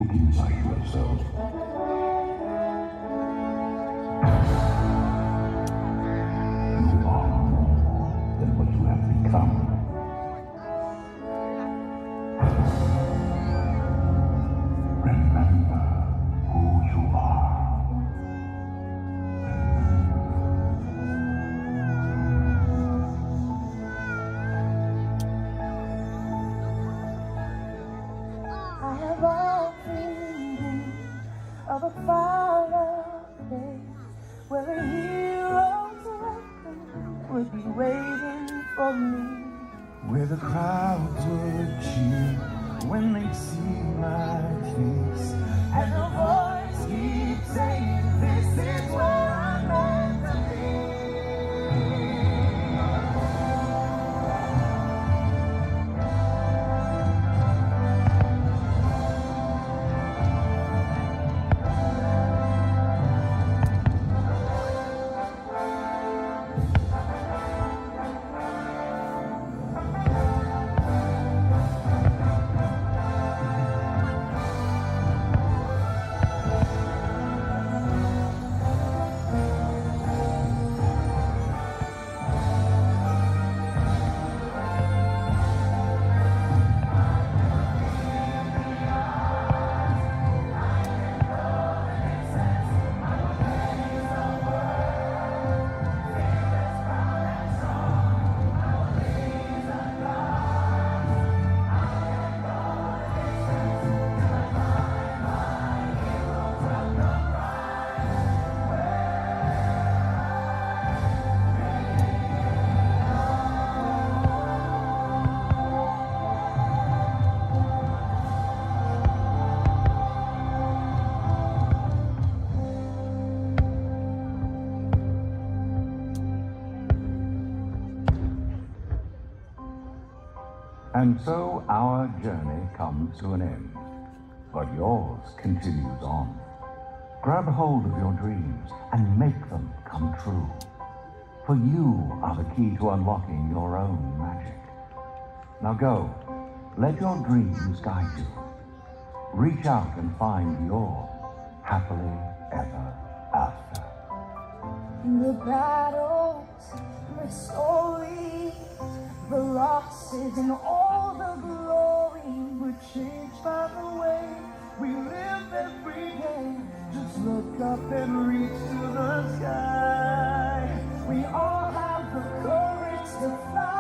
inside yourself. You are more than what you have become. Remember who you are. I have often dreamed of a far place where a hero's welcome would be waiting for me. Where the crowds would cheer when they see my face, And the voice keeps saying, this is where I'm meant to be. And so our journey comes to an end, but yours continues on. Grab hold of your dreams and make them come true. For you are the key to unlocking your own magic. Now go, let your dreams guide you. Reach out and find your happily ever after. The battles, the stories, the losses, and all the glory were changed by the way we live every day. just look up and reach to the sky. We all have the courage to fly.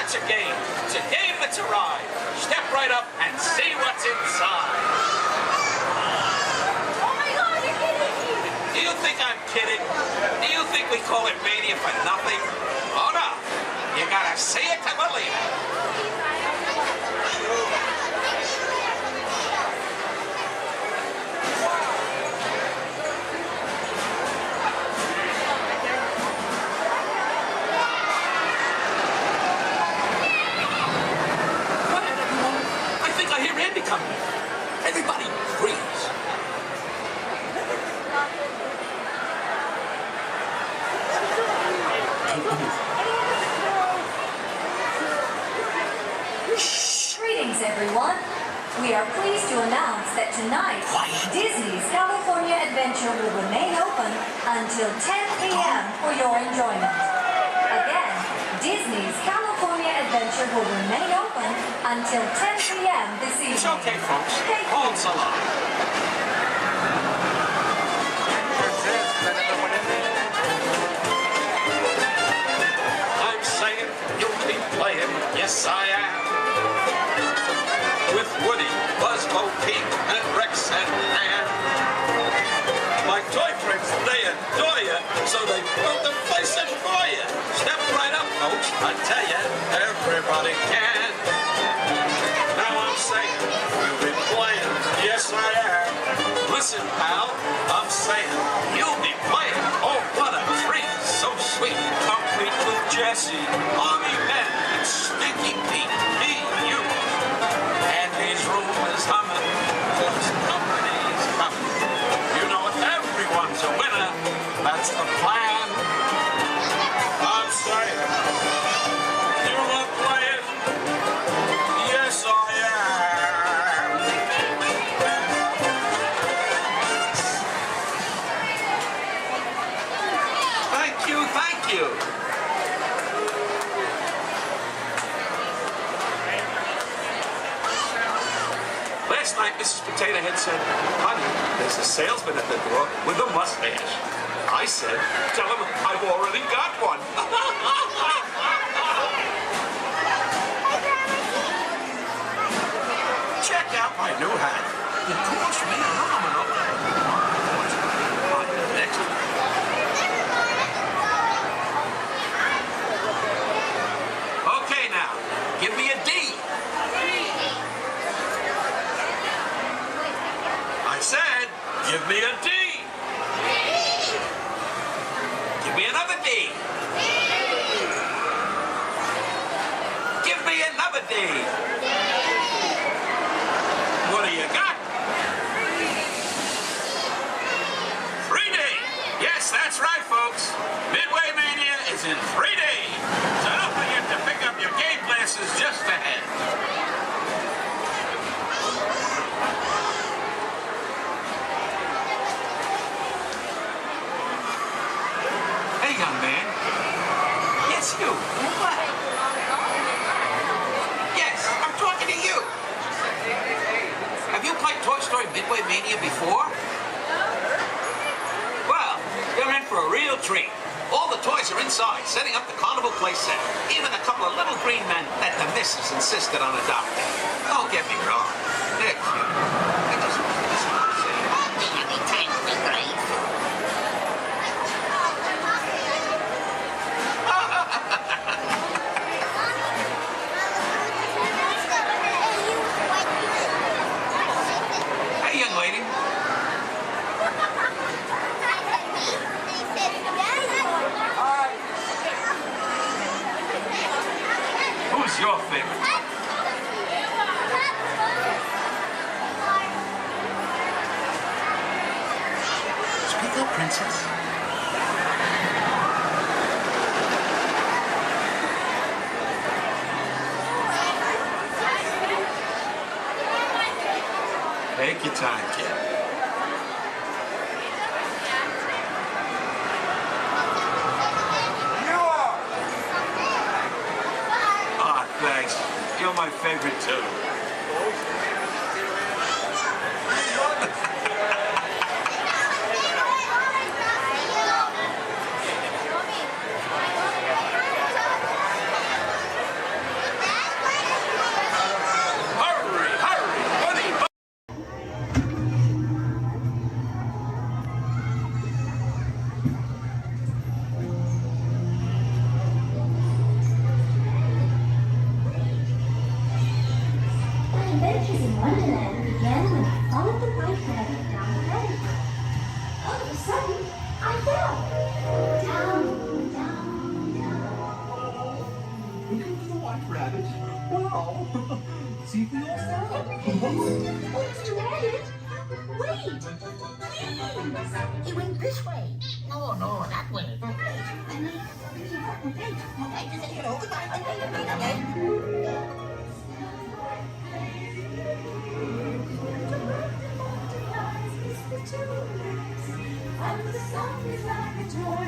It's a game. It's a game that's a ride. Step right up and see what's inside. Oh my God, you're kidding me! Do you think I'm kidding? Do you think we call it mania for nothing? Oh no. You gotta see it to believe it. Quiet, everyone. I think I hear Andy coming. Everybody, freeze. Greetings, everyone. We are pleased to announce that tonight, Disney's California Adventure will remain open until 10 p.m. for your enjoyment. Again, Disney's California Adventure will remain open until 10 p.m. this evening. It's okay, folks. Thank you. Hold so long. I'm saying you'll be playing, yes I am. With Woody, Buzz, Bo Peep, and Rex and Ann. My toy friends, they adore you, so they built the place in for you. Step right up, folks. I tell you, everybody can. Now I'm saying, we'll be playing, yes I am. Listen, pal, I'm saying, you'll be playing. Oh, what a treat, so sweet. Complete with Jesse, Mommy Ben, and Stinky Pete, me, you. And his room is humming, cause company's coming. You know everyone's a winner, that's the plan. I'm saying, you're not playing, yes I am. Thank you, thank you. Last night, Mrs. Potato Head said, honey, there's a salesman at the door with a mustache. I said, tell him I've already got one. Check out my new hat. It cost me a nominal. Next. Okay, now, give me a D. I said, give me a D. Give me another D. Give me another D. What do you got? 3D. Yes, that's right, folks. Midway Mania is in 3D. So don't forget to pick up your game glasses just ahead. Hey, young man. Yes, you. What? Yes, I'm talking to you. Have you played Toy Story Midway Mania before? Well, you're in for a real treat. All the toys are inside, setting up the carnival playset. Even a couple of little green men that the missus insisted on adopting. Don't get me wrong. They're cute. I just want to say, anytime to be great. Hey, young lady. Who's your favorite? Speak up, princess. Take your time, kid. Ah, thanks. You're my favorite too. Wonderland began when I followed the white rabbit down the rabbit hole. All of a sudden, I fell. Down, down, down. Looking for the white rabbit? Wow! See for yourself. Oh, Mr. Rabbit! Wait! Please! He went this way. No, that way. And the sun is like a toy.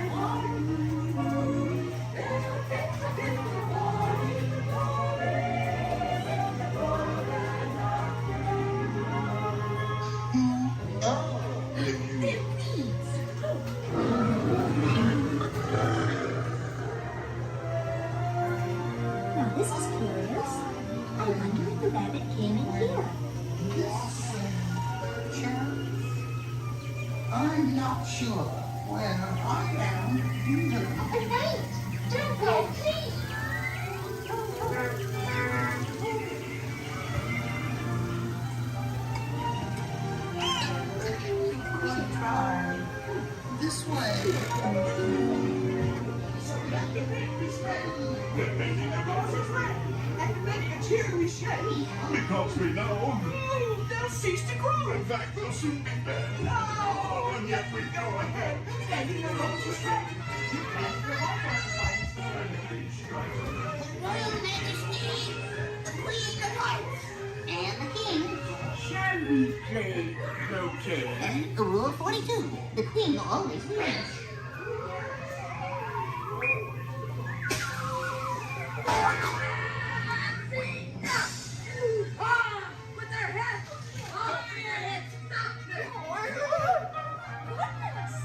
Now this is curious. I wonder if the rabbit came in here. I'm not sure. When I found Wait! Don't go, please! try this way. We're making a gorgeous red and making a cheery shade. Because we know they'll cease to grow. In fact, they'll soon be dead. Oh, and yet we go ahead making a gorgeous red. You can't give up on science and these stripes. Royal Majesty, the Queen of Hearts, and the King. Shall we play croquet? And Rule 42, the Queen always wins. With their heads! Oh, their heads! Goodness!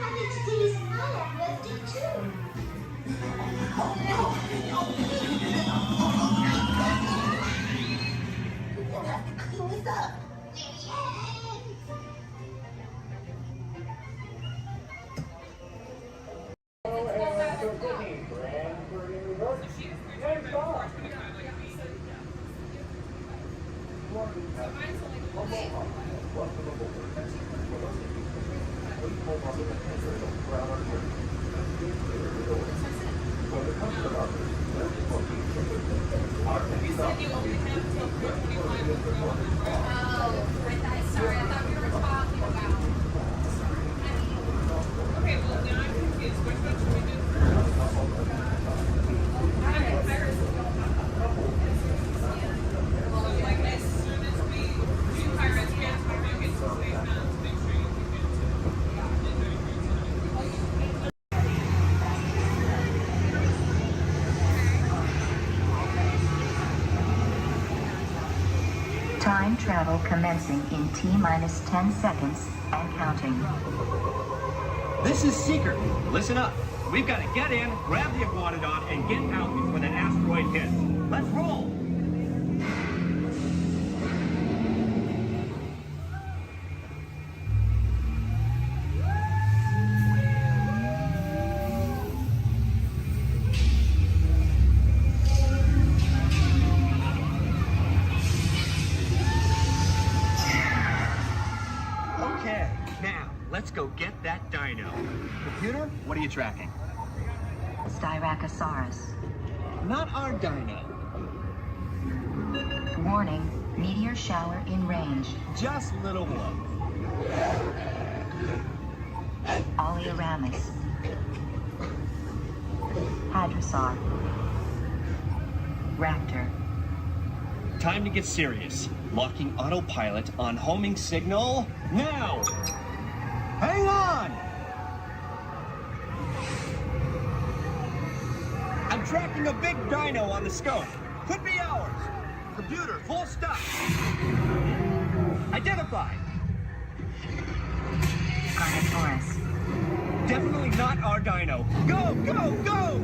Having today's kayak lifting too. We'll have to clean this up. Sorry, I thought we were talking about. Okay, well, now I'm confused. Which one should we do? Well, like as soon as we do Pirates, we have to make it to Space Mountain to make sure you can get Time travel commencing in T-minus 10 seconds and counting. This is Seeker. Listen up. We've got to get in, grab the iguanodon, and get out before that asteroid hits. Let's roll! Okay, now, let's go get that dino. Computer, what are you tracking? Styracosaurus. Not our dino. Warning, Meteor shower in range. Just little one. Oleoramus. Hadrosaur. Raptor. Time to get serious. Locking autopilot on homing signal now. Hang on! I'm tracking a big dino on the scope. Could be ours. Computer, full stop. Identified. Carnotaurus. Definitely not our dino. Go, go, go!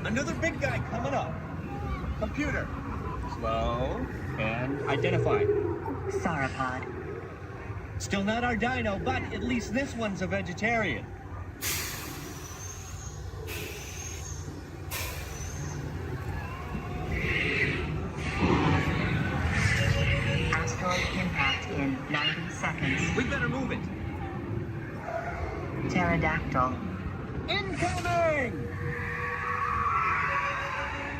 Another big guy coming up. Computer. Slow and identified. Sauropod. Still not our dino, but at least this one's a vegetarian. Asteroid impact in 90 seconds. We better move it. Pterodactyl. Incoming!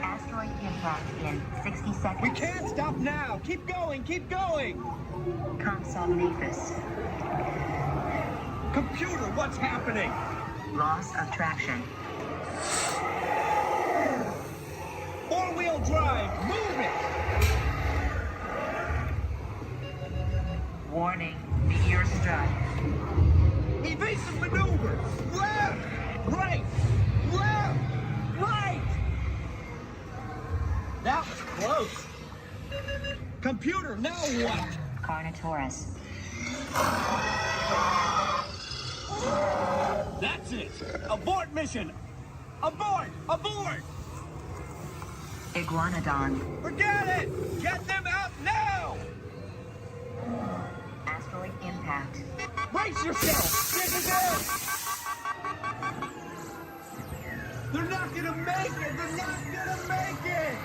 Asteroid impact in 60 seconds. We can't stop now. Keep going, keep going. Compsognathus. Computer, what's happening? Loss of traction. Four-wheel drive, move it! Warning, meteor strike. Evasive maneuver! Left! Right! Left! Right! That was close. Computer, now what? Carnotaurus. That's it! Abort mission! Abort! Abort! Iguanodon. Forget it! Get them out now! Asteroid impact. Brace yourself! This is it! They're not gonna make it! They're not gonna make it!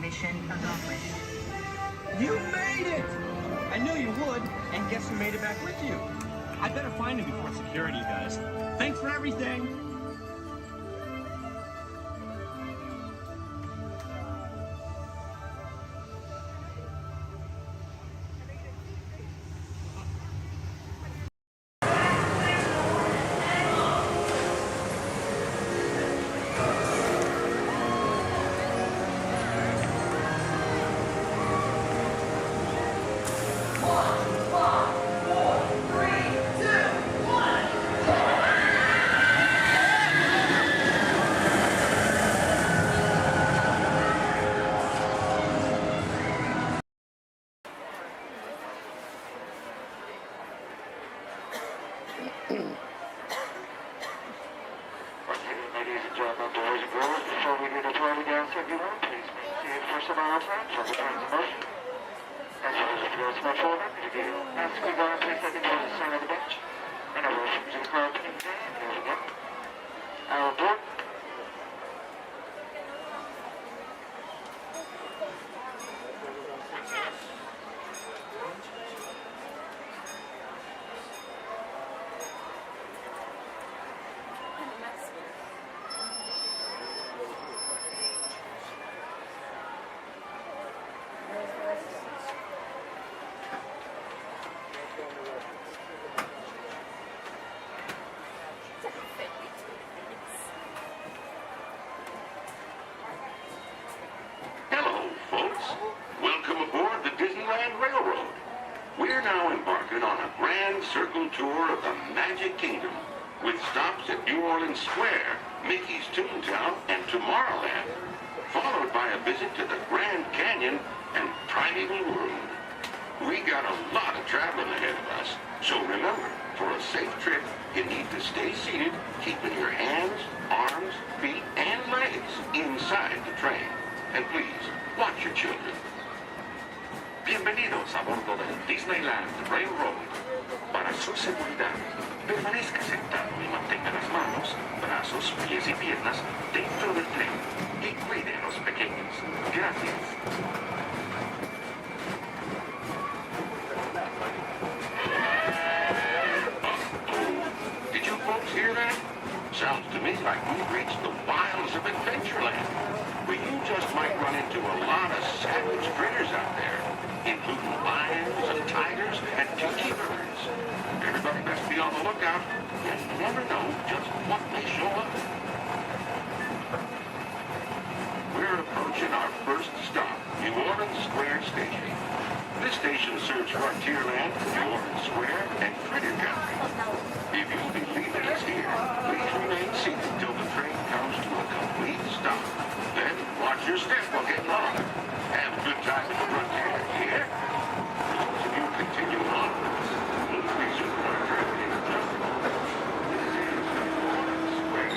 Mission accomplished. You made it! I knew you would, and guess who made it back with you? I better find him before security does. Thanks for everything! Ladies and gentlemen, boys and girls, before we do the party dance, everyone, please maintain first of all time for the turns of motion. As well as if you go much older, if you ask me going, please let me go to the center of the bench. And I will from to the crowd team today. Here we go. Our board. Hello, folks. Welcome aboard the Disneyland Railroad. We're now embarking on a grand circle tour of the Magic Kingdom, with stops at New Orleans Square, Mickey's Toontown, and Tomorrowland, followed by a visit to the Grand Canyon and Primeval World. We got a lot of traveling ahead of us, so remember, for a safe trip, you need to stay seated, keeping your hands, arms, feet, and legs inside the train. And please, watch your children. Bienvenidos a bordo del Disneyland Railroad. Para su seguridad, permanezca sentado y mantenga las manos, brazos, pies y piernas dentro del tren. Y cuide a los pequeños. Gracias. sounds to me like we've reached the wilds of Adventureland, where you just might run into a lot of savage critters out there, including lions and tigers and tiki birds. Everybody best be on the lookout. You never know just what may show up. We're approaching our first stop, New Orleans Square Station. This station serves Frontierland, New Orleans Square, and Critter Country. If you'll be leaving us here, please remain seated till the train comes to a complete stop. Then watch your step while getting on. Have a good time at the Frontier, here. Those of you continue on. Please support traveling in the This is New Orleans Square.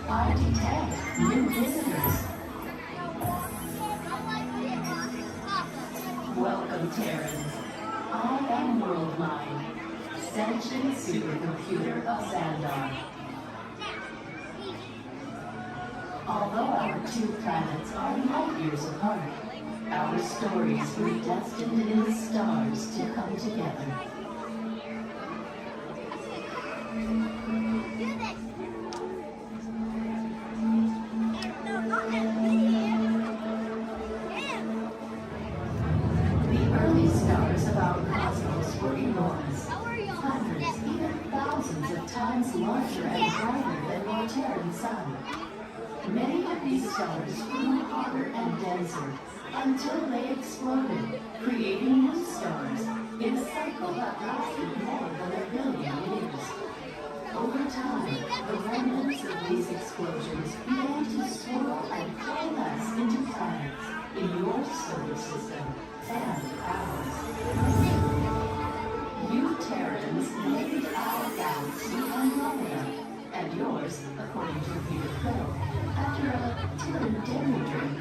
I detect new visitors. Welcome, Terrans. I am Worldmind, sentient supercomputer of Xandar. Although our two planets are light years apart, our stories were destined in the stars to come together. The early stars of our cosmos were enormous, hundreds, even thousands of times larger and brighter than our Terran sun. Many of these stars grew hotter and denser until they exploded, creating new stars in a cycle that lasted more than 1 billion years. Over time, the remnants of these explosions began to swirl and coalesce into planets in your solar system and ours. You Terrans named our galaxy Andromeda, and yours, according to Peter Quill, after a Terran dairy drink.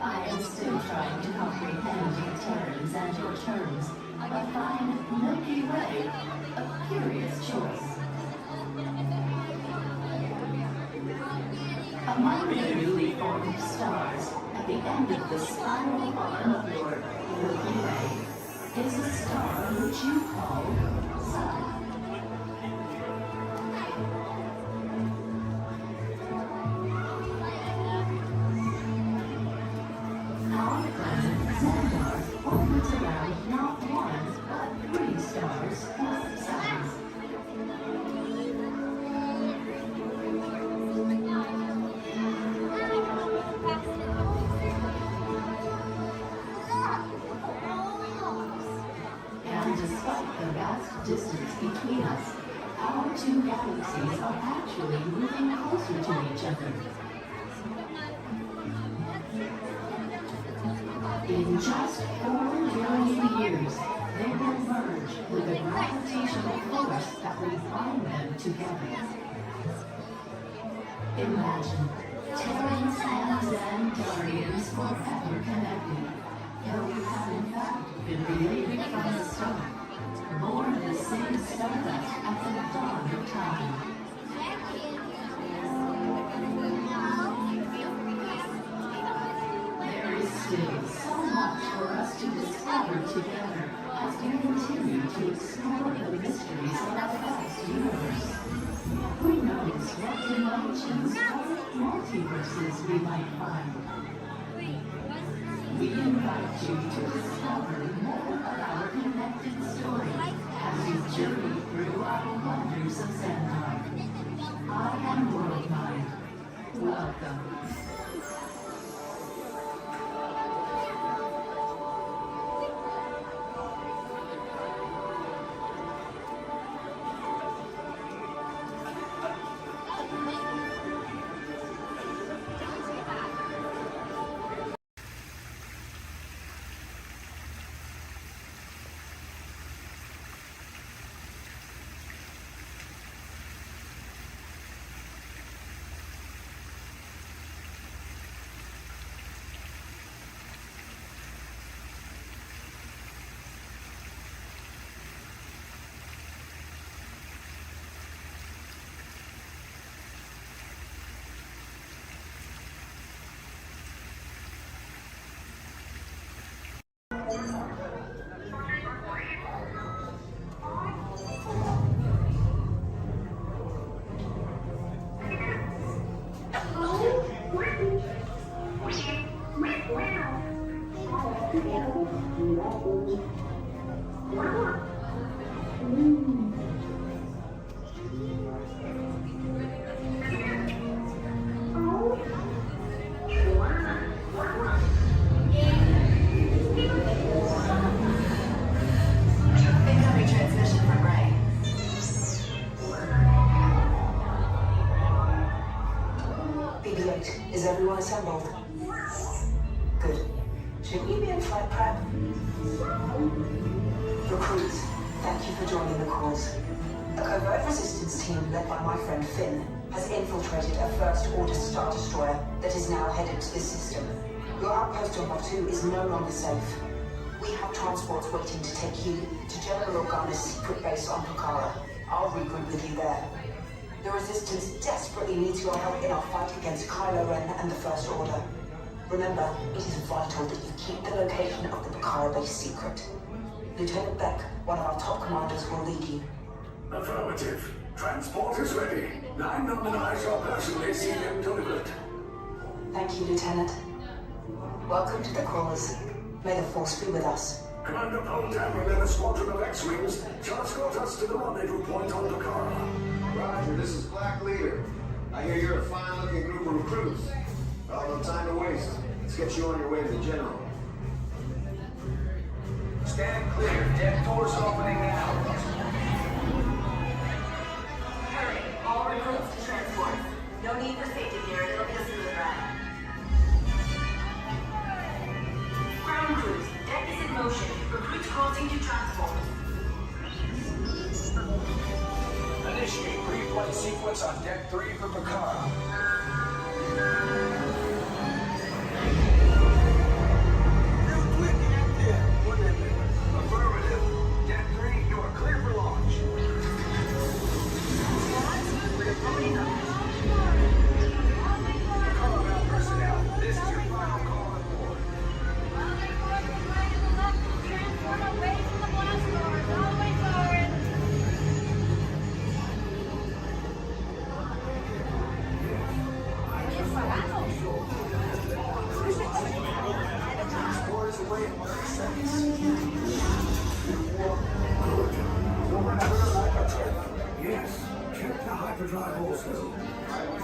I am still trying to comprehend your Terrans and your terms, but find Milky Way a curious choice. Among the newly formed stars, at the end of the spiral arm of your Milky Way, is a star which you call Sun. Our planet Xandar orbits around not one, but 3 stars plus suns. And despite the vast distance between us, our 2 galaxies are actually moving closer to each other. In just 4 billion years, they will merge with a gravitational force that will bind them together. Imagine Terrans and Xandarians forever connected, though we have in fact been related from the start, born of the same stardust at the dawn of time. There is still so much for us to discover together as we continue to explore the mysteries of our vast universe. Who knows what dimensions or multiverses we might find? We invite you to discover more of our connected story as we journey through our wonders of Xandar. I am Worldmind. Welcome. Recruits, thank you for joining the cause. A covert resistance team led by my friend Finn has infiltrated a First Order Star Destroyer that is now headed to this system. Your outpost on Batu is no longer safe. We have transports waiting to take you to General Organa's secret base on Pucara. I'll regroup with you there. The Resistance desperately needs your help in our fight against Kylo Ren and the First Order. Remember, it is vital that you keep the location of the Pucara base secret. Lieutenant Beck, one of our top commanders, will lead you. Affirmative. Transport is ready. 9 Nominai shall personally see them delivered. Thank you, Lieutenant. Welcome to the cause. May the Force be with us. Commander Poltam and then a squadron of X-Wings shall escort us to the rendezvous point on Pucara. Roger, this is Black Leader. I hear you're a fine-looking group of recruits. Well, no time to waste. Let's get you on your way to the General. Stand clear. Deck doors opening now. Hurry, all recruits to transport. No need for safety gear. It'll be a smooth ride. Ground crews, deck is in motion. Recruits crossing to transport. Initiate pre-flight sequence on Deck 3 for Pucara. Affirmative. Deck 3, you are clear for launch. Pucara personnel, this is your final call on board. Transform away from the blast doors. All the way forward. Transport is away in 30 seconds. Yes, check the hyperdrive also.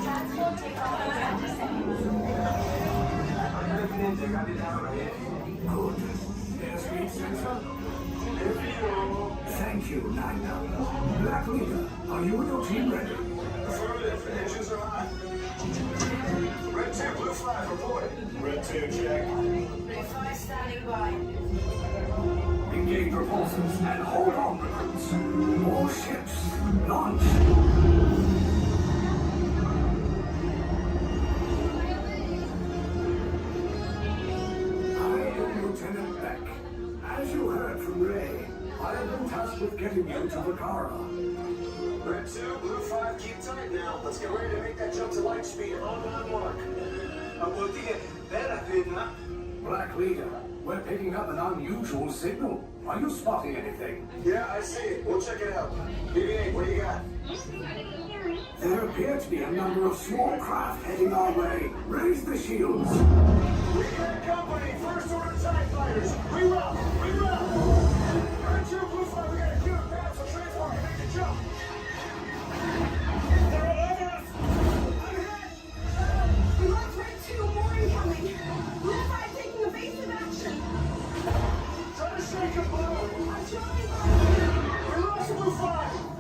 Transport takes off in 20 seconds. Good. Airspeed sensor. Thank you, Nina. Black Leader, are you and your team ready? Affirmative. Engines are hot. Red 2, blue 5, reporting. Red 2, check. Blue 5 standing by. Engage repulsors and hold on, recruits. More ships. Launch. Lieutenant Beck. As you heard from Ray, I have been tasked with getting you to Pucara. Red 2, blue 5, keep tight now. Let's get ready to make that jump to light speed on mark. Black Leader, we're picking up an unusual signal. Are you spotting anything? Yeah, I see it. We'll check it out. BB-8, what do you got? There appear to be a number of small craft heading our way. Raise the shields. We got company. First Order TIE fighters. Reroute. Red 2, blue 5, we got a clear path so transport can make the jump. They're all over us. I'm hit. We lost Red 2, more incoming. Blue 5 taking evasive action. Try to shake him, blue. I'm trying. We lost blue 5.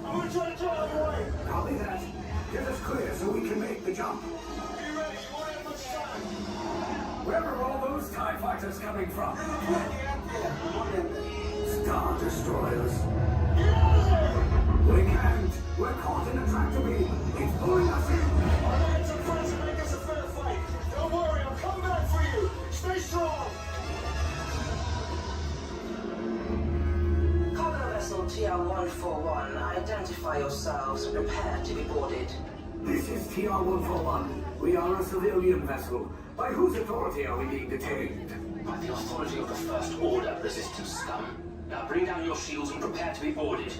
I'm gonna try to draw him away. Copy that. Get us clear so we can make the jump. Be ready. You won't have much time. Where are all those TIE fighters coming from? Star Destroyers. Get out of there. We can't. We're caught in a tractor beam. It's pulling us in. Our hands are friends and make us a fair fight. Don't worry, I'll come back for you. Stay strong. Cargo vessel TR-141, identify yourselves and prepare to be boarded. This is TR-141. We are a civilian vessel. By whose authority are we being detained? By the authority of the First Order, Resistance scum. Now bring down your shields and prepare to be boarded.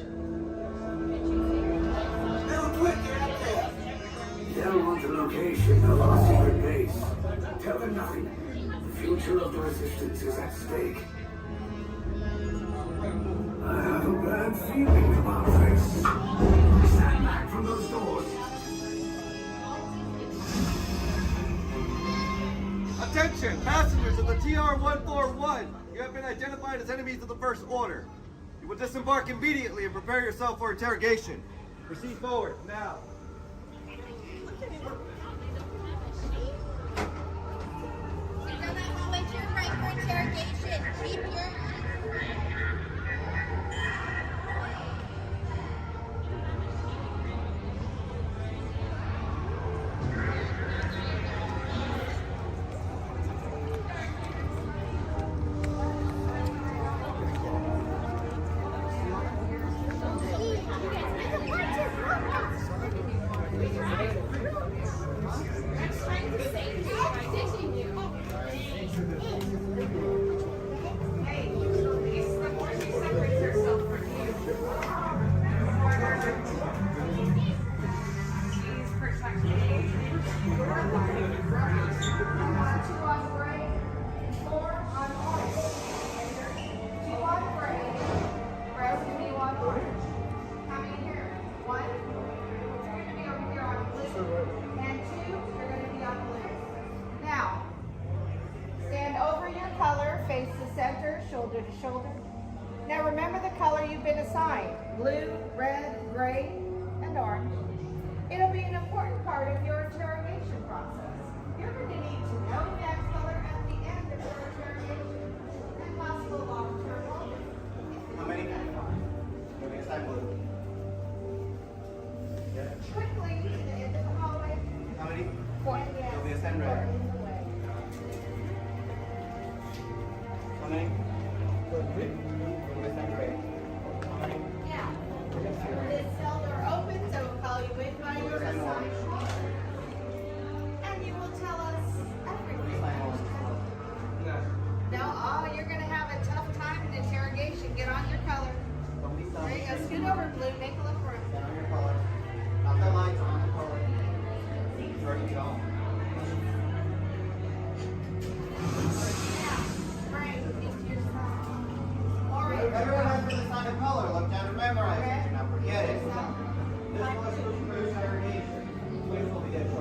They'll want the location of our secret base. Tell them nothing. The future of the Resistance is at stake. I have a bad feeling about this. Stand back from those doors. Attention, passengers of the TR-141. You have been identified as enemies of the First Order. You will disembark immediately and prepare yourself for interrogation. Proceed forward, now. Interrogation. Keep your you've been assigned: blue, red, gray, and orange. It'll be an important part of your interrogation process. You're going to need to know that color at the end of your interrogation and possible long-term motives. How many? You'll be assigned blue. Quickly, to the end of the hallway. How many? 4. You'll be assigned red. How many? You'll be assigned gray. Now, this cell door opens, so we'll call you in by your assigned color. And you will tell us everything. No, oh, you're going to have a tough time in interrogation. Get on your color. There you go. Scoot over, blue. Make a little room. Get on your color. Not the lights, on the color. Where you go? Everyone has been assigned a color. Look down and memorize it. Do not forget it. This was for interrogation. Which will be at 12.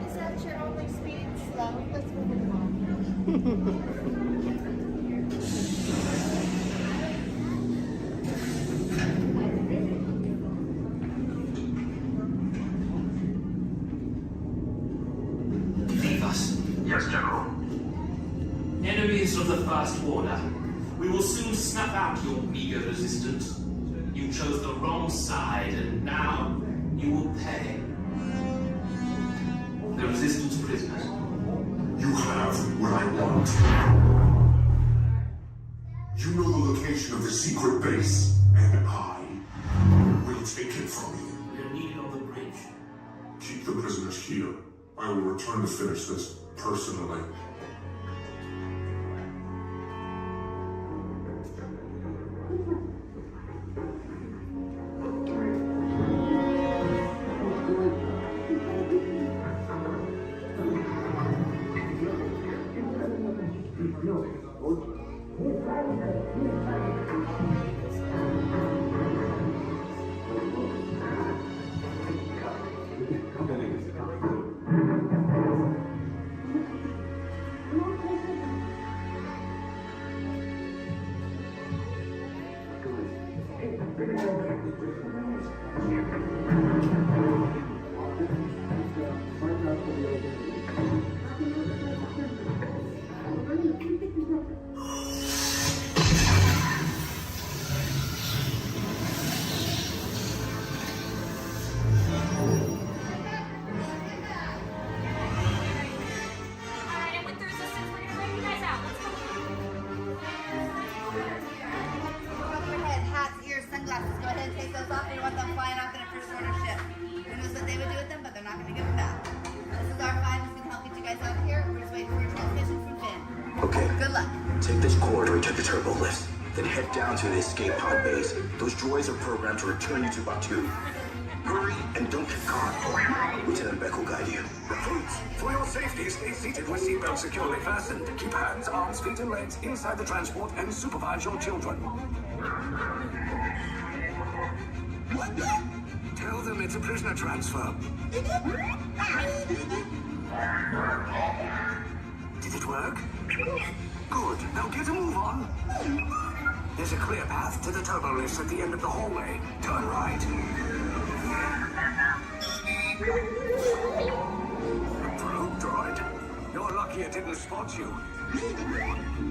Is that your only speed? Slow. Let's move it along. Leave us. Yes, General. Enemies of the First Order, we will soon snuff out your meager resistance. You chose the wrong side, and now you will pay. The Resistance prisoners. You have what I want. You know the location of the secret base, and I will take it from you. We are needed on the bridge. Keep the prisoners here. I will return to finish this personally. To the escape pod base. Those droids are programmed to return you to Batu. Hurry and don't get caught. Lieutenant Beck will guide you. Recruits, for your safety, stay seated with seatbelts securely fastened. Keep hands, arms, feet, and legs inside the transport and supervise your children. Tell them it's a prisoner transfer. Did it work? Good. Now get a move on. There's a clear path to the turbo lifts at the end of the hallway. Turn right. Probe droid. You're lucky it didn't spot you.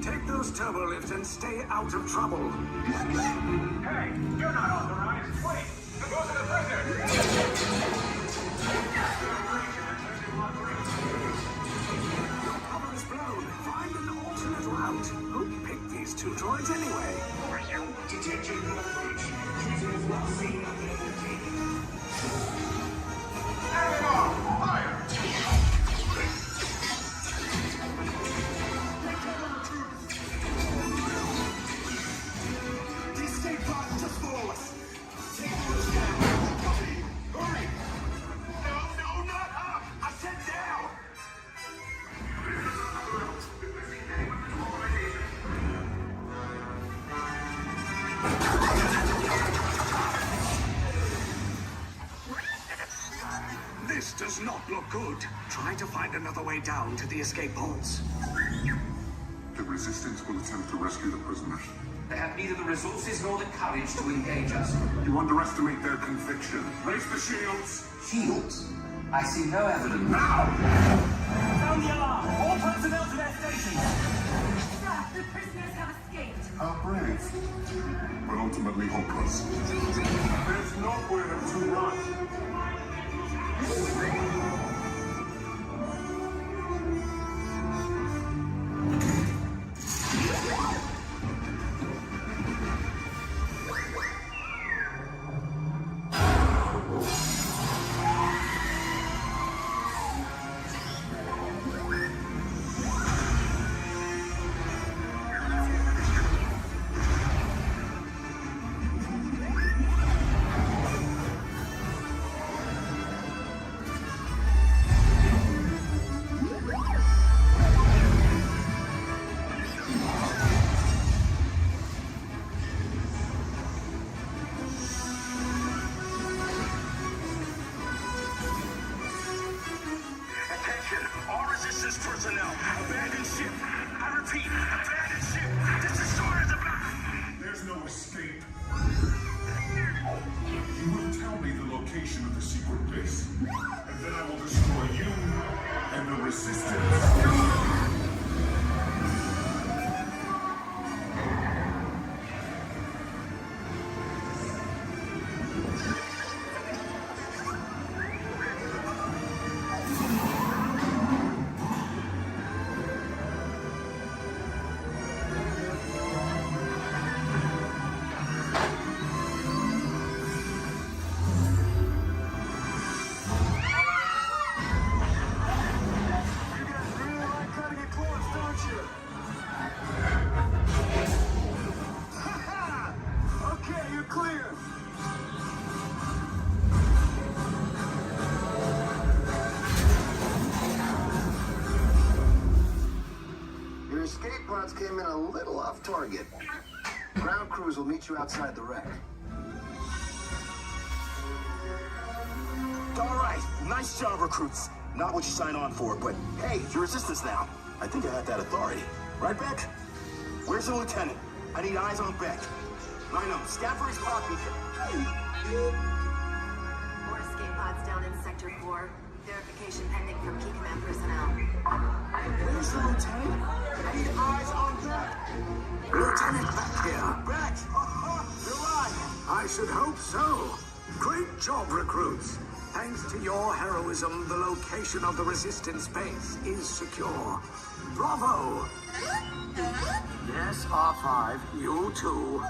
Take those turbo lifts and stay out of trouble. Hey, you're not authorized. Wait, those are the prisoners. Your cover is blown. Find an alternate route. Who picked these two droids anyway? Detention approach. Prisoners will see nothing of the team. Having off! Fire! The escape pod just below us. Take those down. Copy. Hurry! No, not up! I said down! This does not look good. Try to find another way down to the escape pods. The resistance will attempt to rescue the prisoners. They have neither the resources nor the courage to engage us. You underestimate their conviction. Raise the shields! Shields? I see no evidence. Now! Sound the alarm! All personnel to their stations! Sir, the prisoners have escaped. How brave, but ultimately hopeless. There's nowhere to run. Personnel, abandon ship. I repeat, abandon ship. This destroyer's about. There's no escape. You will tell me the location of the secret base, and then I will destroy you and the resistance. Escape pods came in a little off target. Ground crews will meet you outside the wreck. All right, nice job, recruits. Not what you signed on for, but hey, you're resistance now. I think I have that authority. Right, Beck? Where's the lieutenant? I need eyes on Beck. Rhino, scout for his pod beacon. More escape pods down in Sector 4. Verification pending from key command personnel. Where's the lieutenant? I need eyes on Beck. Lieutenant Beck here. Beck! You're alive! I should hope so. Great job, recruits. Thanks to your heroism, the location of the resistance base is secure. Bravo! Yes, R5, you too.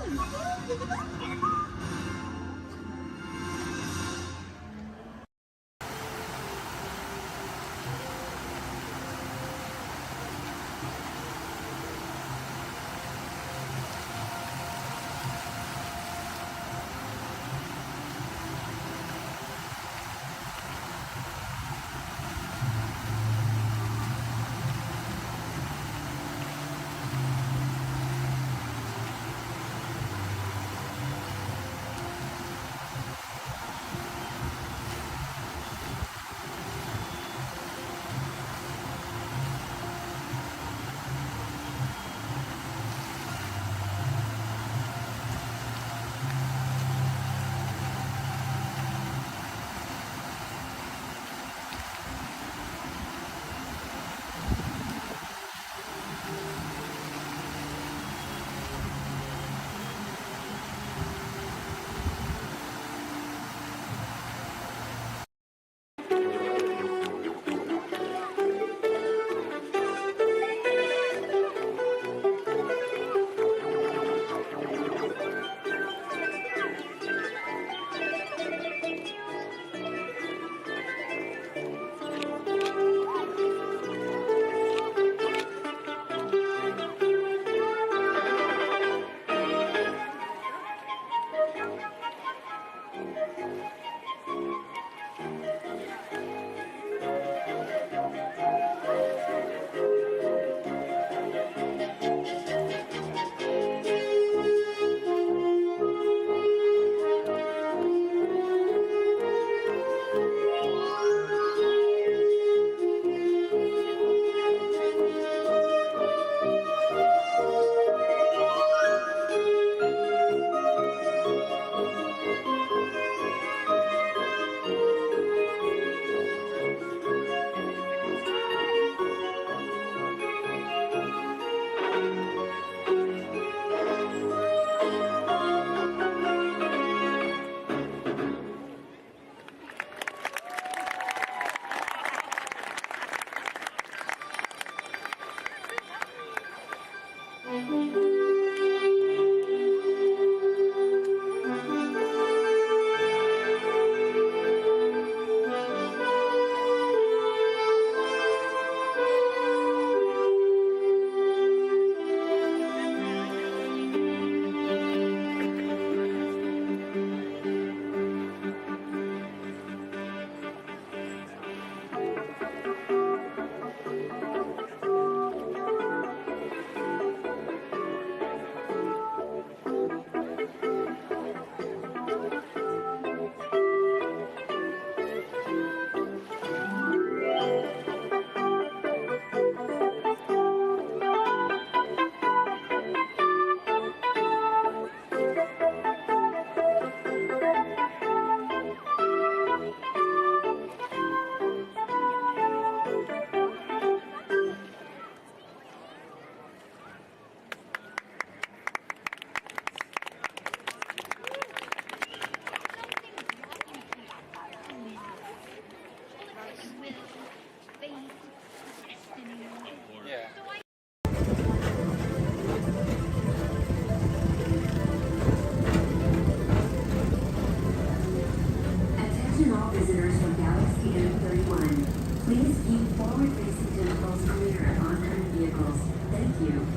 Forward-facing tentacles clear of oncoming vehicles. Thank you.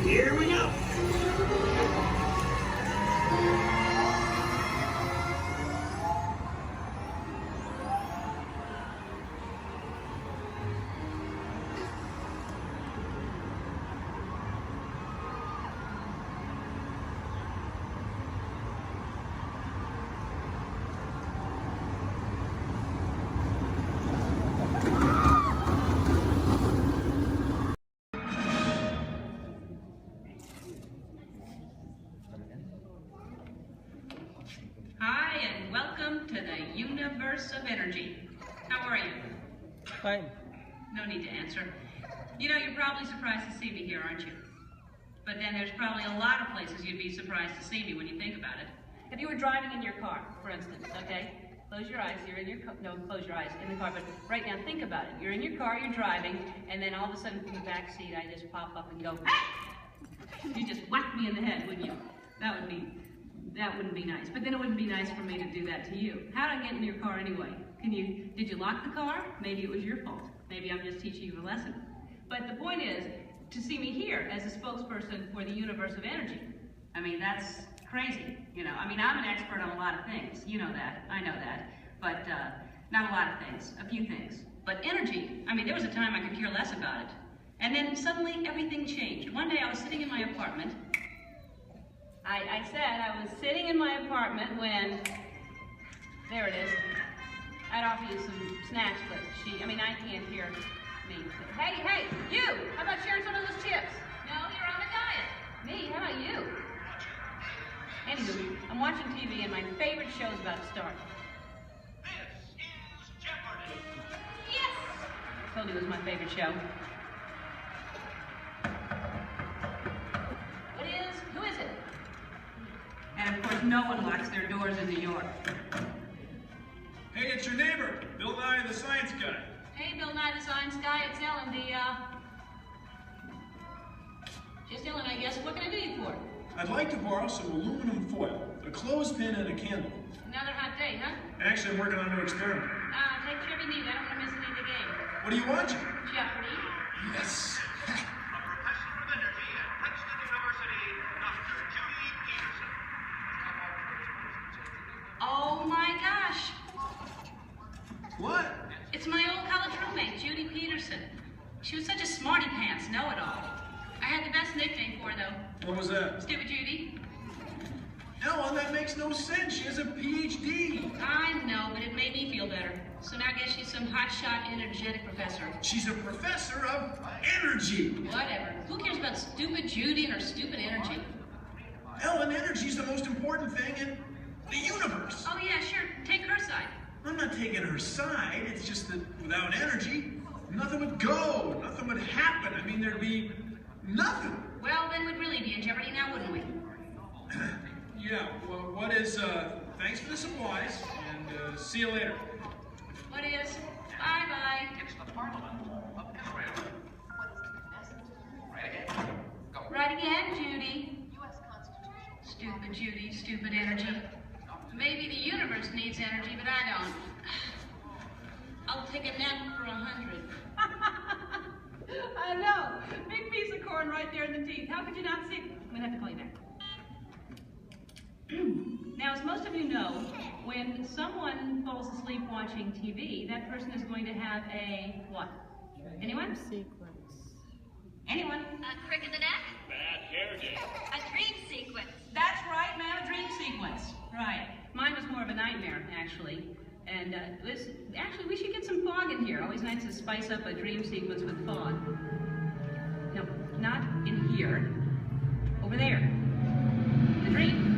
Here we go. Hi, and welcome to the universe of energy. How are you? Fine. No need to answer. You know, you're probably surprised to see me here, aren't you? But then there's probably a lot of places you'd be surprised to see me when you think about it. If you were driving in your car, for instance, okay? Close your eyes, you're in your car, no, close your eyes, in the car, but right now think about it. You're in your car, you're driving, and then all of a sudden from the back seat, I just pop up and go, hey! You just whack me in the head, wouldn't you? That wouldn't be nice. But then it wouldn't be nice for me to do that to you. How'd I get in your car anyway? Did you lock the car? Maybe it was your fault. Maybe I'm just teaching you a lesson. But the point is, to see me here as a spokesperson for the universe of energy. I mean, that's crazy, you know. I mean, I'm an expert on a lot of things. You know that, I know that. But not a lot of things, a few things. But energy, I mean, there was a time I could care less about it. And then suddenly everything changed. One day I was sitting in my apartment. I said I was sitting in my apartment when, there it is. I'd offer you some snacks, but I can't hear me. Hey, you! How about sharing some of those chips? No, you're on a diet. Me, how about you? Anywho, I'm watching TV and my favorite show's about to start. This is Jeopardy! Yes! I told you it was my favorite show. Who is it? And of course, no one locks their doors in New York. Hey, it's your neighbor, Bill Nye, the science guy. Hey, Bill Nye, the science guy. It's Ellen, just Ellen, I guess. What can I do you for? I'd like to borrow some aluminum foil, a clothespin, and a candle. Another hot day, huh? Actually, I'm working on a new experiment. Take care of your need. I don't want to miss any of the game. What are you watching? Jeopardy. Yes. Oh my gosh! What? It's my old college roommate, Judy Peterson. She was such a smarty pants, know-it-all. I had the best nickname for her, though. What was that? Stupid Judy. Ellen, that makes no sense. She has a PhD. I know, but it made me feel better. So now I guess she's some hotshot, energetic professor. She's a professor of energy. Whatever. Who cares about stupid Judy and her stupid energy? Ellen, energy's the most important thing in the universe. Oh yeah, sure. Take her side. I'm not taking her side. It's just that without energy, nothing would go. Nothing would happen. I mean, there'd be nothing. Well, then we'd really be in jeopardy now, wouldn't we? Yeah, well, what is, thanks for the supplies, and see you later. What is? Bye-bye. It's the Parliament of Israel. Right again. Go. Right again, Judy. Stupid Judy, stupid energy. Maybe the universe needs energy, but I don't. I'll take a nap for 100. I know. Big piece of corn right there in the teeth. How could you not see it? I'm gonna have to call you back. Now, as most of you know, when someone falls asleep watching TV, that person is going to have a what? Anyone? Sequence. Anyone? A crick in the neck? Bad hair day. A dream sequence. That's right, ma'am, a dream sequence. Right. Mine was more of a nightmare, actually. And actually, we should get some fog in here. Always nice to spice up a dream sequence with fog. No, not in here. Over there. The dream.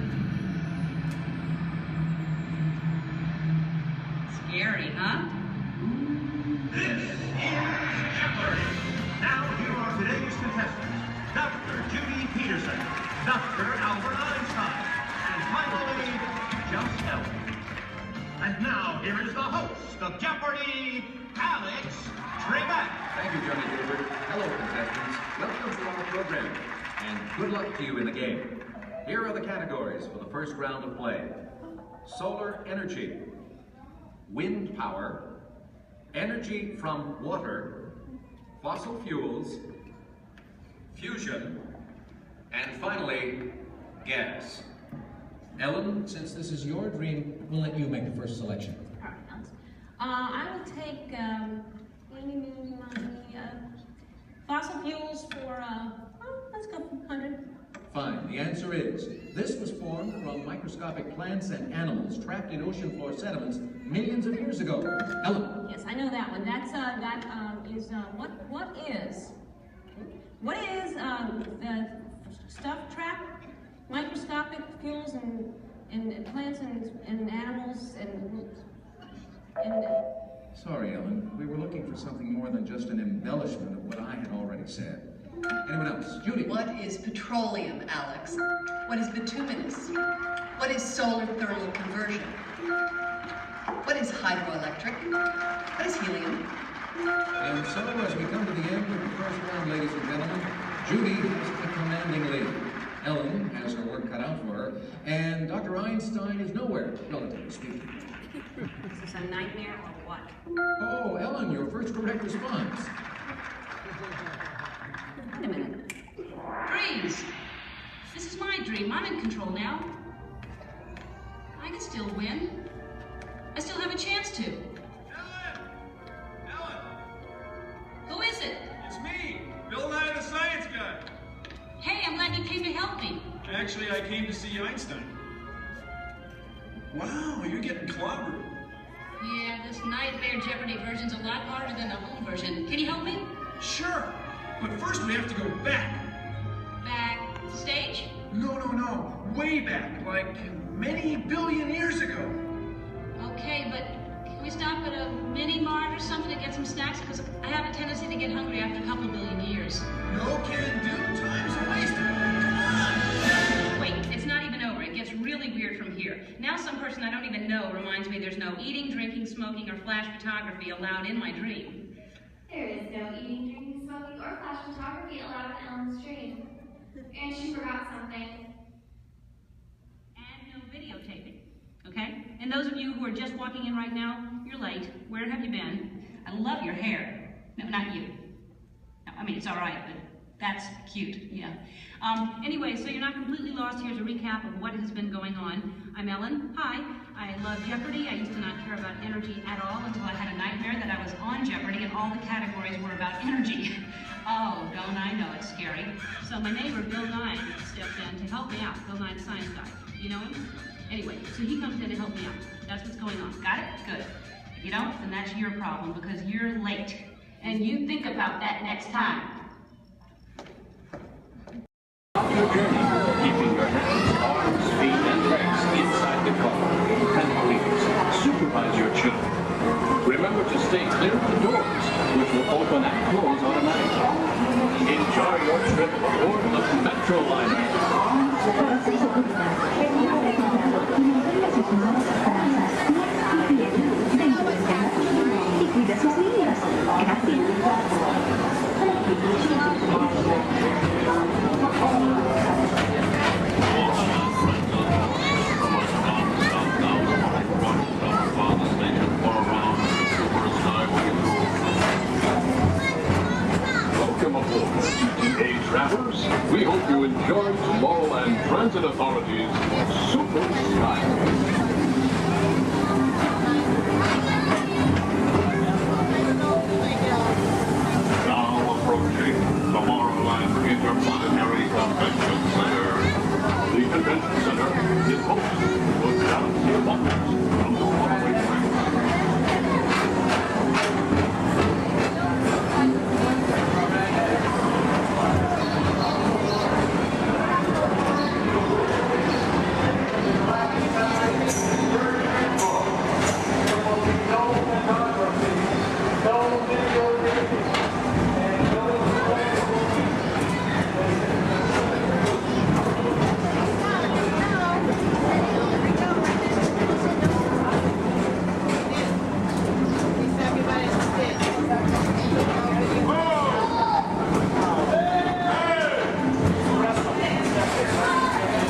Scary, huh? This is Jeopardy! Now here are today's contestants. Dr. Judy Peterson, Dr. Albert Einstein, and finally, just Ellen. And now here is the host of Jeopardy, Alex Trebek. Thank you, Johnny Gilbert. Hello, contestants. Welcome to our program, and good luck to you in the game. Here are the categories for the first round of play. Solar energy, wind power, energy from water, fossil fuels, fusion, and finally, gas. Ellen, since this is your dream, we'll let you make the first selection. I will take fossil fuels for, let's go 100. Fine. The answer is, this was formed from microscopic plants and animals trapped in ocean floor sediments millions of years ago. Ellen. Yes, I know that one. That's, what is the stuff trapped? Microscopic fuels and plants and animals and Sorry, Ellen. We were looking for something more than just an embellishment of what I had already said. Anyone else? Judy. What is petroleum, Alex? What is bituminous? What is solar thermal conversion? What is hydroelectric? What is helium? And so, as we come to the end of the first round, ladies and gentlemen, Judy has a commanding lead. Ellen has her work cut out for her, and Dr. Einstein is nowhere, relatively speaking. Is this a nightmare or what? Oh, Ellen, your first correct response. Wait a minute. Dreams! This is my dream. I'm in control now. I can still win. I still have a chance to. Ellen! Who is it? It's me, Bill Nye the Science Guy. Hey, I'm glad you came to help me. Actually, I came to see Einstein. Wow, you're getting clobbered. Yeah, this nightmare Jeopardy version's a lot harder than the home version. Can you help me? Sure, but first we have to go back. Backstage? No, way back, like many billion years ago. Okay, but can we stop at a mini-mart or something to get some snacks? Because I have a tendency to get hungry after a couple of billion years. No can do, time's wasted. Come on! Wait, it's not even over. It gets really weird from here. Now some person I don't even know reminds me there's no eating, drinking, smoking, or flash photography allowed in my dream. There is no eating, drinking, smoking, or flash photography allowed in Ellen's dream. And she forgot something. And no videotaping, okay? And those of you who are just walking in right now, you're late. Where have you been? I love your hair. No, not you. No, I mean, it's all right, but that's cute, yeah. Anyway, so you're not completely lost. Here's a recap of what has been going on. I'm Ellen. Hi. I love Jeopardy. I used to not care about energy at all until I had a nightmare that I was on Jeopardy and all the categories were about energy. Oh, don't I know it's scary. So my neighbor, Bill Nye, stepped in to help me out. Bill Nye, the science guy. You know him? Anyway, so he comes in to help me out. That's what's going on. Got it? Good. If you don't, then that's your problem because you're late. And you think about that next time. Your journey, keeping your hands, arms, feet, and legs inside the car. And please, supervise your children. Remember to stay clear of the doors, which will open and close automatically. Enjoy your trip aboard the Metro Liner. Welcome aboard, ETA travelers. We hope you enjoy tomorrow and transit authorities' Super Skyway. Now approaching the Tomorrowland Interplanetary Convention Center. The convention center is host to a galaxy of wonders from the following ranks.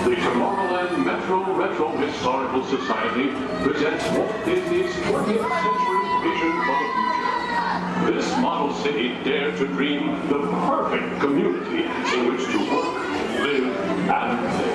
The Tomorrowland Metro Retro Historical Society presents Walt Disney's 20th century vision for the future. This model city dared to dream the perfect community in which to work, live, and play.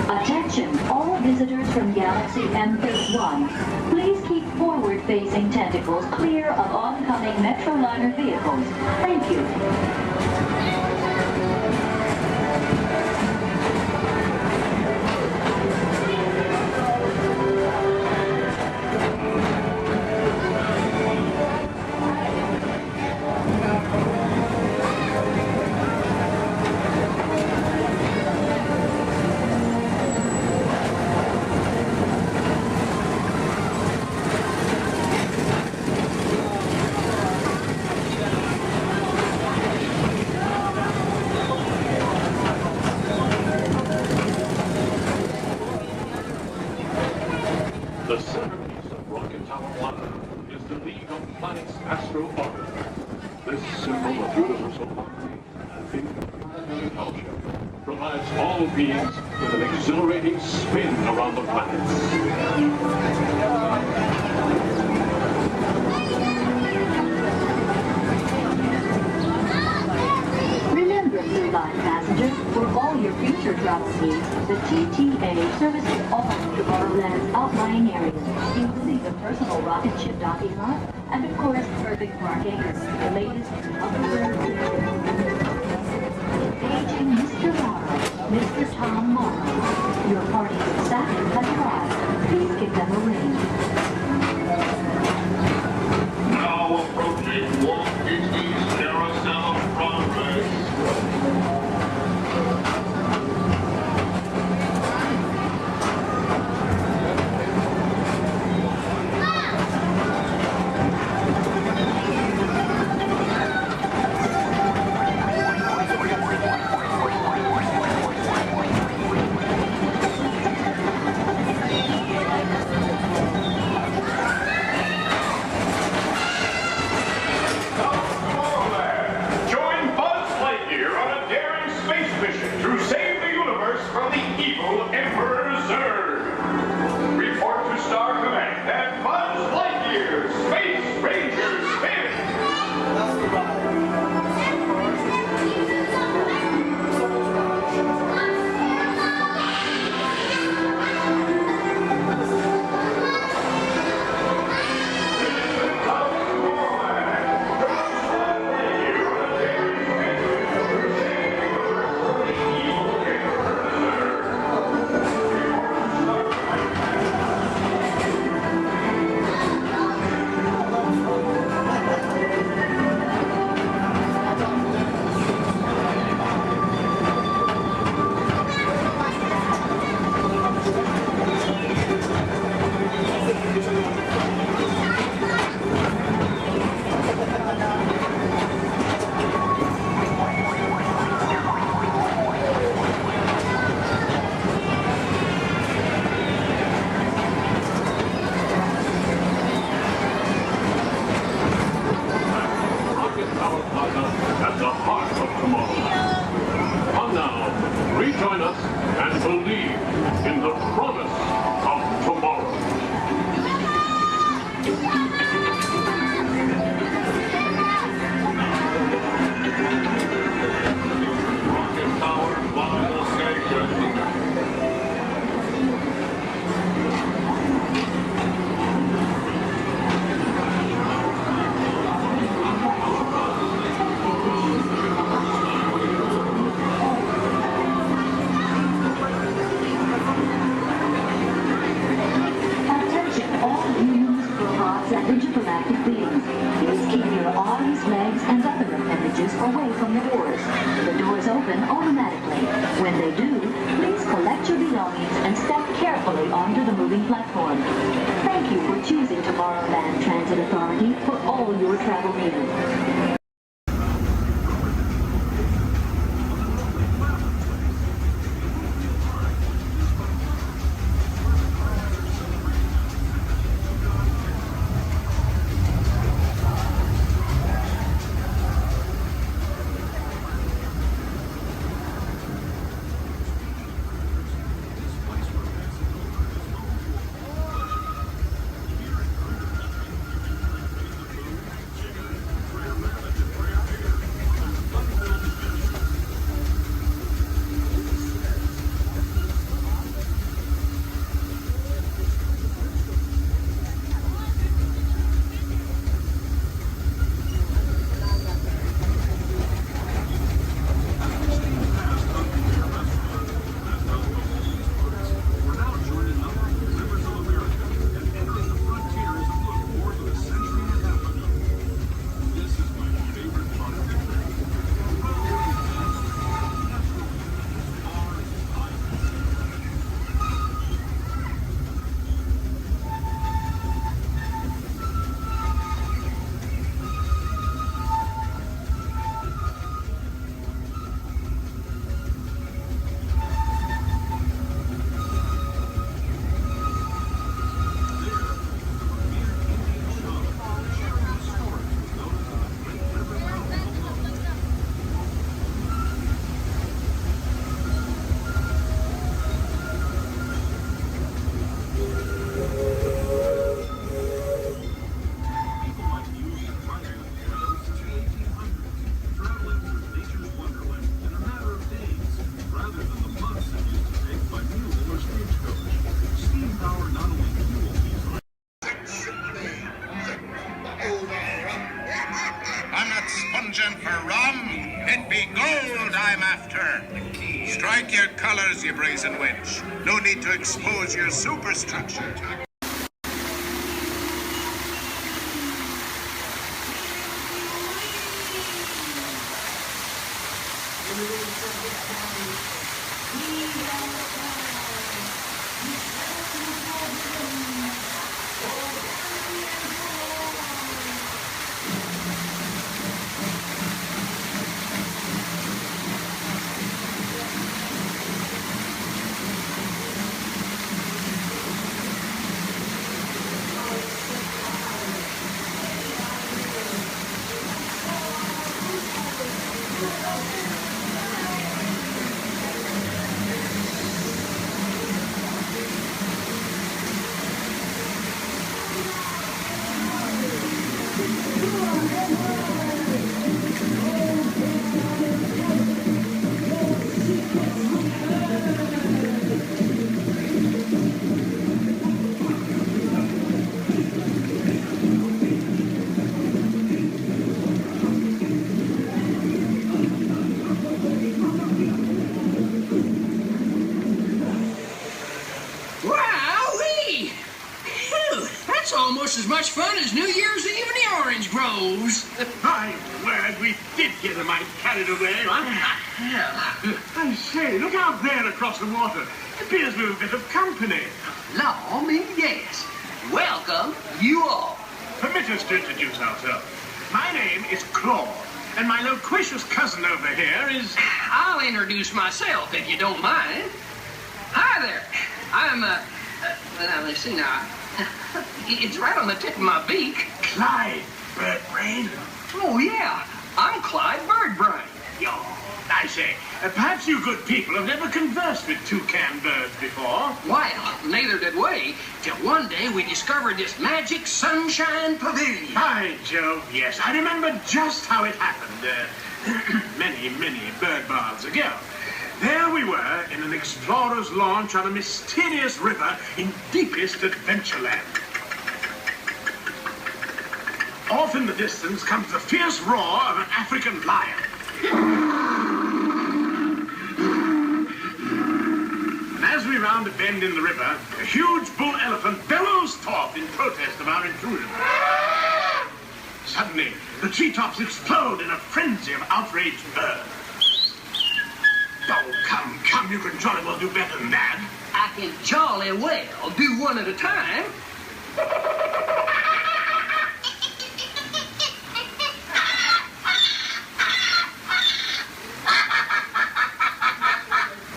Attention, all visitors from Galaxy M31. Please keep forward-facing tentacles clear of oncoming Metroliner vehicles. Thank you. all beings with an exhilarating spin around the planets. Remember, Blue Line passengers, for all your future travel needs, the TTA services all of Tomorrowland's outlying areas, including the personal rocket ship docking lot, and of course, perfect park acres, the latest Aging Mr. Morrow, Mr. Tom Morrow. Your party's staff has arrived. Please give them a ring. Now approaching Walt Disney's Carousel of Progress. At the heart of Tomorrowland. Come now, rejoin us and believe in the promise of tomorrow. Rocket Tower Final Station. Intergalactic beings. Please keep your arms, legs, and other appendages away from the doors. The doors open automatically. When they do, please collect your belongings and step carefully onto the moving platform. Thank you for choosing Tomorrowland Transit Authority for all your travel needs. I'm after. Strike your colors, you brazen wench. No need to expose your superstructure. Wowee! Phew, that's almost as much fun as New Year's Eve in the orange groves. My word, we did get a mite carried away, huh? I say, look out there across the water. It appears we're a bit of company. Law, me, yes. Welcome, you all. Permit us to introduce ourselves. My name is Claude, and my loquacious cousin over here is... I'll introduce myself, if you don't mind. Hi there. I'm, now, let's see now. It's right on the tip of my beak. Clyde Birdbrain? Oh, yeah. I'm Clyde Birdbrain. Yo, I say, perhaps you good people have never conversed with toucan birds before. Well, neither did we, till one day we discovered this magic sunshine pavilion. By Jove, yes. I remember just how it happened, many, many bird baths ago. There we were in an explorer's launch on a mysterious river in deepest Adventureland. Off in the distance comes the fierce roar of an African lion. And as we round a bend in the river, a huge bull elephant bellows forth in protest of our intrusion. Suddenly, the treetops explode in a frenzy of outraged birds. Oh, come, you can jolly well do better than that. I can jolly well do one at a time.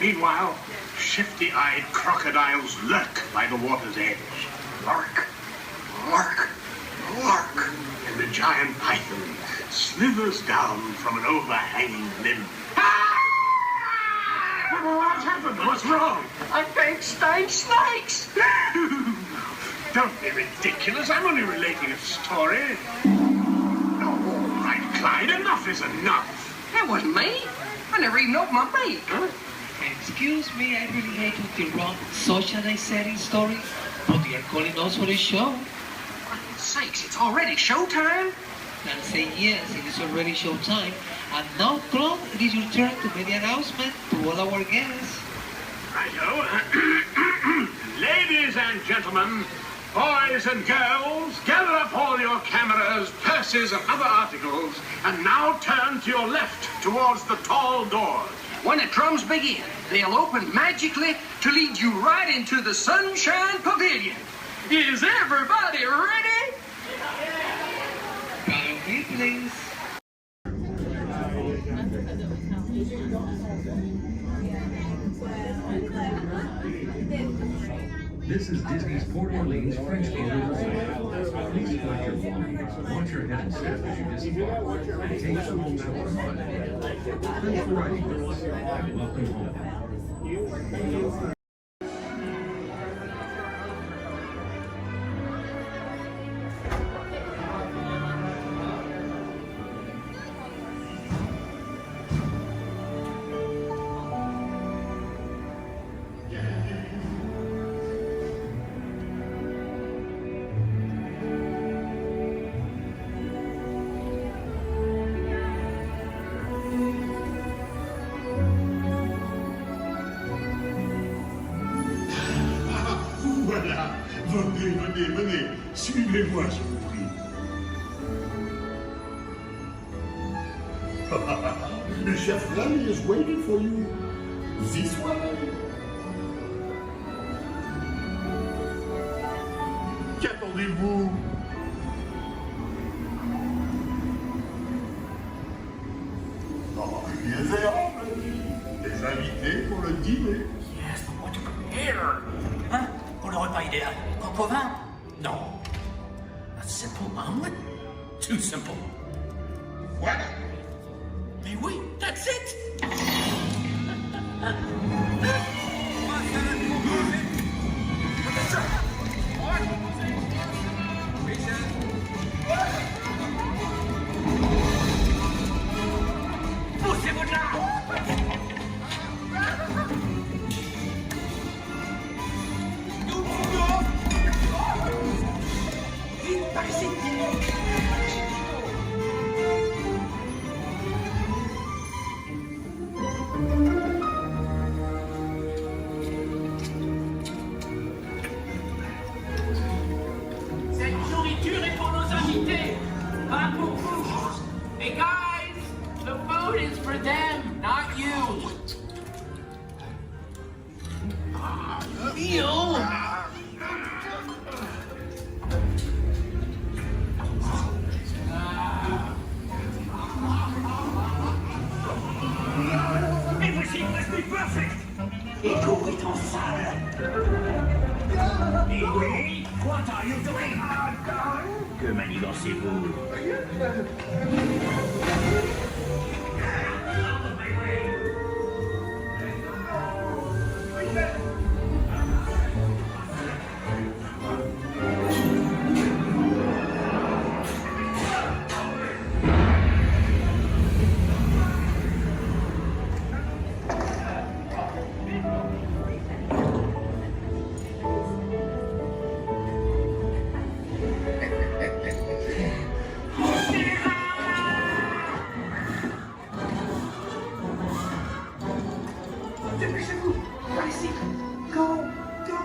Meanwhile, shifty-eyed crocodiles lurk by the water's edge. Lurk, lurk, lurk. And the giant python slithers down from an overhanging limb. What's happened? What's wrong? I think snakes. Don't be ridiculous. I'm only relating a story. Oh, all right, Clyde. Enough is enough. That wasn't me. I never even opened my beak. Huh? Excuse me, I really hate to interrupt socializing story, but you're calling us for a show. For goodness sakes, it's already showtime? And say yes, it is already showtime. And now, Claude, it is your turn to make the announcement to all our guests. Righto. Ladies and gentlemen, boys and girls, gather up all your cameras, purses, and other articles, and now turn to your left towards the tall doors. When the drums begin, they'll open magically to lead you right into the Sunshine Pavilion. Is everybody ready? Follow me, please. This is Disney's Port Orleans French Quarter Resort. Please collect your belongings, watch your head and step as you disembark, and take some home shore fun. Thanks for riding with us, and welcome home. venez. Suivez-moi, je vous prie. The chef Remy is waiting for you. This way. Qu'attendez-vous? Oh, les des invités pour le dîner. Yes, but what to prepare? Hein? Pour le repas idéal. Coq au vin? No. A simple omelet? Too simple. What? Mais oui, that's it! Poussez-vous de là! Vite, par ici! Cette nourriture est pour nos invités, pas pour vous. Hey guys, the food is for them, not you. Ew! Everything must be perfect. Ego est en salle. Et oui, what are you doing? Que manigancez-vous? Dépêchez-vous! Par ici! Go! Go!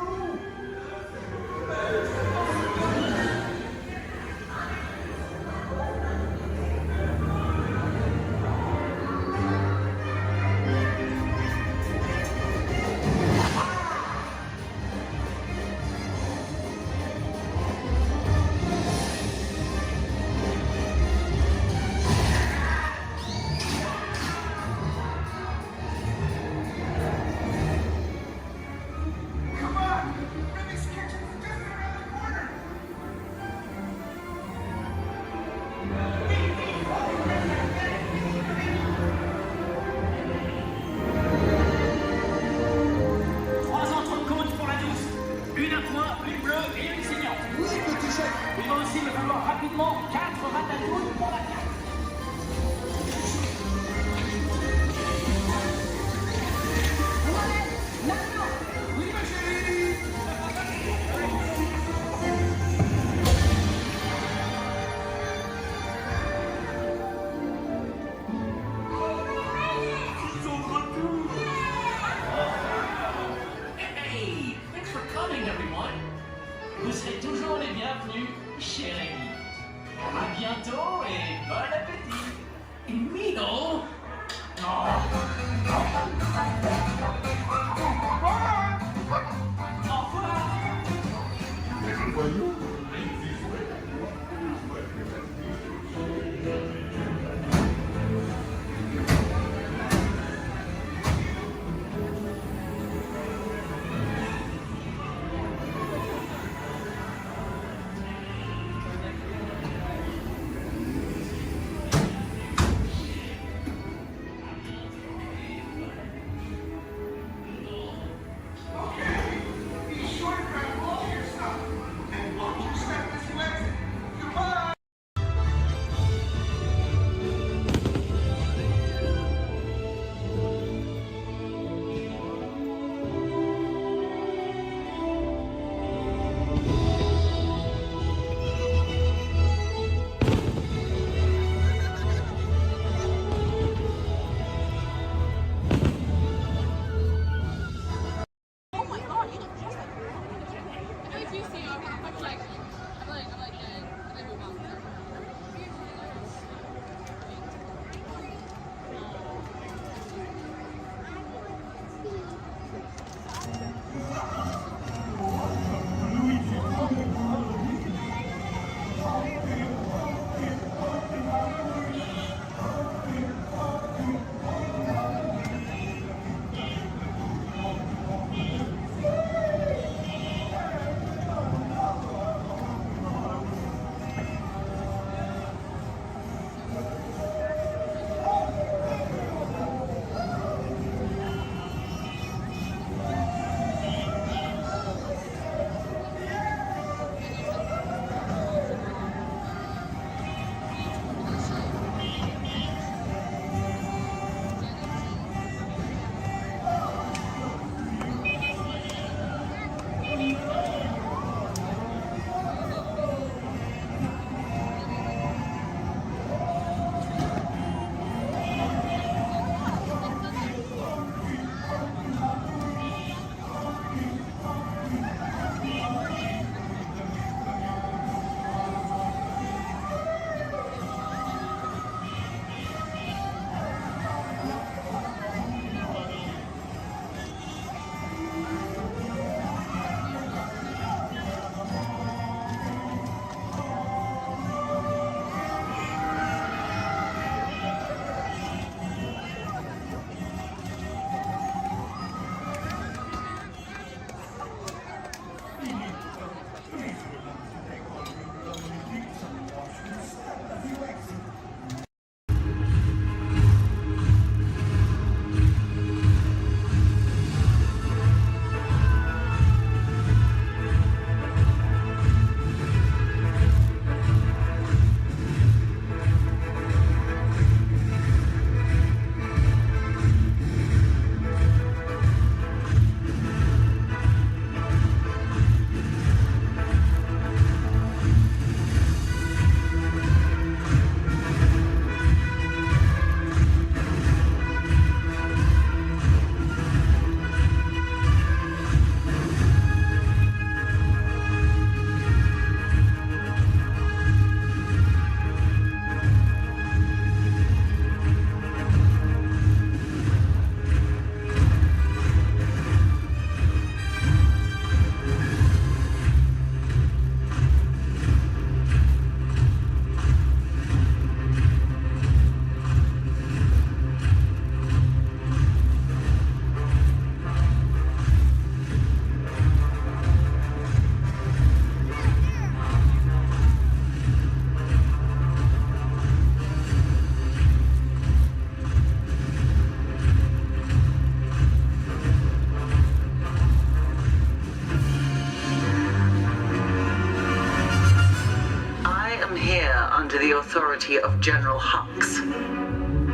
authority of General Hux.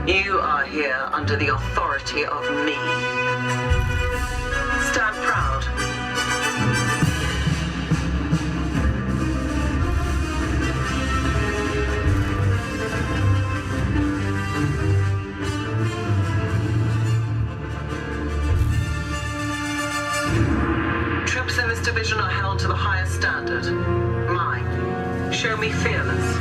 You are here under the authority of me. Stand proud. Troops in this division are held to the highest standard. Mine. Show me fearless.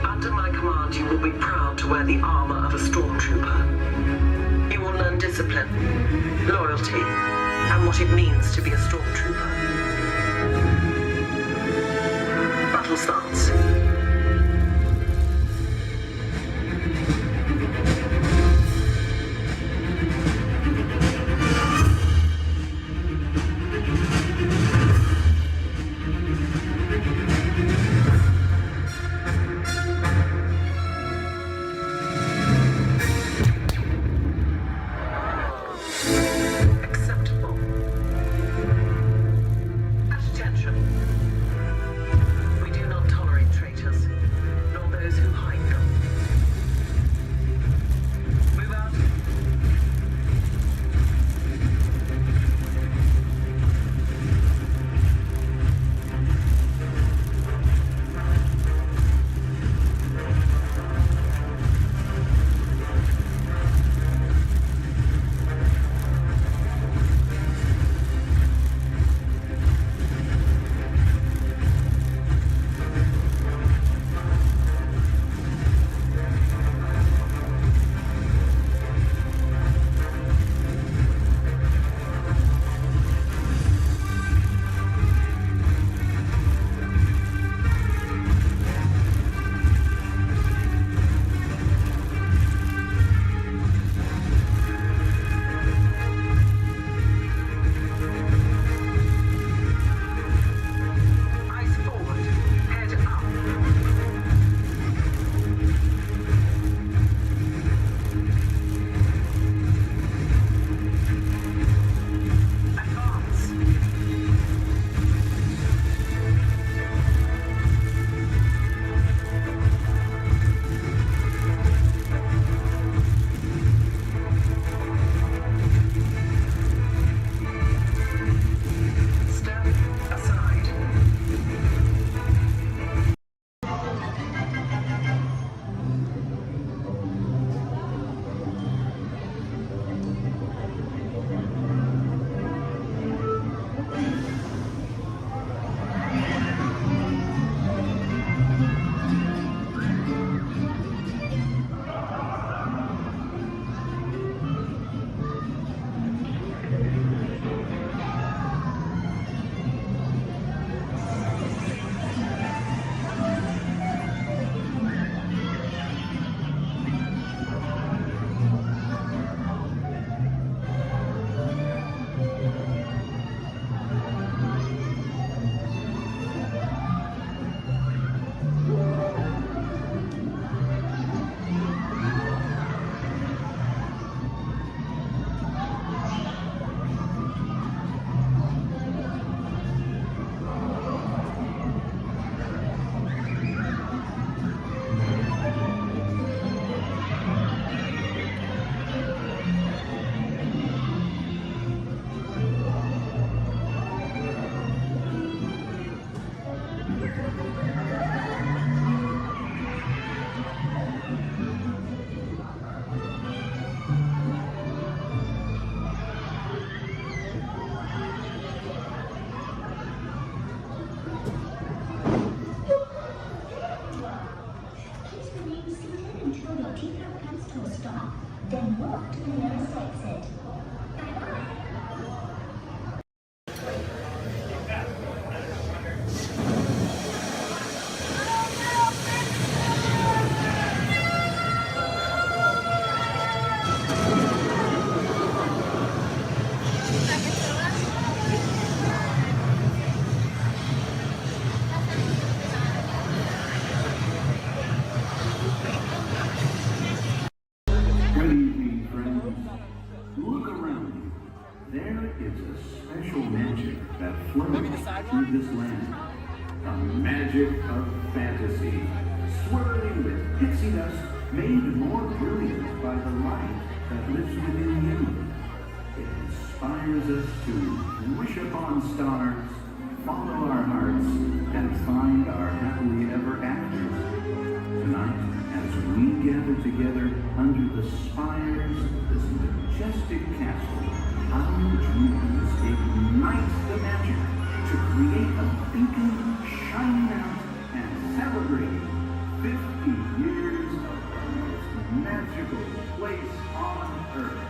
Under my command, you will be proud to wear the armor of a stormtrooper. You will learn discipline, loyalty, and what it means to be a stormtrooper. Battle starts. Then walk to the nearest exit. Good evening, friends. this land. The magic of fantasy, swirling with pixie dust, made more brilliant by the light that lives within you. It inspires us to wish upon stars, follow our hearts, and find our happily ever afters. Tonight, as we gather together under the spires of this majestic castle, our dreams ignite the magic to create a beacon shining out and celebrating 50 years of the most magical place on earth.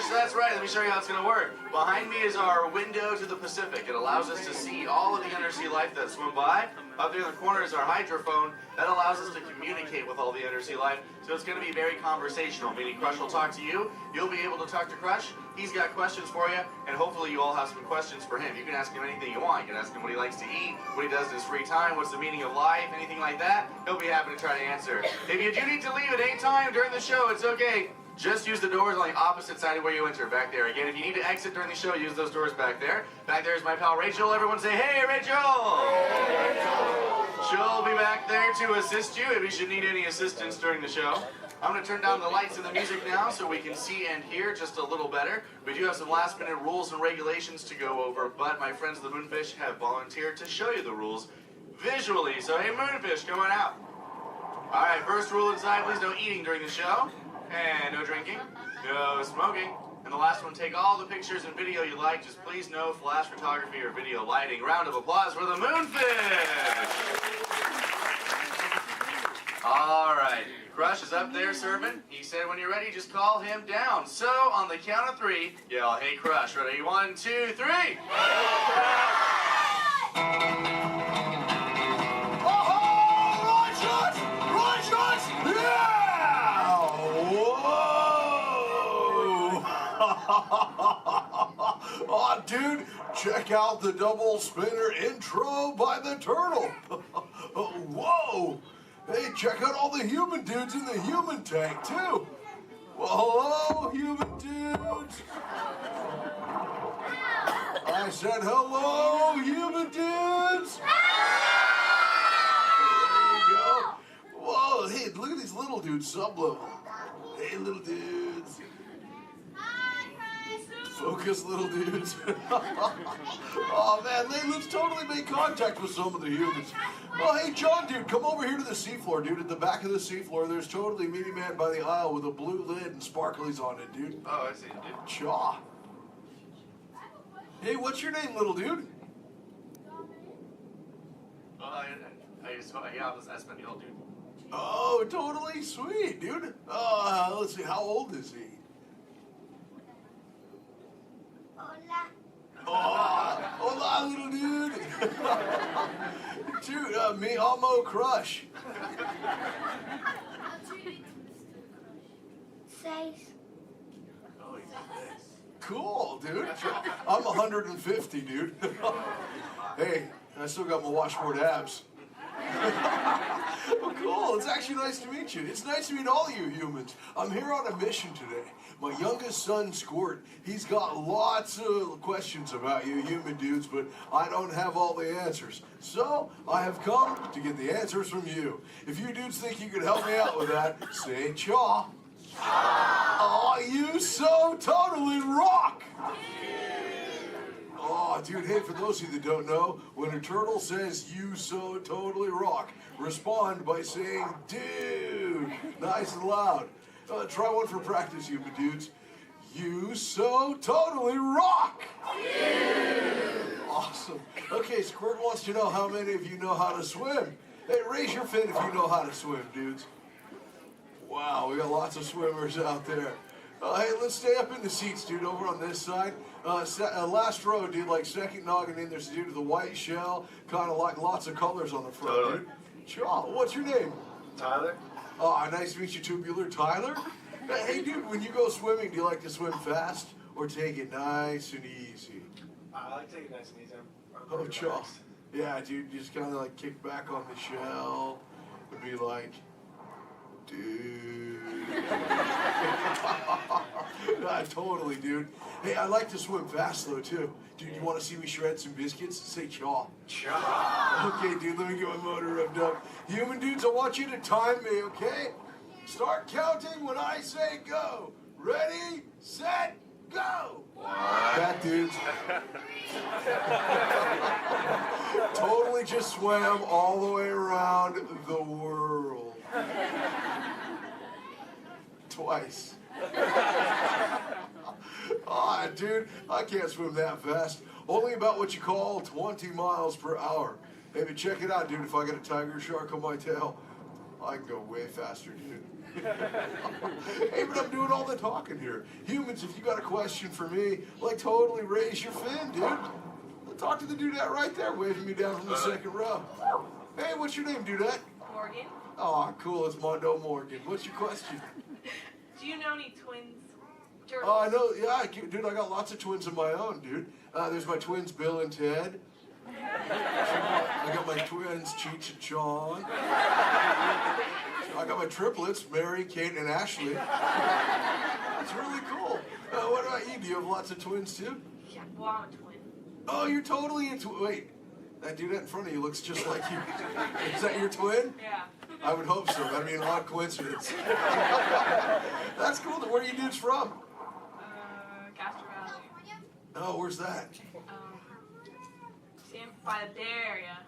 That's right, let me show you how it's going to work. Behind me is our window to the Pacific. It allows us to see all of the undersea life that swim by. Up there in the corner is our hydrophone. That allows us to communicate with all the undersea life. So it's going to be very conversational, meaning Crush will talk to you. You'll be able to talk to Crush. He's got questions for you, and hopefully you all have some questions for him. You can ask him anything you want. You can ask him what he likes to eat, what he does in his free time, what's the meaning of life, anything like that. He'll be happy to try to answer. If you do need to leave at any time during the show, it's okay. Just use the doors on the opposite side of where you enter, back there. Again, if you need to exit during the show, use those doors back there. Back there is my pal Rachel. Everyone say, hey, Rachel! Hey, Rachel! She'll be back there to assist you if you should need any assistance during the show. I'm going to turn down the lights and the music now so we can see and hear just a little better. We do have some last-minute rules and regulations to go over, but my friends the Moonfish have volunteered to show you the rules visually. So, hey, Moonfish, come on out. All right, first rule inside, please no eating during the show. And no drinking, no smoking. And the last one, take all the pictures and video you like, just please no flash photography or video lighting. Round of applause for the Moonfish! All right, Crush is up there serving. He said when you're ready, just call him down. So on the count of 3, yell, hey Crush, ready? 1, 2, 3! Hey Crush! Oh, dude, check out the double spinner intro by the turtle. Whoa! Hey, check out all the human dudes in the human tank, too. Well, hello, human dudes. I said hello, human dudes. There you go. Whoa, hey, look at these little dudes, sub-level. Hey, little dudes. Focus, little dudes. Oh, man, let's totally make contact with some of the humans. Oh, hey, John, dude, come over here to the seafloor, dude. At the back of the seafloor, there's totally Meaty Man by the aisle with a blue lid and sparklies on it, dude. Oh, I see, dude. Chaw. Hey, what's your name, little dude? That's my deal, dude. Oh, totally sweet, dude. Let's see, how old is he? Hola, little dude. Dude, me amo Crush. 6. Cool, dude. I'm 150, dude. Hey, I still got my washboard abs. Well, cool. It's actually nice to meet you. It's nice to meet all you humans. I'm here on a mission today. My youngest son, Squirt, he's got lots of questions about you human dudes, but I don't have all the answers. So, I have come to get the answers from you. If you dudes think you could help me out with that, say chaw. Oh, you so totally rock! Oh, dude, hey, for those of you that don't know, when a turtle says, you so totally rock, respond by saying, dude, nice and loud. Try one for practice, human dudes. You so totally rock! Awesome. Okay, Squirt wants to know how many of you know how to swim. Hey, raise your fin if you know how to swim, dudes. Wow, we got lots of swimmers out there. Hey, let's stay up in the seats, dude, over on this side. Last row, dude, like second noggin in, there's a dude with a white shell, kind of like lots of colors on the front, dude. Chaw, what's your name? Tyler. Oh, nice to meet you, Tubular. Tyler? Hey, dude, when you go swimming, do you like to swim fast or take it nice and easy? I like to take it nice and easy. Oh, Chaw. Yeah, dude, you just kind of like kick back on the shell and be like, dude. Totally, dude. Hey, I like to swim fast though too. Dude, you want to see me shred some biscuits? Say chaw. Chaw. Okay, dude, let me get my motor revved up. Human dudes, I want you to time me, okay? Start counting when I say go. Ready, set, go. That dudes. Totally just swam all the way around the world. Twice. Ah, dude, I can't swim that fast. Only about what you call 20 miles per hour. Hey, but check it out, dude. If I get a tiger shark on my tail, I can go way faster, dude. Hey, but I'm doing all the talking here. Humans, if you got a question for me, like totally raise your fin, dude. Talk to the dudette right there, waving me down from the second row. Hey, what's your name, dudette? Morgan. Oh, cool. It's Mondo Morgan. What's your question? Do you know any twins? Turtles? Oh, I know. Yeah, dude, I got lots of twins of my own, dude. There's my twins, Bill and Ted. I got my twins, Cheech and Chong. I got my triplets, Mary, Kate, and Ashley. That's really cool. What about you? Do you have lots of twins, too? Yeah, well, I'm a twin. Oh, you're totally into... Wait, that dude in front of you looks just like you. Is that your twin? Yeah. I would hope so. That'd be an odd coincidence. That's cool. Where are you dudes from? Castro Valley. Oh, where's that? By the Bay Area.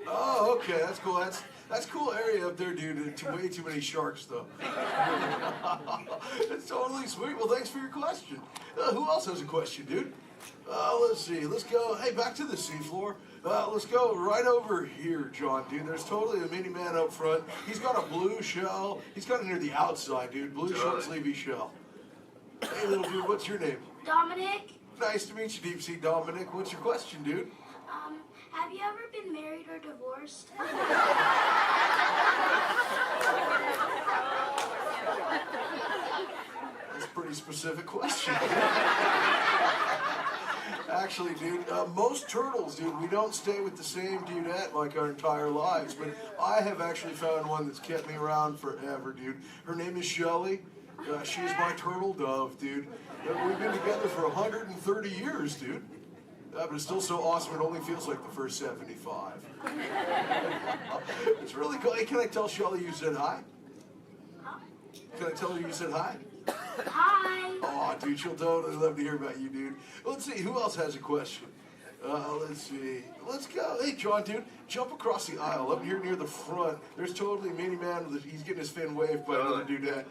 Oh, okay. That's cool. That's cool area up there, dude. Way too many sharks, though. It's totally sweet. Well, thanks for your question. Who else has a question, dude? Let's see. Let's go. Hey, back to the seafloor. Let's go right over here, John, dude. There's totally a mini man up front. He's got a blue shell. He's kind of near the outside, dude. Blue short sleevey shell. Hey, little dude, what's your name? Dominic, Nice to meet you, Deep Sea Dominic. What's your question, dude? have you ever been married or divorced? That's a pretty specific question. Actually, dude, most turtles, dude, we don't stay with the same dudette like our entire lives, but I have actually found one that's kept me around forever, dude. Her name is Shelly. She's my turtle dove, dude. We've been together for 130 years, dude. But it's still so awesome, it only feels like the first 75. It's really cool. Hey, can I tell Shelly you said hi? Can I tell her you said hi? Hi. Oh, dude, she'll totally love to hear about you, dude. Let's see, who else has a question? Let's see. Let's go. Hey, John, dude, jump across the aisle up here near the front. There's totally a mini man. He's getting his fin waved by another dudette.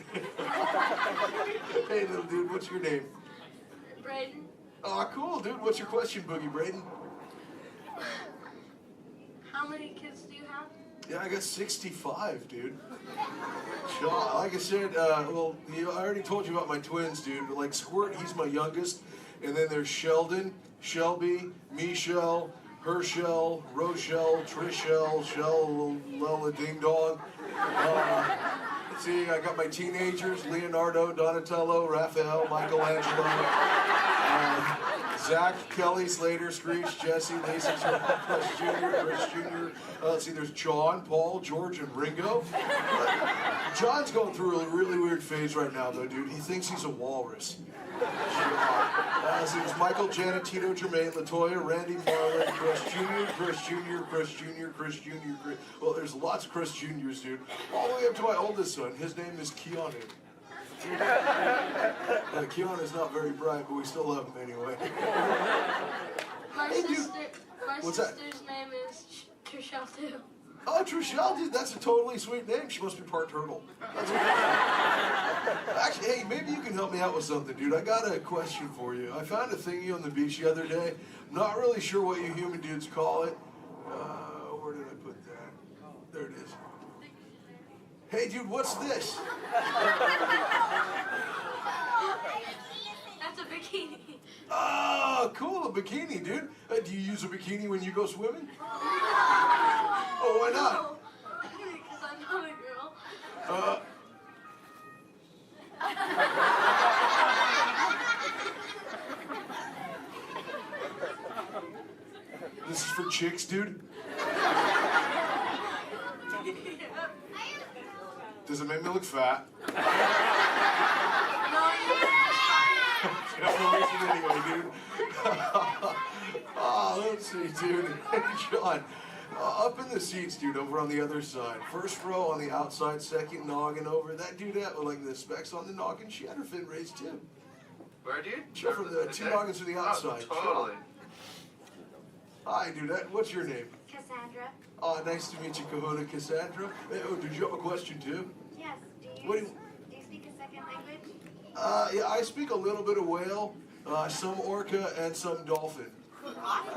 Hey, little dude, what's your name? Braden. Oh, cool, dude. What's your question, Boogie Braden? How many kids do you have? Yeah, I got 65, dude. John, like I said, I already told you about my twins, dude. Like Squirt, he's my youngest. And then there's Sheldon, Shelby, Michelle, Herschel, Rochelle, Trishelle, Shell, Lella Ding Dong. Let's see, I got my teenagers, Leonardo, Donatello, Raphael, Michelangelo, Zach, Kelly, Slater, Screech, Jesse, Lacey, Chris Jr. Let's see, there's John, Paul, George, and Ringo. John's going through a really weird phase right now, though, dude. He thinks he's a walrus. So there's Michael, Janet, Tito, Jermaine, LaToya, Randy, Marlon, Chris Jr., Chris Jr., Chris Jr., Chris Jr., Chris... Well, there's lots of Chris Jr.'s, dude. All the way up to my oldest son. His name is Keanu. Keanu's not very bright, but we still love him anyway. My sister's that? name is Trishelle too. Oh, Trishelle, dude, that's a totally sweet name. She must be part turtle. That's Actually, hey, maybe you can help me out with something, dude. I got a question for you. I found a thingy on the beach the other day. Not really sure what you human dudes call it. Where did I put that? There it is. Hey, dude, what's this? That's a bikini. Oh, cool, a bikini, dude. Do you use a bikini when you go swimming? Oh, why not? Because I'm not a girl. This is for chicks, dude? Does it make me look fat? Anyway, dude. Let's see, dude. Hey, John. Up in the seats, dude, over on the other side. First row on the outside, second noggin over. That dudette with like the specs on the noggin, she had her fin raised too. Where, dude? Sure, from the two noggins to the outside. Oh, totally. Hi, dudette. What's your name? Cassandra. Oh, nice to meet you, Kahuna Cassandra. Hey, oh, did you have a question too? Yes. What Do you speak a second language? Yeah, I speak a little bit of whale, some orca, and some dolphin.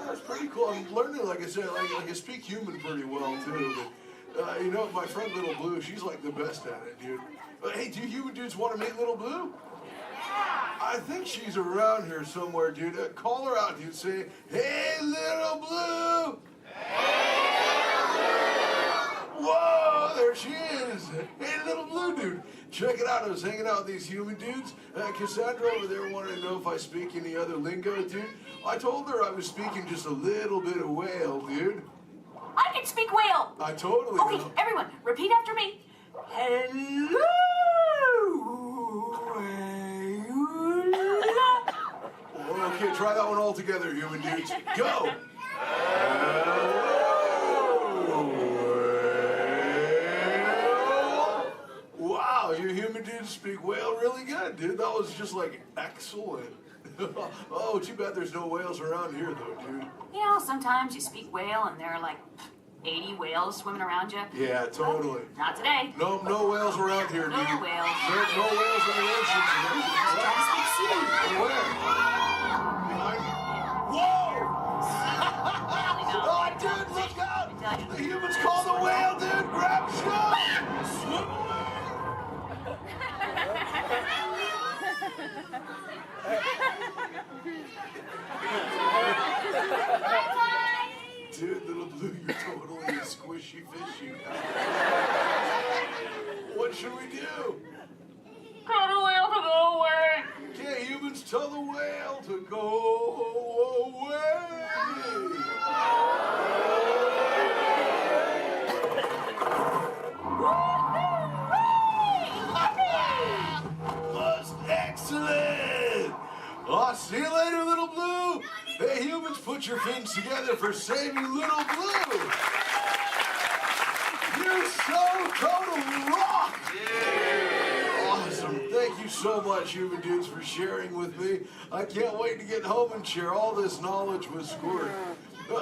That's pretty cool. I'm learning, like I said, like I speak human pretty well too. But you know, my friend Little Blue, she's like the best at it, dude. Hey, do you human dudes want to meet Little Blue? I think she's around here somewhere, dude. Call her out, dude. Say, "Hey, Little Blue." Whoa, there she is. Hey, Little Blue, dude. Check it out. I was hanging out with these human dudes. Cassandra over there wanted to know if I speak any other lingo, dude. I told her I was speaking just a little bit of whale, dude. I can speak whale. I totally Okay, know. everyone, repeat after me. Hello. Okay, try that one all together, human dudes. Go. Wow, you human dudes speak whale really good, dude. That was just like excellent. Oh, too bad there's no whales around here, though, dude. You know, sometimes you speak whale and there are like 80 whales swimming around you. Yeah, totally. Not today. No whales around here, dude. No whales. No whales in the ocean today. Try to speak sea. Where? Whoa! Oh, dude, look out! The humans call the whale, dude! Grab stuff! Swim Dude, Little Blue, you're totally a squishy fishy. What should we do? Tell the whale to go away. Okay, humans, tell the whale to go away. Most excellent. I'll see you later, Little Blue. Hey, humans, put your fins together for saving Little Blue. You so totally rock. Awesome. Thank you so much, human dudes, for sharing with me. I can't wait to get home and share all this knowledge with Squirt.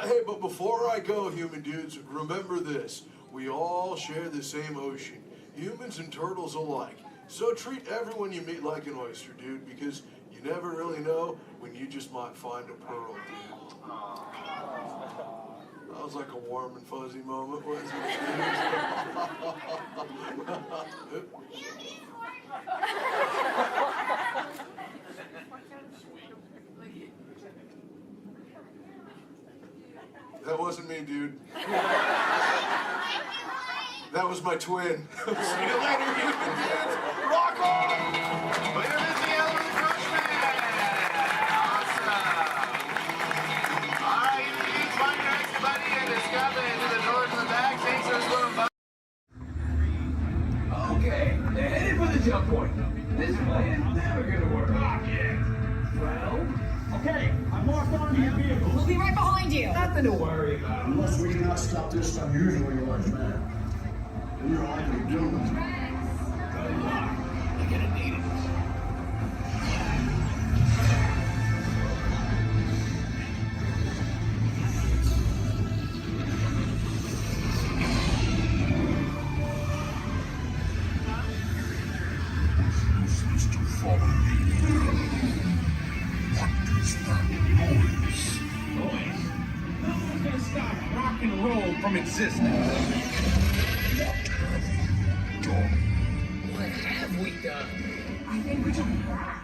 Hey, but before I go, human dudes, remember this. We all share the same ocean, humans and turtles alike. So treat everyone you meet like an oyster, dude, because you never really know when you just might find a pearl, dude. That was like a warm and fuzzy moment, wasn't it? That wasn't me, dude. That was my twin. See you later, human dudes. Rock on! Way to miss the Elvis Coachman! Awesome! All right, you need find your next buddy and discover into the doors in the back. Thanks for swimming by. Okay, they're headed for the jump point. This way is never gonna work. Well, okay, I'm locked onto your vehicle. We'll be right behind you. Nothing to worry about. Unless we cannot stop this unusually large man. You're likely doomed. Good luck. You're gonna need it. You're supposed to follow me. What is that noise? Boys, no one's gonna stop rock and roll from existence. What have we done? I think we took rock.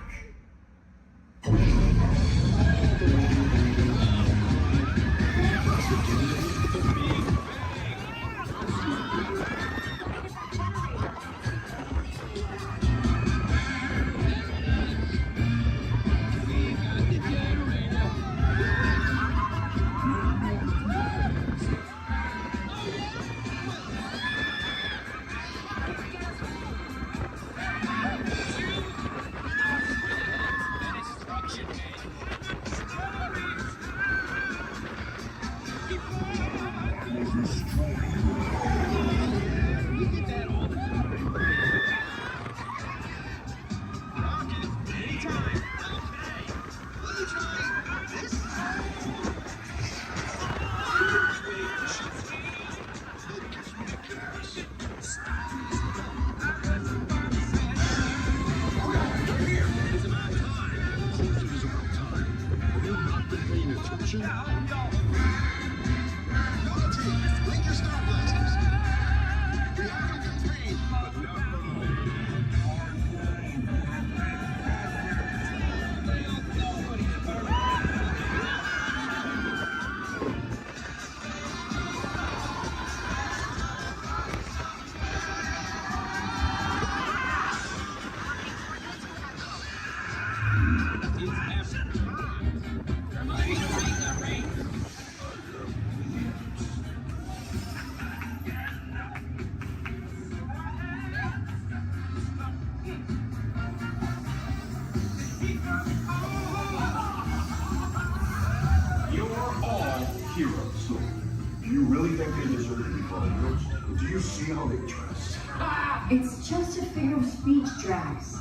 It's just a figure of speech, Drax.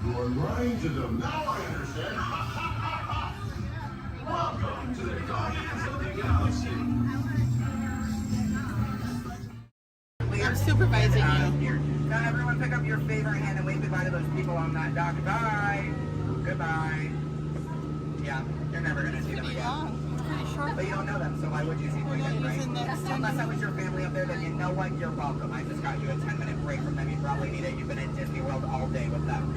You're lying to them. Now I understand. Welcome to the Guardians of the Galaxy. I'm supervising you. Now everyone pick up your favorite hand and wave goodbye to those people on that dock. Goodbye. Goodbye. Yeah, you're never going to see them again. But you don't know them, so why would you see them again, right? Unless that was your family up there, then you know what? You're welcome. I just got you a 10-minute break from them. You probably need it. You've been at Disney World all day with them.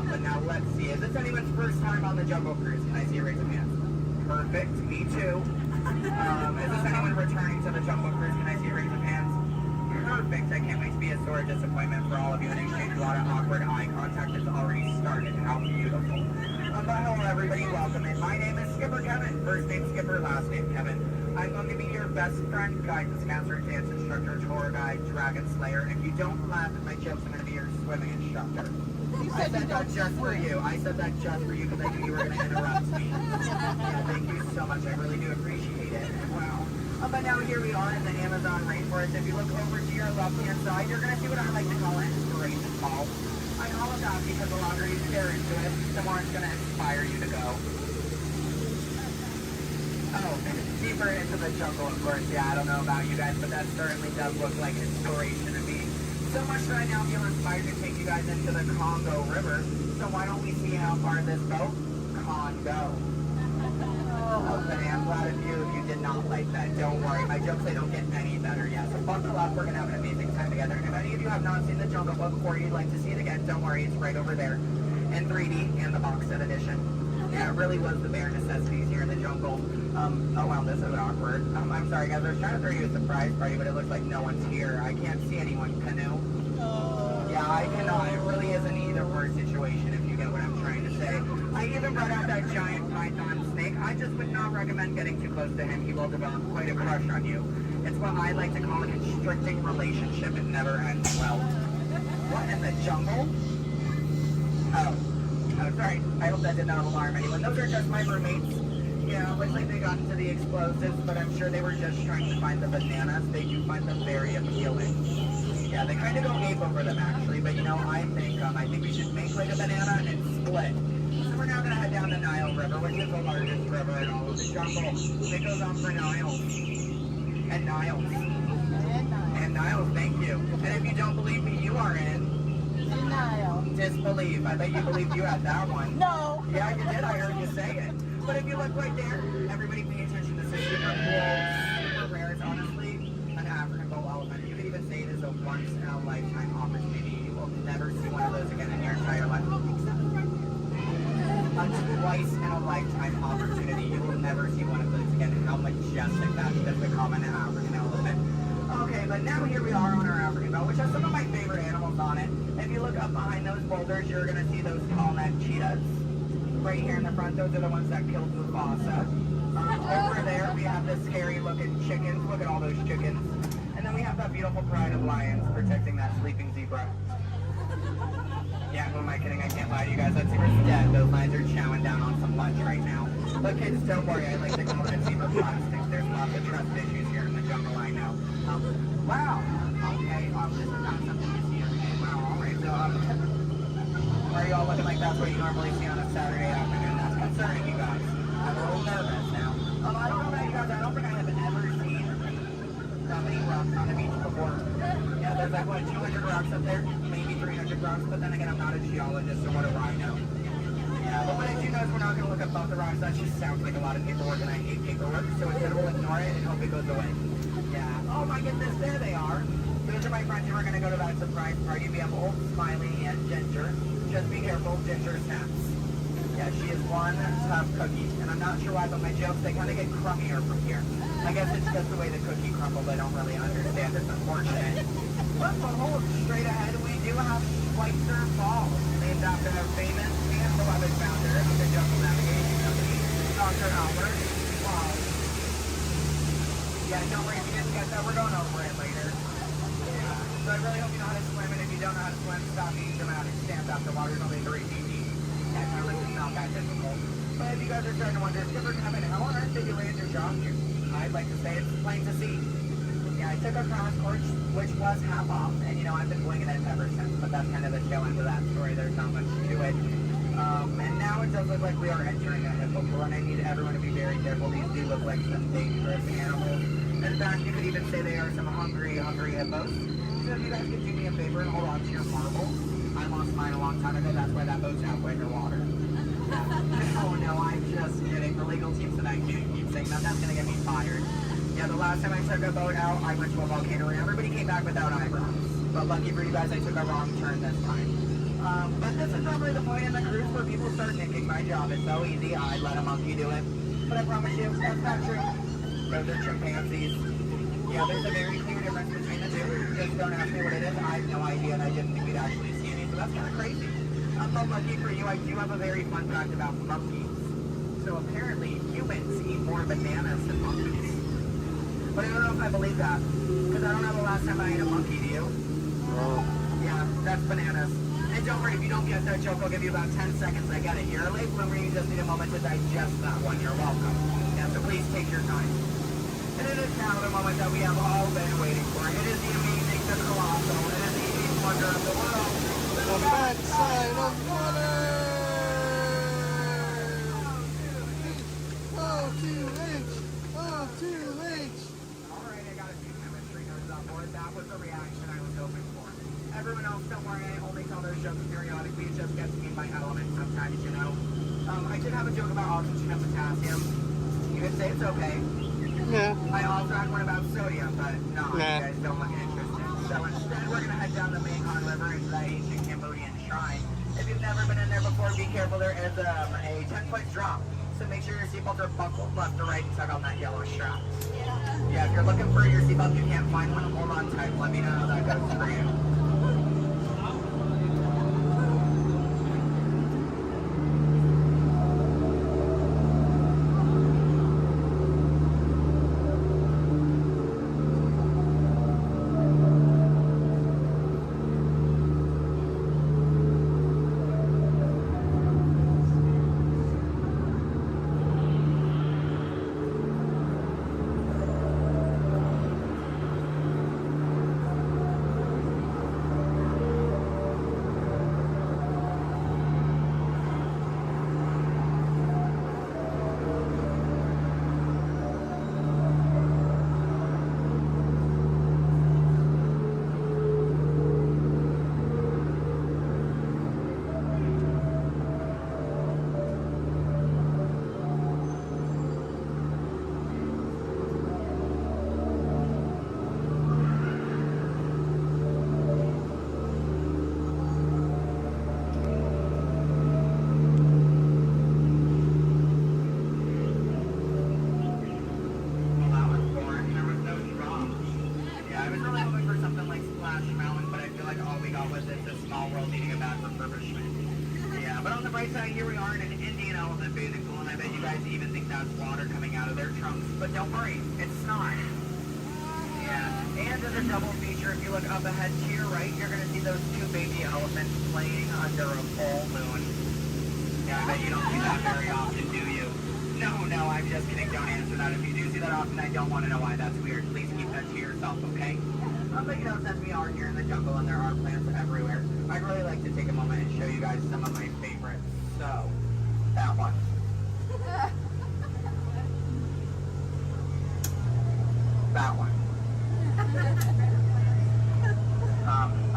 But now let's see. Is this anyone's first time on the Jungle Cruise? Can I see a raise of hands? Perfect. Me too. Is this anyone returning to the Jungle Cruise? Can I see a raise of hands? Perfect. I can't wait to be a sore disappointment for all of you and exchange a lot of awkward eye contact has already started. How beautiful. But hello everybody, welcome in. My name is Skipper Kevin. First name Skipper, last name Kevin. I'm going to be your best friend, guide, discounter, dance instructor, tour guide, dragon slayer. And if you don't laugh at my jokes, I'm going to be your swimming instructor. I said that just for you. I said that just for you because I knew you were going to interrupt me. Yeah, thank you so much. I really do appreciate it. Wow. But now here we are in the Amazon rainforest. If you look over to your left-hand side, you're going to see what I like to call an inspiration ball. I call it that because the longer you stare into it, the more it's going to inspire you to go. Oh, deeper into the jungle, of course. Yeah, I don't know about you guys, but that certainly does look like inspiration to me. So much that I now feel inspired to take you guys into the Congo River. So why don't we see how far this boat can go? Oh, but I'm glad of you if you did not like that. Don't worry, my jokes, they don't get any better yet. So buckle up, we're going to have an amazing time together. And if any of you have not seen The Jungle Book or you'd like to see it again, don't worry, it's right over there in 3D and the box set edition. Yeah, it really was the bare necessities here in the jungle. Oh wow, this is awkward. I'm sorry guys, I was trying to throw you a surprise party, but it looks like no one's here. I can't see anyone. Canoe? Yeah, I cannot. It really is an either or situation if you get what I'm trying to say. I even brought out that giant python snake. I just would not recommend getting too close to him. He will develop quite a crush on you. It's what I like to call a constricting relationship. It never ends well. What in the jungle? Oh, sorry. I hope that did not alarm anyone. Those are just my roommates. Yeah, looks like they got into the explosives, but I'm sure they were just trying to find the bananas. They do find them very appealing. Yeah, they kind of go ape over them actually, but you know, I think we should make like a banana and split. So we're now gonna head down the Nile River, which is the largest river in all of the jungle. It goes on for Niles. And Niles. And Niles, thank you. And if you don't believe me, you are in denial. Disbelief. I bet you believed you had that one. No. Yeah, you did. I heard you say it. But if you look right there, everybody pay attention. This is super cool, super rare. It's honestly an African bull elephant. You could even say it is a once-in-a-lifetime opportunity. You will never see one of those again in your entire life. A twice-in-a-lifetime opportunity. You will never see one of those again. How majestic that is, the common African elephant. Okay, but now here we are on our African belt, which has some of my favorite animals on it. If you look up behind those boulders, you're going to see those tall-necked cheetahs. Right here in the front, those are the ones that killed Mufasa. Over there, we have the scary-looking chickens. Look at all those chickens. And then we have that beautiful pride of lions protecting that sleeping zebra. Yeah, who am I kidding? I can't lie to you guys. That zebra's dead. Those lions are chowing down on some lunch right now. But kids, don't worry. I like to call it zebra plastics. There's lots of trust issues here in the jungle, I know. Wow. Okay, this is not something you see every day. Wow, all right. So, are you all looking like that's what you normally see on a Saturday afternoon? That's concerning, you guys. I'm a little nervous now. I don't know about you guys. I don't think I have ever seen that many rocks on the beach before. Yeah, there's like, what, 200 rocks up there? Maybe 300 rocks, but then again, I'm not a geologist, so what do I know? Yeah, but what I do know is we're not going to look up both the rocks. That just sounds like a lot of paperwork, and I hate paperwork. So instead we'll ignore it and hope it goes away. Yeah. Oh my goodness, there they are. Those are my friends who are going to go to that surprise party. We have Old, Smiley, and Ginger. Just be careful, Ginger snaps. Yeah, she is one tough cookie. And I'm not sure why, but my jokes, they kind of get crummier from here. I guess it's just the way the cookie crumbles. I don't really understand. It's unfortunate. But hold straight ahead, we do have Schweitzer Falls, named after a famous and beloved founder of the Jungle Navigation Company, Dr. Albert. Wow. Yeah, don't worry if you didn't get that. We're going over it later. Yeah. So I really hope you know how to swim, and if you don't know how to swim, stop being dramatic. Stand up. The water's only 3 feet deep. Yeah, kind of it's not that difficult. But if you guys are starting to wonder, Skipper Kevin, how on earth did you land your job here? I'd like to say it's plain to see. Yeah, I took a crash course, which was half off, and I've been winging it ever since, but that's kind of the tail end of that story. There's not much to it. And now it does look like we are entering a hippopool, and I need everyone to be very careful. These do look like some dangerous animals. In fact, you could even say they are some hungry hippos. So if you guys could do me a favor and hold on to your marble. I lost mine a long time ago. That's why that boat's halfway underwater. Oh no, I'm just kidding. The legal team tonight can't keep saying that. That's going to get me fired. Yeah, the last time I took a boat out, I went to a volcano and everybody came back without eyebrows. But lucky for you guys, I took a wrong turn this time. But this is normally the point in the cruise where people start nicking my job. It's so easy, I'd let a monkey do it. But I promise you, that's not true. Those are chimpanzees. Yeah, there's a very clear difference between the two. Just don't ask me what it is. I have no idea, and I didn't think we'd actually see any, so that's kind of crazy. But lucky for you, I do have a very fun fact about monkeys. So apparently, humans eat more bananas than monkeys. But I don't know if I believe that, because I don't know the last time I ate a monkey, do you? Yeah, that's bananas. And don't worry, if you don't get that joke, I'll give you about 10 seconds. I get it. You're a late bloomer, you just need a moment to digest that one. You're welcome. Yeah, so please take your time. And it is now the moment that we have all been waiting for. It is the amazing, the colossal, it is the eighth wonder of the world. The backside of water! Oh, 2H! Oh, 2H! Alright, I got a few chemistry nerds on board. That was the reaction I was hoping for. Everyone else, don't worry, I only tell their jokes periodically. It just gets me in my element sometimes, I did have a joke about oxygen and potassium. You could say it's okay. Yeah. I also had one about sodium, but no, you guys don't look interested. So instead, we're going to head down the Mekong River into the ancient Cambodian shrine. If you've never been in there before, be careful. There is a 10-foot drop. So make sure your seatbelts are buckled left to right and tug on that yellow strap. Yeah, if you're looking for your seatbelt, you can't find one, hold on tight. Let me know how that goes for you. Here we are in an Indian elephant bathing pool, and I bet you guys even think that's water coming out of their trunks. But don't worry, it's not. Yeah, and as a double feature, if you look up ahead to your right, you're going to see those two baby elephants playing under a full moon. Yeah, I bet you don't see that very often, do you? No, I'm just kidding. Don't answer that. If you do see that often, I don't want to know why that's weird. Please keep that to yourself, okay? But since we are here in the jungle and there are plants everywhere, I'd really like to take a moment and show you guys some of my favorites. So, that one. That one.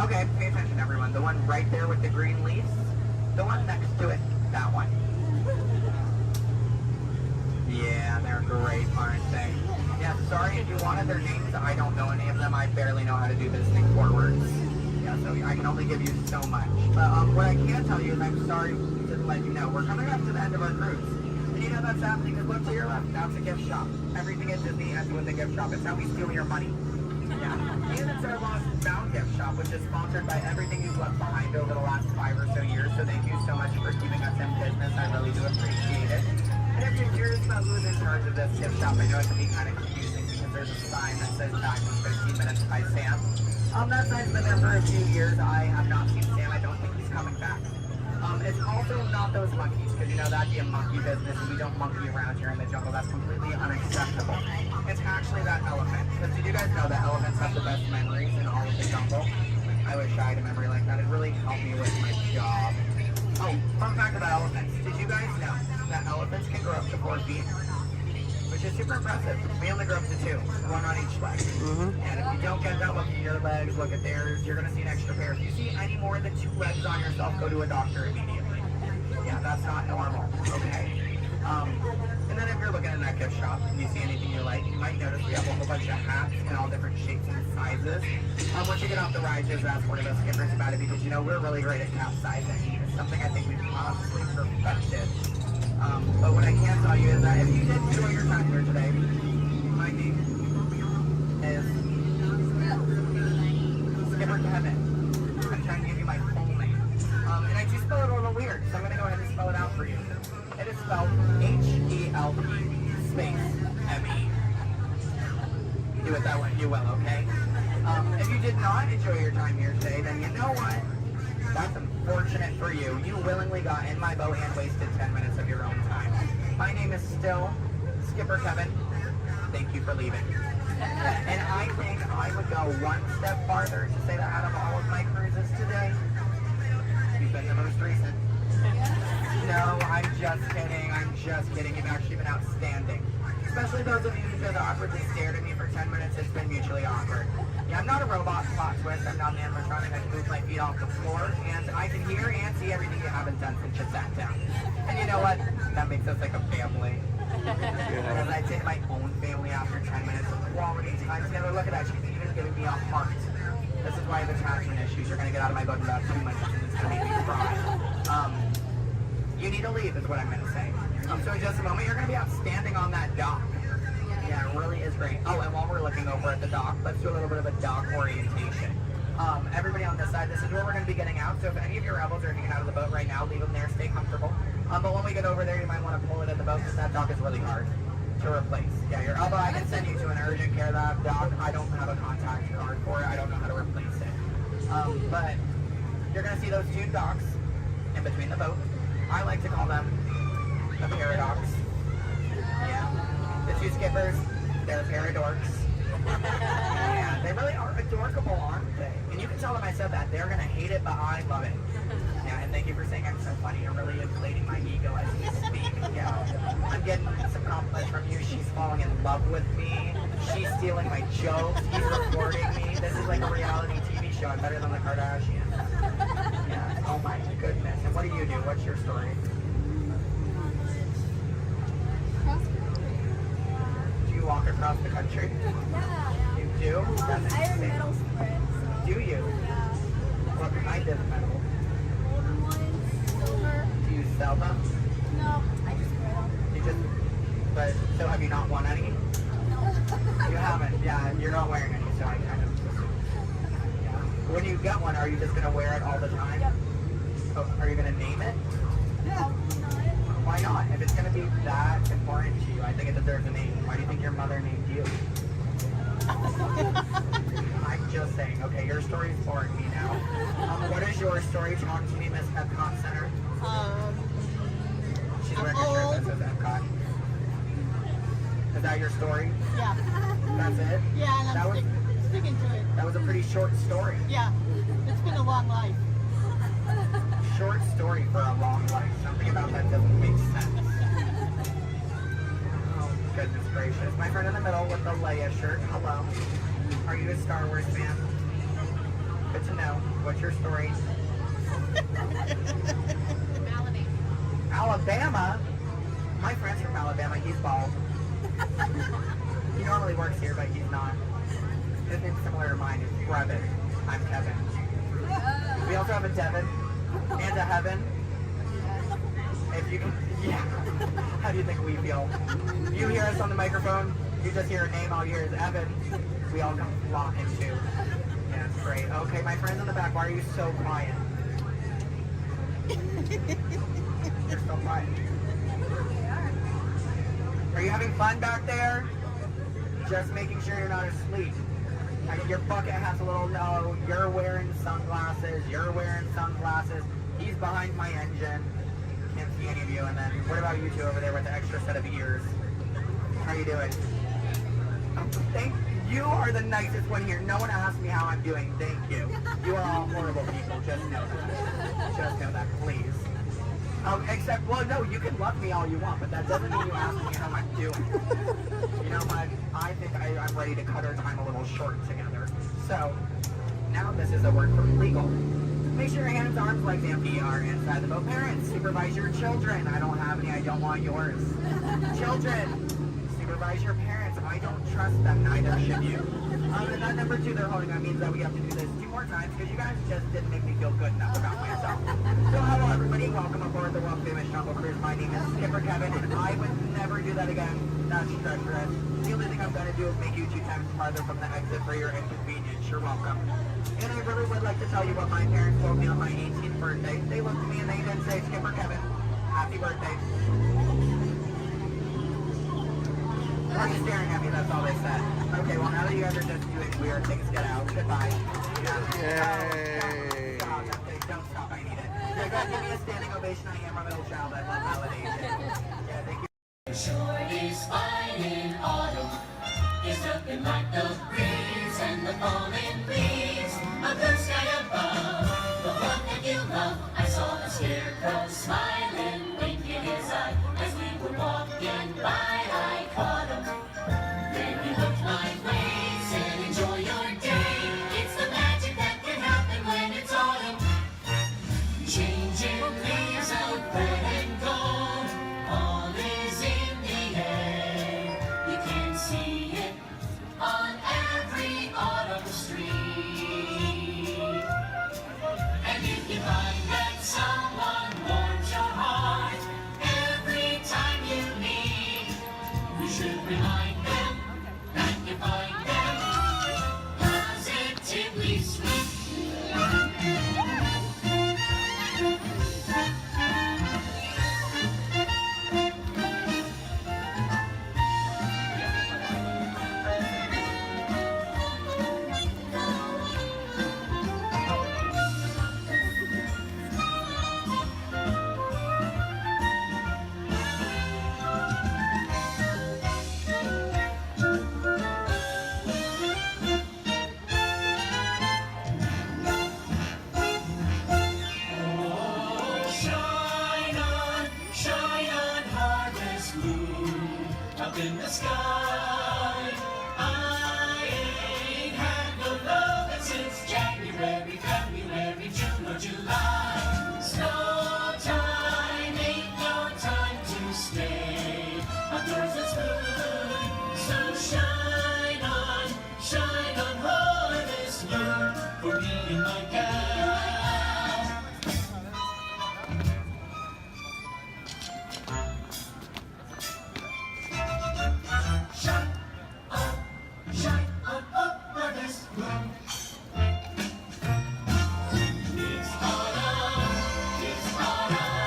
Okay, pay attention everyone. The one right there with the green leaves, the one next to it, That one. Yeah, they're great, aren't they? Yeah, sorry if you wanted their names. I don't know any of them. I barely know how to do this thing forwards. Yeah, so I can only give you so much. But what I can tell you is I'm sorry to let you know. We're coming up to the end of our cruise. And you know that's happening because look to your left. Now it's a gift shop. Everything at Disney ends with a gift shop. It's how we steal your money. Yeah. And it's our Lost Bound gift shop, which is sponsored by everything you've left behind over the last 5 or so years. So thank you so much for keeping us in business. I really do appreciate it. And if you're curious about who's in charge of this gift shop, I know it can be kind of confusing because there's a sign that says back in 15 minutes by Sam. That sign's been there for a few years. I have not seen Sam. I don't think he's coming back. It's also not those monkeys, because you know that'd be a monkey business, and we don't monkey around here in the jungle. That's completely unacceptable. It's actually that elephant. Because did you guys know that elephants have the best memories in all of the jungle? I wish I had a memory like that. It really helped me with my job. Oh, fun fact about elephants. Did you guys know that elephants can grow up to 4 feet? Which is super impressive. We only grow up to 2, 1 on each leg. And if you don't get that, look at your legs, look at theirs, you're gonna see an extra pair. If you see any more than 2 legs on yourself, go to a doctor immediately. Yeah, that's not normal, okay? And then if you're looking in that gift shop and you see anything you like, you might notice we have a whole bunch of hats in all different shapes and sizes. Once you get off the ride, just ask one of us skippers about it because you know we're really great at capsizing. It's something I think we've honestly perfected. But what I can tell you is that if you did enjoy your time here today, my name is Skipper Kevin. I'm trying to give you my full name. And I do spell it a little weird, so I'm going to go ahead and spell it out for you. It is spelled H-E-L-P space M-E. Do it that way, you will, okay? If you did not enjoy your time here today, then you know what? That's unfortunate for you. You willingly got in my boat and wasted 10 minutes of your own time. My name is still Skipper Kevin. Thank you for leaving. And I think I would go one step farther to say that out of all of my cruises today, you've been the most recent. No, I'm just kidding. I'm just kidding. You've actually been outstanding. Especially those of you who just awkwardly stared at me for 10 minutes. It's been mutually awkward. Yeah, I'm not a robot plot twist. I'm not an animatronic. I can move my feet off the floor, and I can hear and see everything you haven't done since you sat down. And you know what? That makes us like a family. Because I take my own family after 10 minutes of quality time together. Look at that. She's even giving me a heart. This is why I have attachment issues. You're going to get out of my boat in about 2 minutes, and it's going to make me cry. You need to leave is what I'm going to say. So in just a moment, you're going to be outstanding on that dock. Yeah, it really is great. Oh, and while we're looking over at the dock, let's do a little bit of a dock orientation. Everybody on this side, this is where we're going to be getting out. So if any of your rebels are hanging out of the boat right now, leave them there, stay comfortable. But when we get over there, you might want to pull it in the boat because that dock is really hard to replace. Yeah, your elbow, I can send you to an urgent care that dock. I don't have a contact card for it. I don't know how to replace it. But you're going to see those 2 docks in between the boat. I like to call them the paradox. Yeah. The 2 skippers, they're paradorks. Yeah, they really are adorkable, aren't they? And you can tell them I said that. They're going to hate it, but I love it. Yeah, and thank you for saying I'm so funny. You're really inflating my ego as we speak. Yeah. I'm getting some compliments from you. She's falling in love with me. She's stealing my jokes. He's recording me. This is like a reality TV show. I'm better than the Kardashians. Yeah. Oh my goodness. And what do you do? What's your story? Do you walk across the country? Yeah. You do? That's I have interesting. medals for it. So. Do you? Yeah. What kind of medal? Golden ones, silver. Do you sell them? No, I just wear them. You just, but, so have you not won any? No. You haven't, yeah, you're not wearing any, so I kind of, yeah. When you get one, are you just going to wear it all the time? Yep. Oh, are you going to name it? No, Why not? If it's going to be that important to you, I think it deserves a name. Why do you think your mother named you? I'm just saying. Okay, your story's boring me now. What is your story? Talk to me, Miss Epcot Center. She's wearing a shirt that says Epcot. Is that your story? Yeah. That's it? Yeah, and that I'm sticking to it. That was a pretty short story. Yeah, it's been a long life. Short story for a long life. Something about that doesn't make sense. Oh, goodness gracious. My friend in the middle with the Leia shirt. Hello. Are you a Star Wars fan? Good to know. What's your story? Alabama? My friend's from Alabama. He's bald. He normally works here, but he's not. His name's similar to mine. It's Brevin. I'm Kevin. We also have a Devin and a Heaven. If you can, yeah. How do you think we feel? You hear us on the microphone, you just hear a name, all you hear is Evan. We all come flocking too. Yeah, it's great. Okay, my friends in the back, why are you so quiet? You're so quiet. Are you having fun back there? Just making sure you're not asleep. Your bucket has a little no. You're wearing sunglasses. You're wearing sunglasses. He's behind my engine. Can't see any of you. And then what about you two over there with the extra set of ears? How you doing? Thank you. Are the nicest one here. No one asked me how I'm doing. Thank you. You are all horrible people. Just know that. Just know that, please. Except, well, no, you can love me all you want, but that doesn't mean you ask me how I'm doing. You know what? I think I'm ready to cut our time a little short together. So, now this is a word for legal. Make sure your hands, arms, legs, and feet are inside the boat. Parents, supervise your children. I don't have any, I don't want yours. Children, supervise your parents. I don't trust them, neither should you. And that number 2 they're holding on means that we have to do this 2 more times because you guys just didn't make me feel good enough about myself. So hello everybody, welcome aboard the world famous Jungle Cruise. My name is Skipper Kevin and I would never do that again. That's treacherous. The only thing I'm going to do is make you 2 times farther from the exit for your inconvenience. You're welcome. And I really would like to tell you what my parents told me on my 18th birthday. They looked at me and they did say, Skipper Kevin, happy birthday. Why are you staring at me? That's all they said. Okay, well now that you guys are just doing weird things, get out. Goodbye. Yay. Stop. Don't stop. I need it. Yeah, guys, give me a standing ovation. I am a middle child. I love validation. Yeah, thank you. Sure is fine in autumn. It's nothing like the breeze and the falling leaves. A blue sky above, the one that you love. I saw the scarecrow smiling, winking his eye as we were walking by. I caught him. Then he looked my way, said, enjoy your day. It's the magic that can happen when it's autumn. Changing leaves of red and gold, all is in the air. You can see it on every autumn street. And if you find that someone warms your heart every time you meet, you should remind them that you find them positively sweet. Shine on, harvest moon, up in the sky. I ain't had no lovin' since January, February, June or July. Snow time ain't no time to stay. Outdoors it's good, so shine on harvest moon for me and my gal. Shine on harvest moon. It's autumn,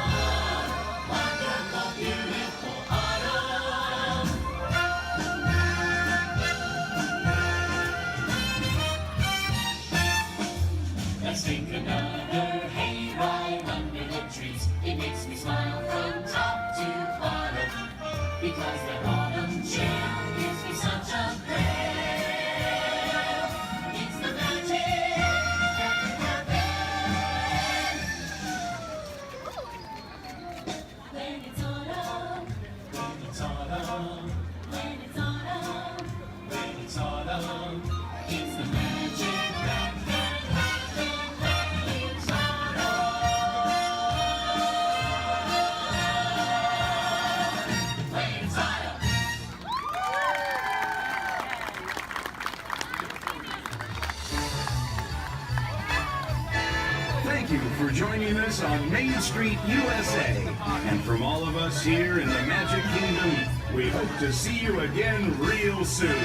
wonderful, beautiful autumn. Let's take another hayride under the trees. It makes me smile from top to bottom, because that autumn chill gives me such a thrill. It's the magic that can happen when it's autumn. When it's autumn. When it's autumn. When it's autumn. It's the magic that can happen when it's autumn. you for joining us on Main Street, USA. And from all of us here in the Magic Kingdom, we hope to see you again real soon.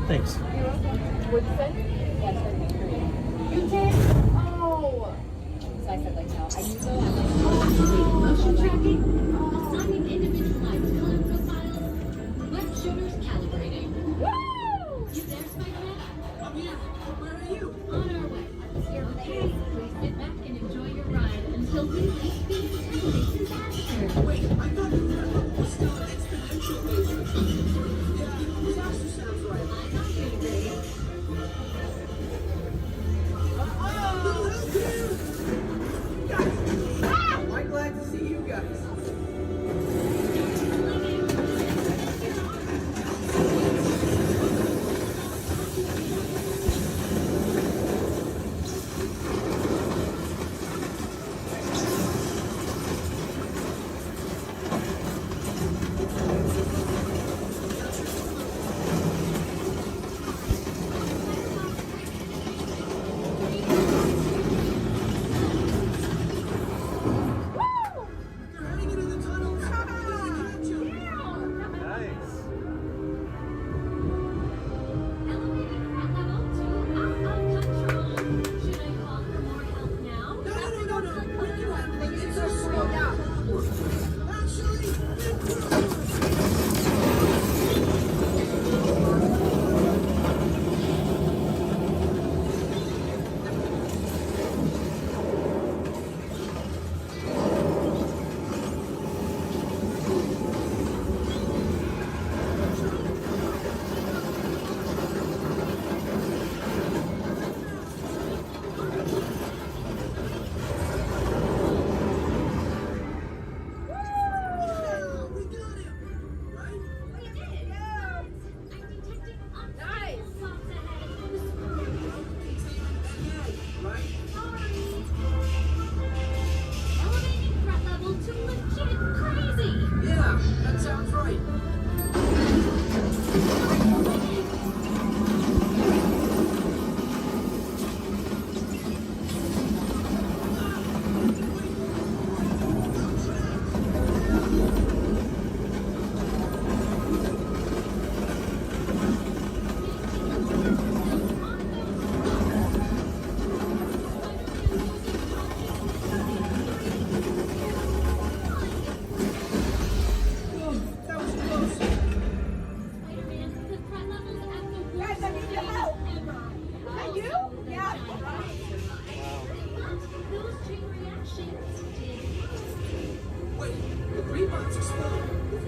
Thanks. What'd you say? Yeah, that'd be great. You did? Oh! So I said, like, no. I knew though. I'm like, oh, motion tracking, assigning individualized color profiles, web shooters calibrating. Woo! You there, Spider-Man? I'm here. Where are you? On our way. Okay, please sit back and enjoy your ride until we reach the disaster. Wait, I thought you were still an exponential laser. Yeah, disaster sounds right. I'm not getting ready. I'm glad to see you guys.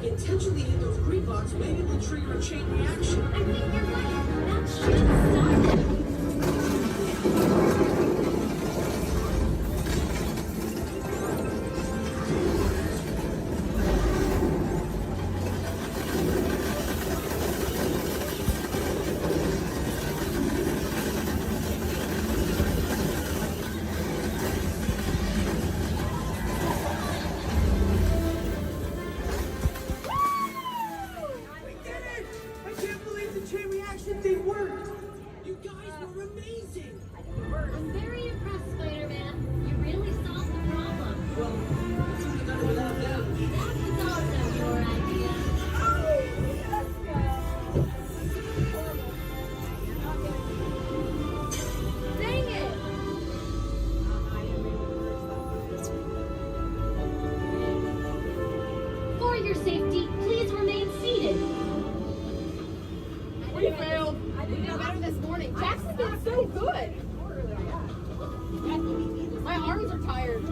Intentionally hit those green blocks, maybe we'll trigger a chain reaction. I think you're right. That should start it. I'm very impressed, Spider-Man. You really solved the problem. Well, we couldn't have done it without them. That was also your idea. Dang it! For your safety, please remain seated. We failed. I didn't know better this morning. Jackson did so good. My arms are tired.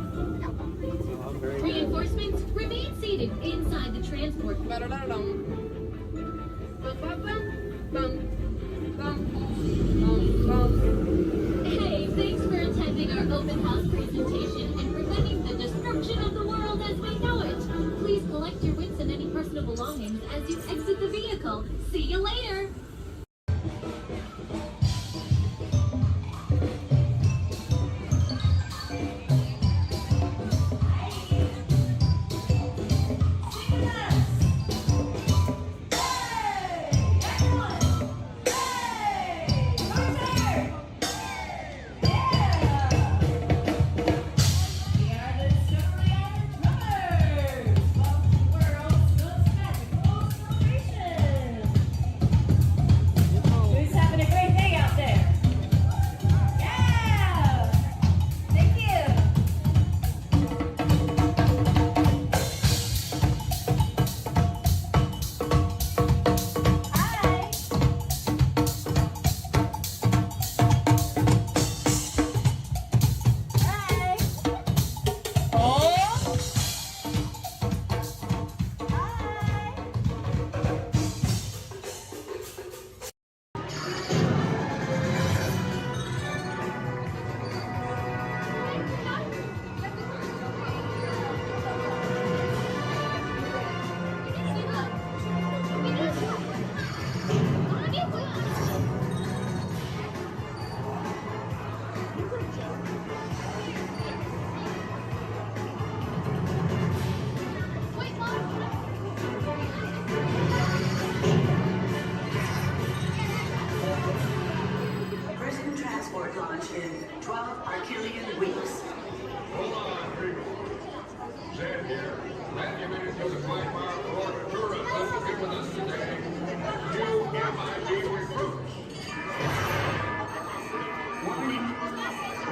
Reinforcements, remain seated inside the transport. Hey, thanks for attending rocket launch in 12 Archean weeks. Hold on, people. Zed here. Glad you made it to the Black Mountain Orbit Tour and glad to be with us today. New MIB recruits. Warning.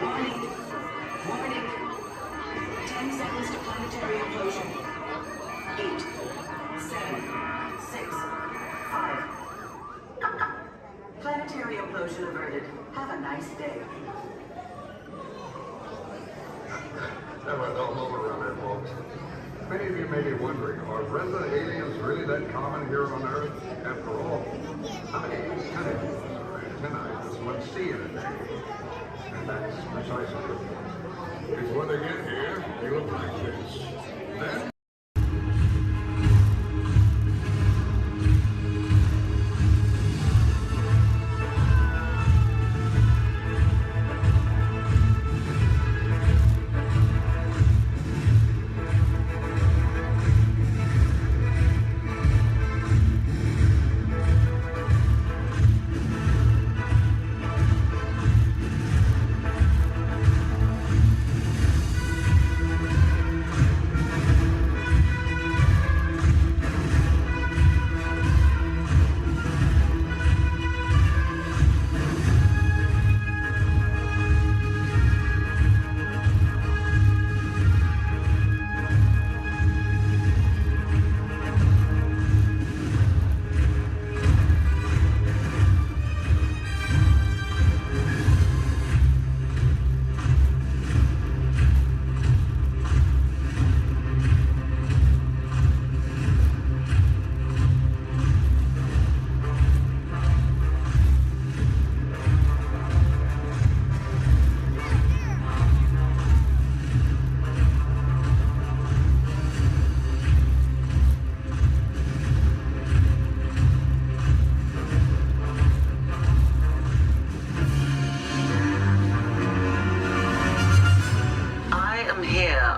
Warning. Warning. 10 seconds to planetary implosion. 8, 7, 6, 5. Planetary implosion averted. Have a nice day. That was all over around there, folks. Many of you may be wondering, are resident aliens really that common here on Earth? After all, how many tentacles or antennae does one see in a day? And that's precisely the point. Because when they get here, they look like this. Then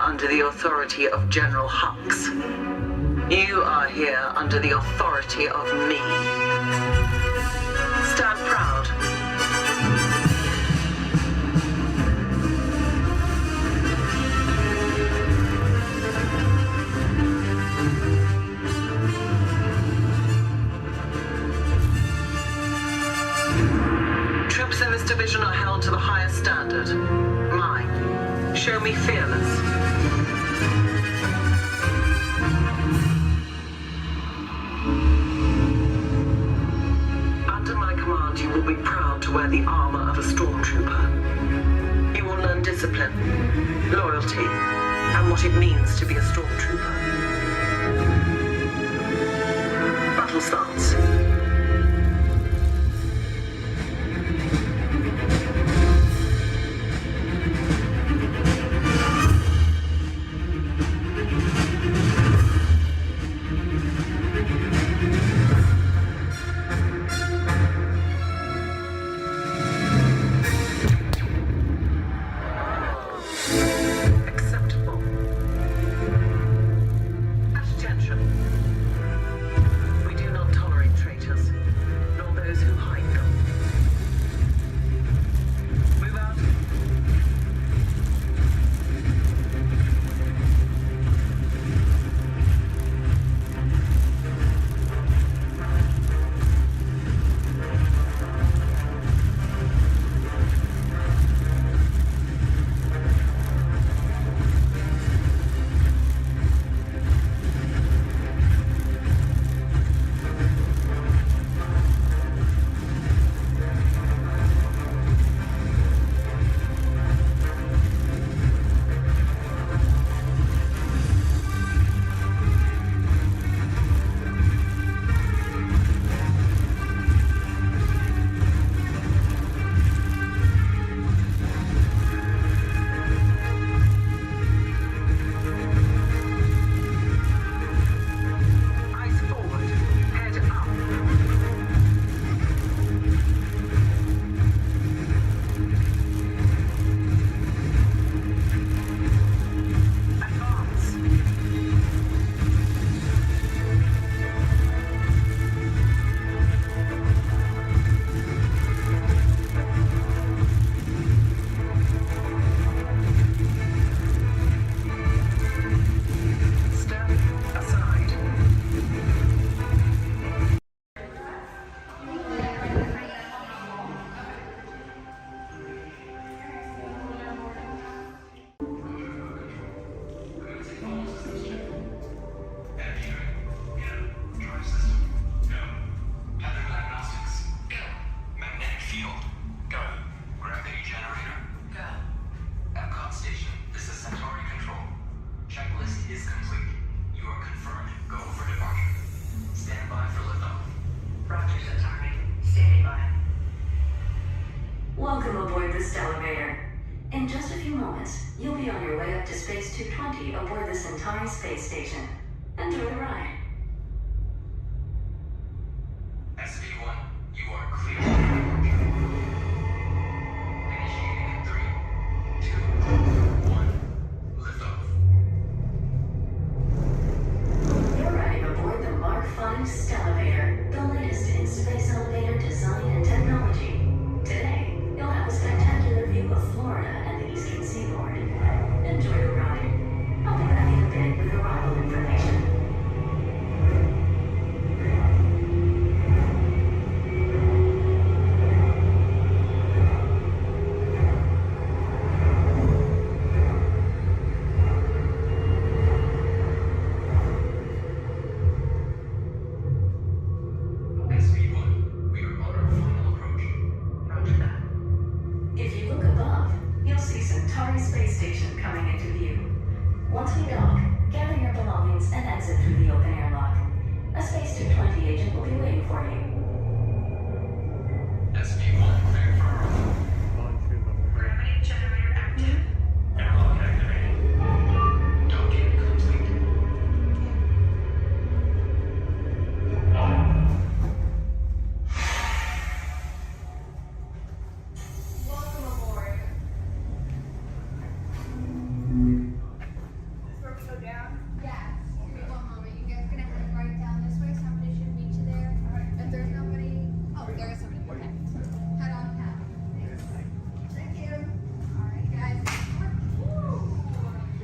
under the authority of General Hux. You are here under the authority of me. Stand proud. Troops in this division are held to the highest standard. Mine. Show me fearless. Under my command, you will be proud to wear the armor of a stormtrooper. You will learn discipline, loyalty, and what it means to be a stormtrooper. Battle starts. aboard this elevator. In just a few moments, you'll be on your way up to Space 220 aboard the Centauri space station. Enjoy the ride. SV1, you are clear. Initiating in 3, 2, 1, liftoff. You're riding aboard the Mark V Stellarator, the latest in space elevator design and technology. Today, you'll have a spectacular view of Florida and the eastern seaboard. Enjoy the ride. I'll be back in a bit with arrival information. SV1, we are on our final approach. Roger that. If you look above, you'll see Centauri Space Station coming into view. Once we dock, gather your belongings and exit through the open airlock. A Space 220 agent will be waiting for you. SV1, clear for Gravity generator active. airlock activated. Docking complete. Welcome aboard. This where we go down? Yeah. Give me one moment. You guys are gonna head right down this way. Somebody should meet you there. If there's nobody, oh, there is somebody. Okay. Head on down. Thank you. All right, guys. Woo.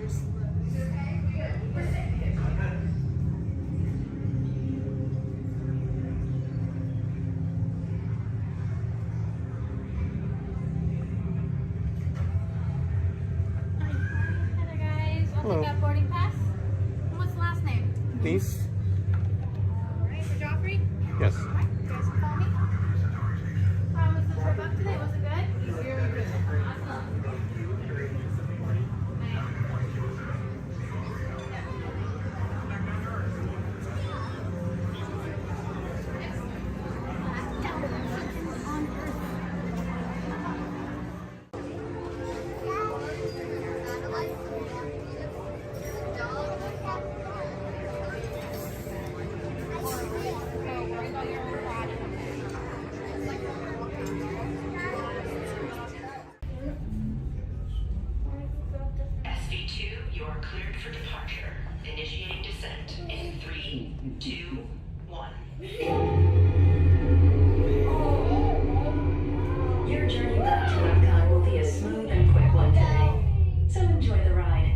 Is it okay? We good. We're safe. Hi there, guys. I'll Hello. take that boarding pass. And what's the last name? Niece? All right, for Joffrey. Yes. All right, you guys can call me. How was the trip up today? Was it good? Easier or good? Awesome. SV2, you are cleared for departure. Initiating descent in 3, 2, 1. Your journey back to Epcot will be a smooth and quick one today. So enjoy the ride.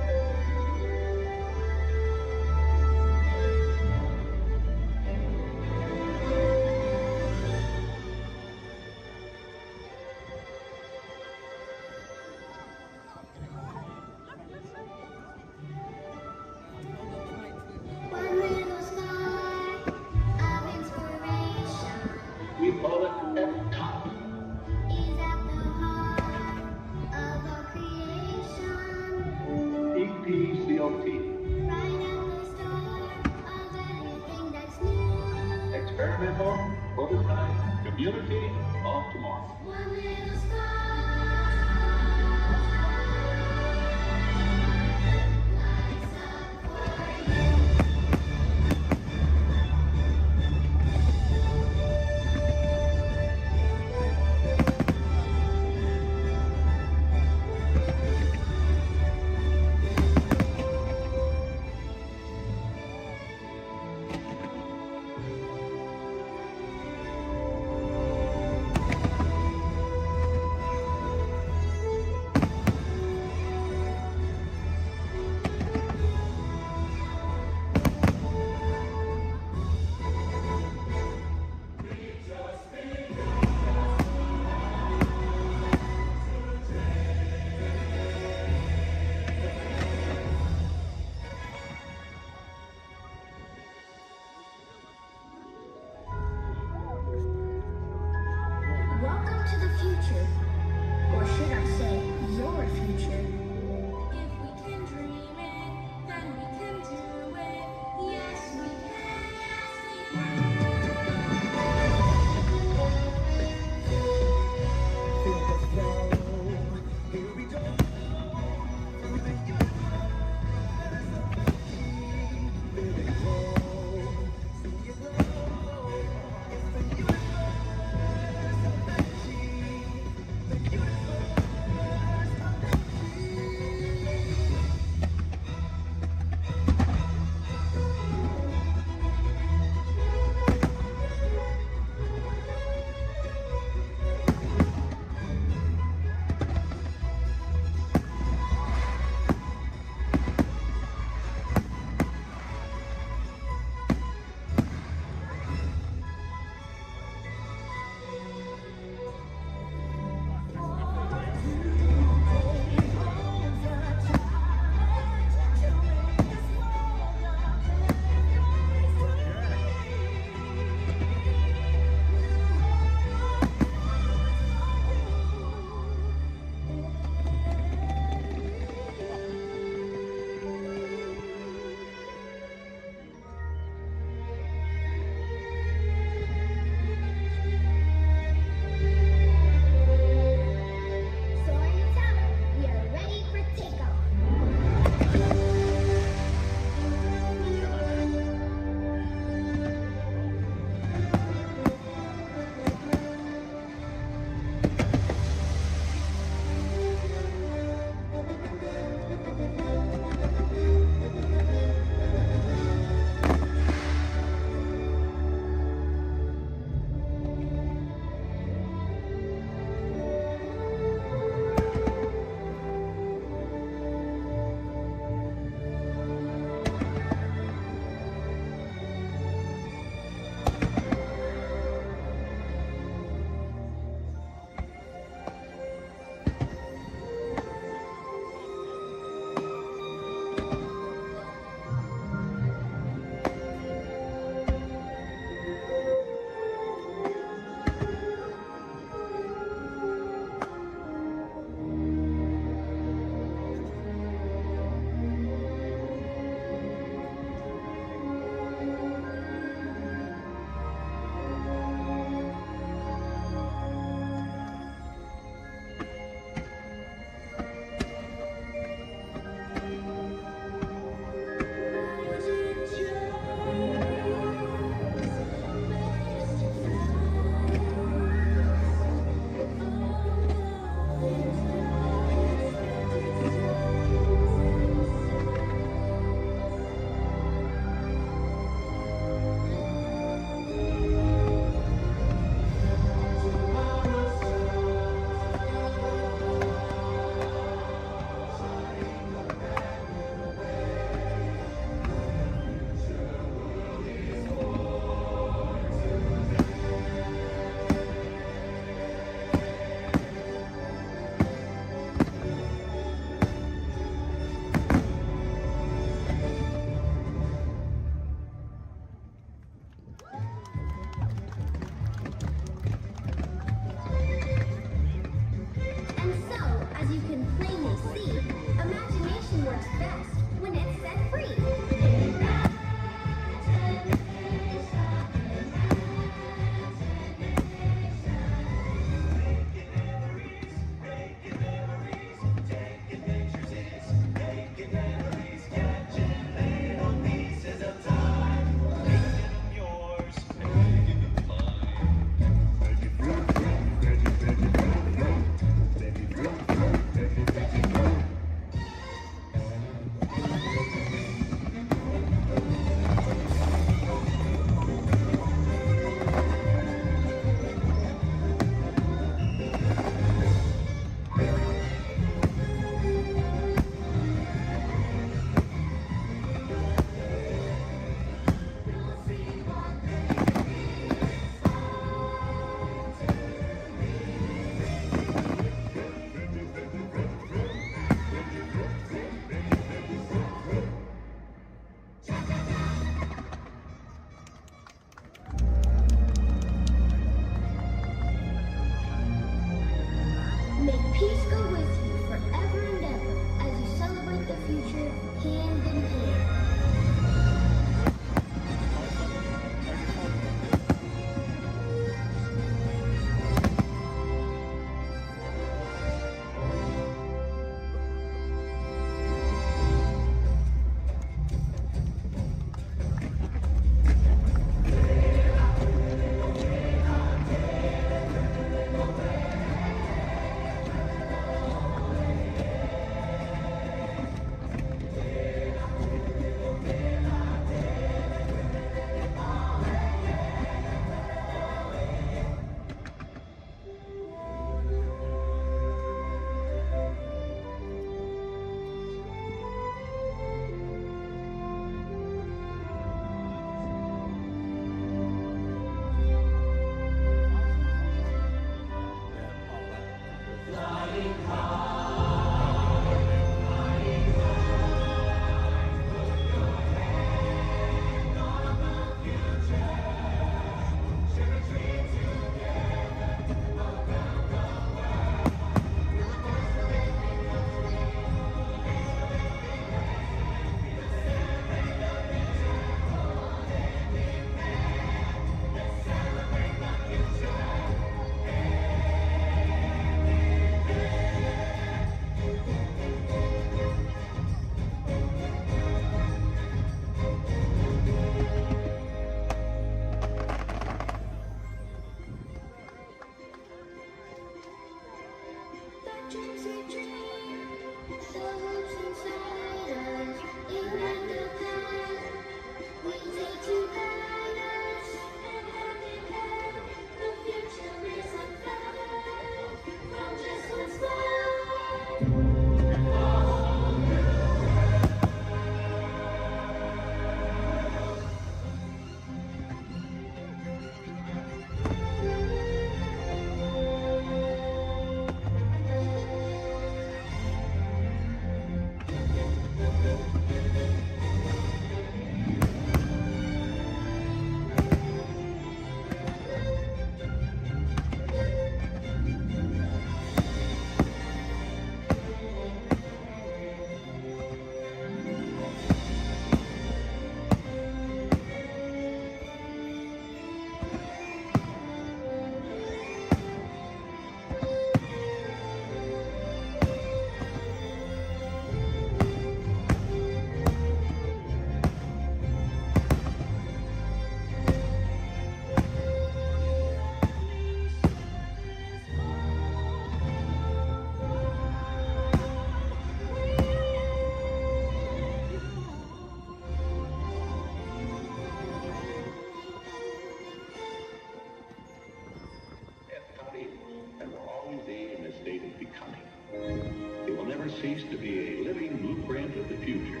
cease to be a living blueprint of the future.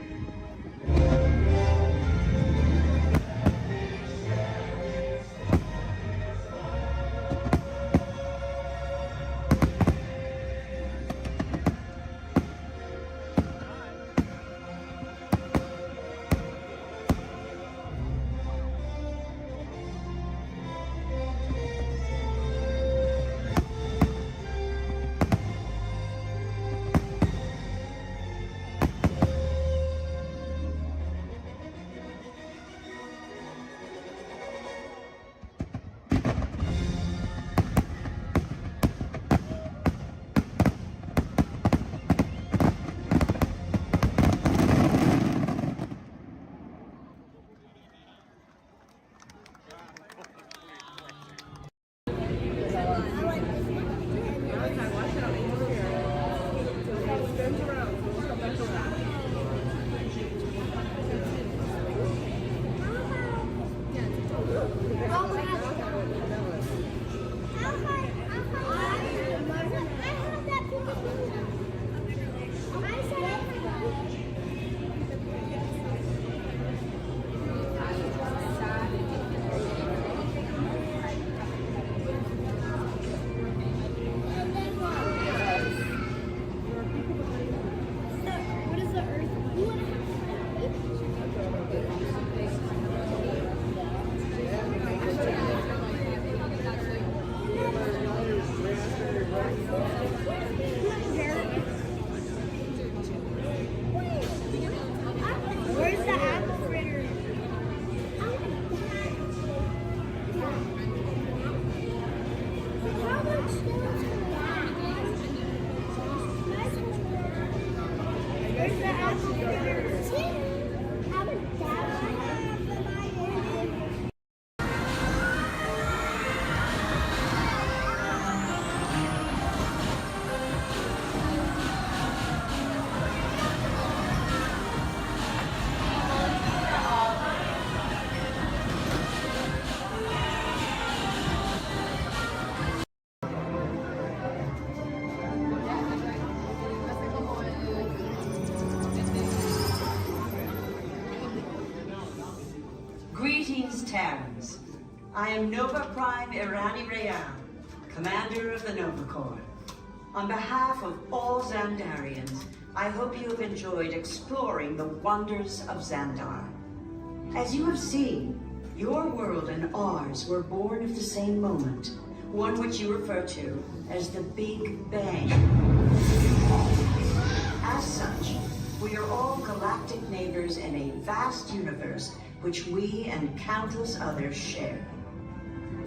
Greetings, Terrans. I am Nova Prime Irani Rayan, commander of the Nova Corps. On behalf of all Xandarians, I hope you have enjoyed exploring the wonders of Xandar. As you have seen, your world and ours were born of the same moment, one which you refer to as the Big Bang. As such, we are all galactic neighbors in a vast universe which we and countless others share.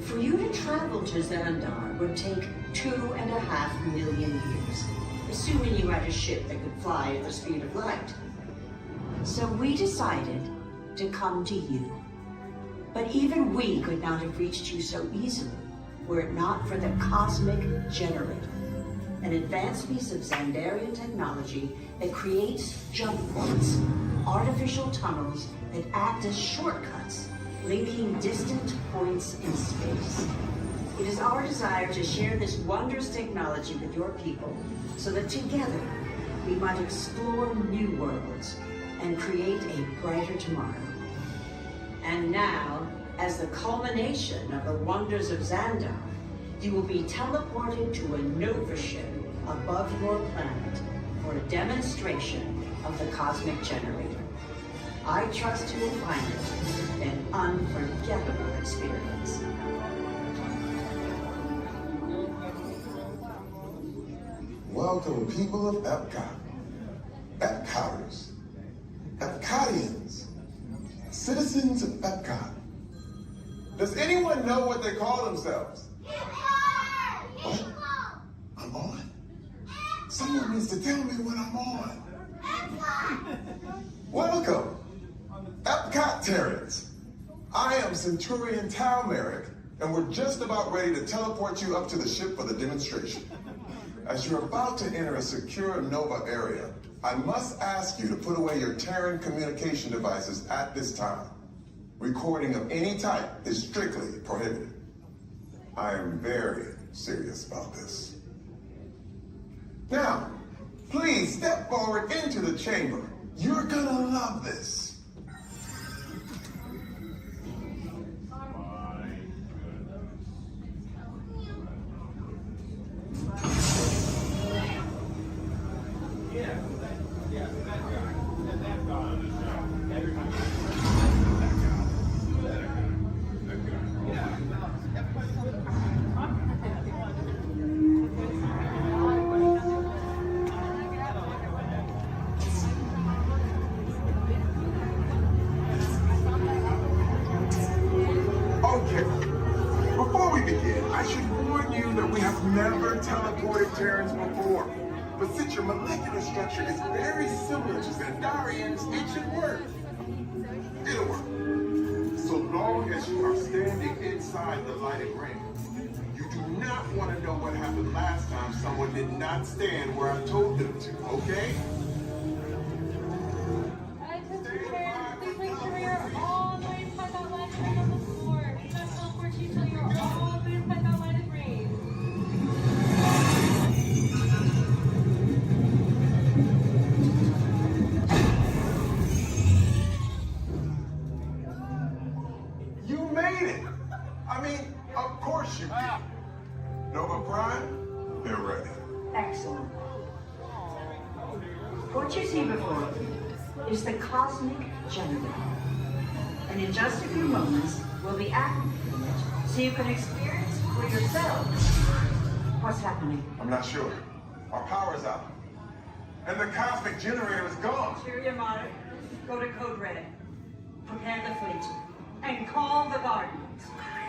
For you to travel to Xandar would take 2.5 million years, assuming you had a ship that could fly at the speed of light. So we decided to come to you. But even we could not have reached you so easily were it not for the Cosmic Generator, an advanced piece of Xandarian technology that creates jump points, artificial tunnels that act as shortcuts, linking distant points in space. It is our desire to share this wondrous technology with your people so that together we might explore new worlds and create a brighter tomorrow. And now, as the culmination of the wonders of Xandar, you will be teleported to a Nova ship above your planet for a demonstration of the Cosmic Generator. I trust you will find it an unforgettable experience. Welcome, people of Epcot, Epcoters, Epcotians, citizens of Epcot. Does anyone know what they call themselves? What? I'm on? Someone needs to tell me what I'm on. Welcome, Epcot-tarians. I am Centurion Tal Merrick, and we're just about ready to teleport you up to the ship for the demonstration. As you're about to enter a secure Nova area, I must ask you to put away your Terran communication devices at this time. Recording of any type is strictly prohibited. I am very serious about this. Now, please step forward into the chamber. You're gonna love this. Never teleported Terrans before, but since your molecular structure is very similar to Xandarian's ancient work, it'll work. So long as you are standing inside the lighted ring. You do not want to know what happened last time someone did not stand where I told them to, okay? Please make sure you're all the way inside that lighted ring on the floor. We cannot teleport you till you're all the way inside that lighted ring. You made it! I mean, of course you did. Nova Prime, they're ready. Excellent. What you see before you is the Cosmic Generator. And in just a few moments, we'll be activating it so you can experience for yourselves what's happening. I'm not sure. Our power's out. And the Cosmic Generator is gone. Cheerio, Monarch. Go to Code Red. Prepare the fleet. And call the Guardians.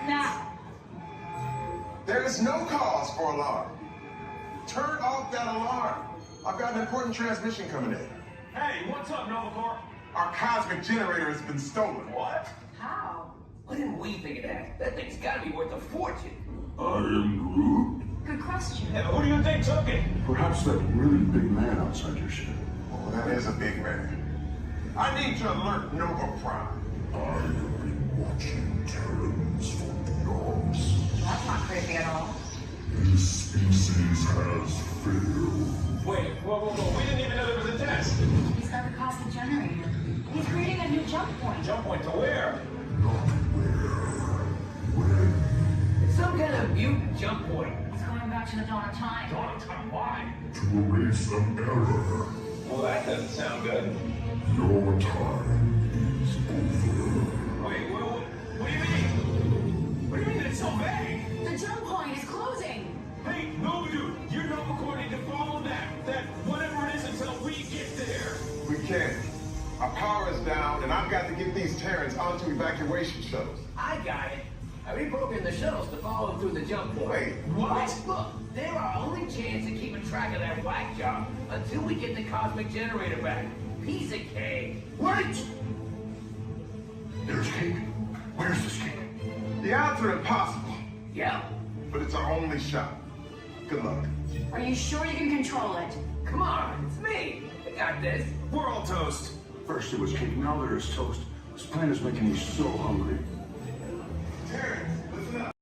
Now! There is no cause for alarm. Turn off that alarm. I've got an important transmission coming in. Hey, what's up, Nova Corps? Our Cosmic Generator has been stolen. What? How? What did we think of that? That thing's gotta be worth a fortune. I am Groot. Good question. Yeah, who do you think took it? Perhaps that really big man outside your ship. Oh, that is a big man. I need to alert Nova Prime. I have been watching Terrans from the arms. That's not creepy at all. This species has failed. Wait, whoa. We didn't even know there was a test. He's got the Cosmic Generator. He's creating a new jump point. Jump point to where? Not where. When. It's some kind of mutant jump point. He's going back back to the dawn of time. Dawn of time, why? To erase an error. Well, that doesn't sound good. Your time is over. Wait, what do you mean? What do you mean it's so vague? The jump point is closing. Hey, no, dude, you're not recording to follow that whatever it is until we get there. We can't. Our power is down, and I've got to get these Terrans onto evacuation shuttles. I got it. I reprogrammed the shuttles to follow them through the jump point. Wait, what? Look, they're our only chance of keeping track of that whack job until we get the cosmic generator back. Piece of cake. Wait! There's cake. Where's this cake? The odds are impossible, Yeah. but it's our only shot. Good luck. Are you sure you can control it? Come on, it's me. I got this. We're all toast. First it was cake, now there is toast. This plan is making me so hungry. Terrans, listen up.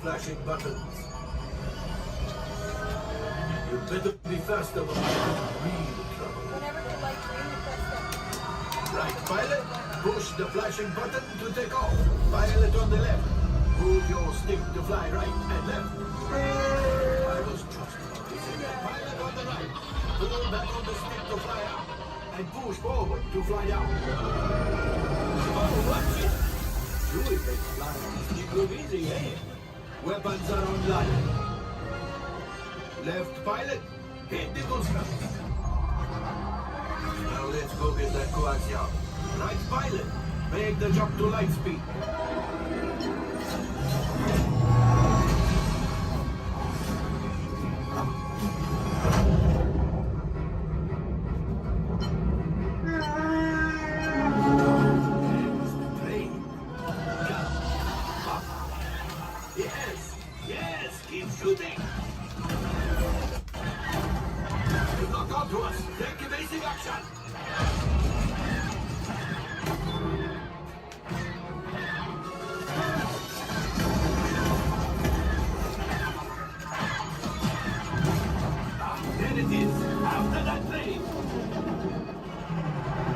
flashing buttons. You better be faster when you're in real trouble. Whenever you like green, you press them. Right, pilot, push the flashing button to take off. Pilot on the left. Move your stick to fly right and left. I was trusting. Pilot on the right. Pull back on the stick to fly up. and push forward to fly down. Oh, watch it! Chewie makes flying look easy, eh? Weapons are online. Left pilot, hit the booster. Now let's go get that coaxial. Right pilot, make the jump to light speed. Yes, yes, keep shooting. Lock on to us. Take evasive action. There it is. After that plane.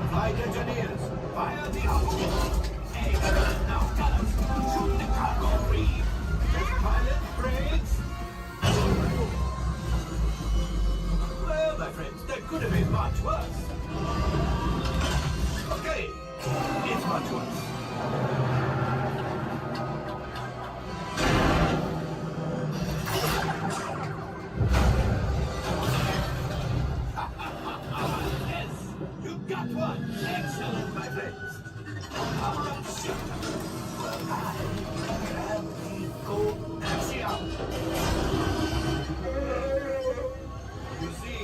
Flight engineers, fire the off. Hey, now gunners, shoot the cargo reef. Pilot brakes. Well, my friends, that could have been much worse. Okay, it's much worse. Yes, you got one. Excellent, my friends. How about ship? Well, I grab the coaxial. You see,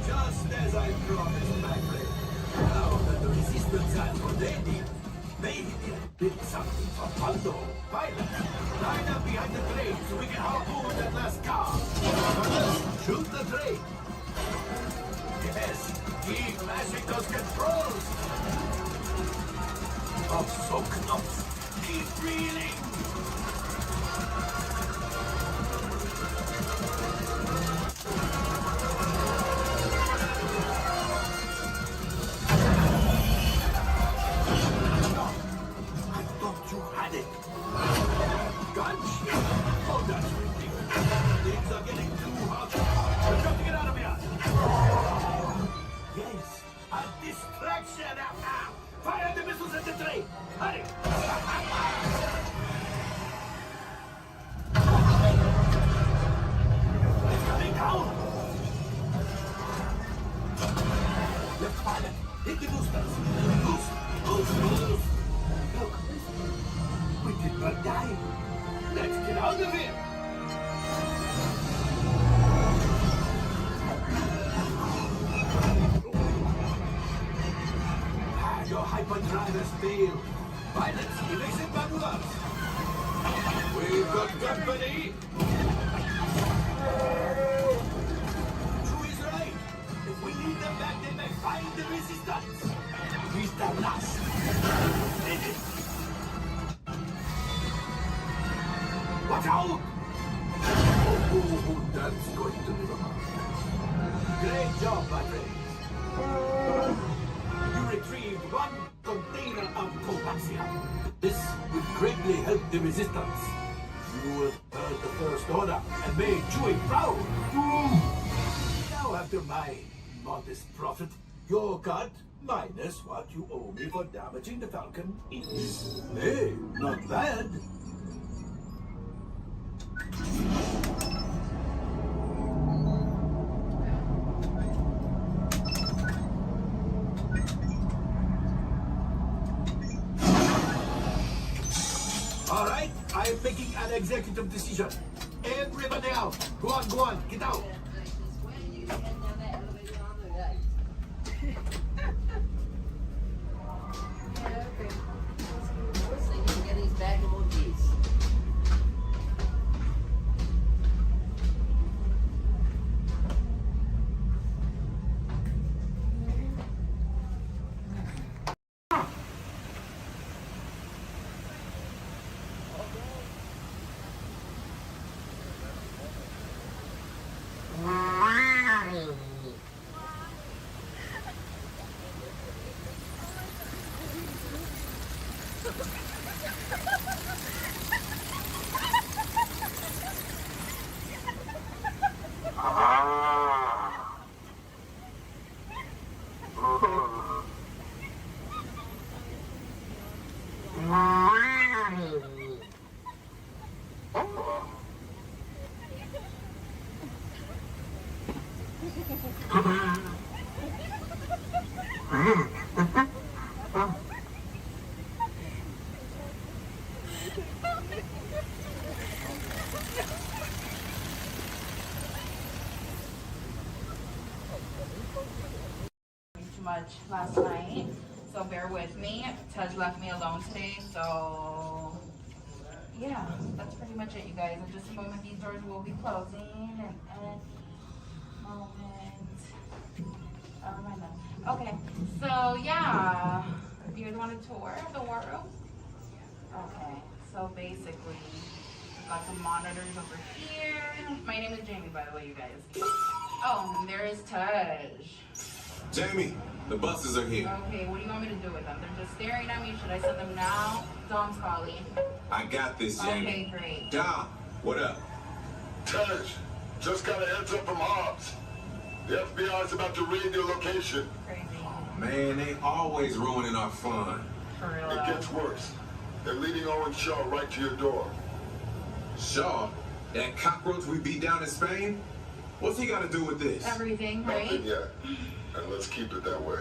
just as I promised, my friend, now that the resistance has already made it, did something for Paldo. Pilot, line up behind the train so we can harpoon that last car. First, shoot the train. Yes, keep mashing those controls. Oh, so close. Keep breathing. I thought you had it. Gunship. Oh, that's ridiculous. Things are getting too hot. We've got to get out of here. Yes, a distraction. Fire the missiles at the train. Hurry. It's coming down. Left pilot, hit the boosters. Boost, boost, boost. Look, we did not die. Let's get out of here. Your hyperdrivers fail. Pilots, evasive maneuvers. We've got company. True is right. If we leave them back, they may find the resistance. Mr. Last. Ready. Watch out! Oh, that's going to be wrong. Great job, my friends. You retrieved one container of coaxium. This will greatly help the resistance. You have heard the First Order and made Chewie proud. Now, after my modest profit, your cut minus what you owe me for damaging the Falcon is, hey, not bad. All right, I am making an executive decision. Everybody out. Go on, get out. much last night, so bear with me. Tej left me alone today, so yeah, that's pretty much it, you guys. In just a moment, these doors will be closing, and moment. Oh, my God. Okay, so yeah, you guys want a tour of the war room? Okay, so basically, we've got some monitors over here. My name is Jamie, by the way, you guys. Oh, and there is Tej. Jamie, the buses are here. Okay, what do you want me to do with them? They're just staring at me. Should I send them now? Dom's calling. I got this, Jamie. Okay, great. Dom, what up? Tej, just got a heads up from Hobbs. The FBI is about to raid your location. Crazy. Man, they always ruining our fun. For real. It gets worse. They're leading Owen Shaw right to your door. Shaw? That cockroach we beat down in Spain? What's he got to do with this? Everything, right? Nothing yet. And let's keep it that way.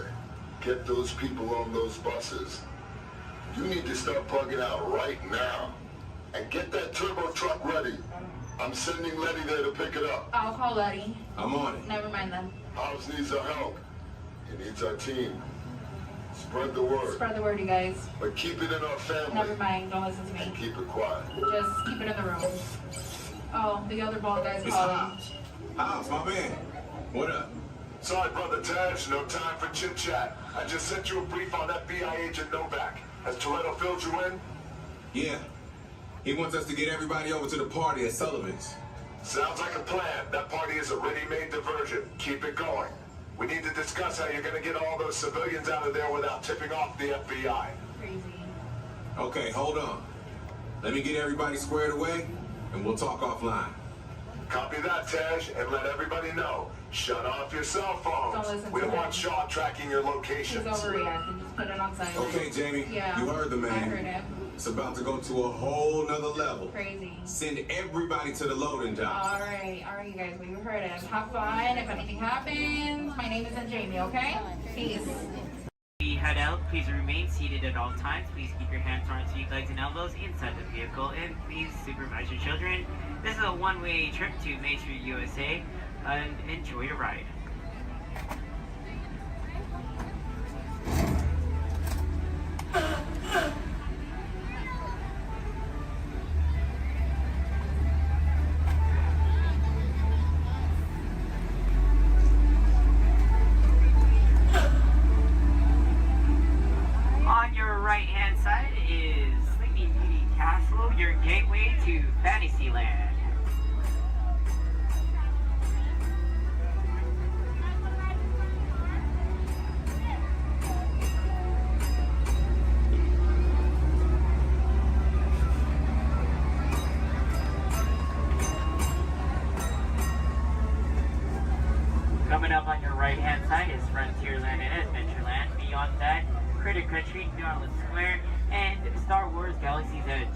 Get those people on those buses. You need to start plugging out right now. And get that turbo truck ready. I'm sending Letty there to pick it up. I'll call Letty. I'm on it. Never mind then. Hobbs needs our help. He needs our team. Spread the word. Spread the word, you guys. But keep it in our family. Never mind. Don't listen to me. And keep it quiet. Just keep it in the room. Oh, the other bald guy's calling. Hobbs, my man. What up? Sorry, Brother Tej, no time for chit-chat. I just sent you a brief on FBI agent Novak. Has Toretto filled you in? Yeah. He wants us to get everybody over to the party at Sullivan's. Sounds like a plan. That party is a ready-made diversion. Keep it going. We need to discuss how you're going to get all those civilians out of there without tipping off the FBI. Crazy. Okay, hold on. Let me get everybody squared away, and we'll talk offline. Copy that, Tej, and let everybody know. Shut off your cell phones. Don't listen We to don't him. want Shaw tracking your locations. He's overreacting. Just put it on silent. Okay, Jamie. Yeah. You heard the man. I heard him. It's about to go to a whole nother level. Crazy. Send everybody to the loading dock. All right, you guys. We heard him. Have fun. If anything happens, my name isn't Jamie. Okay? Peace. We head out. Please remain seated at all times. Please keep your hands on your legs and elbows inside the vehicle, and please supervise your children. This is a one-way trip to Main Street, USA, and enjoy your ride. On your right-hand side is Sleeping Beauty Castle, your gateway to Fantasyland. Coming up on your right-hand side is Frontierland and Adventureland. Beyond that, Critter Country, Darling Square, and Star Wars Galaxy's Edge.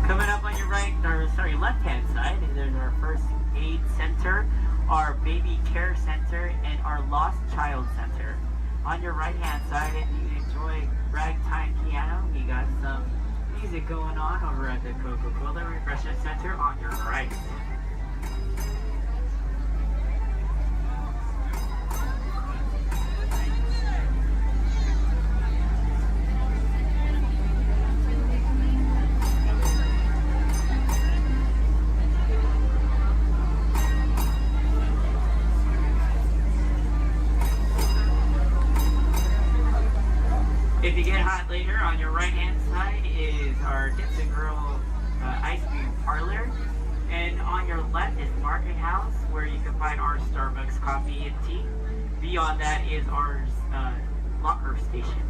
Coming up on your left-hand side, there's our first aid center, our baby care center, and our lost child center. On your right-hand side, if you enjoy ragtime piano, we got some music going on over at the Coca-Cola Refreshment Center on your right. If you get hot later, on your right-hand side is our Dips and Grill ice cream parlor. And on your left is Market House, where you can find our Starbucks coffee and tea. Beyond that is our locker station.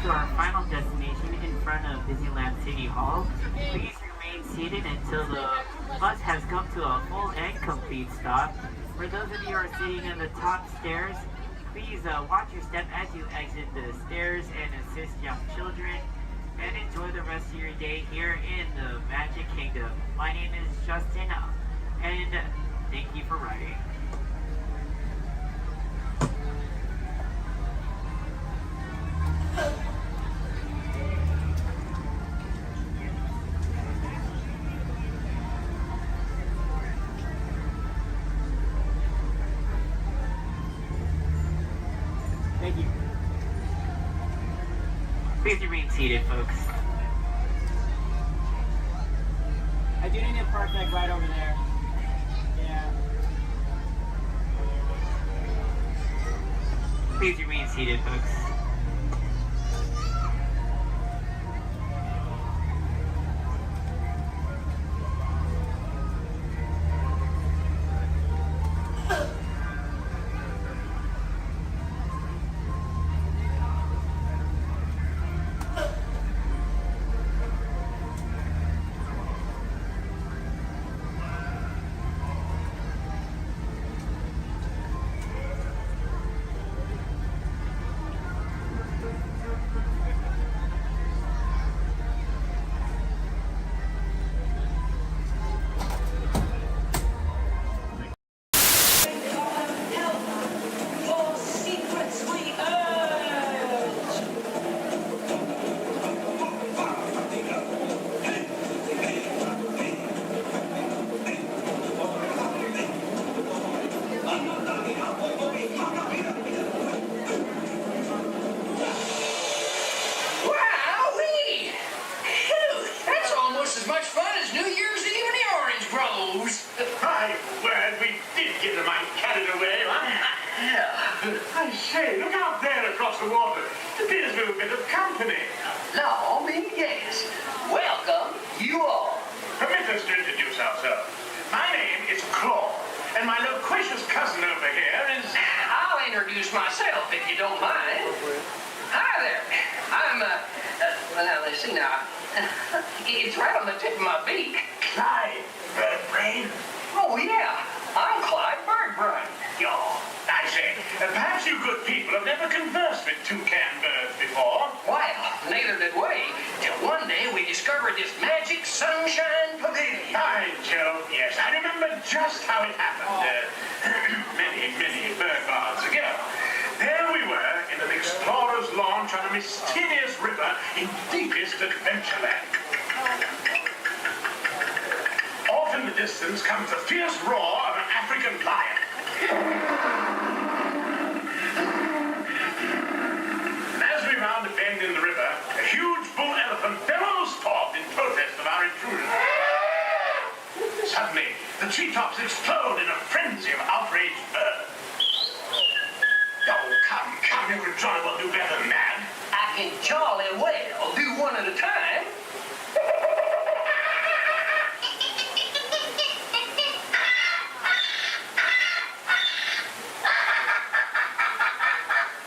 to our final destination in front of Disneyland City Hall. Please remain seated until the bus has come to a full and complete stop. For those of you who are sitting in the top stairs, please watch your step as you exit the stairs and assist young children. And enjoy the rest of your day here in the Magic Kingdom. My name is Justin, and thank you for riding. Thank you. Please remain seated, folks. I do need a park like right over there. Yeah. Please remain seated, folks. Wowee! That's almost as much fun as New Year's Eve in the orange groves. My word, we did get the mind carried away, huh? Yeah. I say, look out there across the water. There's a bit of company. Law me yes. Welcome, you all. Permit us to introduce ourselves. My name is Claw, and my loquacious cousin over here is... I'll introduce myself if you don't mind. Hi there. I'm, well, now, let's see now. It's right on the tip of my beak. Clyde Birdbrain. Oh, yeah. I'm Clyde Birdbrain. Y'all, I say, perhaps you good people have never conversed with toucan birds before. Well, neither did we, till one day we discovered this magic sunshine pavilion. By Jove, yes, I remember just how it happened. Many bird baths ago. There we were in an explorer's launch on a mysterious river in deepest Adventureland. Off in the distance comes the fierce roar of an African lion. And as we round a bend in the river, a huge bull elephant bellows forth in protest of our intrusion. Suddenly, the treetops explode in a frenzy of outraged birds. Oh, come, you jolly well do better than that. I can jolly well do one at a time.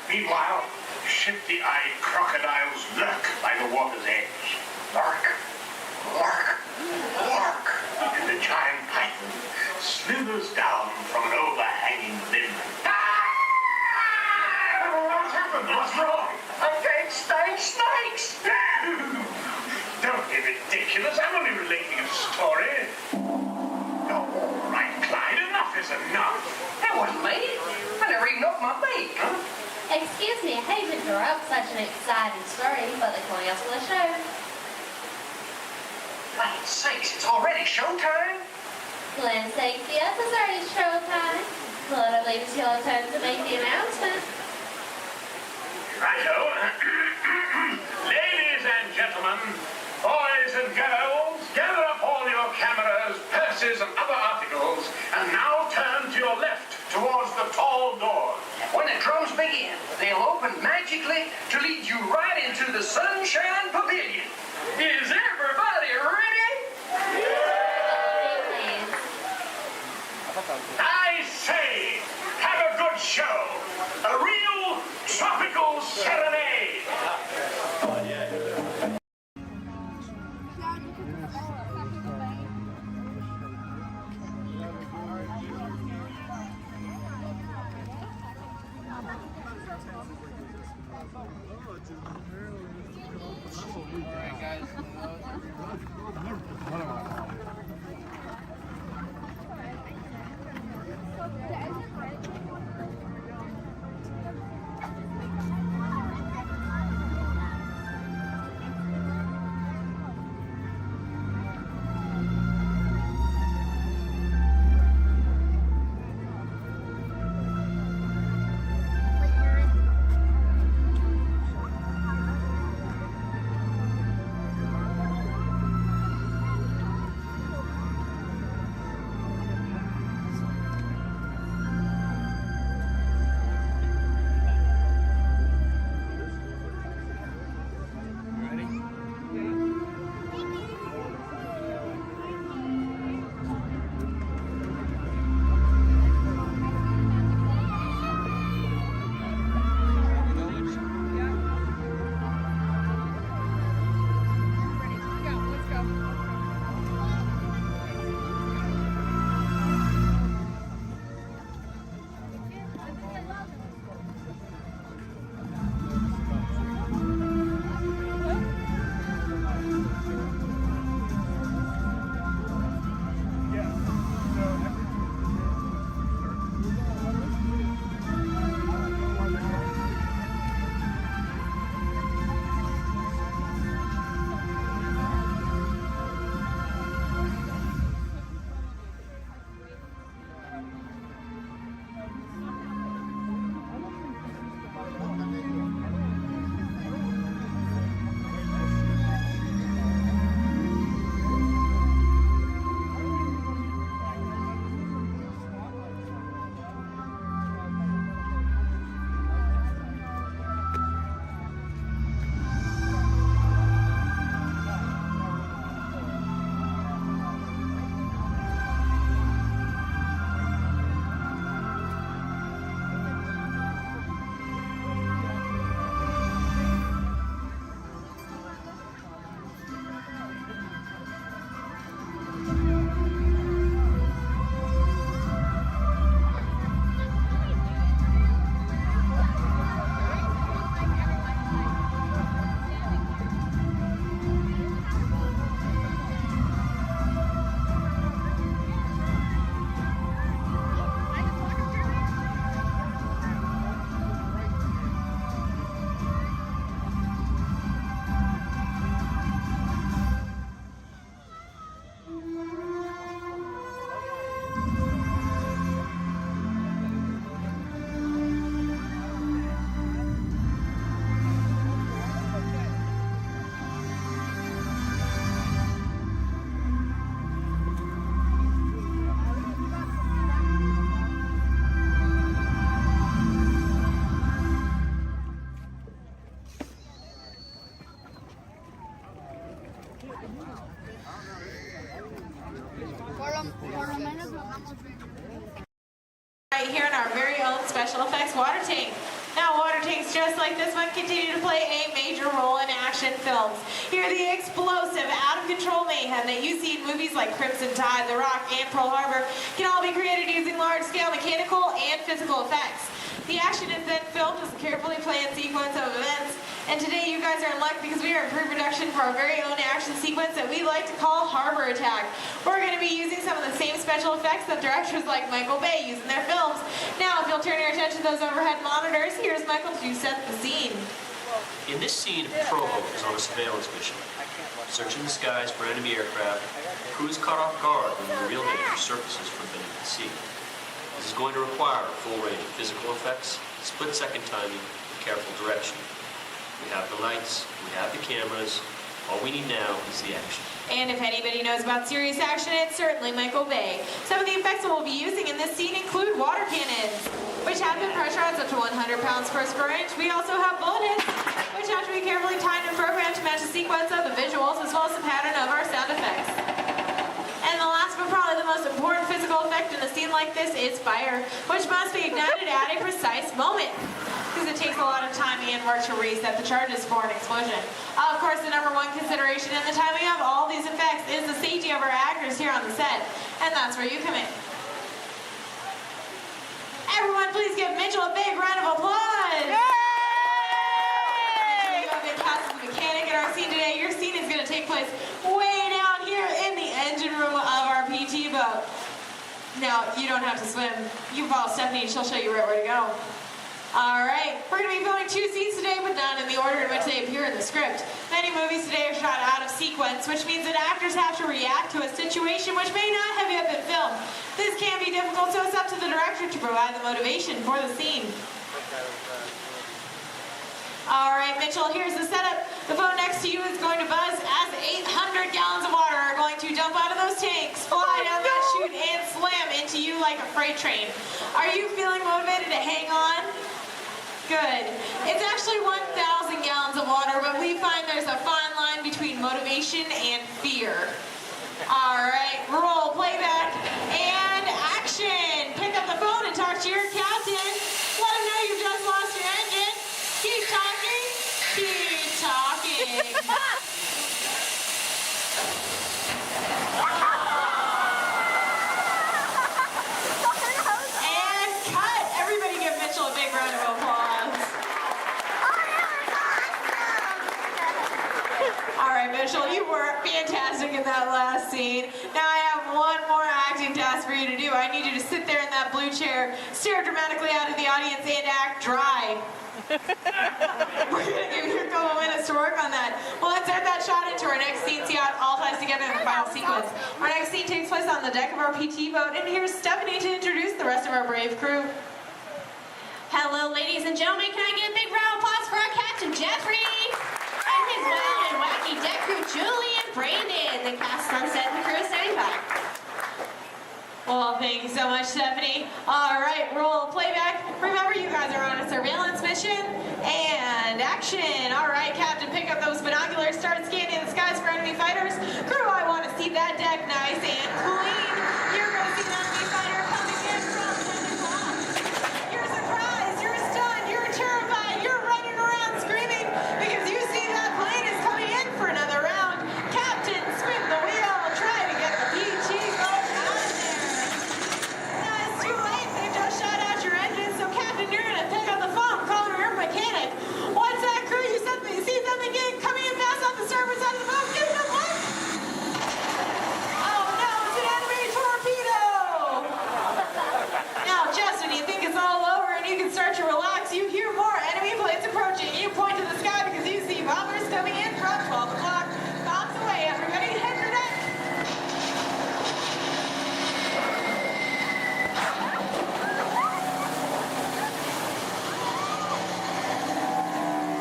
Meanwhile, shifty-eyed crocodiles lurk by the water's edge. Lurk, lurk, lurk. And the giant python slithers down from an overhanging limb. What's happened? What's wrong? I can't stand snakes. Don't be ridiculous. I'm only relating a story. Oh, all right, Clyde. Enough is enough. That wasn't me. I never even opened my beak. Huh? Excuse me, I hate to interrupt such an exciting story, but they're calling us for the show. Land's sakes, it's already showtime? Land's sakes, yes, it's already showtime. Well, I believe it's your turn to make the announcement. Righto. Ladies and gentlemen, boys and girls, gather up all your cameras, purses, and other articles, and now turn to your left towards the tall door. When the drums begin, they'll open magically to lead you right into the Sunshine Pavilion. Is everybody ready? I say, have a good show. A real tropical serenade. Right here in our very own special effects water tank. Now water tanks just like this one continue to play a major role in action films. Here the explosive, out-of-control mayhem that you see in movies like Crimson Tide, The Rock, and Pearl Harbor can all be created using large-scale mechanical and physical effects. The action is then filmed as a carefully planned sequence of events. And today you guys are in luck because we are in pre-production for our very own action sequence that we like to call Harbor Attack. We're going to be using some of the same special effects that directors like Michael Bay use in their films. Now, if you'll turn your attention to those overhead monitors, here's Michael to set the scene. In this scene, a patrol boat is on a surveillance mission. Searching the skies for enemy aircraft, the crew is caught off guard when the real danger surfaces from beneath the sea. This is going to require a full range of physical effects, split-second timing, and careful direction. We have the lights, we have the cameras. All we need now is the action. And if anybody knows about serious action, it's certainly Michael Bay. Some of the effects that we'll be using in this scene include water cannons, which have been pressurized up to 100 pounds per square inch. We also have bullet hits, which have to be carefully timed and programmed to match the sequence of the visuals as well as the pattern of our sound effects. And the last but probably the most important physical effect in a scene like this is fire, which must be ignited at a precise moment, because it takes a lot of timing and work to reset the charges for an explosion. Of course, the number one consideration in the timing of all these effects is the safety of our actors here on the set, and that's where you come in. Everyone, please give Mitchell a big round of applause! Yay! place way down here in the engine room of our PT boat. Now, you don't have to swim. You can follow Stephanie, she'll show you right where to go. All right, we're going to be filming 2 scenes today, but not in the order in which they appear in the script. Many movies today are shot out of sequence, which means that actors have to react to a situation which may not have yet been filmed. This can be difficult, so it's up to the director to provide the motivation for the scene. All right, Mitchell, here's the setup. The phone next to you is going to buzz as 800 gallons of water are going to dump out of those tanks, fly down that chute, and slam into you like a freight train. Are you feeling motivated to hang on? Good. It's actually 1,000 gallons of water, but we find there's a fine line between motivation and fear. All right, roll, playback, and action. Pick up the phone and talk to your captain. Let him know you just lost your engine. Keep talking. Keep talking. And cut. Everybody give Mitchell a big round of applause. All right, Mitchell, you were fantastic in that last scene. Now I have one more acting task for you to do. I need you to sit there in that blue chair, stare dramatically out at the audience, and act dry. We're going to give you a couple minutes to work on that. Well, let's add that shot into our next scene, see how it all ties together in the final sequence. Our next scene takes place on the deck of our PT boat, and here's Stephanie to introduce the rest of our brave crew. Hello, ladies and gentlemen. Can I get a big round of applause for our Captain Jeffrey? And his wild and wacky deck crew, Julie and Brandon. The cast Sunset and the crew is standing by. Well, thank you so much, Stephanie. All right, roll playback. Remember, you guys are on a surveillance mission. And action. All right, Captain, pick up those binoculars. Start scanning the skies for enemy fighters. Crew, I want to see that deck nice and clean. You're going to see an enemy fighter coming in from 10 o'clock. You're surprised. You're stunned. You're terrified. You're running around screaming because you see that plane is coming in for another round. Captain, spin the wheel. Try to get the PT boat out of there. No, it's too late. They've just shut out your engine. So, Captain, you're going to pick up the phone, call your mechanic. What's that, crew? You see something coming in fast off the starboard side of the boat? Give it a look. Oh, no, it's an enemy torpedo. Now, Justin, you think it's all over and you can start to relax. You hear more enemy planes approaching. You point to the sky because you see bombers coming in from 12 o'clock. Bombs away, everybody. Head for deck.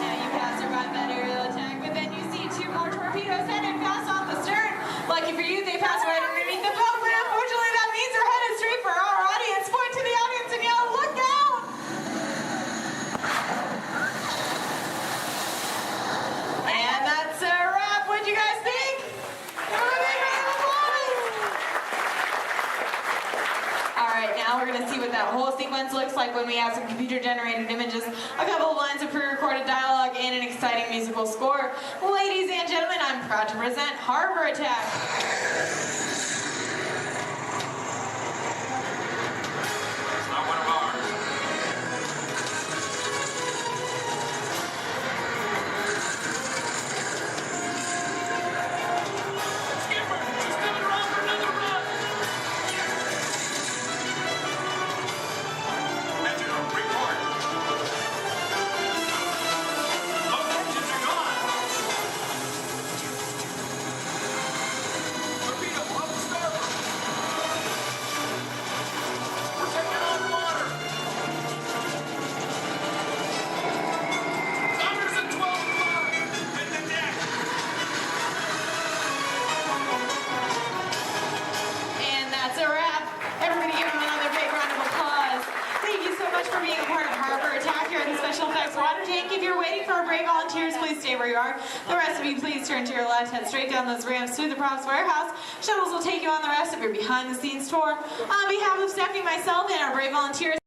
Now you pass survive that aerial attack, but then you see 2 more torpedoes headed fast off the stern. Lucky for you, they pass right underneath the boat, but unfortunately that means they're headed straight for our audience. Point to the audience and yell, look out! And that's a wrap. What'd you guys think? Give them a big round of applause. All right, now we're going to see what that whole sequence looks like when we have some computer-generated images, a couple of lines of pre-recorded dialogue, and an exciting musical score. Ladies and gentlemen, I'm proud to present Harbor Attack. It's not one of ours. Skipper, she's coming around for another run. Engine room, report. Both engines are gone. Torpedo, on the starboard. We're taking on water. Thunder's at 12 o'clock. Hit the deck. And that's a wrap. Everybody give them another big round of applause. Thank you so much for being a part of Harbor Attack here at the Special Effects Water Tank. If you're waiting for a break, volunteers, please stay where you are. The rest of you, please turn to your left, head straight down those ramps to the props warehouse. Shuttles will take you on the rest of your behind-the-scenes tour. On behalf of Stephanie, myself, and our brave volunteers,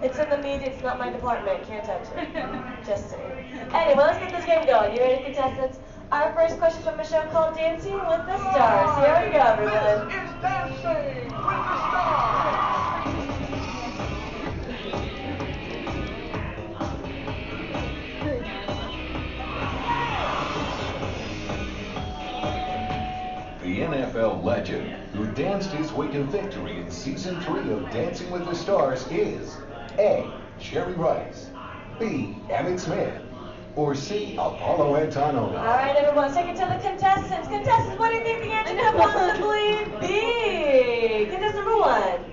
It's in the media, it's not my department. Can't touch it. Just saying. Anyway, let's get this game going. You ready, contestants? Our first question from a show called Dancing with the Stars. Here we go, everyone. This is Dancing with the Stars. The NFL legend who danced his way to victory in Season 3 of Dancing with the Stars is A. Jerry Rice, B. Emmett Smith, or C. Apollo Antonelli. All right, everyone, take it to the contestants. Contestants, what do you think the answer could possibly be? Contestant number 1.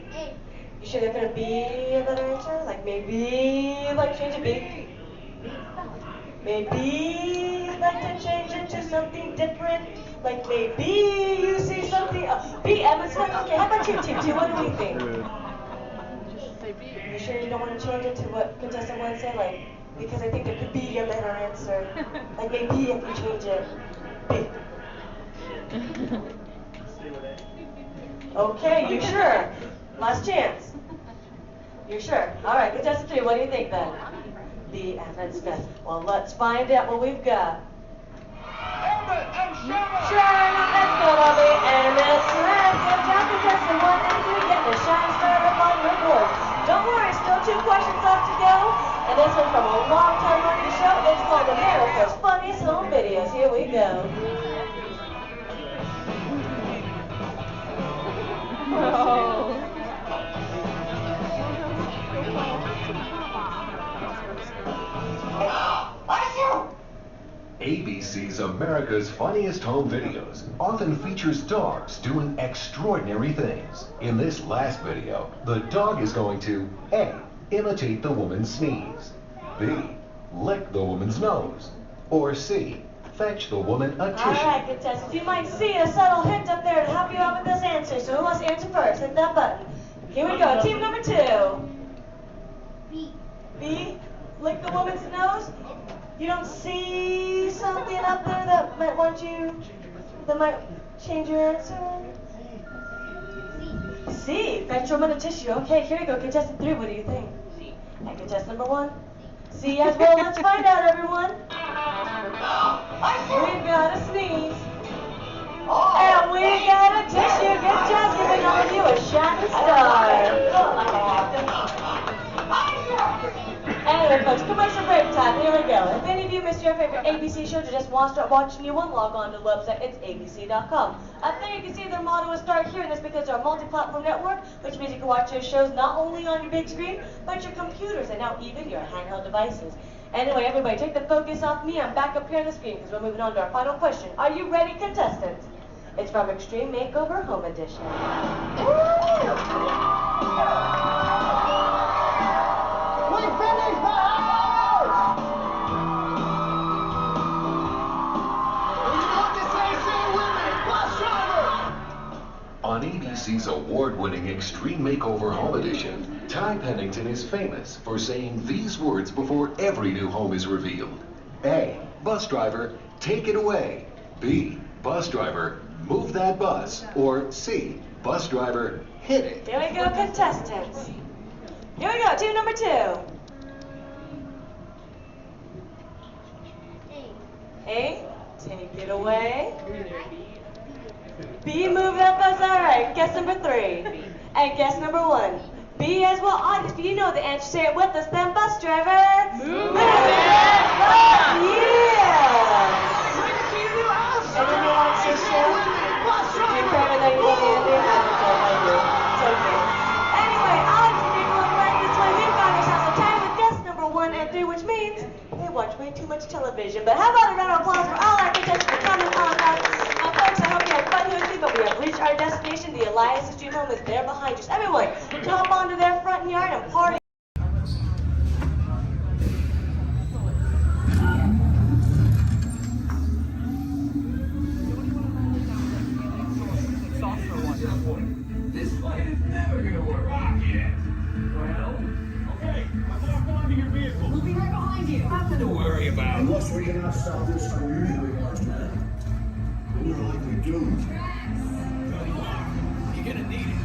You sure they're going to be a better answer? Like maybe you'd like to change it B? Maybe you'd like to change it to something different? Like maybe you see something. B. Emmett Smith. Okay, how about you, Team 2? What do we think? You sure you don't want to change it to what contestant 1 said? Like, because I think there could be a better answer. Like maybe if you change it. B. Okay, you sure? Last chance. You're sure? All right, contestant 3, what do you think then? B. Emmett Smith. Well, let's find out what we've got. Emmett and Shannon. Shannon, let's go, Bobby. Emmett Smith. Good job, contestant 1 and 3 getting a shine star up on your board. Don't worry, still 2 questions left to go. And this one's from a long-time running show. It's called America's Funniest Home Videos. Here we go. ABC's America's Funniest Home Videos often features dogs doing extraordinary things. In this last video, the dog is going to A. Imitate the woman's sneeze, B. Lick the woman's nose, or C. Fetch the woman a tissue. All right, contestants, you might see a subtle hint up there to help you out with this answer. So who wants to answer first? Hit that button. Here we go. Team number 2. B. B. Lick the woman's nose. You don't see something up there that might might change your answer? C. Fetch your woman a tissue. Okay, here we go. Contestant 3, what do you think? C. And contestant number 1? C as well. Let's find out, everyone. We've got a sneeze. And we got a tissue. Good job giving all of you a shining star. Anyway, folks, commercial break time. Here we go. If any of you missed your favorite ABC shows or just want to start watching new one, log on to the website. It's abc.com. Up there you can see their motto is Start Here, and that's because they're a multi-platform network, which means you can watch your shows not only on your big screen, but your computers and now even your handheld devices. Anyway, everybody, take the focus off me. I'm back up here on the screen because we're moving on to our final question. Are you ready, contestants? It's from Extreme Makeover Home Edition. We finished the house! When you want to say with me, bus driver! On ABC's award-winning Extreme Makeover Home Edition, Ty Pennington is famous for saying these words before every new home is revealed. A. Bus driver, take it away. B. Bus driver, move that bus. Or C. Bus driver, hit it. Here we go, contestants. Here we go, team number 2. A, take it away. B, move that bus. All right, guess number 3. And guess number 1. B as well. Audience, if you know the answer, say it with us then. Bus driver, move that bus. Yeah. Anyone wants to show? Do you remember that you want to end it? It's okay. Anyway, audience, if you're going right this way, we've got ourselves a tie with guess number 1 and 3, which means they watch way too much television. But how about a round of applause for all our contestants for coming on us? Folks, I hope you had fun here with me, but we have reached our destination. The Elias Street Home is there behind us. Everyone, to hop onto their front yard and party. This plan is never gonna work out yet. Well, okay, I'm onto your vehicle. We'll be right behind you. Nothing to worry about. Unless we cannot stop this unusually large man, we're likely doomed. You're gonna need it.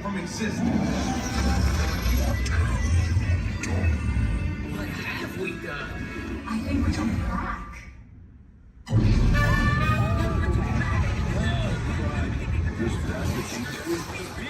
from existence. What have we done? I think we're coming back. This bastard thinks it was the big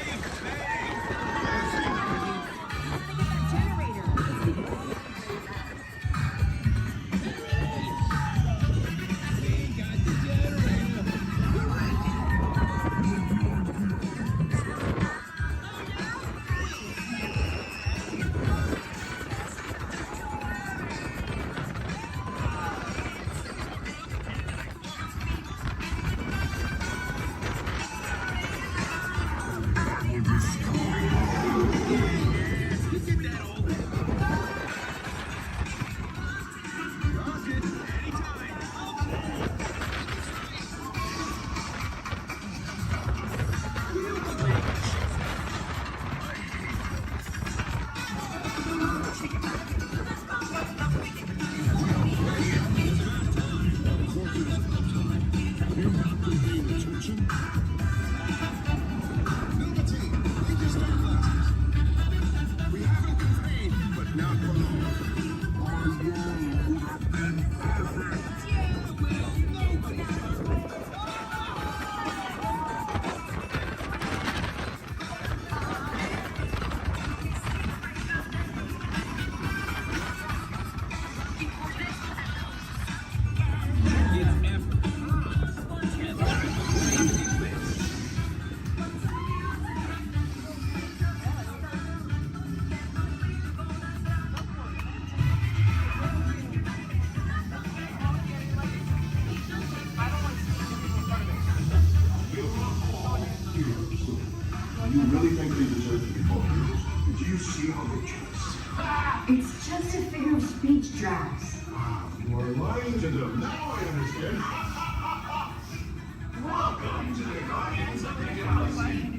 You really think they deserve to be bullies? Do you see how they dress? It's just a figure of speech, Drax. You are lying to them. Now I understand. Welcome to the Guardians of the Galaxy.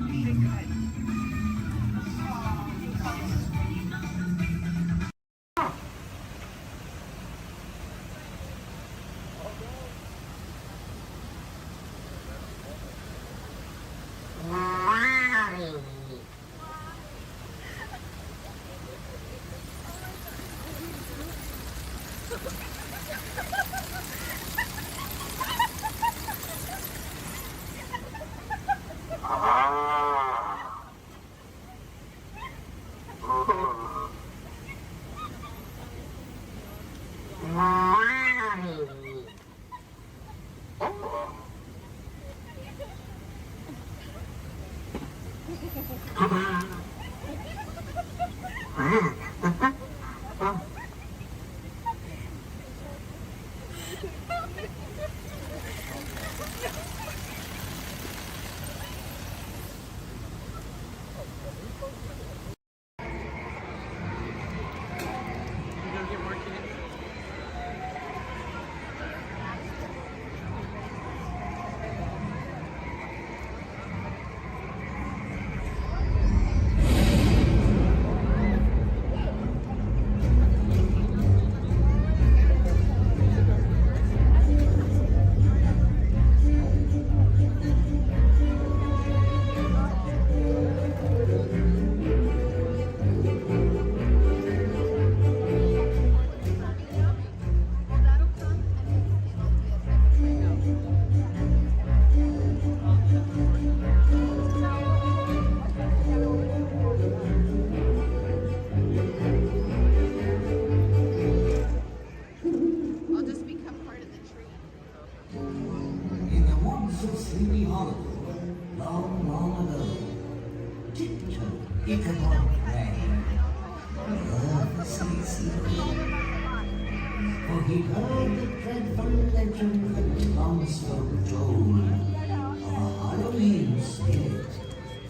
he heard the dreadful legend that townsfolk told of a Halloween spirit,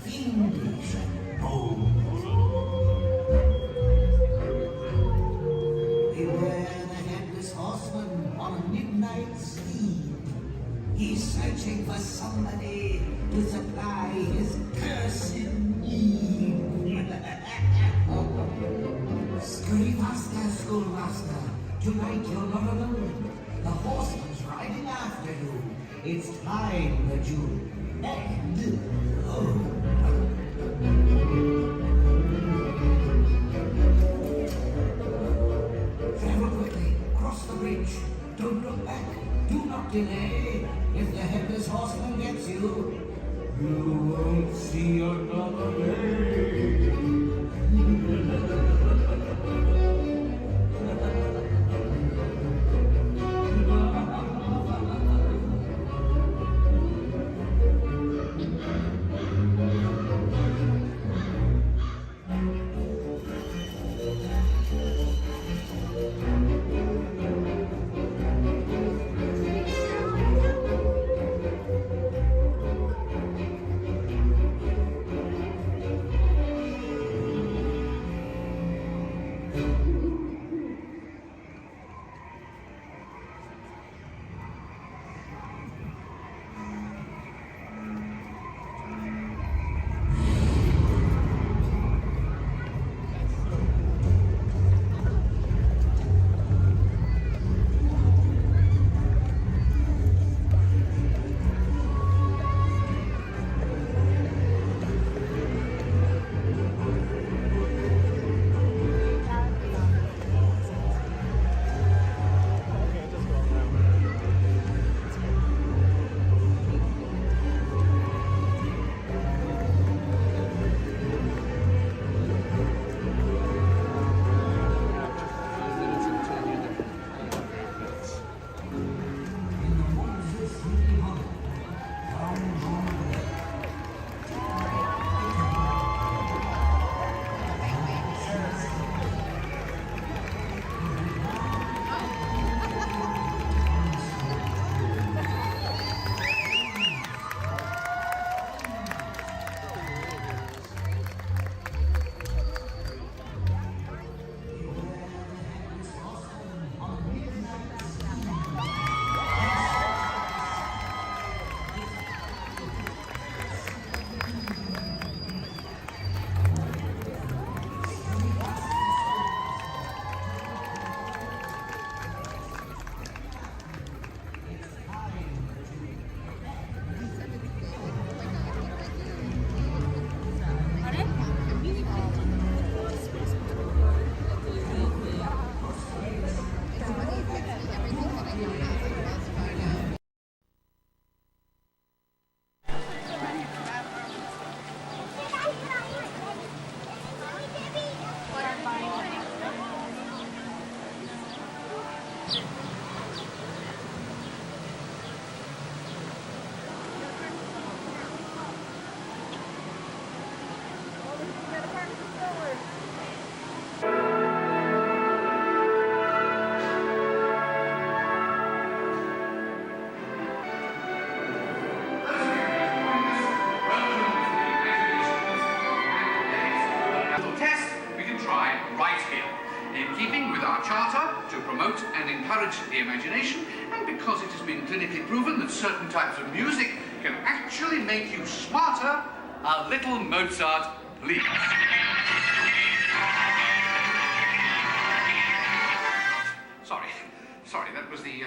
fiendish and bold. Beware the headless horseman on a midnight steed. He's searching for somebody to supply his cursed need. Scurry faster, schoolmaster. Tonight you're not alone. The horseman's riding after you. It's time that you end. Oh. keeping with our charter to promote and encourage the imagination, and because it has been clinically proven that certain types of music can actually make you smarter, a little Mozart, please. Sorry, that was the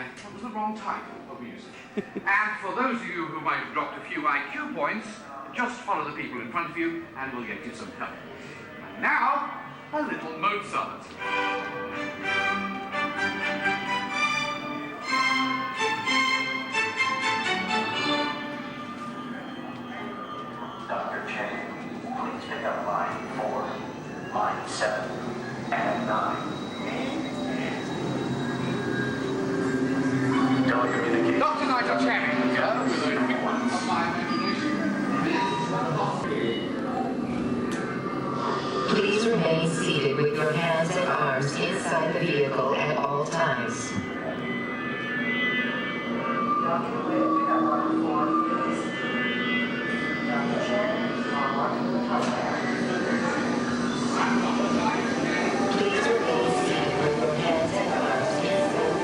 wrong type of music. And for those of you who might have dropped a few IQ points, just follow the people in front of you and we'll get you some help. And now, a little Mozart. Dr. Chang, please pick up line 4, line 7, and 9. Telecommunications. Dr. Nigel Channing, here with a quick one of my imagination. Please remain seated with your hands and arms inside the vehicle at all times. Please remain seated with your hands and arms inside the vehicle.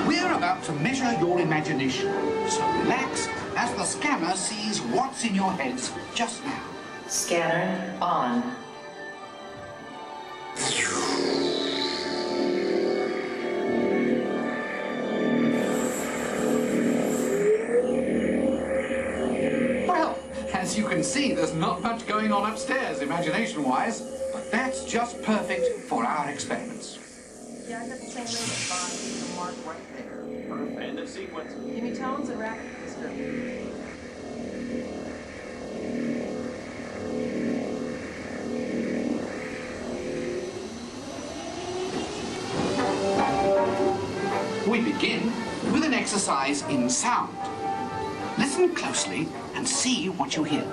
We're about to measure your imagination, so relax as the scanner sees what's in your heads just now. Scanner on. Well, as you can see, there's not much going on upstairs, imagination-wise, but that's just perfect for our experiments. Yeah, I got the same ring at mark right there. Perfect. And the sequence. Give me tones and rapid description. We begin with an exercise in sound. Listen closely and see what you hear.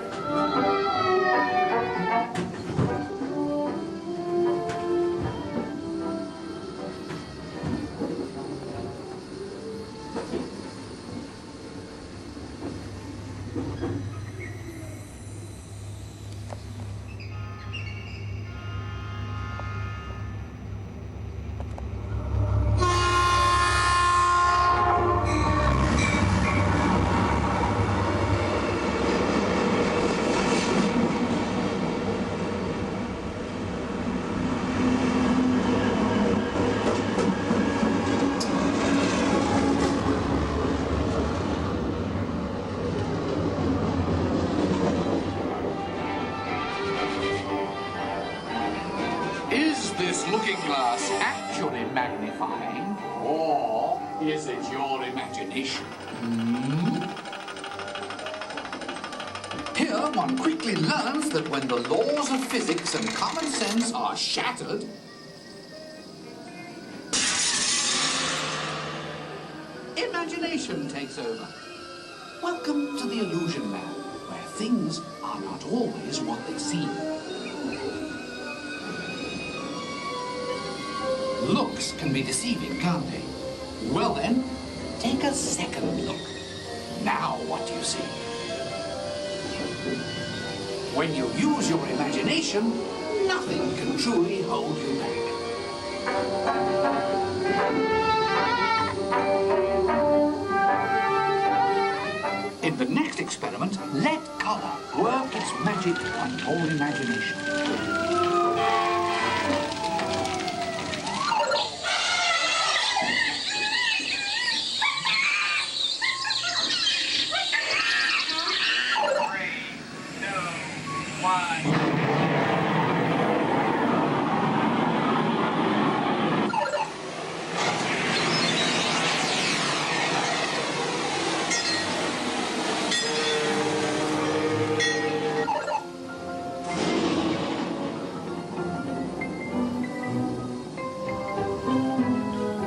Is this looking glass actually magnifying, or is it your imagination? Here one quickly learns that when the laws of physics and common sense are shattered, imagination takes over. Welcome to the Illusion Lab, where things are not always what they seem. Looks can be deceiving, can't they? Well then, take a second look. Now what do you see? When you use your imagination, nothing can truly hold you back. In the next experiment, let color work its magic on your imagination.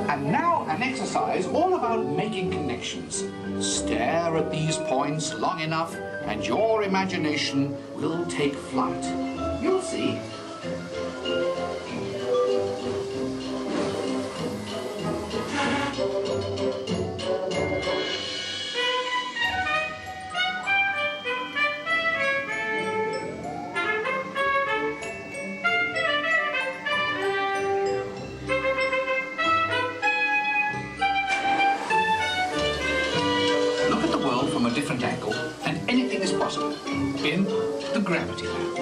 And now an exercise all about making connections. Stare at these points long enough and your imagination will take flight. You'll see. in the Gravity Lamp.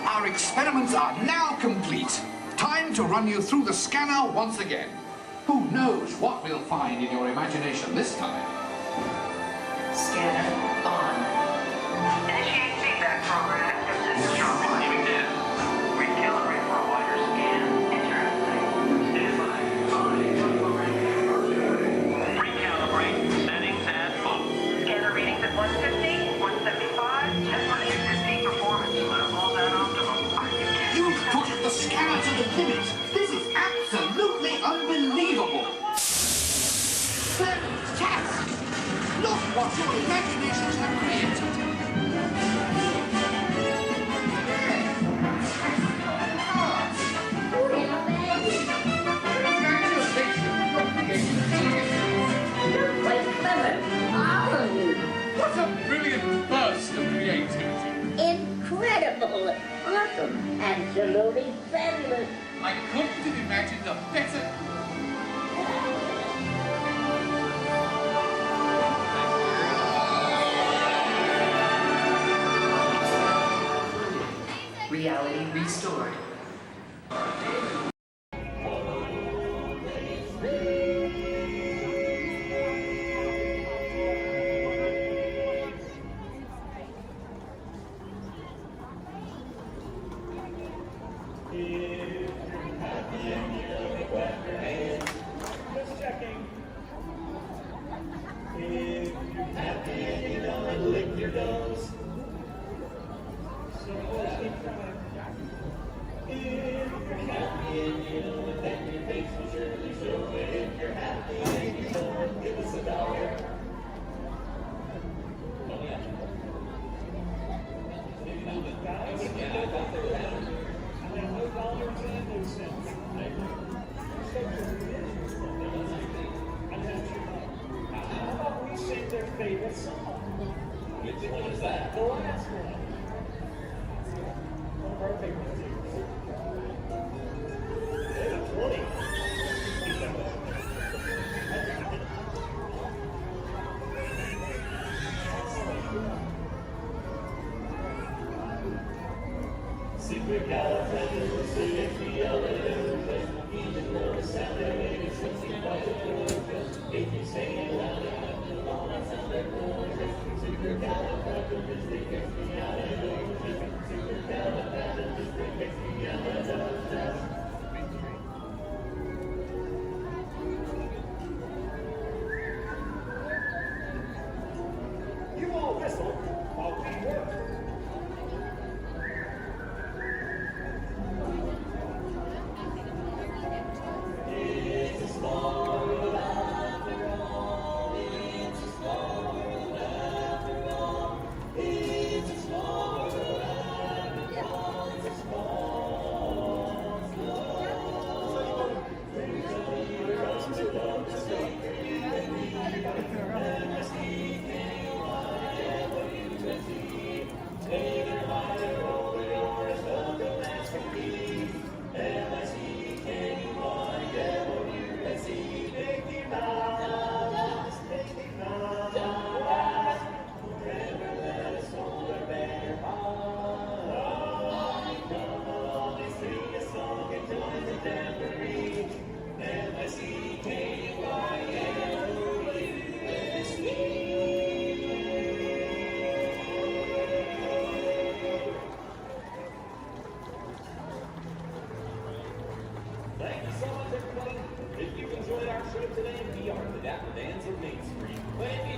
Our experiments are now complete. Time to run you through the scanner once again. Who knows what we'll find in your imagination this time? Scanner on. Initiate feedback program. This is John receiving this. Recalibrate for a wider scan. Interesting. Recalibrate. Settings at full. Scanner readings at 150, 175. Test on 250 performance level at optimum. You've pushed the scanner to the limit. This is absolutely unbelievable. Fantastic! Look what your imaginations have created. What a brilliant burst of creativity. Incredible! Awesome! Absolutely fabulous! I couldn't have imagined a better... Reality restored.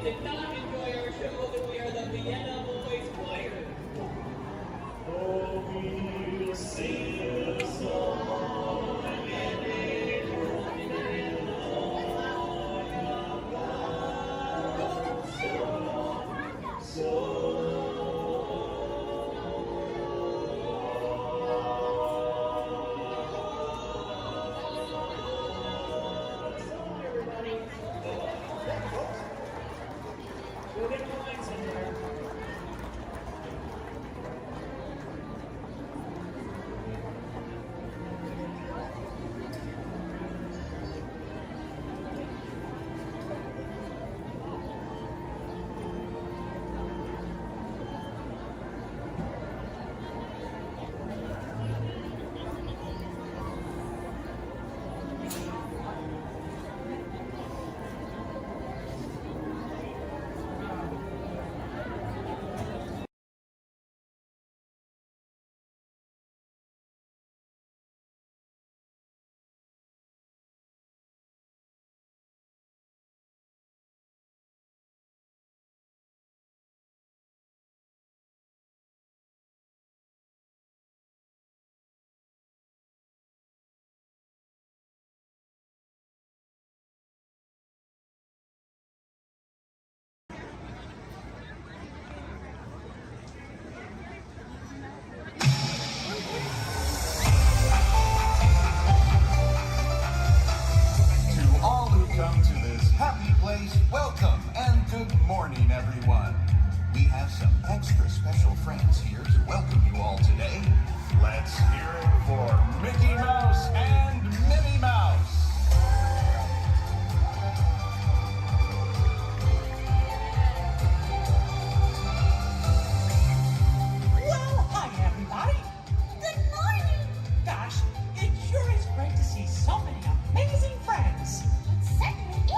did not enjoy our show, then we are the Vienna Boys Choir. Oh, we'll sing a song and it will be We'll get in line somewhere. Come to this happy place, welcome and good morning, everyone. We have some extra special friends here to welcome you all today. Let's hear it for Mickey Mouse and Minnie Mouse. Well, hi, everybody. Good morning. Gosh, it sure is great to see so many amazing friends. Certainly is.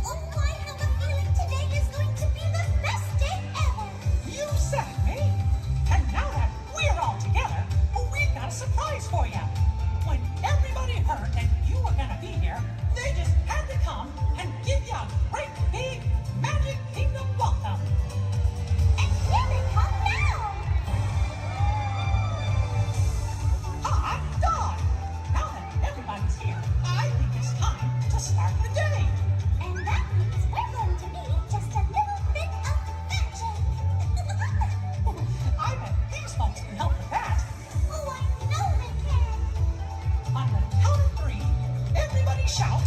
Oh, I have a feeling today is going to be the best day ever. You said it, me. And now that we're all together, we've got a surprise for you. When everybody heard that you were going to be here, they just had to come and give you a great big Magic Kingdom welcome. And here they come now. Hot dog! Now that everybody's here, I think it's time to start the day. And that means we're going to need just a little bit of magic. I bet these folks can help with that. Oh, I know they can. On the count of 3, everybody shout,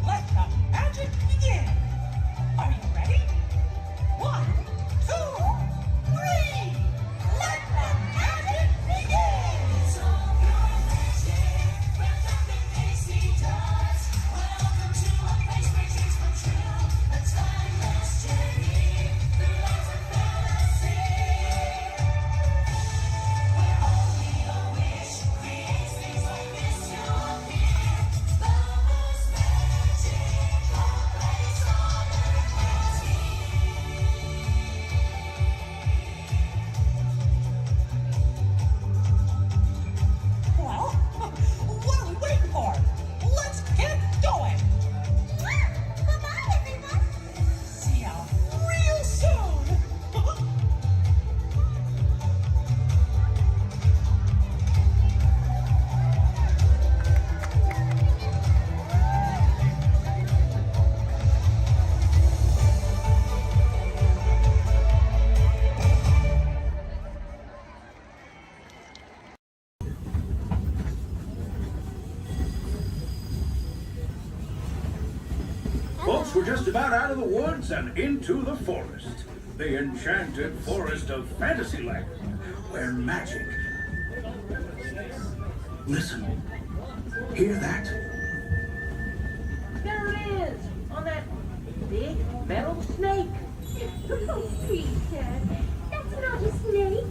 let the magic begin. Are you ready? 1, 2, 3. Let the magic begin. It's all your magic, wrapped up in paisley dust. Welcome to a place where dreams come true. A timeless journey through life of fantasy. Where only a wish creates things like this to appear. The most magical place on earth will be. Well, what are we waiting for? Let's get going. Bye-bye, everyone. See ya real soon. Folks, we're just about out of the woods and into the forest. The enchanted forest of Fantasyland, where magic... Listen. Hear that? There it is, on that big metal snake. Oh, Peter, that's not a snake.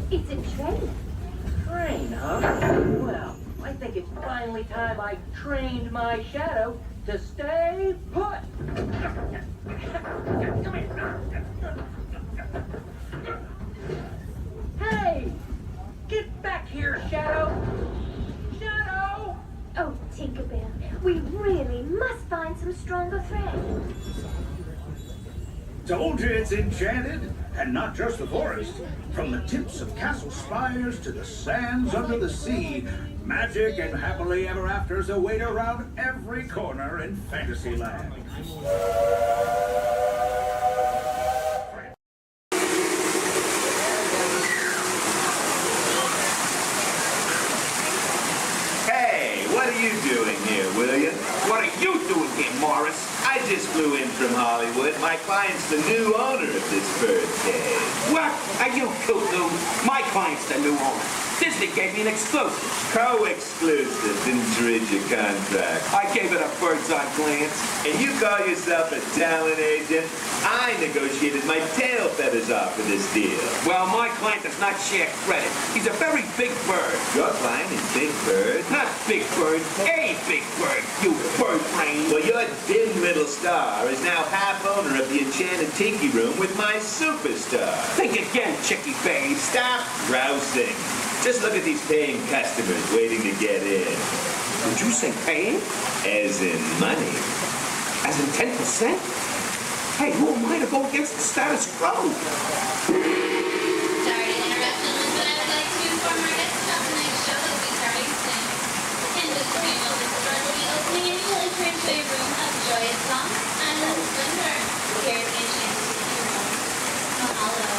It's a train. Train, huh? Well, I think it's finally time I trained my shadow to stay put. Come here. Hey! Get back here, Shadow! Shadow! Oh, Tinkerbell, we really must find some stronger thread. Told you it's enchanted, and not just the forest. From the tips of castle spires to the sands under the sea, magic and happily ever afters await around every corner in Fantasyland. Hey, what are you doing here, William? What are you doing here, Morris? I just flew in from Hollywood. My client's the new owner of this bird cage. What? Are you cuckoo? My client's the new owner. Disney gave me an exclusive. Co-exclusive. Didn't read your contract. I gave it a bird's-eye glance. And you call yourself a talent agent? I negotiated my tail feathers off for this deal. Well, my client does not share credit. He's a very big bird. Your client is Big Bird? Not Big Bird, a big bird, you bird brain. Well, your dim middle star is now half owner of the Enchanted Tiki Room with my superstar. Think again, chickie babe. Stop grousing. Just look at these paying customers waiting to get in. Did you say paying? As in money. As in 10%? Hey, who am I to go against the status quo? Sorry to interrupt, but I would like to inform our guests about tonight's show that will be starting soon. In just a few moments, the door will be opening and you will enter into a room of joyous songs and of splendor. Here is the Enchanted Tiki Room. Mahalo.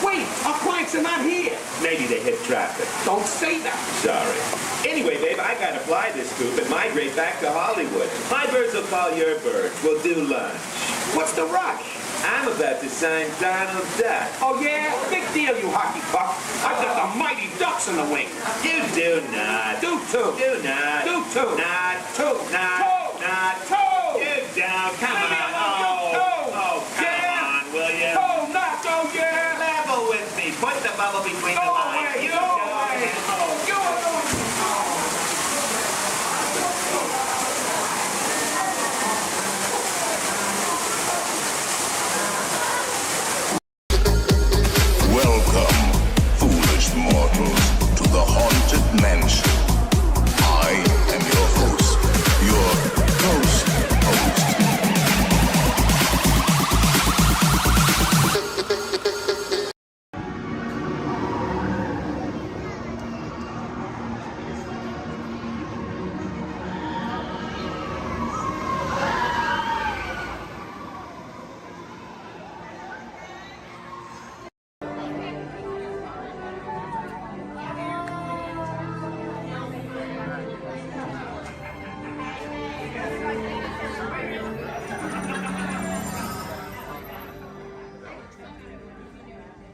Wait, our clients are not here. Maybe they hit traffic. Don't say that. Sorry. Anyway, babe, I gotta fly this scoop and migrate back to Hollywood. My birds will call your birds. We'll do lunch. What's the rush? I'm about to sign Donald Duck. Oh, yeah? Big deal, you hockey puck. I've got the mighty ducks in the wing. You do not. Do too. Do not. Do too. Not. Two. Not. Two. Not. Two. You don't. Come Leave me on. alone. Oh, come on, will you? Oh, not. Oh, yeah. Level with me. Put the bubble between the Go lines. away. You Go don't. away. Oh. Go away. Welcome, foolish mortals, to the Haunted Mansion. I am your host, your ghost host.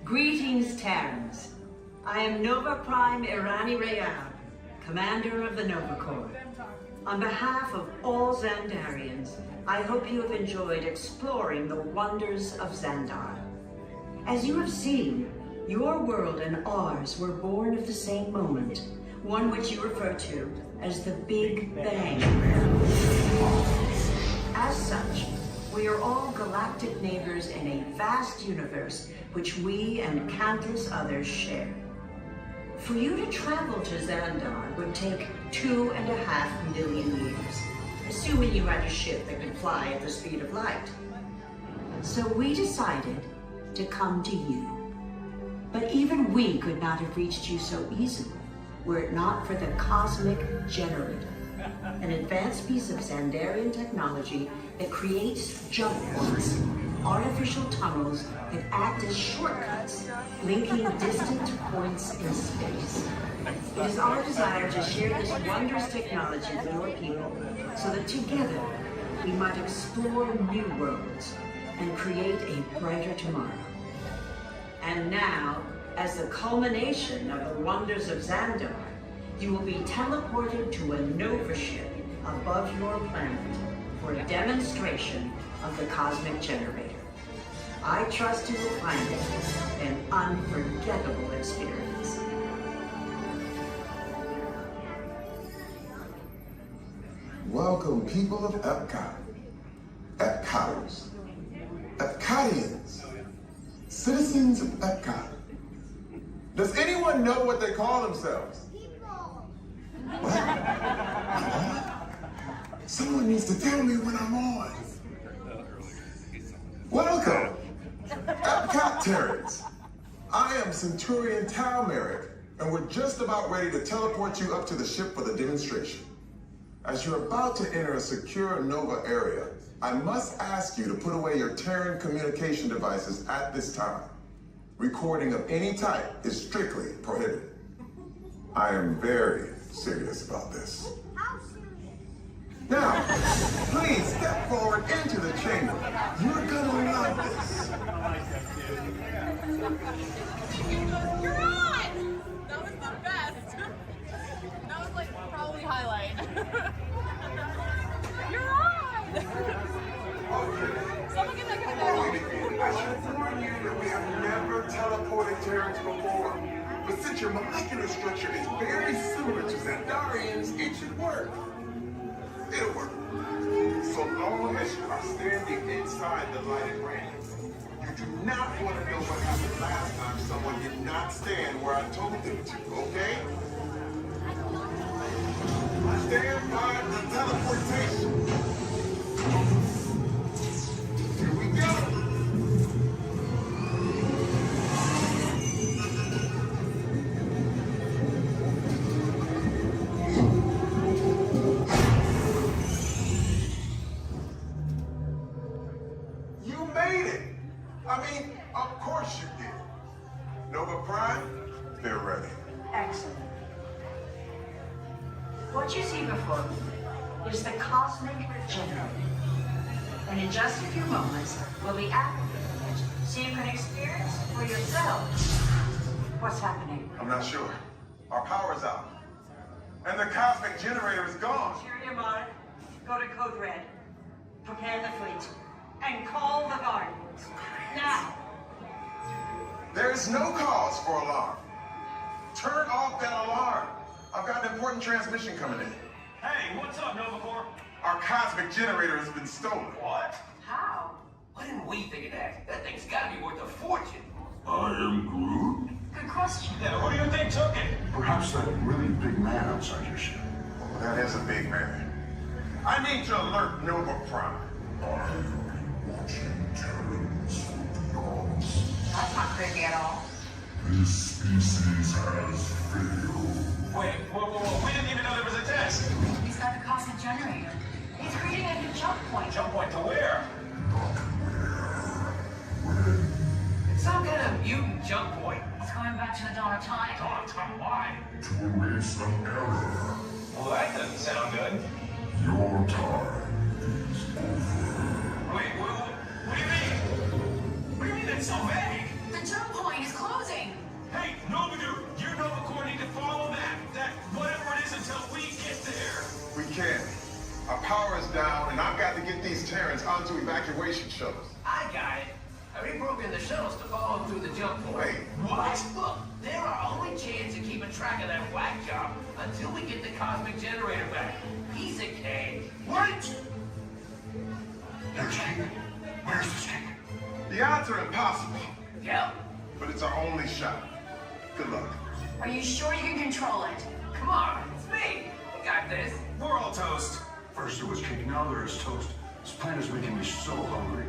Greetings, Terrans. I am Nova Prime Irani Rayab, Commander of the Nova Corps. On behalf of all Xandarians, I hope you have enjoyed exploring the wonders of Xandar. As you have seen, your world and ours were born of the same moment, one which you refer to as the Big Bang. As such, we are all galactic neighbors in a vast universe which we and countless others share. For you to travel to Xandar would take 2.5 million years, assuming you had a ship that could fly at the speed of light. So we decided to come to you. But even we could not have reached you so easily were it not for the Cosmic Generator, an advanced piece of Xandarian technology that creates jump points, artificial tunnels that act as shortcuts, linking distant points in space. It is our desire to share this wondrous technology with your people so that together we might explore new worlds and create a brighter tomorrow. And now, as the culmination of the wonders of Xandar, you will be teleported to a Nova ship above your planet for a demonstration of the Cosmic Generator. I trust you will find it an unforgettable experience. Welcome, people of Epcot, Epcoters, Epcotians, citizens of Epcot. Does anyone know what they call themselves? What? Someone needs to tell me when I'm on. What Terrence, I am Centurion Talmeric, and we're just about ready to teleport you up to the ship for the demonstration. As you're about to enter a secure Nova area, I must ask you to put away your Terran communication devices at this time. Recording of any type is strictly prohibited. I am very serious about this. Now, please step forward into the chamber. You're gonna love this. You're on! That was the best. That was like probably highlight. You're on! Someone get that guy. I should warn you that we have never teleported Terrans before. But since your molecular structure is very similar to Xandarian's, it should work. It'll work. So long as you are standing inside the lighted ring. You do not want to know what happened last time someone did not stand where I told them to, okay? Stand by the teleportation. Here we go. Of course you did. Nova Prime, they're ready. Excellent. What you see before you is the cosmic generator. And in just a few moments, we'll be activating it so you can experience for yourself what's happening. I'm not sure. Our power's out. And the cosmic generator is gone. Interior Monarch, go to Code Red. Prepare the fleet. And call the Guardians. Now. There is no cause for alarm. Turn off that alarm. I've got an important transmission coming in. Hey, what's up, Nova Corps? Our cosmic generator has been stolen. What? How? Why didn't we think of that? That thing's gotta be worth a fortune. I am Groot. Good question. Yeah, who do you think took it? Perhaps that really big man outside your ship. Oh, that is a big man. I need to alert Nova Prime. I'm watching Terrans from beyond. That's not creepy at all. This species has failed. Wait, whoa, we didn't even know there was a test. He's got the cosmic generator. He's creating a new jump point. Jump point to where? It's some kind of mutant jump point. It's going back to the dawn of time. Dawn of time, why? To erase an error. Well, that doesn't sound good. Your time is over. Wait, what do you mean? What do you mean that's so vague? The jump point is closing. Hey, Nova Dude, you Nova Corps need to follow that whatever it is until we get there. We can. Our power is down, and I've got to get these Terrans onto evacuation shuttles. I got it. I reprogrammed the shuttles to follow them through the jump point. Wait, what? Look, they're our only chance of keeping track of that whack job until we get the cosmic generator back. Piece of cake. What? There's King. Where's this King? the odds are impossible. Yep. But it's our only shot. Good luck. Are you sure you can control it? Come on, it's me. I got this. We're all toast. First it was cake, now there is toast. This plan is making me so hungry.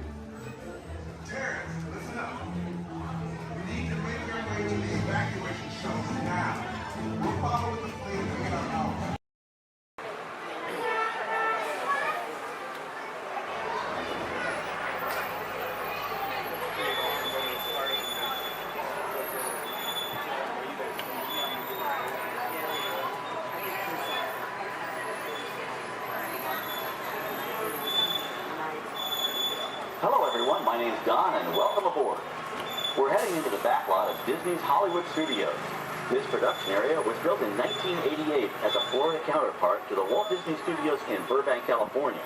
Terrence, listen up. We need to make our way to the evacuation shelter now. We'll follow with the fleet and get our power. Hello everyone, my name's Don and welcome aboard. We're heading into the backlot of Disney's Hollywood Studios. This production area was built in 1988 as a Florida counterpart to the Walt Disney Studios in Burbank, California.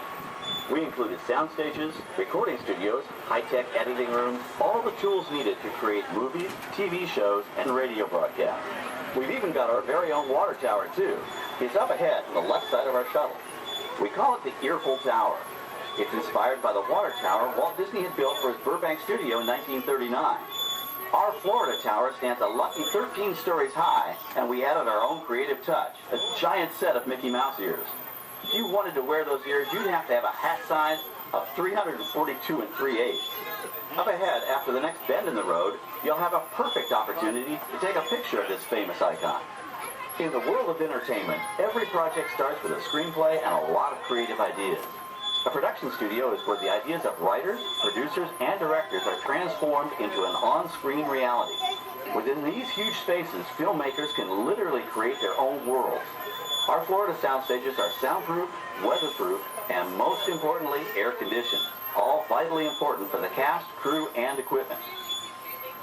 We included sound stages, recording studios, high-tech editing rooms, all the tools needed to create movies, TV shows, and radio broadcasts. We've even got our very own water tower too. It's up ahead on the left side of our shuttle. We call it the Earful Tower. It's inspired by the water tower Walt Disney had built for his Burbank studio in 1939. Our Florida tower stands a lucky 13 stories high, and we added our own creative touch, a giant set of Mickey Mouse ears. If you wanted to wear those ears, you'd have to have a hat size, of 342 3/8. Up ahead, after the next bend in the road, you'll have a perfect opportunity to take a picture of this famous icon. In the world of entertainment, every project starts with a screenplay and a lot of creative ideas. A production studio is where the ideas of writers, producers, and directors are transformed into an on-screen reality. Within these huge spaces, filmmakers can literally create their own worlds. Our Florida sound stages are soundproof, weatherproof, and most importantly, air-conditioned. All vitally important for the cast, crew, and equipment.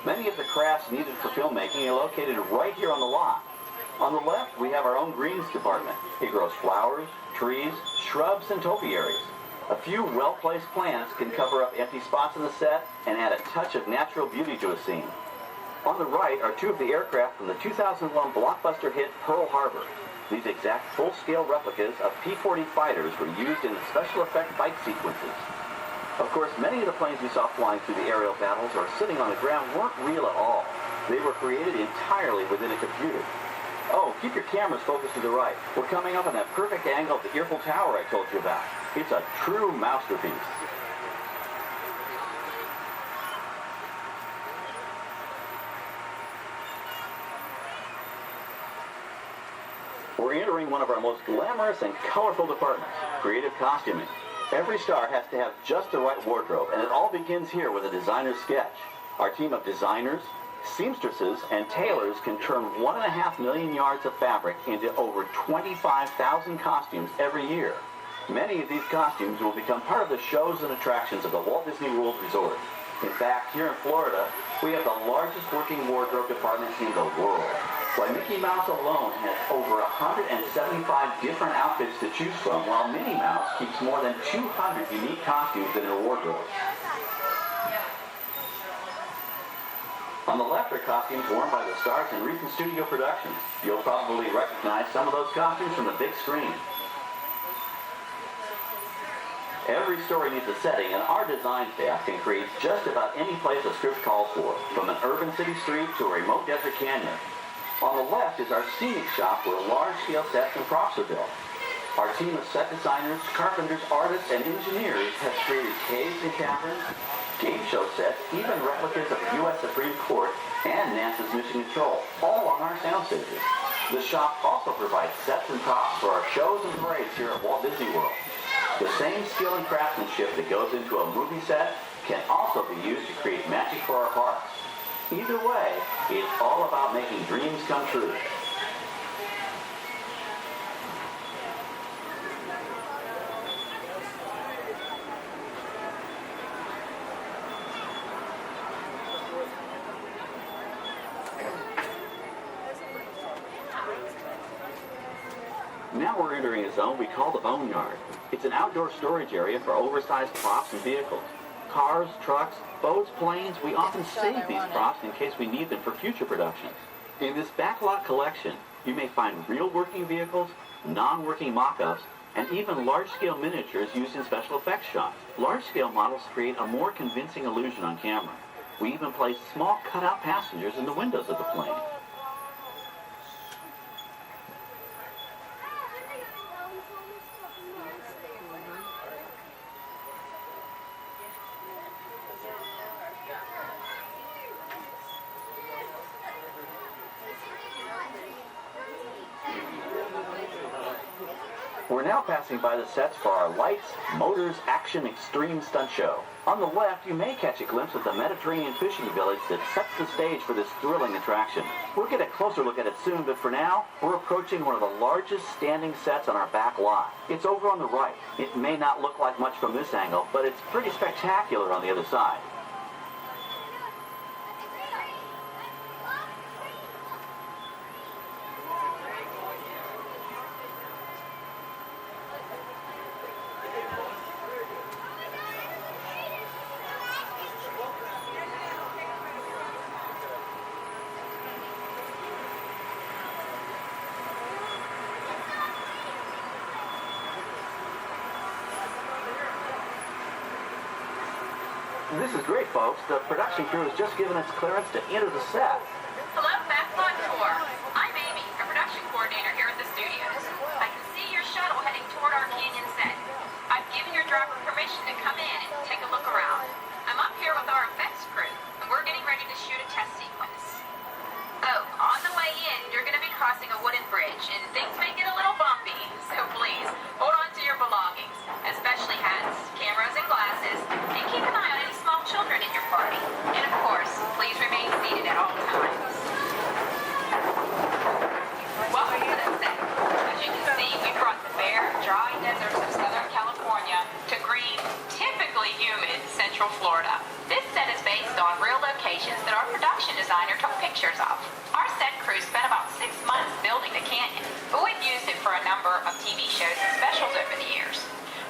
Many of the crafts needed for filmmaking are located right here on the lot. On the left, we have our own greens department. It grows flowers, trees, shrubs, and topiaries. A few well-placed plants can cover up empty spots in the set and add a touch of natural beauty to a scene. On the right are two of the aircraft from the 2001 blockbuster hit Pearl Harbor. These exact full-scale replicas of P-40 fighters were used in the special effect fight sequences. Of course, many of the planes we saw flying through the aerial battles or sitting on the ground weren't real at all. They were created entirely within a computer. Oh, keep your cameras focused to the right. We're coming up on that perfect angle of the Eiffel Tower I told you about. It's a true masterpiece. We're entering one of our most glamorous and colorful departments, creative costuming. Every star has to have just the right wardrobe, and it all begins here with a designer's sketch. Our team of designers, seamstresses, and tailors can turn 1.5 million yards of fabric into over 25,000 costumes every year. Many of these costumes will become part of the shows and attractions of the Walt Disney World Resort. In fact, here in Florida, we have the largest working wardrobe department in the world. Why, Mickey Mouse alone has over 175 different outfits to choose from, while Minnie Mouse keeps more than 200 unique costumes in her wardrobe. On the left are costumes worn by the stars in recent studio productions. You'll probably recognize some of those costumes from the big screen. Every story needs a setting, and our design staff can create just about any place a script calls for, from an urban city street to a remote desert canyon. On the left is our scenic shop where large-scale sets and props are built. Our team of set designers, carpenters, artists, and engineers has created caves and caverns, game show sets, even replicas of the U.S. Supreme Court and NASA's Mission Control, all on our sound stages. The shop also provides sets and props for our shows and parades here at Walt Disney World. The same skill and craftsmanship that goes into a movie set can also be used to create magic for our parks. Either way, it's all about making dreams come true. Now we're entering a zone we call the Boneyard. It's an outdoor storage area for oversized props and vehicles. Cars, trucks, boats, planes, we often save these props in case we need them for future productions. In this backlot collection, you may find real working vehicles, non-working mock-ups, and even large-scale miniatures used in special effects shots. Large-scale models create a more convincing illusion on camera. We even place small cutout passengers in the windows of the plane. We're now passing by the sets for our Lights, Motors, Action Extreme Stunt Show. On the left, you may catch a glimpse of the Mediterranean fishing village that sets the stage for this thrilling attraction. We'll get a closer look at it soon, but for now, we're approaching one of the largest standing sets on our back lot. It's over on the right. It may not look like much from this angle, but it's pretty spectacular on the other side. This is great, folks. The production crew has just given us clearance to enter the set. Hello, Backlot Tour. I'm Amy, a production coordinator here at the studios. I can see your shuttle heading toward our canyon set. I've given your driver permission to come in and take a look around. I'm up here with our effects crew, and we're getting ready to shoot a test sequence. Oh, on the way in, you're going to be crossing a wooden bridge, and things may get a little bumpy, so please, hold on to your belongings, especially hats, cameras, and glasses, and keep an eye on any small children in your party. And of course, please remain seated at all times. Welcome to the set. As you can see, we brought the bare, dry deserts of Southern California to green, typically humid Central Florida. This set is based on real locations that our production designer took pictures of. Our set crew spent about 6 months building the canyon, but we've used it for a number of TV shows and specials over the years.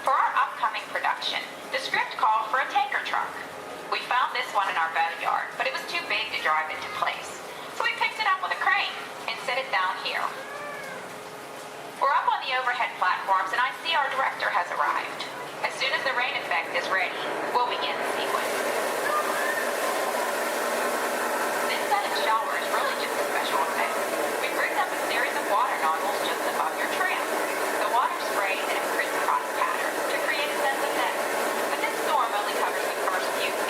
For our upcoming production, the script called for a tanker truck. We found this one in our backyard, but it was too big to drive into place. So we picked it up with a crane and set it down here. We're up on the overhead platforms, and I see our director has arrived. As soon as the rain effect is ready, we'll begin the sequence. This set of shower is really just a special effect. We've rigged up a series of water nozzles just above your tram. The water sprays in a crisscross pattern to create a sense of depth. But this storm only covers the first few feet.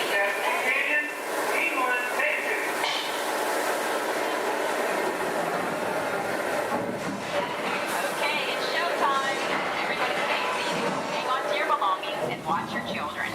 Watch your children.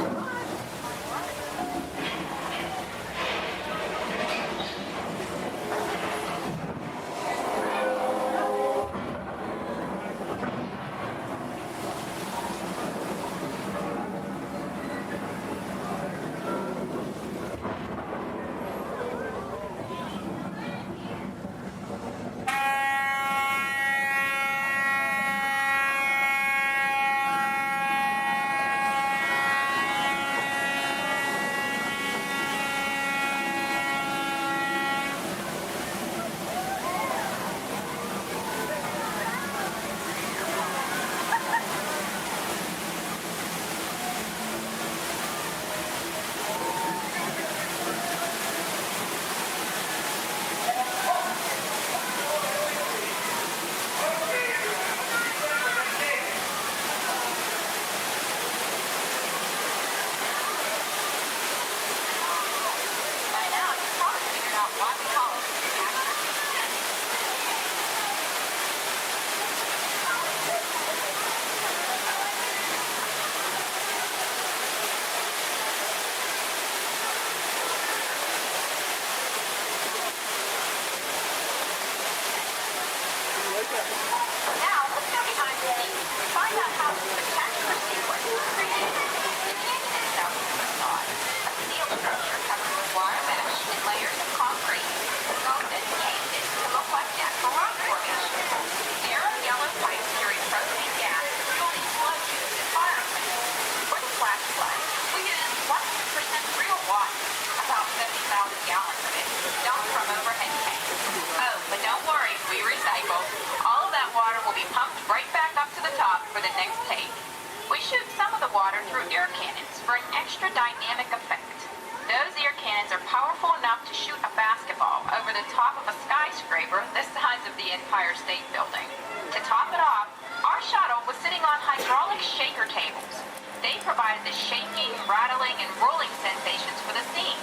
Now, let's go behind the scenes and find out how the spectacular sequence was created. The canyon itself is a facade, a steel structure covered with wire mesh and layers of concrete, sculpted and painted to look like natural rock formation. Narrow yellow pipes carry propane gas, fuel explosions, and fire engines. For the flash flood, we used 100% real water, about 70,000 gallons of it, dumped from overhead tanks. Oh, but don't worry, we recycle. All of that water will be pumped right back up to the top for the next take. We shoot some of the water through air cannons for an extra dynamic effect. Those air cannons are powerful enough to shoot a basketball over the top of a skyscraper the size of the Empire State Building. To top it off, our shuttle was sitting on hydraulic shaker tables. They provided the shaking, rattling, and rolling sensations for the scene.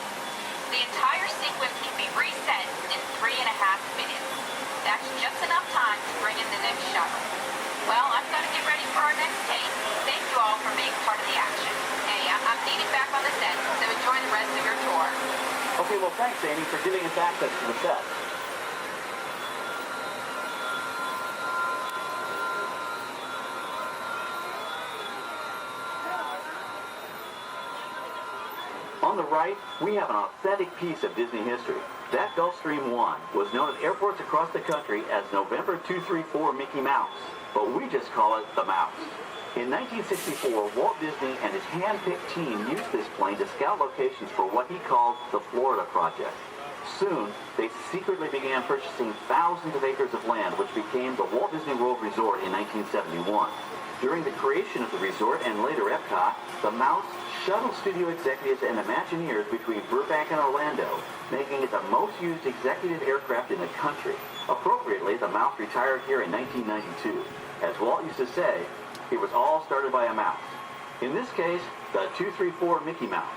The entire sequence can be reset in 3.5 minutes. That's just enough time to bring in the next shuttle. Well, I've got to get ready for our next take. Thank you all for being part of the action. Hey, I'm needed back on the set, so enjoy the rest of your tour. Okay, well, thanks, Amy, for giving us access to the set. On the right, we have an authentic piece of Disney history. That Gulfstream 1 was known at airports across the country as November 234 Mickey Mouse, but we just call it the Mouse. In 1964, Walt Disney and his hand-picked team used this plane to scout locations for what he called the Florida Project. Soon, they secretly began purchasing thousands of acres of land, which became the Walt Disney World Resort in 1971. During the creation of the resort and later Epcot, the Mouse shuttled studio executives and Imagineers between Burbank and Orlando, making it the most used executive aircraft in the country. Appropriately, the Mouse retired here in 1992. As Walt used to say, it was all started by a mouse. In this case, the 234 Mickey Mouse.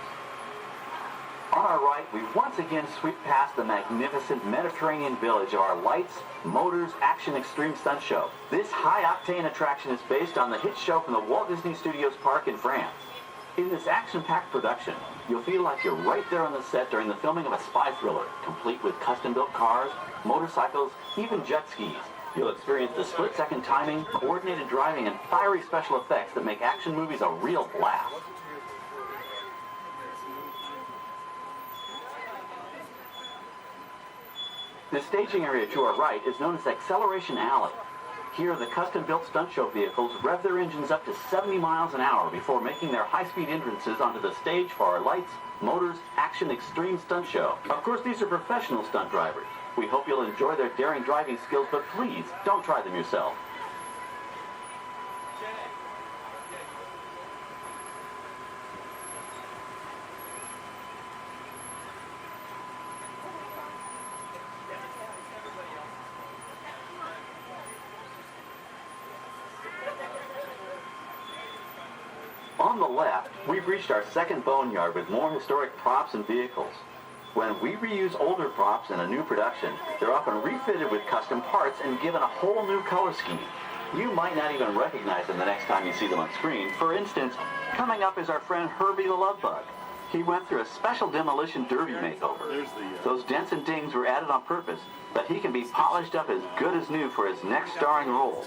On our right, we once again sweep past the magnificent Mediterranean village of our Lights, Motors, Action Extreme Stunt Show. This high-octane attraction is based on the hit show from the Walt Disney Studios Park in France. In this action-packed production, you'll feel like you're right there on the set during the filming of a spy thriller, complete with custom-built cars, motorcycles, even jet skis. You'll experience the split-second timing, coordinated driving, and fiery special effects that make action movies a real blast. The staging area to our right is known as Acceleration Alley. Here, the custom-built stunt show vehicles rev their engines up to 70 miles an hour before making their high-speed entrances onto the stage for our Lights, Motors, Action Extreme Stunt Show. Of course, these are professional stunt drivers. We hope you'll enjoy their daring driving skills, but please, don't try them yourself. On the left, we've reached our second boneyard with more historic props and vehicles. When we reuse older props in a new production, they're often refitted with custom parts and given a whole new color scheme. You might not even recognize them the next time you see them on screen. For instance, coming up is our friend Herbie the Love Bug. He went through a special demolition derby makeover. Those dents and dings were added on purpose, but he can be polished up as good as new for his next starring role.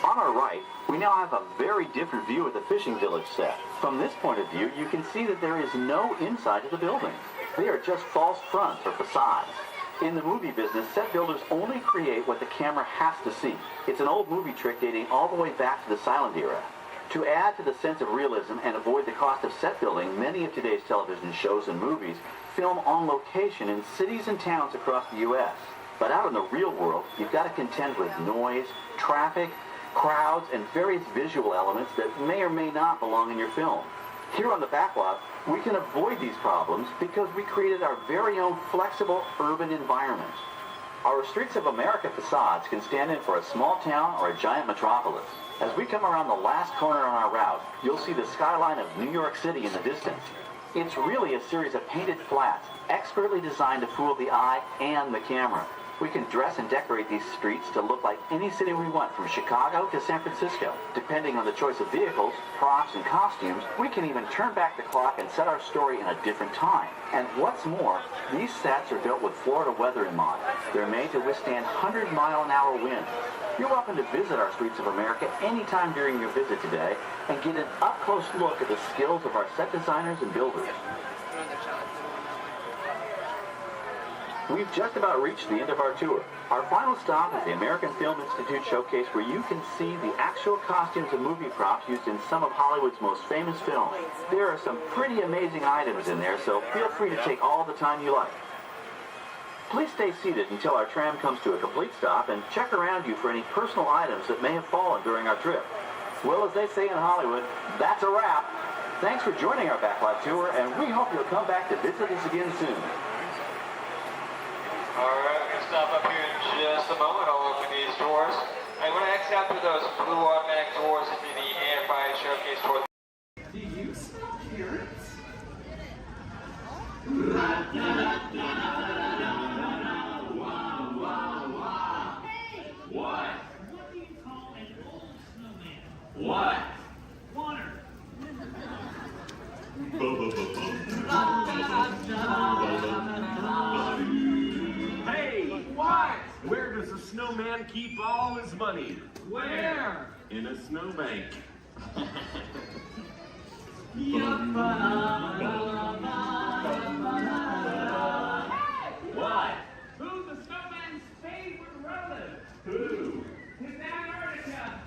On our right, we now have a very different view of the fishing village set. From this point of view, you can see that there is no inside to the buildings. They are just false fronts or facades. In the movie business, set builders only create what the camera has to see. It's an old movie trick dating all the way back to the silent era. To add to the sense of realism and avoid the cost of set building, many of today's television shows and movies film on location in cities and towns across the U.S. But out in the real world, you've got to contend with noise, traffic, crowds, and various visual elements that may or may not belong in your film. Here on the backlot, we can avoid these problems because we created our very own flexible urban environment. Our Streets of America facades can stand in for a small town or a giant metropolis. As we come around the last corner on our route, you'll see the skyline of New York City in the distance. It's really a series of painted flats, expertly designed to fool the eye and the camera. We can dress and decorate these streets to look like any city we want, from Chicago to San Francisco. Depending on the choice of vehicles, props, and costumes, we can even turn back the clock and set our story in a different time. And what's more, these sets are built with Florida weather in mind. They're made to withstand 100-mile-an-hour winds. You're welcome to visit our Streets of America anytime during your visit today and get an up-close look at the skills of our set designers and builders. We've just about reached the end of our tour. Our final stop is the American Film Institute Showcase, where you can see the actual costumes and movie props used in some of Hollywood's most famous films. There are some pretty amazing items in there, so feel free to take all the time you like. Please stay seated until our tram comes to a complete stop and check around you for any personal items that may have fallen during our trip. Well, as they say in Hollywood, that's a wrap. Thanks for joining our backlot tour, and we hope you'll come back to visit us again soon. Alright, we're going to stop up here in just a moment. I'll open these doors. I'm going to exit out through those blue automatic doors into the Amplified Showcase tour. Do you smell carrots? Hey! What? What do you call an old snowman? What? Water. Hey! What? Where does a snowman keep all his money? Where? In a snowbank. What? Who's the snowman's favorite relative? Who? His Antarctica.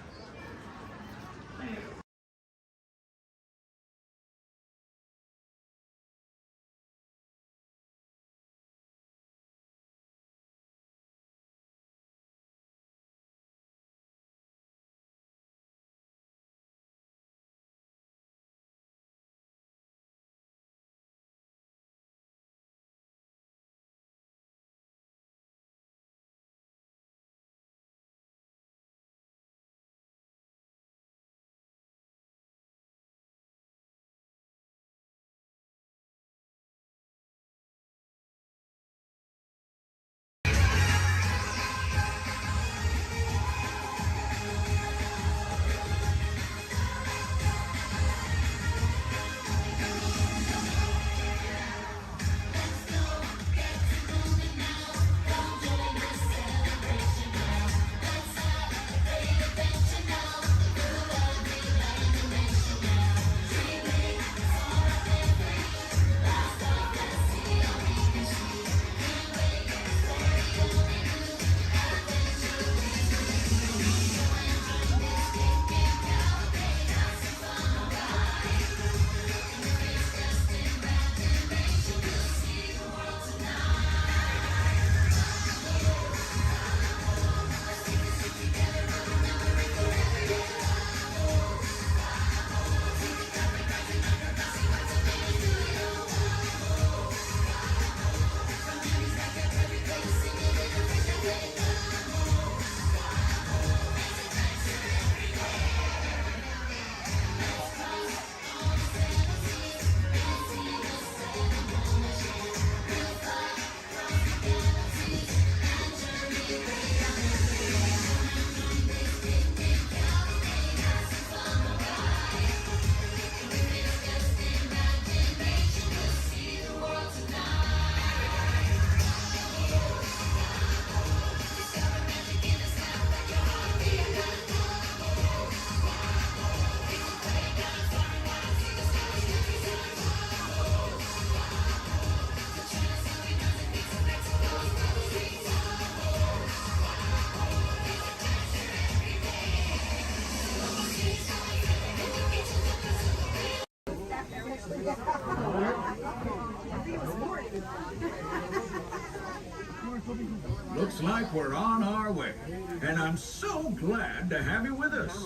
looks like we're on our way, and I'm so glad to have you with us.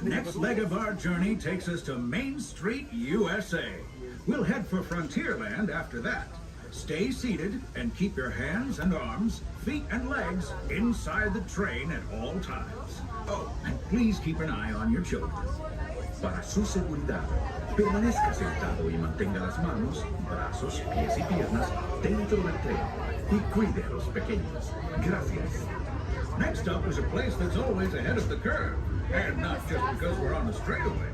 The next leg of our journey takes us to Main Street, USA. We'll head for Frontierland after that. Stay seated and keep your hands and arms, feet and legs inside the train at all times. Oh, and please keep an eye on your children. Para su seguridad, permanezca sentado y mantenga las manos, brazos, pies y piernas dentro del tren y cuide a los pequeños. Gracias. Next up is a place that's always ahead of the curve, and not just because we're on the straightaway.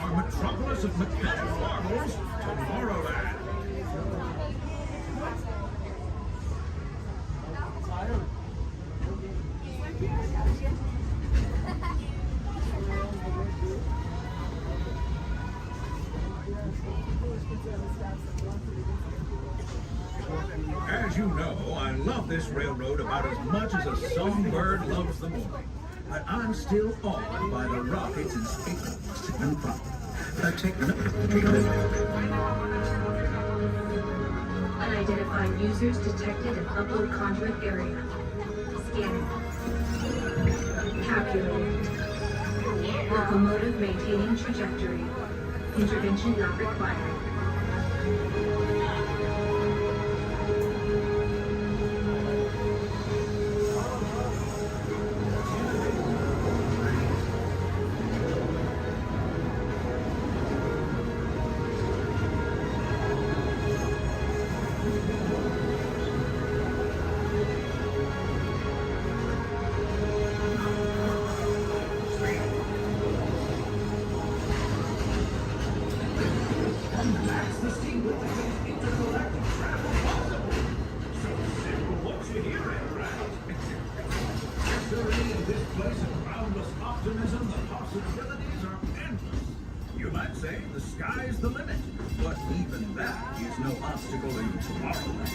Our metropolis of mechanic marvels, Tomorrowland. As you know, I love this railroad about as much as a songbird loves the morning. But I'm still awed by the rockets and space and fun. Unidentified users detected in upload conduit area. Scanning. Calculating. Locomotive maintaining trajectory. Intervention not required. You might say the sky's the limit, but even that is no obstacle in Tomorrowland.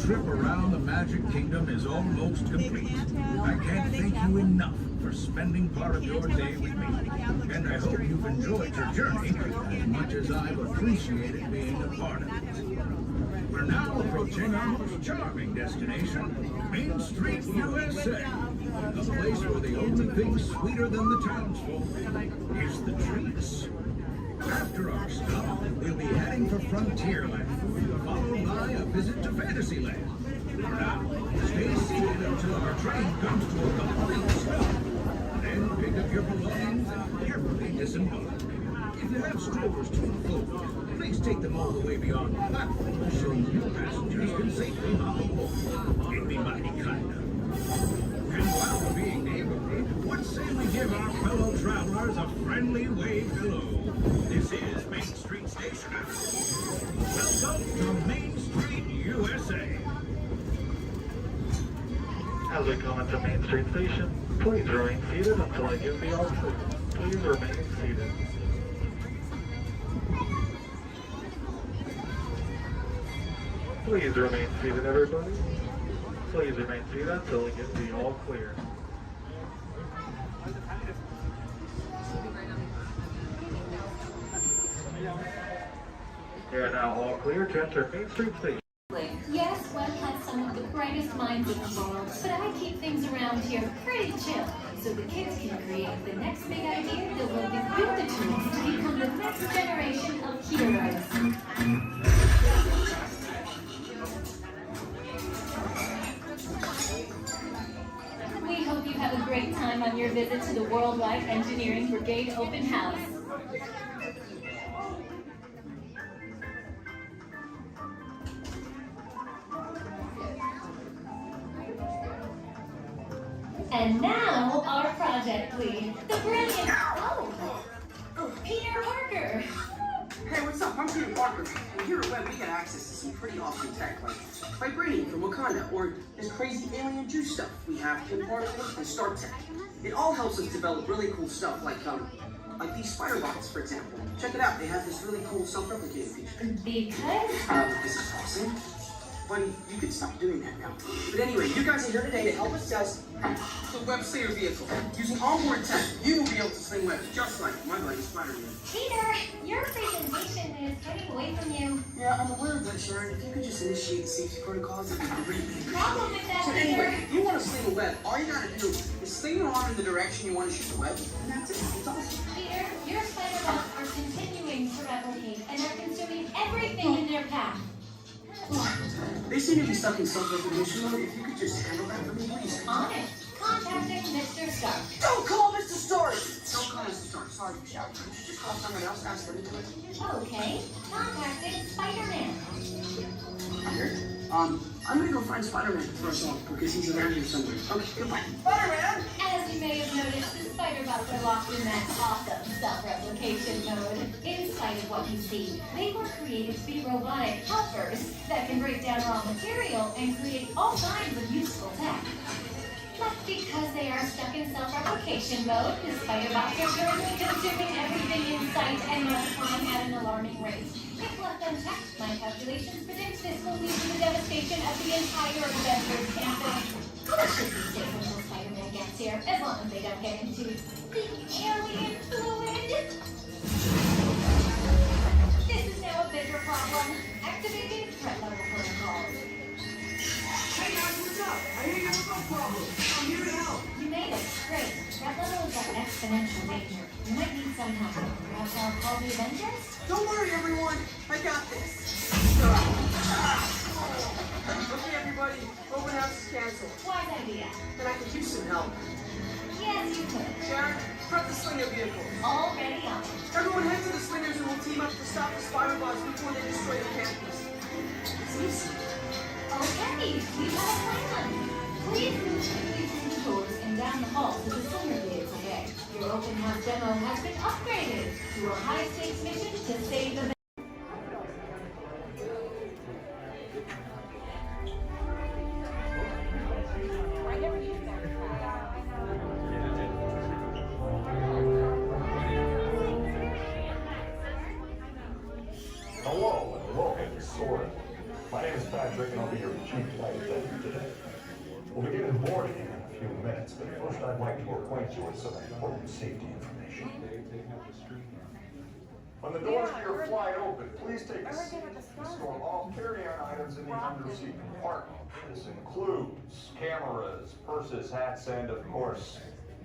Trip around the Magic Kingdom is almost complete. I can't thank you enough for spending part of your day with me, and I hope you've enjoyed your journey as much as I've appreciated being a part of it. We're now approaching our most charming destination, Main Street, USA, a place where the only thing sweeter than the townsfolk is the treats. After our stop, we'll be heading for Frontierland, followed by a visit to Fantasyland. Now, stay seated until our train comes to a complete stop. Then pick up your belongings and carefully disembark. If you have strollers to unfold, please take them all the way beyond the platform so new passengers can safely hop aboard. It'd be mighty kind of. And while we're being neighborly, what say we give our fellow travelers a friendly wave hello? This is Main Street Station. Welcome to Main Street, USA. As we come into Main Street Station, please remain seated until I give the all clear. Please remain seated. Please remain seated, everybody. Please remain seated until I give the all clear. We are now all clear to enter Main Street Station. Yes, one has some of the bread. brightest minds in the world, but I keep things around here pretty chill, so the kids can create the next big idea that will give you the tools to become the next generation of heroes. We hope you have a great time on your visit to the Worldwide Engineering Brigade Open House. And now, our project lead, the brilliant... Oh, Peter Parker. Hey, what's up? I'm Peter Parker. And here at Web, we get access to some pretty awesome tech, like vibranium from Wakanda, or this crazy alien juice stuff. We have Kim particles and Star Tech. It all helps us develop really cool stuff, like these spider bots, for example. Check it out. They have this really cool self-replicating feature. Because? This is awesome. Buddy, you can stop doing that now. But anyway, you guys are here today to help us test the Web Slayer vehicle. Using onboard tech, you will be able to sling webs just like my buddy Spider-Man. Peter, your presentation is getting away from you. Yeah, I'm aware of that, Sharon. If you could just initiate the safety protocols, it'd be great. Problem with that, So Peter. anyway, if you want to sling a web, all you gotta do is sling your arm in the direction you want to shoot the web, and that's it. It's awesome. Peter, your spider bots are continuing to replicate and are consuming everything in their path. They seem to be stuck in self-recognition mode. If you could just handle that for me, please. On it. Contacting Mr. Stark. Don't call Mr. Stark! Don't call Mr. Stark. Sorry, Michelle. Could you just call someone else? Ask them to do it. Okay. Contacting Spider-Man. Here. I'm gonna go find Spider-Man for us all, because he's around here somewhere. Okay, goodbye. Spider-Man! As you may have noticed, the spider bots are locked in that awesome self-replication mode. In spite of what you see, they were created to be robotic helpers that can break down raw material and create all kinds of useful tech. But because they are stuck in self-replication mode, the spider bots are currently consuming everything in sight and multiplying at an alarming rate. If left unchecked, my calculations predict this will lead to the devastation of the entire Avengers campus. That should be safe until Spider-Man gets here, as long as they don't get into the alien fluid. This is now a bigger problem. Activating threat level protocols. Hey guys, what's up? I hear you have a problem. I'm here to help. You made it. Great. Threat level is at exponential danger. You might need some help. Perhaps I'll call the Avengers? Don't worry, everyone. I got this. Okay, everybody. Open house is canceled. Wise idea. And I could use some help. Yes, you could. Sharon, prep the slinger vehicle. Already on. Everyone head to the slingers and we'll team up to stop the spider bots before they destroy the campus. It's easy. Okay, we have a plan. Please move quickly through the doors and down the hall to the slinger vehicle bay. Your open house demo has been upgraded to a high-stakes mission to save the... Hello and welcome to Soaring. My name is Patrick and I'll be your chief flight attendant today. We'll begin boarding in a few minutes, but first I'd like to acquaint you with some important safety information. When the doors to your flight open, please take a seat and store all carry-on items in the underseat compartment. This includes cameras, purses, hats, and of course,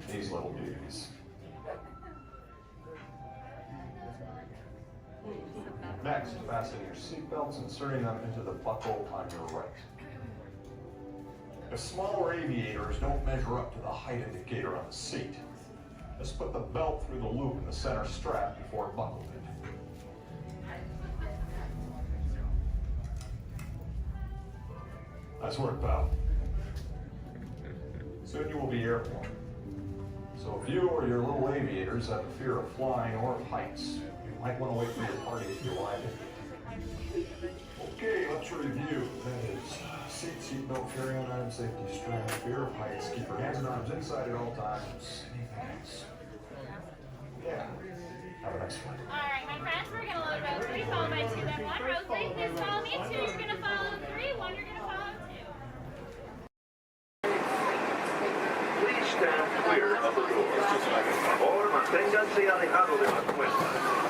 these little beauties. Next, fasten your seatbelts, inserting them into the buckle on your right. If smaller aviators don't measure up to the height indicator on the seat, just put the belt through the loop in the center strap before buckling it. Nice work, pal. Soon you will be airborne. So if you or your little aviators have a fear of flying or of heights, you might want to wait for your party if you like it. Okay, let's review. That is seatbelt, carry-on item, safety strap, fear of heights, keep your hands and arms inside at all times. Anything else? Yeah. Have a nice flight. Alright, my friends, we're gonna load row 3, followed by 2, then 1. Row 3, please follow me. 2, you're gonna follow 3, 1, you're gonna follow 2. Please stand clear of the door. Por favor, manténganse alejado de las puertas.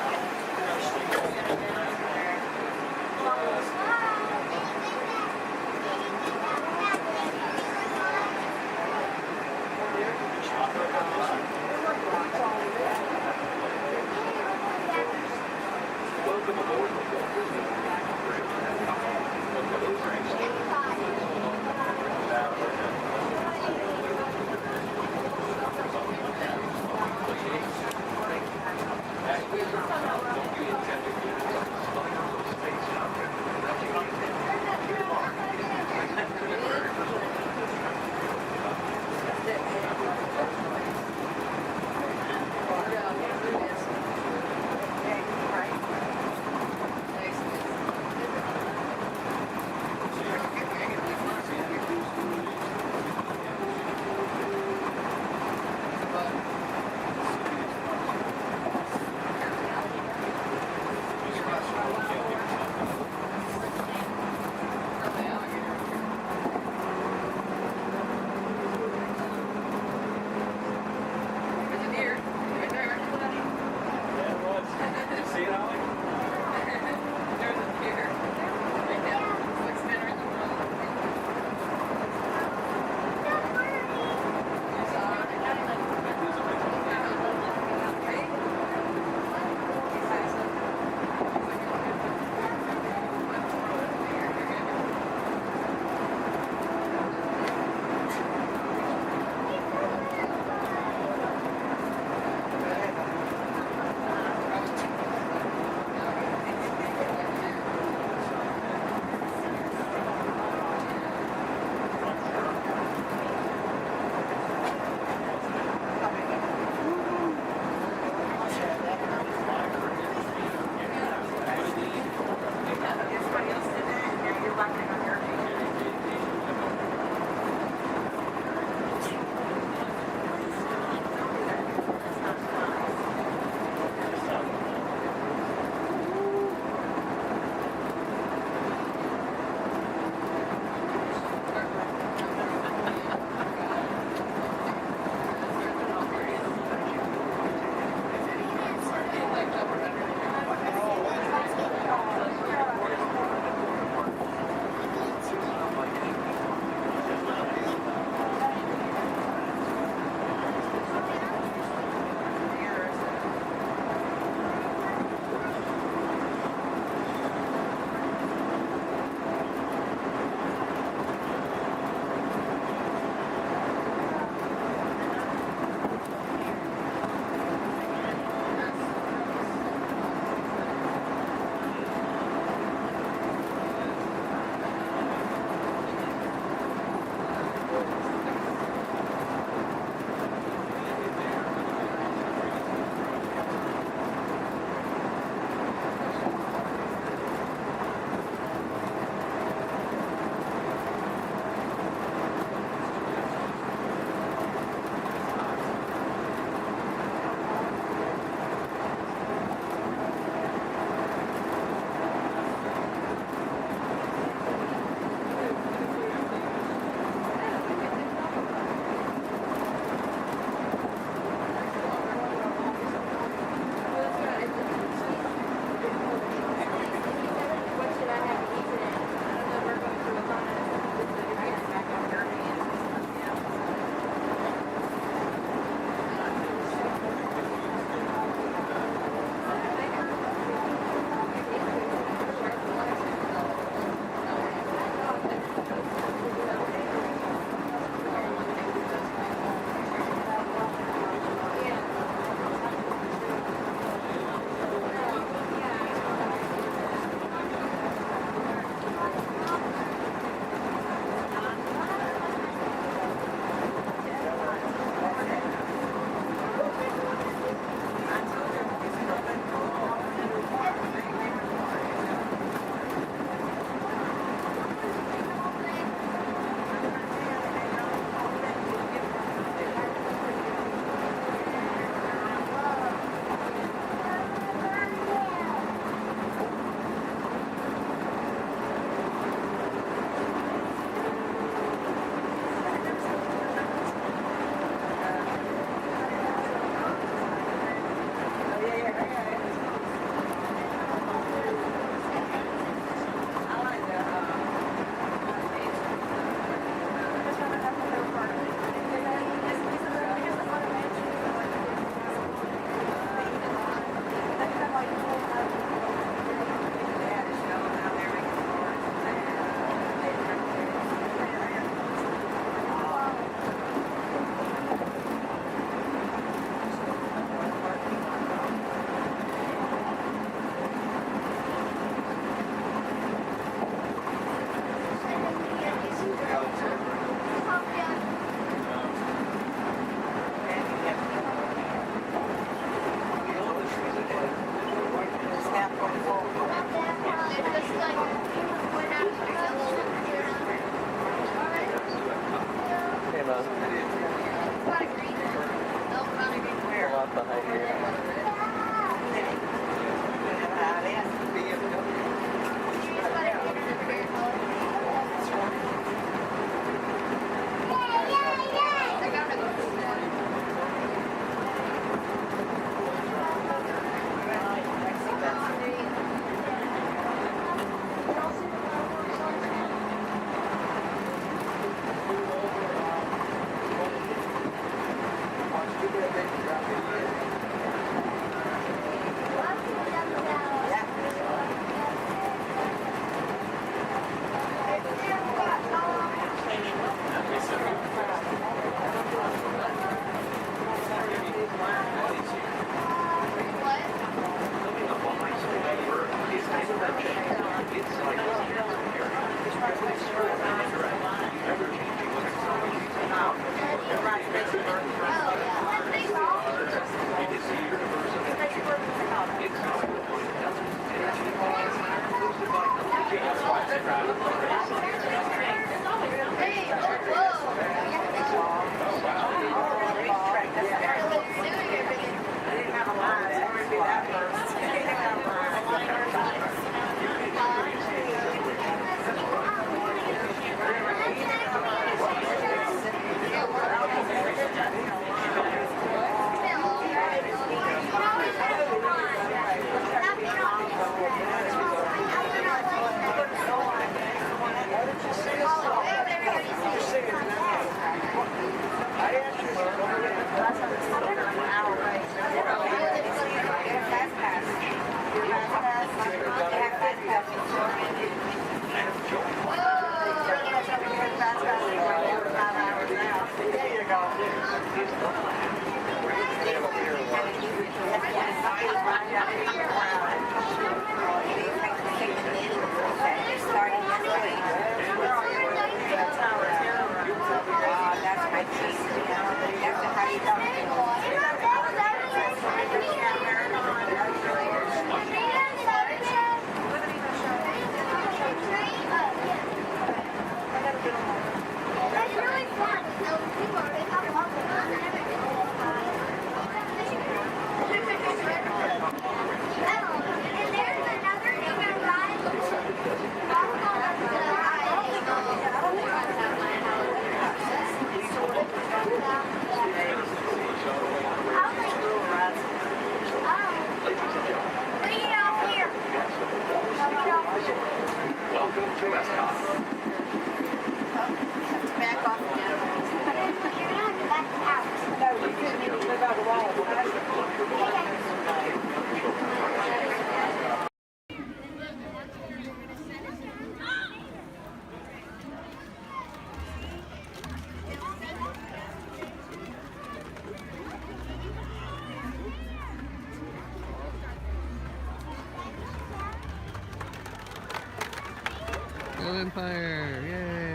Empire, yay!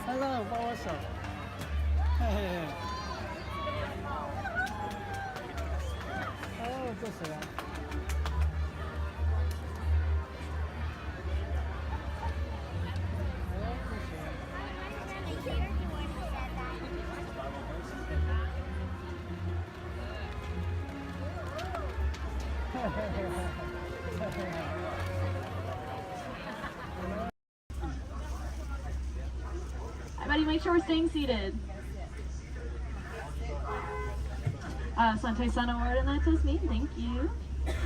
Hello, what's up? Hey. Oh, what's that? Everybody make sure we're staying seated. Sante Sun Award, and that's us me. Thank you.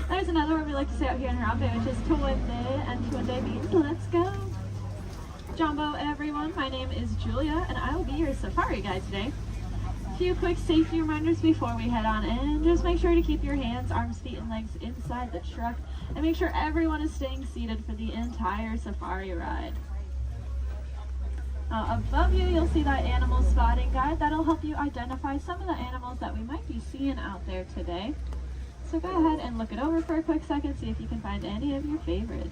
There's another word we like to say out here in Harambe, which is Tuwende, and Tuwende means let's go. Jumbo, everyone. My name is Julia, and I will be your safari guide today. A few quick safety reminders before we head on in. Just make sure to keep your hands, arms, feet, and legs inside the truck, and make sure everyone is staying seated for the entire safari ride. Above you, you'll see that animal spotting guide. That'll help you identify some of the animals that we might be seeing out there today. So go ahead and look it over for a quick second, see if you can find any of your favorites.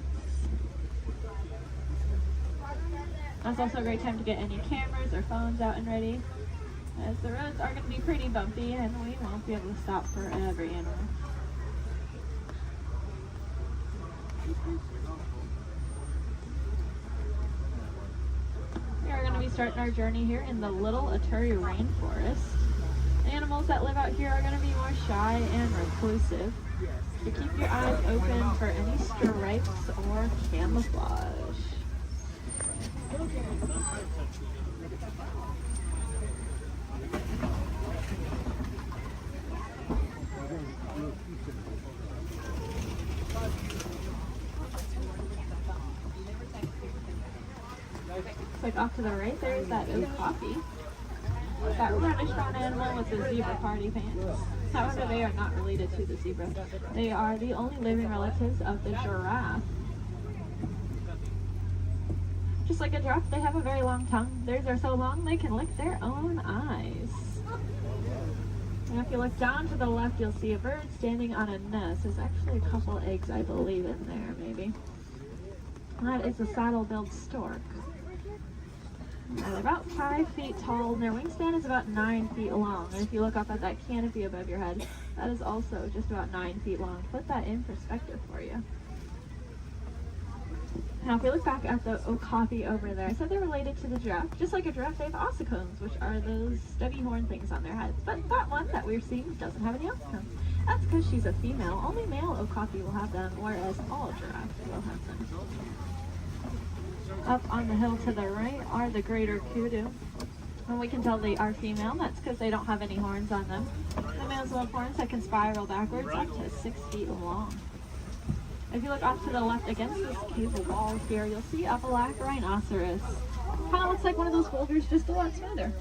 That's also a great time to get any cameras or phones out and ready, as the roads are going to be pretty bumpy and we won't be able to stop for every animal. We are going to be starting our journey here in the Little Aturi Rainforest. The animals that live out here are going to be more shy and reclusive, so keep your eyes open for any stripes or camouflage. Like off to the right, there's that okapi. That reddish brown animal with the zebra party pants. However, they are not related to the zebra. They are the only living relatives of the giraffe. Just like a giraffe, they have a very long tongue. Theirs are so long they can lick their own eyes. And if you look down to the left, you'll see a bird standing on a nest. There's actually a couple eggs, I believe, in there, maybe. That is a saddle-billed stork. They're about 5 feet tall, and their wingspan is about 9 feet long. And if you look up at that canopy above your head, that is also just about 9 feet long. Put that in perspective for you. Now, if we look back at the okapi over there, I said they're related to the giraffe. Just like a giraffe, they have ossicones, which are those stubby horn things on their heads. But that one that we're seeing doesn't have any ossicones. That's because she's a female. Only male okapi will have them, whereas all giraffes will have them. Up on the hill to the right are the greater kudu. And we can tell they are female. That's because they don't have any horns on them. The males will have horns that can spiral backwards up to 6 feet long. If you look off to the left against this cable wall here, you'll see a black rhinoceros. Kind of looks like one of those boulders, just a lot smoother.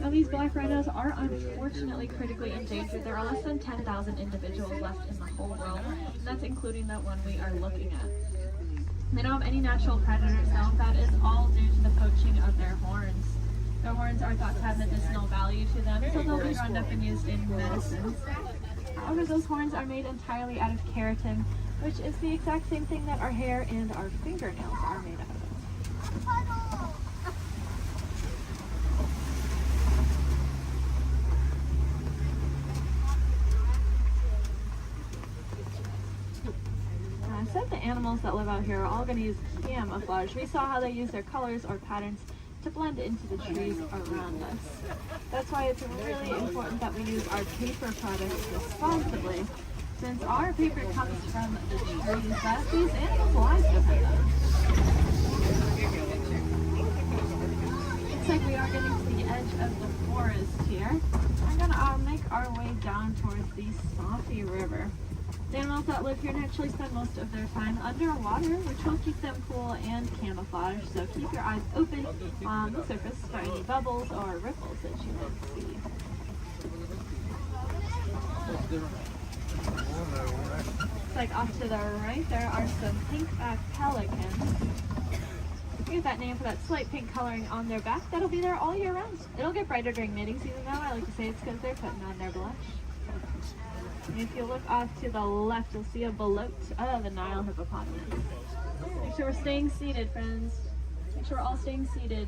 Now, these black rhinos are unfortunately critically endangered. There are less than 10,000 individuals left in the whole world, and that's including the one we are looking at. They don't have any natural predators though. That is all due to the poaching of their horns. Their horns are thought to have medicinal value to them, so they'll be rounded up and used in medicines. However, those horns are made entirely out of keratin, which is the exact same thing that our hair and our fingernails are made out of. I said the animals that live out here are all going to use camouflage. We saw how they use their colors or patterns to blend into the trees around us. That's why it's really important that we use our paper products responsibly, since our paper comes from the trees that these animals' lives depend on. Looks like we are getting to the edge of the forest here. We're going to make our way down towards the Safi River. The animals that live here naturally spend most of their time underwater, which will keep them cool and camouflaged, so keep your eyes open on the surface for any bubbles or ripples that you might see. Like off to the right, there are some pink-backed pelicans. We get that name for that slight pink coloring on their back. That'll be there all year round. It'll get brighter during mating season, though. I like to say it's because they're putting on their blush. And if you look off to the left, you'll see a bloat of a Nile hippopotamus. Make sure we're staying seated, friends. Make sure we're all staying seated.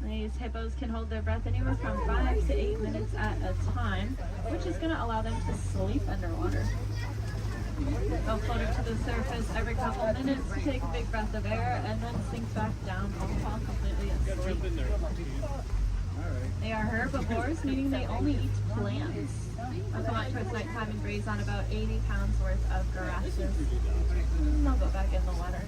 These hippos can hold their breath anywhere from 5 to 8 minutes at a time, which is going to allow them to sleep underwater. They'll float to the surface every couple minutes, take a big breath of air, and then sink back down, all fall completely asleep. They are herbivores, meaning they only eat plants. They'll come out towards nighttime and graze on about 80 pounds worth of grasses. And they'll go back in the water.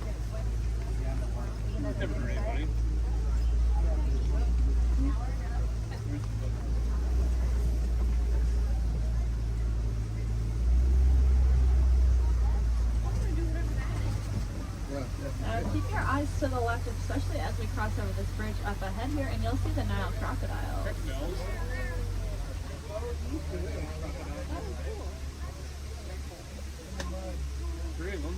Keep your eyes to the left, especially as we cross over this bridge up ahead here, and you'll see the Nile crocodile. Three of them.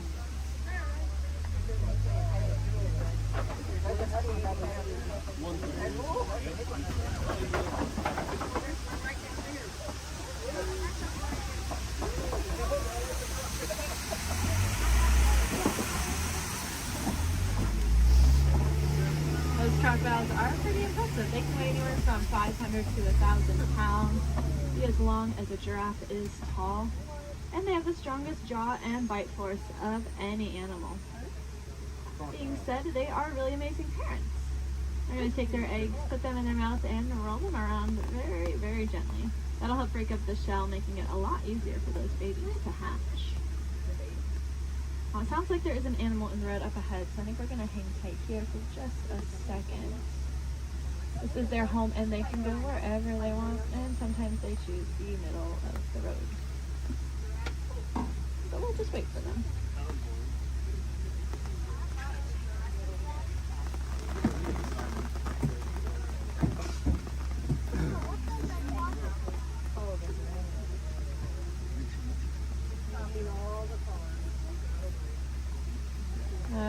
crocodiles are pretty impressive. They can weigh anywhere from 500 to 1,000 pounds, be as long as a giraffe is tall, and they have the strongest jaw and bite force of any animal. Being said, they are really amazing parents. They're going to take their eggs, put them in their mouth, and roll them around very, very gently. That'll help break up the shell, making it a lot easier for those babies to hatch. It sounds like there is an animal in the road up ahead, so I think we're going to hang tight here for just a second. This is their home, and they can go wherever they want, and sometimes they choose the middle of the road. So we'll just wait for them.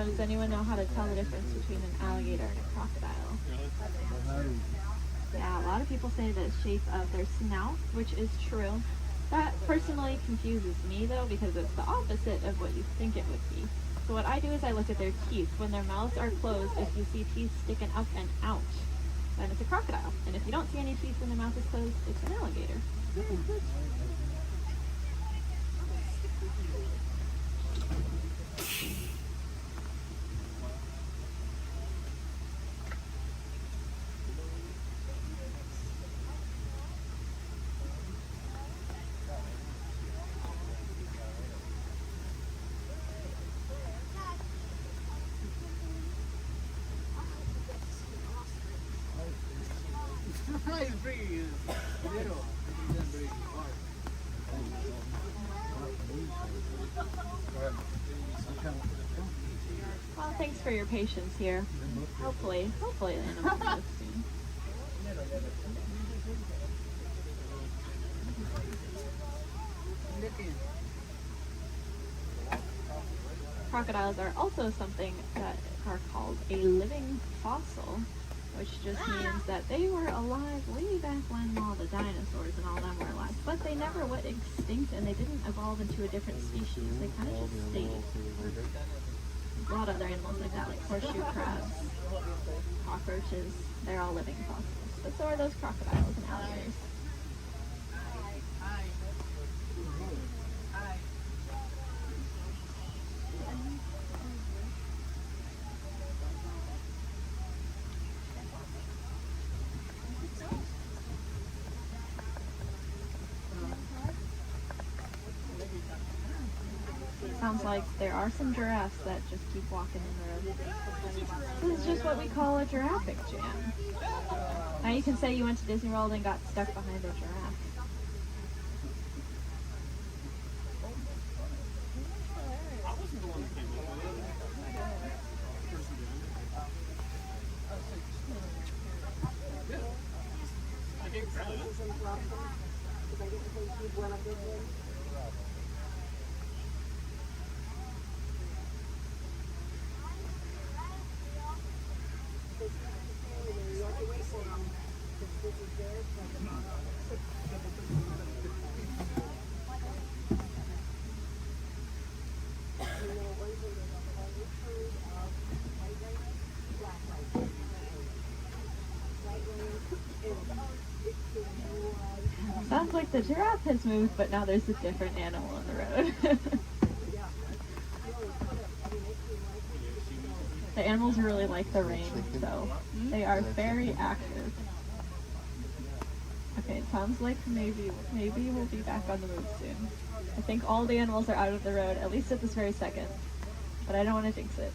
Does anyone know how to tell the difference between an alligator and a crocodile? Yeah, a lot of people say the shape of their snout, which is true. That personally confuses me though, because it's the opposite of what you think it would be. So what I do is I look at their teeth. When their mouths are closed, if you see teeth sticking up and out, then it's a crocodile. And if you don't see any teeth when their mouth is closed, it's an alligator. It's pretty little. Well, thanks for your patience here. Hopefully the animal goes soon. Crocodiles are also something that are called a living fossil, which just means that they were alive way back when all the dinosaurs and all them were alive. But they never went extinct, and they didn't evolve into a different species. They kind of just stayed. A lot of other animals like that, like horseshoe crabs, cockroaches, they're all living fossils. But so are those crocodiles and alligators. Sounds like there are some giraffes that just keep walking in the road. This is just what we call a giraffic jam. Now you can say you went to Disney World and got stuck behind a giraffe. Sounds like the giraffe has moved, but now there's a different animal on the road. The animals really like the rain, so they are very active. Okay, it sounds like maybe we'll be back on the move soon. I think all the animals are out of the road, at least at this very second. But I don't want to jinx it.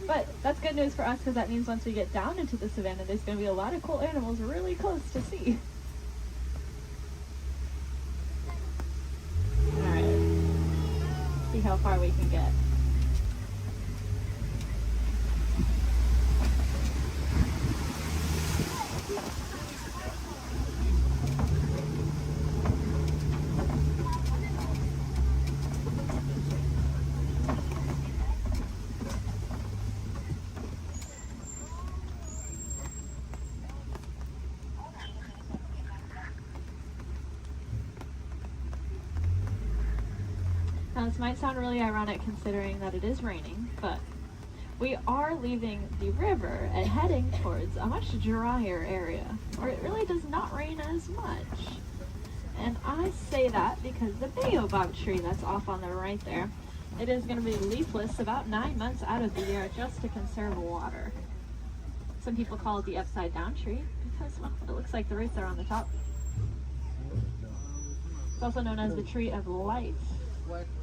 But that's good news for us, because that means once we get down into the savannah, there's going to be a lot of cool animals really close to see. Alright. See how far we can get. Now this might sound really ironic considering that it is raining, but We are leaving the river and heading towards a much drier area where it really does not rain as much. And I say that because the baobab tree that's off on the right there, it is going to be leafless about 9 months out of the year just to conserve water. Some people call it the upside down tree because, well, it looks like the roots are on the top. It's also known as the tree of life.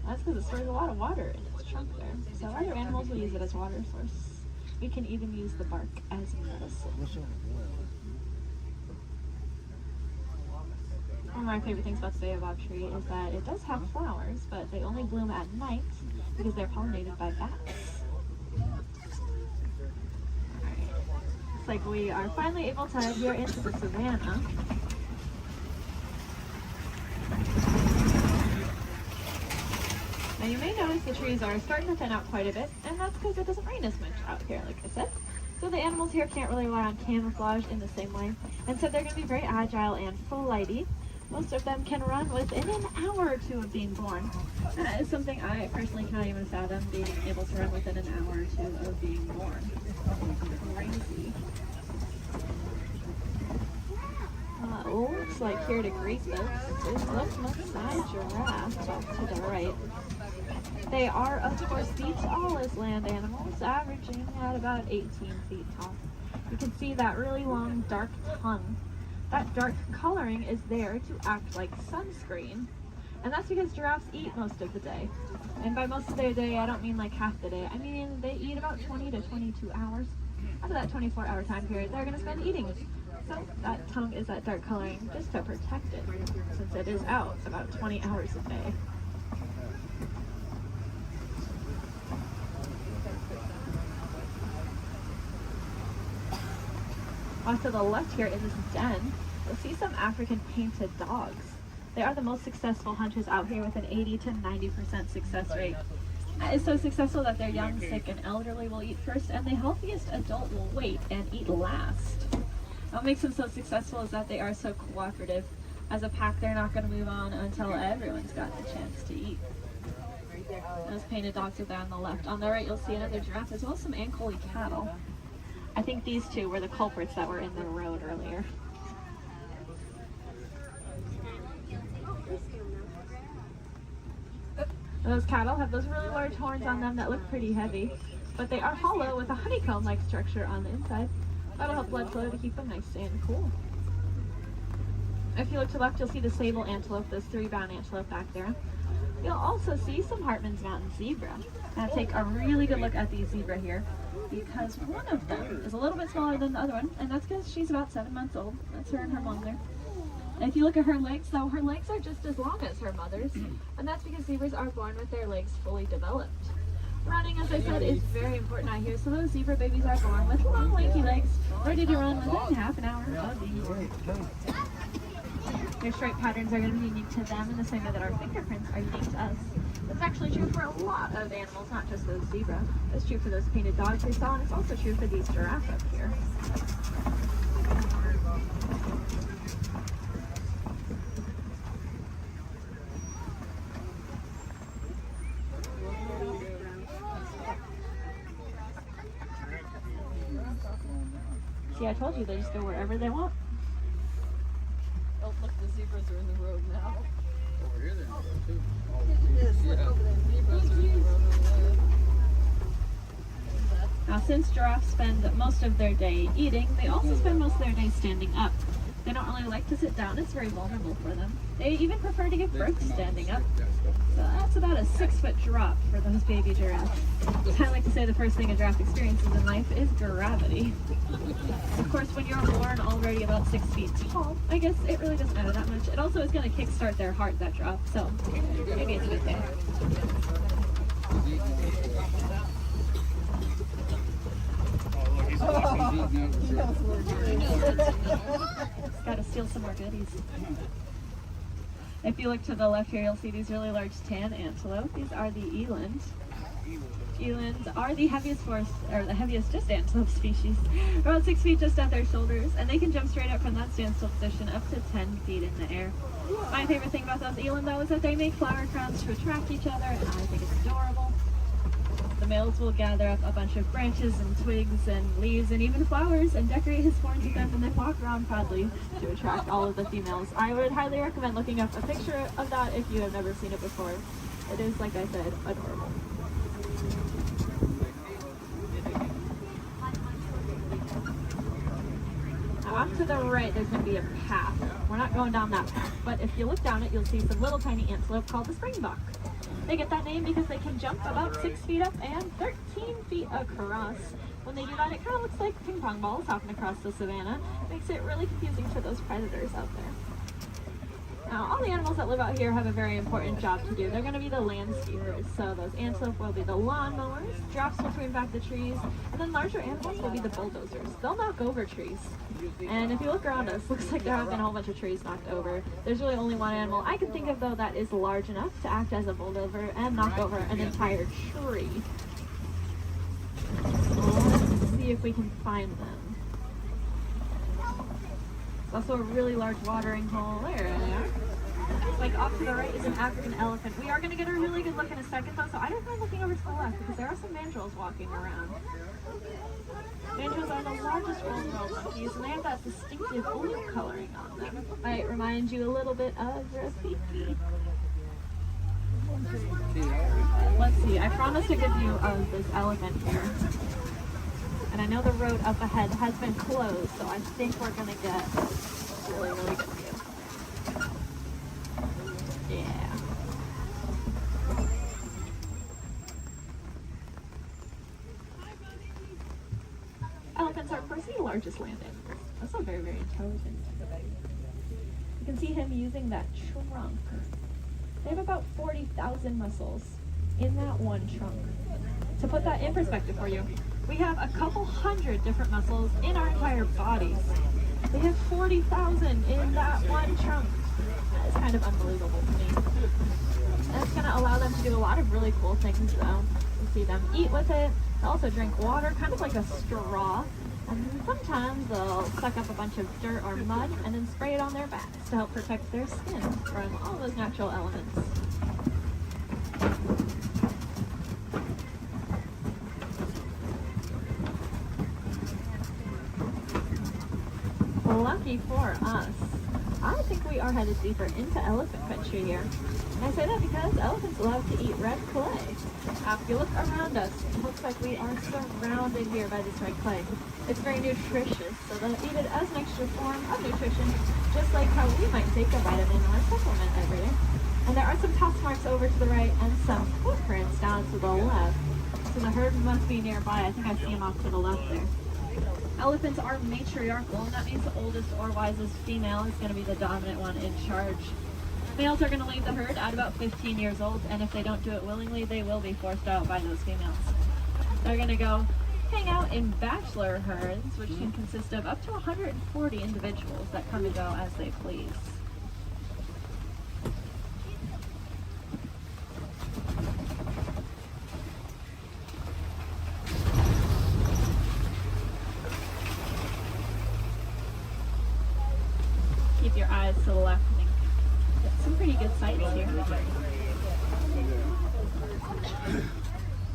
That's because it stores a lot of water in its trunk there. So other animals will use it as water source. We can even use the bark as medicine. One of my favorite things about the baobab tree is that it does have flowers, but they only bloom at night because they're pollinated by bats. Alright, looks like we are finally able to head here into the savannah. Now you may notice the trees are starting to thin out quite a bit, and that's because it doesn't rain as much out here, like I said. So the animals here can't really rely on camouflage in the same way, and so they're going to be very agile and flighty. Most of them can run within an hour or two of being born. That is something I personally can't even fathom, being able to run within an hour or two of being born. Crazy. Looks like here to greet us is the Maasai giraffe off to the right. They are, of course, the tallest land animals, averaging at about 18 feet tall. You can see that really long, dark tongue. That dark coloring is there to act like sunscreen. And that's because giraffes eat most of the day. And by most of their day, I don't mean like half the day. I mean they eat about 20 to 22 hours. Out of that 24-hour time period, they're going to spend eating. So that tongue is that dark coloring just to protect it, since it is out about 20 hours a day. Off to the left here in this den, you'll see some African painted dogs. They are the most successful hunters out here with an 80 to 90% success rate. That is so successful that their young, sick, and elderly will eat first, and the healthiest adult will wait and eat last. What makes them so successful is that they are so cooperative. As a pack, they're not going to move on until everyone's got the chance to eat. Those painted dogs are there on the left. On the right, you'll see another giraffe as well as some Ankole cattle. I think these two were the culprits that were in the road earlier. Those cattle have those really large horns on them that look pretty heavy, but they are hollow with a honeycomb-like structure on the inside. That'll help blood flow to keep them nice and cool. If you look to the left, you'll see the sable antelope, those 3 brown antelope back there. You'll also see some Hartman's Mountain zebra. Now take a really good look at the zebra here, because one of them is a little bit smaller than the other one, and that's because she's about 7 months old. That's her and her mom there. And if you look at her legs, though, her legs are just as long as her mother's, and that's because zebras are born with their legs fully developed. Running, as I said, is very important out here, so those zebra babies are born with long, lanky legs, ready to run within half an hour of being born. Their stripe patterns are going to be unique to them in the same way that our fingerprints are unique to us. That's actually true for a lot of animals, not just those zebra. It's true for those painted dogs we saw, and it's also true for these giraffes up here. See, I told you they just go wherever they want. Oh, look, the zebras are in the road now. Over here they're in the road too. Yes, look over there. Zebras are in the road over there. Now, since giraffes spend most of their day eating, they also spend most of their day standing up. They don't really like to sit down. It's very vulnerable for them. They even prefer to give birth standing up. So that's about a 6-foot drop for those baby giraffes. I like to say the first thing a giraffe experiences in life is gravity. Of course, when you're born already about 6 feet tall, I guess it really doesn't matter that much. It also is going to kickstart their heart, that drop, so maybe it's a good thing. Gotta steal some more goodies. If you look to the left here, you'll see these really large tan antelope. These are the eland. Elands are the heaviest just antelope species. About 6 feet just at their shoulders, and they can jump straight up from that standstill position up to 10 feet in the air. My favorite thing about those eland, though, is that they make flower crowns to attract each other, and I think it's adorable. The males will gather up a bunch of branches and twigs and leaves and even flowers and decorate his horns with them and then walk around proudly to attract all of the females. I would highly recommend looking up a picture of that if you have never seen it before. It is, like I said, adorable. Off to the right, there's going to be a path. We're not going down that path, but if you look down it, you'll see some little tiny antelope called the springbok. They get that name because they can jump about 6 feet up and 13 feet across. When they do that, it kind of looks like ping pong balls hopping across the savannah. It makes it really confusing for those predators out there. Now, all the animals that live out here have a very important job to do. They're going to be the landscapers. So those antelope will be the lawnmowers, giraffes will prune back the trees, and then larger animals will be the bulldozers. They'll knock over trees. And if you look around us, looks like there have been a whole bunch of trees knocked over. There's really only one animal I can think of, though, that is large enough to act as a bulldozer and knock over an entire tree. Let's see if we can find them. There's also a really large watering hole. There they are. Like off to the right is an African elephant. We are going to get a really good look in a second, though, so I don't mind looking over to the left because there are some mandrills walking around. Mandrills are the largest world monkeys, and they have that distinctive olive coloring on them. Might remind you a little bit of Rafiki. Let's see, I promised a good view of this elephant here. And I know the road up ahead has been closed, so I think we're going to get a really, really good view. Yeah. Elephants are, of course, the largest land animals. Also very, very intelligent. You can see him using that trunk. They have about 40,000 muscles in that one trunk. To put that in perspective for you, we have a couple hundred different muscles in our entire bodies. They have 40,000 in that one trunk. That is kind of unbelievable to me. And it's going to allow them to do a lot of really cool things, though. You see them eat with it. They also drink water, kind of like a straw. And sometimes they'll suck up a bunch of dirt or mud and then spray it on their backs to help protect their skin from all those natural elements. Lucky for us, I think we are headed deeper into elephant country here. And I say that because elephants love to eat red clay. If you look around us, it looks like we are surrounded here by this red clay. It's very nutritious, so they'll eat it as an extra form of nutrition, just like how we might take a vitamin or a supplement every day. And there are some tusk marks over to the right and some footprints down to the left. So the herd must be nearby. I think I see them off to the left there. Elephants are matriarchal, and that means the oldest or wisest female is going to be the dominant one in charge. Males are going to leave the herd at about 15 years old, and if they don't do it willingly, they will be forced out by those females. They're going to go hang out in bachelor herds, which can consist of up to 140 individuals that come and go as they please. Keep your eyes to the left and get some pretty good sights here.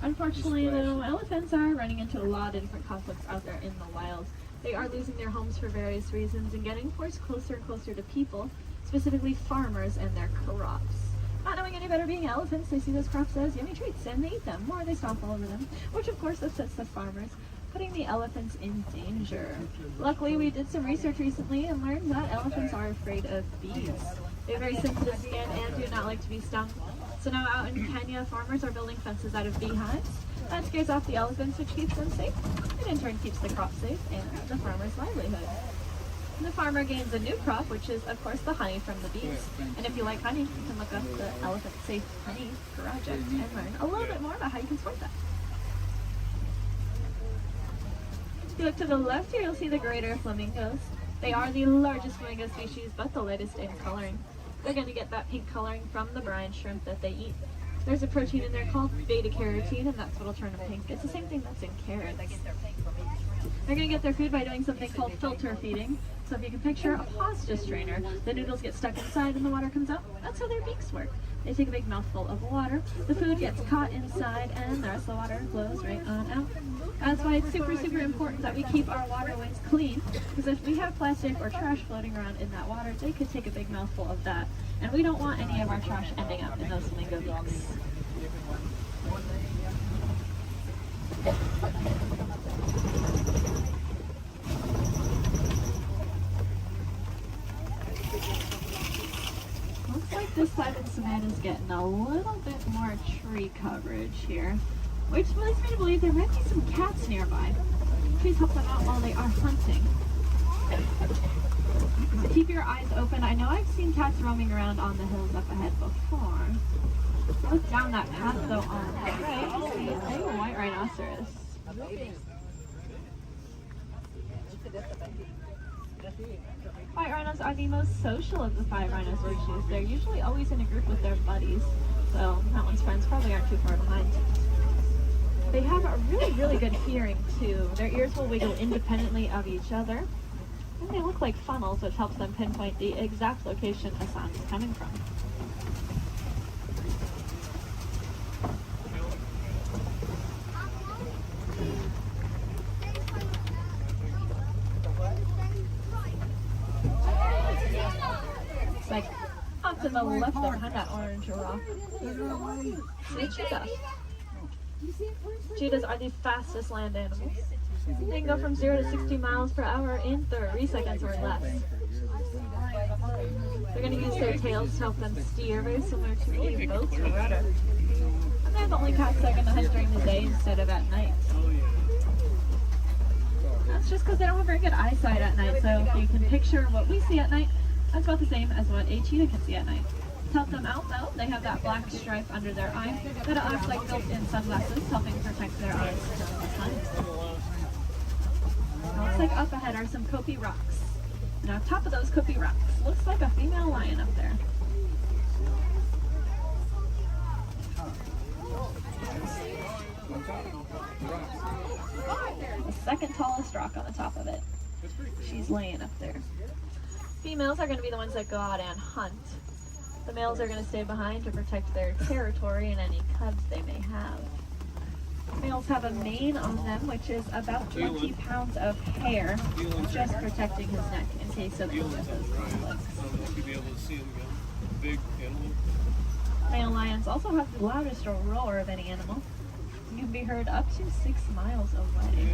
Unfortunately, though, elephants are running into a lot of different conflicts out there in the wild. They are losing their homes for various reasons and getting forced closer and closer to people, specifically farmers and their crops. Not knowing any better being elephants, they see those crops as yummy treats and they eat them, or they stomp all over them, which of course upsets the farmers, putting the elephants in danger. Luckily, we did some research recently and learned that elephants are afraid of bees. They have very sensitive skin and do not like to be stung. So now out in Kenya, farmers are building fences out of beehives. That scares off the elephants, which keeps them safe, and in turn keeps the crop safe and the farmer's livelihood. And the farmer gains a new crop, which is, of course, the honey from the bees. And if you like honey, you can look up the Elephant Safe Honey Project and learn a little bit more about how you can support that. If you look to the left here, you'll see the greater flamingos. They are the largest flamingo species, but the lightest in coloring. They're going to get that pink coloring from the brine shrimp that they eat. There's a protein in there called beta-carotene, and that's what will turn them pink. It's the same thing that's in carrots. They're going to get their food by doing something called filter feeding. So if you can picture a pasta strainer, the noodles get stuck inside and the water comes out. That's how their beaks work. They take a big mouthful of water, the food gets caught inside, and the rest of the water flows right on out. That's why it's super, super important that we keep our waterways clean, because if we have plastic or trash floating around in that water, they could take a big mouthful of that, and we don't want any of our trash ending up in those flamingo beaks. Looks like this side of the savanna is getting a little bit more tree coverage here, which leads me to believe there might be some cats nearby. Please help them out while they are hunting. Keep your eyes open. I know I've seen cats roaming around on the hills up ahead before. Look down that path though on the right. You see a white rhinoceros. White rhinos are the most social of the 5 rhino species. They're usually always in a group with their buddies, so that one's friends probably aren't too far behind. They have a really, really good hearing too. Their ears will wiggle independently of each other, and they look like funnels, which helps them pinpoint the exact location a sound is coming from. Like off to the left there behind that orange rock. See a cheetah. Cheetahs are the fastest land animals. They can go from 0 to 60 miles per hour in 30 seconds or less. They're going to use their tails to help them steer, very similar to a boat's rudder. And they're the only cats that are going to hunt during the day instead of at night. That's just because they don't have very good eyesight at night, so if you can picture what we see at night, that's about the same as what a cheetah can see at night. To help them out though, they have that black stripe under their eye that acts like built-in sunglasses, helping protect their eyes from the sun. Looks like up ahead are some Kopi rocks. And on top of those Kopi rocks, looks like a female lion up there. The second tallest rock on the top of it. She's laying up there. Females are going to be the ones that go out and hunt. The males are going to stay behind to protect their territory and any cubs they may have. Males have a mane on them, which is about 20 pounds of hair, just protecting his neck in case of illness. Male lions also have the loudest roar of any animal. You can be heard up to 6 miles away.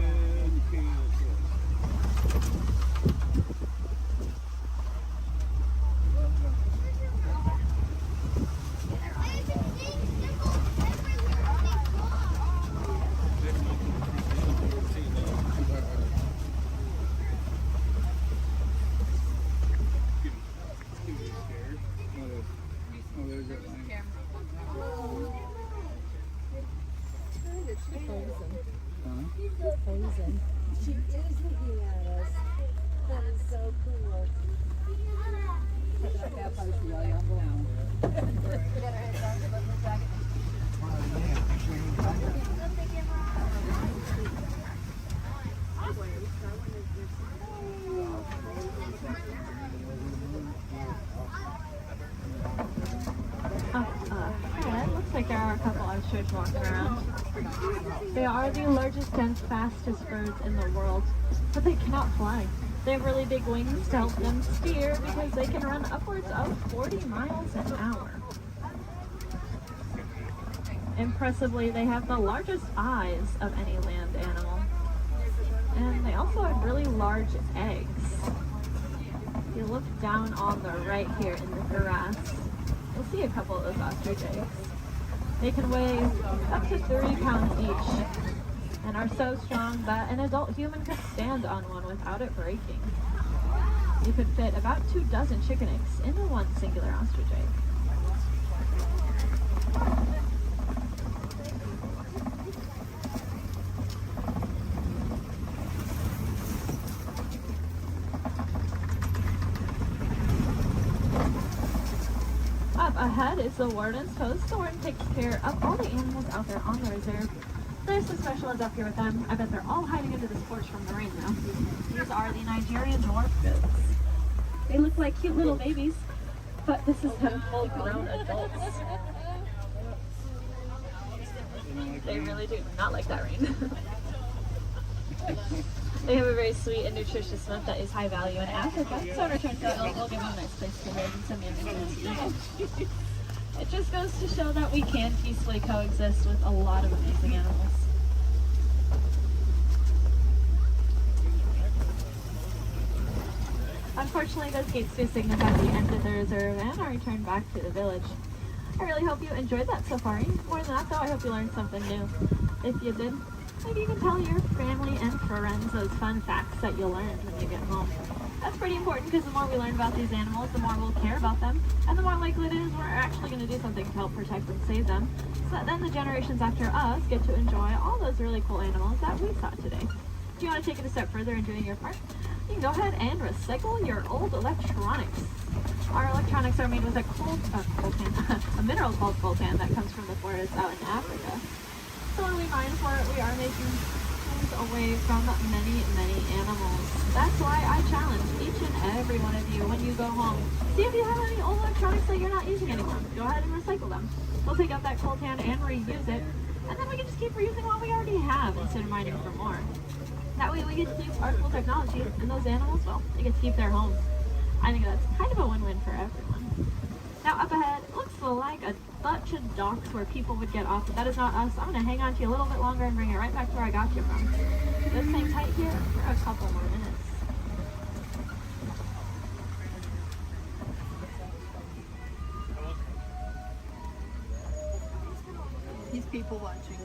She is looking at us. That is so cool. It looks like there are a couple ostriches walking around. They are the largest and fastest birds in the world, but they cannot fly. They have really big wings to help them steer because they can run upwards of 40 miles an hour. Impressively, they have the largest eyes of any land animal. And they also have really large eggs. If you look down on the right here in the grass, you'll see a couple of those ostrich eggs. They can weigh up to 30 pounds each and are so strong that an adult human could stand on one without it breaking. You could fit about 2 dozen chicken eggs into one singular ostrich egg. Up ahead is the warden's post. The warden takes care of all the animals out there on the reserve. There's some special ones up here with them. I bet they're all hiding under this porch from the rain now. These are the Nigerian dwarf goats. They look like cute little babies. but this is them full-grown adults. They really do not like that rain. They have a very sweet and nutritious milk that is high value in Africa, so in return for that, we'll give them a nice place to live and some yummy food. It just goes to show that we can peacefully coexist with a lot of amazing animals. Unfortunately, those gates do signify the end of the reserve and our return back to the village. I really hope you enjoyed that safari. More than that though, I hope you learned something new. If you did, maybe you can tell your family and friends those fun facts that you'll learn when you get home. That's pretty important because the more we learn about these animals, the more we'll care about them, and the more likely it is we're actually going to do something to help protect and save them, so that then the generations after us get to enjoy all those really cool animals that we saw today. Do you want to take it a step further in doing your part? You can go ahead and recycle your old electronics. Our electronics are made with a a mineral called coltan that comes from the forest out in Africa. So when we mine for it, we are making things away from many, many animals. That's why I challenge each and every one of you when you go home. See if you have any old electronics that you're not using anymore. Go ahead and recycle them. We'll take out that coltan and reuse it, and then we can just keep reusing what we already have instead of mining for more. That way we get to use our cool technology, and those animals, well, they get to keep their homes. I think that's kind of a win-win for everyone. Now up ahead, it looks like a bunch of docks where people would get off, but that is not us. I'm going to hang on to you a little bit longer and bring it right back to where I got you from. Just hang tight here for a couple more minutes. These people watching.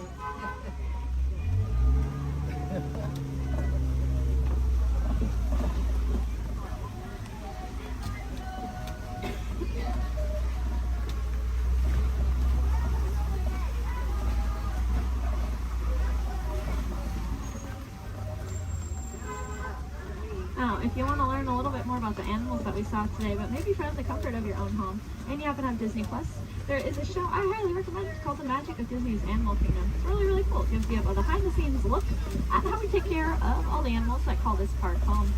Now, if you want to learn a little bit more about the animals that we saw today, but maybe from the comfort of your own home, and you happen to have Disney Plus, there is a show I highly recommend. It's called The Magic of Disney's Animal Kingdom. It's really, really cool. It gives you a behind-the-scenes look at how we take care of all the animals that call this park home.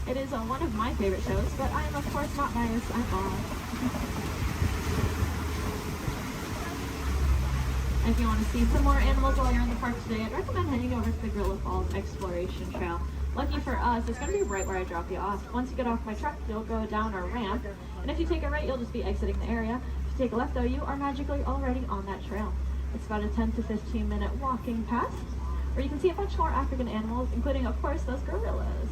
It is one of my favorite shows, but I am, of course, not biased at all. If you want to see some more animals while you're in the park today, I'd recommend heading over to the Gorilla Falls Exploration Trail. Lucky for us, it's going to be right where I drop you off. Once you get off my truck, you'll go down a ramp, and if you take a right, you'll just be exiting the area. If you take a left, though, you are magically already on that trail. It's about a 10 to 15 minute walking path, where you can see a bunch more African animals, including, of course, those gorillas.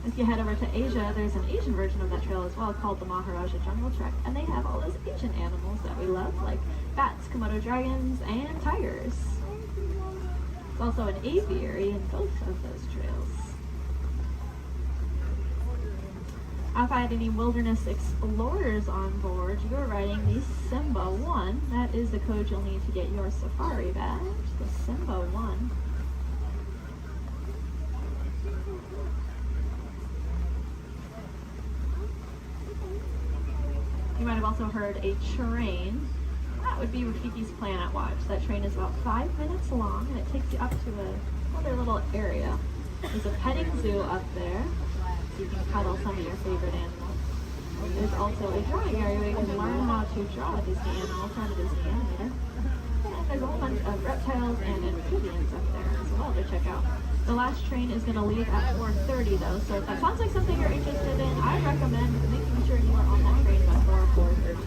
If you head over to Asia, there's an Asian version of that trail as well called the Maharaja Jungle Trek, and they have all those Asian animals that we love, like bats, Komodo dragons, and tigers. There's also an aviary in both of those trails. If I had any wilderness explorers on board, you're riding the Simba 1. That is the code you'll need to get your safari badge, the Simba 1. You might have also heard a train. That would be Rafiki's Planet Watch. That train is about 5 minutes long, and it takes you up to another little area. There's a petting zoo up there, so you can cuddle some of your favorite animals. There's also a drawing area where you can learn how to draw a Disney animal from a Disney animator. And there's a whole bunch of reptiles and amphibians up there as well to check out. The last train is going to leave at 4:30 though, so if that sounds like something you're interested in, I recommend making sure you are on that train before 4:30.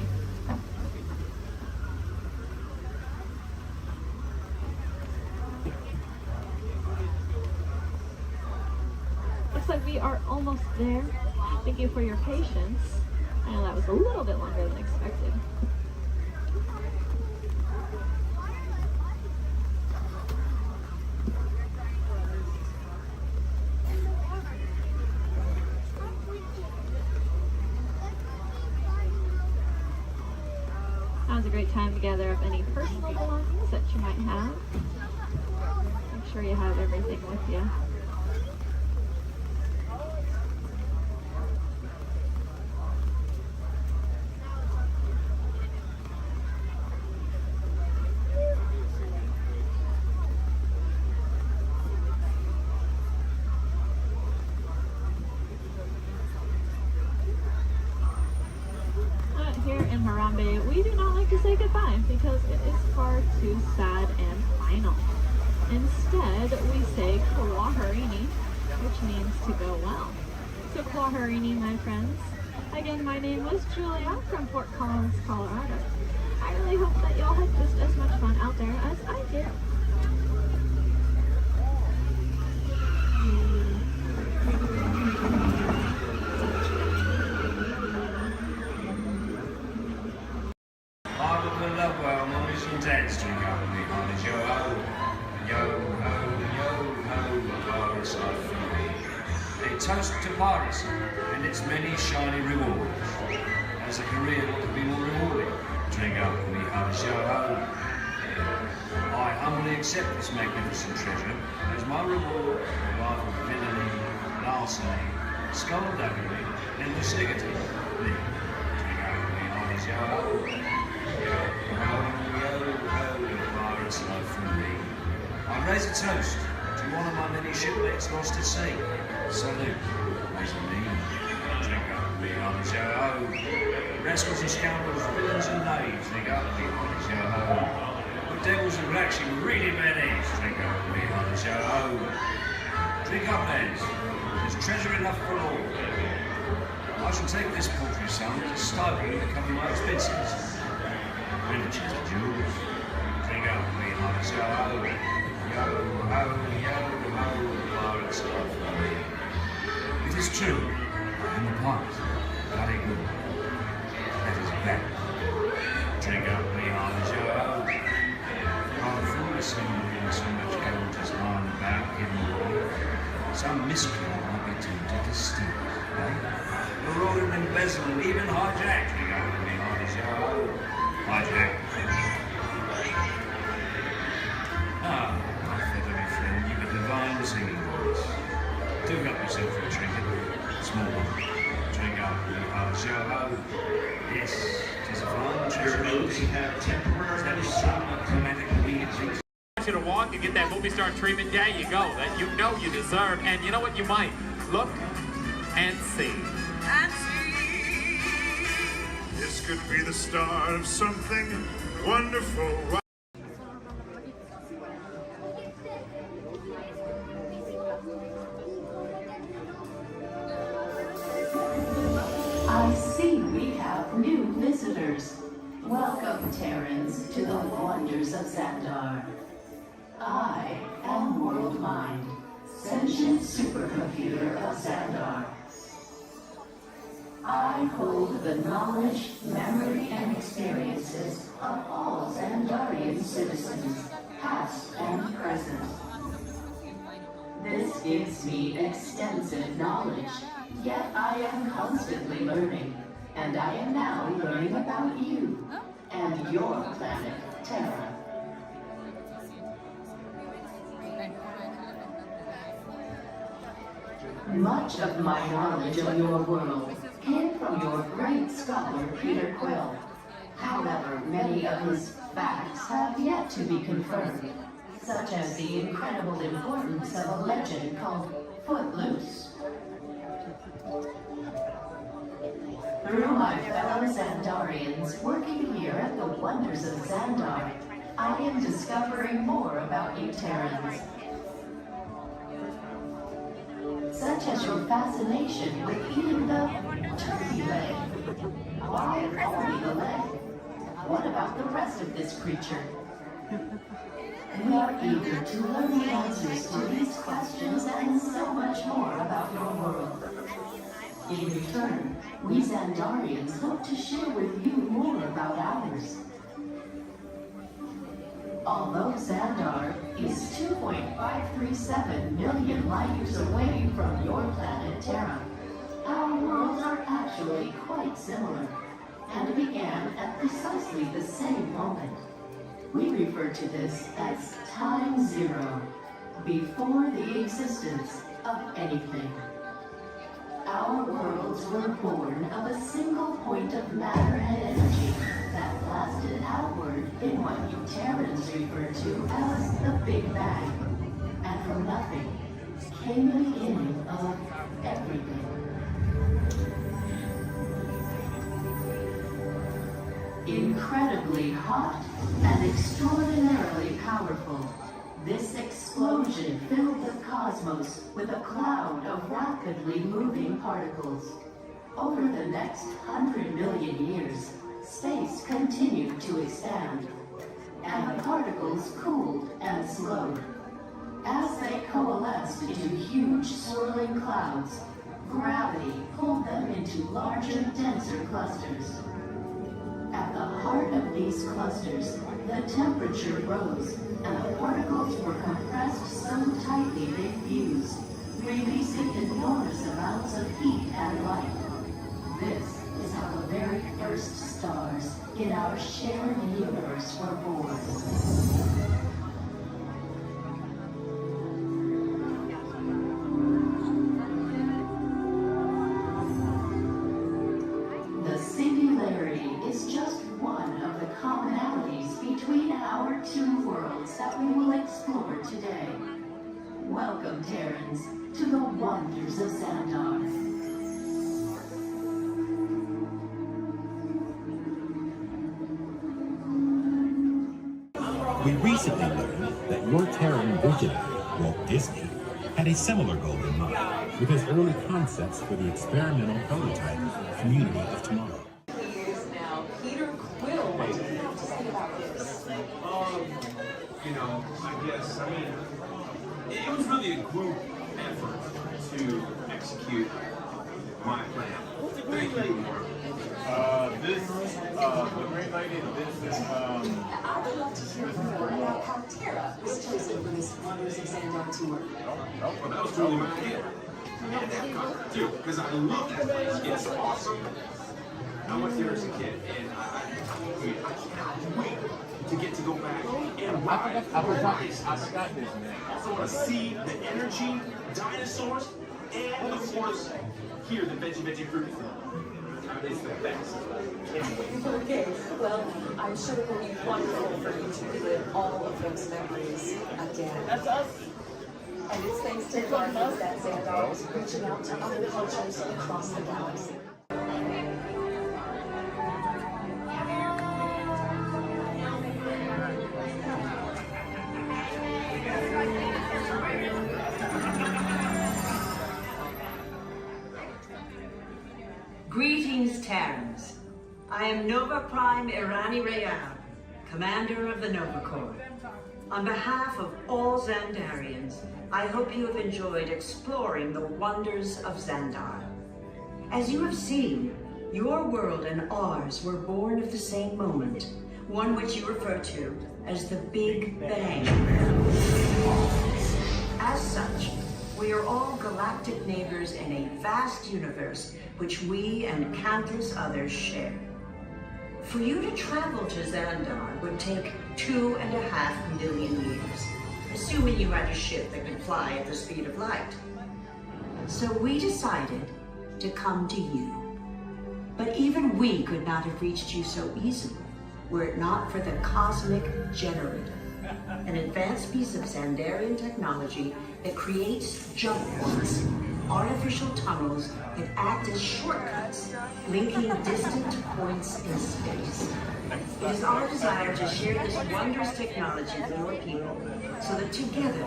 Looks like we are almost there. Thank you for your patience. I know that was a little bit longer than expected. Now's a great time to gather up any personal belongings that you might have. Make sure you have everything with you. Harambe, we do not like to say goodbye because it is far too sad and final. Instead, we say Kwaherini, which means to go well. So Kwaherini, my friends. Again, my name was Julia from Fort Collins, Colorado. I really hope that y'all had just as much fun out there as I did. Toast to piracy and its many shiny rewards. As a career, what could be more rewarding? Drink up, we have a show home. I humbly accept this magnificent treasure as my reward for a life of villainy, larceny, skullduggery, and lucidity. Drink up, we have a show home. Yo ho, pirates love from me. I raise a toast to one of my many shipmates lost at sea. Salute, as a me. Drink up, we on the show ho. Rascals and scoundrels, villains and knaves, drink up, we on the show ho. The devils and blacks, you really bad eggs, drink up, we on the show ho. Drink up, lads, there's treasure enough for all. I shall take this paltry sum as a stipend to cover my expenses. And a chest of jewels, drink up, we on the show ho. Yo ho, pirates love for me. It is true, I am a pirate, bloody good. That is bad. Drink up, me on the show. I'm foolish in so much gold just lying about hidden away. Some miscreant might be tempted to steal it, eh? Marauding, embezzling, even hijack. Drink up, me on the show. Hijack. Ah, my feathery friend, you've a divine singing voice. Do help yourself for a trinket. Small one. Drink up, you are show ho. Yes, tis a fine treasure. Those who have temporarily chromatic weird things. I want you to walk and get that movie star treatment. Yeah, you go. That you know you deserve. And you know what? You might look and see. And see. This could be the start of something wonderful. I see we have new visitors. Welcome, Terrans, to the wonders of Xandar. I am World Mind, sentient supercomputer of Xandar. I hold the knowledge, memory, and experiences of all Xandarian citizens, past and present. This gives me extensive knowledge, yet I am constantly learning, and I am now learning about you and your planet, Terra. Much of my knowledge of your world came from your great scholar, Peter Quill. However, many of his facts have yet to be confirmed, such as the incredible importance of a legend called Footloose. Through my fellow Xandarians working here at the wonders of Xandar, I am discovering more about you Terrans. Such as your fascination with eating the turkey leg. Why only the leg? What about the rest of this creature? We are eager to learn the answers to these questions and so much more about your world. In return, we Xandarians hope to share with you more about ours. Although Xandar is 2.537 million light years away from your planet Terra, our worlds are actually quite similar and began at precisely the same moment. We refer to this as time zero, before the existence of anything. Our worlds were born of a single point of matter and energy that blasted outward in what you Terrans refer to as the Big Bang. And from nothing came the beginning of everything. Incredibly hot and extraordinarily powerful, this explosion filled the cosmos with a cloud of rapidly moving particles. Over the next 100 million years, space continued to expand, and the particles cooled and slowed. As they coalesced into huge swirling clouds, gravity pulled them into larger, denser clusters. At the heart of these clusters, the temperature rose, and the particles were compressed so tightly they fused, releasing enormous amounts of heat and light. This is how the very first stars in our shared universe were born. The singularity is just one of the commonalities between our two worlds that we will explore today. Welcome, Terrans, to the wonders of Xandar. We recently learned that your Terran visionary, Walt Disney, had a similar goal in mind with his early concepts for the experimental prototype Community of Tomorrow. Years now, Peter Quill, what do you have to say about this? You know, I mean, it was really a group effort to execute my plan. What's the Green Lady? The Green Lady, I would love to hear more about how Tara was chosen for this Wonders of Xandar tour. Well, that was totally my idea. And that got too, because I love that place. It's awesome. I went there as a kid, and I cannot wait to get to go back and ride. I forgot this, man. Also want to see the energy, dinosaurs, and of course, hear the veggie fruit. It's the best. Okay, well, I'm sure it will be wonderful for you to relive all of those memories again. That's us. And it's thanks to the Wonders that Xandar is reaching out to other cultures across the galaxy. Greetings, Terrans. I am Nova Prime Irani Rayal, Commander of the Nova Corps. On behalf of all Xandarians, I hope you have enjoyed exploring the wonders of Xandar. As you have seen, your world and ours were born of the same moment, one which you refer to as the Big Bang. As such, we are all galactic neighbors in a vast universe which we and countless others share. For you to travel to Xandar would take 2.5 million years, assuming you had a ship that could fly at the speed of light. So we decided to come to you. But even we could not have reached you so easily were it not for the Cosmic Generator, an advanced piece of Xandarian technology that creates jump points, artificial tunnels that act as shortcuts, linking distant points in space. It is our desire to share this wondrous technology with your people, so that together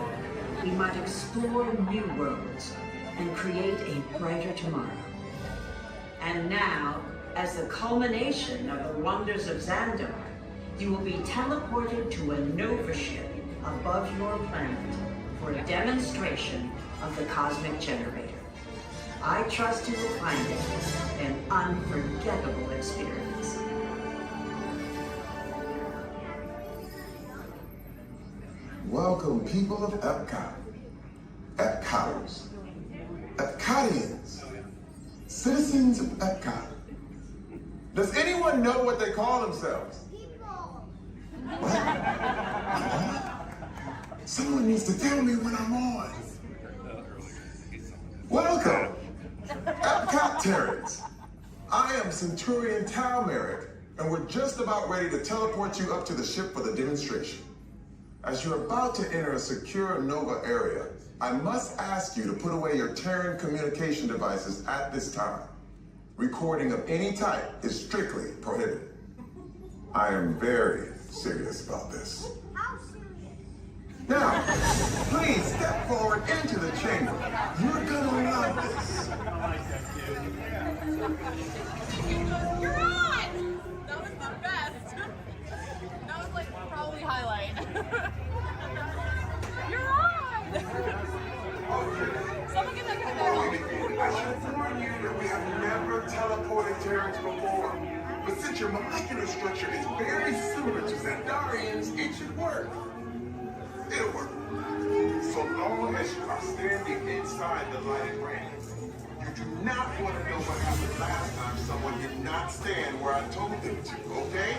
we might explore new worlds and create a brighter tomorrow. And now, as the culmination of the wonders of Xandar, you will be teleported to a Nova ship above your planet for a demonstration of the Cosmic Generator. I trust you will find it an unforgettable experience. Welcome, people of Epcot, Epcoters, Epcotians, citizens of Epcot. Does anyone know what they call themselves? What? Someone needs to tell me when I'm on. Welcome, Epcot Terrans. I am Centurion Tal Merrick, and we're just about ready to teleport you up to the ship for the demonstration. As you're about to enter a secure Nova area, I must ask you to put away your Terran communication devices at this time. Recording of any type is strictly prohibited. I am very serious about this. Now, please step forward into the chamber. You're gonna love this. You're on! That was the best. That was like probably highlight. You're on! Someone get that guy back. I should warn you that we have never teleported Terrans before. But since your molecular structure is very similar to Xandarian's, it should work. It'll work. So long as you are standing inside the lighted ring. You do not want to know what happened last time someone did not stand where I told them to, okay?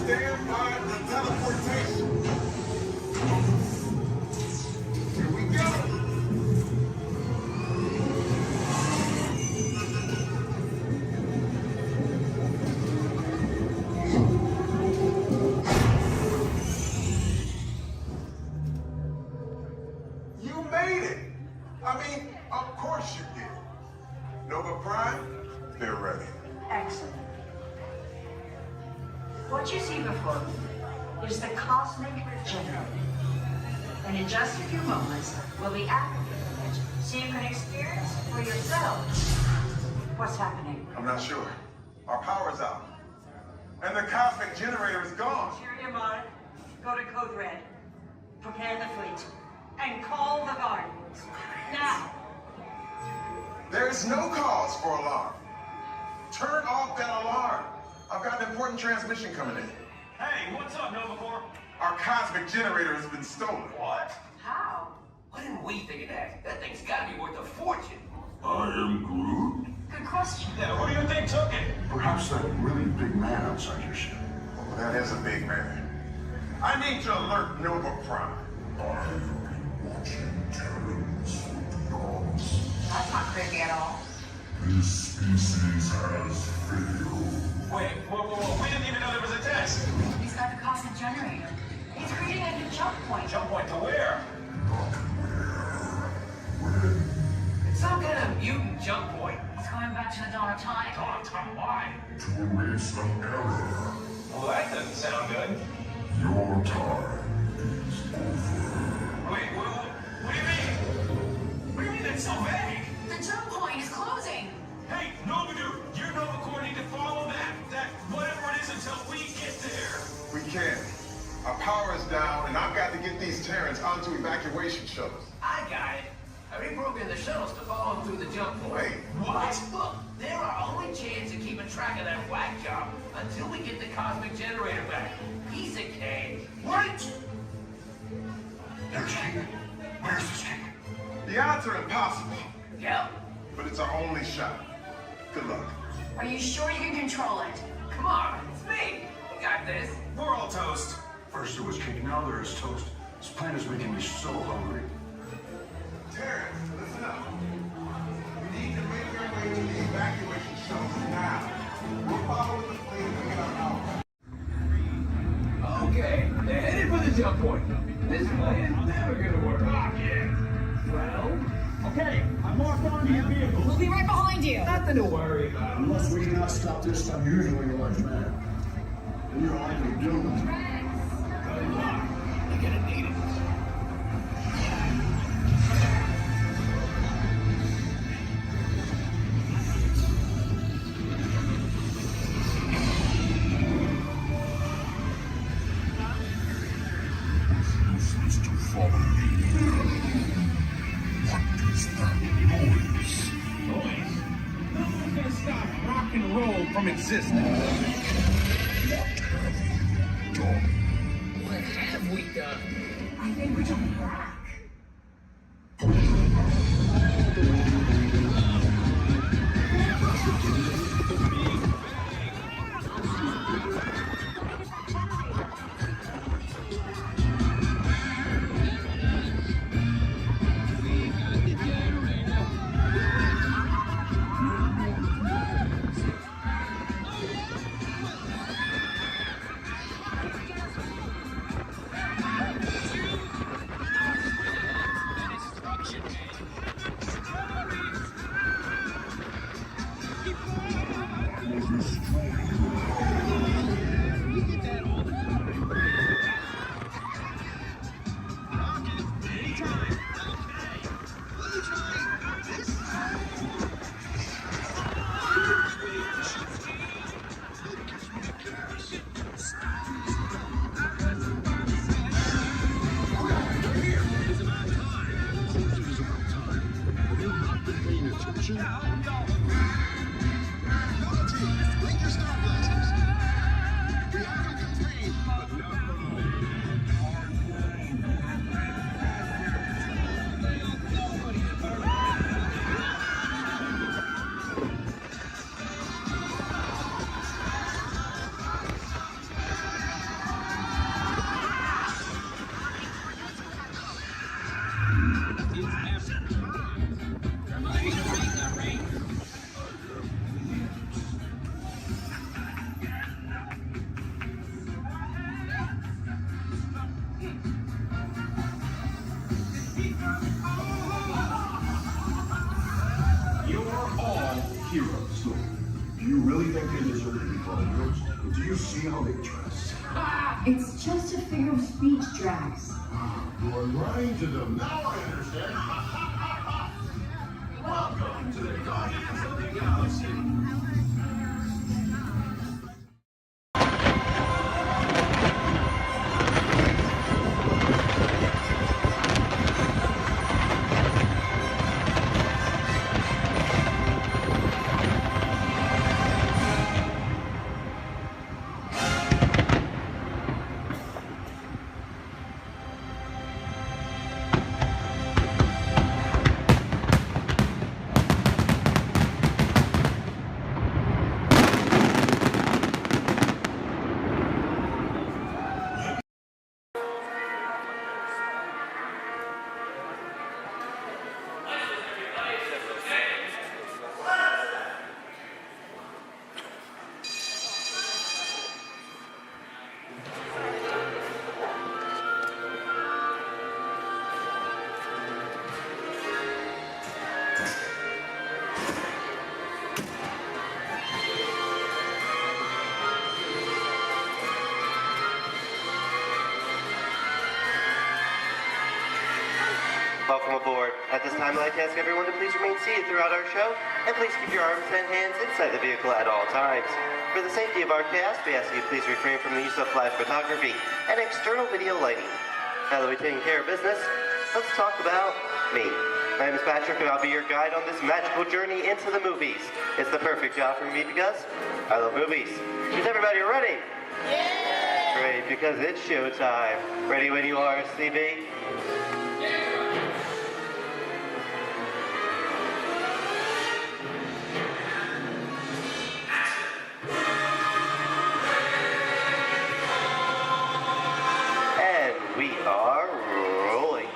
Stand by for teleportation. Here we go. You made it. I mean, of course you did. Nova Prime, they're ready. Excellent. What you see before you is the cosmic generator. And in just a few moments, we'll be activating it so you can experience for yourselves what's happening. I'm not sure. Our power's out. And the cosmic generator is gone. Interior Mod, go to Code Red. Prepare the fleet. And call the Guardians. Now. There is no cause for alarm. Turn off that alarm. I've got an important transmission coming in. Hey, what's up, Nova Corps? Our cosmic generator has been stolen. What? How? Why didn't we think of that? That thing's gotta be worth a fortune. I am Groot. Good question. Yeah, who do you think took it? Perhaps that really big man outside your ship. Oh, that is a big man. I need to alert Nova Prime. I've been watching Terrans for eons. That's not creepy at all. This species has failed. Wait, whoa, we didn't even know there was a test. He's got the cosmic generator. He's creating a new jump point. Jump point to where? Not where. When? It's some kind of mutant jump point. He's going back to the dawn of time. Dawn of time, why? To erase some error. Well, that doesn't sound good. Your time is over. Wait, what do you mean? What do you mean that's so vague? The jump point is closing. Hey, Nova Dude, you Nova Corps need to follow that whatever it is until we get there. We can. Our power is down, and I've got to get these Terrans onto evacuation shuttles. I got it. I reprogrammed the shuttles to follow him through the jump point. Wait, what? Look, they're our only chance of keeping track of that whack job until we get the cosmic generator back. Piece of cake. What? There's King. Where's this King? The odds are impossible. Yep. But it's our only shot. Good luck. Are you sure you can control it? Come on, it's me. We got this. We're all toast. First there was cake, now there is toast. This plan is making me so hungry. Terrans, listen up. We need to make our way to the evacuation shuttles now. We'll follow the fleet and get our power. Okay, they're headed for the jump point. This plan is never gonna work. Oh, yeah. Well, Okay, I'm locked onto your vehicle. We'll be right behind you. nothing to worry about. Unless we cannot stop this unusually large man. We are likely doomed. Good luck. You're gonna need it. Useless to follow me. What is that noise? Noise? No one's gonna stop rock and roll from existing. What have you done? What have we done? I think we're jumping back. Heroes. Do you really think they deserve to be called heroes? Do you see how they dress? It's just a figure of speech, Drax. You are lying to them. Now I understand. Welcome to the Guardians of the Galaxy. Welcome aboard. At this time, I'd like to ask everyone to please remain seated throughout our show, and please keep your arms and hands inside the vehicle at all times. For the safety of our cast, we ask you please refrain from the use of flash photography and external video lighting. Now that we've taken care of business, let's talk about me. My name is Patrick, and I'll be your guide on this magical journey into the movies. It's the perfect job for me because I love movies. Is everybody ready? Yeah! Great, because it's showtime. Ready when you are, CB? We are rolling.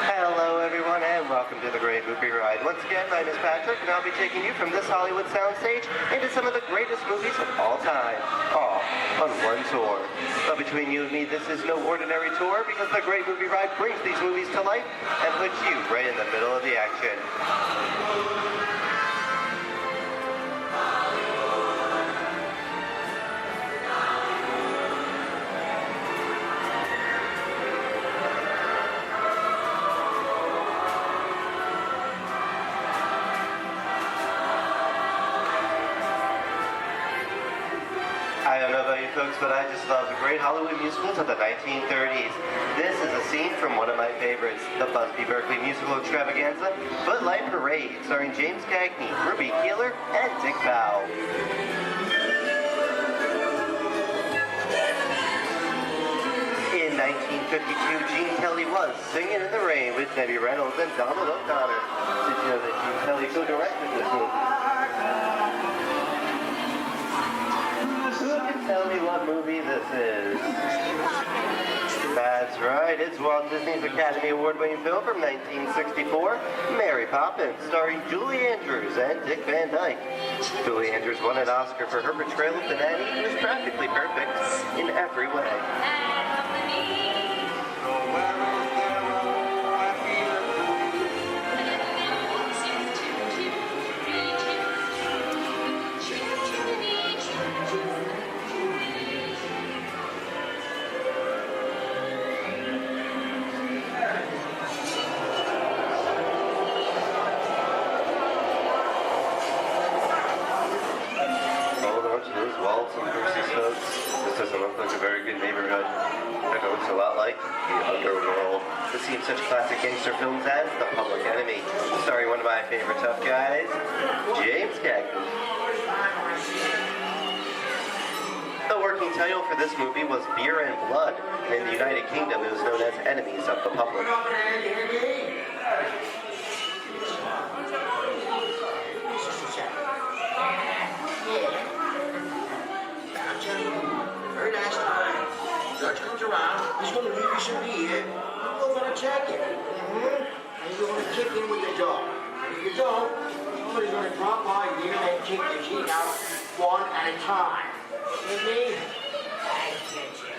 Hello everyone and welcome to the Great Movie Ride. Once again, my name is Patrick and I'll be taking you from this Hollywood soundstage into some of the greatest movies of all time, all on one tour. But between you and me, this is no ordinary tour because the Great Movie Ride brings these movies to life and puts you right in the middle of the action. I don't know about you folks, but I just love the great Hollywood musicals of the 1930s. This is a scene from one of my favorites, the Busby Berkeley musical extravaganza, Footlight Parade, starring James Cagney, Ruby Keeler, and Dick Powell. In 1952, Gene Kelly was Singing in the Rain with Debbie Reynolds and Donald O'Connor. Did you know that Gene Kelly co-directed this movie? Who can tell me what what movie this is. That's right, it's Walt Disney's Academy Award-winning film from 1964, Mary Poppins, starring Julie Andrews and Dick Van Dyke. Julie Andrews won an Oscar for her portrayal of the nanny, who is practically perfect in every way. Walt and Bruce's folks. This doesn't look like a very good neighborhood. It looks a lot like the underworld. This seems such classic gangster films as The Public Enemy, starring one of my favorite tough guys, James Cagney. The working title for this movie was Beer and Blood, and in the United Kingdom it was known as Enemies of the Public. Very nice time. Judge comes around, he's going to leave you some beer. You're going to check it. And you're going to kick in with the dog. And if you don't, somebody's going to drop by here and kick the sheet out one at a time. With me? I get you.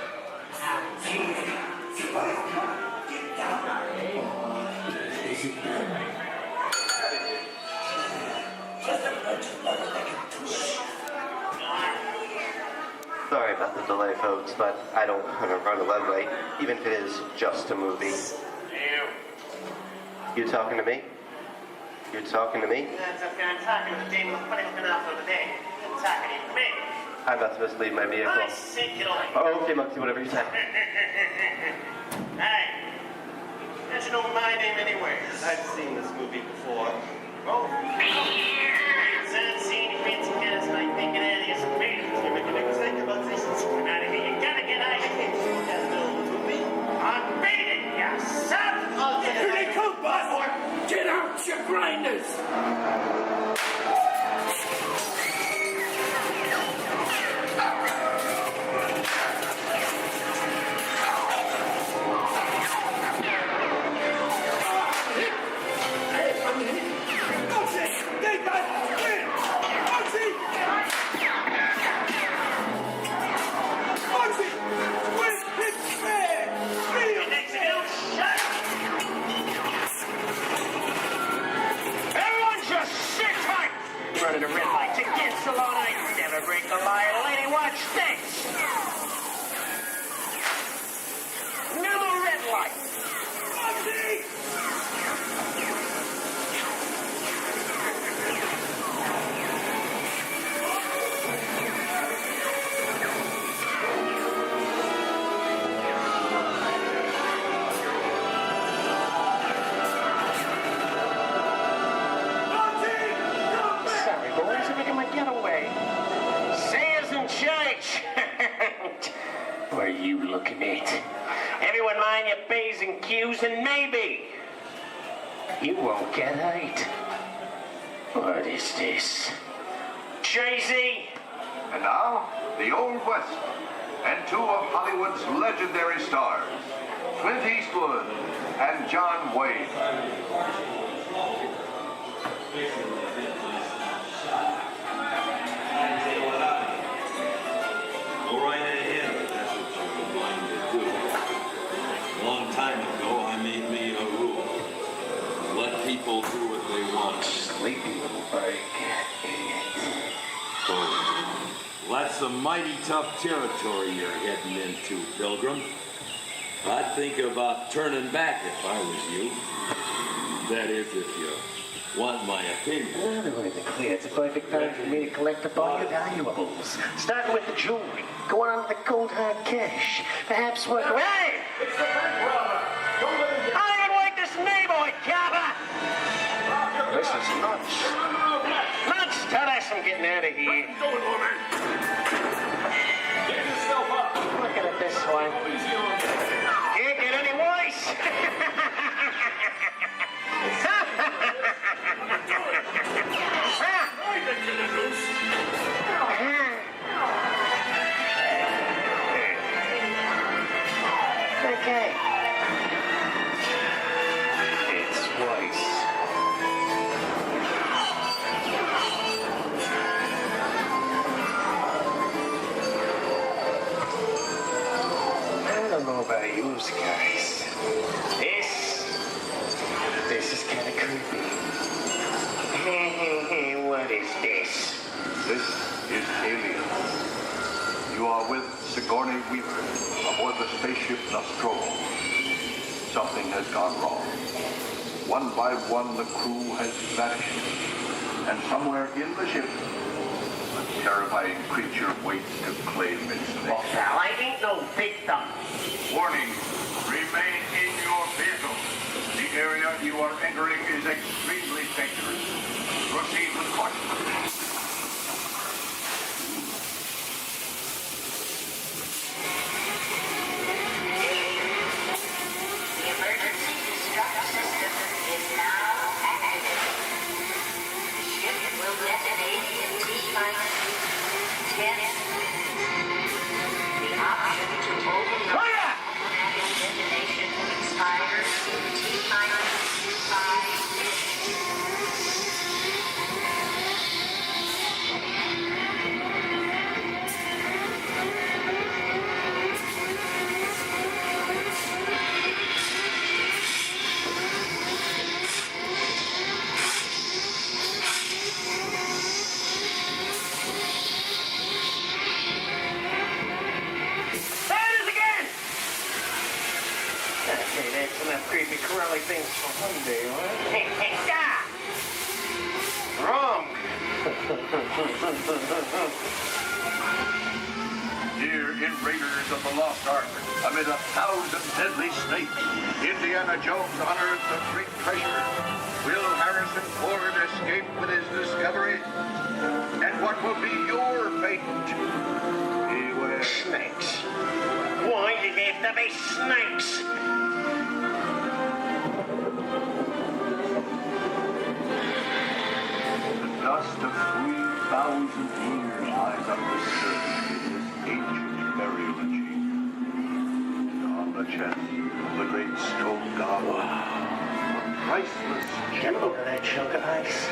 Sorry about the delay, folks, but I don't want to run a red light, even if it is just a movie. You talking to me? You talking to me? That's okay. I'm talking to the demon who's putting him out for the day. I'm talking to me. I'm about to mislead my vehicle. I see, get away. Oh, okay, Monkey, whatever you say. Hey, how'd you know my name anyway? I've seen this movie before. Oh, fancy cats like thinking that is amazing. You're making a mistake about this. Come out of here. You gotta get out of here. That's no movie. I'm beating you, son. Here they come, boss. Get out, you grinders. Running a red light against the law. I never break the law. Lady, watch this. Another red light. What are you looking at? Everyone mind your P's and Q's, and maybe you won't get hate. What is this? Jay-Z? And now, the Old West, and two of Hollywood's legendary stars, Clint Eastwood and John Wayne. Go right ahead, if that's what you're going to do. A long time ago, I made me a rule. Let people do what they want. Sleepy little break. Well, that's some mighty tough territory you're heading into, Pilgrim. I'd think about turning back if I was you. That is, if you want my opinion. Well, to be clear, it's a perfect time for me to collect up all your valuables. Starting with the jewelry, going on to the cold hard cash. Perhaps work. Hey! I don't even like this neighborhood, Kappa! This is nuts. Nuts! Tell us I'm getting out of here. What are you doing, woman? Get yourself up. Looking at this one. Can't get any worse. okay. It's twice. I don't know about you guys. This is kind of creepy. What is this? This is Alien. You are with Sigourney Weaver aboard the spaceship Nostromo. Something has gone wrong. One by one, the crew has vanished. And somewhere in the ship, a terrifying creature waits to claim its name. Well, pal, I ain't no victim. Warning, remain in your vehicle. The area you are entering is extremely dangerous. Proceed with caution. Creepy curly things for one day, huh? Wrong. Here in Raiders of the Lost Ark, amid 1,000 deadly snakes, Indiana Jones unearths a great treasure. Will Harrison Ford escape with his discovery? And what will be your fate? Beware. Snakes. Why did they have to be snakes? The dust of 3,000 years lies undisturbed in this ancient burial chamber. On the chest of the great stone goblet, a priceless Get a load of that chunk of ice.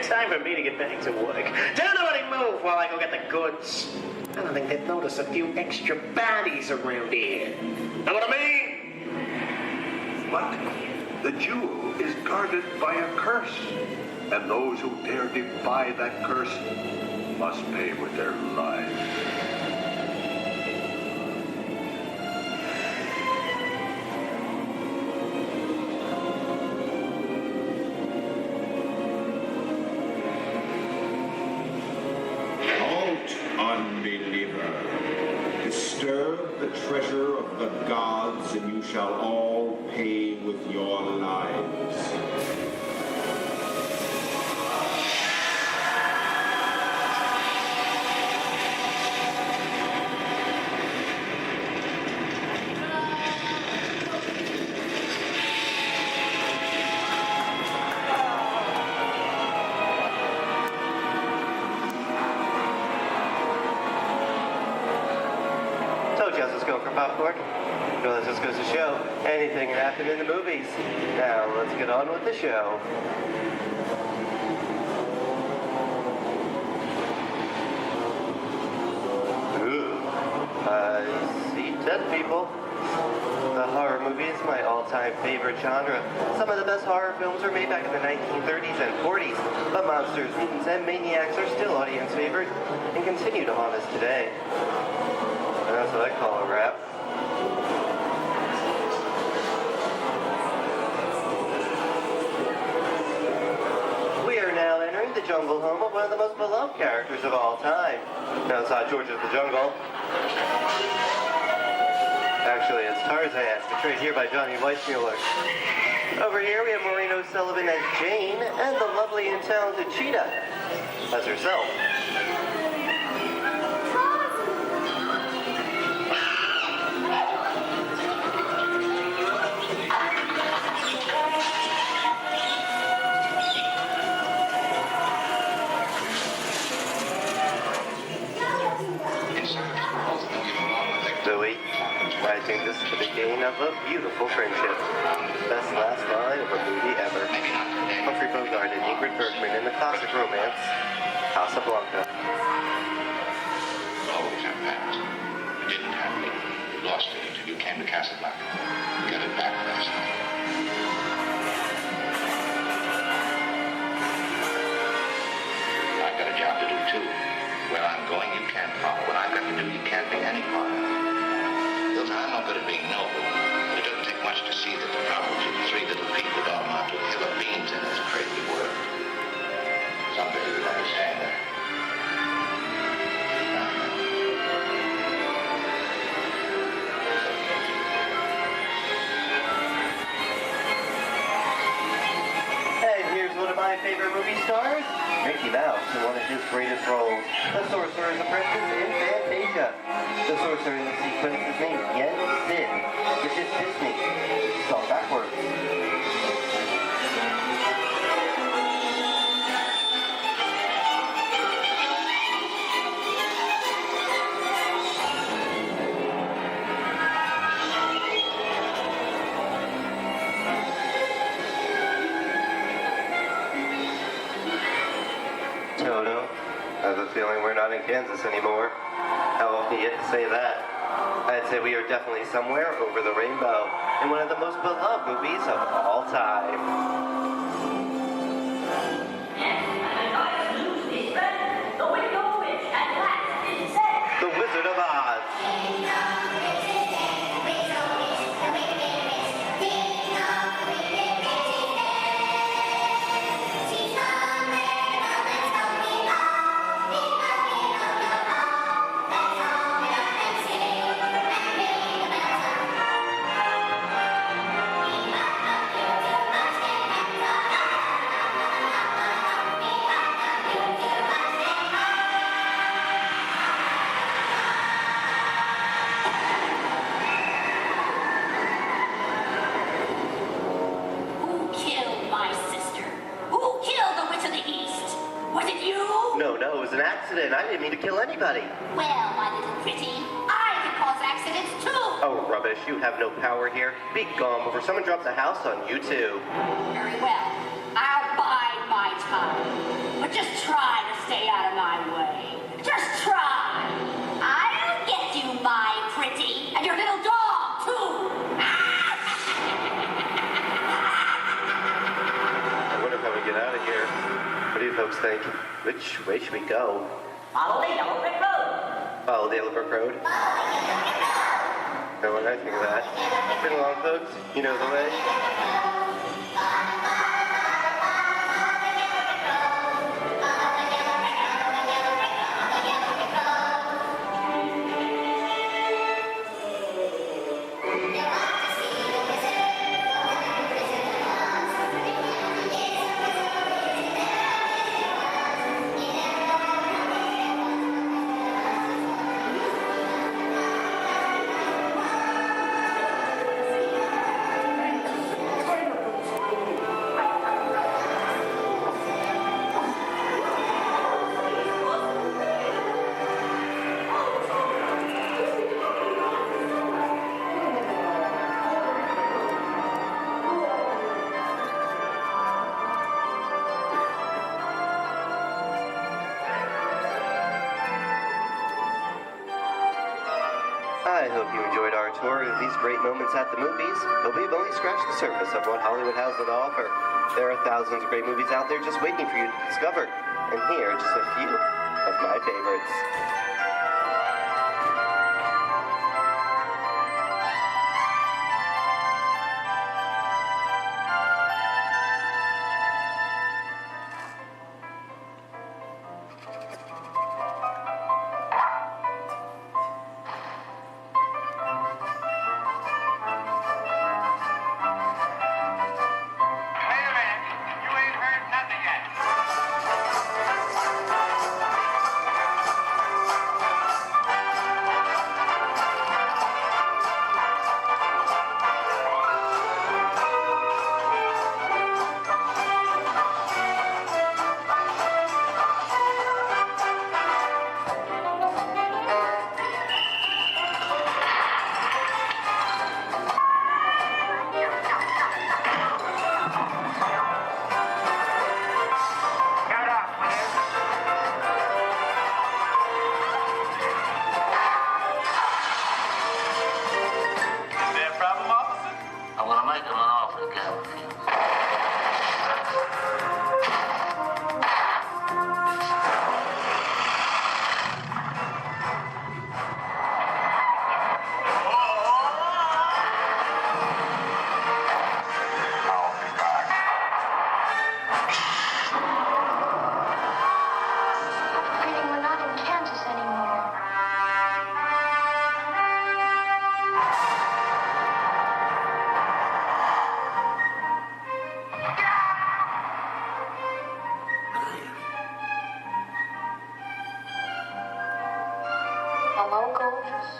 Time for me to get back to work. Don't nobody move while I go get the goods. I don't think they'd notice a few extra bodies around here. Know what I mean? But the jewel is guarded by a curse, and those who dare defy that curse must pay with their lives. Unbeliever, disturb the treasure of the gods, and you shall all pay with your lives. Let's go for popcorn. No, this just goes to show anything can happen in the movies. Now, let's get on with the show. Ooh, I see dead people. The horror movie is my all-time favorite genre. Some of the best horror films were made back in the 1930s and 40s, but monsters, mutants, and maniacs are still audience favorite and continue to haunt us today. That's what I call a wrap. We are now entering the jungle home of one of the most beloved characters of all time. Now it's not George of the Jungle. Actually, it's Tarzan, portrayed here by Johnny Weissmuller. Over here we have Maureen O'Sullivan as Jane, and the lovely and talented Cheetah as herself. I think this is the beginning of a beautiful friendship. Best last line of a movie ever. Humphrey Bogart and Ingrid Bergman in the classic romance, Casablanca. Always have that. You didn't have it. You lost it until you came to Casablanca. You got it back last night. I've got a job to do too. Where I'm going, you can't follow. What I've got to do, you can't be any part of. Hilton, I'm no good at being noble, but it doesn't take much to see that the problems of three little people don't amount to a hill of beans in this crazy world. Someday you'll understand that. And here's one of my favorite movie stars, Mickey Mouse, in one of his greatest roles, the Sorcerer's Apprentice in Fantasia. The sorcerer in the sequence is named Yen Sid, which is Disney, spelled backwards. Toto, I have a feeling we're not in Kansas anymore. How often do you get to say that? I'd say we are definitely somewhere over the rainbow in one of the most beloved movies of all time. The Wizard of Oz. Who killed my sister? Who killed the Witch of the East? Was it you? No, it was an accident. I didn't mean to kill anybody. Well, my little pretty, I can cause accidents too. Oh, rubbish. You have no power here. Be gone before someone drops a house on you, too. Very well. I'll bide my time. But just try to stay out of my way. Just try. I'll get you, my pretty. And your little dog, too. I wonder how we get out of here. What do you folks think? Which way should we go? Follow the yellow brick road. Follow the Yellow Brick Road? No, what did I think of that? Been along, folks. You know the way. I hope you enjoyed our tour of these great moments at the movies, but we've only scratched the surface of what Hollywood has to offer. There are thousands of great movies out there just waiting for you to discover, and here are just a few of my favorites. Hello, gorgeous.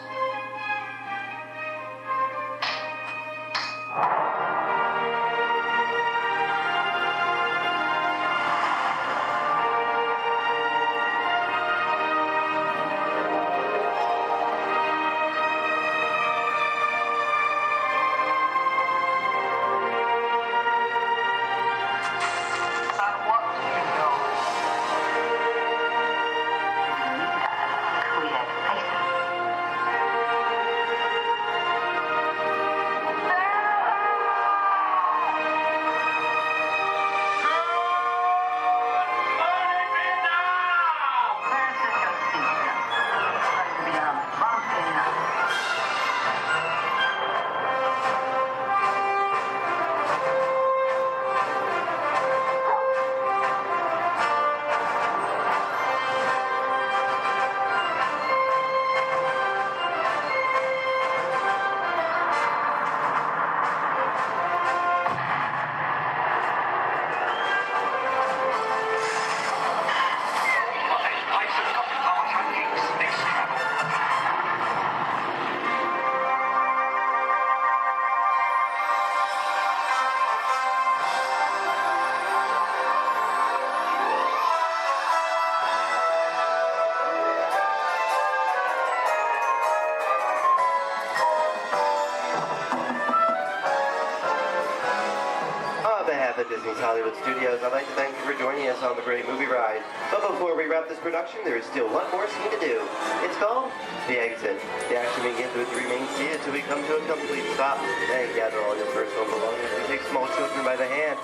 On behalf of Disney's Hollywood Studios, I'd like to thank you for joining us on the great movie ride. But before we wrap this production, there is still one more scene to do. It's called The Exit. The action begins with you remain seated till we come to a complete stop. Then gather all your personal belongings and take small children by the hand.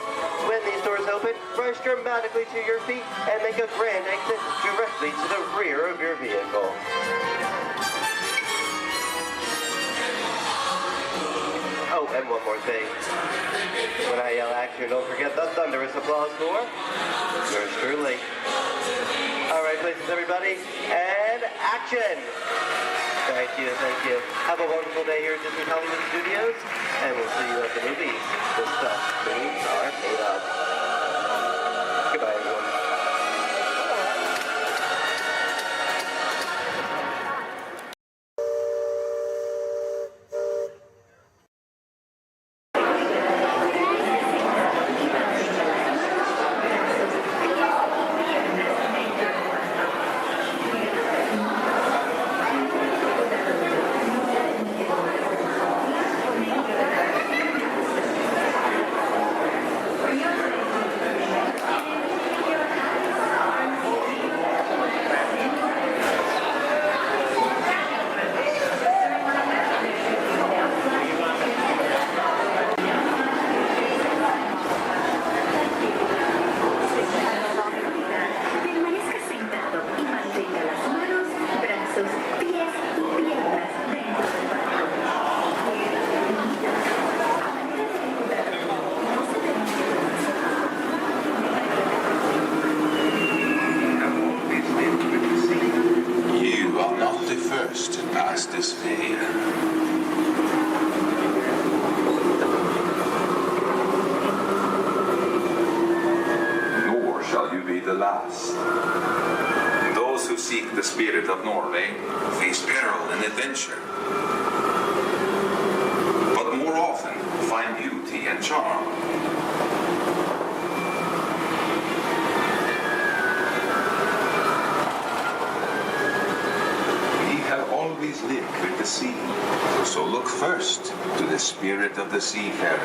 When these doors open, rush dramatically to your feet and make a grand exit directly to the rear of your vehicle. Oh, and one more thing. When I yell action, don't forget the thunderous applause for yours truly. All right, places, everybody, and action! Thank you, thank you. Have a wonderful day here at Disney Hollywood Studios, and we'll see you at the movies. The stuff movies are made of. Goodbye, everyone. The last. Those who seek the spirit of Norway face peril and adventure, but more often find beauty and charm. We have always lived with the sea, so look first to the spirit of the seafarer.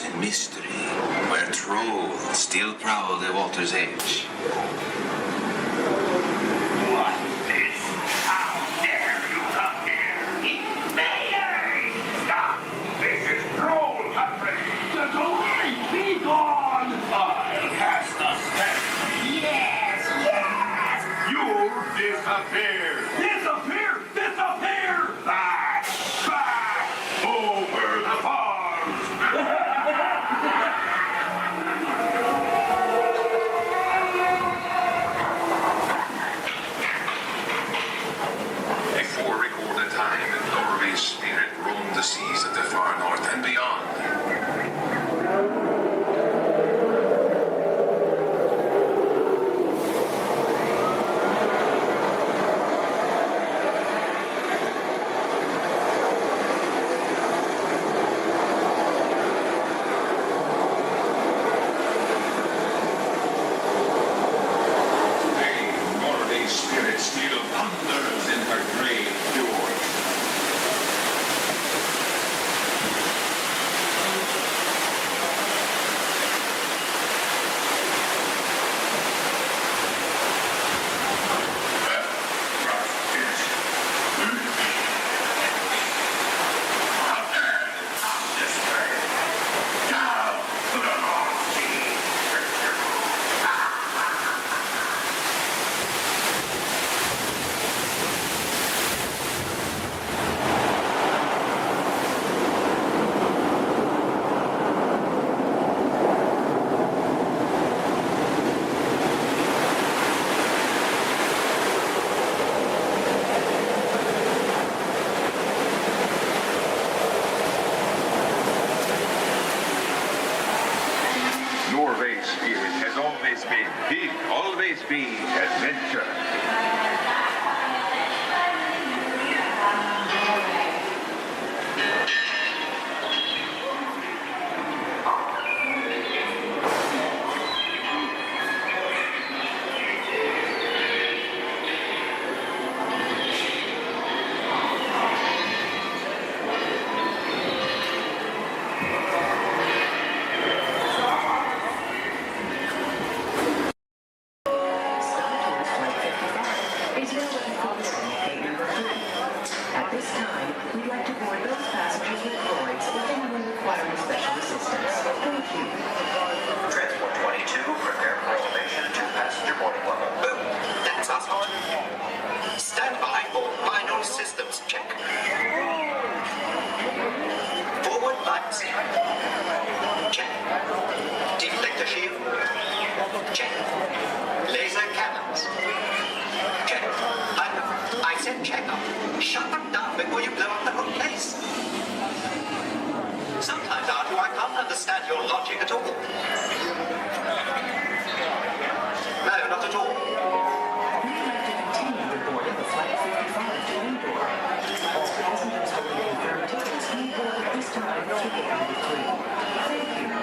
And mystery, where trolls still prowl the water's edge. What is? How dare you come here? Invaders! Stop! This is troll country! The trolls be gone! I'll cast a spell. disappear! Disappear! Disappear! Back! Back! Over the bars! Before recorded time, Norway's spirit roamed the seas of the far north and beyond. Norway's spirit still thunders in her grave fjord. Norway's spirit has always been, will always be adventure. Transport 22, prepare for elevation to passenger boarding level. Boom! That's us on. Stand by for final systems check. Forward lights. Check. Deflector shield. Check. Laser cannons. Check. I said check up. Shut them down before you blow up the whole place. Sometimes, Arthur, I can't understand your logic at all. No, not at all. We'd like to continue the boarding of Flight 55 to Endor. All passengers holding confirmed tickets may board at this time to get out of the Thank you.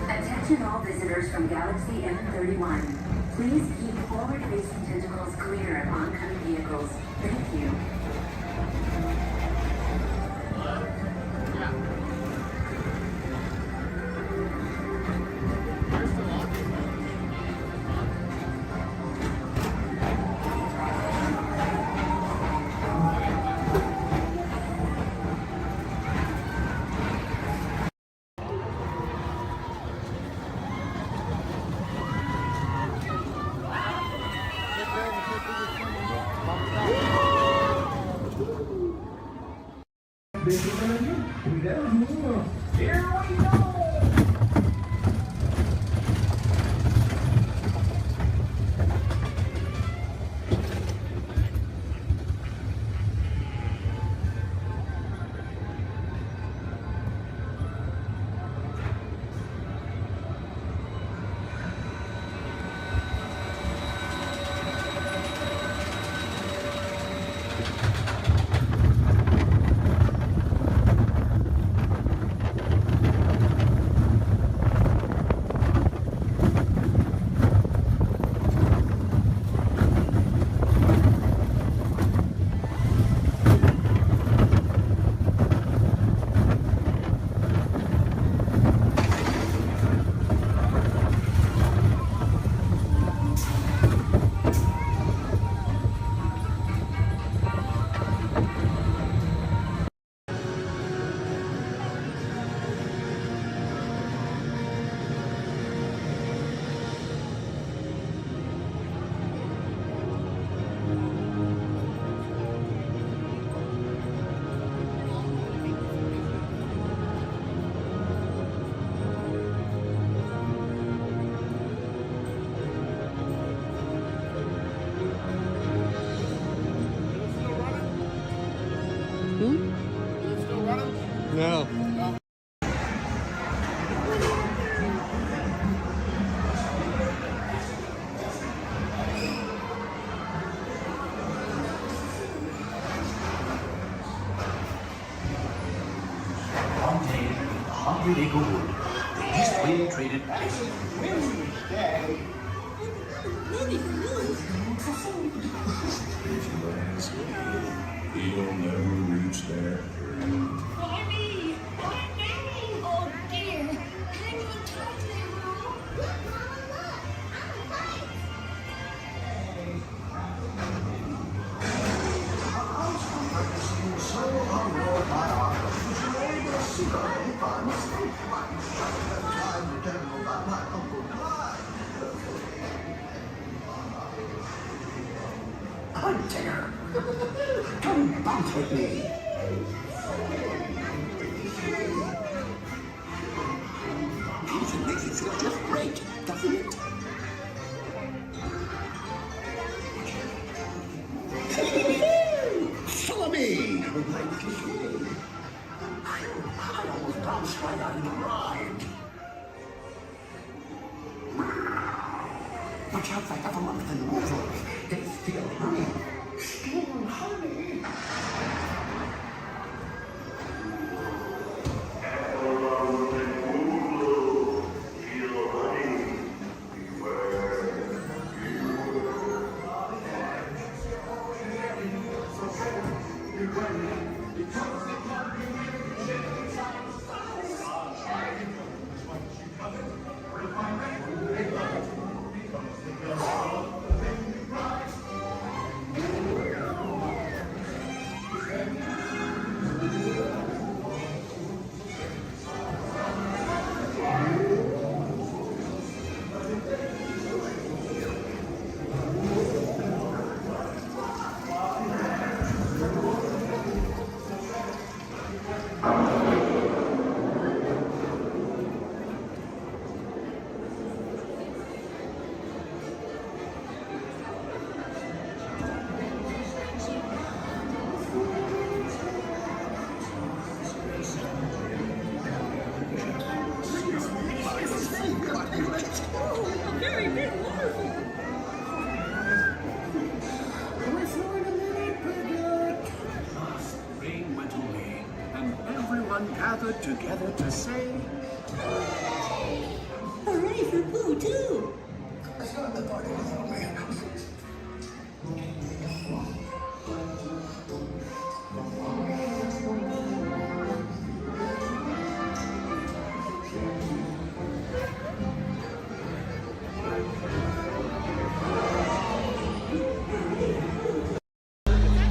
Attention all visitors from Galaxy M31. Please keep forward-facing tentacles clear of oncoming vehicles. Thank you. Cuidado, niño. Here we go. Still running? No. One day, in the 100-acre wood, the East Wind traded places. If you ask me, he'll never reach there. Why me? Why me? Oh dear. Can you talk to me, Hunter! Come bounce with me! Music makes you feel just great, doesn't it? Follow me! I almost bounced right out of the ride. Watch out for Evermonth and Wolf. They steal honey. Steal honey? Rain went away, and everyone gathered together to say, Hooray for Pooh, too! I started the party without me.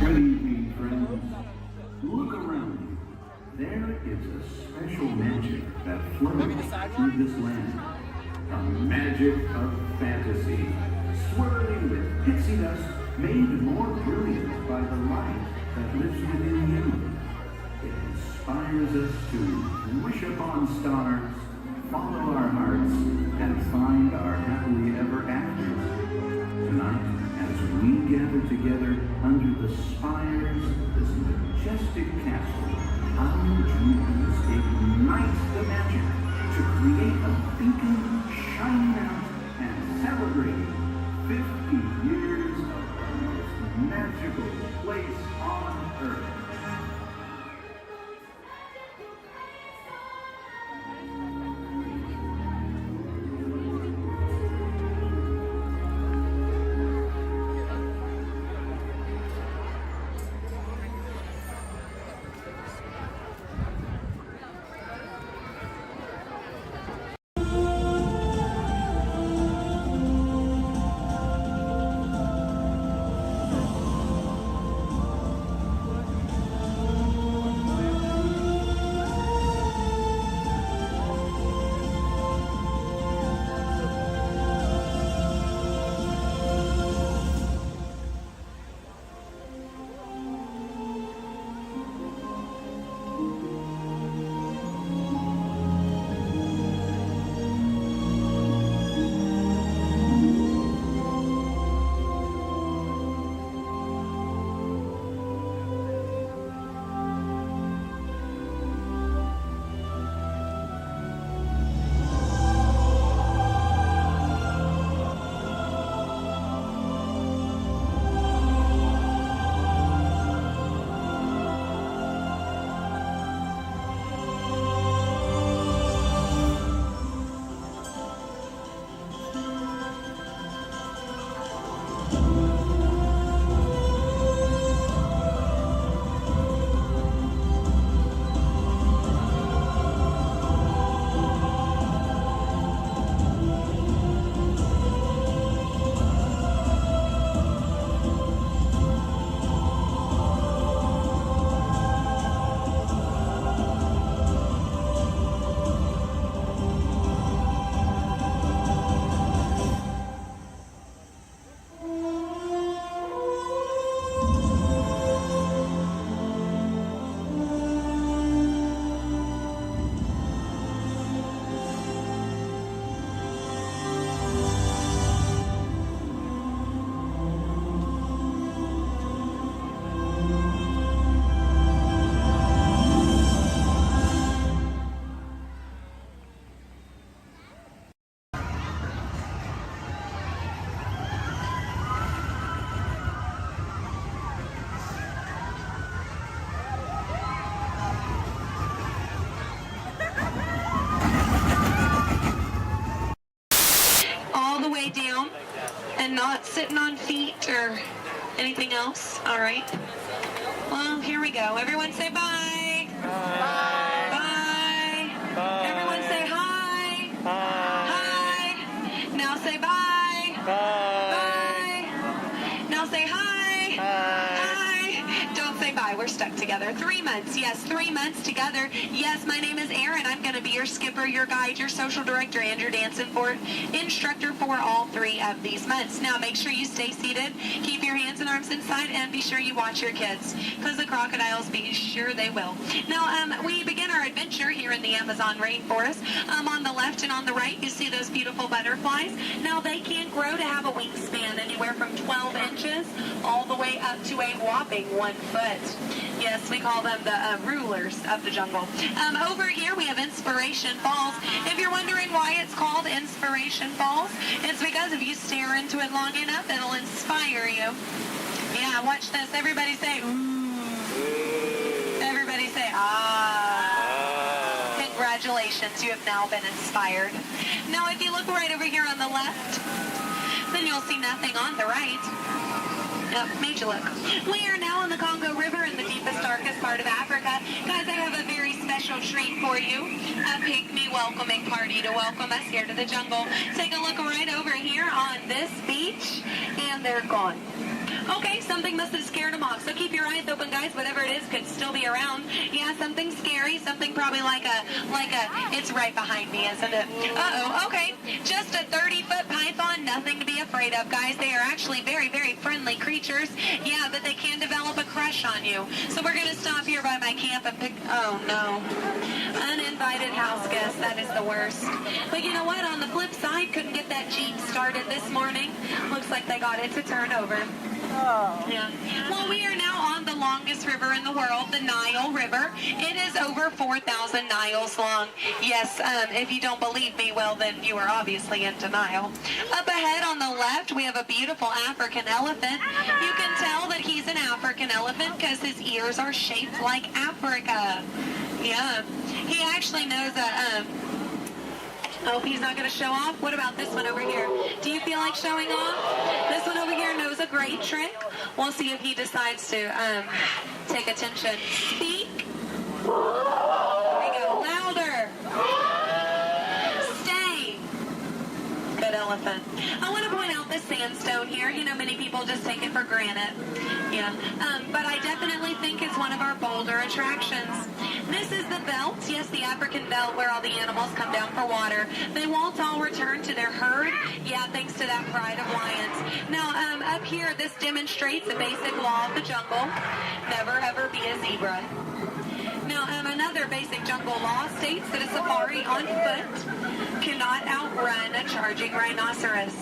Good evening, friends. Look around you. There is a special magic that flows through this land. A magic of fantasy, swirling with pixie dust, made more brilliant by the light that lives within you. It inspires us to wish upon stars, follow our hearts, and find our happily ever afters. Tonight, as we gather together under the spires of this majestic castle, our dreams ignite the magic to create a beacon shining out and celebrating 50 years of the most magical place on earth. sitting on feet or anything else? All right. Well, here we go. Everyone say bye. Bye. Bye. Bye. Everyone say hi. Bye. Hi. Now say bye. Bye. Bye. Now say hi. Bye. Hi. Don't say bye. We're stuck together. 3 months. Yes, 3 months together. Yes, my name is Erin. I'm going to be your skipper, your guide, your social director, and your dance instructor for all 3 of these months. Now, make sure you stay seated. Keep your hands and arms inside, and be sure you watch your kids, because the crocodiles, be sure they will. Now, we begin our adventure here in the Amazon rainforest. On the left and on the right, you see those beautiful butterflies. Now, they can grow to have a wingspan anywhere from 12 inches all the way up to a whopping 1 foot. Yes, we call them the rulers of the jungle. Over here, we have Inspiration Falls. If you're wondering why it's called Inspiration Falls, it's because if you stare into it long enough, it'll inspire you. Yeah, watch this. Everybody say, ooh. Everybody say, ah. Congratulations, you have now been inspired. Now, if you look right over here on the left, then you'll see nothing on the right. Yep, made you look. We are now in the Congo River in the deepest, darkest part of Africa. Guys, I have a very special treat for you. A pygmy welcoming party to welcome us here to the jungle. Take a look right over here on this beach, and they're gone. Okay, something must have scared them off. So keep your eyes open, guys. Whatever it is could still be around. Yeah, something scary. Something probably like a, it's right behind me, isn't it? Uh-oh, okay. Just a 30-foot python. Nothing to be afraid of, guys. They are actually very, very friendly creatures. Yeah, but they can develop a crush on you. So we're going to stop here by my camp and pick, oh no. Uninvited house guest. That is the worst. But you know what? On the flip side, couldn't get that Jeep started this morning. Looks like they got it to turn over. Oh. Yeah. Well, we are now on the longest river in the world, the Nile River. It is over 4,000 miles long. Yes, if you don't believe me, well, then you are obviously in denial. Up ahead on the left, we have a beautiful African elephant. You can tell that he's an African elephant because his ears are shaped like Africa. Yeah. He actually knows a, oh, he's not going to show off? What about this one over here? Do you feel like showing off? This one over here knows a great trick. We'll see if he decides to take attention. Speak. There we go. Louder. Stay. Good elephant. I want to point out this sandstone here. You know, many people just take it for granted. Yeah. But I definitely think it's one of our bolder attractions. This is the belt, yes, the African belt where all the animals come down for water. They won't all return to their herd, yeah, thanks to that pride of lions. Now, up here, this demonstrates a basic law of the jungle. Never, ever be a zebra. Now, another basic jungle law states that a safari on foot cannot outrun a charging rhinoceros.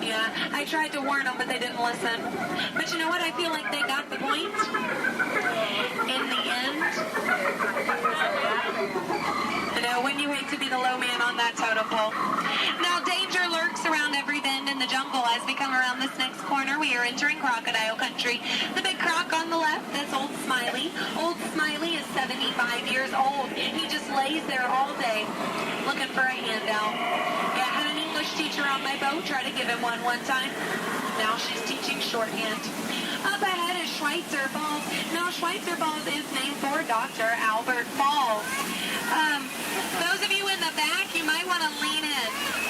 Yeah, I tried to warn them, but they didn't listen. But you know what? I feel like they got the point. In the end, you know, when you hate to be the low man on that totem pole. Now, danger lurks around every bend in the jungle. As we come around this next corner, we are entering crocodile country. The big croc on the left, that's Old Smiley. Old Smiley is 75 years old. He just lays there all day looking for a handout. Yeah, I had an English teacher on my boat, try to give him one time. Now she's teaching shorthand. Up ahead is Schweitzer Falls. Now, Schweitzer Falls is named for Dr. Albert Falls. Those of you in the back, you might want to lean in.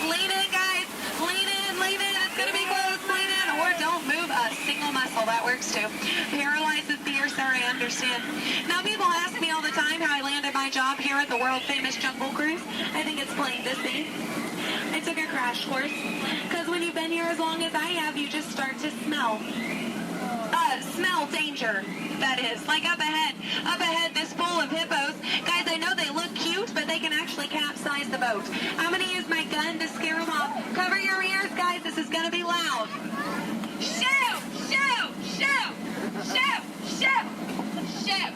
Lean in, guys. Lean in, lean in. It's going to be close. Lean in. Or don't move a single muscle. That works too. Paralyzes the ear, sir, I understand. Now, people ask me all the time how I landed my job here at the world-famous Jungle Cruise. I think it's plain to see. I took a crash course. Because when you've been here as long as I have, you just start to smell. Smell danger, that is. Like up ahead, this pool of hippos. Guys, I know they look cute, but they can actually capsize the boat. I'm going to use my gun to scare them off. Cover your ears, guys. This is going to be loud. Shoot! Shoot! Shoot! Shoot! Shoot! Shoot!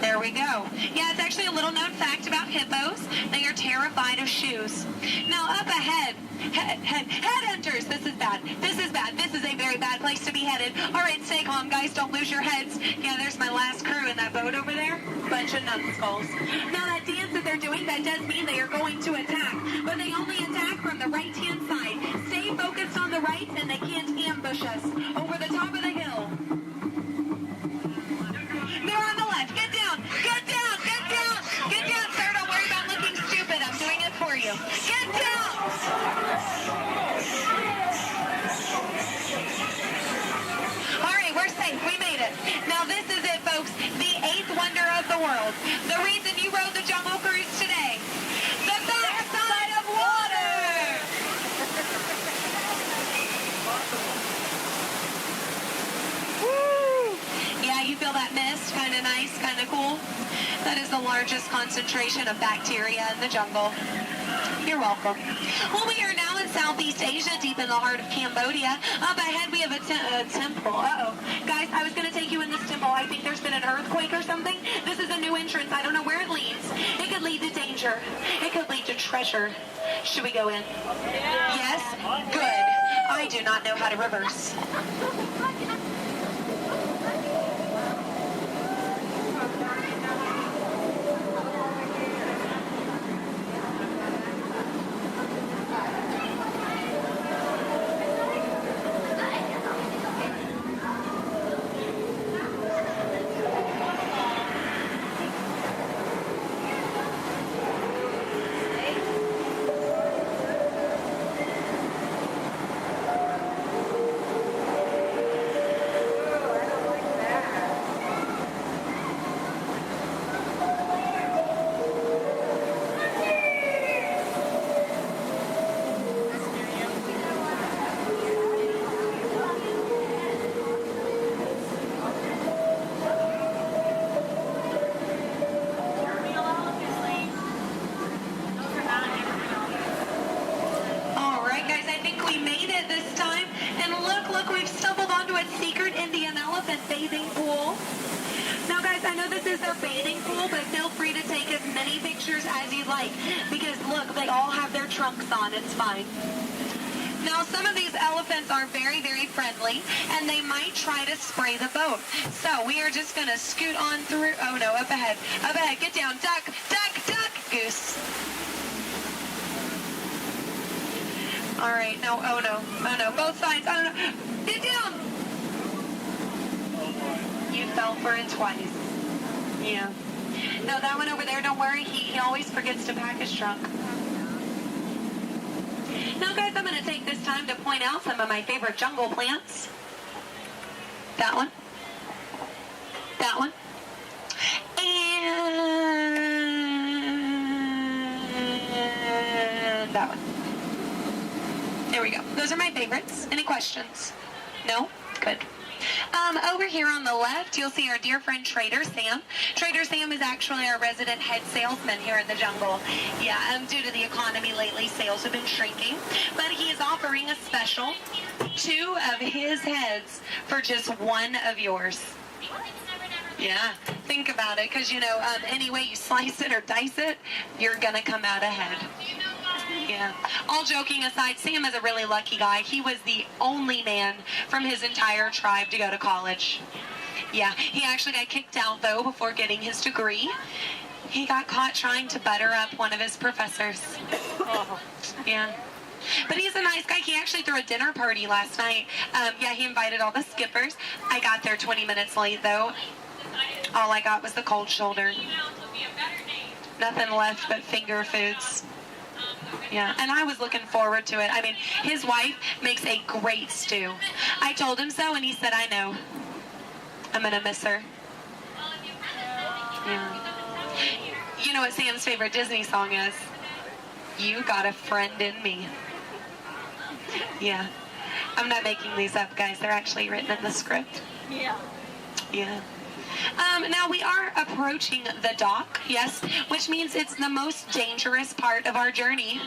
There we go. Yeah, it's actually a little known fact about hippos. They are terrified of shoes. Now, up ahead, headhunters. This is bad. This is bad. This is a very bad place to be headed. All right, stay calm, guys. Don't lose your heads. Yeah, there's my last crew in that boat over there. Bunch of numbskulls. Now, that dance that they're doing, that does mean they are going to attack. But they only attack from the right-hand side. Stay focused on the right and they can't ambush us. Over the top of the hill. They're on the left. Get down. Get down. Get down. Get down, sir. Don't worry about looking stupid. I'm doing it for you. Get down. All right, we're safe. We made it. Now this is it, folks. The 8th wonder of the world. The reason you rode the Jungle Cruise today. The backside of water. Woo! Yeah, you feel that mist? Kind of nice, kind of cool. That is the largest concentration of bacteria in the jungle. You're welcome. Well, we are now in Southeast Asia, deep in the heart of Cambodia. Up ahead, we have a temple. Uh-oh. Guys, I was going to take you in this temple. I think there's been an earthquake or something. This is a new entrance. I don't know where it leads. It could lead to danger. It could lead to treasure. Should we go in? Yes? Good. I do not know how to reverse. It's fine. Now, some of these elephants are very, very friendly, and they might try to spray the boat. So we are just going to scoot on through. Oh, no, up ahead. Up ahead. Get down. Duck, duck, duck. Goose. All right. No. Oh, no. Oh, no. Both sides. Oh, no. Get down. You fell for it twice. Yeah. No, that one over there, don't worry. He always forgets to pack his trunk. Now, guys, I'm going to take this time to point out some of my favorite jungle plants. That one. That one. And that one. There we go. Those are my favorites. Any questions? No? Good. Over here on the left, you'll see our dear friend Trader Sam. Trader Sam is actually our resident head salesman here in the jungle. Yeah, due to the economy lately, sales have been shrinking. But he is offering a special 2 of his heads for just 1 of yours. Yeah, think about it, because, you know, any way you slice it or dice it, you're going to come out ahead. Yeah. All joking aside, Sam is a really lucky guy. He was the only man from his entire tribe to go to college. Yeah, he actually got kicked out, though, before getting his degree. He got caught trying to butter up one of his professors. Yeah. But he's a nice guy. He actually threw a dinner party last night. Yeah, he invited all the skippers. I got there 20 minutes late, though. All I got was the cold shoulder. Nothing left but finger foods. Yeah, and I was looking forward to it. I mean, his wife makes a great stew. I told him so, and he said, I know. I'm going to miss her. Yeah. You know what Sam's favorite Disney song is? You Got a Friend in Me. Yeah. I'm not making these up, guys. They're actually written in the script. Yeah. Yeah. Now we are approaching the dock, yes, which means it's the most dangerous part of our journey.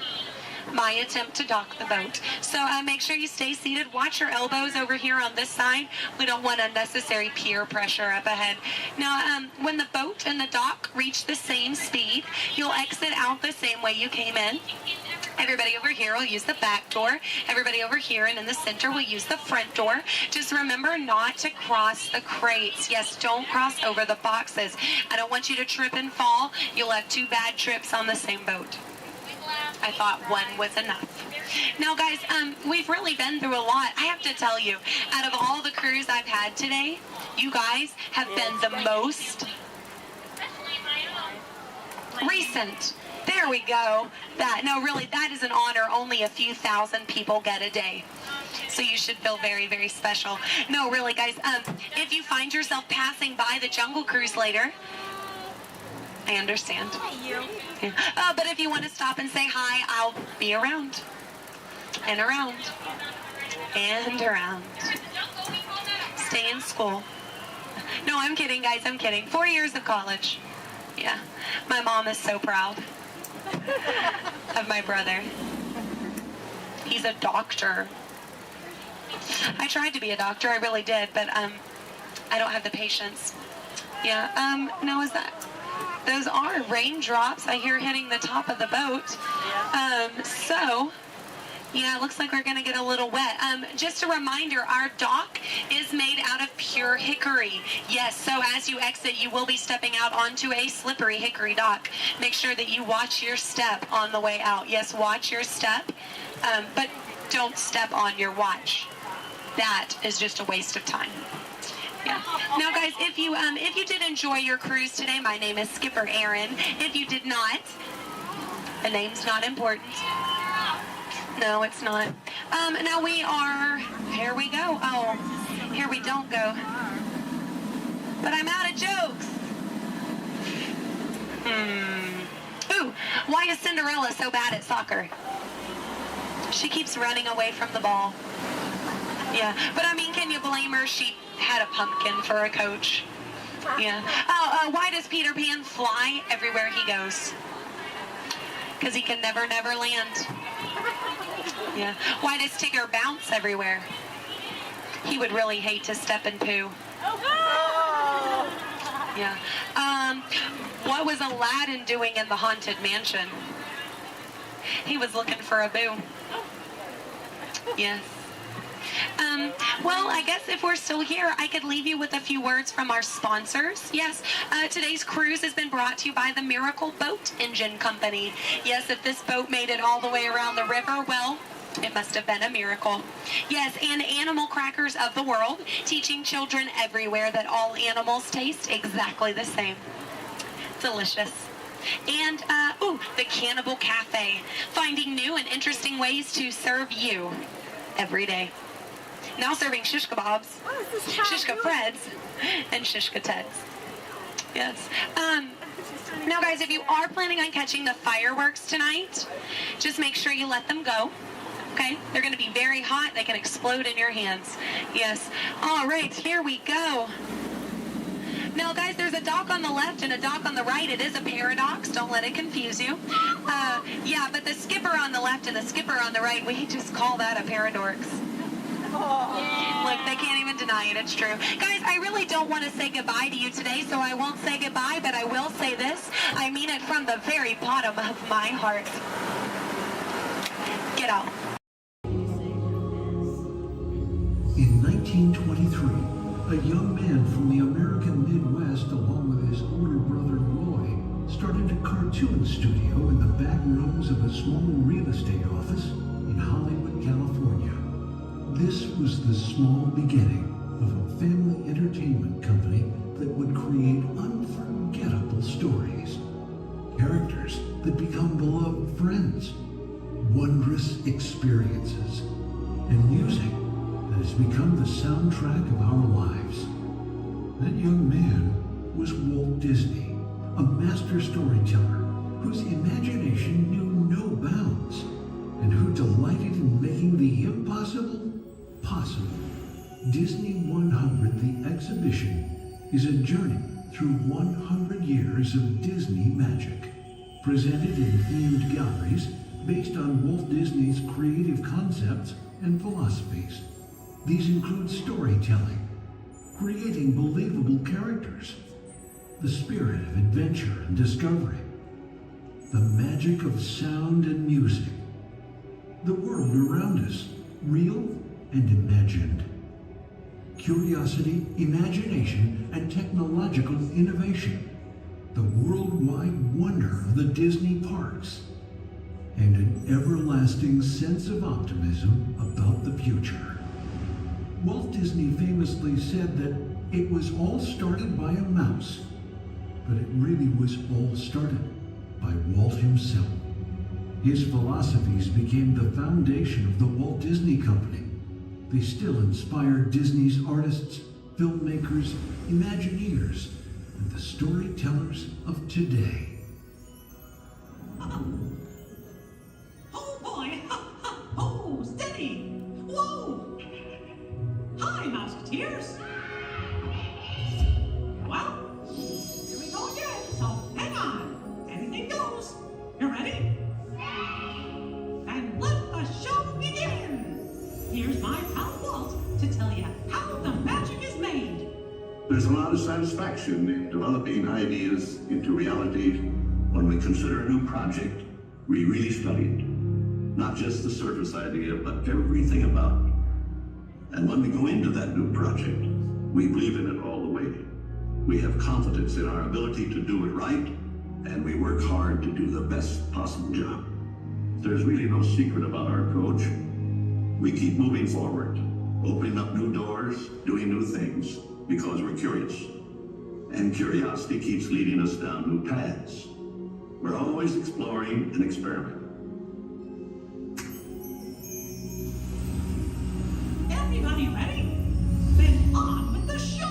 My attempt to dock the boat. So make sure you stay seated. Watch your elbows over here on this side. We don't want unnecessary peer pressure up ahead. Now, when the boat and the dock reach the same speed, you'll exit out the same way you came in. Everybody over here will use the back door. Everybody over here and in the center will use the front door. Just remember not to cross the crates. Yes, don't cross over the boxes. I don't want you to trip and fall. You'll have 2 bad trips on the same boat. I thought 1 was enough. Now, guys, we've really been through a lot. I have to tell you, out of all the crews I've had today, you guys have been the most recent. There we go. No, really, that is an honor only a few thousand people get a day. So you should feel very, very special. No, really, guys, if you find yourself passing by the Jungle Cruise later, I understand. Yeah. But if you want to stop and say hi, I'll be around. And around. And around. Stay in school. No, I'm kidding, guys, I'm kidding. 4 years of college. Yeah. My mom is so proud of my brother. He's a doctor. I tried to be a doctor, I really did, but I don't have the patience. Yeah, no, is that... Those are raindrops I hear hitting the top of the boat. So, yeah, it looks like we're going to get a little wet. Just a reminder, our dock is made out of pure hickory. Yes, so as you exit, you will be stepping out onto a slippery hickory dock. Make sure that you watch your step on the way out. Yes, watch your step, but don't step on your watch. That is just a waste of time. Yeah. Now, guys, if you did enjoy your cruise today, my name is Skipper Aaron. If you did not, the name's not important. No, it's not. Now we are, here we go. Oh, here we don't go. But I'm out of jokes. Ooh, why is Cinderella so bad at soccer? She keeps running away from the ball. Yeah, but I mean, can you blame her? She had a pumpkin for a coach. Yeah. Oh, why does Peter Pan fly everywhere he goes? Because he can never land. Yeah. Why does Tigger bounce everywhere? He would really hate to step in poo. Yeah. What was Aladdin doing in the Haunted Mansion? He was looking for a boo. Yes. Well, I guess if we're still here, I could leave you with a few words from our sponsors. Yes, today's cruise has been brought to you by the Miracle Boat Engine Company. Yes, if this boat made it all the way around the river, well, it must have been a miracle. Yes, and Animal Crackers of the World, teaching children everywhere that all animals taste exactly the same. Delicious. And, the Cannibal Cafe, finding new and interesting ways to serve you every day. Now serving shish kebabs, shish freds, and shish teds. Yes. Now, guys, if you are planning on catching the fireworks tonight, just make sure you let them go. Okay? They're going to be very hot. They can explode in your hands. Yes. All right, here we go. Now, guys, there's a dock on the left and a dock on the right. It is a paradox. Don't let it confuse you. Yeah, but the skipper on the left and the skipper on the right, we just call that a paradorx. Look, they can't even deny it. It's true. Guys, I really don't want to say goodbye to you today, so I won't say goodbye, but I will say this. I mean it from the very bottom of my heart. Get out. In 1923, a young man from the American Midwest, along with his older brother Roy, started a cartoon studio in the back rooms of a small real estate office in Hollywood, California. This was the small beginning of a family entertainment company that would create unforgettable stories, characters that become beloved friends, wondrous experiences, and music that has become the soundtrack of our lives. That young man was Walt Disney, a master storyteller whose imagination knew no bounds and who delighted in making the impossible possible. Disney 100, the exhibition, is a journey through 100 years of Disney magic, presented in themed galleries based on Walt Disney's creative concepts and philosophies. These include storytelling, creating believable characters, the spirit of adventure and discovery, the magic of sound and music, the world around us, real and imagined, curiosity, imagination, and technological innovation, the worldwide wonder of the Disney parks, and an everlasting sense of optimism about the future. Walt Disney famously said that it was all started by a mouse, but it really was all started by Walt himself. His philosophies became the foundation of the Walt Disney Company. They still inspire Disney's artists, filmmakers, Imagineers, and the storytellers of today. Oh boy! Oh, steady! Whoa! Hi, Musketeers! Well, here we go again, so hang on. Anything goes. You ready? And let the show begin! Here's my pal Walt to tell you how the magic is made. There's a lot of satisfaction in developing ideas into reality when we consider a new project we really studied. Not just the surface idea, but everything about it. And when we go into that new project, we believe in it all the way. We have confidence in our ability to do it right, and we work hard to do the best possible job. There's really no secret about our approach. We keep moving forward, opening up new doors, doing new things, because we're curious. And curiosity keeps leading us down new paths. We're always exploring and experimenting. Everybody ready? Then on with the show!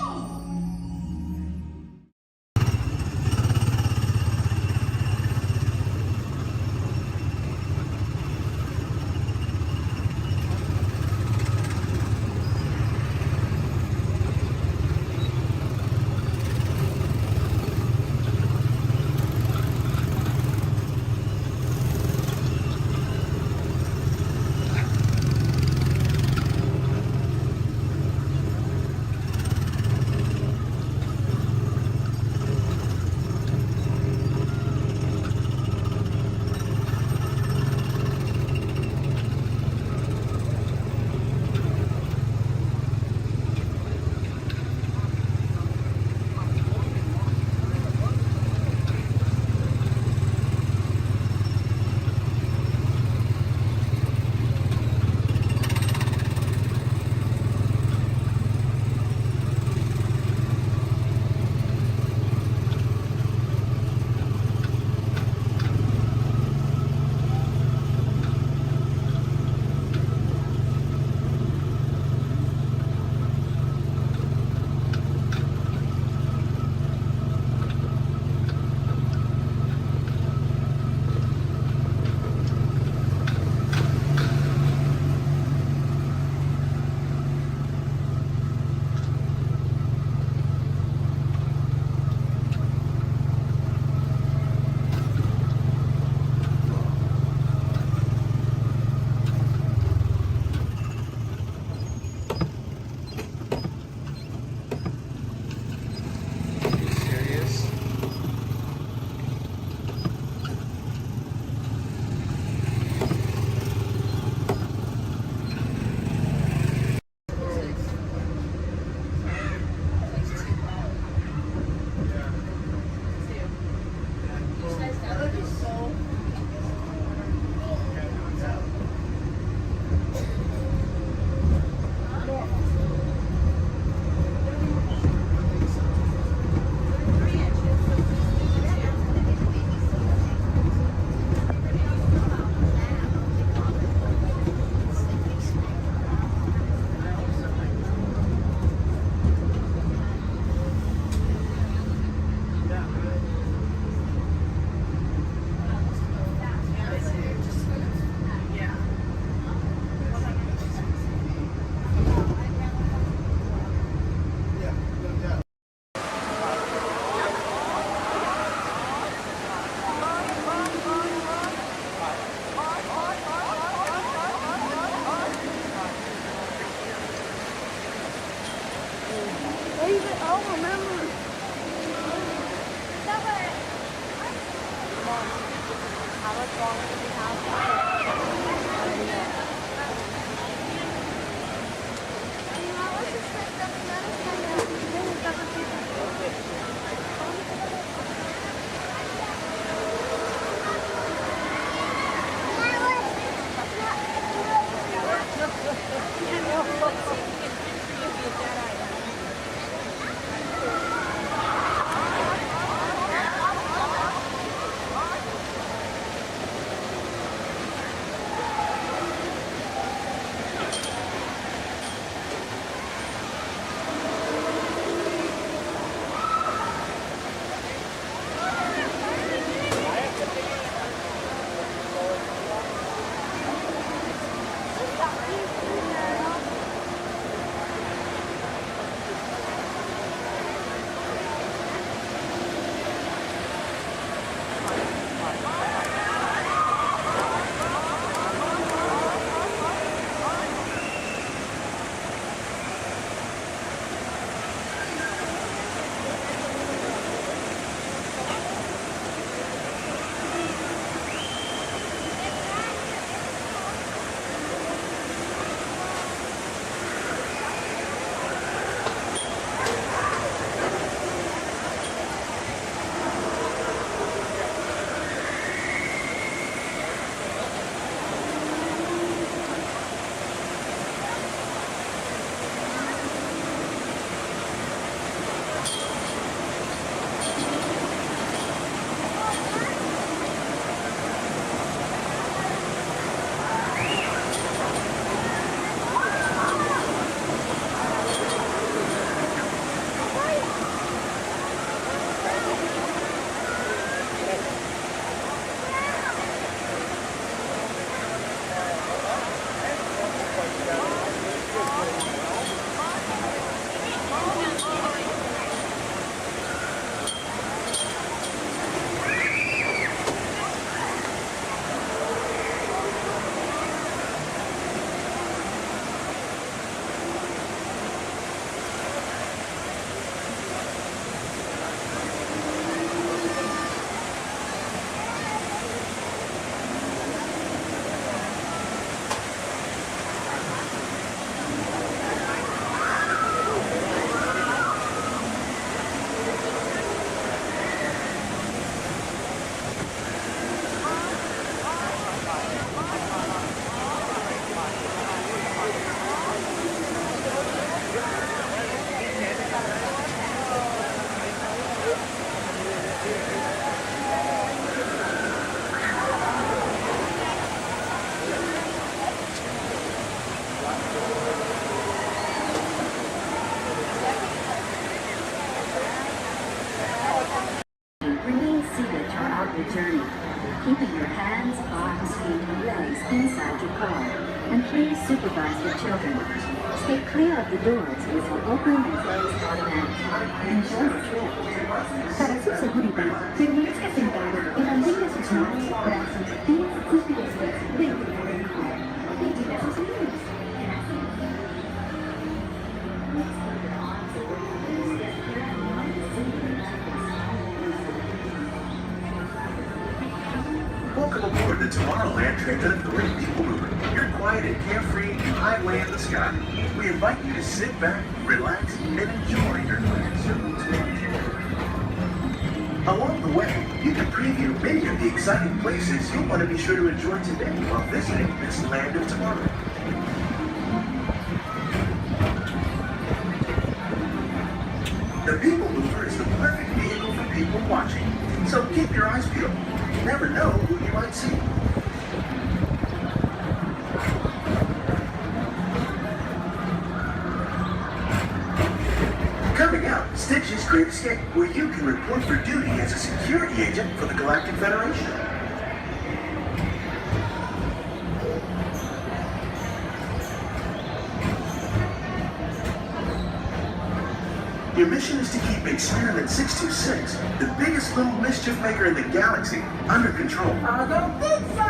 the journey, keeping your hands, arms, feet, and legs inside your car. And please supervise your children. Stay clear of the doors, which will open and close automatically. Enjoy the trip. Para su seguridad, permanezca sentado y mantenga sus manos, brazos, pies y pies dentro del vehículo. Vigila sus niños. Welcome aboard the Tomorrowland Transit Authority People Mover. You're quiet and carefree, highway in the sky. We invite you to sit back, relax, and enjoy your planned circumstance. Along the way, you can preview many of the exciting places you'll want to be sure to enjoy today while visiting this land of tomorrow. The People Mover is the perfect vehicle for people watching, so keep your eyes peeled. You never know who you might see. Coming up, Stitch's Great Escape, where you can report for duty as a security agent for the Galactic Federation. Your mission is to keep Experiment 626, the biggest little mischief maker in the galaxy, under control. I don't think so!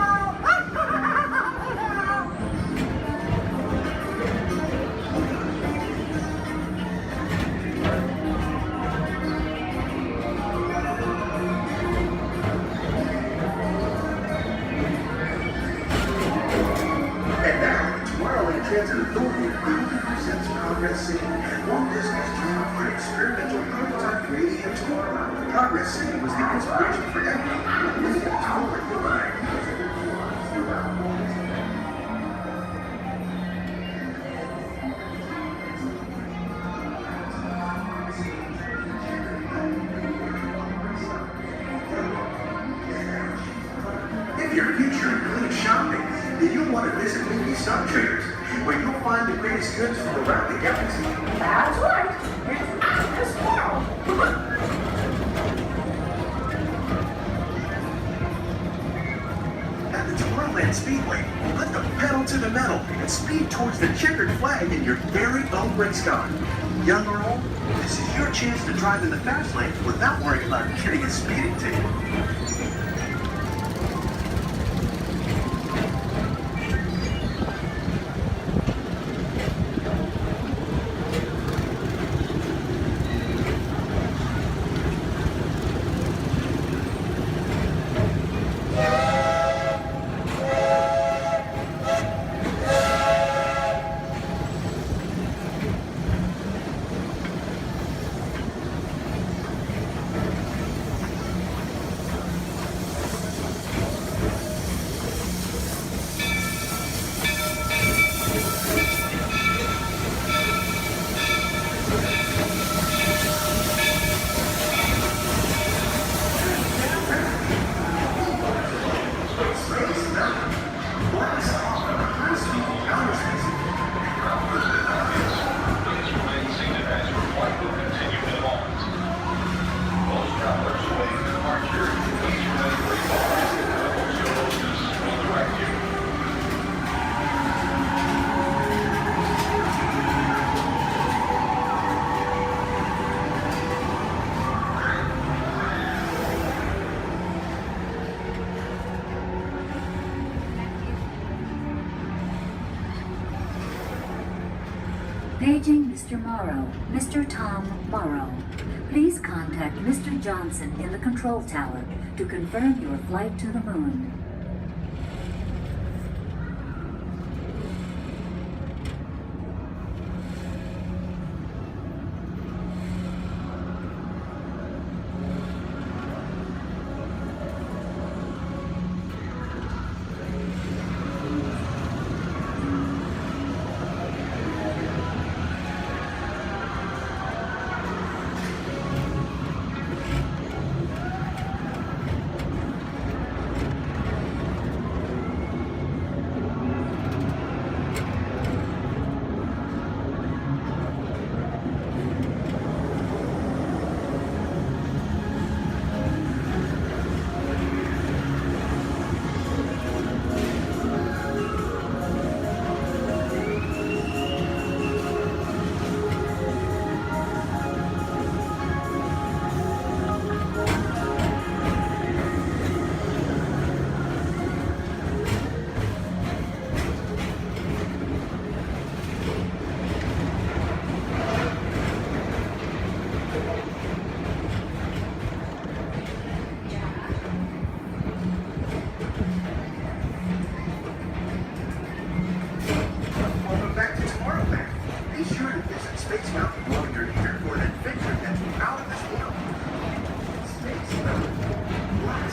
And now, Tomorrowland Transit Authority proudly presents Progress City, Walt Disney's dream for experimental prototype creating of tomorrow. Progress City was the inspiration for everything leading toward the line. If your future includes shopping, then you'll want to visit Mickey Star Traders, where you'll find the greatest goods from around the galaxy. That's right! It's Christmas now! At the Tomorrowland Speedway, put the pedal to the metal and speed towards the checkered flag in your very own race car. Young or old, this is your chance to drive in the fast lane without worrying about getting a speeding ticket. Paging Mr. Morrow, Mr. Tom Morrow. Please contact Mr. Johnson in the control tower to confirm your flight to the moon.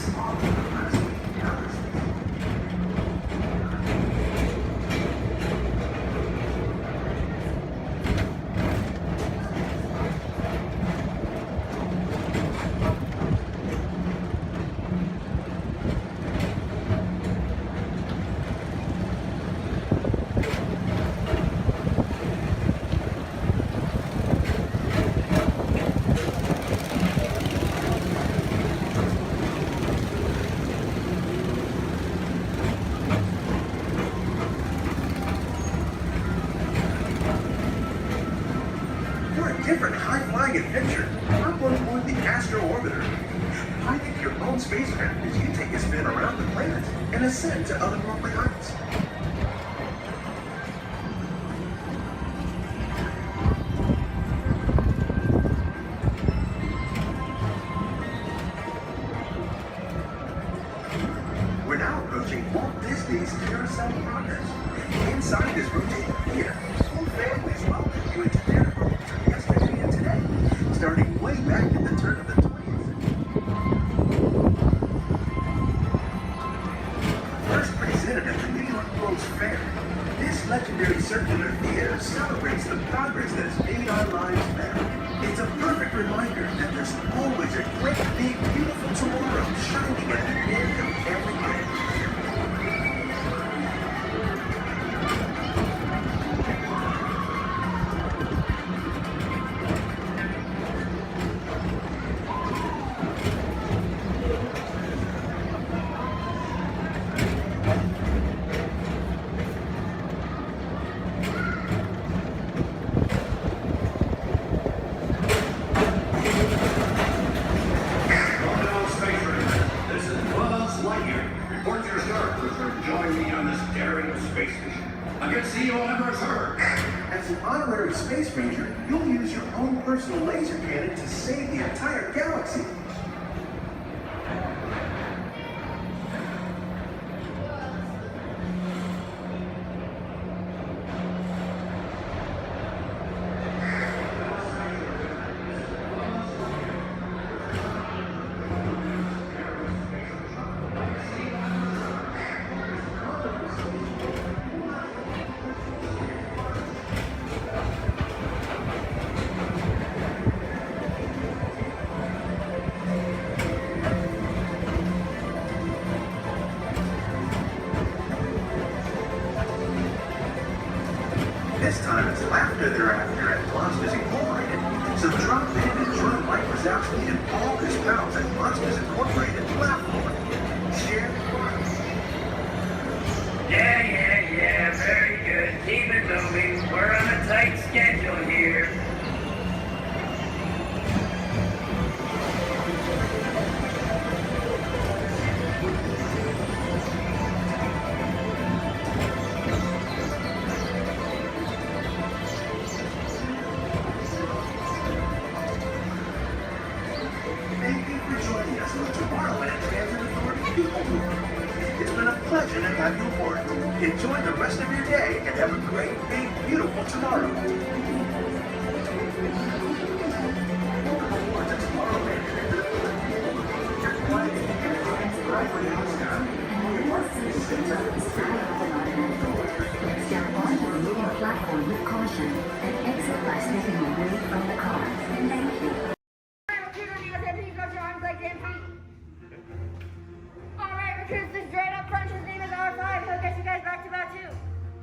this awful last week. Different high-flying adventure. Hop on board the Astro Orbiter. Pilot your own spacecraft as you take a spin around the planet and ascend to otherworldly heights. We're now approaching Walt Disney's Carousel of Progress. Inside this rotating theater, whole families welcome you into their home from yesterday and today, starting way back at the turn of the 20th. First presented at the New York World's Fair, this legendary circular theater celebrates the progress that has made our lives better. It's a perfect reminder that there's always a great, big, beautiful tomorrow shining at the end of every day. As an honorary space ranger, you'll use your own personal laser cannon to save the entire galaxy. This time it's laughter they're after at Monsters Incorporated. So drop in and join Mike Wazowski and all his pals at Monsters Incorporated platform. Share fun. Yeah, very good. Keep it moving. We're on a tight schedule here. Thank you for joining us on Tomorrowland Transit Authority People Mover. It's been a pleasure to have you aboard. Enjoy the rest of your day and have a great, big, beautiful tomorrow. Welcome aboard to Tomorrowland Transit Authority. Your flight is right for the Oscar. Step onto the moving platform with caution and exit by stepping away from the car. Thank you. Alright, recruits, this droid up front, his name is R5. He'll get you guys back to about 2.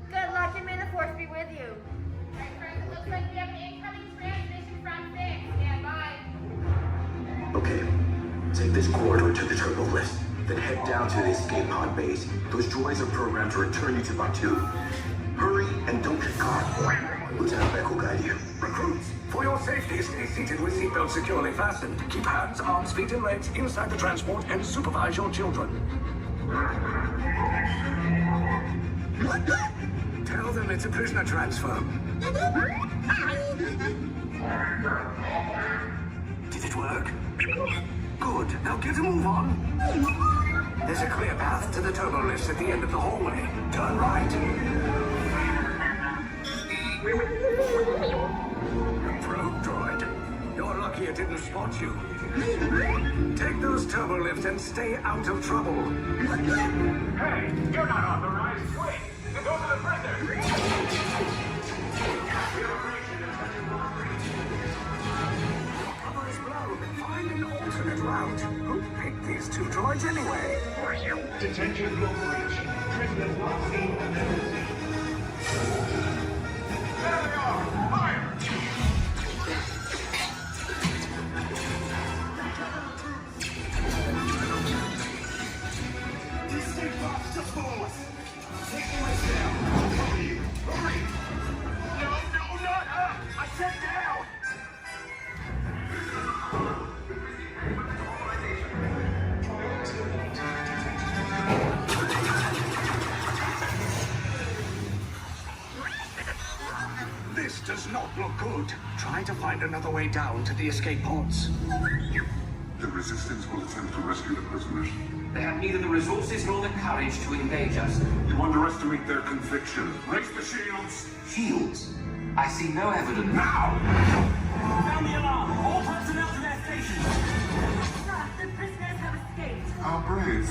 Good luck and may the force be with you. Alright, friends, it looks like we have an incoming transmission from 6. Stand by. Okay, take this corridor to the turbo lift, then head down to the escape pod base. Those droids are programmed to return you to Batu. Hurry and don't get caught. Lieutenant Beck will guide you. Recruits, for your safety, stay seated with seatbelts securely fastened. Keep hands, arms, feet, and legs inside the transport and supervise your children. Tell them it's a prisoner transfer. Did it work? Good. Now get a move on. There's a clear path to the turbo lifts at the end of the hallway. Turn right. Probe droid. You're lucky it didn't spot you. Take those turbo lift and stay out of trouble. Hey, you're not authorized. Wait, those are the prisoners. Cover is blown. Find an alternate route. Who picked these two droids anyway? Detention will breach. Prisoners not seen and never seen. There they are! Fire! Escape pods just below us. Take the rest down. Hurry! Hurry! No, not up! I said down! This does not look good. Try to find another way down to the escape pods. The Resistance will attempt to rescue the prisoners. They have neither the resources nor the courage to engage us. You underestimate their conviction. Raise the shields! Shields? I see no evidence. Now! Sound the alarm! All personnel to their stations! Sir, the prisoners have escaped. How brave,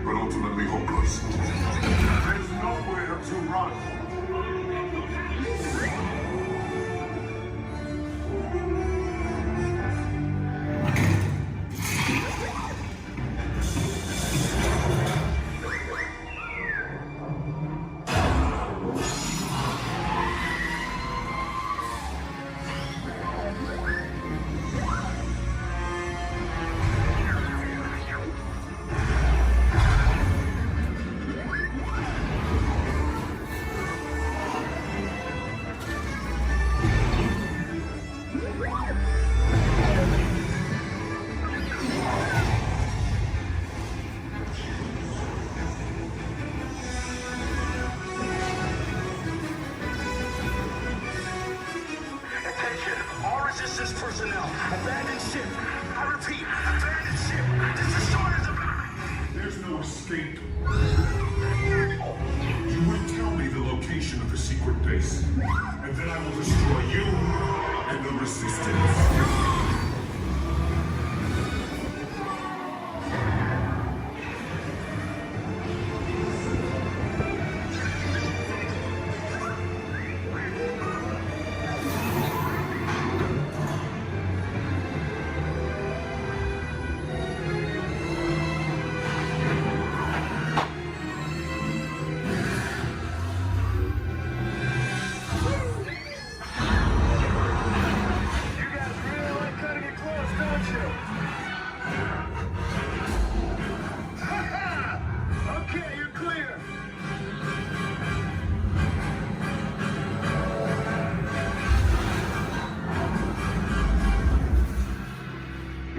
but ultimately hopeless. There's nowhere to run. Resistance personnel, abandoned ship. I repeat, abandoned ship. This destroyer's about. There's no escape. You will tell me the location of the secret base, and then I will destroy you and the Resistance.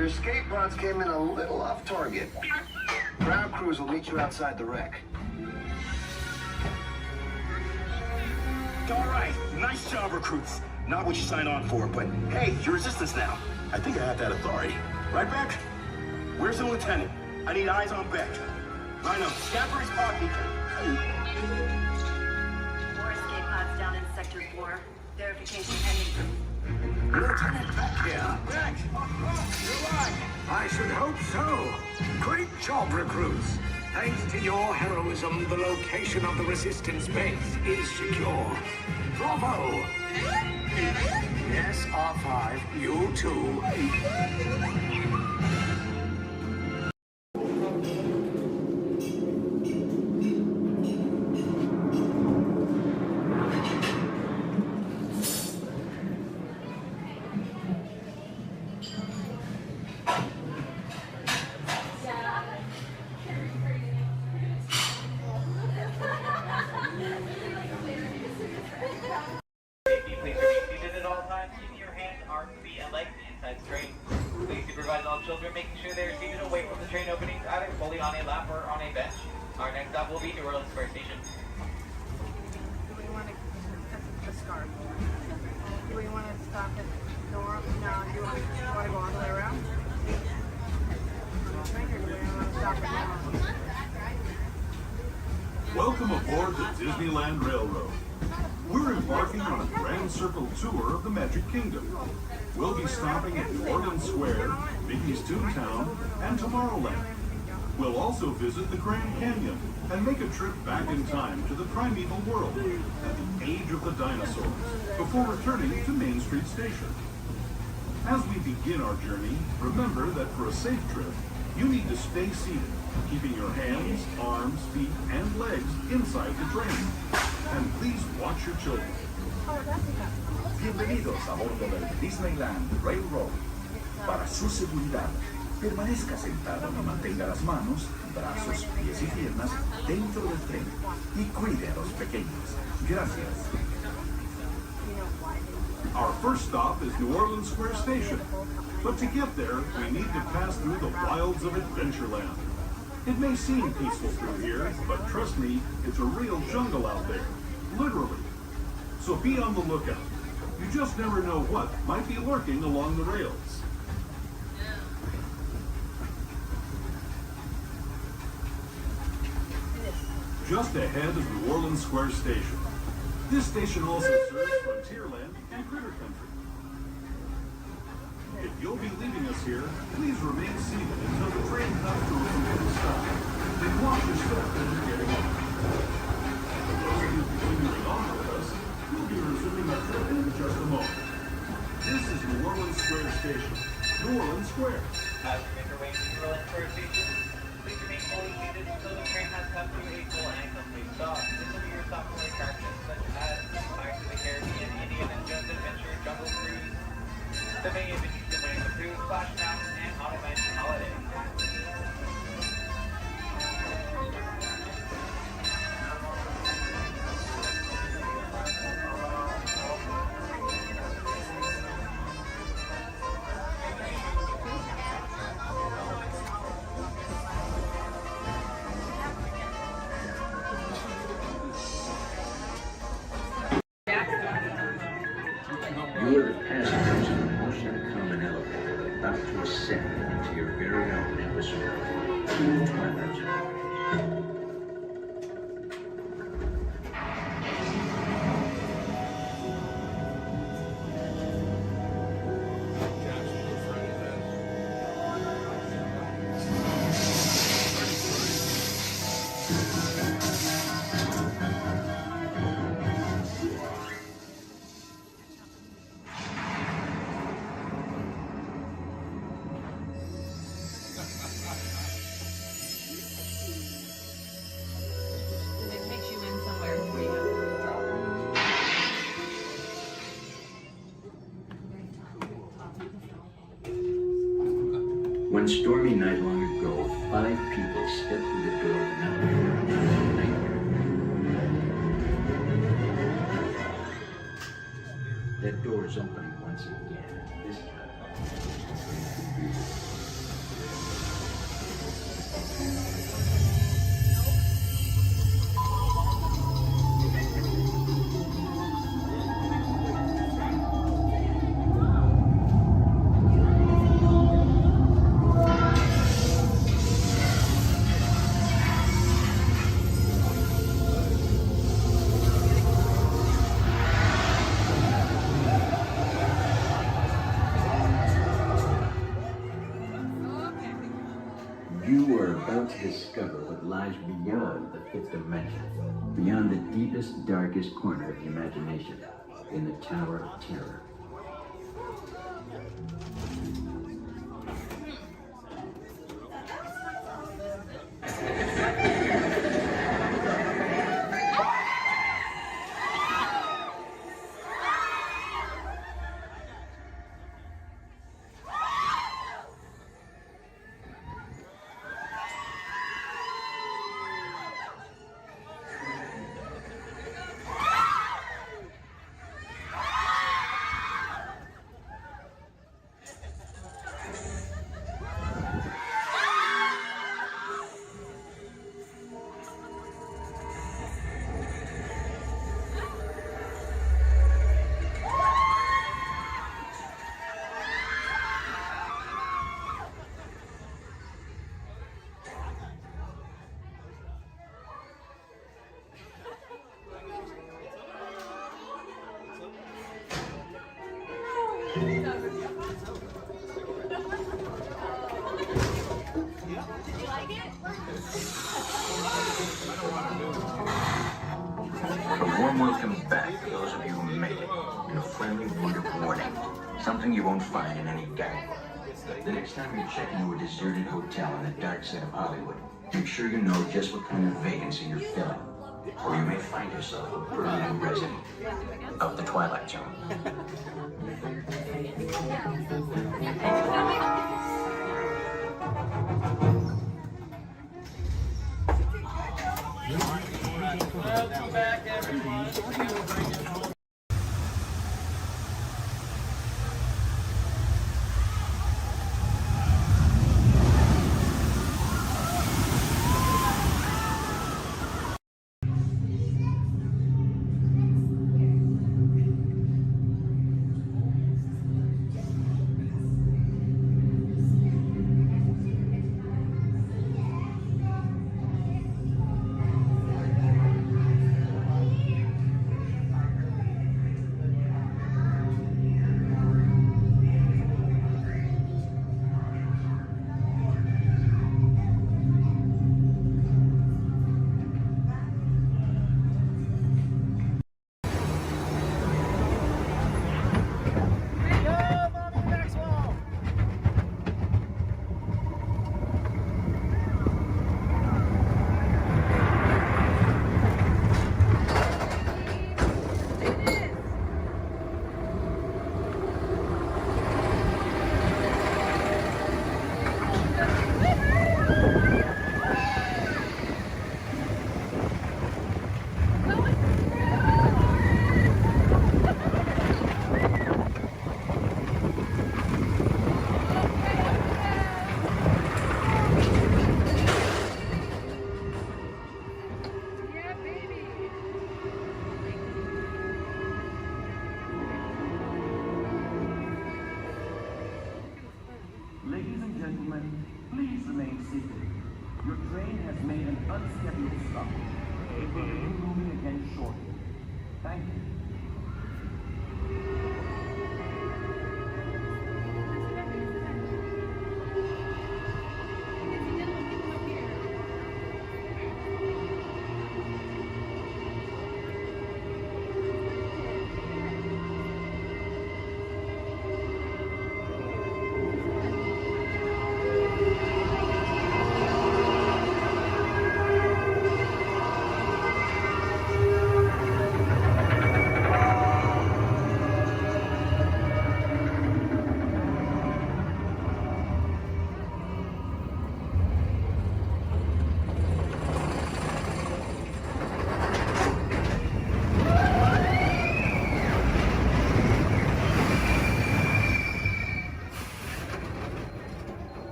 Escape pods came in a little off target. Ground crews will meet you outside the wreck. All right, nice job, recruits. Not what you signed on for, but hey, you're Resistance now. I think I have that authority. Right, Beck? Where's the lieutenant? I need eyes on Beck. Line up, Scapper's pod beacon. 4 escape pods down in Sector 4. Verification pending. Lieutenant Beck here. Beck! You're right. I should hope so. Great job, recruits. Thanks to your heroism, the location of the Resistance base is secure. Bravo! Yes, R5, you too. Children, making sure they're seated away from the train openings, either fully on a lap or on a bench. Our next stop will be New Orleans Square Station. Do we want to, that's a scarf. Do we want to stop at Nora? No, do you want to go all the way around? Right here, do we want to stop at Nora? Welcome aboard the Disneyland Railroad. We're embarking on a grand circle tour of the Magic Kingdom. We'll be stopping at New Orleans Square, Mickey's Toontown, and Tomorrowland. We'll also visit the Grand Canyon and make a trip back in time to the primeval world at the age of the dinosaurs before returning to Main Street Station. As we begin our journey, remember that for a safe trip, you need to stay seated, keeping your hands, arms, feet, and legs inside the train. And please watch your children. Bienvenidos a bordo del Disneyland Railroad. Para su seguridad, permanezca sentado y mantenga las manos, brazos, pies y piernas dentro del tren y cuide a los pequeños. Gracias. Our first stop is New Orleans Square Station. But to get there, we need to pass through the wilds of Adventureland. It may seem peaceful through here, but trust me, it's a real jungle out there. Literally. So be on the lookout. You just never know what might be lurking along the rails. Just ahead is New Orleans Square Station. This station also serves Frontierland and Critter Country. If you'll be leaving us here, please remain seated until the train comes to a complete stop. Then watch your step as you're getting off. For those of you continuing on with us, we'll be resuming our trip in just a moment. This is New Orleans Square Station. New Orleans Square. As you make your way to New Orleans Square Station, please remain fully seated until the train has come to a full and complete stop. This will be your stop for attractions such as Pirates of the Caribbean, Indiana Jones Adventure, Jungle Cruise, the many adventures of Winnie the Pooh, Splash Mountain, and Haunted Mansion Holiday. You are the passengers in the motion common elevator about to ascend into your very own episode of Twilight Zone. One stormy night long ago, 5 people stepped through the door of an elevator and had a nightmare. That door is opening once again, this time. You are about to discover what lies beyond the 5th dimension, beyond the deepest, darkest corner of the imagination, in the Tower of Terror. warm welcome back to those of you who made it, and a friendly word of warning. Something you won't find in any guidebook. The next time you check into a deserted hotel on the dark side of Hollywood, make sure you know just what kind of vacancy you're filling, or you may find yourself a permanent resident of the Twilight Zone. Welcome back, everyone.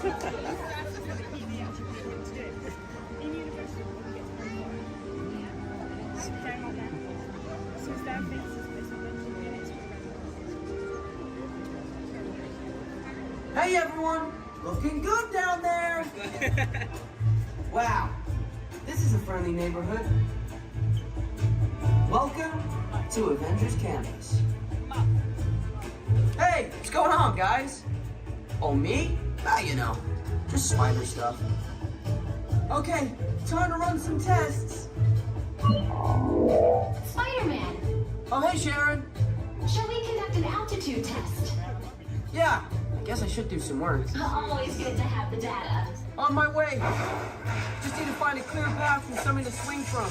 Hey everyone, looking good down there. Wow, this is a friendly neighborhood. Welcome to Avengers Campus. Hey, what's going on, guys? Oh, me? Ah, you know, just spider stuff. Okay, time to run some tests. Spider-Man, Oh, hey, Sharon. shall we conduct an altitude test? Yeah, I guess I should do some work. Always good to have the data. On my way. Just need to find a clear path and something to swing from.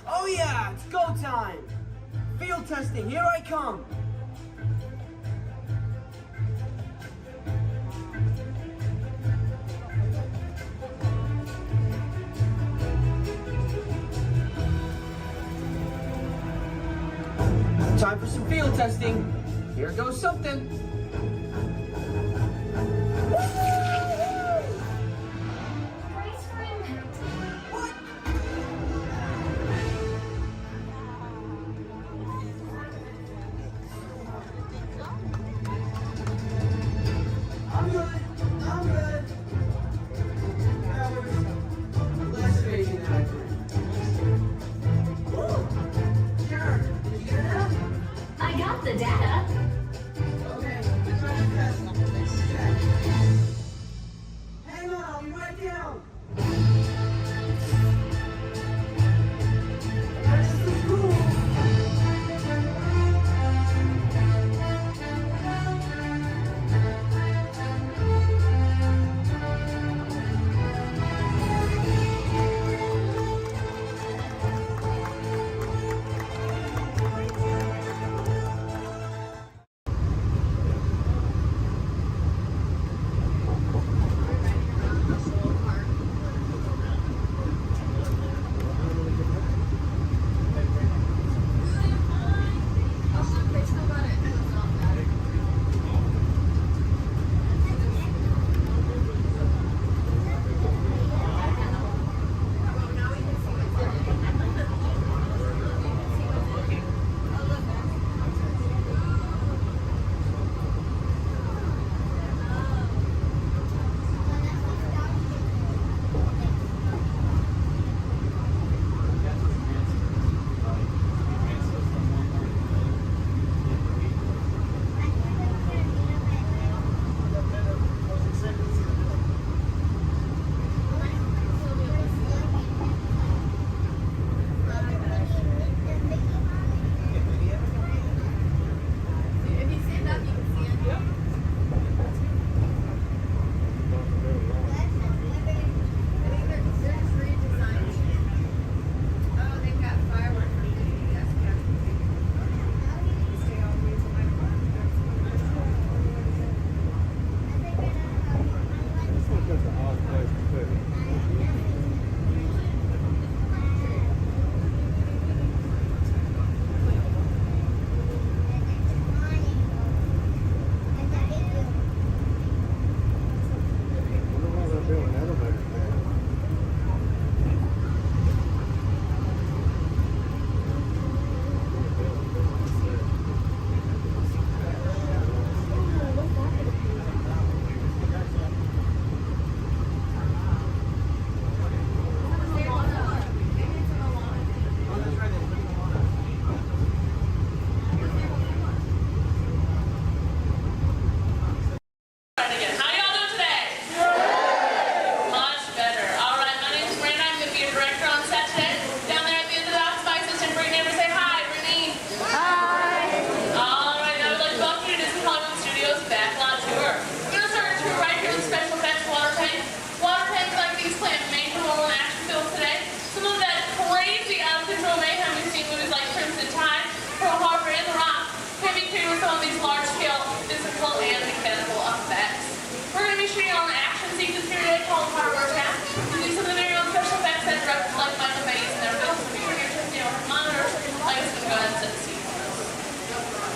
Oh yeah, it's go time. Field testing, here I come. Time for some field testing. Here goes something. Brace for impact. I'm good. I'm good. That was less crazy than I thought. Sharon, did you get it out? I got the data. Okay, time to test. Check. Hang on, I'll be right down. This is cool.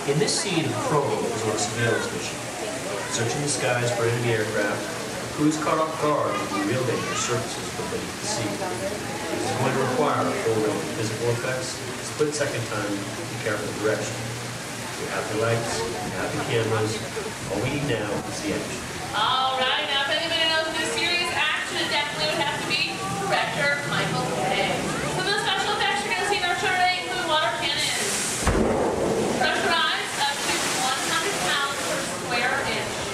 In this scene, Provo is on a surveillance mission. Searching the skies for enemy aircraft, crews caught off guard with the real dangerous surfaces beneath the sea. This is going to require a full range of physical effects, split-second time, and careful direction. We have the lights, we have the cameras. All we need now is the action. All right, now if anybody knows this serious action, it definitely would have to be director Michael Bay. Some of the special effects you're going to see in our show today include water cannons, pressurized up to 100 pounds per square inch.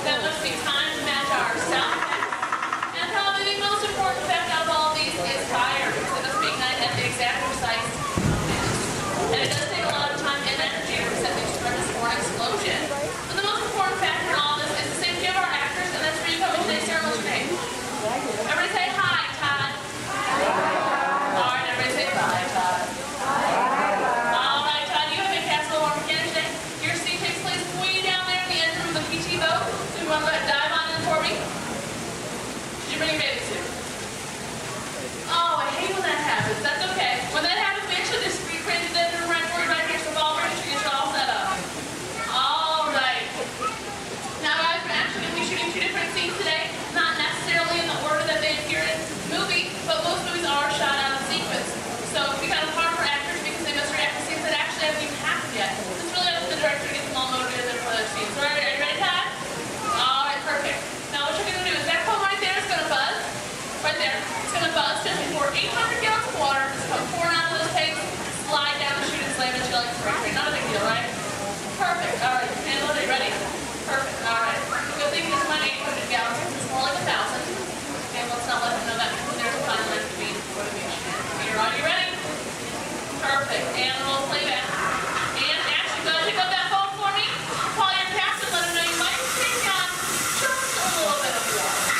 That must be time to match our sound effects. And probably the most important effect out of all of these is fire, because it must be ignited at the exact precise moment. And it does take a lot of time and energy to set these tremors for an explosion. But the most important factor in all this is the safety of our actors, and that's where you come in today's ceremony today. Everybody say hi, Todd. All right, everybody say bye, Todd. All right, Todd, you have been cast a little more mechanic today. Your scene takes place way down there in the engine room of the PT boat. So you want to go ahead and dive on in for me? Did you bring your bathing suit? Oh, I hate when that happens. That's okay. When that happens, we actually just recreate the engine room right for you right here, so all ready to get you all set up. All right. Now, guys, we're actually going to be shooting two different scenes today. Not necessarily in the order that they appear in the movie, but most movies are shot out of sequence. So it can be kind of hard for actors because they must react to scenes that actually haven't even happened yet. It's really up to the director to get them all motivated for those scenes. So are you ready, Todd? All right, perfect. Now what you're going to do is that phone right there is going to buzz. Right there. It's going to buzz just before 800 gallons of water. Just come pouring out of those tanks, slide down the chute and slam into like spring train. Not a big deal, right? Perfect. All right, handle it. Are you ready? Perfect. All right. Good thing this is not 800 gallons. It's more like 1,000. Okay, let's not let them know that because there's a fine line between motivation. Here, are you ready? Perfect. And we'll play back. And action. Go ahead and pick up that phone for me. Call your captain. Let him know you might be taking on just a little bit of water.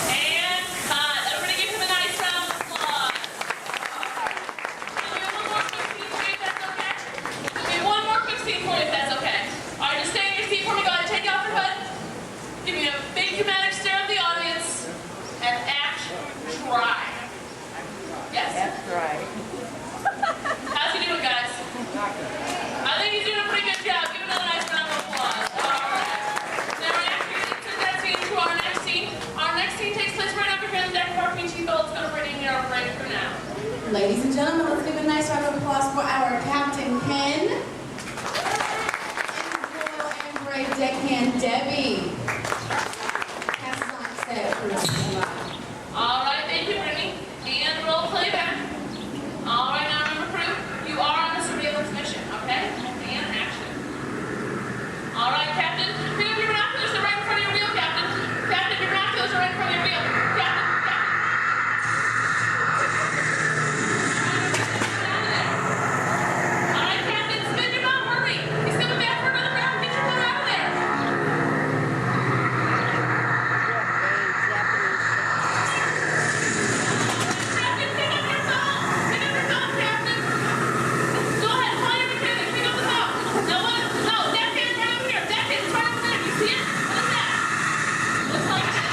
And cut. Everybody give him a nice round of applause. One more quick scene for you if that's okay. All right, just stay in your seat for me. Go ahead and take off your hood. Give me a big dramatic stare at the audience. And act dry. Yes? That's right. How's he doing, guys? I think he's doing a pretty good job. Give him another nice round of applause. All right. Now, after you took that scene to our next scene. Our next scene takes place right over here in the deck of our PT boat. It's going to bring in our break for now. Ladies and gentlemen, let's give a nice round of applause for our Captain Ken and Royal and Brave Deckhand Debbie. Pass on set for us. All right, thank you, Brittany. And roll playback. All right, now remember, crew, you are on a surveillance mission, okay? And action. All right, Captain, pick up your binoculars. They're right in front of your wheel, Captain. Captain, your binoculars are right in front of your wheel. Captain. All right, Captain, spin your boat, hurry. He's coming back for another round. Get your boat out of there. Captain, pick up your boat. Pick up your boat, Captain. Go ahead, call your mechanic. Pick up the boat. No, Deckhand, right over here. Deckhand, it's right over there. You see it? What is that? Looks like it's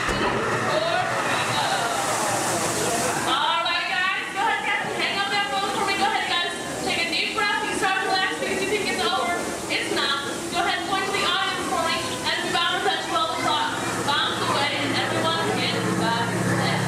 all right, guys. Go ahead, Captain. Hang up that phone for me. Go ahead, guys. Take a deep breath. You start to relax because you think it's over. It's not. Go ahead and point to the audience for me. And we bounce at 12 o'clock. Bounce away, and everyone gets back there.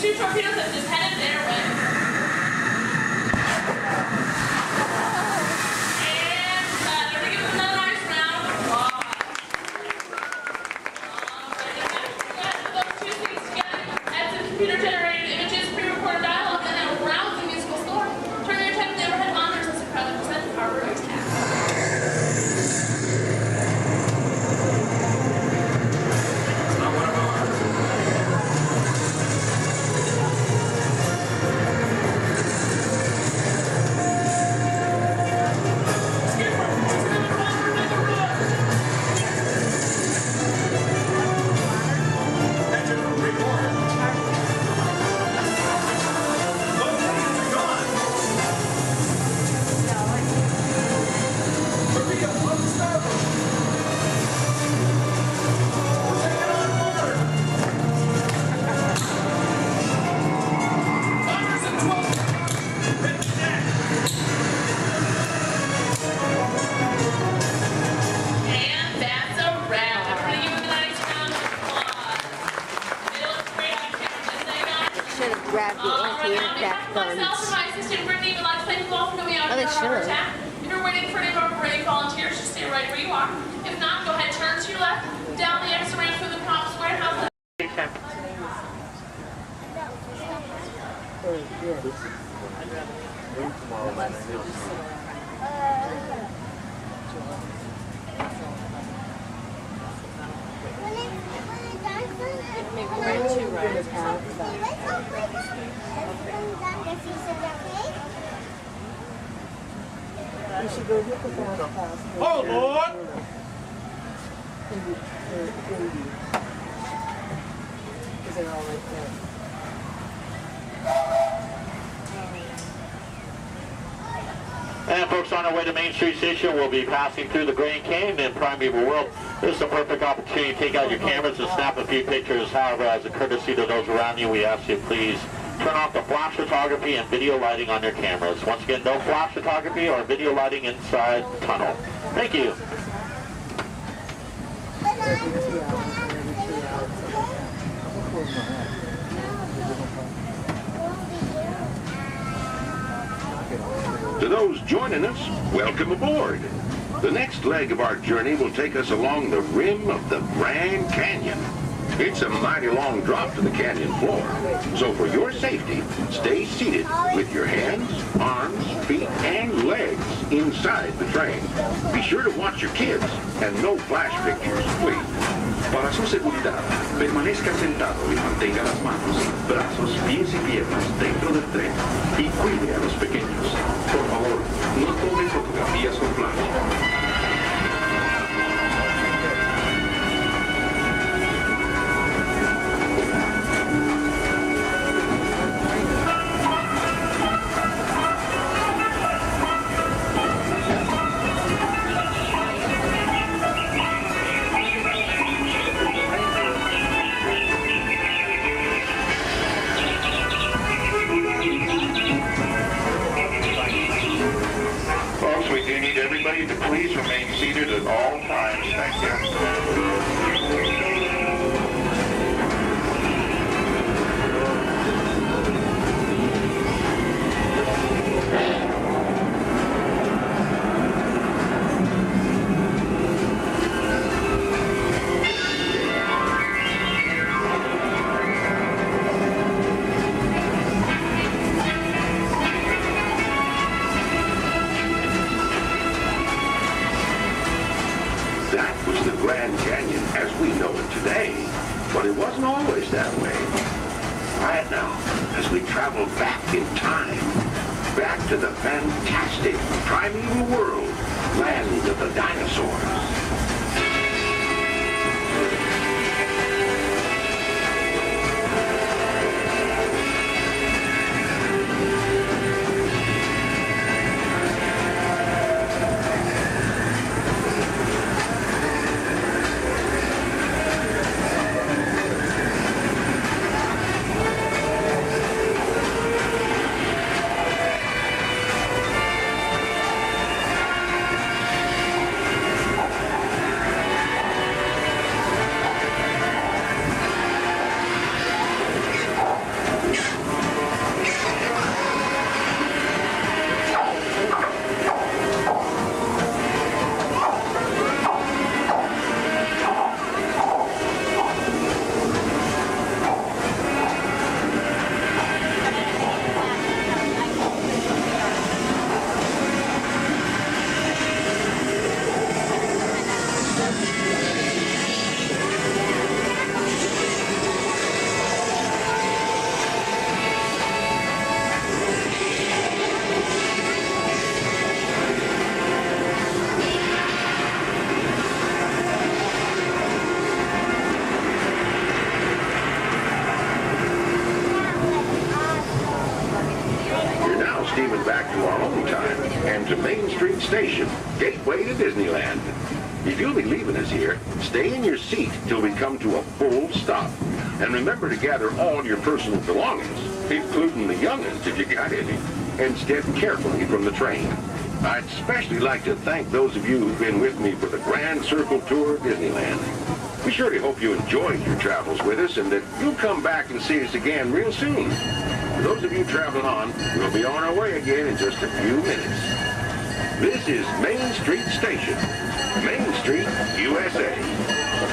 Two torpedoes have just headed their way. And they're giving them another nice round of applause. Those two things together, add some computer-generated images, pre-recorded dialogue, and then a rousing musical score. Turn your attention to the overhead monitors as we proudly present our road task. Skipper, it's 7 o'clock, make a run! right now. On behalf of myself and my assistant Brittany, we'd like to thank you all for coming out to our harbor attack. If you're waiting for any of our brave volunteers, just stay right where you are. If not, go ahead, turn to your left, down the exit ramp through the props warehouse. You should go hit the fast pass. Oh, Lord! Because they're all right there. And folks, on our way to Main Street Station, we'll be passing through the Grand Canyon in Primeval World. This is a perfect opportunity to take out your cameras and snap a few pictures. However, as a courtesy to those around you, we ask you please turn off the flash photography and video lighting on your cameras. Once again, no flash photography or video lighting inside the tunnel. Thank you. To those joining us, welcome aboard. The next leg of our journey will take us along the rim of the Grand Canyon. It's a mighty long drop to the canyon floor, so for your safety, stay seated with your hands, arms, feet, and legs inside the train. Be sure to watch your kids and no flash pictures, please. Para su seguridad, permanezca sentado y mantenga las manos, brazos, pies y piernas dentro del tren y cuide a los pequeños. Por favor, no tome fotografías con flash. To please remain seated at all times. Thank you. Grand Canyon as we know it today, but it wasn't always that way. Right now, as we travel back in time, back to the fantastic primeval world, land of the dinosaurs. Back to our own time and to Main Street Station, gateway to Disneyland. If you'll be leaving us here, stay in your seat till we come to a full stop. And remember to gather all your personal belongings, including the young'uns if you got any, and step carefully from the train. I'd especially like to thank those of you who've been with me for the Grand Circle Tour of Disneyland. We surely hope you enjoyed your travels with us and that you'll come back and see us again real soon. For those of you traveling on, we'll be on our way again in just a few minutes. This is Main Street Station, Main Street, USA.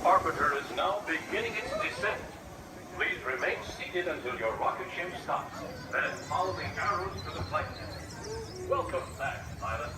Orbiter is now beginning its descent. Please remain seated until your rocket ship stops. Then follow the arrows to the flight deck. Welcome back, pilot.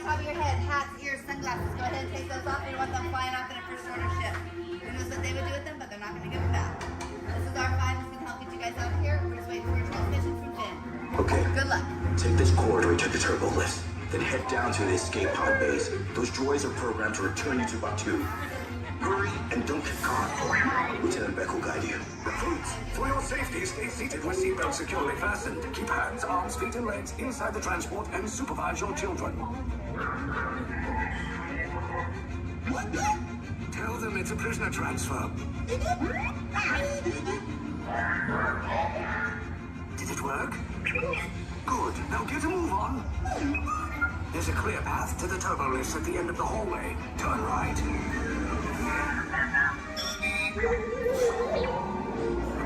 On top of your head, hats, ears, sunglasses. Go ahead and take those off. We want them flying off in a first order ship. Who knows what they would do with them, but they're not going to give them back. This is R5. This can help get you guys out of here. We're just waiting for a transmission from Finn. Okay. Good luck. Take this corridor to the turbo lift, then head down to the escape pod base. Those droids are programmed to return you to Batu. Hurry and don't get caught. Lieutenant Beck will guide you. Recruits, for your safety, stay seated with seatbelts securely fastened. Keep hands, arms, feet, and legs inside the transport and supervise your children. Tell them it's a prisoner transfer. Did it work? Good. Now get a move on. There's a clear path to the turbo lifts at the end of the hallway. Turn right.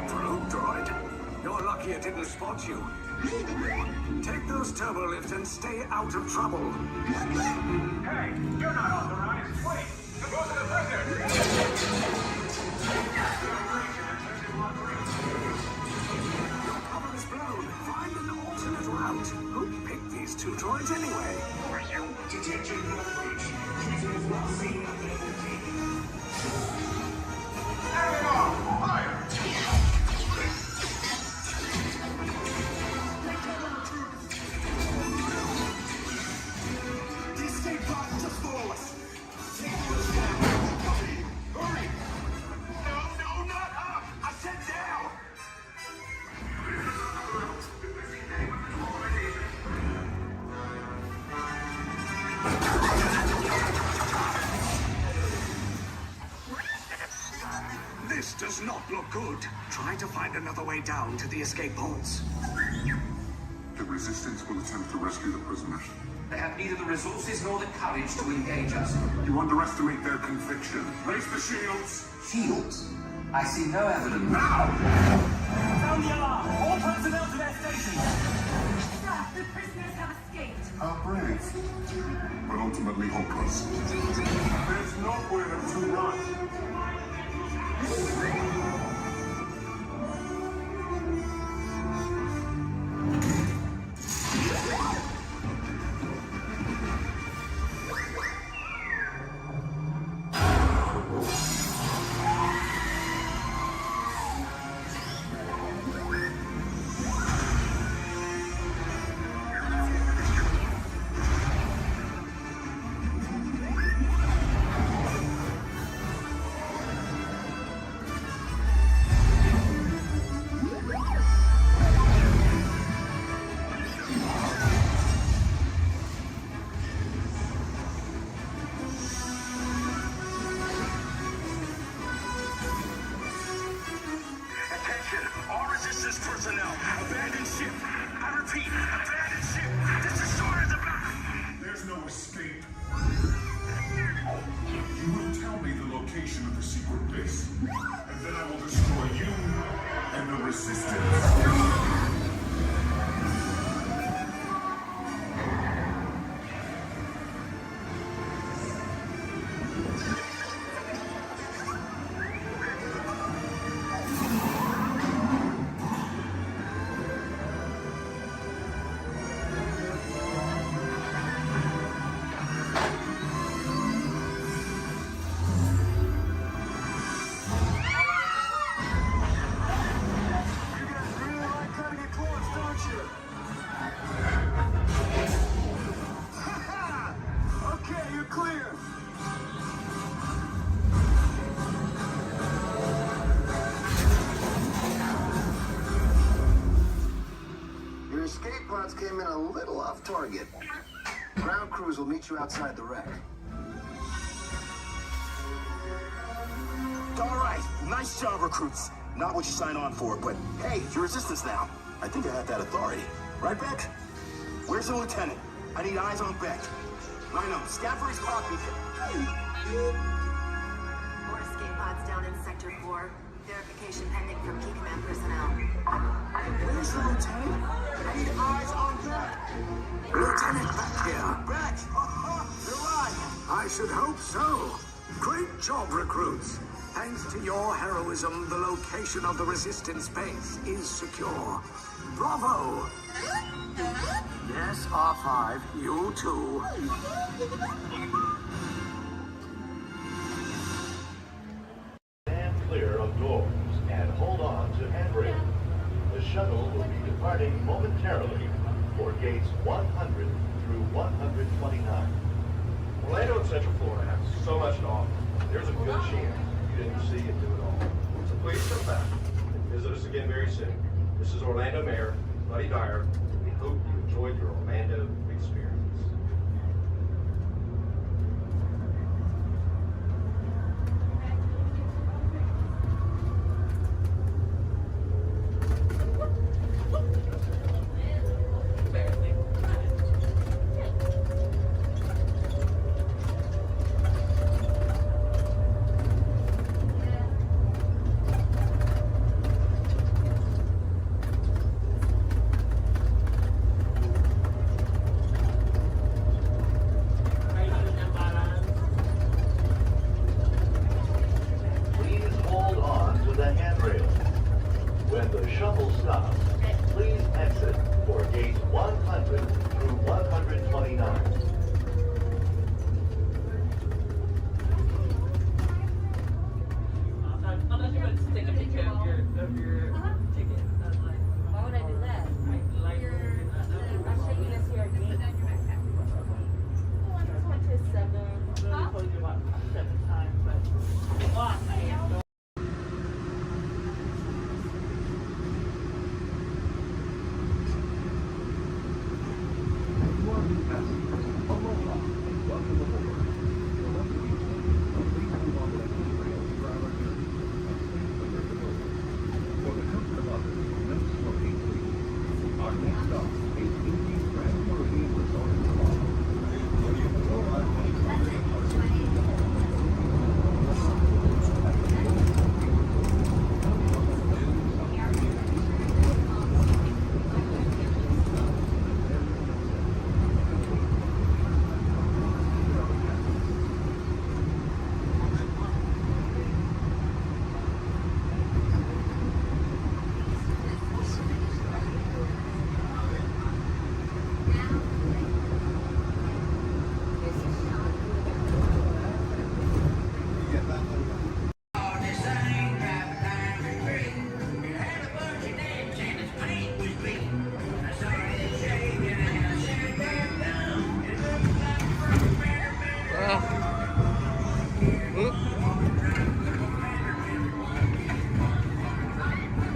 Probe droid. You're lucky it didn't spot you. Take those turbo lifts and stay out of trouble. Hey, you're not authorized. Wait, go to the prisoners. Your cover is blown. Find an alternate route. Who picked these two droids anyway? Detention approach. Prisoners not seen on the fire! The escape pod just below us. Hurry! No, not up! I said down! This does not look good. Try to find another way down to the escape pods. The Resistance will attempt to rescue the prisoners. They have neither the resources nor the courage to engage us. You underestimate their conviction. Raise the shields! Shields? I see no evidence. Now! Sound the alarm! All personnel to their stations! Sir, the prisoners have escaped. How brave, but ultimately hopeless. There's nowhere to run. personnel. Abandoned ship. I repeat, abandoned ship. This destroyer's about. There's no escape. You will tell me the location of the secret base, and then I will destroy you and the Resistance. shots came in a little off target. Ground crews will meet you outside the wreck. All right, nice job, recruits. Not what you signed on for, but hey, you're resistance now. I think I have that authority. Right, Beck? Where's the lieutenant? I need eyes on Beck. I know, Stafford's copied it. More escape pods down in Sector 4. Verification pending from Key Command personnel. Where's the lieutenant? I need eyes on Beck. Lieutenant back here. Beck! You're right. I should hope so. Great job, recruits. Thanks to your heroism, the location of the resistance base is secure. Bravo! Yes, R5, you too. Stand clear of doors and hold on to handrails. The shuttle will be departing momentarily for gates 100 through 129. Orlando and Central Florida have so much to offer. There's a good chance you didn't see and do it all. So please come back and visit us again very soon. This is Orlando Mayor Buddy Dyer. We hope you enjoyed your Orlando experience.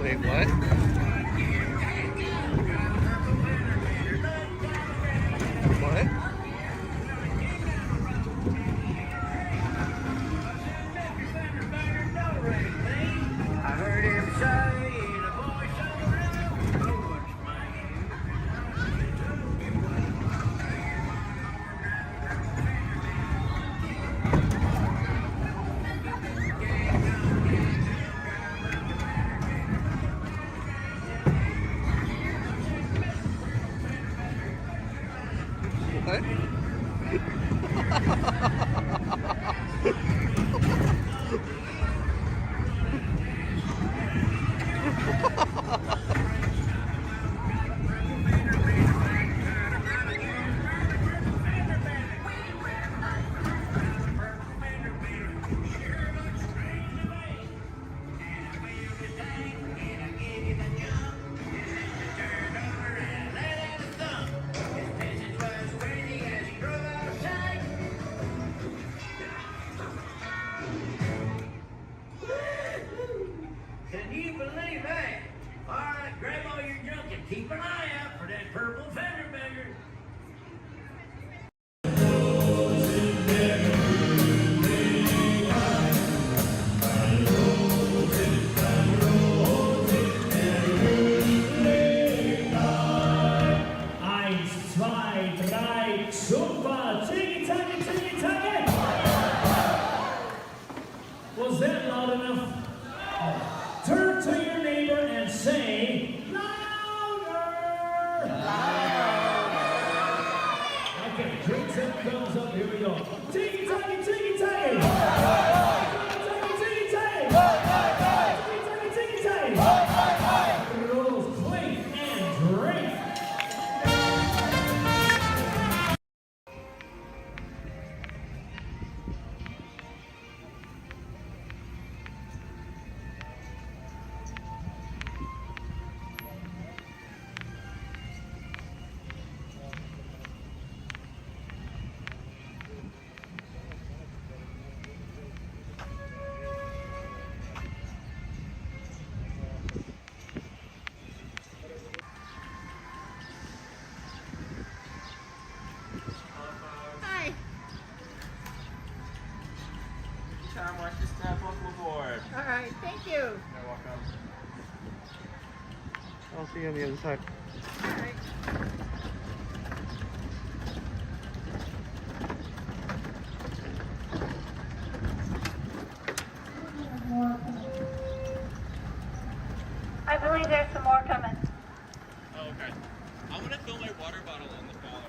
Wait, what? What? I heard him say in a voice of a rhythm, Can you believe that? All right, grab all your junk and keep an eye out for that purple fender bender. Was that loud enough? Turn to your neighbor and say, louder! Okay, drinks and thumbs up, here we go. Tiggy, taggy, tiggy, taggy! Tiggy, taggy, tiggy, taggy! Rolls, clink, and drink! Hi. Tom, watch your step. Welcome aboard. All right, thank you. You're welcome. I'll see you on the other side. All right. I believe there's some more coming. Oh, okay. I'm gonna fill my water bottle in the dollar.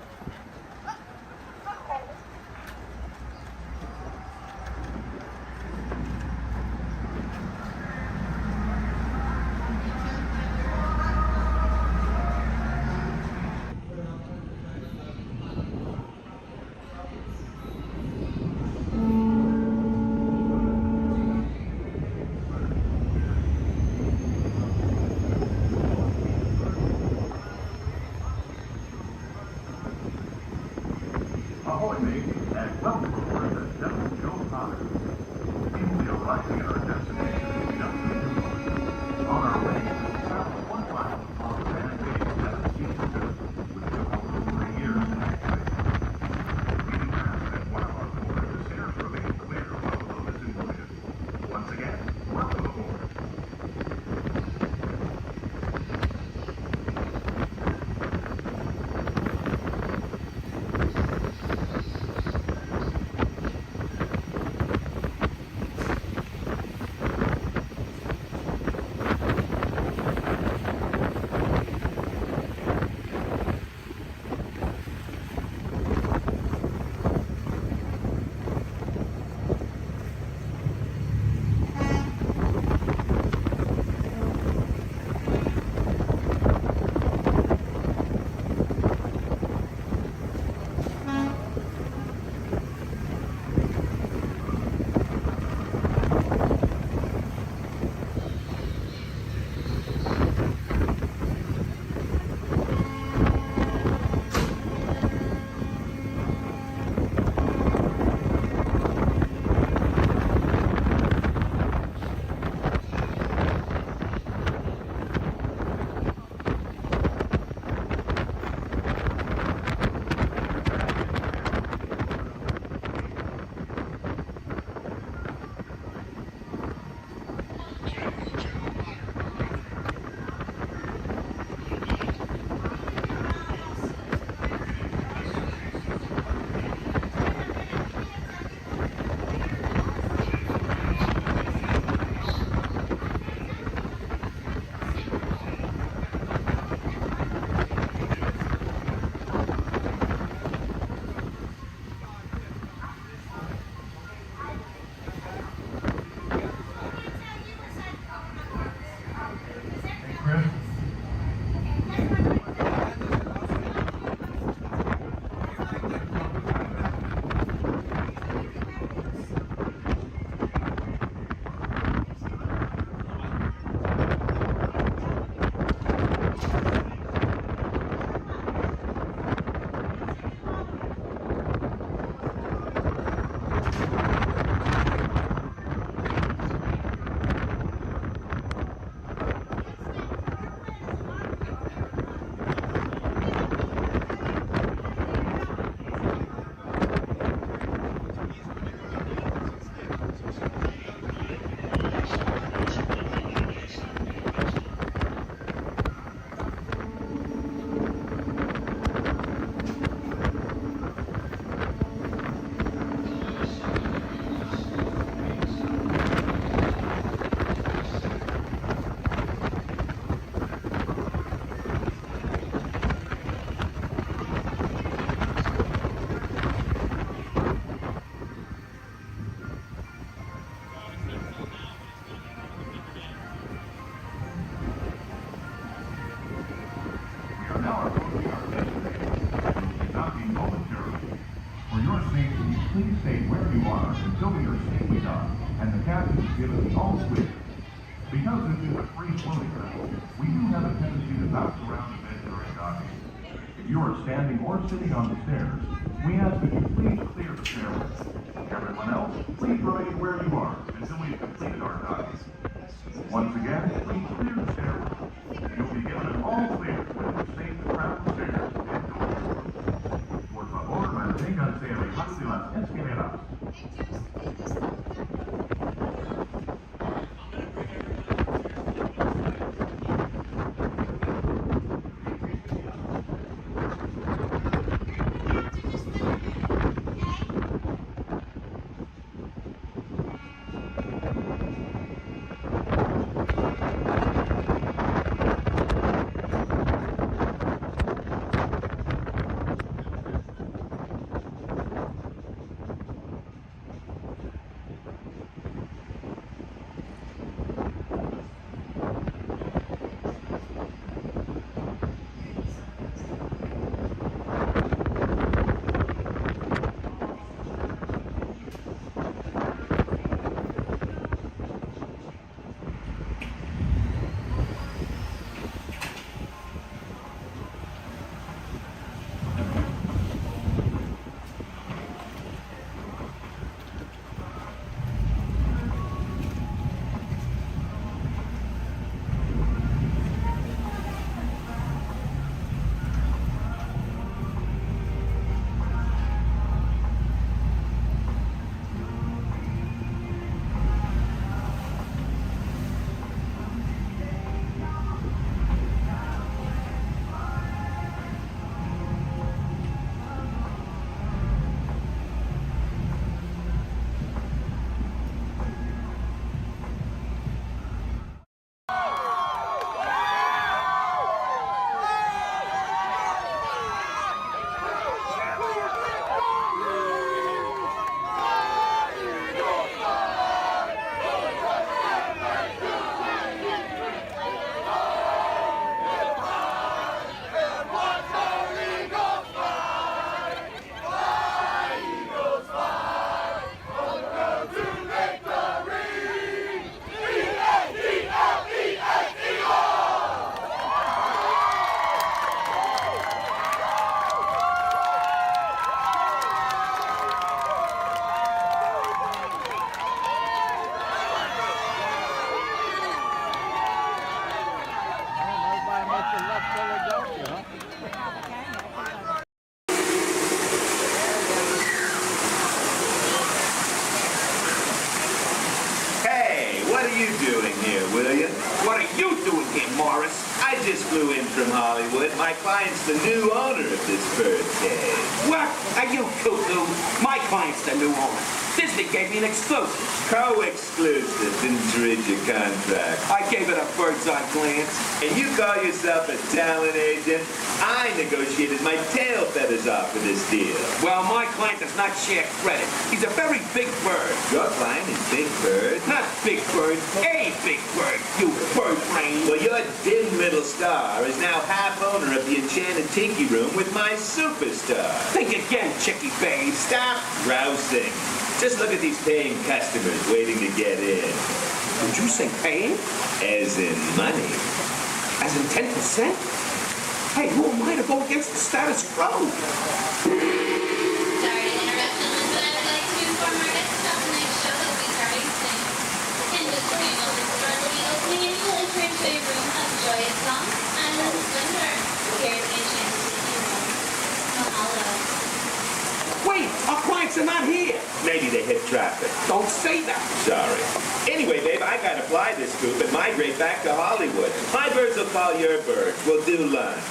are approaching our destination. We'll be docking momentarily. For your safety, please stay where you are until we are safely docked and the captain is given the all clear. Because this is a free floating vessel, we do have a tendency to bounce around a bit during docking. If you are standing or sitting on the stairs, we ask that you please clear the stairway. Everyone else, please remain where you are until we have completed our docking. Once again, please clear the stairway. You'll be given an all clear when it's safe to travel the stairs indoors. Por favor, manténganse alejados de las escaleras. Hey, what are you doing here, William? What are you doing here, Morris? I just flew in from Hollywood. My client's the new owner of this birdcage. What? Are you cuckoo? My client's the new owner. Disney gave me an exclusive. Co-exclusive. Didn't read your contract. I gave it a bird's eye glance. And you call yourself a talent agent? I negotiated my tail feathers off for this deal. Well, my client does not share credit. He's a very big bird. Your client is Big Bird? Not Big Bird, a big bird, you bird brain. Well, your dim little star is now half owner of the Enchanted Tiki Room with my superstar. Think again, chickie babe. Stop grousing. Just look at these paying customers waiting to get in. Did you say paying? As in money. As in 10%? Hey, who am I to go against the status quo? Sorry to interrupt, but I would like to inform our guests about tonight's show that we are hosting. In just a few moments, the door will be opening and you will enter into a room of joyous songs and splendor. Here is the Enchanted Tiki Room. Mahalo. Wait, our clients are not here. Maybe they hit traffic. Don't say that. Sorry. Anyway, babe, I gotta fly this coop and migrate back to Hollywood. My birds will call your birds. We'll do lunch.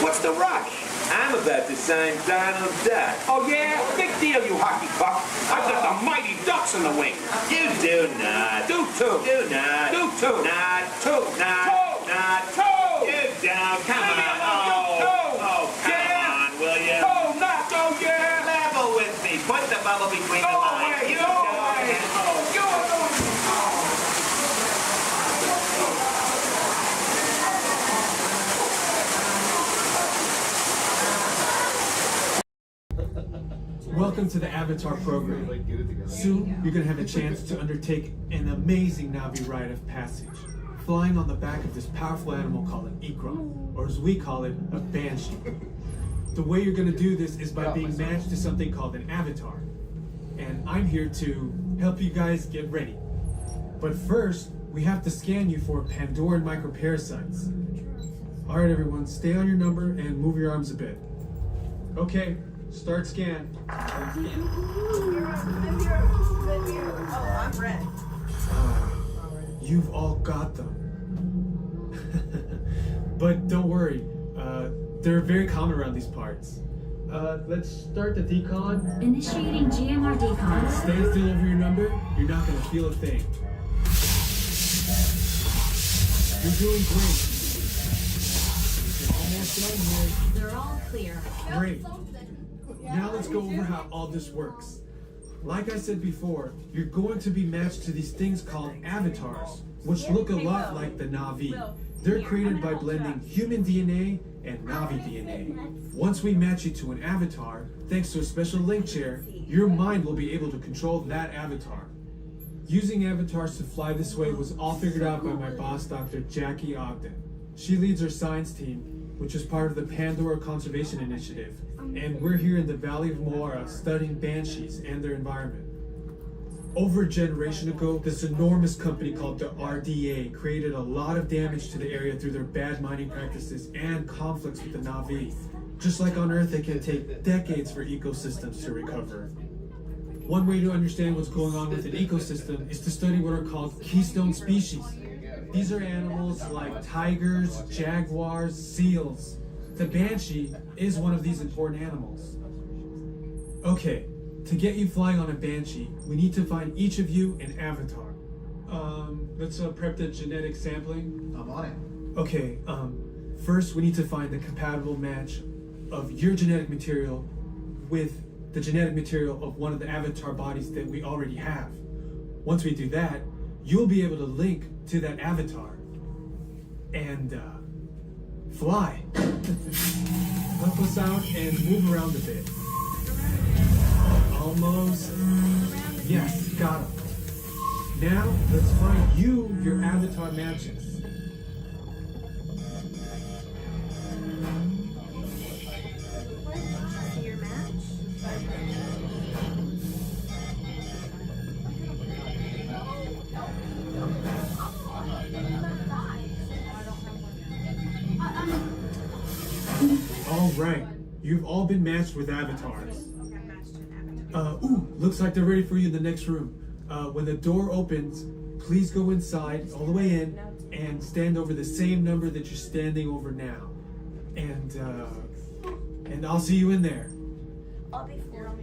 What's the rush? I'm about to sign Donald Duck. Oh, yeah? Big deal, you hockey puck. I've got the mighty ducks in the wing. You do not. Do too. Do not. Do too. Not. Two. Not. Two. Not. Two. You down. Come Leave me on. alone. Oh, come on, will you? Two. Not go, yeah. Level with me. Put the bubble between the Go lines. away. You Go go away. ahead. Oh, Go away. Welcome to the Avatar program. Soon, you're going to have a chance to undertake an amazing Navi rite of passage, flying on the back of this powerful animal called an Ikra, or as we call it, a Banshee. The way you're going to do this is by being matched to something called an avatar. And I'm here to help you guys get ready. But first, we have to scan you for Pandoran microparasites. Alright everyone, stay on your number and move your arms a bit. Okay, start scan. I'm here. Oh, I'm red. You've all got them. But don't worry, they're very common around these parts. Let's start the decon. Initiating GMR decon. Stay still over your number, you're not gonna feel a thing. You're doing great. You're almost done here. They're all clear. Great. Now let's go over how all this works. Like I said before, you're going to be matched to these things called avatars, which look a lot like the Navi. They're created by blending human DNA and Navi DNA. Once we match you to an avatar, thanks to a special link chair, your mind will be able to control that avatar. Using avatars to fly this way was all figured out by my boss, Dr. Jackie Ogden. She leads our science team, which is part of the Pandora Conservation Initiative, and we're here in the Valley of Moara studying banshees and their environment. Over a generation ago, this enormous company called the RDA created a lot of damage to the area through their bad mining practices and conflicts with the Navi. Just like on Earth, it can take decades for ecosystems to recover. One way to understand what's going on with an ecosystem is to study what are called keystone species. These are animals like tigers, jaguars, seals. The banshee is one of these important animals. Okay, to get you flying on a banshee, we need to find each of you an avatar. Let's prep the genetic sampling. I'm on it. Okay, first we need to find the compatible match of your genetic material with the genetic material of one of the avatar bodies that we already have. Once we do that, you'll be able to link to that avatar and fly. Help us out and move around a bit. Almost. Yes, got him. Now, let's find you your avatar matches. All right, you've all been matched with avatars. Looks like they're ready for you in the next room. When the door opens, please go inside, all the way in, and stand over the same number that you're standing over now. And I'll see you in there. I'll be for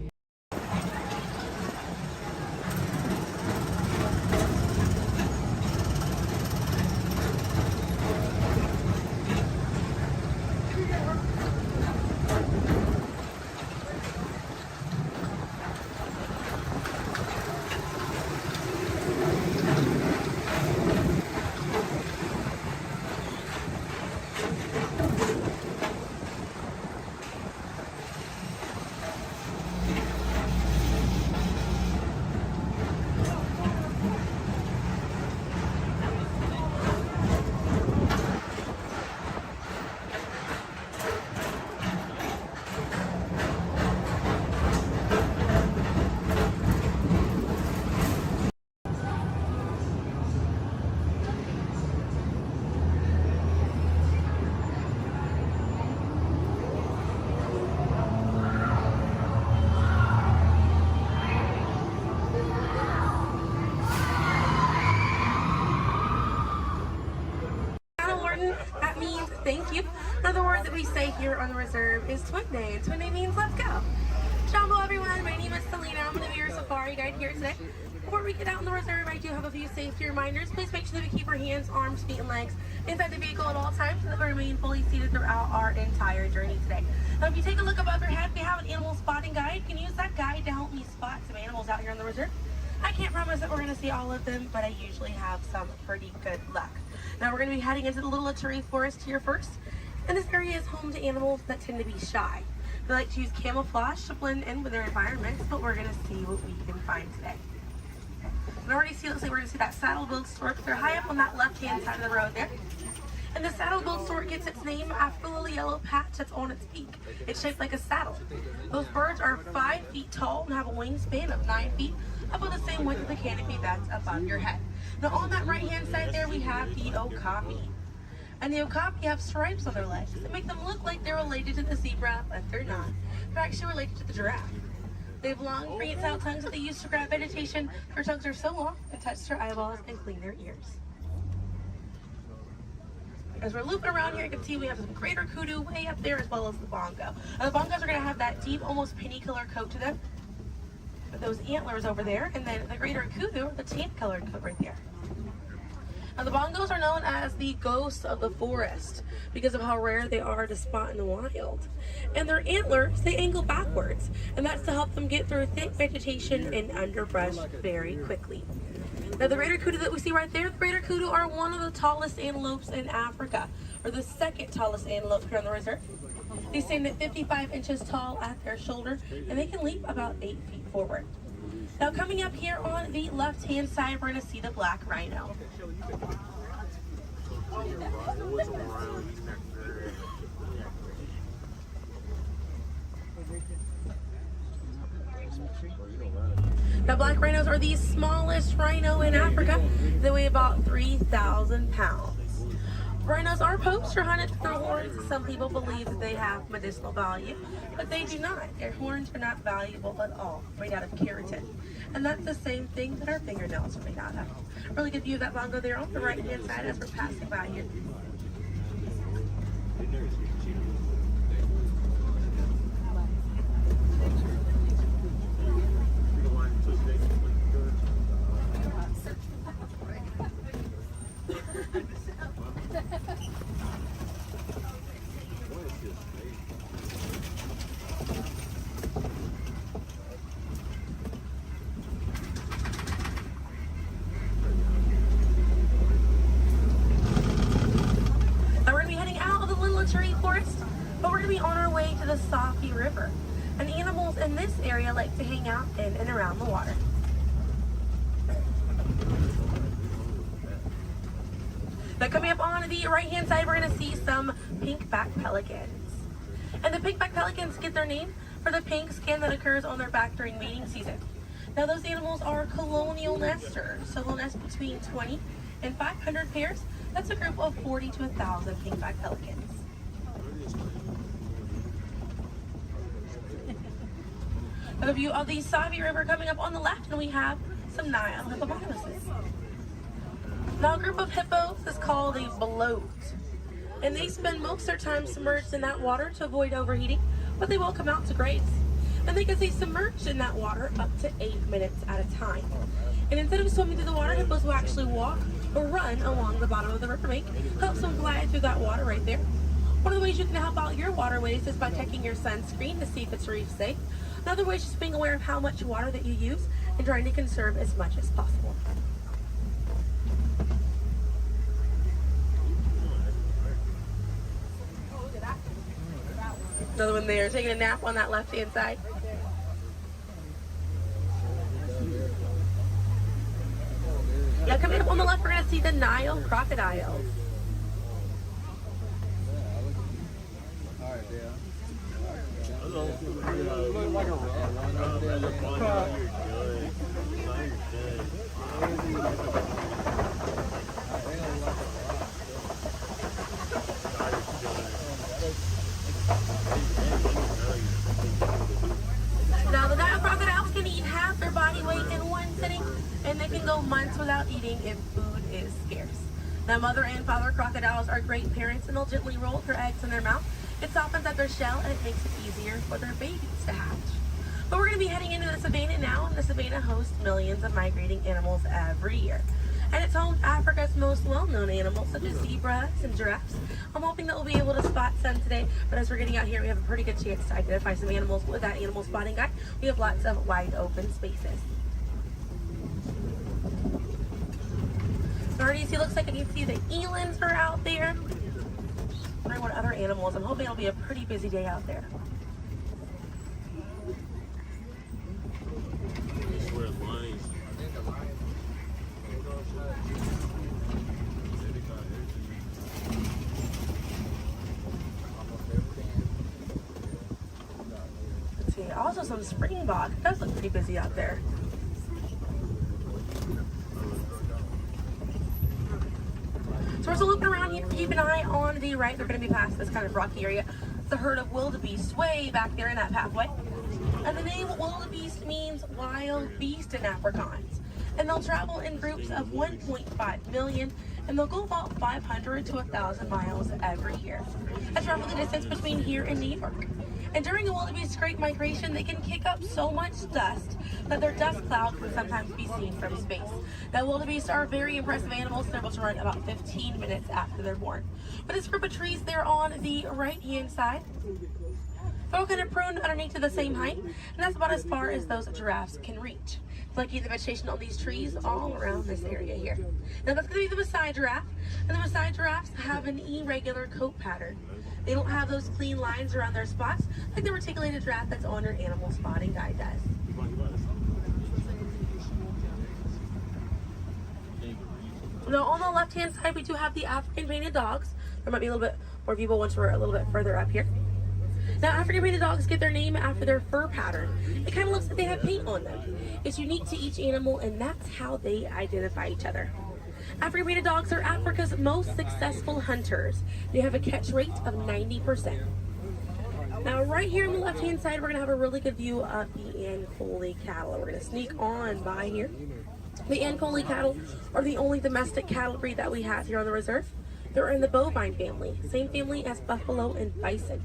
That means thank you. Another word that we say here on the reserve is Twin Day. And Twin Day means let's go. Jumbo everyone, my name is Selena. I'm going to be your safari guide here today. Before we get out in the reserve, I do have a few safety reminders. Please make sure that we keep our hands, arms, feet, and legs inside the vehicle at all times so that we remain fully seated throughout our entire journey today. Now, if you take a look above your head, we have an animal spotting guide. You can use that guide to help me spot some animals out here in the reserve. I can't promise that we're going to see all of them, but I usually have some pretty good luck. Now, we're going to be heading into the Little Ituri Forest here first. And this area is home to animals that tend to be shy. They like to use camouflage to blend in with their environments, but we're gonna see what we can find today. And already see, looks like we're gonna see that saddle build stork. They're high up on that left-hand side of the road there. And the saddle build stork gets its name after the little yellow patch that's on its beak. It's shaped like a saddle. Those birds are 5 feet tall and have a wingspan of 9 feet, about the same width of the canopy that's above your head. Now on that right-hand side there, we have the okapi. And the okapi have stripes on their legs that make them look like they're related to the zebra, but they're not. They're actually related to the giraffe. They have long, prehensile tongues that they use to grab vegetation. Their tongues are so long, they touch their eyeballs and clean their ears. As we're looping around here, you can see we have some greater kudu way up there, as well as the bongo. And the bongos are going to have that deep, almost penny colored coat to them, with those antlers over there, and then the greater kudu, the tan colored coat right there. Now the bongos are known as the ghosts of the forest because of how rare they are to spot in the wild. And their antlers, they angle backwards, and that's to help them get through thick vegetation and underbrush very quickly. Now the greater kudu that we see right there, the greater kudu are one of the tallest antelopes in Africa, or the second tallest antelope here on the reserve. They stand at 55 inches tall at their shoulder, and they can leap about 8 feet forward. Now coming up here on the left-hand side, we're going to see the black rhino. Now black rhinos are the smallest rhino in Africa. They weigh about 3,000 pounds. Rhinos are poached or hunted for their horns. Some people believe that they have medicinal value, but they do not. Their horns are not valuable at all, made out of keratin. And that's the same thing that our fingernails are made out of. Really good view of that bongo there on the right-hand side as we're passing by here. Forest, but we're going to be on our way to the Safi River, and animals in this area like to hang out in and around the water. Now coming up on the right hand side, we're going to see some pink-back pelicans. And the pink-back pelicans get their name for the pink skin that occurs on their back during mating season. Now those animals are colonial nesters, so they'll nest between 20 and 500 pairs. That's a group of 40 to 1,000 pink-back pelicans. A view of the Savi River coming up on the left, and we have some Nile hippopotamuses. Now a group of hippos is called a bloat, and they spend most of their time submerged in that water to avoid overheating, but they will come out to graze. And they can stay submerged in that water up to 8 minutes at a time. And instead of swimming through the water, hippos will actually walk or run along the bottom of the riverbank, helps them glide through that water right there. One of the ways you can help out your waterways is by checking your sunscreen to see if it's reef safe. Another way is just being aware of how much water that you use and trying to conserve as much as possible. Another one there, taking a nap on that left-hand side. Now coming up on the left, we're going to see the Nile crocodiles. Now the Nile crocodiles can eat half their body weight in one sitting, and they can go months without eating if food is scarce. Now mother and father crocodiles are great parents, and they'll gently roll their eggs in their mouth. It softens up their shell, and it makes it easier for their babies to hatch. But we're going to be heading into the savannah now, and the savannah hosts millions of migrating animals every year. And it's home to Africa's most well-known animals, such as zebras and giraffes. I'm hoping that we'll be able to spot some today, but as we're getting out here, we have a pretty good chance to identify some animals with that animal spotting guide. We have lots of wide open spaces. Already see, looks like I can see the elands are out there. Wondering what other animals. I'm hoping it'll be a pretty busy day out there. Let's see, also some springbok. It does look pretty busy out there. So we're still looking around here. Keep an eye on the right. They're going to be past this kind of rocky area. It's a herd of wildebeest way back there in that pathway. And the name wildebeest means wild beast in Afrikaans. And they'll travel in groups of 1.5 million, and they'll go about 500 to 1,000 miles every year. That's roughly the distance between here and New York. And during a wildebeest's great migration, they can kick up so much dust that their dust cloud can sometimes be seen from space. Now, wildebeest are very impressive animals. They're able to run about 15 minutes after they're born. But this group of trees there on the right-hand side, they're all kind of pruned underneath to the same height, and that's about as far as those giraffes can reach. Like the vegetation on these trees all around this area here. Now that's going to be the Maasai giraffe, and the Maasai giraffes have an irregular coat pattern. They don't have those clean lines around their spots like the reticulated giraffe that's on your animal spotting guide does. Now on the left-hand side, we do have the African painted dogs. There might be a little bit more people once we're a little bit further up here. Now, African painted dogs get their name after their fur pattern. It kind of looks like they have paint on them. It's unique to each animal, and that's how they identify each other. African painted dogs are Africa's most successful hunters. They have a catch rate of 90%. Now, right here on the left-hand side, we're going to have a really good view of the Ankole cattle. We're going to sneak on by here. The Ankole cattle are the only domestic cattle breed that we have here on the reserve. They're in the bovine family, same family as buffalo and bison.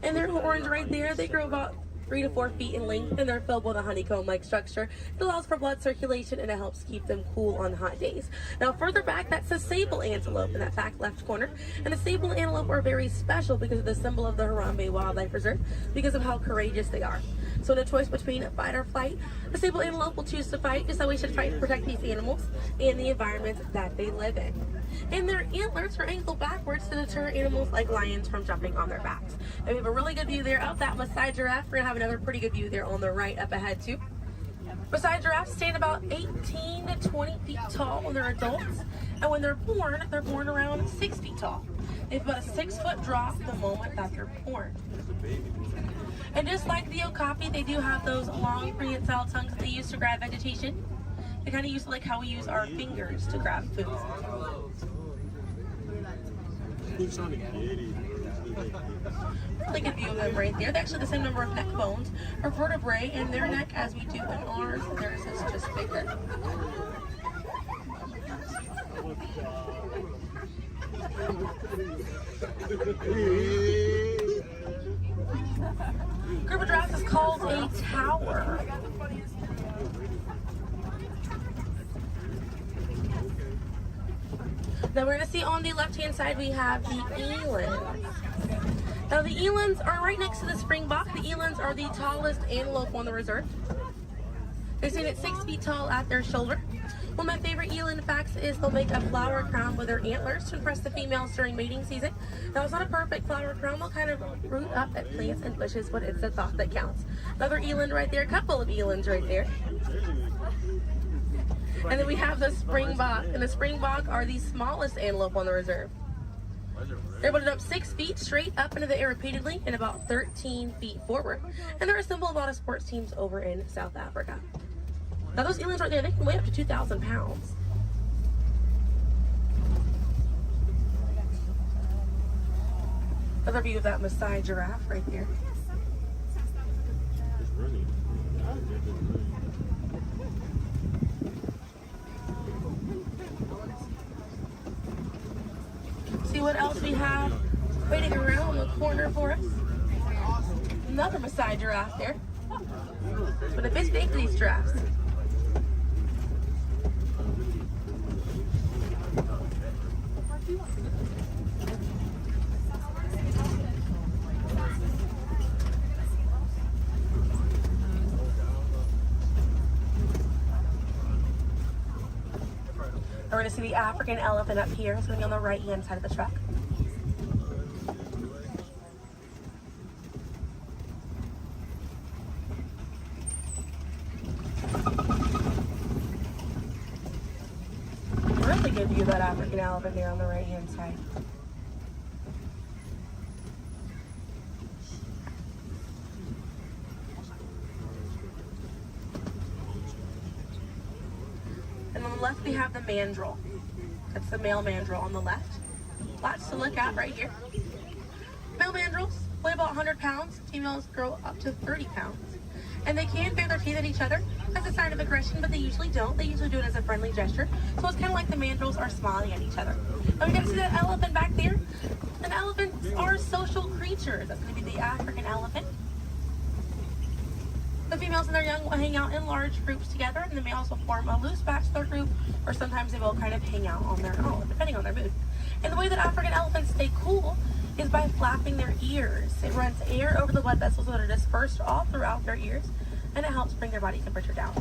And their horns right there, they grow about 3 to 4 feet in length, and they're filled with a honeycomb-like structure. It allows for blood circulation, and it helps keep them cool on hot days. Now, further back, that's a sable antelope in that back left corner. And the sable antelope are very special because of the symbol of the Harambe Wildlife Reserve, because of how courageous they are. So in a choice between fight or flight, the sable antelope will choose to fight, just how we should fight to protect these animals and the environment that they live in. And their antlers are angled backwards to deter animals like lions from jumping on their backs. And we have a really good view there of that Maasai giraffe. We're going to have another pretty good view there on the right up ahead too. Maasai giraffes stand about 18 to 20 feet tall when they're adults. And when they're born around 6 feet tall. They have about a 6-foot drop the moment that they're born. And just like the okapi, they do have those long prehensile tongues that they use to grab vegetation. They kind of use like how we use our fingers to grab food. Really good view of them right there. They're actually the same number of neck bones or vertebrae in their neck as we do in ours. Theirs is just bigger. Group of giraffes is called a tower. Now we're going to see on the left-hand side we have the elands. Now the elands are right next to the springbok. The elands are the tallest antelope on the reserve. They stand at 6 feet tall at their shoulder. One of my favorite eland facts is they'll make a flower crown with their antlers to impress the females during mating season. Now it's not a perfect flower crown, they'll kind of root up at plants and bushes, but it's the thought that counts. Another eland right there, a couple of elands right there. And then we have the springbok, and the springbok are the smallest antelope on the reserve. They're able to jump 6 feet straight up into the air repeatedly and about 13 feet forward. And they're a symbol of a lot of sports teams over in South Africa. Now those elands right there, they can weigh up to 2,000 pounds. Another view of that Maasai giraffe right there. See what else we have waiting around the corner for us. Another Maasai giraffe there. But a bit big for these giraffes. We're going to see the African elephant up here. It's going to be on the right-hand side of the truck. view of that African elephant there on the right hand side. And on the left we have the mandrill. That's the male mandrill on the left. Lots to look at right here. Male mandrills weigh about 100 pounds. Females grow up to 30 pounds. And they can bare their teeth at each other as a sign of aggression, but they usually don't. They usually do it as a friendly gesture. So it's kind of like the mandrills are smiling at each other. Now we got to see that elephant back there. And elephants are social creatures. That's going to be the African elephant. The females and their young will hang out in large groups together, and the males will form a loose bachelor group, or sometimes they will kind of hang out on their own, depending on their mood. And the way that African elephants stay cool is by flapping their ears. It runs air over the blood vessels that are dispersed all throughout their ears, and it helps bring their body temperature down.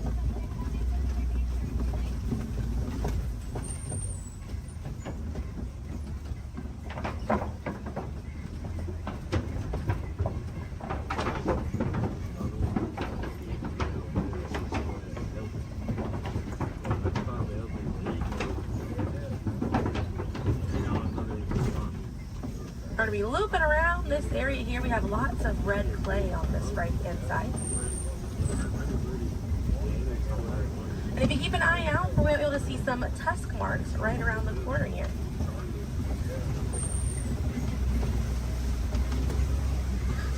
We're going to be looping around this area here. We have lots of red clay on this right hand side. And if you keep an eye out, we're going to be able to see some tusk marks right around the corner here.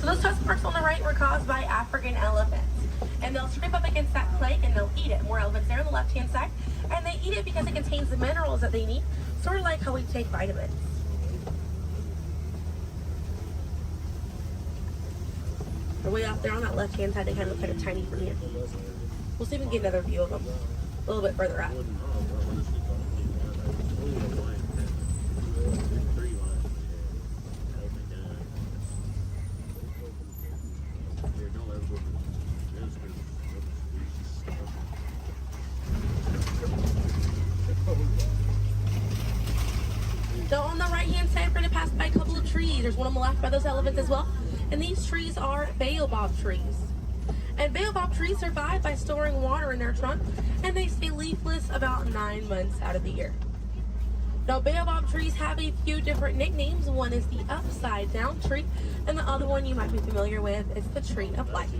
So those tusk marks on the right were caused by African elephants. And they'll scrape up against that clay and they'll eat it. More elephants there on the left hand side. And they eat it because it contains the minerals that they need, sort of like how we take vitamins. They're way off there on that left hand side, they kind of look kind of tiny from here. We'll see if we can get another view of them a little bit further out. So on the right hand side, we're going to pass by a couple of trees. There's one on the left by those elephants as well. And these trees are baobab trees. And baobab trees survive by storing water in their trunk, and they stay leafless about 9 months out of the year. Now, baobab trees have a few different nicknames. One is the upside down tree, and the other one you might be familiar with is the tree of life.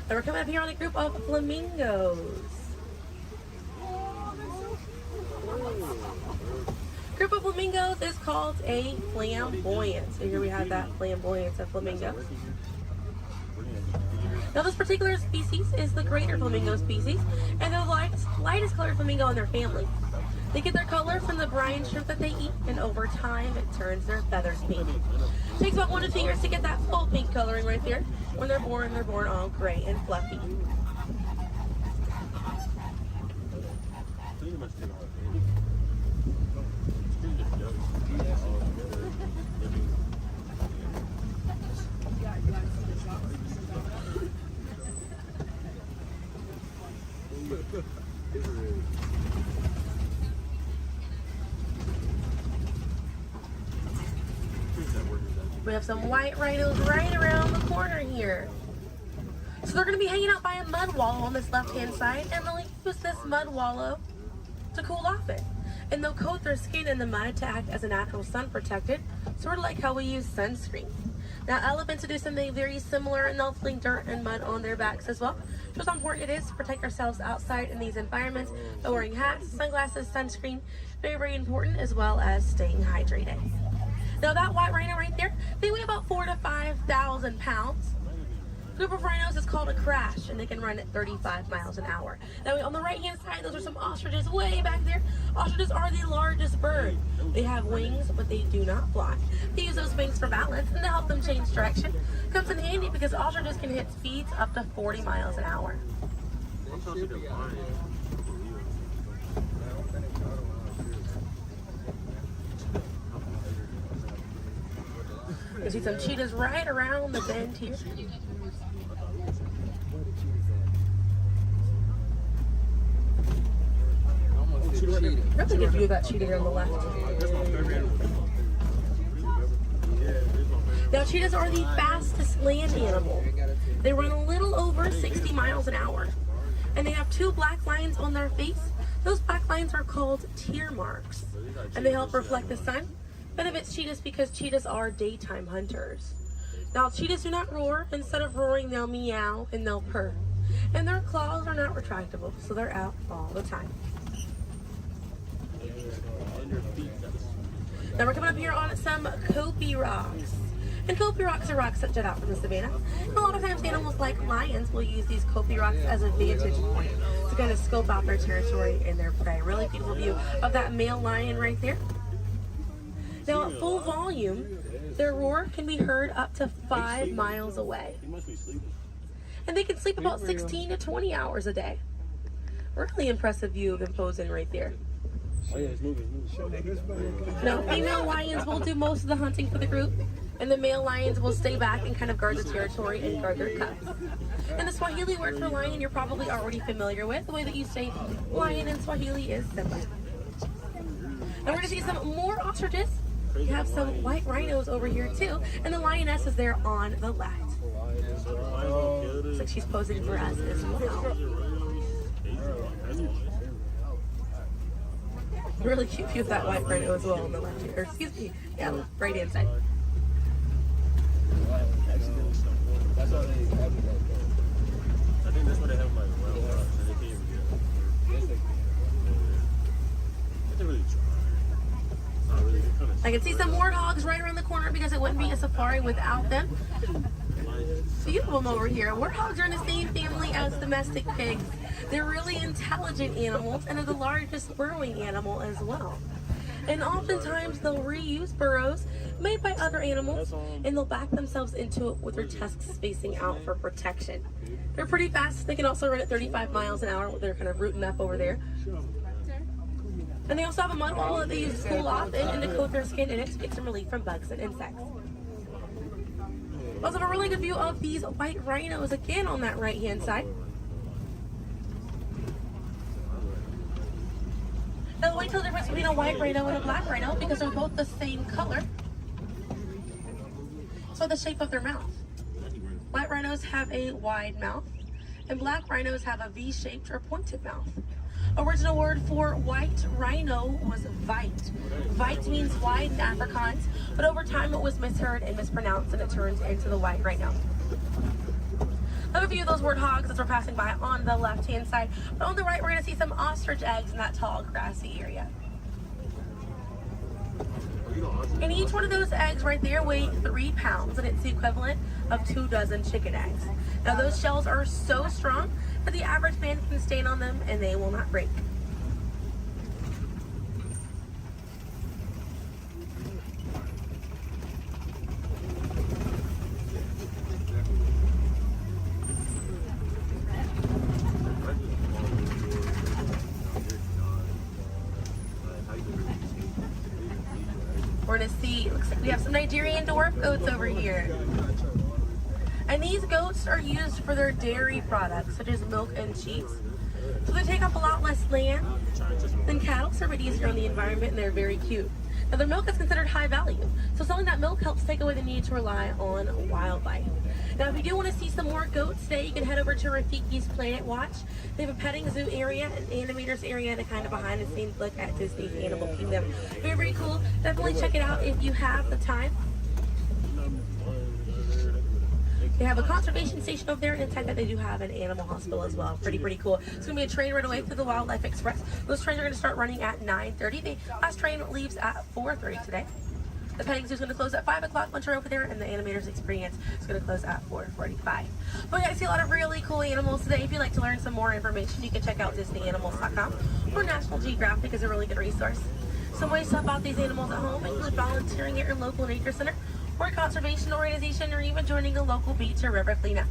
And we're coming up here on a group of flamingos. Group of flamingos is called a flamboyant. So here we have that flamboyance of flamingos. Now this particular species is the greater flamingo species, and they're the lightest colored flamingo in their family. They get their color from the brine shrimp that they eat, and over time it turns their feathers pink. It takes about 1 to 2 years to get that full pink coloring right there. When they're born all gray and fluffy. We have some white rhinos right around the corner here. So they're going to be hanging out by a mud wallow on this left-hand side, and they'll use this mud wallow to cool off it. And they'll coat their skin in the mud to act as a natural sun protectant, sort of like how we use sunscreen. Now elephants do something very similar, and they'll fling dirt and mud on their backs as well. Just how important it is to protect ourselves outside in these environments by wearing hats, sunglasses, sunscreen. Very, very important, as well as staying hydrated. Now that white rhino right there, they weigh about 4,000 to 5,000 pounds. Group of rhinos is called a crash, and they can run at 35 miles an hour. Now on the right hand side, those are some ostriches way back there. Ostriches are the largest bird. They have wings, but they do not fly. They use those wings for balance and to help them change direction. Comes in handy because ostriches can hit speeds up to 40 miles an hour. You see some cheetahs right around the bend here. Really good view of that cheetah here on the left. Now, cheetahs are the fastest land animal. They run a little over 60 miles an hour. And they have 2 black lines on their face. Those black lines are called tear marks. And they help reflect the sun. Benefits cheetahs because cheetahs are daytime hunters. Now, cheetahs do not roar. Instead of roaring, they'll meow and they'll purr. And their claws are not retractable, so they're out all the time. Now we're coming up here on some Kopi rocks. And Kopi rocks are rocks that jut out from the savannah. And a lot of times animals like lions will use these Kopi rocks as a vantage point to kind of scope out their territory and their prey. Really beautiful view of that male lion right there. Now at full volume, their roar can be heard up to 5 miles away. And they can sleep about 16 to 20 hours a day. Really impressive view of them posing right there. Now, female lions will do most of the hunting for the group, and the male lions will stay back and kind of guard the territory and guard their cubs. And the Swahili word for lion you're probably already familiar with. The way that you say lion in Swahili is Simba. And we're going to see some more ostriches. We have some white rhinos over here too, and the lioness is there on the left. Looks like she's posing for us as well. Really cute view of that white rhino as well on the left here. Or excuse me, yeah, right hand side. I think that's what they have like wild rocks, and they can't even get it. They really try. I can see some warthogs right around the corner because it wouldn't be a safari without them. Few of them over here. Warthogs are in the same family as domestic pigs. They're really intelligent animals and are the largest burrowing animal as well. And oftentimes they'll reuse burrows made by other animals and they'll back themselves into it with their tusks facing out for protection. They're pretty fast. They can also run at 35 miles an hour. They're kind of rooting up over there. And they also have a mud wall that they use to cool off and to coat their skin, and it takes some relief from bugs and insects. We also have a really good view of these white rhinos again on that right hand side. Now, wait till the difference between a white rhino and a black rhino because they're both the same color. So the shape of their mouth. White rhinos have a wide mouth, and black rhinos have a V-shaped or pointed mouth. Original word for white rhino was vite. Vite means wide in Afrikaans, but over time it was misheard and mispronounced and it turned into the white rhino. Another view of those warthogs as we're passing by on the left-hand side, but on the right we're going to see some ostrich eggs in that tall grassy area. And each one of those eggs right there weigh 3 pounds, and it's the equivalent of 2 dozen chicken eggs. Now those shells are so strong that the average man can stand on them and they will not break. We're gonna see, looks like we have some Nigerian dwarf goats over here. And these goats are used for their dairy products, such as milk and cheese. So they take up a lot less land than cattle, so they're a bit easier on the environment, and they're very cute. Now their milk is considered high value, so selling that milk helps take away the need to rely on wildlife. Now if you do want to see some more goats today, you can head over to Rafiki's Planet Watch. They have a petting zoo area, an animators area, and a kind of behind the scenes look at Disney's Animal Kingdom. Very, very cool. Definitely check it out if you have the time. They have a conservation station over there, and inside that they do have an animal hospital as well. Pretty cool. It's going to be a train right away through the Wildlife Express. Those trains are going to start running at 9:30. The last train leaves at 4:30 today. The petting zoo is going to close at 5 o'clock once you're over there, and the animators experience is going to close at 4:45. But we got to see a lot of really cool animals today. If you'd like to learn some more information, you can check out DisneyAnimals.com, or National Geographic is a really good resource. Some ways to help out these animals at home include volunteering at your local nature center, or a conservation organization, or even joining a local beach or river cleanup.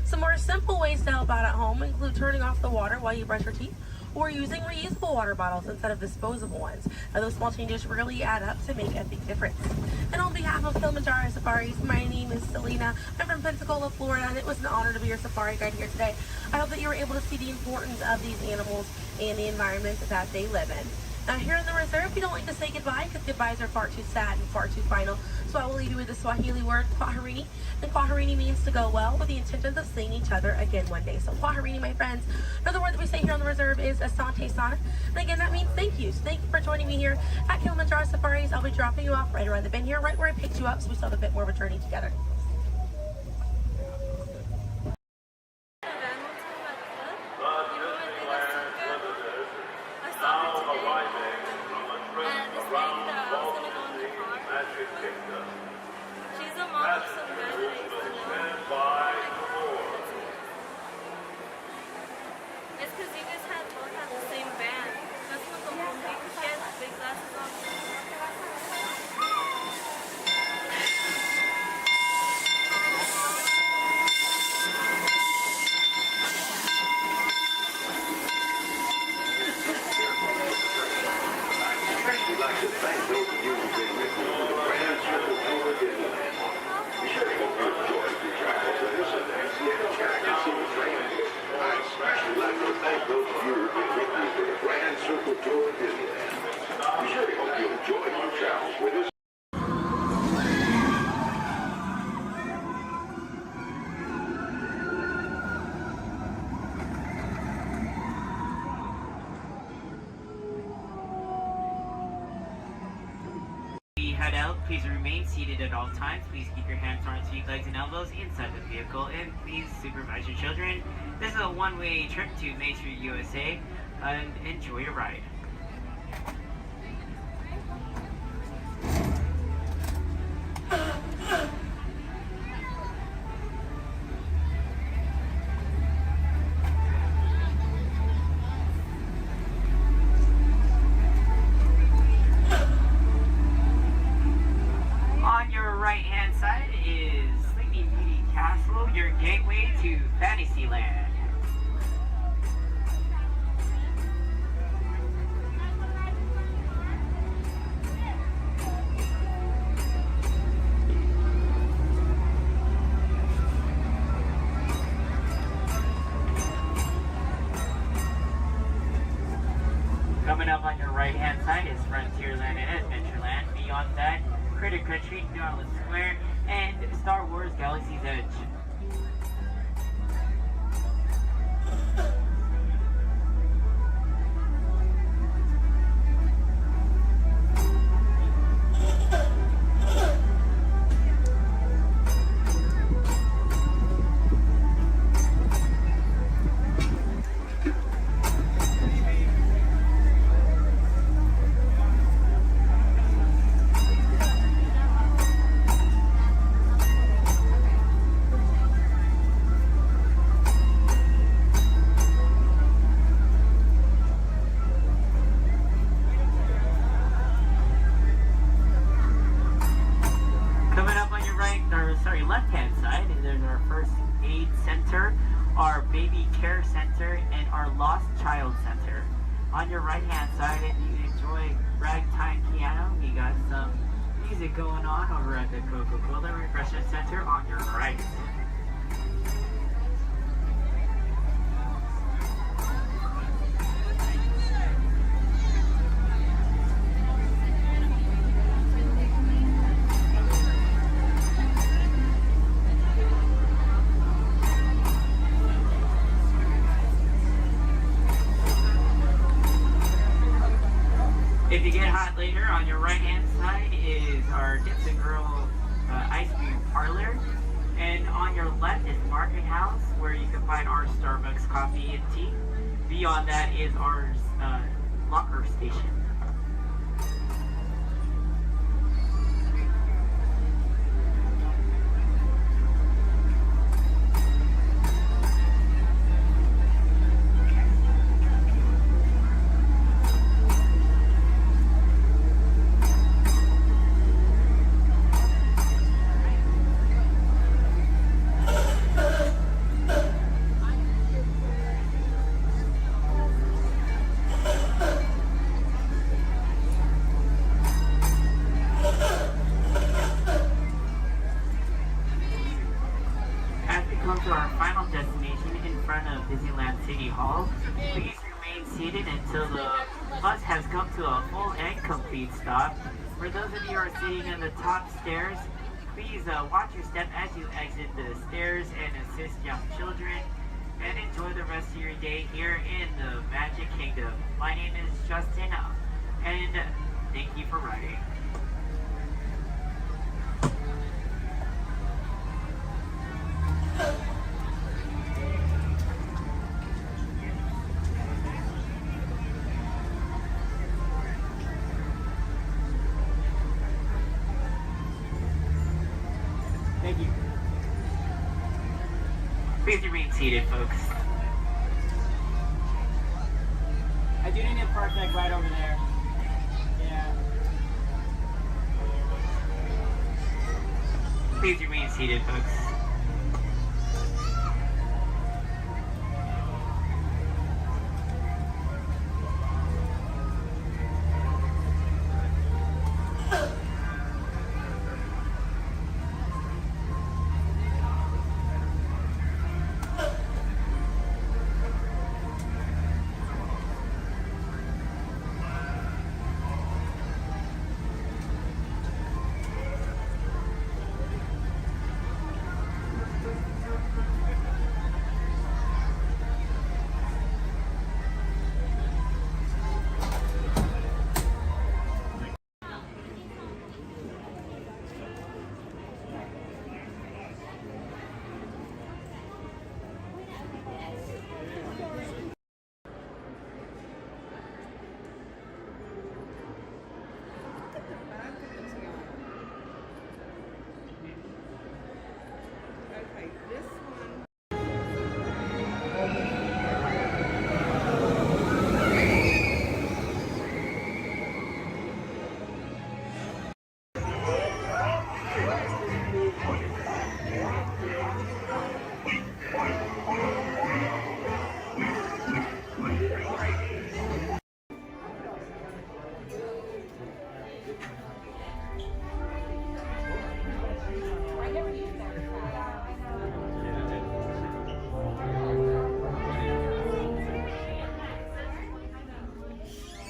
Some more simple ways to help out at home include turning off the water while you brush your teeth, or using reusable water bottles instead of disposable ones. Now, those small changes really add up to make a big difference. And on behalf of Kilimanjaro Safaris, my name is Selena. I'm from Pensacola, Florida, and it was an honor to be your safari guide here today. I hope that you were able to see the importance of these animals and the environment that they live in. Now here in the reserve, we don't like to say goodbye because goodbyes are far too sad and far too final. So I will leave you with the Swahili word, kwaherini. And kwaherini means to go well with the intentions of seeing each other again one day. So kwaherini, my friends. Another word that we say here on the reserve is asante sana. And again, that means thank you. So thank you for joining me here at Kilimanjaro Safaris. I'll be dropping you off right around the bend here, right where I picked you up, so we still have a bit more of a journey together. She's a mom of some guy that I used to know. It's because you guys both have the same band. That's what the mom did. She has big glasses on. We'd like to thank those of you who've been with me for the Grand Circle Tour of Disneyland. We sure hope you enjoyed your travels with us and see the see the train. I'd especially like to thank those of you who've been with me for the Grand Circle Tour of Disneyland. We sure hope you enjoyed your travels with us. Head out, please remain seated at all times. Please keep your hands on your legs and elbows inside the vehicle, and please supervise your children. This is a one-way trip to Main Street, USA, and enjoy your ride. Right-hand side is Sleeping Beauty Castle, your gateway to Fantasyland. Coming up on your right-hand side is Frontierland and Adventureland. Beyond that, Critter Country, Darling Square, and Star Wars Galaxy's Edge. Left-hand side, and there's our first aid center, our baby care center, and our lost child center. On your right-hand side, if you enjoy ragtime piano, we got some music going on over at the Coca-Cola Refreshment Center on your right. If you get hot later, on your right-hand side is our Dips and Grill ice cream parlor. And on your left is Market House, where you can find our Starbucks coffee and tea. Beyond that is our locker station. To our final destination in front of Disneyland City Hall. Please remain seated until the bus has come to a full and complete stop. For those of you who are sitting in the top stairs, please watch your step as you exit the stairs and assist young children. And enjoy the rest of your day here in the Magic Kingdom. My name is Justin, and thank you for riding. Thank you. Please remain seated, folks. I do need a park deck right over there. Yeah. Please remain seated, folks.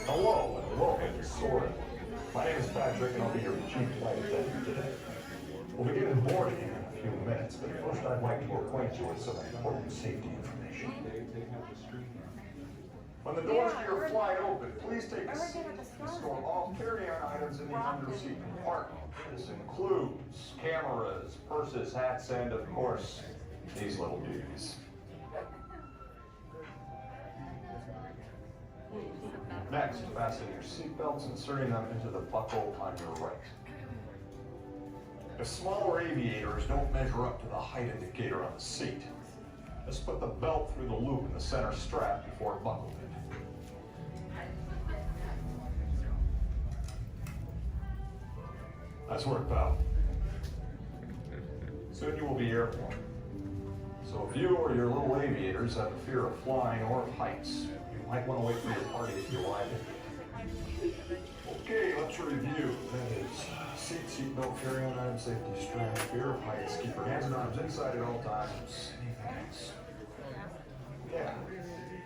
Hello and welcome to Soarin'. My name is Patrick and I'll be your chief flight attendant today. We'll be getting boarding in a few minutes, but first I'd like to acquaint you with some important safety information. When the doors to your flight open, please take a seat and store all carry-on items in the under-seat compartment. This includes cameras, purses, hats, and of course, these little dudes. Next, fasten your seatbelts, inserting them into the buckle on your right. If smaller aviators don't measure up to the height indicator on the seat, just put the belt through the loop in the center strap before buckling it. Nice work, pal. Soon you will be airborne. So if you or your little aviators have a fear of flying or of heights, you might want to wait for your party if you arrive in. Okay, let's review. That is seatbelt, carry-on item, safety strap, fear of heights, keep your hands and arms inside at all times. Anything else? Yeah.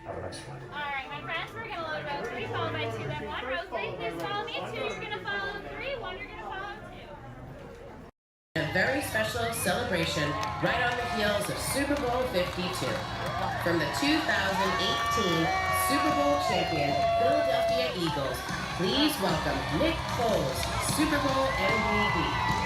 Have a nice flight. Alright, my friends, we're going to load row 3, followed by 2, then 1. Row 3, please follow me. 2, you're going to follow 3. 1, you're going to follow 2. A very special celebration right on the heels of Super Bowl 52. From the 2018 Super Bowl champion Philadelphia Eagles, please welcome Nick Foles, Super Bowl MVP.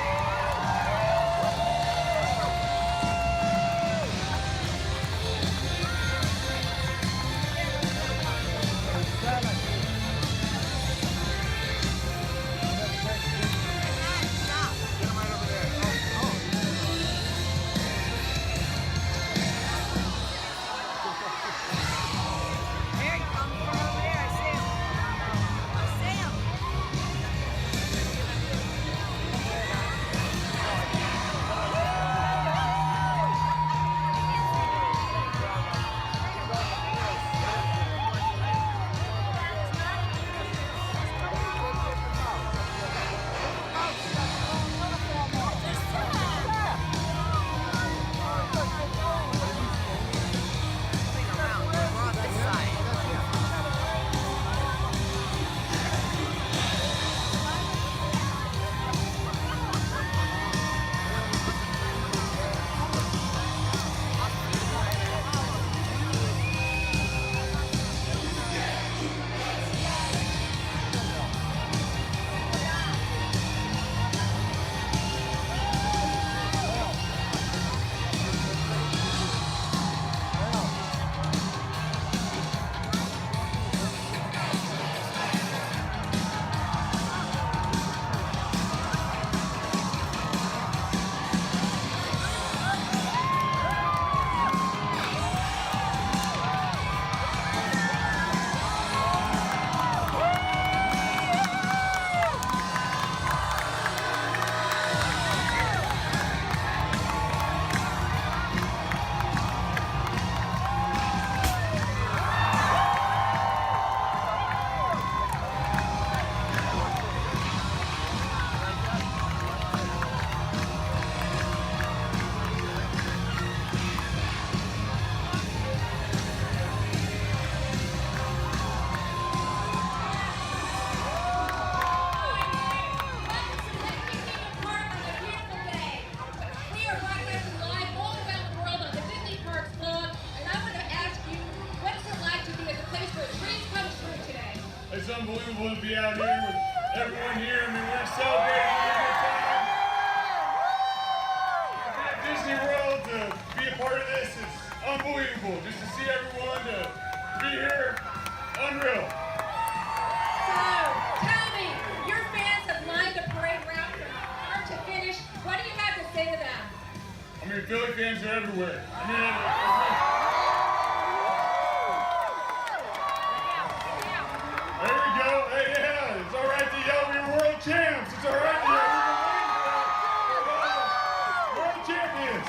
wonderful to be out here with everyone here. I mean, we're celebrating a good time. To be at Disney World, to be a part of this, it's unbelievable. Just to see everyone, to be here, unreal. So, tell me, your fans have lined the parade route from start to finish. What do you have to say to them? I mean, Philly fans are everywhere. I mean, there we go. Hey, yeah, it's all right to yell. We're world champs. It's all right to yell. We're world champions.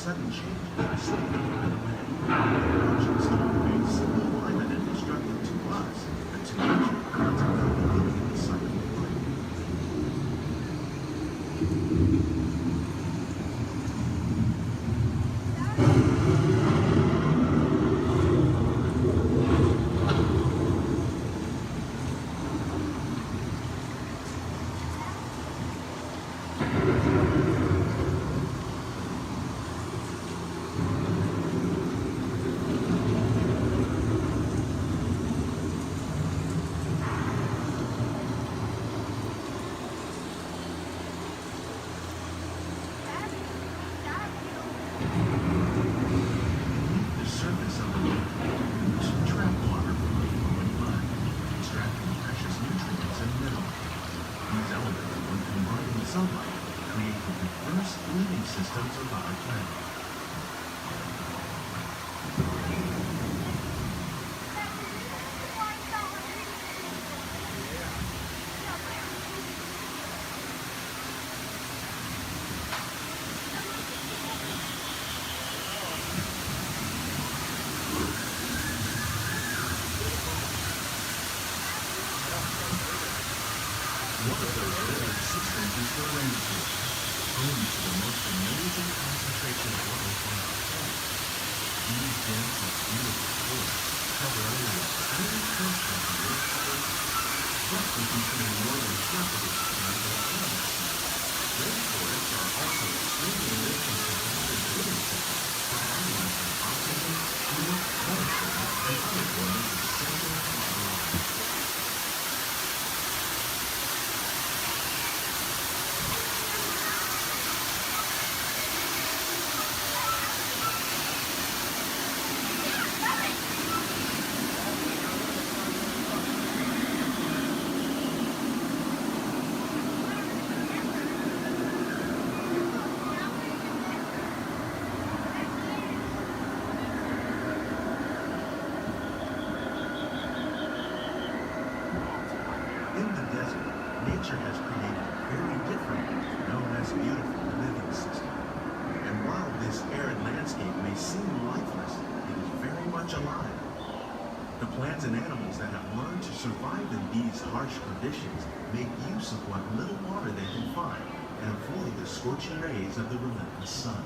sudden change in the state of the wind. Ocean storms, climate and destructive to us, but to nature, it's about living the cycle of life. much alive. The plants and animals that have learned to survive in these harsh conditions make use of what little water they can find and avoid the scorching rays of the relentless sun.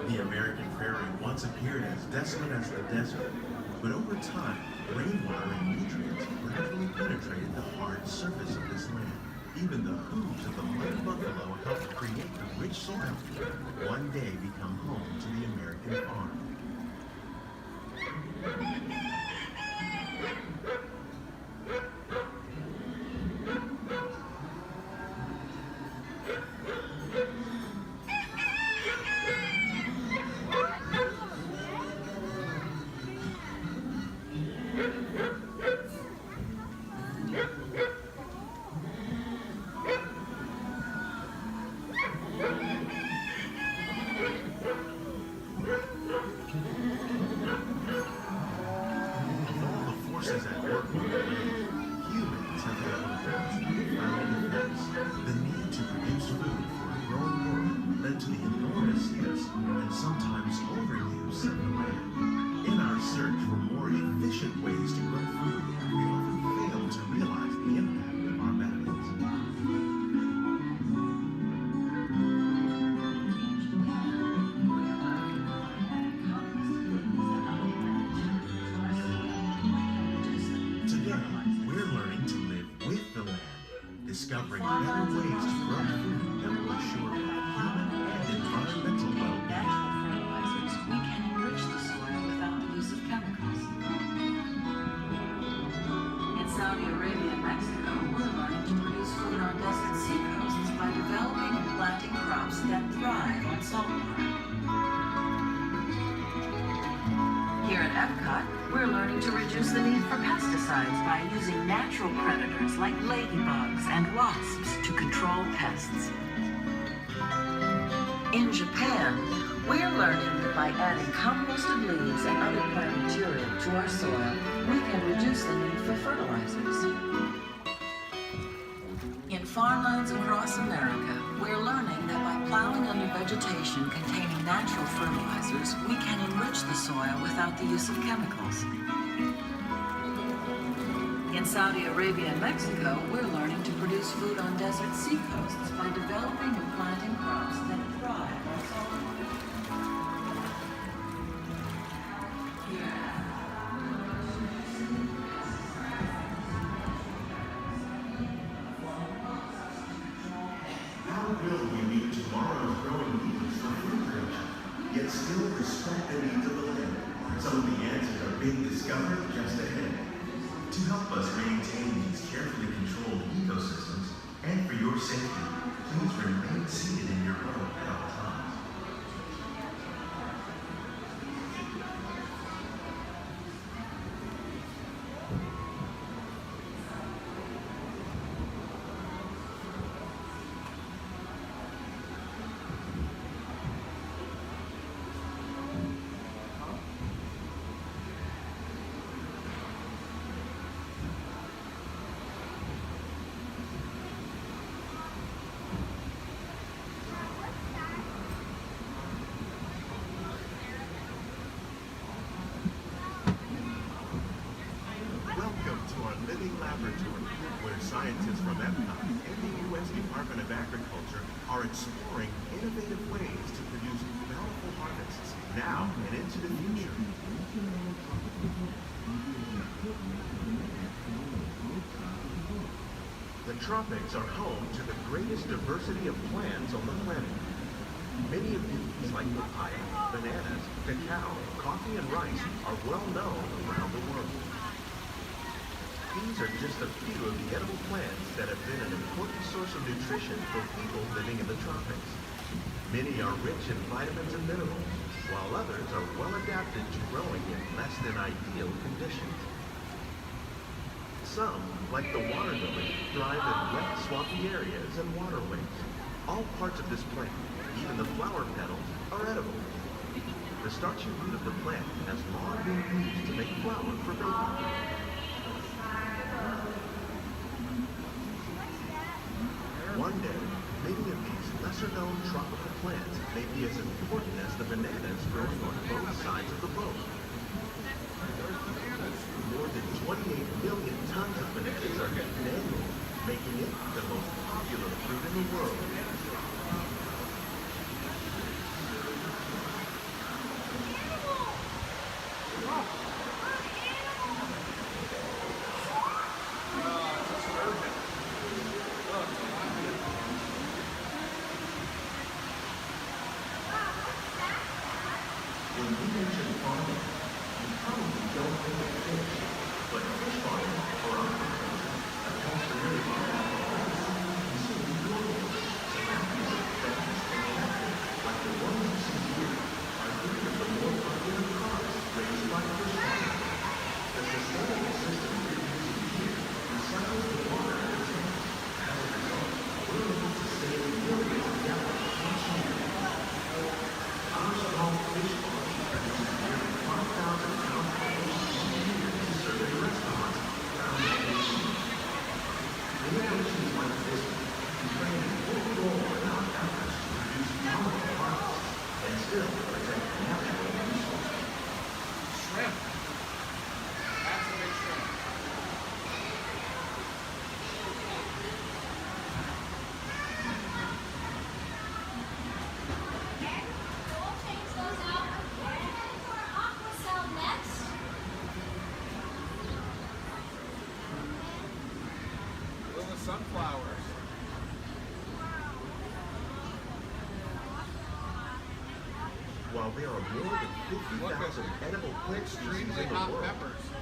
The American prairie once appeared as desolate as the desert, but over time, rainwater and nutrients gradually penetrated the hard surface of this land. Even the hooves of the muddy buffalo helped create the rich soil that one day become home to the American farm. Discovering better ways to grow food that will assure human and environmental well-being. Fertilizers, we can enrich the soil without the use of chemicals. In Saudi Arabia and Mexico, we're learning to produce food on desert seacoasts by developing and planting crops that thrive on saltwater. Here at Epcot, we're learning to reduce the need for pesticides by using natural predators like ladybugs and wasps to control pests. In Japan, we're learning that by adding composted leaves and other plant material to our soil, we can reduce the need for fertilizers. In farmlands across America, we're learning that by plowing under vegetation containing natural fertilizers, we can enrich the soil without the use of chemicals. In Saudi Arabia and Mexico, we're learning to produce food on desert seacoasts by developing and planting crops that thrive on saltwater. How will we meet tomorrow's growing needs for food production, yet still respect the needs of the land? Some of the answers are being discovered just ahead. To help us maintain these carefully controlled ecosystems, and for your safety, please remain seated in your boat at all times. Laboratory, where scientists from Epcot and the U.S. Department of Agriculture are exploring innovative ways to produce bountiful harvests now and into the future. The tropics are home to the greatest diversity of plants on the planet. Many of these, like papaya, bananas, cacao, coffee, and rice, are well known around the world. These are just a few of the edible plants that have been an important source of nutrition for people living in the tropics. Many are rich in vitamins and minerals, while others are well adapted to growing in less than ideal conditions. Some, like the water lily, thrive in wet, swampy areas and waterways. All parts of this plant, even the flower petals, are edible. The starchy root of the plant has long been used to make flour for baking. plants may be as important as the bananas growing on both sides of the boat. More than 28 million tons of bananas are eaten annually, making it the most popular fruit in the world. When we mention farming, you probably don't think of fish, but fish farming for our purposes accounts for nearly half of all seafood consumed globally. These are fast and active, like the ones you see here, are three of the more popular crops raised by fish farming. The sustainable system we're using here recycles the water in the tanks. As a result, we're able to save millions of gallons each year. Our small fish farm produces nearly 5,000 pounds of fish each year to serve in restaurants around the nation. Innovations like this can play an important role in our efforts to reduce chemical harvests and still protect natural resources. Shrimp. That's a big shrimp. Little sunflowers. While there are more than 50,000 edible plant species in the world,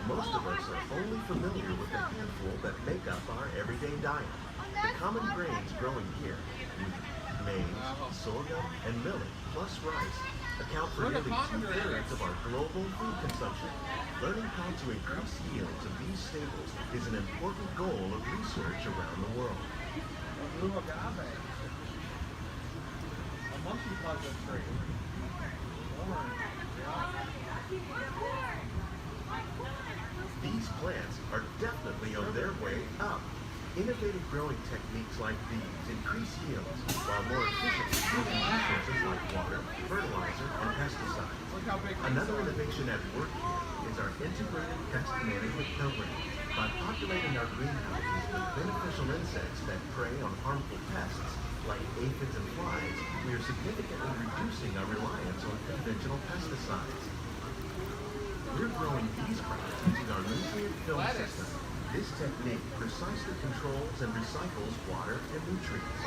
most of us are only familiar with the handful that make up our everyday diet. The common grains growing here, wheat, maize, sorghum, and millet, plus rice, account for nearly 2/3 of our global food consumption. Learning how to increase yields of these staples is an important goal of research around the world. A blue agave. A monkey puzzle tree. These plants are definitely on their way up. Innovative growing techniques like these increase yields, while more efficiently using resources like water, fertilizer, and pesticides. Another innovation at work here is our integrated pest management program. By populating our greenhouses with beneficial insects that prey on harmful pests, like aphids and flies, we are significantly reducing our reliance on conventional pesticides. We're growing these crops using our nutrient film system. This technique precisely controls and recycles water and nutrients.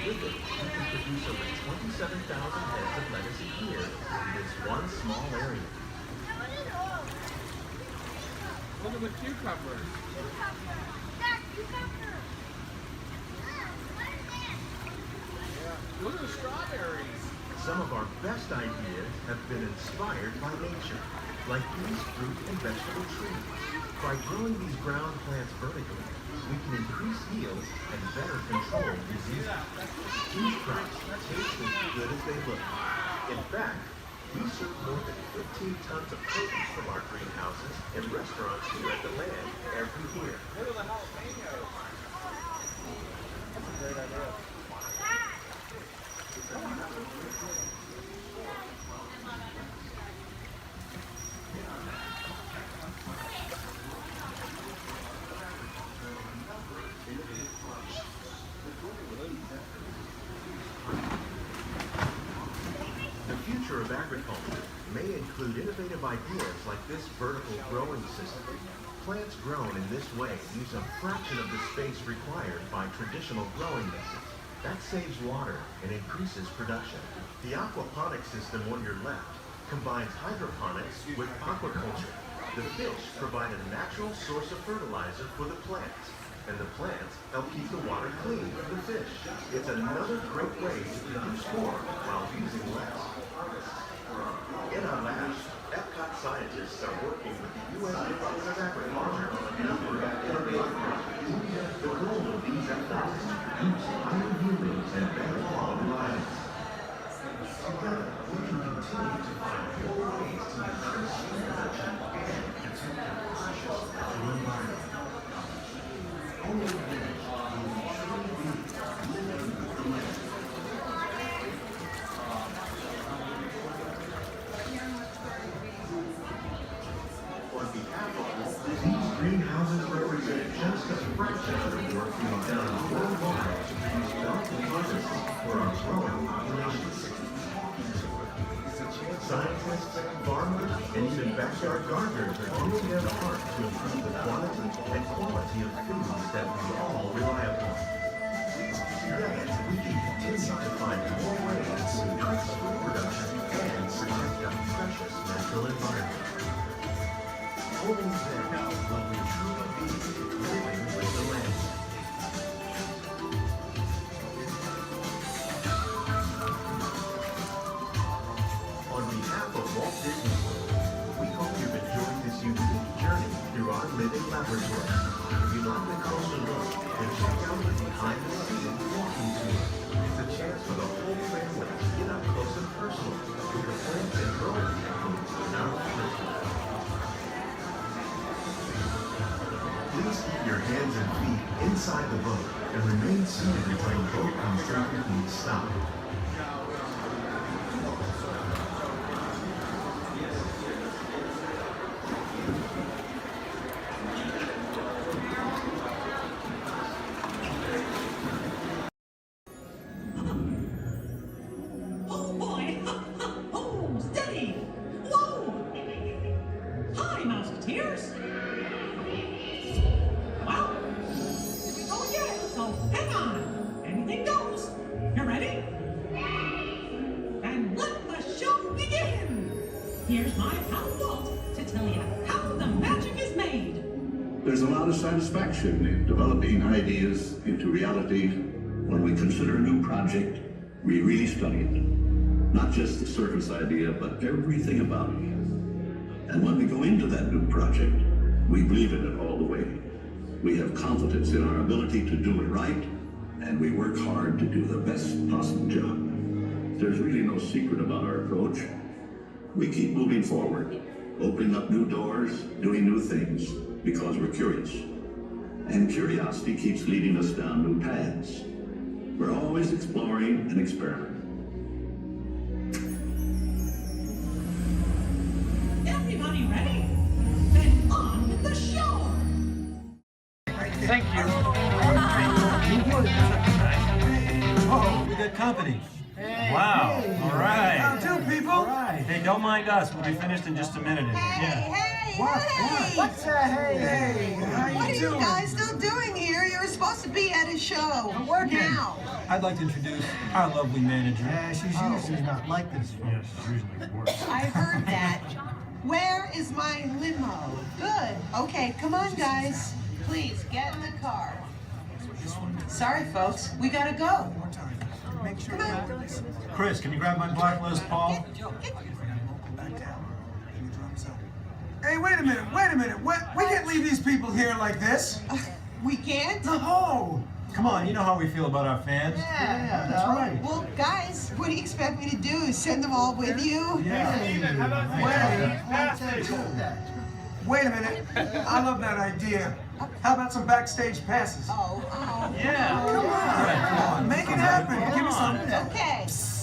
With it, we can produce over 27,000 heads of lettuce a year in this one small area. Look at the cucumbers. Look at the strawberries. Some of our best ideas have been inspired by nature, like these fruit and vegetable trees. By growing these ground plants vertically, we can increase yields and better control diseases. These crops taste as good as they look. In fact, we serve more than 15 tons of produce from our greenhouses in restaurants here at the Land every year. Look at the jalapenos. That's a great idea. The future of agriculture may include innovative ideas like this vertical growing system. Plants grown in this way use a fraction of the space required by traditional growing methods. That saves water and increases production. The aquaponics system on your left combines hydroponics with aquaculture. The fish provide a natural source of fertilizer for the plants, and the plants help keep the water clean for the fish. It's another great way to produce more while using less. In our labs, Epcot scientists are working with the U.S. Department of Agriculture on a number of innovative projects. The goal of these efforts is to produce higher yieldings and better quality plants. Together, we can continue to find more ways to increase food production and protect our precious natural environment. Only then will we truly be living with the land. backyard gardeners are doing their part to improve the quantity and quality of foods that we all rely upon. Yet, we can continue to find more ways to increase food production and protect our precious natural environment. Only then will we truly be living with the land. On behalf of Walt Disney World, we hope you've enjoyed this unique journey through our living laboratory. If you'd like a closer look, then check out the behind-the-scenes walking tour. It's a chance for the whole family to get up close and personal with the plants and growing techniques in our laboratory. Please keep your hands and feet inside the boat and remain seated until the boat comes to a complete stop. Oh boy! Oh, steady! Whoa! Hi, Musketeers! Well, here we go again, so hang on. Anything goes. You ready? And let the show begin! Here's my pal Walt to tell you how the magic is made. There's a lot of satisfaction in developing ideas into reality. When we consider a new project, we really study it. Not just the surface idea, but everything about it. And when we go into that new project, we believe in it all the way. We have confidence in our ability to do it right, and we work hard to do the best possible job. There's really no secret about our approach. We keep moving forward, opening up new doors, doing new things, because we're curious. And curiosity keeps leading us down new paths. We're always exploring and experimenting. Everybody ready? Then on with the show! Thank you. Uh-oh, we got company. Wow. All right. How do, people? All right. Hey, don't mind us. We'll be finished in just a minute. What's that? Hey, how What are you you doing? guys still doing here? You're supposed to be at a show. I'm working. Now. I'd like to introduce our lovely manager. Yeah, she's usually not like this. Yeah, she's usually worse. I heard that. Where is my limo? Good. Okay, come on, guys. Please, get in the car. Sorry, folks. We gotta go. Make sure Come on. Chris, can you grab my black Les Paul? Hey, wait a minute. We can't leave these people here like this. We can't? No. Come on, you know how we feel about our fans. Yeah, that's right. Well, guys, what do you expect me to do? Send them all with you? Wait a minute. I love that idea. How about some backstage passes? Oh. Yeah. Come on. Make it happen. Give me some.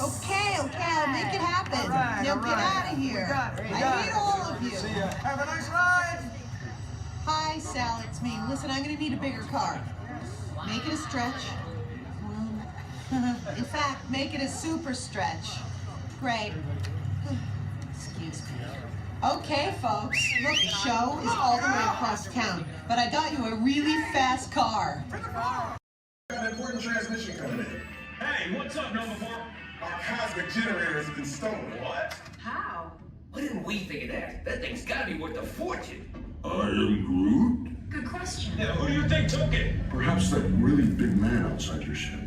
Okay, I'll make it happen. Now get out of here. I need all of you. See ya. Have a nice ride. Hi, Sal, it's me. Listen, I'm gonna need a bigger car. Make it a stretch. In fact, make it a super stretch. Great. Excuse me. Okay, folks. Look, the show is all the way across town, but I got you a really fast car. Got an important transmission coming in. Hey, what's up, number 4? Our cosmic generator has been stolen. What? How? Why didn't we think of that? That thing's gotta be worth a fortune. I am Groot? Good question. Yeah, who do you think took it? Perhaps that really big man outside your ship.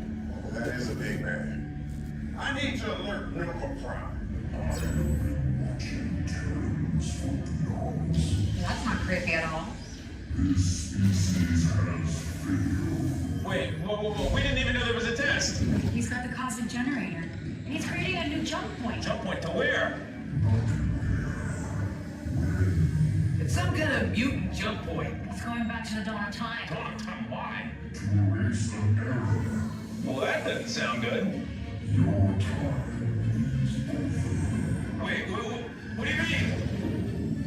That is a big man. I need to alert Miracle Prime. That's not creepy at all. This species has failed. Wait, whoa. We didn't even know there was a test. He's got the cosmic generator, and he's creating a new jump point. Jump point to where? It's some kind of mutant jump point. It's going back to the dawn of time. Dawn of time, why? To erase an error. Well, that doesn't sound good. Your time is over. Wait, what do you mean?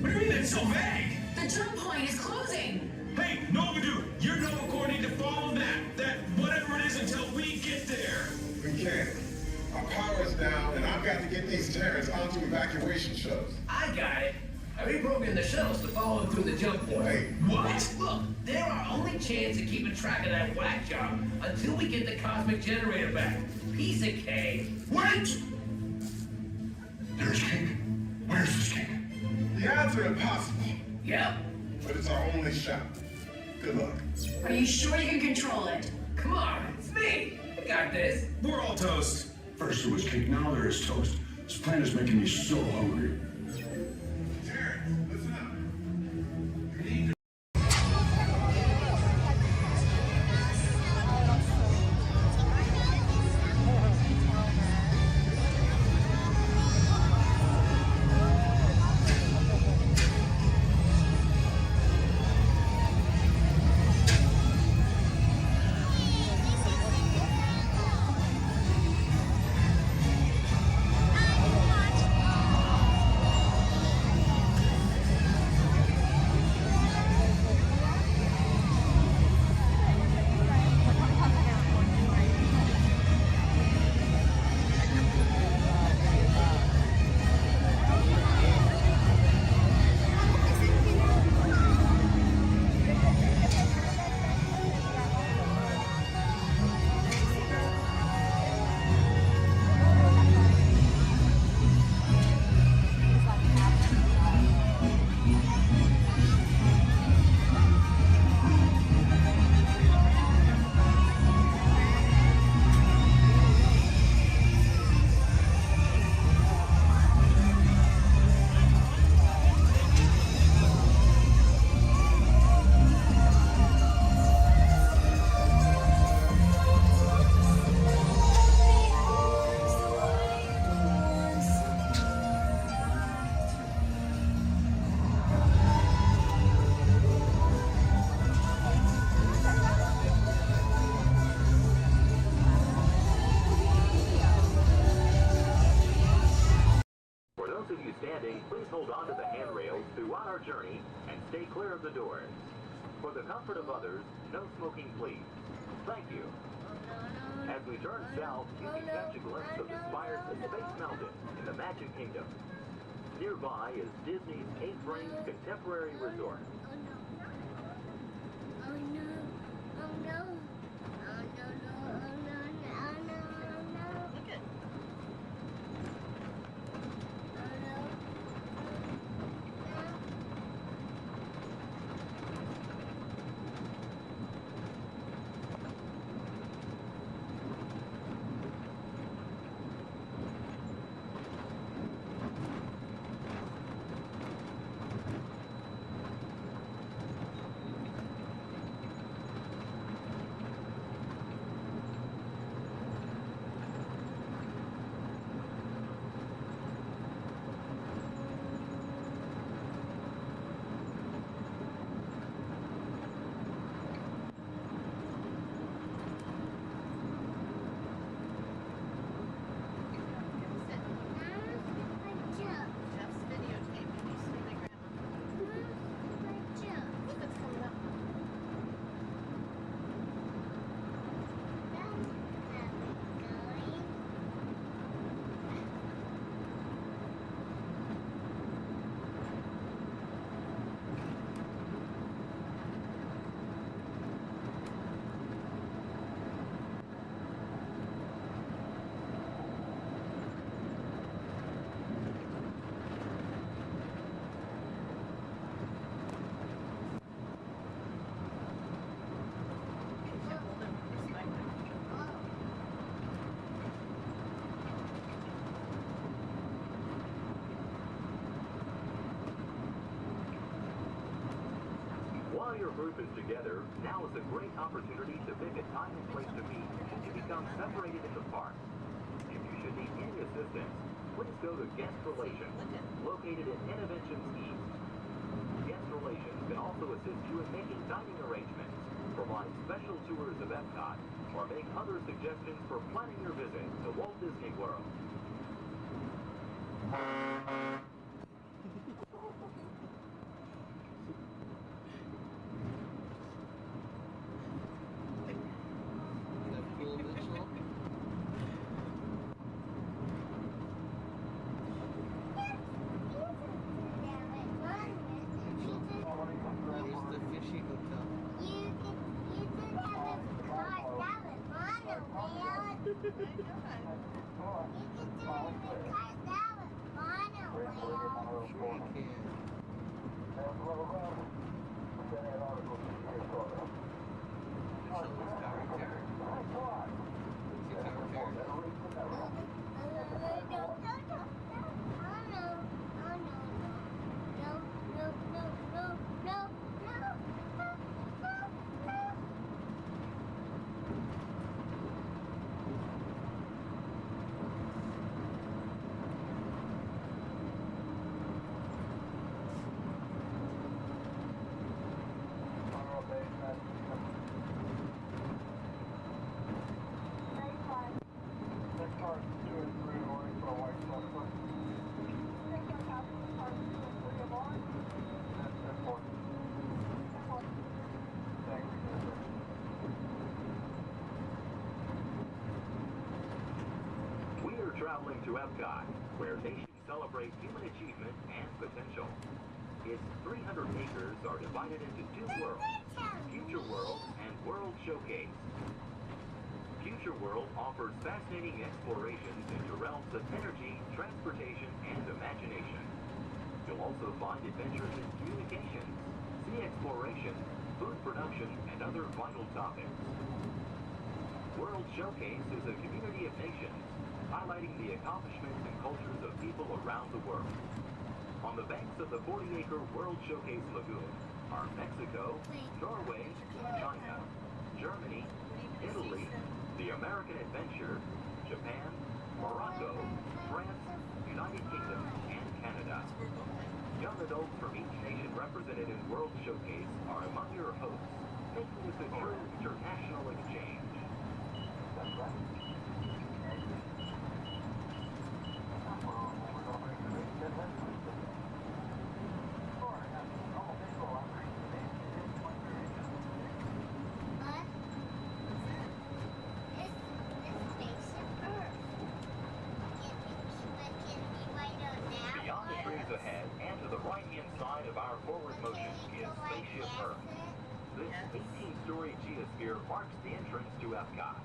What do you mean that's so vague? The jump point is closing. Hey, Nova Dude, you're Nova Corps need to follow that whatever it is until we get there. We can't. Our power's down, and I've got to get these terrorists onto evacuation shuttles. I got it. I reprogrammed the shuttles to follow him through the jump point. What? Look, they're our only chance of keeping track of that whack job until we get the cosmic generator back. Piece of cake. Wait! There's cake. Where's this cake? The odds are impossible. Yep. But it's our only shot. Good luck. Are you sure you can control it? Come on, it's me. I got this. We're all toast. First there was cake, now there is toast. This plan is making me so hungry. Terrence, listen up. You need to... Please hold on to the handrails throughout our journey and stay clear of the doors. For the comfort of others, no smoking please. Thank you. As we turn south, you can catch a glimpse of the spires of Space Mountain in the Magic Kingdom. Nearby is Disney's 8th-ranked contemporary resort. Oh no. Oh no. Oh no, no, oh no, no, no, no. Look at. While your group is together, now is a great opportunity to pick a time and place to meet and to become separated in the park. If you should need any assistance, please go to Guest Relations, located in Interventions East. Guest Relations can also assist you in making dining arrangements, provide special tours of Epcot, or make other suggestions for planning your visit to Walt Disney World. We are traveling to Epcot, where nations celebrate human achievement and potential. Its 300 acres are divided into two worlds, Future World and World Showcase. Future World offers fascinating explorations into realms of energy, transportation, and imagination. You'll also find adventures in communications, sea exploration, food production, and other vital topics. World Showcase is a community of nations, highlighting the accomplishments and cultures of people around the world. On the banks of the 40-acre World Showcase Lagoon are Mexico, Norway, China, Germany, Italy, the American Adventure, Japan, Morocco, France, United Kingdom, and Canada. Young adults from each nation represented in World Showcase are among your hosts, making this a true international exchange. Beyond the trees ahead and to the right-hand side of our forward motion is Spaceship Earth. This 18-story geosphere marks the entrance to Epcot.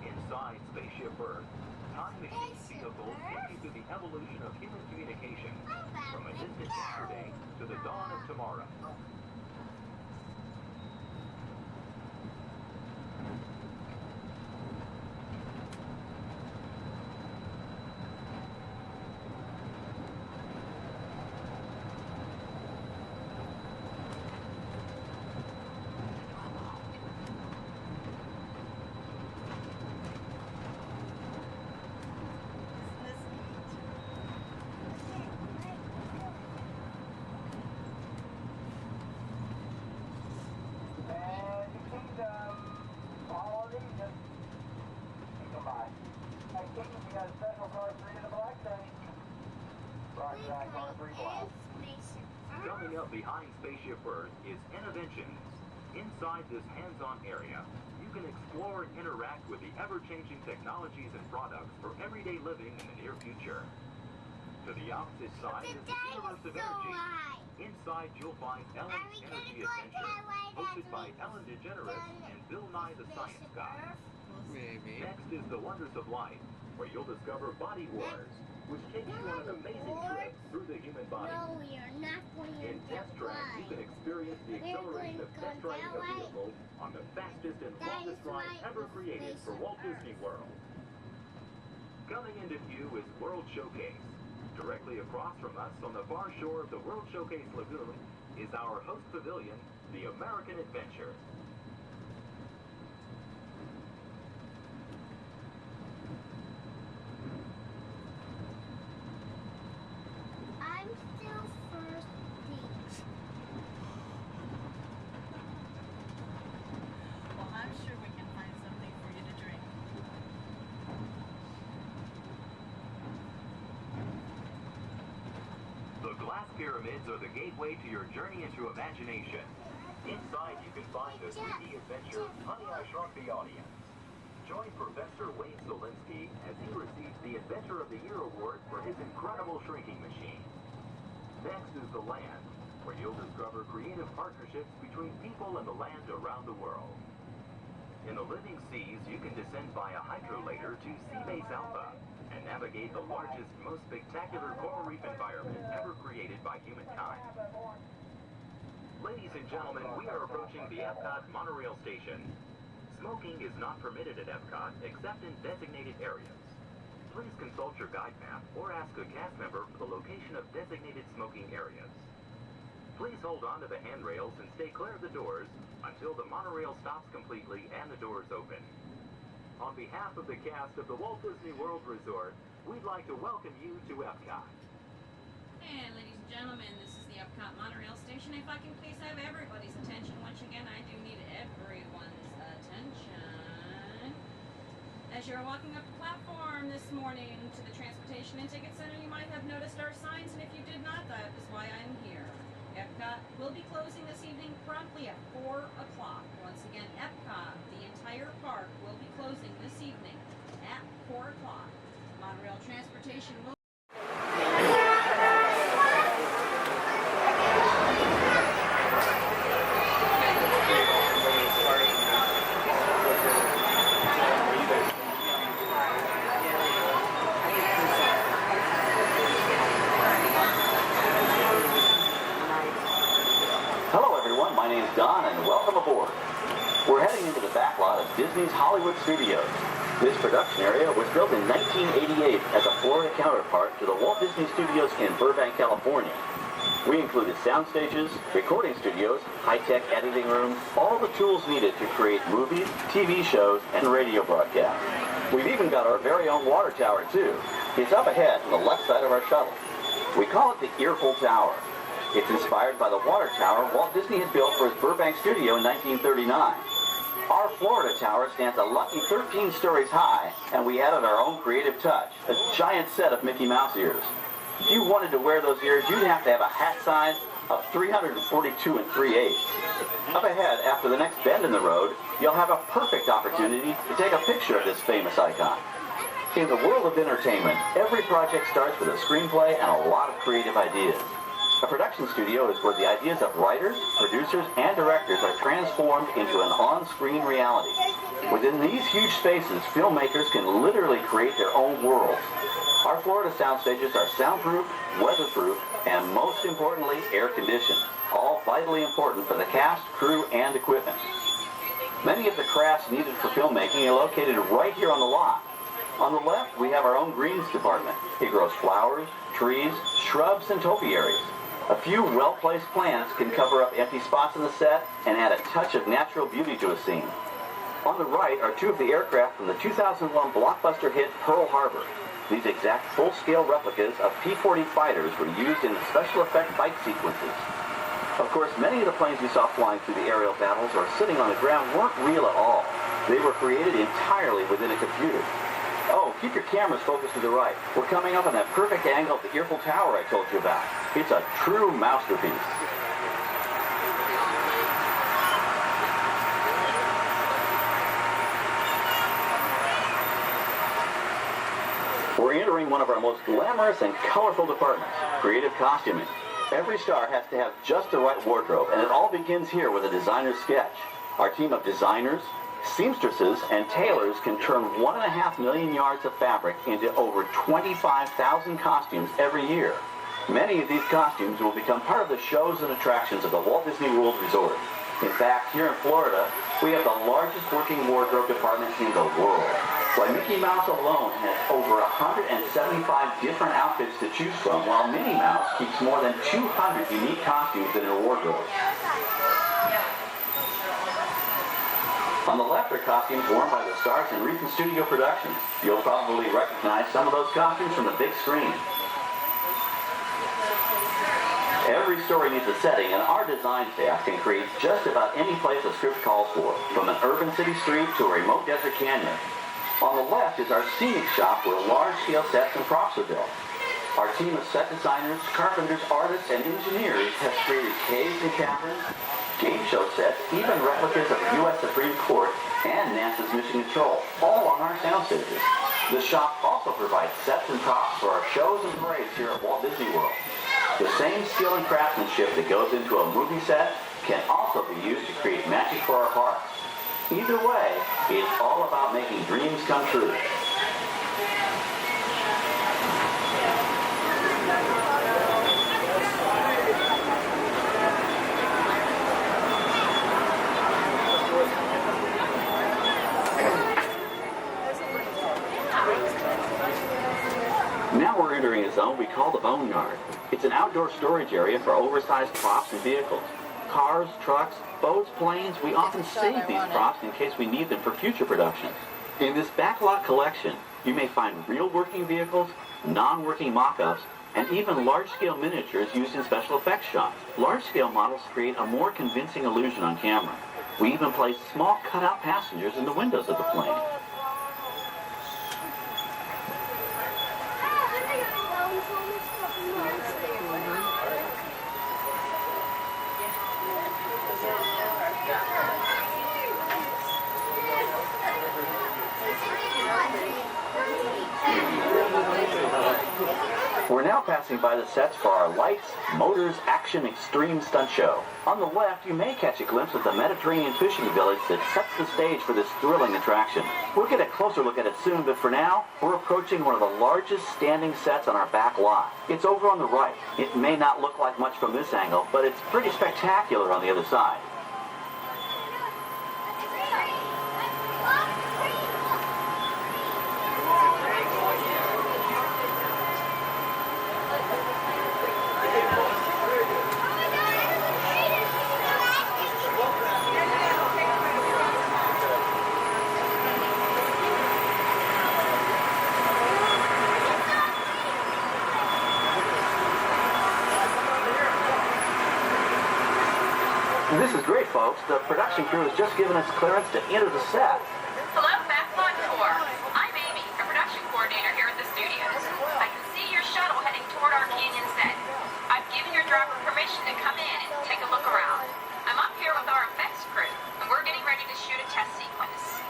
Inside Spaceship Earth, time machine vehicles take you through the evolution of human communication, from a distant yesterday to the dawn of tomorrow. Coming up behind Spaceship Earth is Innovations. Inside this hands-on area, you can explore and interact with the ever-changing technologies and products for everyday living in the near future. To the opposite side is the Universe of Energy. Inside you'll find Ellen's Energy Adventure, hosted by Ellen DeGeneres and Bill Nye the Science Guy. Next is The Wonders of Life, where you'll discover Body Wars, which takes you on an amazing trip through the human body. No, we are not going In Test Track, you can experience the acceleration of test driving a vehicle on the fastest and longest ride ever created for Walt Disney World. Coming into view is World Showcase. Directly across from us on the far shore of the World Showcase Lagoon is our host pavilion, the American Adventure. I'm still thirsty. Well, I'm sure we can find something for you to drink. The glass pyramids are the gateway to your journey into imagination. Inside you can find the 3D adventure, Honey, I Shrunk the Audience. Join Professor Wayne Solinsky as he receives the Adventure of the Year award for his incredible shrinking machine. Next is The Land, where you'll discover creative partnerships between people and the land around the world. In the the living seas, you can descend via hydrolator to Sea Base Alpha and navigate the largest, most spectacular coral reef environment ever created by humankind. Ladies and gentlemen, we are approaching the Epcot monorail station. Smoking is not permitted at Epcot except in designated areas. Please consult your guide map or ask a cast member for the location of designated smoking areas. Please hold on to the handrails and stay clear of the doors until the monorail stops completely and the doors open. On behalf of the cast of the Walt Disney World Resort, we'd like to welcome you to Epcot. And ladies and gentlemen, this is the Epcot monorail station. If I can please have everybody's attention. Once again, I do need everyone's attention. As you're walking up the platform this morning to the Transportation and Ticket Center, you might have noticed our signs, and if you did not, that is why I'm here. Epcot will be closing this evening promptly at 4 o'clock. Once again, Epcot, the entire park, will be closing this evening at 4 o'clock. Monorail transportation will... My name's Don, and welcome aboard. We're heading into the backlot of Disney's Hollywood Studios. This production area was built in 1988 as a Florida counterpart to the Walt Disney Studios in Burbank, California. We included sound stages, recording studios, high-tech editing rooms, all the tools needed to create movies, TV shows, and radio broadcasts. We've even got our very own water tower, too. It's up ahead on the left side of our shuttle. We call it the Earful Tower. It's inspired by the water tower Walt Disney had built for his Burbank studio in 1939. Our Florida tower stands a lucky 13 stories high, and we added our own creative touch, a giant set of Mickey Mouse ears. If you wanted to wear those ears, you'd have to have a hat size of 342 3/8. Up ahead, after the next bend in the road, you'll have a perfect opportunity to take a picture of this famous icon. In the world of entertainment, every project starts with a screenplay and a lot of creative ideas. A production studio is where the ideas of writers, producers, and directors are transformed into an on-screen reality. Within these huge spaces, filmmakers can literally create their own worlds. Our Florida sound stages are soundproof, weatherproof, and most importantly, air-conditioned, all vitally important for the cast, crew, and equipment. Many of the crafts needed for filmmaking are located right here on the lot. On the left, we have our own greens department. It grows flowers, trees, shrubs, and topiaries. A few well-placed plants can cover up empty spots in the set and add a touch of natural beauty to a scene. On the right are two of the aircraft from the 2001 blockbuster hit Pearl Harbor. These exact full-scale replicas of P-40 fighters were used in the special effect fight sequences. Of course, many of the planes we saw flying through the aerial battles or sitting on the ground weren't real at all. They were created entirely within a computer. Oh, keep your cameras focused to the right. We're coming up on that perfect angle of the Earful Tower I told you about. It's a true masterpiece. We're entering one of our most glamorous and colorful departments, creative costuming. Every star has to have just the right wardrobe, and it all begins here with a designer's sketch. Our team of designers, seamstresses, and tailors can turn 1.5 million yards of fabric into over 25,000 costumes every year. Many of these costumes will become part of the shows and attractions of the Walt Disney World Resort. In fact, here in Florida, we have the largest working wardrobe department in the world. Why, Mickey Mouse alone has over 175 different outfits to choose from, while Minnie Mouse keeps more than 200 unique costumes in her wardrobe. On the left are costumes worn by the stars in recent studio productions. You'll probably recognize some of those costumes from the big screen. Every story needs a setting, and our design staff can create just about any place a script calls for, from an urban city street to a remote desert canyon. On the left is our scenic shop where large-scale sets and props are built. Our team of set designers, carpenters, artists, and engineers has created caves and caverns, game show sets, even replicas of the U.S. Supreme Court and NASA's Mission Control, all on our sound stages. The shop also provides sets and props for our shows and parades here at Walt Disney World. The same skill and craftsmanship that goes into a movie set can also be used to create magic for our parks. Either way, it's all about making dreams come true. Now we're entering a zone we call the Boneyard. It's an outdoor storage area for oversized props and vehicles. Cars, trucks, boats, planes, we often save these props in case we need them for future productions. In this backlot collection, you may find real working vehicles, non-working mock-ups, and even large-scale miniatures used in special effects shots. Large-scale models create a more convincing illusion on camera. We even place small cutout passengers in the windows of the plane. We're now passing by the sets for our Lights, Motors, Action, Extreme Stunt Show. On the left, you may catch a glimpse of the Mediterranean fishing village that sets the stage for this thrilling attraction. We'll get a closer look at it soon, but for now, we're approaching one of the largest standing sets on our back lot. It's over on the right. It may not look like much from this angle, but it's pretty spectacular on the other side. This is great, folks. The production crew has just given us clearance to enter the set. Hello, Backlot Tour. I'm Amy, a production coordinator here at the studios. I can see your shuttle heading toward our canyon set. I've given your driver permission to come in and take a look around. I'm up here with our effects crew, and we're getting ready to shoot a test sequence.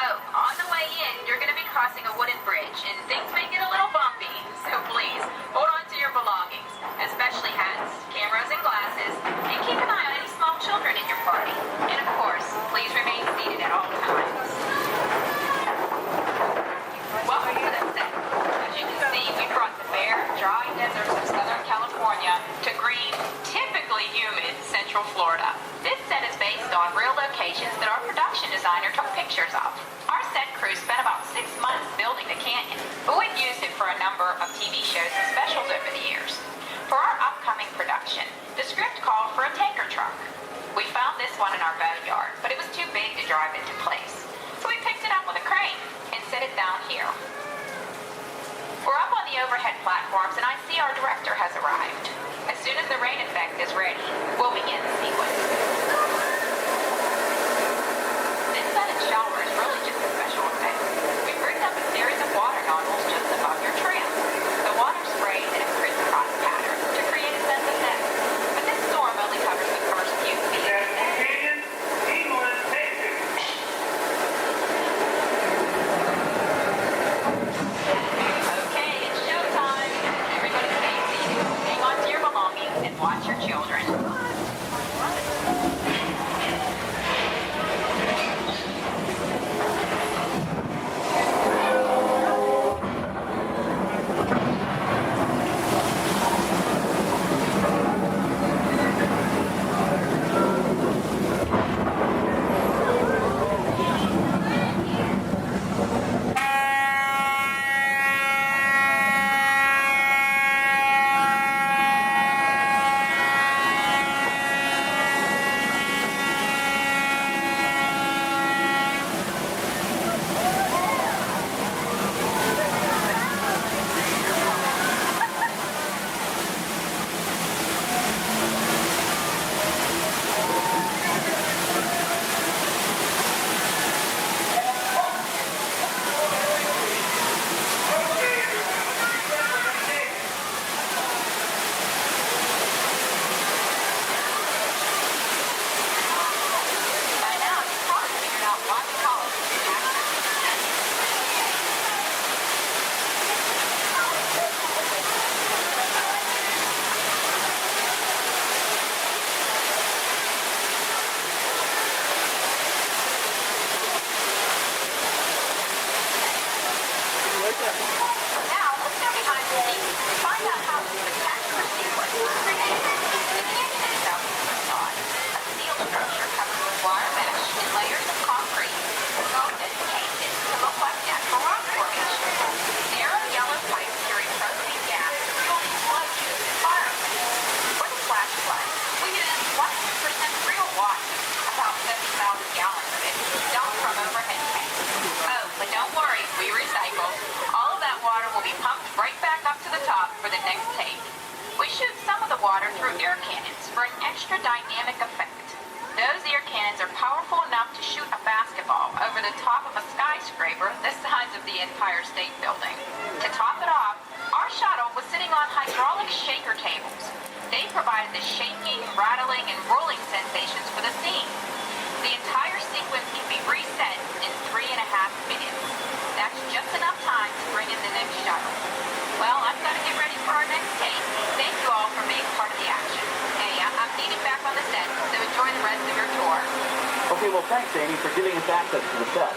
Oh, on the way in, you're going to be crossing a wooden bridge, and things may get a little bumpy, so please, hold on to your belongings, especially hats, cameras, and glasses, and keep an eye on any small children in your party. And of course, please remain seated at all times. Welcome to the set. As you can see, we brought the bare, dry deserts of Southern California to green, typically humid Central Florida. This set is based on real locations that our production designer took pictures of. Our set crew spent about 6 months building the canyon, but we've used it for a number of TV shows and specials over the years. For our upcoming production, the script called for a tanker truck. We found this one in our boneyard, but it was too big to drive into place. So we picked it up with a crane and set it down here. We're up on the overhead platforms, and I see our director has arrived. As soon as the rain effect is ready, we'll begin the sequence. This sudden shower is really just a special effect. We've rigged up a series of water nozzles just above your trim. The water sprays in a crisscross pattern to create a sense of depth. But this storm only covers the first few feet. Okay, it's showtime. Everybody stay seated. Hang on to your belongings and watch your children. water through air cannons for an extra dynamic effect. Those air cannons are powerful enough to shoot a basketball over the top of a skyscraper the size of the Empire State Building. To top it off, our shuttle was sitting on hydraulic shaker tables. They provided the shaking, rattling, and rolling sensations for the scene. The entire sequence can be reset in 3.5 minutes. That's just enough time to bring in the next shuttle. Well, I've got to get ready for our next take. Thank you all for being part of the action. Hey, I'm needed back on the set, so enjoy the rest of your tour. Okay, well, thanks, Amy, for giving us access to the set.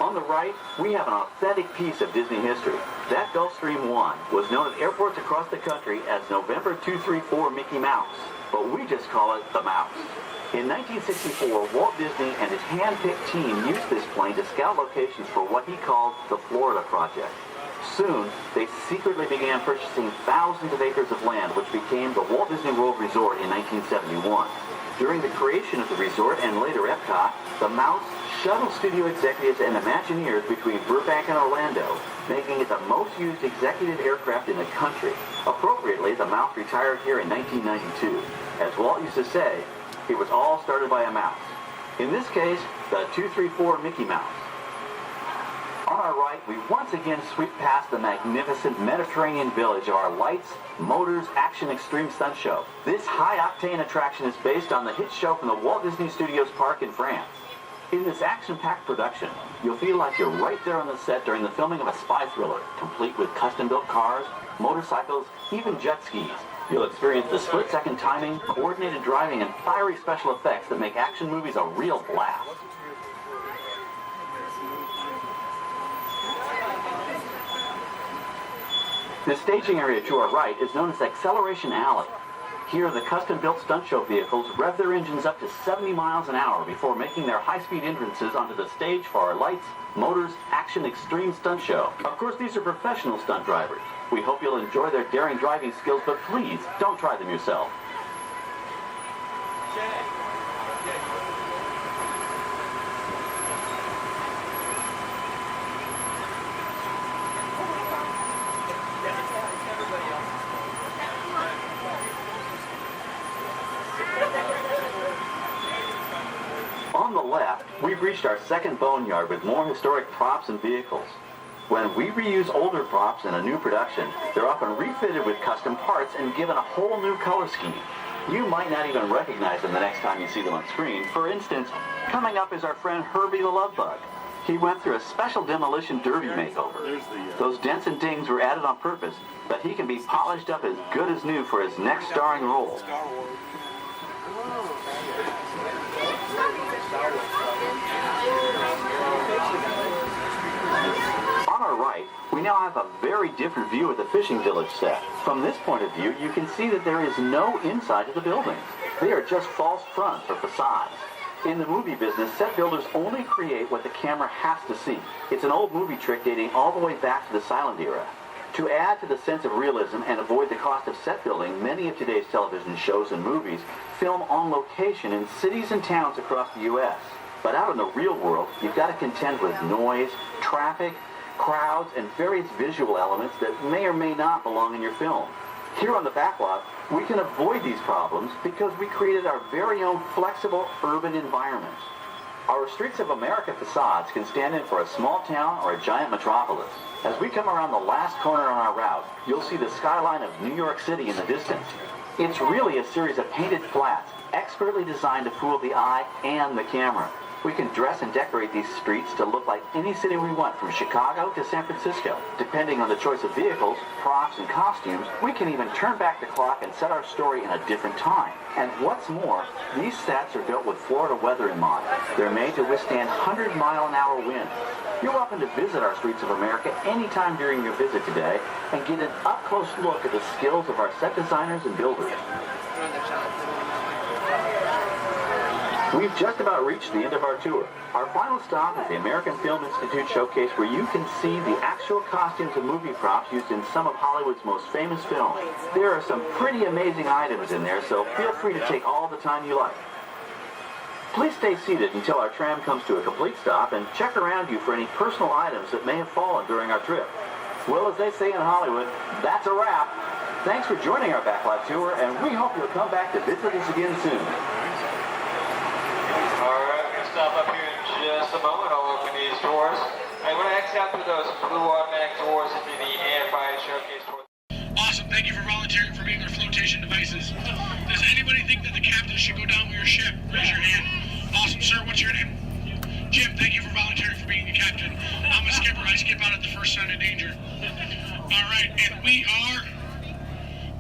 On the right, we have an authentic piece of Disney history. That Gulfstream 1 was known at airports across the country as November 234 Mickey Mouse, but we just call it the Mouse. In 1964, Walt Disney and his hand-picked team used this plane to scout locations for what he called the Florida Project. Soon, they secretly began purchasing thousands of acres of land, which became the Walt Disney World Resort in 1971. During the creation of the resort and later Epcot, the Mouse shuttled studio executives and Imagineers between Burbank and Orlando, making it the most used executive aircraft in the country. Appropriately, the Mouse retired here in 1992. As Walt used to say, it was all started by a mouse. In this case, the 234 Mickey Mouse. On our right, we once again sweep past the magnificent Mediterranean village of our lights, motors, action extreme stunt show. This high-octane attraction is based on the hit show from the Walt Disney Studios Park in France. In this action-packed production, you'll feel like you're right there on the set during the filming of a spy thriller, complete with custom-built cars, motorcycles, even jet skis. You'll experience the split-second timing, coordinated driving, and fiery special effects that make action movies a real blast. The staging area to our right is known as Acceleration Alley. Here, the custom-built stunt show vehicles rev their engines up to 70 miles an hour before making their high-speed entrances onto the stage for our lights, motors, action extreme stunt show. Of course, these are professional stunt drivers. We hope you'll enjoy their daring driving skills, but please, don't try them yourself. On the left, we've reached our second boneyard with more historic props and vehicles. When we reuse older props in a new production, they're often refitted with custom parts and given a whole new color scheme. You might not even recognize them the next time you see them on screen. For instance, coming up is our friend Herbie the Love Bug. He went through a special demolition derby makeover. Those dents and dings were added on purpose, but he can be polished up as good as new for his next starring role. On our right, we now have a very different view of the fishing village set. From this point of view, you can see that there is no inside of the buildings. They are just false fronts or facades. In the movie business, set builders only create what the camera has to see. It's an old movie trick dating all the way back to the silent era. To add to the sense of realism and avoid the cost of set building, many of today's television shows and movies film on location in cities and towns across the U.S. But out in the real world, you've got to contend with noise, traffic, crowds, and various visual elements that may or may not belong in your film. Here on the backlot, we can avoid these problems because we created our very own flexible urban environment. Our Streets of America facades can stand in for a small town or a giant metropolis. As we come around the last corner on our route, you'll see the skyline of New York City in the distance. It's really a series of painted flats, expertly designed to fool the eye and the camera. We can dress and decorate these streets to look like any city we want, from Chicago to San Francisco. Depending on the choice of vehicles, props, and costumes, we can even turn back the clock and set our story in a different time. And what's more, these sets are built with Florida weather in mind. They're made to withstand 100-mile-an-hour winds. You're welcome to visit our Streets of America anytime during your visit today and get an up-close look at the skills of our set designers and builders. We've just about reached the end of our tour. Our final stop is the American Film Institute Showcase, where you can see the actual costumes and movie props used in some of Hollywood's most famous films. There are some pretty amazing items in there, so feel free to take all the time you like. Please stay seated until our tram comes to a complete stop and check around you for any personal items that may have fallen during our trip. Well, as they say in Hollywood, that's a wrap. Thanks for joining our backlot tour, and we hope you'll come back to visit us again soon. All right, we're going to stop up here in just a moment. I'll open these doors. I'm going to exit out through those blue automatic doors into the AFI showcase door. Awesome, thank you for volunteering for being our flotation devices. Does anybody think that the captain should go down with your ship? Raise your hand. Awesome, sir, what's your name? Jim, thank you for volunteering for being the captain. I'm a skipper. I skip out at the first sign of danger. All right, and we are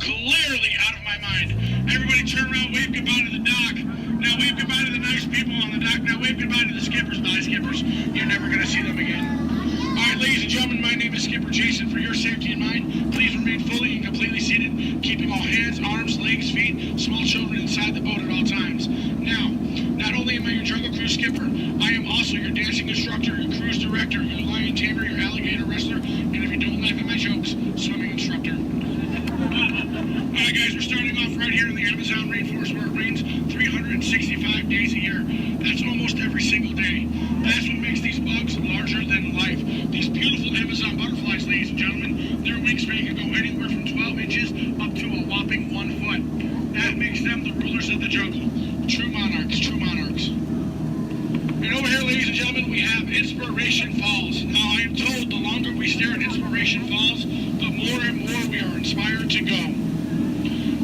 clearly out of my mind. Everybody turn around, wave goodbye to the dock. Now wave goodbye to the nice people on the dock. Now wave goodbye to the skippers. Bye, skippers. You're never going to see them again. All right, ladies and gentlemen, my name is Skipper Jason. For your safety and mine, please remain fully and completely seated, keeping all hands, arms, legs, feet, small children inside the boat at all times. Now, not only am I your jungle cruise skipper, I am also your dancing instructor, your cruise director, your lion tamer, your alligator wrestler, and if you don't laugh at my jokes, swimming instructor. Alright guys, we're starting off right here in the Amazon rainforest where it rains 365 days a year. That's almost every single day. That's what makes these bugs larger than life. These beautiful Amazon butterflies, ladies and gentlemen, their wingspan can go anywhere from 12 inches up to a whopping 1 foot. That makes them the rulers of the jungle. True monarchs, true monarchs. And over here, ladies and gentlemen, we have Inspiration Falls. Now, I am told the longer we stare at Inspiration Falls, the more and more we are inspired to go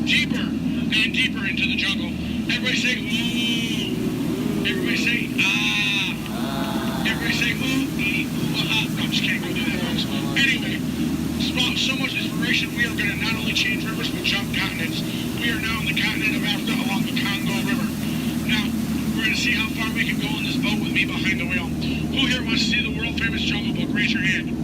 deeper and deeper into the jungle. Everybody say, ooh. Everybody say, ah. Everybody say, ooh, ee, ooh, ah. No, I'm just kidding. Go do that, folks. Anyway, so much inspiration, we are going to not only change rivers, but jump continents. We are now on the continent of Africa along the Congo River. Now, we're going to see how far we can go in this boat with me behind the wheel. Who here wants to see the world-famous Jungle Book? Raise your hand.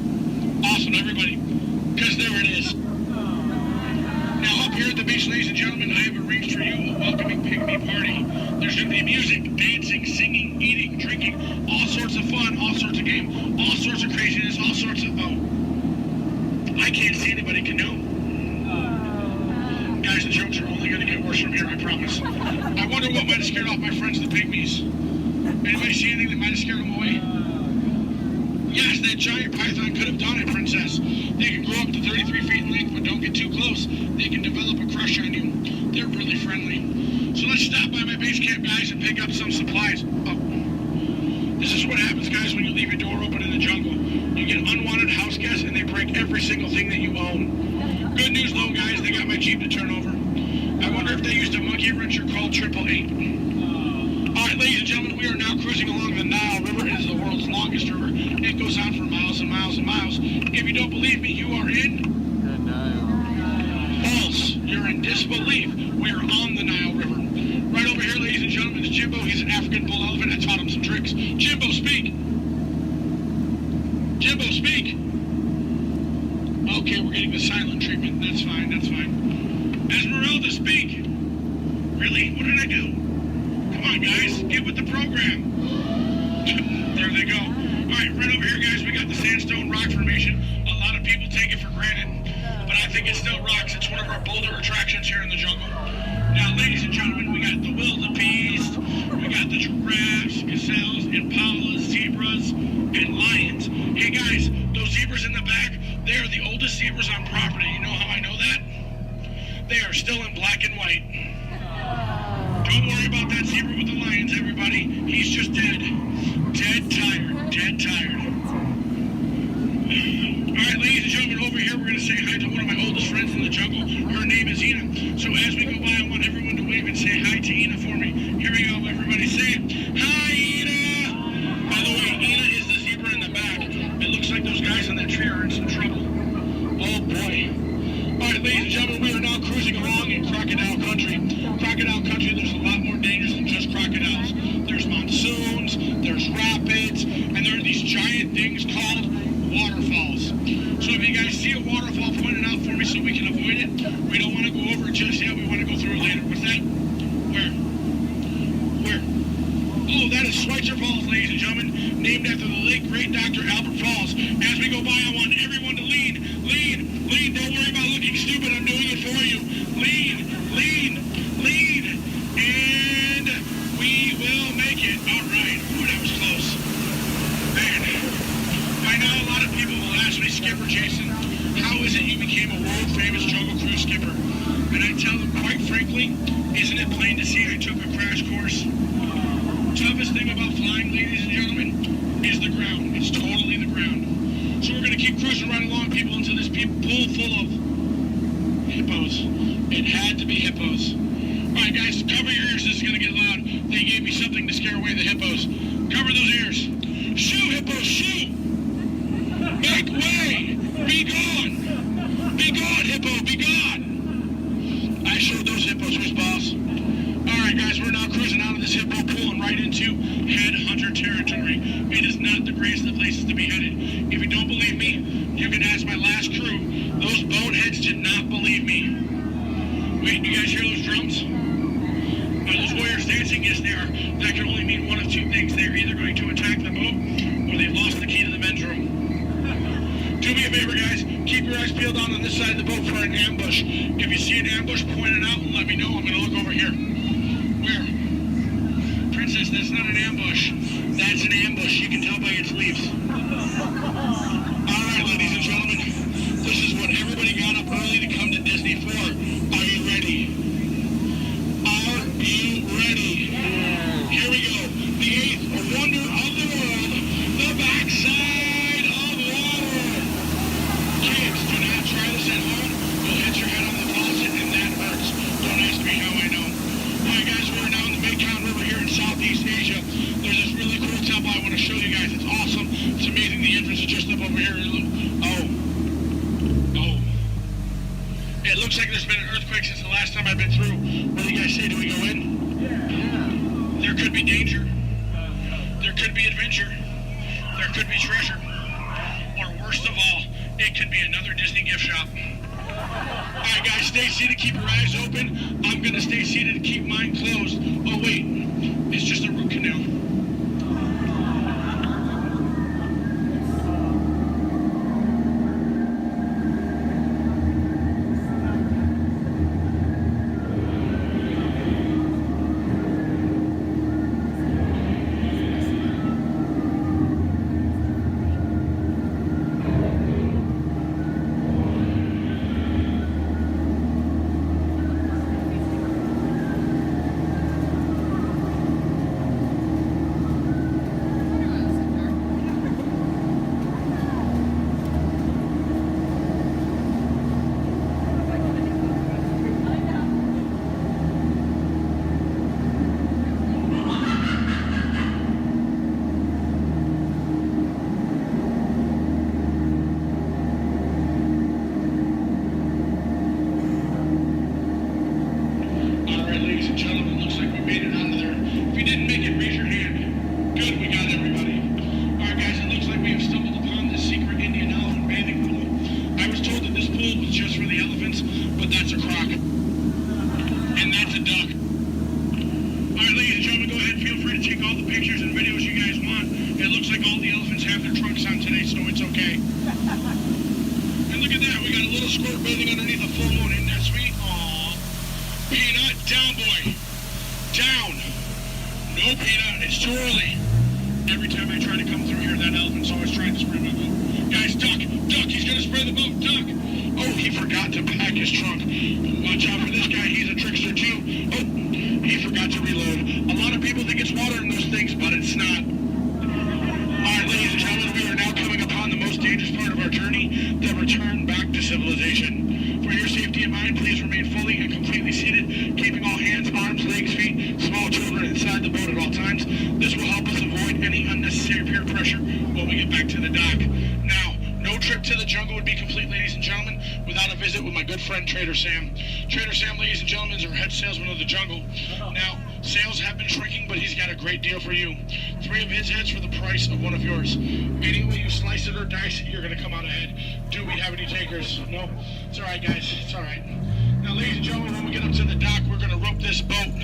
Awesome, everybody. Because there it is. Now, up here at the beach, ladies and gentlemen, I have arranged for you a welcoming pygmy party. There's going to be music, dancing, singing, eating, drinking, all sorts of fun, all sorts of game, all sorts of craziness, all sorts of... Oh, I can't see anybody canoe. Guys, the jokes are only going to get worse from here, I promise. I wonder what might have scared off my friends, the pygmies. Anybody see anything that might have scared them away? Yes, that giant python could have done it, princess. They can grow up to 33 feet in length, but don't get too close. They can develop a crush on you. They're really friendly. So let's stop by my base camp, guys, and pick up some supplies. Oh. This is what happens, guys, when you leave your door open in the jungle. You get unwanted house guests, and they break every single thing that you own. Good news, though, guys, they got my Jeep to turn over. I wonder if they used a monkey wrencher called 888. All right, ladies and gentlemen, we are now cruising along the Nile River. It is the world's longest river. It goes on for miles and miles and miles. If you don't believe me, you are in... False. You're in disbelief. We are on the Nile River. Right over here, ladies and gentlemen, is Jimbo. He's an African bull elephant. I taught him some tricks. Jimbo, speak. Jimbo, speak. Okay, we're getting the silent treatment. That's fine, that's fine. Esmeralda, speak. Really? What did I do? Come on, guys. Get with the program. There they go. All right, right over here, guys, we got the sandstone rock formation. A lot of people take it for granted, but I think it still rocks. It's one of our bolder attractions here in the jungle. Now, ladies and gentlemen, we got the wildebeest, we got the giraffes, gazelles, impalas, zebras, and lions. Hey, guys, those zebras in the back, they are the oldest zebras on property. You know how I know that? They are still in black and white. Don't worry about that zebra with the lions, everybody. He's just dead. Dead tired. Dead tired. All right, ladies and gentlemen, over here we're going to say hi to one of my oldest friends in the jungle. Her name is Ina. So as we go by, I want everyone to wave and say hi to Ina for me. Here we go, everybody. Say, hi, Ina! By the way, Ina is the zebra in the back. It looks like those guys on that tree are in some trouble. Oh, boy. All right, ladies and gentlemen, we are now cruising along in crocodile country. Crocodile country, there's a lot more dangers than just crocodiles. There's monsoons, there's rapids, and there are these giant things called waterfalls. So if you guys see a waterfall, point it out for me so we can avoid it. We don't want to go over it just yet. We want to go through it later. What's that? Where? Where? Oh, that is Schweitzer Falls, ladies and gentlemen, named after the late great Dr. Albert Falls. As we go by, I want everyone to lean. Lean. Lean. Don't worry about looking stupid. I'm doing it for you. Lean. Lean. Lean. And we will make famous Jungle Cruise skipper. And I tell them, quite frankly, isn't it plain to see I took a crash course? Toughest thing about flying, ladies and gentlemen, is the ground. It's totally the ground. So we're going to keep cruising right along, people, into this pool full of hippos. It had to be hippos. All right, guys, cover your ears. This is going to get loud. They gave me something to scare away the hippos. Cover those ears. Shoo, hippos, shoo! Make way! Be gone! Be gone, hippo, be gone! I showed those hippos who's boss. Alright, guys, we're now cruising out of this hippo pool and right into headhunter territory. It is not the greatest of places to be headed. If you don't believe me, you can ask my last crew. Those boneheads did not believe me. Wait, you guys hear those drums? Are those warriors dancing? Yes, they are. That can only mean one of two things. They're either going to attack the boat or they've lost the key to the men's room. Do me a favor, guys. Keep your eyes peeled on this side of the boat for an ambush. If you see an ambush, point it out and let me know. I'm going to look over here. Where? Princess, that's not an ambush. That's an ambush. You can tell by its leaves. All right, ladies and gentlemen. This is what everybody got up early to come to Disney for. Are you ready? Are you ready? Here we go. The eighth wonder of the world. The backside of water. Kids, do not try this at home. You'll hit your head on the faucet and that hurts. Don't ask me how I know. Alright guys, we're now in the Mekong River here in Southeast Asia. There's this really cool temple I want to show you guys. It's awesome. It's amazing. The entrance is just up over here. Oh. It looks like there's been an earthquake since the last time I've been through. What do you guys say? Do we go in? Yeah. There could be danger. There could be adventure. There could be treasure. Or worst of all, it could be another Disney gift shop. Alright guys, stay seated, keep your eyes open. I'm gonna stay seated and keep mine closed. Oh wait, it's just a root canal. Trader Sam, ladies and gentlemen, is our head salesman of the jungle. Now, sales have been shrinking, but he's got a great deal for you. 3 of his heads for the price of 1 of yours. Any way you slice it or dice it, you're going to come out ahead. Do we have any takers? No? It's all right, guys. It's all right. Now, ladies and gentlemen, when we get up to the dock, we're going to rope this boat.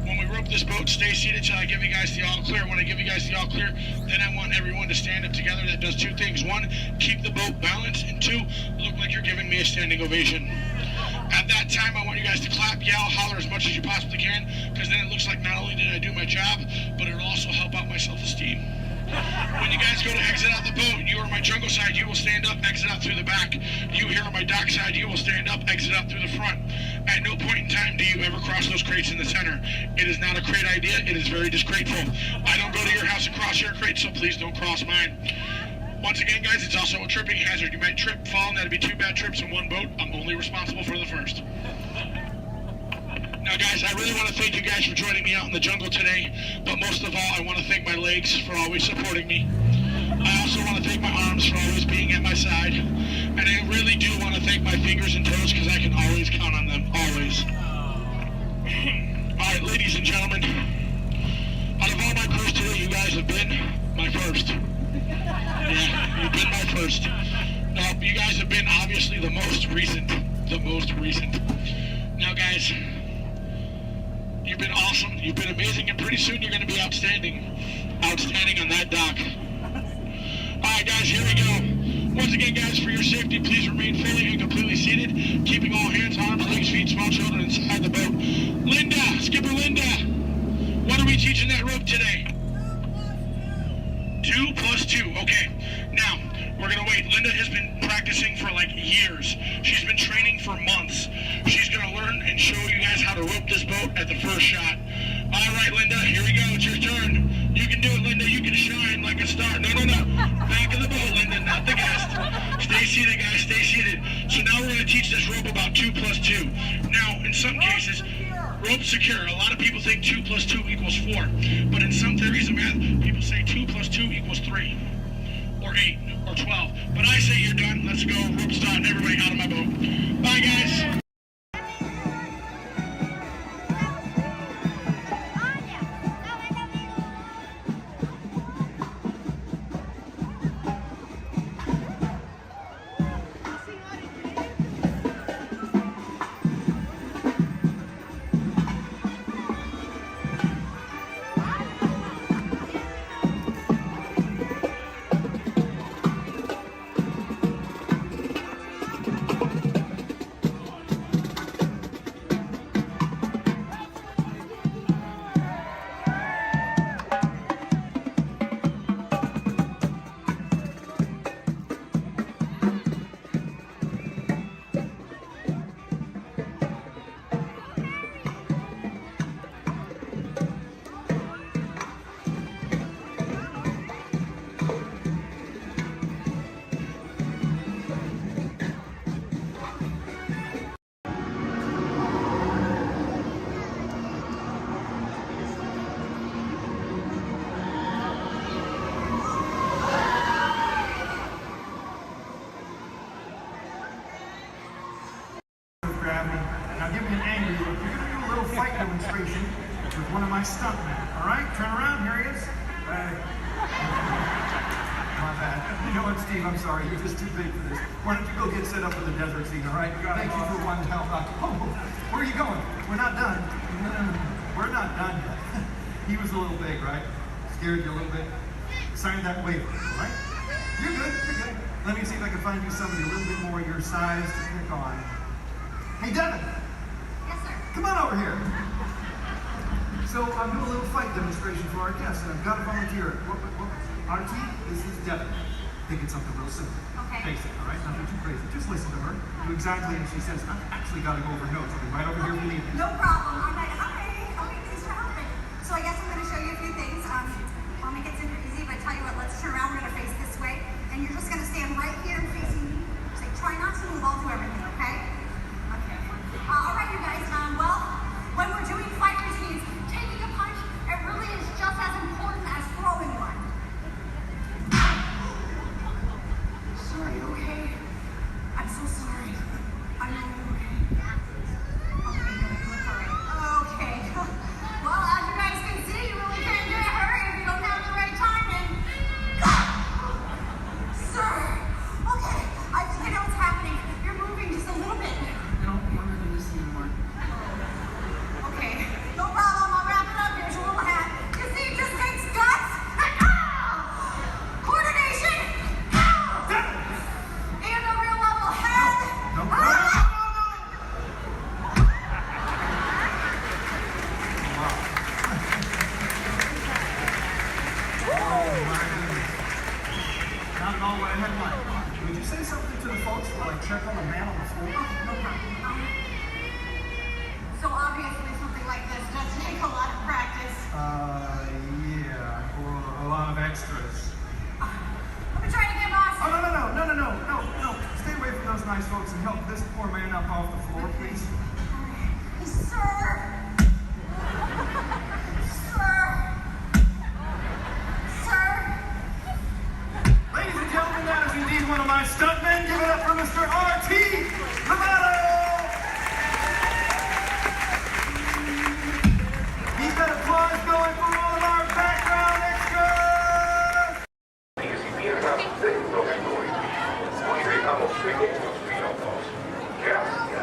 When we rope this boat, stay seated till I give you guys the all clear. When I give you guys the all clear, then I want everyone to stand up together. That does 2 things. 1, keep the boat balanced, and 2, look like you're giving me a standing ovation. At that time, I want you guys to clap, yell, holler as much as you possibly can, because then it looks like not only did I do my job, but it'll also help out my self-esteem. When you guys go to exit out the boat, you are on my jungle side, you will stand up, exit out through the back. You here on my dock side, you will stand up, exit out through the front. At no point in time do you ever cross those crates in the center. It is not a crate idea, it is very disgraceful. I don't go to your house and cross your crate, so please don't cross mine. Once again, guys, it's also a tripping hazard. You might trip, fall, and that'd be 2 bad trips in one boat. I'm only responsible for the first. Now, guys, I really want to thank you guys for joining me out in the jungle today, but most of all, I want to thank my legs for always supporting me. I also want to thank my arms for always being at my side, and I really do want to thank my fingers and toes because I can always count on them, always. All right, ladies and gentlemen, out of all my crews today, you guys have been my first. Yeah, you've been my first. Now, you guys have been obviously the most recent. Now, guys, you've been awesome, you've been amazing, and pretty soon you're going to be outstanding on that dock. Alright, guys, here we go. Once again, guys, for your safety, please remain fully and completely seated, keeping all hands, arms, legs, feet, small children inside the boat. Linda, Skipper Linda, what are we teaching that rope today? 2 plus 2, okay. Now, we're gonna wait. Linda has been practicing for like years. She's been training for months. She's gonna learn and show you guys how to rope this boat at the first shot. All right, Linda, here we go. It's your turn. You can do it, Linda. You can shine like a star. No. Back of the boat, Linda, not the guest. Stay seated, guys. Stay seated. So now we're gonna teach this rope about 2 plus 2. Now, in some cases, rope secure. A lot of people think 2 plus 2 equals 4. But in some theories of math, people say 2 plus 2 equals 3. Or 8, or 12. But I say you're done. Let's go. Rope's done. Everybody out of my boat. Bye, guys. Now give me an angle. You're going to do a little fight demonstration with one of my stuntmen. All right? Turn around. Here he is. My bad. You know what, Steve? I'm sorry. You're just too big for this. Why don't you go get set up for the desert scene, all right? Thank you for one help out. Oh, where are you going? We're not done. We're not done yet. He was a little big, right? Scared you a little bit? Sign that waiver, all right? You're good. You're good. Let me see if I can find you somebody a little bit more your size to pick on. Hey, Devin. Yes, sir. Come on over here. So I'm doing a little fight demonstration for our guests, and I've got a volunteer. RT, this is Devin. Thinking something real simple. Okay. Basic, all right? Nothing too crazy. Just listen to her. Do exactly as she says. I've actually got to go over notes. I'll be right over here when you need me. No problem. I'm like, hi. Okay, thanks for helping. So I guess I'm going to show you a few things. I'll make it super easy, but tell you what, let's turn around. We're going to face this way, and you're just going to stand right here and facing me. Just like, try not to move. I'll do everything, okay? Okay. All right, you guys. Well, when we're doing fight routines, taking a punch, it really is just as important as throwing one. Sorry, okay? I'm so sorry. I'm really okay. Okay, no, you look alright. Okay. Well, as you guys can see, you really can't get hurt if you don't have the right timing. Sir! Okay, I think I know what's happening. You're moving before. Okay, no problem. So obviously something like this does take a lot of practice. Yeah, or a lot of extras. Let me try to get boss. Oh, no. Stay away from those nice folks and help this poor man up off the floor, please. Sir. Ladies and gentlemen, that is indeed one of my stuntmen. Give it up for Mr. R.T. Lovato! Keep that applause going for all of our background extras! Y si pierdas dentro del movimiento, hoy dejamos pequeños pilotos. Gracias.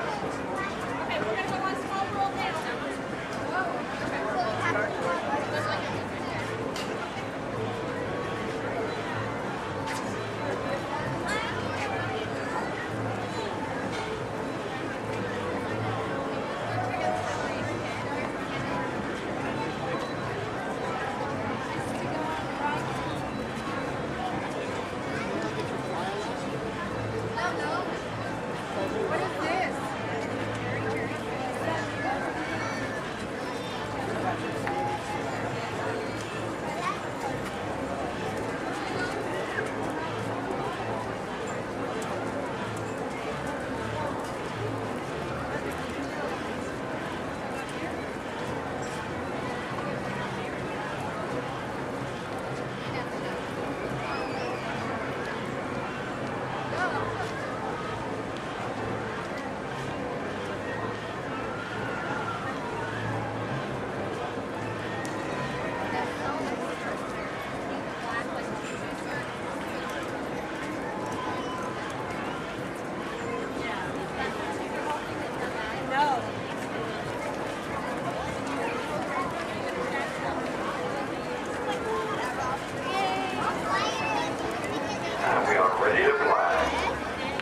We are ready to fly.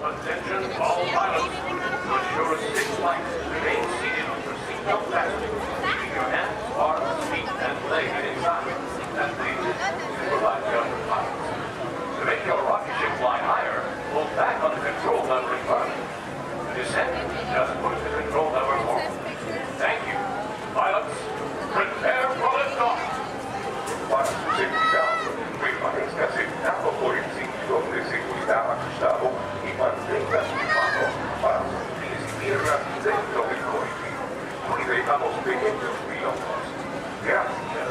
Attention all pilots. To ensure 6 flights, remain seated with your seatbelt fastened. Keep your hands, arms, feet, and legs inside. That leads to provide the other pilots. To make your rocket ship fly higher, pull back on the control lever in front. To descend, just push the control lever forward. Thank you. Pilots, prepare for liftoff. Para su seguridad, permanezca sentado por el cinturón de seguridad ajustado y mantenga su mano para sus pies y piernas dentro del cohete. Hoy dejamos pequeños pilotos. Gracias.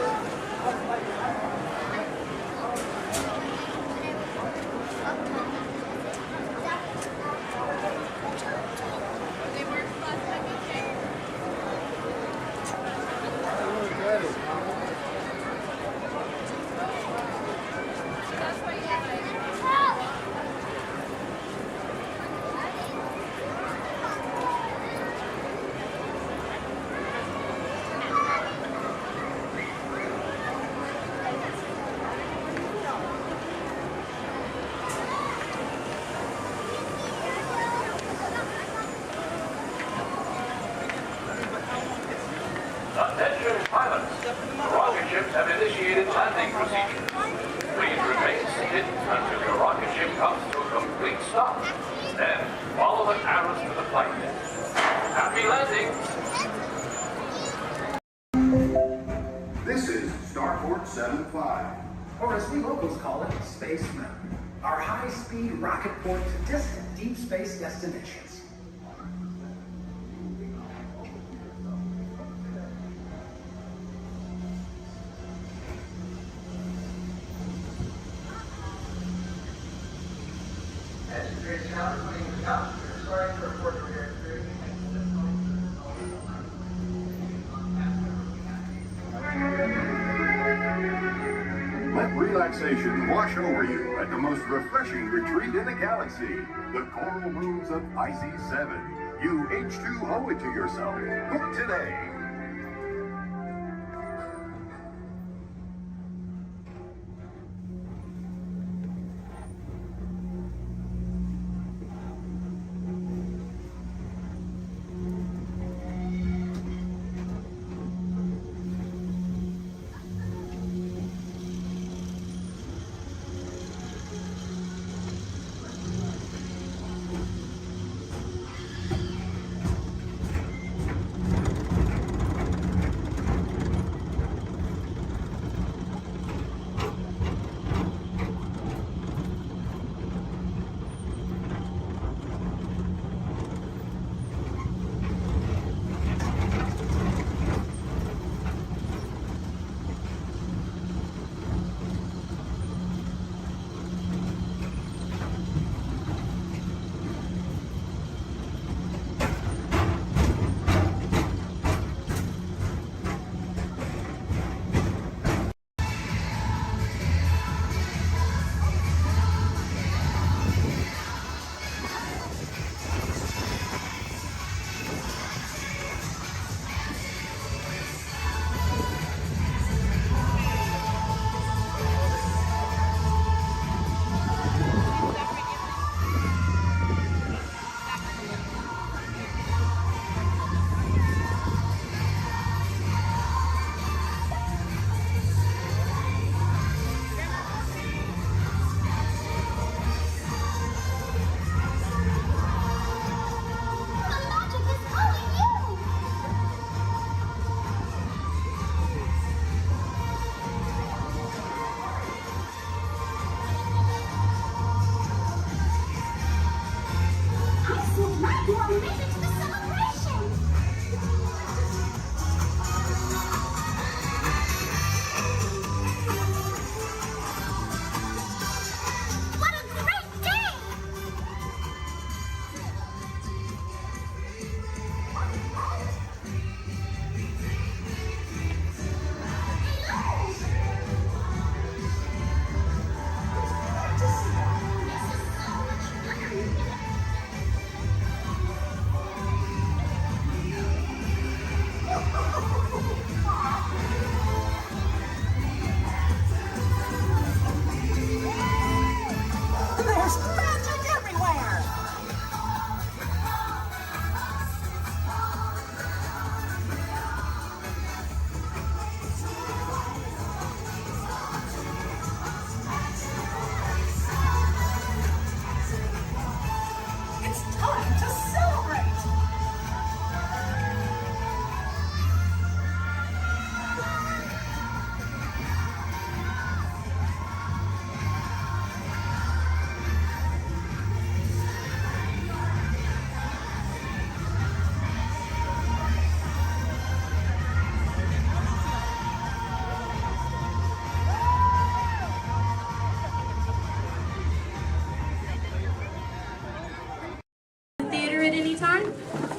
Attention pilots. Rocket ships have initiated landing procedures. Please remain seated until your rocket ship comes to a complete stop. Then follow the arrows to the flight deck. Happy landing. This is Starport 75. Or as we locals call it, Space Mountain. Our high-speed rocket port to distant deep space destinations. Let relaxation wash over you at the most refreshing retreat in the galaxy, the Coral Rooms of Pisces 7. You H2O it to yourself. Book today.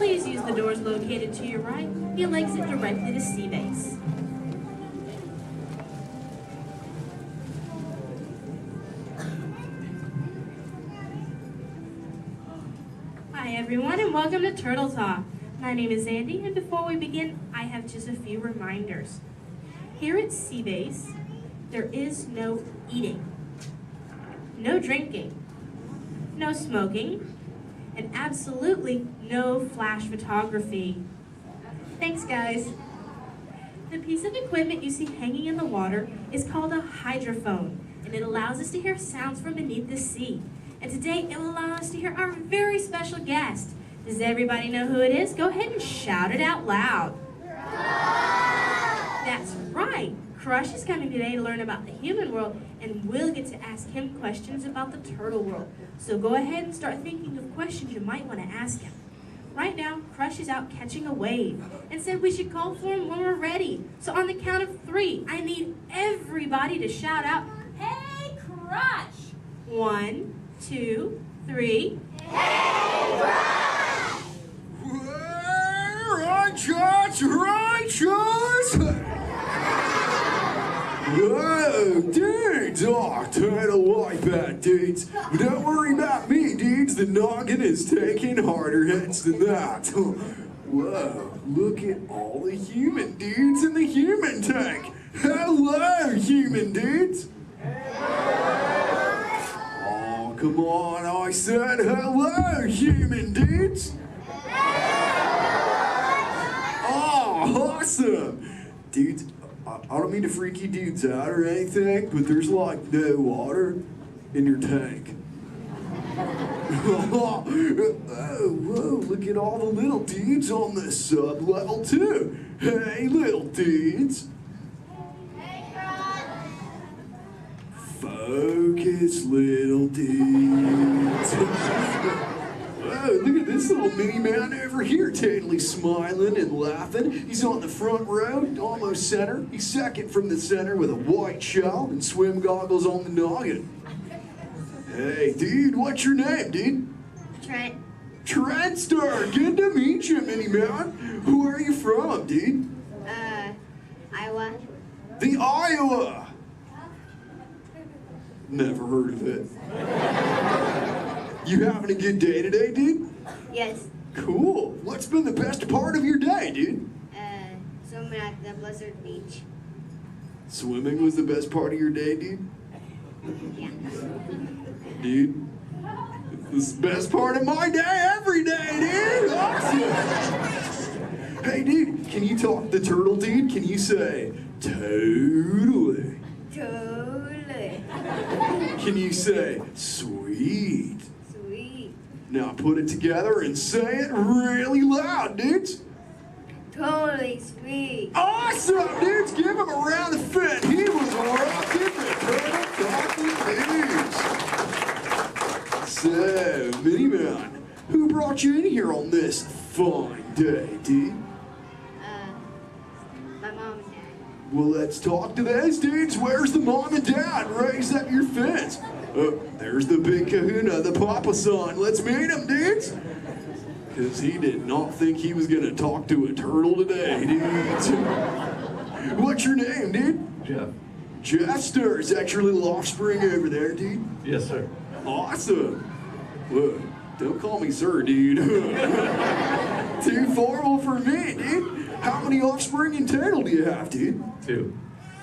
Please use the doors located to your right. You'll exit directly to Sea Base. Hi everyone and welcome to Turtle Talk. My name is Andy, and before we begin, I have just a few reminders. Here at Sea Base, there is no eating, no drinking, no smoking, and absolutely no flash photography. Thanks, guys. The piece of equipment you see hanging in the water is called a hydrophone, and it allows us to hear sounds from beneath the sea. And today, it will allow us to hear our very special guest. Does everybody know who it is? Go ahead and shout it out loud. That's right. Crush is coming today to learn about the human world, and we'll get to ask him questions about the turtle world. So go ahead and start thinking of questions you might want to ask him. Right now, Crush is out catching a wave and said we should call for him when we're ready. So on the count of 3, I need everybody to shout out, "Hey, Crush!" 1, 2, 3. Hey, Crush! Righteous! Whoa, dudes! Oh, title like that, dudes. But don't worry about me, dudes. The noggin is taking harder hits than that. Whoa, look at all the human dudes in the human tank. Hello, human dudes. Oh, come on, I said hello, human dudes. Oh, awesome. Dudes, I don't mean to freak you dudes out or anything, but there's like no water in your tank. Oh, whoa, look at all the little dudes on this sub-level too. Hey, little dudes. Focus, little dudes. Whoa, look at this little mini man over here, totally smiling and laughing. He's on the front row, almost center. He's second from the center with a white shell and swim goggles on the noggin. Hey, dude, what's your name, dude? Trent. Trent Star, good to meet you, mini man. Where are you from, dude? Iowa. The Iowa. Never heard of it. You having a good day today, dude? Yes. Cool. What's been the best part of your day, dude? Swimming at the Blizzard Beach. Swimming was the best part of your day, dude? Yeah. Dude, this is the best part of my day every day, dude! Awesome! Hey, dude, can you talk the turtle, dude? Can you say, totally? Totally. Can you say, sweet? Sweet. Now put it together and say it really loud, dudes. Totally sweet. Awesome, dudes! Give him a round of fit. He was rocking the Turtle Talking News. So, Mini Man, who brought you in here on this fine day, dude? My mom and dad. Well, let's talk to those dudes. Where's the mom and dad? Raise up your fence. Oh, there's the big kahuna, the papa son. Let's meet him, dudes. Because he did not think he was going to talk to a turtle today, dudes. What's your name, dude? Jeff. Jeff Star. Is that your little offspring over there, dude? Yes, sir. Awesome. Whoa, don't call me sir, dude. Too formal for me, dude. How many offspring in total do you have, dude? 2.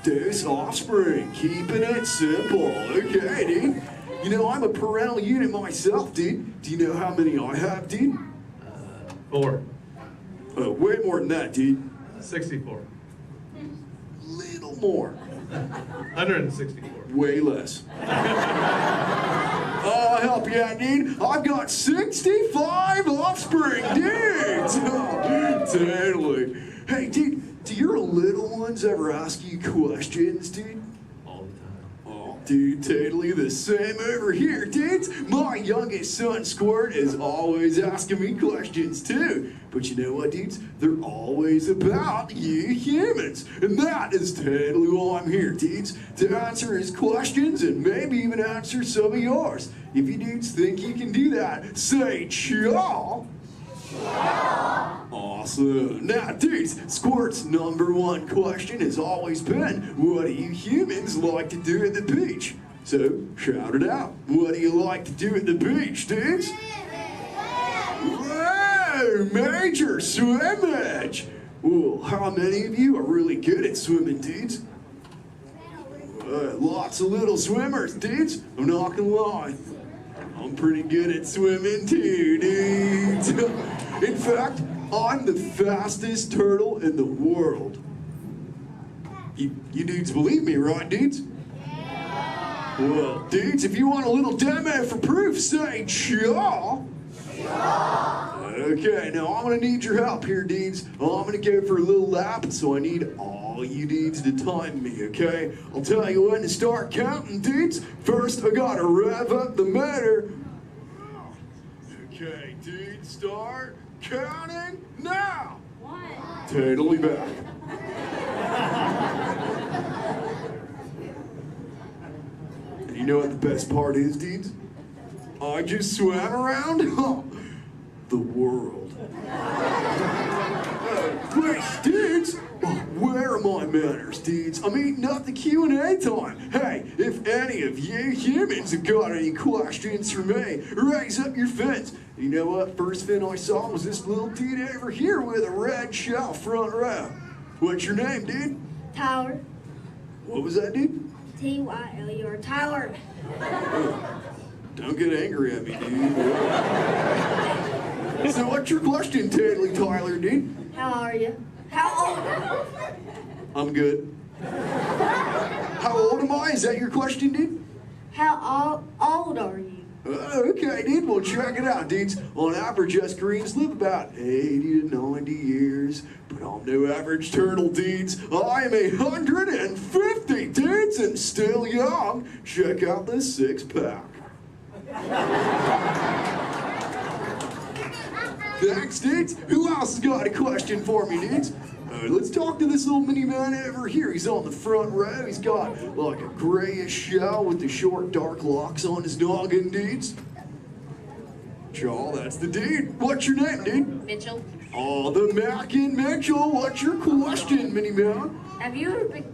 2 offspring. Keeping it simple. Okay, dude. You know, I'm a parental unit myself, dude. Do you know how many I have, dude? 4. Oh, way more than that, dude. 64. Little more. 164. Way less. I'll help you out, dude. I've got 65 offspring, dudes. Oh, totally. Hey, dude, do your little ones ever ask you questions, dude? All the time. Oh, dude, totally the same over here, dudes. My youngest son, Squirt, is always asking me questions, too. But you know what, dudes? They're always about you humans. And that is totally why I'm here, dudes. To answer his questions and maybe even answer some of yours. If you dudes think you can do that, say chaw. Awesome. Now, dudes, Squirt's #1 question has always been, what do you humans like to do at the beach? So, shout it out. What do you like to do at the beach, dudes? Whoa, major swimmage! Well, how many of you are really good at swimming, dudes? Lots of little swimmers, dudes. I'm not gonna lie. I'm pretty good at swimming too, dudes. In fact, I'm the fastest turtle in the world. You dudes believe me, right, dudes? Well, dudes, if you want a little demo for proof, say chaw. Okay, now I'm gonna need your help here, dudes. I'm gonna go for a little lap, so I need all you dudes to time me, okay? I'll tell you when to start counting, dudes. First, I gotta rev up the motor. Okay, dudes, start counting now. Totally back. And you know what the best part is, dudes? I just swam around the world. Wait, dudes, where are my manners, dudes? I'm eating up the Q&A time. Hey, if any of you humans have got any questions for me, raise up your fins. You know what? First fin I saw was this little dude over here with a red shell front row. What's your name, dude? Tyler. What was that, dude? Tyler. Tyler. Don't get angry at me, dude. So what's your question, Tyler, dude? How are you? How old are you? I'm good. How old am I? Is that your question, dude? How old are you? Okay, dude. Well, check it out, dudes. On average, us Greens live about 80 to 90 years. But I'm no average turtle, dudes. I am 150, dudes, and still young. Check out this six-pack. Thanks, dudes. Who else has got a question for me, dudes? Let's talk to this little mini man over here. He's on the front row. He's got like a grayish shell with the short, dark locks on his noggin, dudes. Chaw, that's the dude. What's your name, dude? Mitchell. Oh, the Mackin Mitchell. What's your question, mini man? Have you ever been?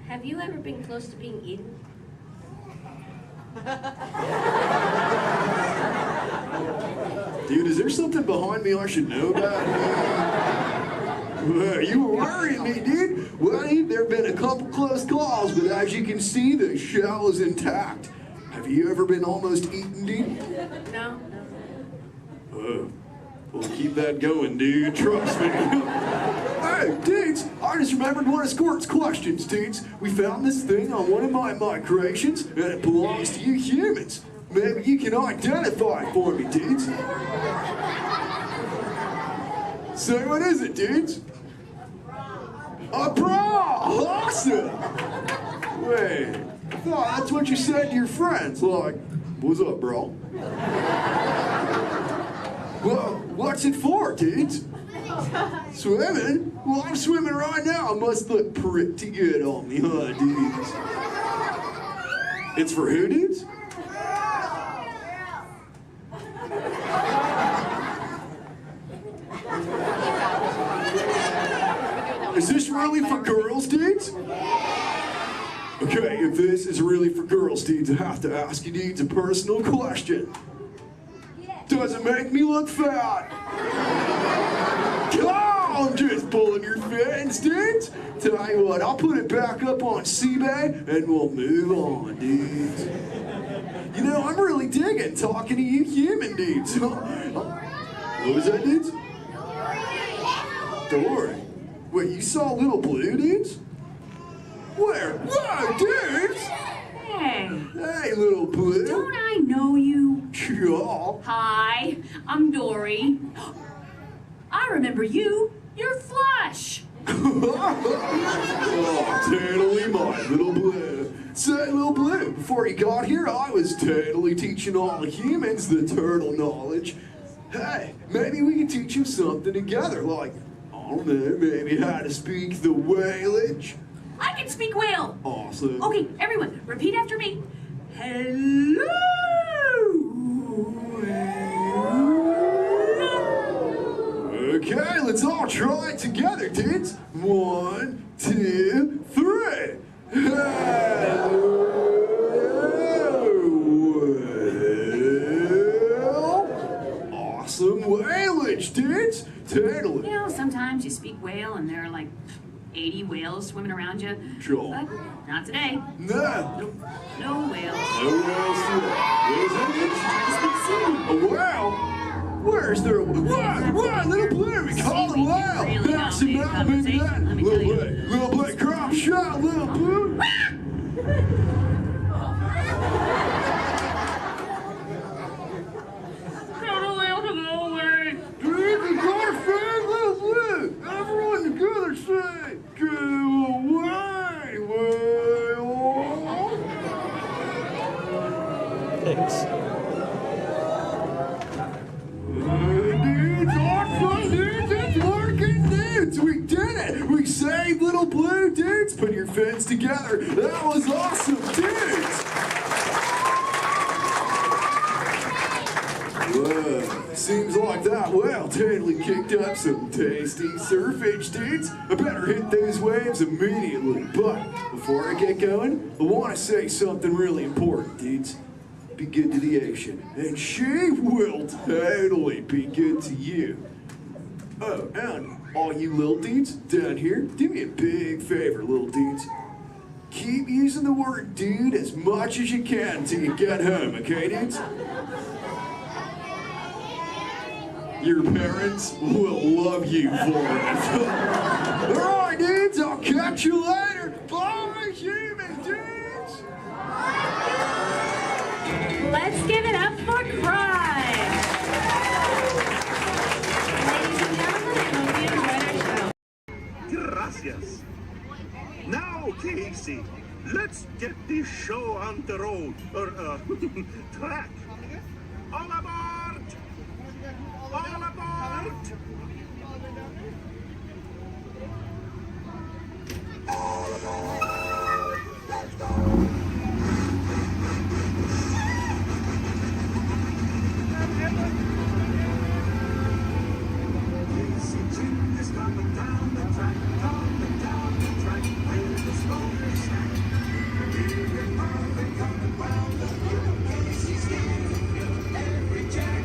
Have you ever been close to being eaten? Dude, is there something behind me I should know about? You were worrying me, dude. Well, there have been a couple close calls, but as you can see, the shell is intact. Have you ever been almost eaten, dude? No. Well, keep that going, dude. Trust me. Hey, dudes, I just remembered one of Squirt's questions, dudes. We found this thing on one of my migrations, and it belongs to you humans. Maybe you can identify it for me, dudes. So what is it, dudes? A bra! Awesome! Wait, I thought that's what you said to your friends. Like, what's up, bro? Well, what's it for, dudes? Swimming? Well, I'm swimming right now. I must look pretty good on me, huh, dudes? It's for who, dudes? Is this really for girls, dudes? Okay, if this is really for girls, dudes, I have to ask you dudes a personal question. Does it make me look fat? Oh, I'm just pulling your fins, dudes. Tell you what, I'll put it back up on CBay and we'll move on, dudes. You know, I'm really digging talking to you human dudes. What was that, dudes? Dory. Wait, you saw Little Blue, dudes? Where? Whoa, dudes! Hey. Hey, Little Blue. Don't I know you? Yeah. Hi, I'm Dory. I remember you. You're Flush. Oh, totally my Little Blue. Say, Little Blue, before you got here, I was totally teaching all the humans the turtle knowledge. Hey, maybe we can teach them something together, like, I don't know, maybe how to speak the whalage. I can speak whale. Awesome. Okay, everyone, repeat after me. Hello. try it together, dudes. 1, 2, 3. Awesome whalage, dudes. Totally. You know, sometimes you speak whale and there are like 80 whales swimming around you. Sure. But not today. No. Nope. No whales. No whales today. A whale? Where's there a whale? What? Little Blue, we call it whale. That's about maybe that. Little Blue, crop shot, Little Blue. Dude, we got a friend, Little Blue. Everyone together say, go away, whale. Thanks. Dudes, awesome, dudes, it's working, dudes. We did it. We saved Little Blue, dudes. Put your fins together. That was awesome, dudes. Whoa, seems like that whale totally kicked up some tasty surfage, dudes. I better hit those waves immediately. But before I get going, I want to say something really important, dudes. Be good to the ocean, and she will totally be good to you. Oh, and all you little dudes down here, do me a big favor, little dudes. Keep using the word dude as much as you can till you get home, okay, dudes? Your parents will love you for it. All right, dudes, I'll catch you later. Bye, human dudes. Let's give it up for Crime. Ladies and gentlemen, I hope you enjoyed our show. Gracias. Now, Casey, let's get this show on the road, or track. All aboard! All aboard! All aboard! Let's go! Casey Jim is coming down the track, coming down the track, with the smoker snack. Here it comes, coming round the hill. Casey's getting every jack.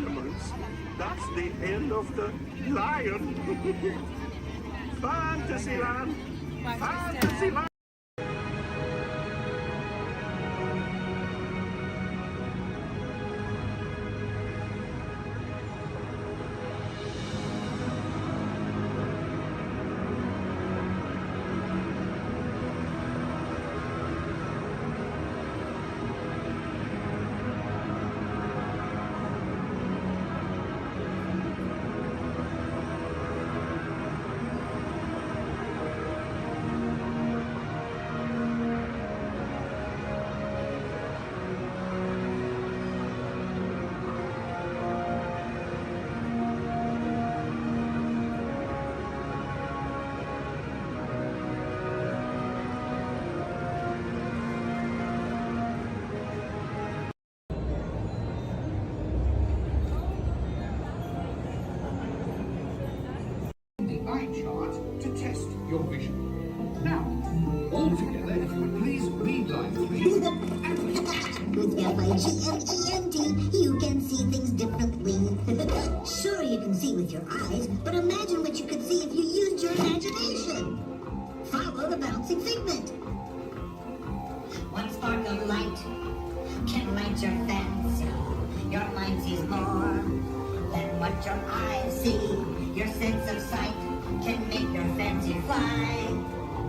animals, that's the end of the lion. Fantasyland! Fantasyland! Eye chart to test your vision. Now, all together, if you would please read line 3. With F-I-G-M-E-N-T, you can see things differently. Sure, you can see with your eyes, but imagine what you could see if you used your imagination. Follow the bouncing figment. One spark of light can light your fancy. Your mind sees more than what your eyes see. Your sense of sight can make your fancy fly.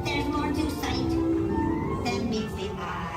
There's more to sight than meets the eye.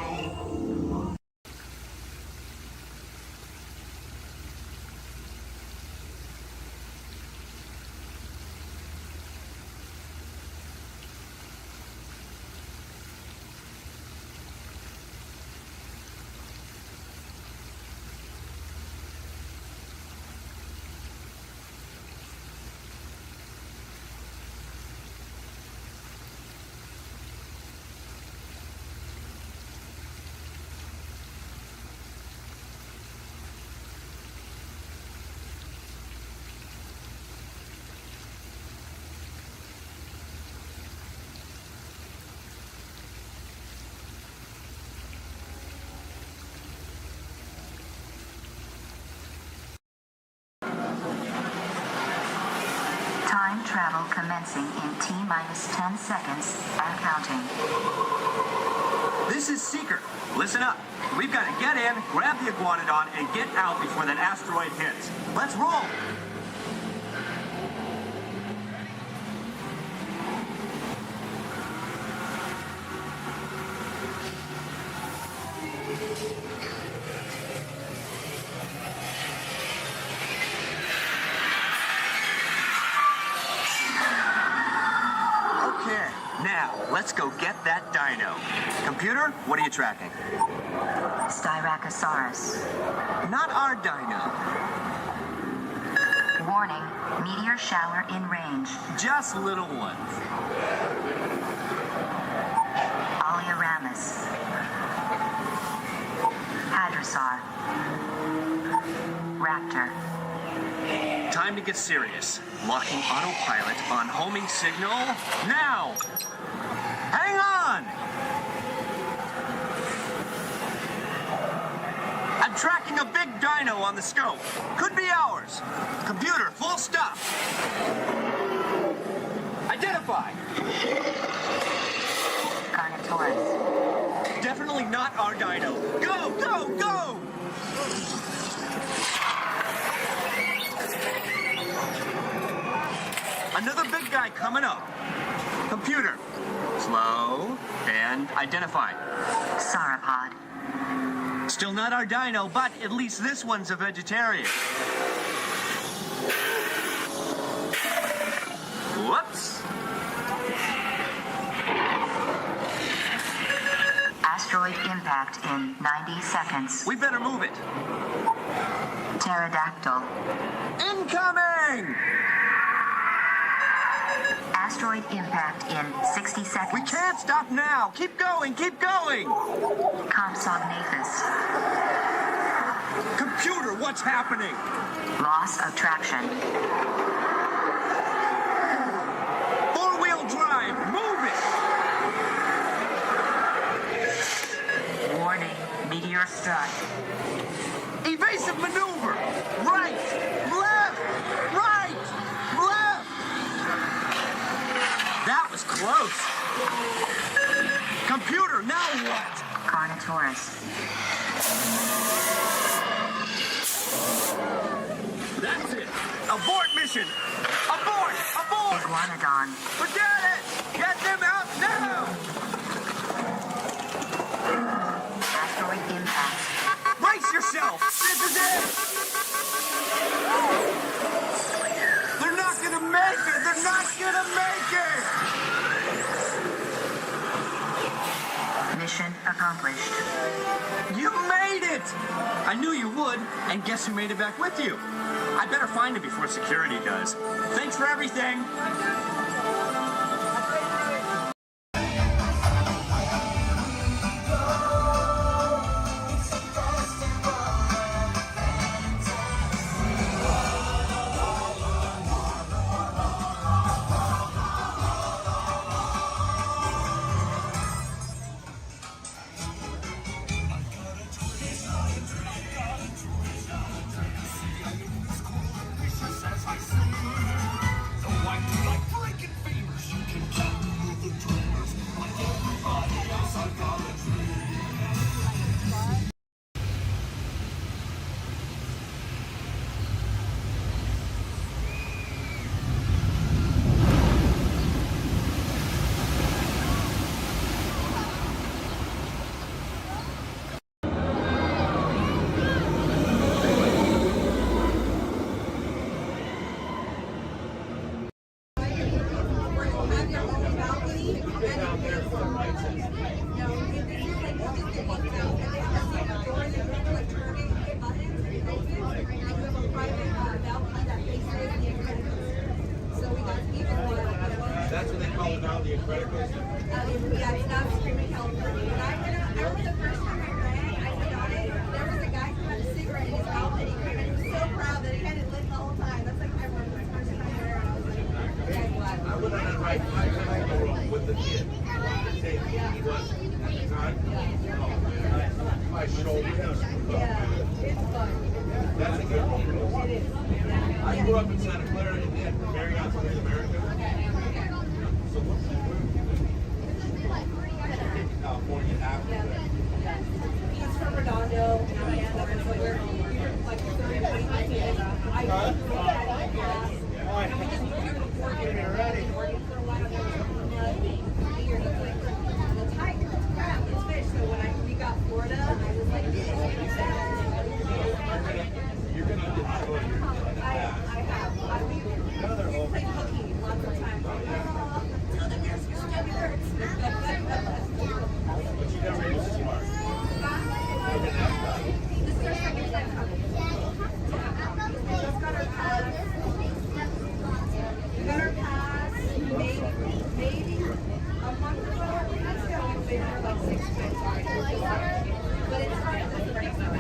Time travel commencing in T-minus 10 seconds and counting. This is Seeker. Listen up. We've got to get in, grab the iguanodon, and get out before that asteroid hits. Let's roll! Okay, now let's go get that dino. Computer, what are you tracking? Styracosaurus. Not our dino. Warning, meteor shower in range. Just little ones. Oleoramus. Hadrosaur. Raptor. Time to get serious. Locking autopilot on homing signal now. Hang on! I'm tracking a big dino on the scope. Could be ours. Computer, full stop. Identify. Carnotaurus. Definitely not our dino. Go, go, go! Another big guy coming up. Computer, slow and identify. Sauropod. Still not our dino, but at least this one's a vegetarian. Whoops. Asteroid impact in 90 seconds. We better move it. Pterodactyl. Incoming! Asteroid impact in 60 seconds. We can't stop now. Keep going, keep going. Compsognathus. Computer, what's happening? Loss of traction. Four-wheel drive, move it! Warning, meteor strut. Evasive maneuver! Right! Left! Right! Left! That was close. Computer, now what? Carnotaurus. That's it! Abort mission! Abort! Abort! Iguanodon. Forget it! Get them out now! Asteroid impact. Brace yourself! This is it! They're not gonna make it! They're not gonna make it! Mission accomplished. You made it! I knew you would, and guess who made it back with you? I better find it before security does. Thanks for everything! That's what they call it now, the Incredibles. Yeah, it's not Screaming California. But I remember the first time I ran, I went on it, there was a guy who had a cigarette in his mouth and he was so proud that he had it lit the whole time. That's like my first time there, and I was like, okay, what? I went on a ride 5 times in a row with the kid. He was, at the time, my shoulder. Yeah, it's fun. That's a good one. It is. I grew up in Santa Clara and then Marriott to America. So California after that. He's from Redondo, and that's where we were like 30, 25 years old. I and we just moved here to Oregon. Oregon for a while. There was nothing here. It's like the tiger, it's crab, it's fish. So when we got Florida, I was like, You're gonna enjoy your I have. We played hooky lots of times. But you never use smart. This is our second time coming. We just got our pass. We got our pass maybe a month ago. Let's go. We've been here like 6 months. But it's hard to break some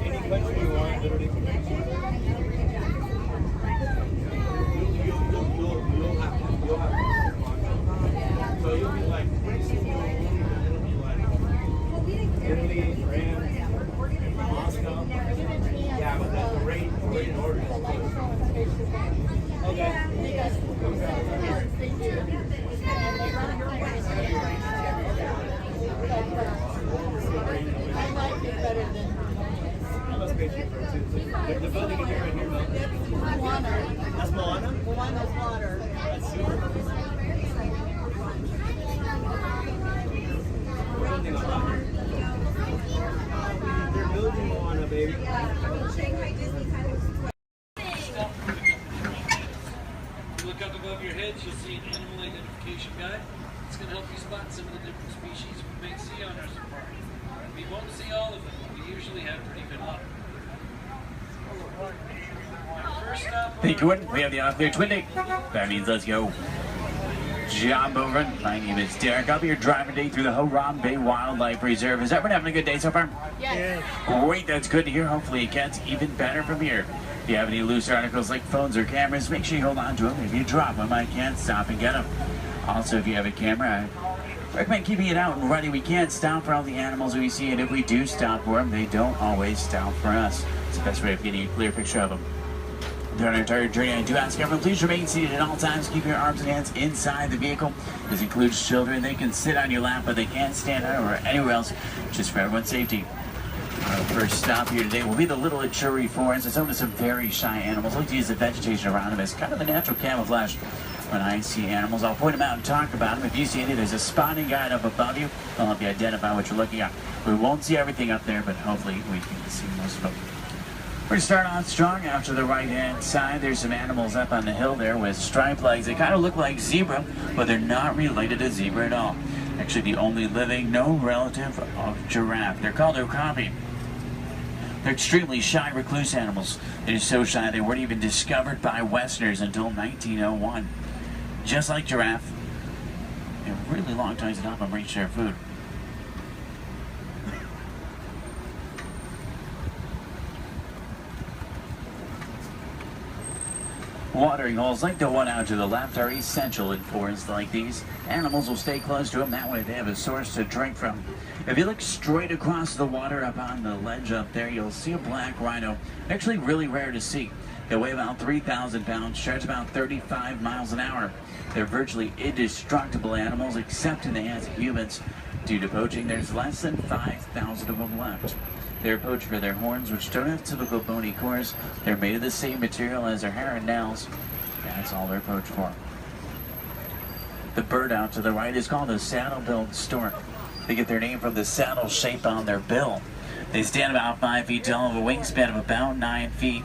Any country you want, literally from you'll have to. So you'll be like, pretty soon it'll be like Italy, France, Moscow. Yeah, but that's the rate in order. Okay. I like it better than The building in here right here, Moana. That's Moana? Moana's water. That's super. They're building Moana, baby. Yeah, I mean, Shanghai Disney kind of. Look up above your heads, you'll see an animal identification guide. It's going to help you spot some of the different species we may see on our safari. We won't see all of them, but we usually have pretty good luck. Hey, Gordon, we have the off-clear twin day. That means let's go. Job over. My name is Derek. I'll be your driver today through the Harambe Wildlife Reserve. Is everyone having a good day so far? Yes. Great, that's good to hear. Hopefully it gets even better from here. If you have any loose articles like phones or cameras, make sure you hold on to them. If you drop them, I can't stop and get them. Also, if you have a camera, I recommend keeping it out and ready. We can't stop for all the animals we see, and if we do stop for them, they don't always stop for us. It's the best way of getting a clear picture of them. During our entire journey, I do ask everyone, please remain seated at all times. Keep your arms and hands inside the vehicle. This includes children. They can sit on your lap, but they can't stand out or anywhere else, just for everyone's safety. Our first stop here today will be the Little Ituri Forest. It's home to some very shy animals. I like to use the vegetation around them as kind of a natural camouflage. When I see animals, I'll point them out and talk about them. If you see any, there's a spotting guide up above you. I'll help you identify what you're looking at. We won't see everything up there, but hopefully we can see most of them. We're going to start on strong. Out to the right-hand side, there's some animals up on the hill there with striped legs. They kind of look like zebra, but they're not related to zebra at all. Actually, the only living, no relative of giraffe. They're called okapi. They're extremely shy, recluse animals. They're so shy they weren't even discovered by Westerners until 1901. Just like giraffe, they have really long tongues to help them reach their food. Watering holes like the one out to the left are essential in forests like these. Animals will stay close to them, that way they have a source to drink from. If you look straight across the water up on the ledge up there, you'll see a black rhino. Actually really rare to see. They weigh about 3,000 pounds, charge about 35 miles an hour. They're virtually indestructible animals except in the hands of humans. Due to poaching, there's less than 5,000 of them left. They're poached for their horns, which don't have typical bony cores. They're made of the same material as their hair and nails. That's all they're poached for. The bird out to the right is called a saddle-billed stork. They get their name from the saddle shape on their bill. They stand about 5 feet tall, have a wingspan of about 9 feet.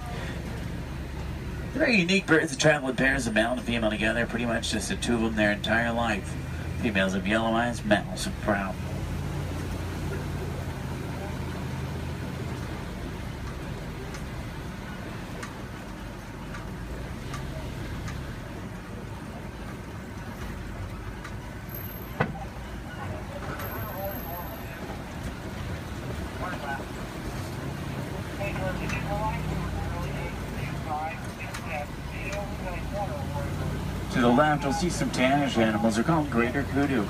They're very unique birds that travel in pairs of male and female together, pretty much just the two of them their entire life. Females have yellow eyes, males have brown. To the left, you'll see some tannish animals. They're called greater kudu.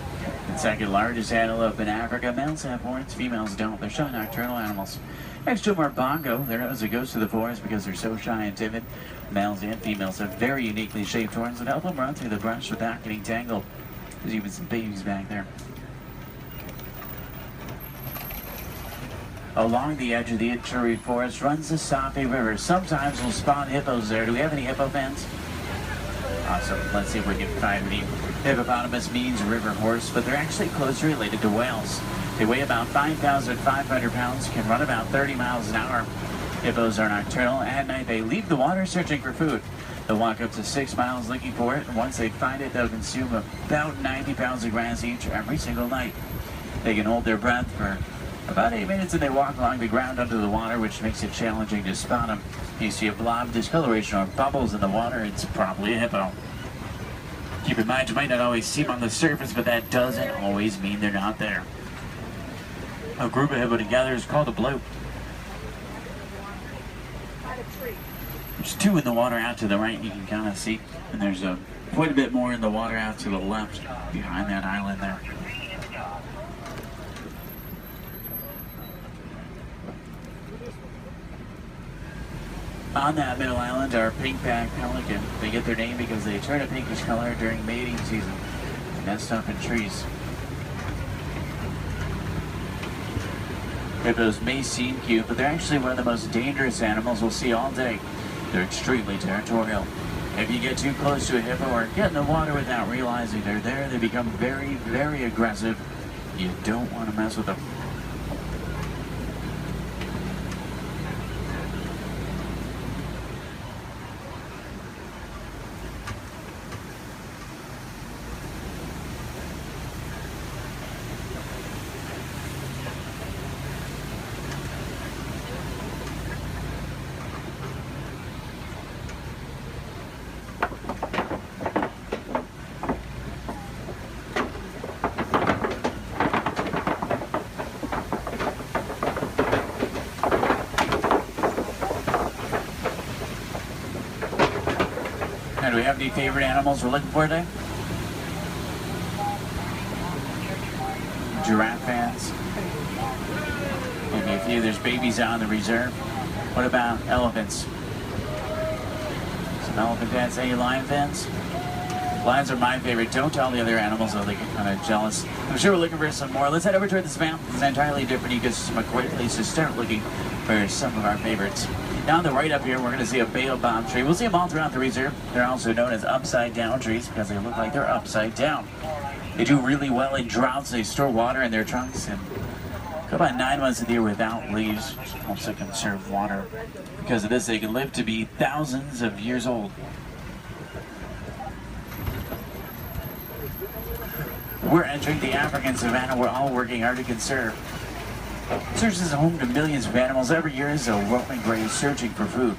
The second largest antelope in Africa. Males have horns, females don't. They're shy nocturnal animals. Next to them are bongo. They're known as the ghosts of the forest because they're so shy and timid. Males and females have very uniquely shaped horns that help them run through the brush without getting tangled. There's even some babies back there. Along the edge of the Ituri Forest runs the Sape River. Sometimes we'll spot hippos there. Do we have any hippo fans? Awesome. Let's see if we can find any. Hippopotamus means river horse, but they're actually closely related to whales. They weigh about 5,500 pounds, can run about 30 miles an hour. Hippos are nocturnal. At night, they leave the water searching for food. They'll walk up to 6 miles looking for it, and once they find it, they'll consume about 90 pounds of grass each every single night. They can hold their breath for about 8 minutes, and they walk along the ground under the water, which makes it challenging to spot them. You see a blob discoloration or bubbles in the water, it's probably a hippo. Keep in mind, you might not always see them on the surface, but that doesn't always mean they're not there. A group of hippo together is called a bloat. There's 2 in the water out to the right, you can kind of see, and there's quite a bit more in the water out to the left behind that island there. On that middle island are pink-backed pelican. They get their name because they turn a pinkish color during mating season. They nest up in trees. Hippos may seem cute, but they're actually one of the most dangerous animals we'll see all day. They're extremely territorial. If you get too close to a hippo or get in the water without realizing they're there, they become very, very aggressive. You don't want to mess with them. Now, do we have any favorite animals we're looking for today? Giraffe fans. Maybe a few. There's babies out in the reserve. What about elephants? Some elephant fans. Any lion fans? Lions are my favorite. Don't tell the other animals, though they get kind of jealous. I'm sure we're looking for some more. Let's head over toward this map. It's an entirely different ecosystem. A great place to start looking for some of our favorites. Now on the right up here, we're going to see a baobab tree. We'll see them all throughout the reserve. They're also known as upside down trees because they look like they're upside down. They do really well in droughts. They store water in their trunks and go about 9 months of the year without leaves, which helps to conserve water. Because of this, they can live to be thousands of years old. We're entering the African savanna we're all working hard to conserve. Serves as a home to millions of animals. Every year is a roaming grave searching for food.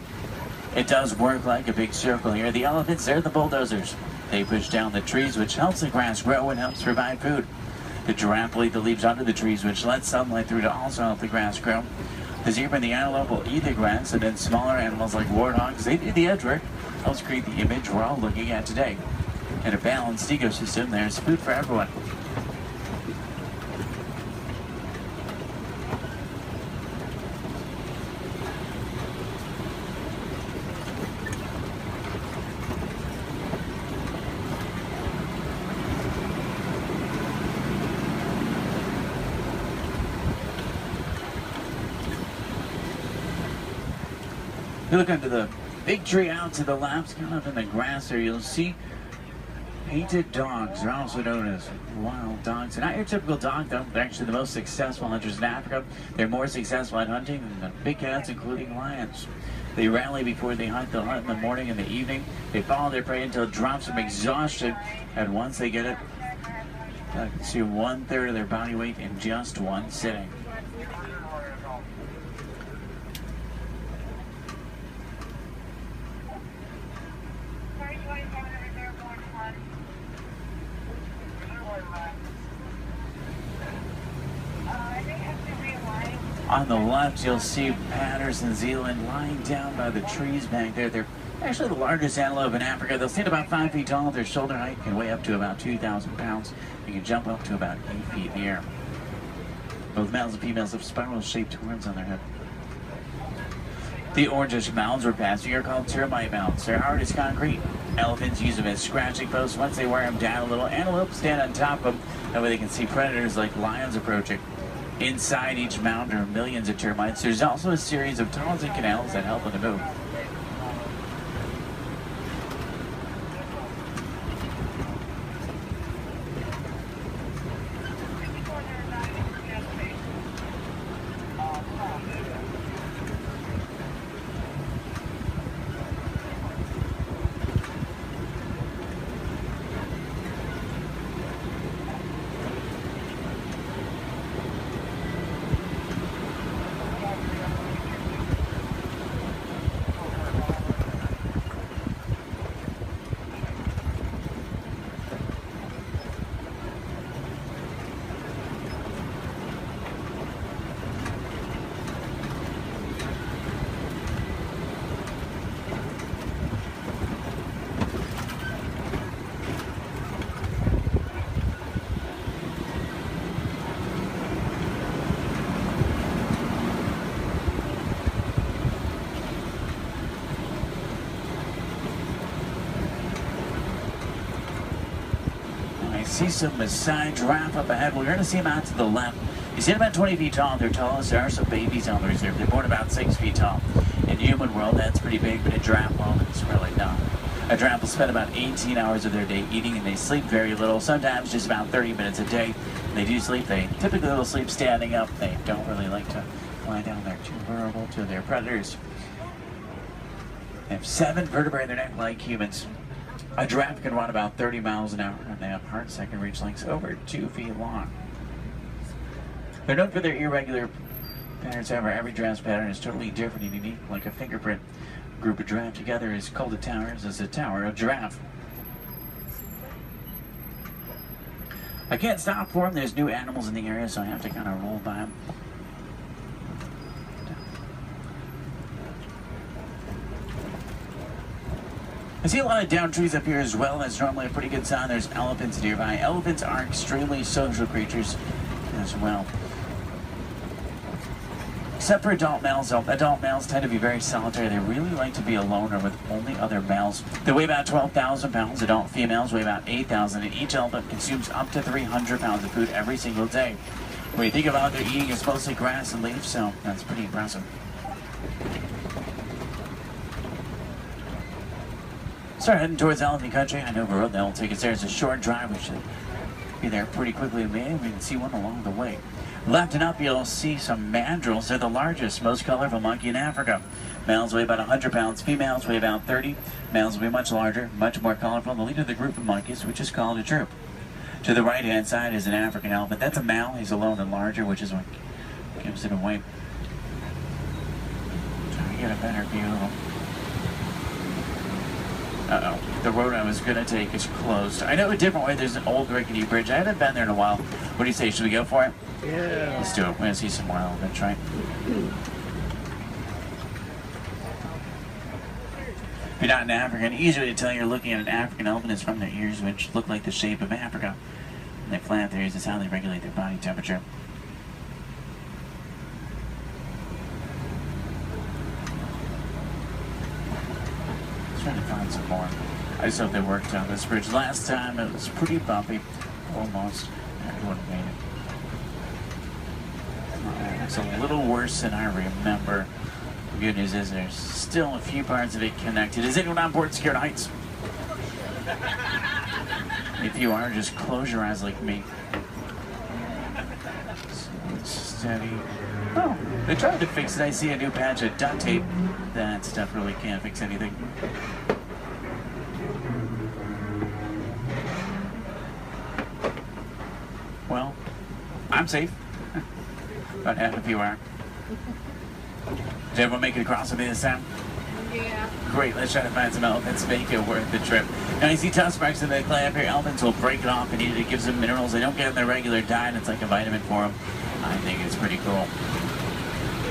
It does work like a big circle here. The elephants, they're the bulldozers. They push down the trees, which helps the grass grow and helps provide food. The giraffe will eat the leaves under the trees, which lets sunlight through to also help the grass grow. The zebra and the antelope will eat the grass, and then smaller animals like warthogs, they do the edge work. Helps create the image we're all looking at today. In a balanced ecosystem, there's food for everyone. You look under the big tree out to the left, kind of in the grass there, you'll see painted dogs. They're also known as wild dogs. They're not your typical dog, though. They're actually the most successful hunters in Africa. They're more successful at hunting than the big cats, including lions. They rally before they hunt. They'll hunt in the morning and the evening. They follow their prey until it drops from exhaustion. And once they get it, you can see 1/3 of their body weight in just one sitting. On the left, you'll see Patterson Zealand lying down by the trees back there. They're actually the largest antelope in Africa. They'll stand about 5 feet tall. Their shoulder height can weigh up to about 2,000 pounds. You can jump up to about 8 feet in the air. Both males and females have spiral-shaped horns on their head. The orangish mounds we're passing are called termite mounds. They're hard as concrete. Elephants use them as scratching posts. Once they wear them down a little, antelopes stand on top of them. That way they can see predators like lions approaching. Inside each mound are millions of termites. There's also a series of tunnels and canals that help them to move. See some Maasai giraffe up ahead. We're going to see them out to the left. You see them about 20 feet tall. They're tallest. There are some babies on the reserve. They're born about 6 feet tall. In human world, that's pretty big, but in giraffe world, it's really not. A giraffe will spend about 18 hours of their day eating, and they sleep very little, sometimes just about 30 minutes a day. When they do sleep, they typically will sleep standing up. They don't really like to lie down. They're too vulnerable to their predators. They have 7 vertebrae in their neck like humans. A giraffe can run about 30 miles an hour, and they have hearts that can reach lengths over 2 feet long. They're known for their irregular patterns. However, every giraffe's pattern is totally different and unique, like a fingerprint. A group of giraffe together is called a tower. This is a tower of giraffe. I can't stop for them. There's new animals in the area, so I have to kind of roll by them. I see a lot of downed trees up here as well. That's normally a pretty good sign. There's elephants nearby. Elephants are extremely social creatures as well. Except for adult males, though. Adult males tend to be very solitary. They really like to be alone or with only other males. They weigh about 12,000 pounds. Adult females weigh about 8,000, and each elephant consumes up to 300 pounds of food every single day. When you think about what they're eating, it's mostly grass and leaves, so that's pretty impressive. Start heading towards elephant country. I know the road that will take us there. It's a short drive. We should be there pretty quickly. Maybe we can see one along the way. Left and up, you'll see some mandrills. They're the largest, most colorful monkey in Africa. Males weigh about 100 pounds. Females weigh about 30. Males will be much larger, much more colorful. The leader of the group of monkeys, which is called a troop. To the right-hand side is an African elephant. That's a male. He's alone and larger, which is what gives it away. Trying to get a better view of him. Uh-oh. The road I was going to take is closed. I know a different way. There's an old rickety bridge. I haven't been there in a while. What do you say? Should we go for it? Yeah. Let's do it. We're going to see some more elephants, right? If you're not an African, easy way to tell you're looking at an African elephant is from their ears, which look like the shape of Africa. And they flap their ears. That's how they regulate their body temperature. Trying to find some more. I just hope they worked on this bridge. Last time it was pretty bumpy. Almost. Everyone made it. It's a little worse than I remember. The good news is there's still a few parts of it connected. Is anyone on board Scared Heights? If you are, just close your eyes like me. Steady. Oh, they tried to fix it. I see a new patch of duct tape. That stuff really can't fix anything. Well, I'm safe. About half of you are. Did everyone make it across with me this time? Yeah. Great, let's try to find some elephants, make it worth the trip. Now you see tusk marks in the clay up here. Elephants will break it off and eat it. It gives them minerals they don't get in their regular diet. It's like a vitamin for them. I think it's pretty cool.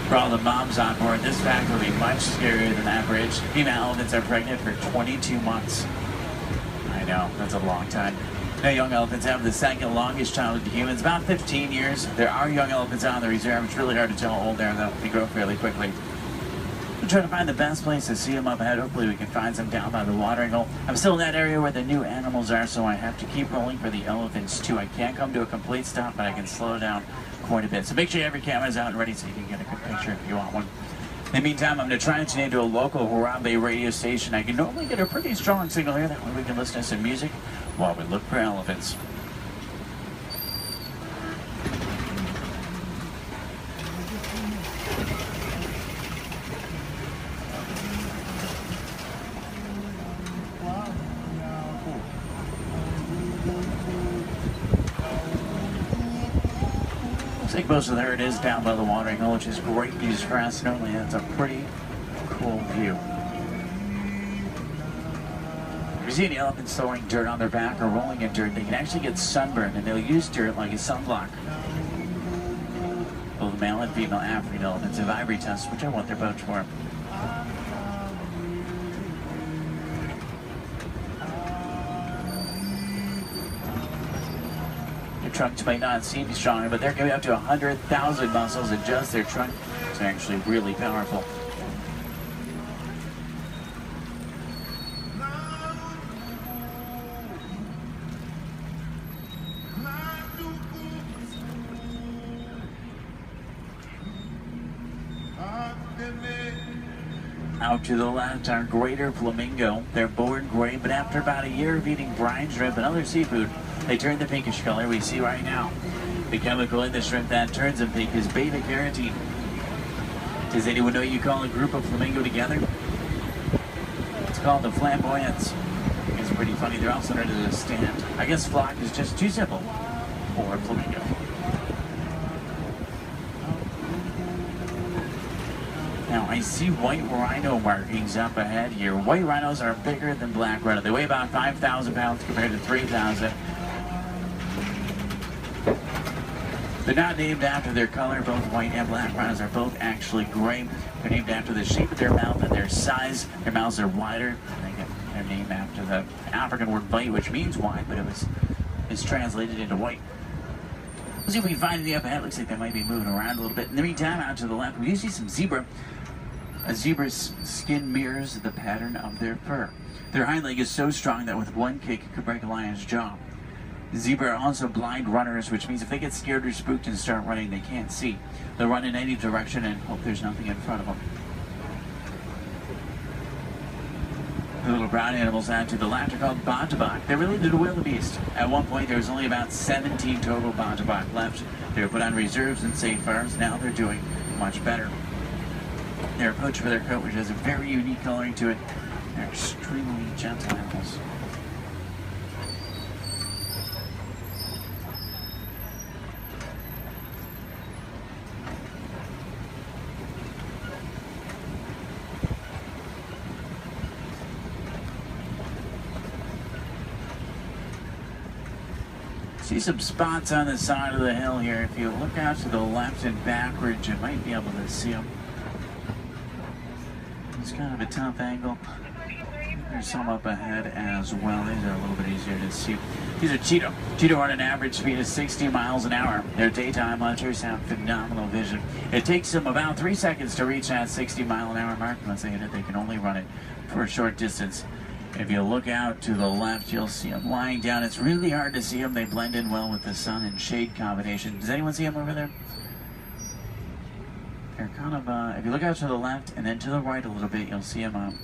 For all the moms on board, this fact will be much scarier than that bridge. Female elephants are pregnant for 22 months. I know, that's a long time. Now, young elephants have the second longest childhood to humans, about 15 years. There are young elephants on the reserve. It's really hard to tell how old they are, though. They grow fairly quickly. I'm trying to find the best place to see them up ahead. Hopefully we can find some down by the watering hole. I'm still in that area where the new animals are, so I have to keep rolling for the elephants, too. I can't come to a complete stop, but I can slow down quite a bit. So make sure every camera's out and ready so you can get a good picture if you want one. In the meantime, I'm going to try and tune into a local Harambe radio station. I can normally get a pretty strong signal here. That way we can listen to some music while we look for elephants. I think most of there it is down by the watering hole, which is great news for us. Normally that's a pretty cool view. If you see any elephants throwing dirt on their back or rolling in dirt, they can actually get sunburned, and they'll use dirt like a sunblock. Both male and female African elephants have ivory tusks, which I want their boats for. Trunks might not seem stronger, but they're going up to 100,000 muscles in just their trunk. It's actually really powerful. Out to the left are greater flamingo. They're born gray, but after about a year of eating brine shrimp and other seafood, they turn the pinkish color we see right now. The chemical in the shrimp that turns them pink is beta-carotene. Does anyone know you call a group of flamingo together? It's called the flamboyants. It's pretty funny. They're also known as a stand. I guess flock is just too simple for flamingo. Now, I see white rhino markings up ahead here. White rhinos are bigger than black rhino. They weigh about 5,000 pounds compared to 3,000. They're not named after their color. Both white and black rhinos are both actually gray. They're named after the shape of their mouth and their size. Their mouths are wider. They their name after the African word bite, which means wide, but it's translated into white. Let's see if we can find it up ahead. Looks like they might be moving around a little bit. In the meantime, out to the left, we do see some zebra. A zebra's skin mirrors the pattern of their fur. Their hind leg is so strong that with one kick it could break a lion's jaw. Zebra are also blind runners, which means if they get scared or spooked and start running, they can't see. They'll run in any direction and hope there's nothing in front of them. The little brown animals out to the left are called bontebok. They're related to wildebeest. At one point, there was only about 17 total bontebok left. They were put on reserves and safe farms. Now they're doing much better. They're poached for their coat, which has a very unique coloring to it. They're extremely gentle animals. See some spots on the side of the hill here. If you look out to the left and backwards, you might be able to see them. It's kind of a tough angle. There's some up ahead as well. These are a little bit easier to see. These are cheetah. Cheetah run an average speed of 60 miles an hour. Their daytime hunters have phenomenal vision. It takes them about 3 seconds to reach that 60-mile-an-hour mark. Once they hit it, they can only run it for a short distance. If you look out to the left, you'll see them lying down. It's really hard to see them. They blend in well with the sun and shade combination. Does anyone see them over there? They're kind of, if you look out to the left and then to the right a little bit, you'll see them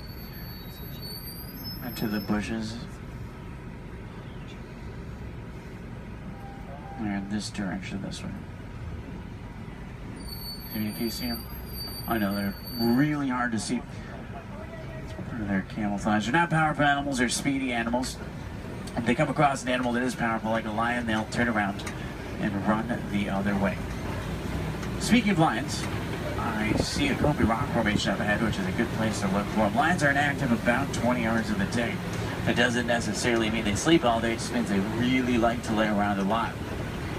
into the bushes. They're in this direction, this way. Can you see them? I know, they're really hard to see. They're camouflage. They're not powerful animals, they're speedy animals. If they come across an animal that is powerful, like a lion, they'll turn around and run the other way. Speaking of lions, I see a Kobe rock formation up ahead, which is a good place to look for them. Lions are inactive about 20 hours of the day. That doesn't necessarily mean they sleep all day, it just means they really like to lay around a lot.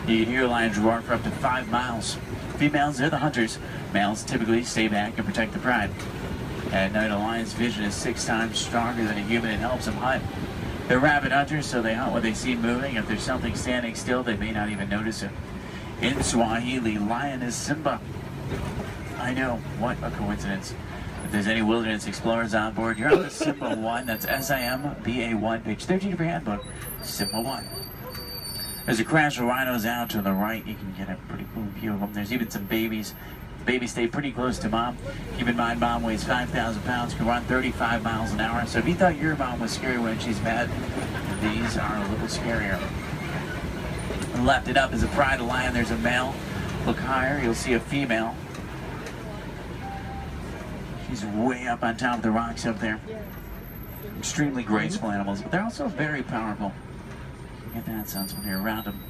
You can hear lions roar for up to 5 miles. Females, they're the hunters. Males typically stay back and protect the pride. At night, a lion's vision is 6 times stronger than a human and helps them hunt. They're rabid hunters, so they hunt what they see moving. If there's something standing still, they may not even notice it. In Swahili, lion is Simba. I know, what a coincidence. If there's any wilderness explorers on board, you're on the Simba 1. That's SIMBA1, page 13 of your handbook, Simba 1. There's a crash of rhinos out to the right. You can get a pretty cool view of them. There's even some babies. Babies stay pretty close to mom. Keep in mind, mom weighs 5,000 pounds, can run 35 miles an hour. So if you thought your mom was scary when she's mad, these are a little scarier. Left it up is a pride of lion. There's a male. Look higher, you'll see a female. She's way up on top of the rocks up there. Extremely graceful animals, but they're also very powerful. You get that sense when you're around them.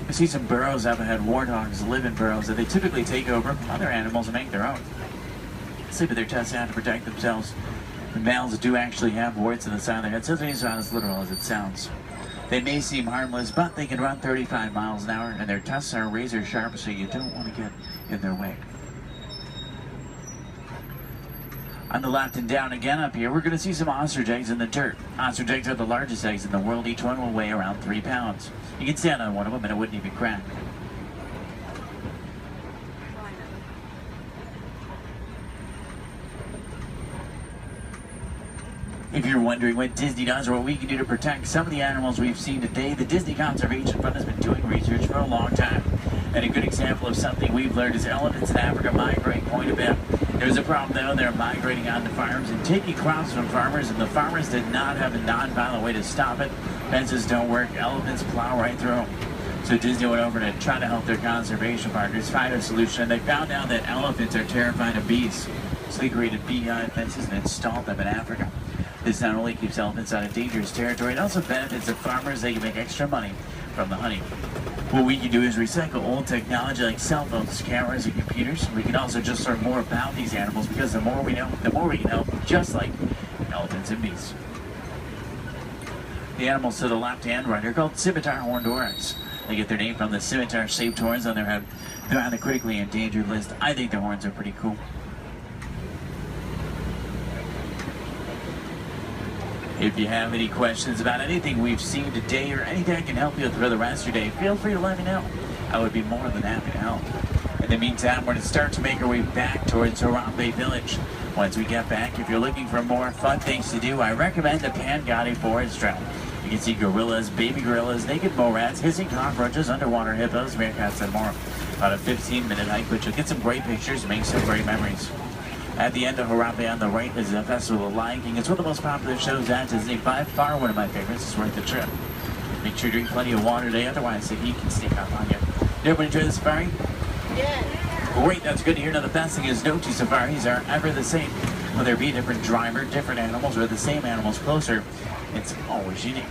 I see some burrows up ahead. Warthogs live in burrows that they typically take over other animals and make their own. Sleep with their tusks out to protect themselves. The males do actually have warts in the side of their head, so it's not as literal as it sounds. They may seem harmless, but they can run 35 miles an hour, and their tusks are razor sharp, so you don't want to get in their way. On the left and down again up here, we're going to see some ostrich eggs in the dirt. Ostrich eggs are the largest eggs in the world. Each one will weigh around 3 pounds. You can stand on one of them and it wouldn't even crack. If you're wondering what Disney does or what we can do to protect some of the animals we've seen today, the Disney Conservation Fund has been doing research for a long time. And a good example of something we've learned is elephants in Africa migrate quite a bit. There's a problem though, they're migrating onto farms and taking crops from farmers, and the farmers did not have a non-violent way to stop it. Fences don't work, elephants plow right through them. So Disney went over to try to help their conservation partners find a solution, and they found out that elephants are terrified of bees. So they created beehive fences and installed them in Africa. This not only keeps elephants out of dangerous territory, it also benefits the farmers. They can make extra money from the honey. What we can do is recycle old technology like cell phones, cameras, and computers. We can also just learn more about these animals, because the more we know, the more we can help, just like elephants and bees. The animals to the left and right are called scimitar horned oryx. They get their name from the scimitar-shaped horns on their head. They're on the critically endangered list. I think the horns are pretty cool. If you have any questions about anything we've seen today or anything I can help you with for the rest of your day, feel free to let me know. I would be more than happy to help. In the meantime, we're going to start to make our way back towards Harambe Village. Once we get back, if you're looking for more fun things to do, I recommend the Pangati Forest Trail. You can see gorillas, baby gorillas, naked mole rats, hissing cockroaches, underwater hippos, meerkats, and more. About a 15-minute hike, but you'll get some great pictures and make some great memories. At the end of Harambe on the right is the Festival of Lion King. It's one of the most popular shows at Disney. By far one of my favorites. It's worth the trip. Make sure you drink plenty of water today, otherwise the heat can sneak up on you. Did everyone enjoy the safari? Yeah. Great, that's good to hear. Now the best thing is no two safaris are ever the same. Whether it be a different driver, different animals, or the same animals closer, it's always unique.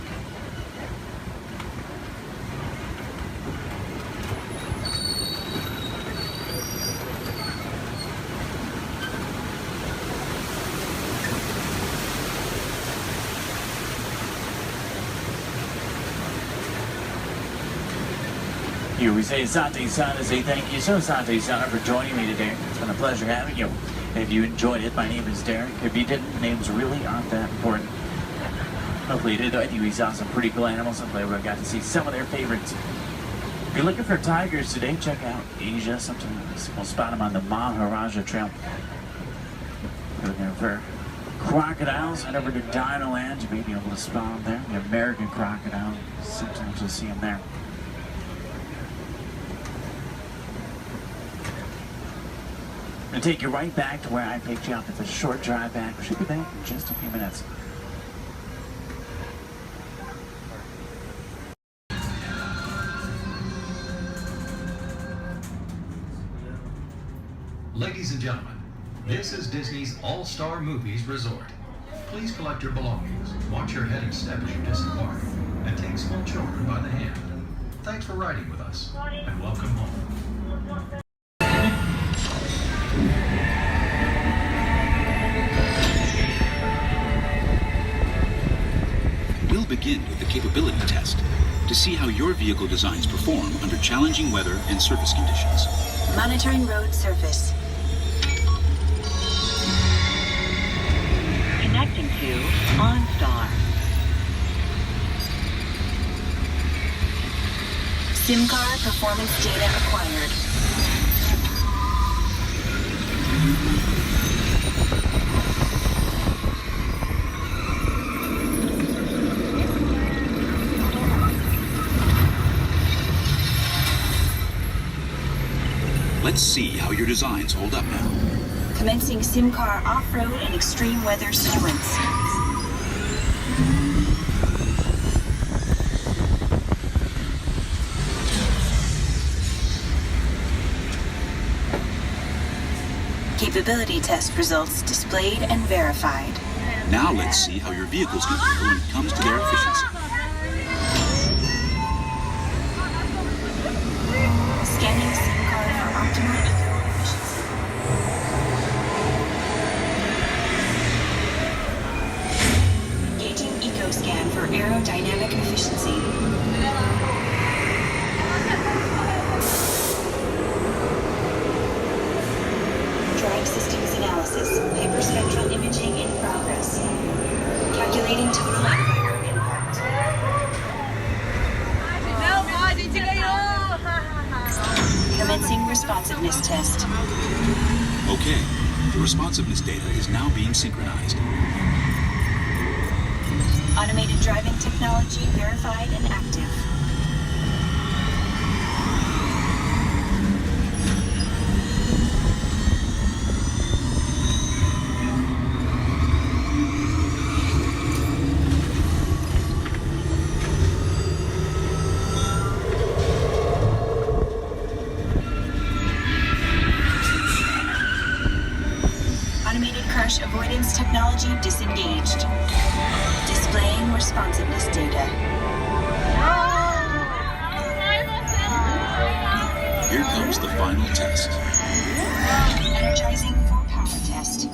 Here we say Sante Sana, say thank you so Sante Sana for joining me today. It's been a pleasure having you. If you enjoyed it, my name is Derek. If you didn't, names really aren't that important. Hopefully you did. I think we saw some pretty cool animals. Hopefully we got to see some of their favorites. If you're looking for tigers today, check out Asia. Sometimes we'll spot them on the Maharaja Trail. If you're looking for crocodiles, head over to Dinoland. You may be able to spot them there. The American crocodile. Sometimes you'll see them there. I'm going to take you right back to where I picked you up. It's a short drive back. We should be back in just a few minutes. Ladies and gentlemen, this is Disney's All-Star Movies Resort. Please collect your belongings, watch your head and step as you disembark, and take small children by the hand. Thanks for riding with us, and welcome home. We'll begin with the capability test to see how your vehicle designs perform under challenging weather and surface conditions. Monitoring road surface. Connecting to OnStar. SIM card performance data acquired. Let's see how your designs hold up now. Commencing SIM car off-road and extreme weather sequence. Capability test results displayed and verified. Now let's see how your vehicles compare when it comes to their efficiency. Scanning SIM card for optimal eco efficiency. Gauging eco scan for aerodynamic efficiency. Drive systems analysis. Hyperspectral imaging in progress. Calculating total environment impact. Commencing responsiveness test. Okay, the responsiveness data is now being synchronized. Automated driving technology verified and active. Crash avoidance technology disengaged. Displaying responsiveness data. Here comes the final test. Energizing for power test.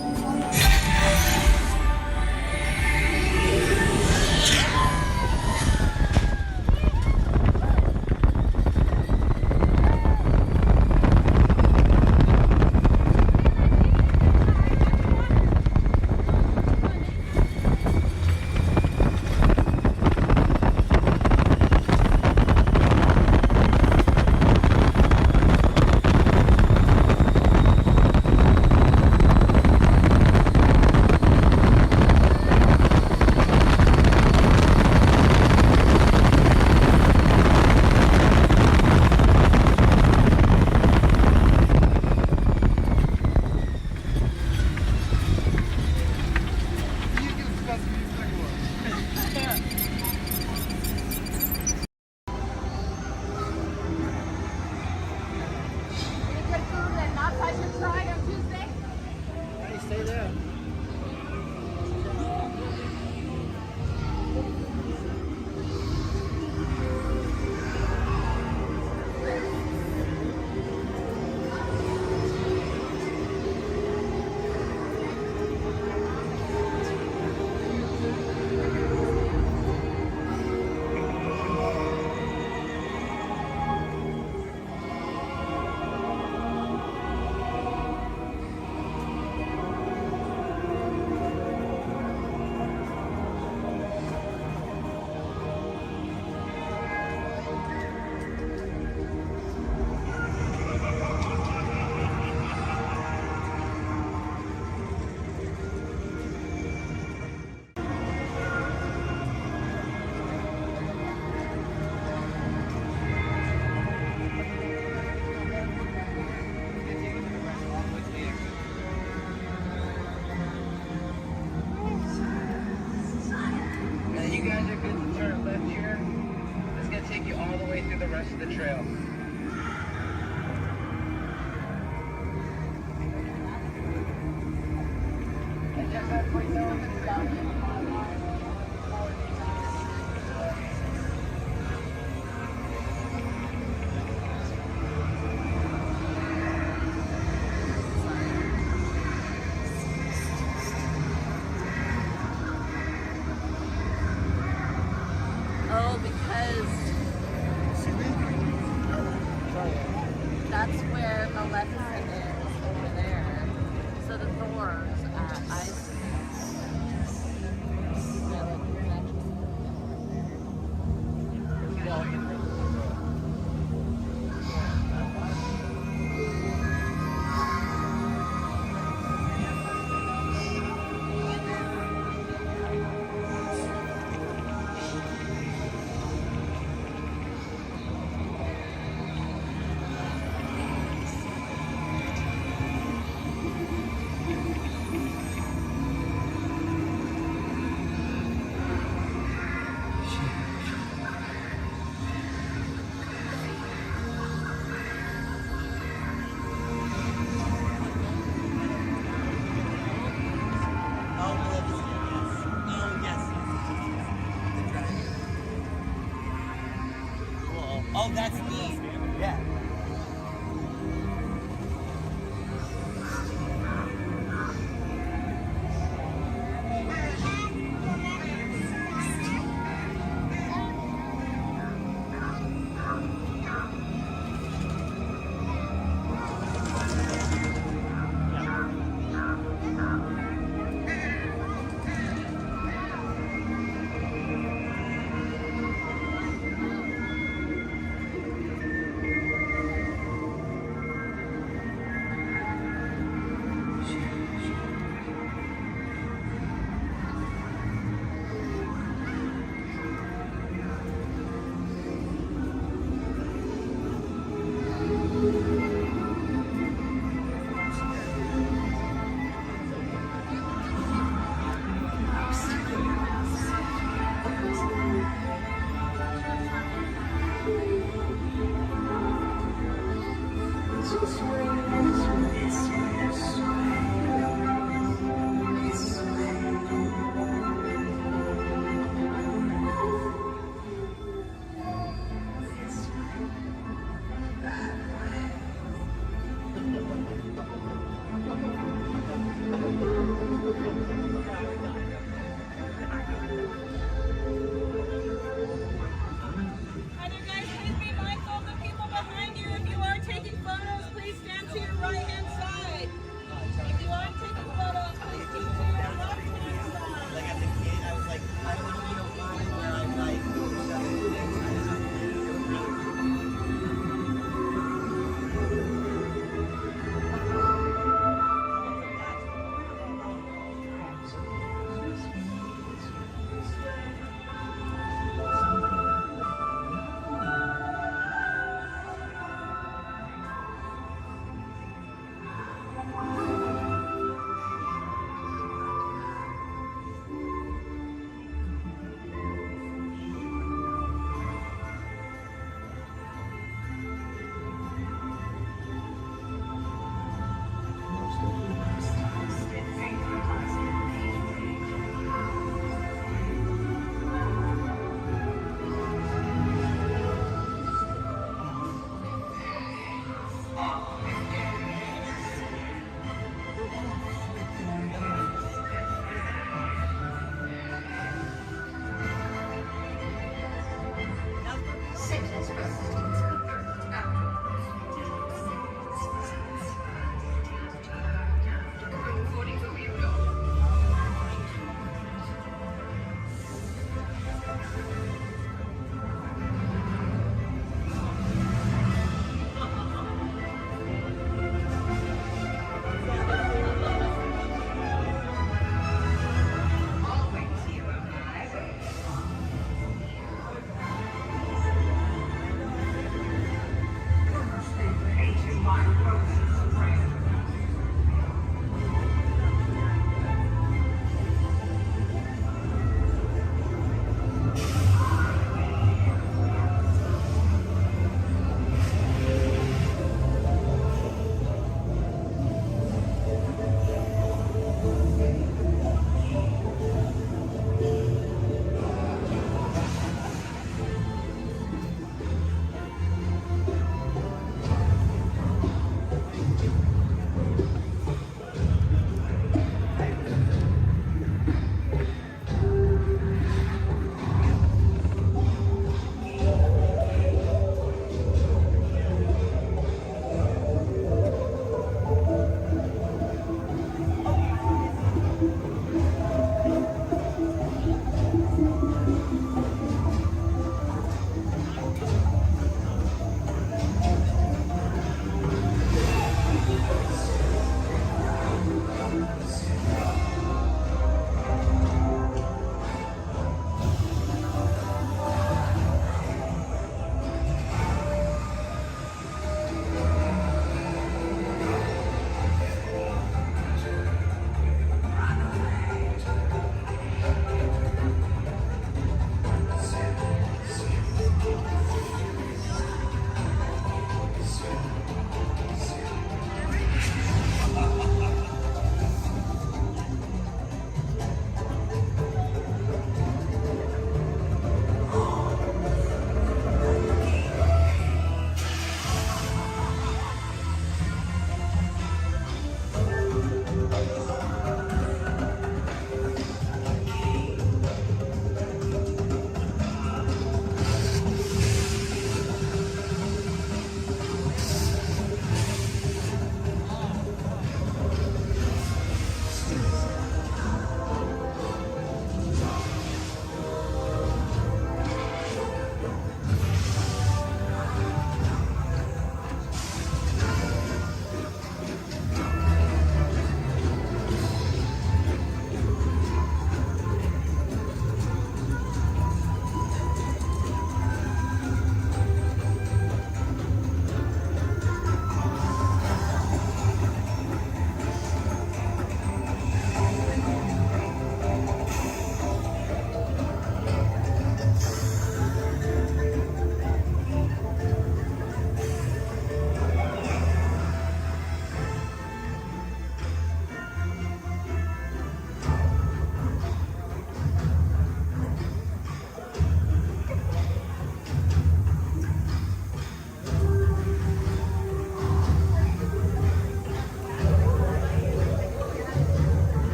rest of the trail. Oh, because that's where Maleficent is, over there. So the Thors at Ice. Oh, that's neat. Yeah.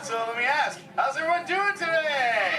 So let me ask, how's everyone doing today?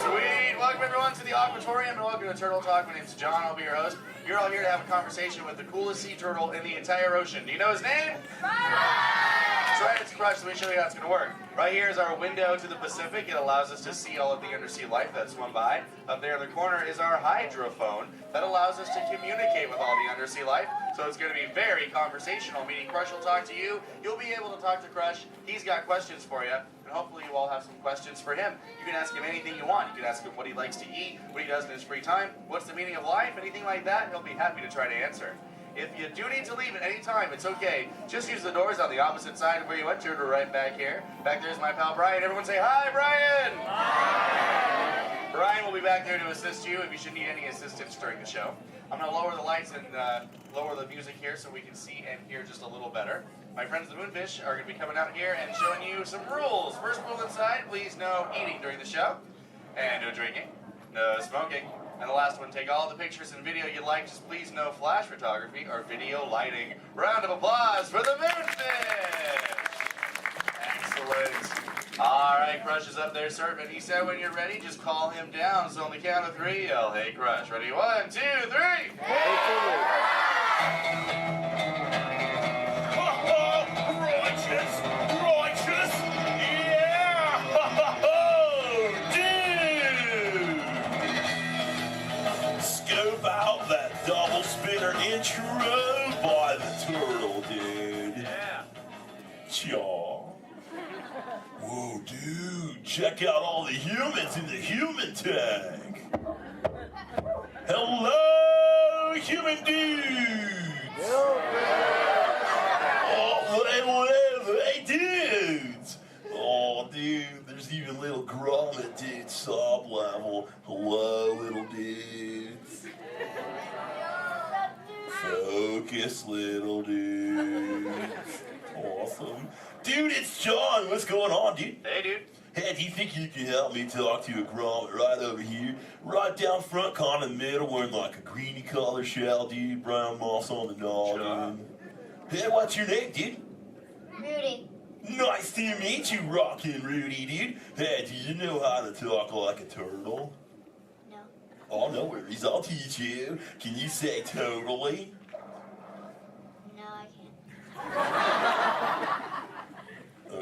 Sweet. Welcome everyone to the Aquatorium and welcome to Turtle Talk. My name's John. I'll be your host. You're all here to have a conversation with the coolest sea turtle in the entire ocean. Do you know his name? That's right, it's Crush. Let me show you how it's going to work. Right here is our window to the Pacific. It allows us to see all of the undersea life that's swum by. Up there in the corner is our hydrophone that allows us to communicate with all the undersea life. So it's going to be very conversational, meaning Crush will talk to you. You'll be able to talk to Crush. He's got questions for you. And hopefully you all have some questions for him. You can ask him anything you want. You can ask him what he likes to eat, what he does in his free time, what's the meaning of life, anything like that. He'll be happy to try to answer. If you do need to leave at any time, it's okay. Just use the doors on the opposite side of where you entered or right back here. Back there's my pal Brian. Everyone say hi, Brian! Hi! Brian will be back there to assist you if you should need any assistance during the show. I'm going to lower the lights and lower the music here so we can see and hear just a little better. My friends the Moonfish are going to be coming out here and showing you some rules. First rule inside, please no eating during the show. And no drinking. No smoking. And the last one, take all the pictures and video you like, just please no flash photography or video lighting. Round of applause for the Moonfish! Excellent. All right, Crush is up there surfing. He said when you're ready, just call him down. So on the count of 3, yell, hey Crush. Ready? 1, 2, 3! Hey! Righteous! Righteous! Yeah! Dude! Scope out that double spinner intro by the turtle, dude. Yeah. Chaw. Whoa, dude. Check out all the humans in the human tank. Hello, human dudes. Oh, hey, dudes. Oh, dude, there's even little grommet dudes, sub level. Hello, little dudes. Focus, little dudes. Awesome. Dude, it's John. What's going on, dude? Hey, dude. Hey, do you think you can help me talk to a grommet right over here? Right down front, kind of in the middle, wearing like a greeny color shell, dude. Brown moss on the noggin. Hey, what's your name, dude? Rudy. Nice to meet you, Rockin' Rudy, dude. Hey, do you know how to talk like a turtle? No. Oh, no worries. I'll teach you. Can you say totally? No, I can't.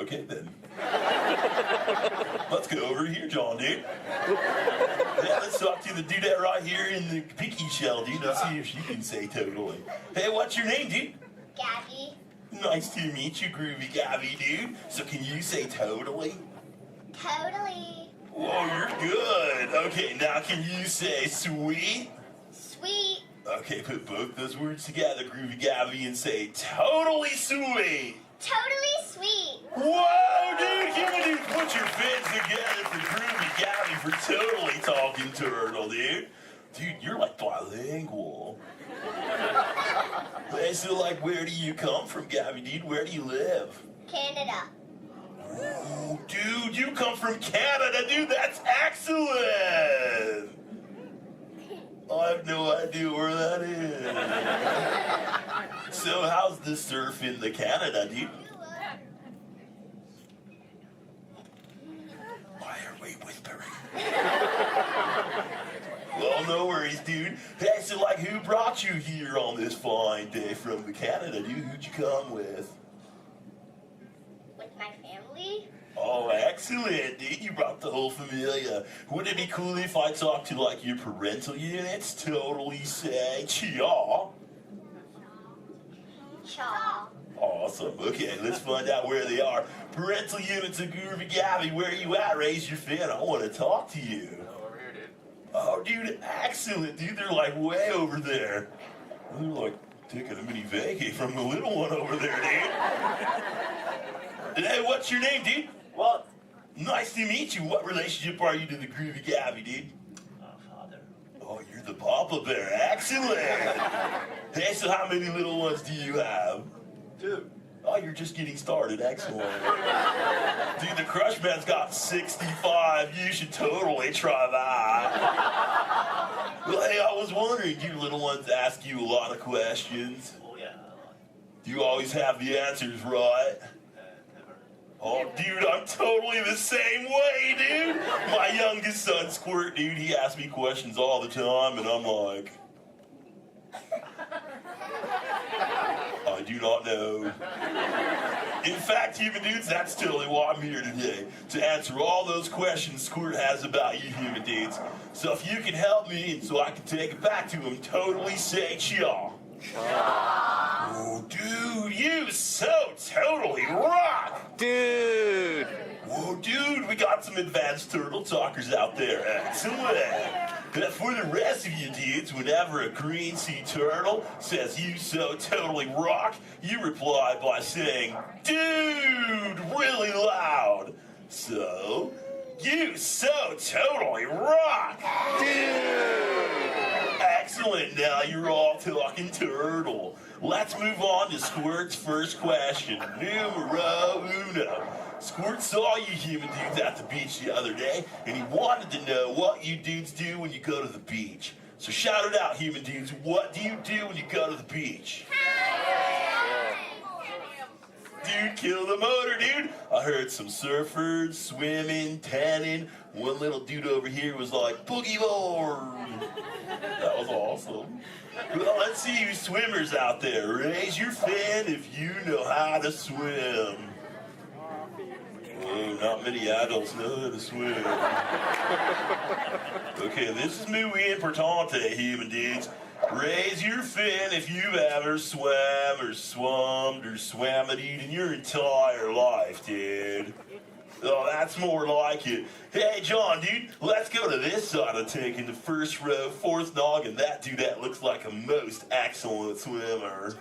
Okay, then. Let's go over here, John, dude. Yeah, let's talk to the dudette right here in the pinky shell, dude. Let's see if she can say totally. Hey, what's your name, dude? Gabby. Nice to meet you, Groovy Gabby, dude. So can you say totally? Totally. Whoa, you're good. Okay, now can you say sweet? Sweet. Okay, put both those words together, Groovy Gabby, and say totally sweet. Totally sweet. Whoa, dude, human dude, put your fins together for Groovy Gabby for totally talking turtle, dude. Dude, you're like bilingual. Hey, so like, where do you come from, Gabby, dude? Where do you live? Canada. Ooh, dude, you come from Canada, dude. That's excellent. I have no idea where that is. So how's the surf in the Canada, dude? Why are we whispering? Well, no worries, dude. Hey, so like, who brought you here on this fine day from the Canada, dude? Who'd you come with? With my family. Oh, excellent, dude. You brought the whole familia. Wouldn't it be cool if I talked to, like, your parental units? Totally say chaw. Chaw. Awesome. Okay, let's find out where they are. Parental units of Groovy Gabby, where are you at? Raise your fin. I want to talk to you. Over here, dude. Oh, dude, excellent, dude. They're, like, way over there. They're, like, taking a mini vacay from the little one over there, dude. Hey, what's your name, dude? Walt. Nice to meet you. What relationship are you to the Groovy Gabby, dude? Father. Oh, you're the Papa Bear. Excellent. Hey, so how many little ones do you have? 2. Oh, you're just getting started. Excellent. Dude, the Crush Man's got 65. You should totally try that. Well, hey, I was wondering, do your little ones ask you a lot of questions? Oh, yeah. Do you always have the answers right? Never. Oh, dude, I'm totally the same way, dude. My youngest son, Squirt, dude, he asks me questions all the time, and I'm like, I do not know. In fact, human dudes, that's totally why I'm here today, to answer all those questions Squirt has about you human dudes. So if you can help me, and so I can take it back to him, totally say cha. Oh, dude, you so totally rock! Dude! Whoa, dude, we got some advanced turtle talkers out there. Excellent. But for the rest of you dudes, whenever a green sea turtle says you so totally rock, you reply by saying, dude, really loud. So, you so totally rock! Dude! Excellent, now you're all talking turtle. Let's move on to Squirt's first question. Numero uno. Squirt saw you human dudes at the beach the other day, and he wanted to know what you dudes do when you go to the beach. So shout it out, human dudes. What do you do when you go to the beach? Dude, kill the motor, dude. I heard some surfers, swimming, tanning. One little dude over here was like, boogie board. That was awesome. Well, let's see you swimmers out there. Raise your fin if you know how to swim. Oh, not many adults know how to swim. Okay, this is muy importante, human dudes. Raise your fin if you've ever swam or swummed or swam in your entire life, dude. Oh, that's more like it. Hey, John, dude, let's go to this side of the tank in the first row, fourth noggin. That dude, that looks like a most excellent swimmer.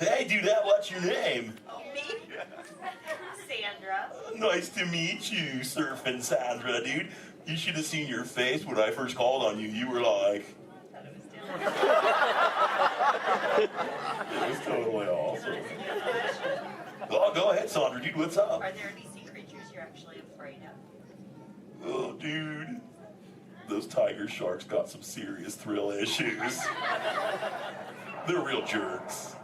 Hey, dudette, what's your name? Oh, me? Sandra. Nice to meet you, Surfing Sandra, dude. You should have seen your face when I first called on you. You were like... It was totally awesome. Oh, go ahead, Sandra, dude, what's up? Are there any sea creatures you're actually afraid of? Oh, dude. Those tiger sharks got some serious thrill issues. They're real jerks.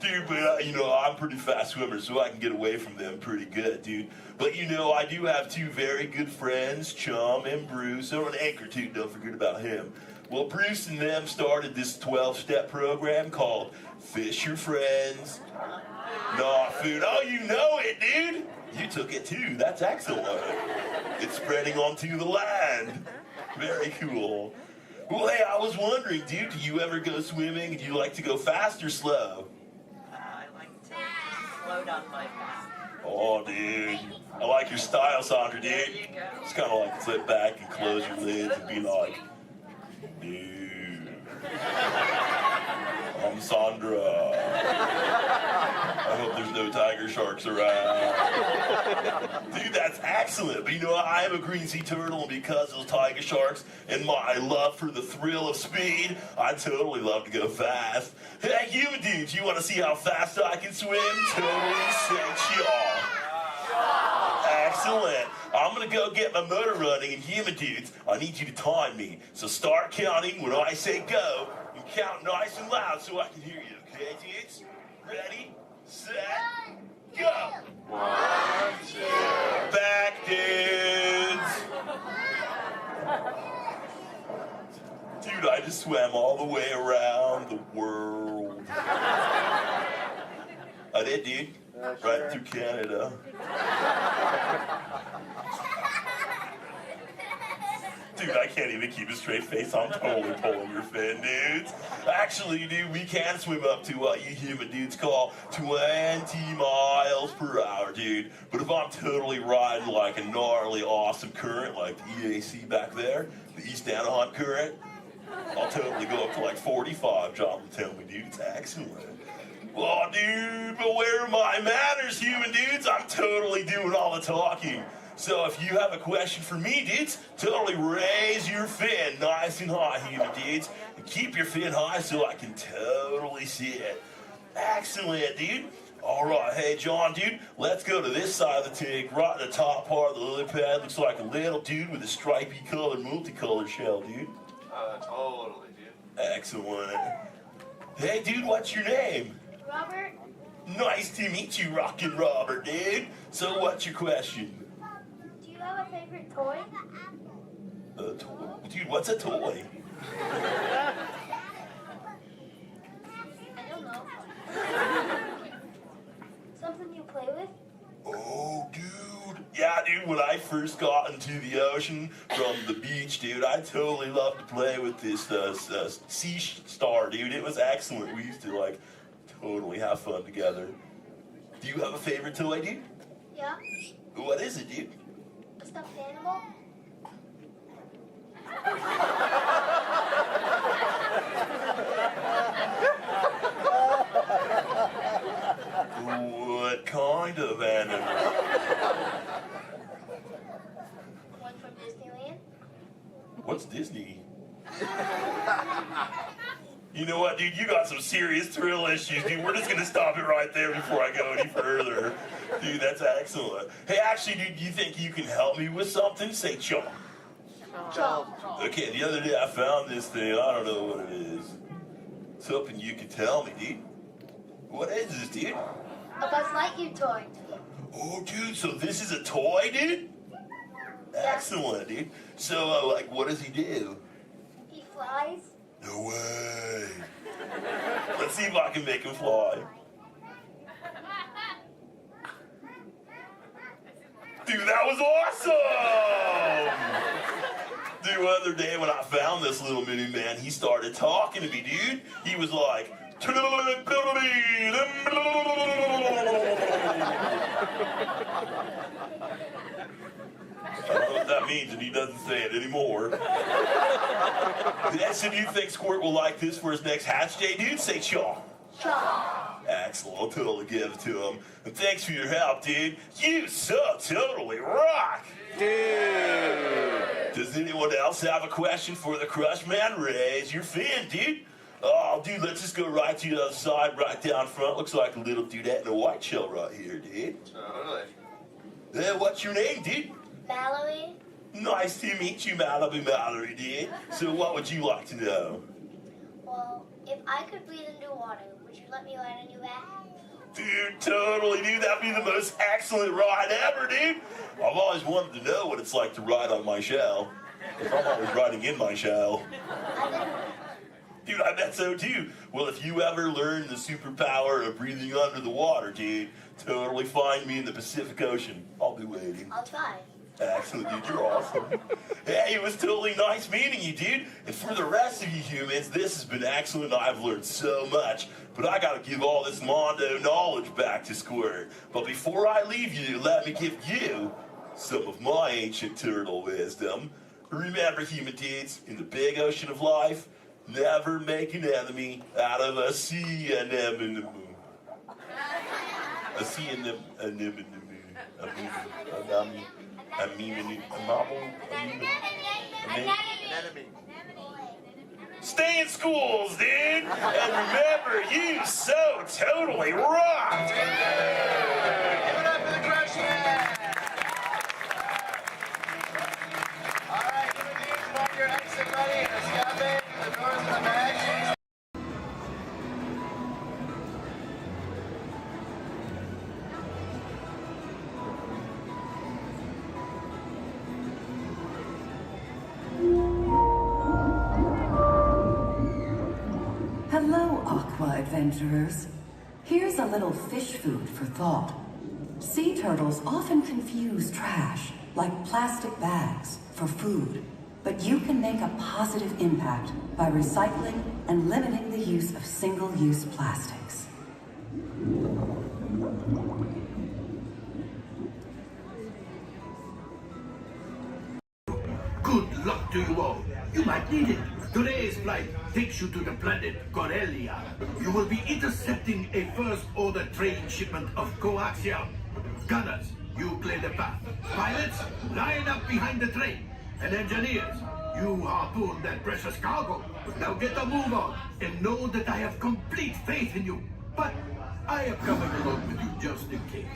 Dude, but, I'm a pretty fast swimmer, so I can get away from them pretty good, dude. But, I do have two very good friends, Chum and Bruce, or an anchor, too, don't forget about him. Well, Bruce and them started this 12-step program called Fish Your Friends, Not Food. Oh, you know it, dude. You took it, too. That's excellent. It's spreading onto the land. Very cool. Well, hey, I was wondering, dude, do you ever go swimming? Do you like to go fast or slow? I like to float on my back. Oh, dude. I like your style, Sandra, dude. There you go. It's kind of like sit back and close your lids and be like, dude, I'm Sandra. I hope there's no tiger sharks around. Dude, that's excellent. But I am a green sea turtle, and because of those tiger sharks and my love for the thrill of speed, I totally love to go fast. Hey, you dudes, you want to see how fast I can swim? Totally say y'all. Excellent. I'm going to go get my motor running, and human dudes, I need you to time me. So start counting when I say go, and count nice and loud so I can hear you, okay, dudes? Ready, set, go. 1, 2. Back, dudes. Dude, I just swam all the way around the world. I did, dude. Right through Canada. Dude, I can't even keep a straight face. I'm totally pulling your fin, dudes. Actually, dude, we can swim up to what you human dudes call 20 miles per hour, dude. But if I'm totally riding like a gnarly, awesome current, like the EAC back there, the East Anaheim current, I'll totally go up to like 45, John will tell me, dude. It's excellent. Oh, dude, but where are my manners, human dudes? I'm totally doing all the talking. So if you have a question for me, dudes, totally raise your fin nice and high, human dudes. And keep your fin high so I can totally see it. Excellent, dude. All right, hey, John, dude, let's go to this side of the tank. Right in the top part of the lily pad looks like a little dude with a stripy colored, multicolored shell, dude. Totally, dude. Excellent. Hey, dude, what's your name? Robert. Nice to meet you, Rockin' Robert, dude. So what's your question? Do you have a favorite toy? A toy? Dude, what's a toy? I don't know. Something you play with? Oh, dude. Yeah, dude, when I first got into the ocean from the beach, dude, I totally loved to play with this sea star, dude. It was excellent. We used to, like, totally have fun together. Do you have a favorite toy, dude? Yeah. What is it, dude? A stuffed animal? What kind of animal? One from Disneyland? What's Disney? You know what, dude? You got some serious thrill issues, dude. We're just gonna stop it right there before I go any further. Dude, that's excellent. Hey, actually, dude, you think you can help me with something? Say chomp. Chomp. Okay, the other day I found this thing. I don't know what it is. It's hoping you can tell me, dude. What is this, dude? A Buzz Lightyear toy. Oh, dude, so this is a toy, dude? Excellent, dude. So, like, what does he do? He flies. No way. Let's see if I can make him fly. Dude, that was awesome! Dude, the other day when I found this little mini man, he started talking to me, dude. He was like, I don't know what that means, and he doesn't say it anymore. So do you think Squirt will like this for his next hatch day, dude? Say chaw. Chaw. Excellent, I'll totally give it to him. And thanks for your help, dude. You so totally rock. Dude. Does anyone else have a question for the Crush Man? Raise your fin, dude. Oh, dude, let's just go right to the other side, right down front. Looks like a little dudette in a white shell right here, dude. Totally. What's your name, dude? Mallory. Nice to meet you, Mallory, dude. So what would you like to know? Well, if I could breathe underwater, would you let me ride on your back? Dude, totally, dude. That'd be the most excellent ride ever, dude. I've always wanted to know what it's like to ride on my shell. If I'm always riding in my shell. Dude, I bet so too. Well, if you ever learn the superpower of breathing under the water, dude, totally find me in the Pacific Ocean. I'll be waiting. I'll try. Excellent, dude. You're awesome. Hey, it was totally nice meeting you, dude. And for the rest of you humans, this has been excellent. I've learned so much. But I gotta give all this Mondo knowledge back to Squirt. But before I leave you, let me give you some of my ancient turtle wisdom. Remember, human dudes, in the big ocean of life, never make an enemy out of a sea anemone. A sea anemone. Stay in schools, dude! And remember, you so totally rocked! Give it up for the Crush Man! Alright, human beings, mark your exit ready. Escape the doors of the bag. Hello, Aqua Adventurers. Here's a little fish food for thought. Sea turtles often confuse trash, like plastic bags, for food. But you can make a positive impact by recycling and limiting the use of single-use plastics. Good luck to you all. You might need it. Today's flight takes you to the planet Corellia. You will be intercepting a first-order train shipment of coaxium. Gunners, you clear the path. Pilots, line up behind the train. And engineers, you harpoon that precious cargo. Now get a move on and know that I have complete faith in you. But I am coming along with you just in case.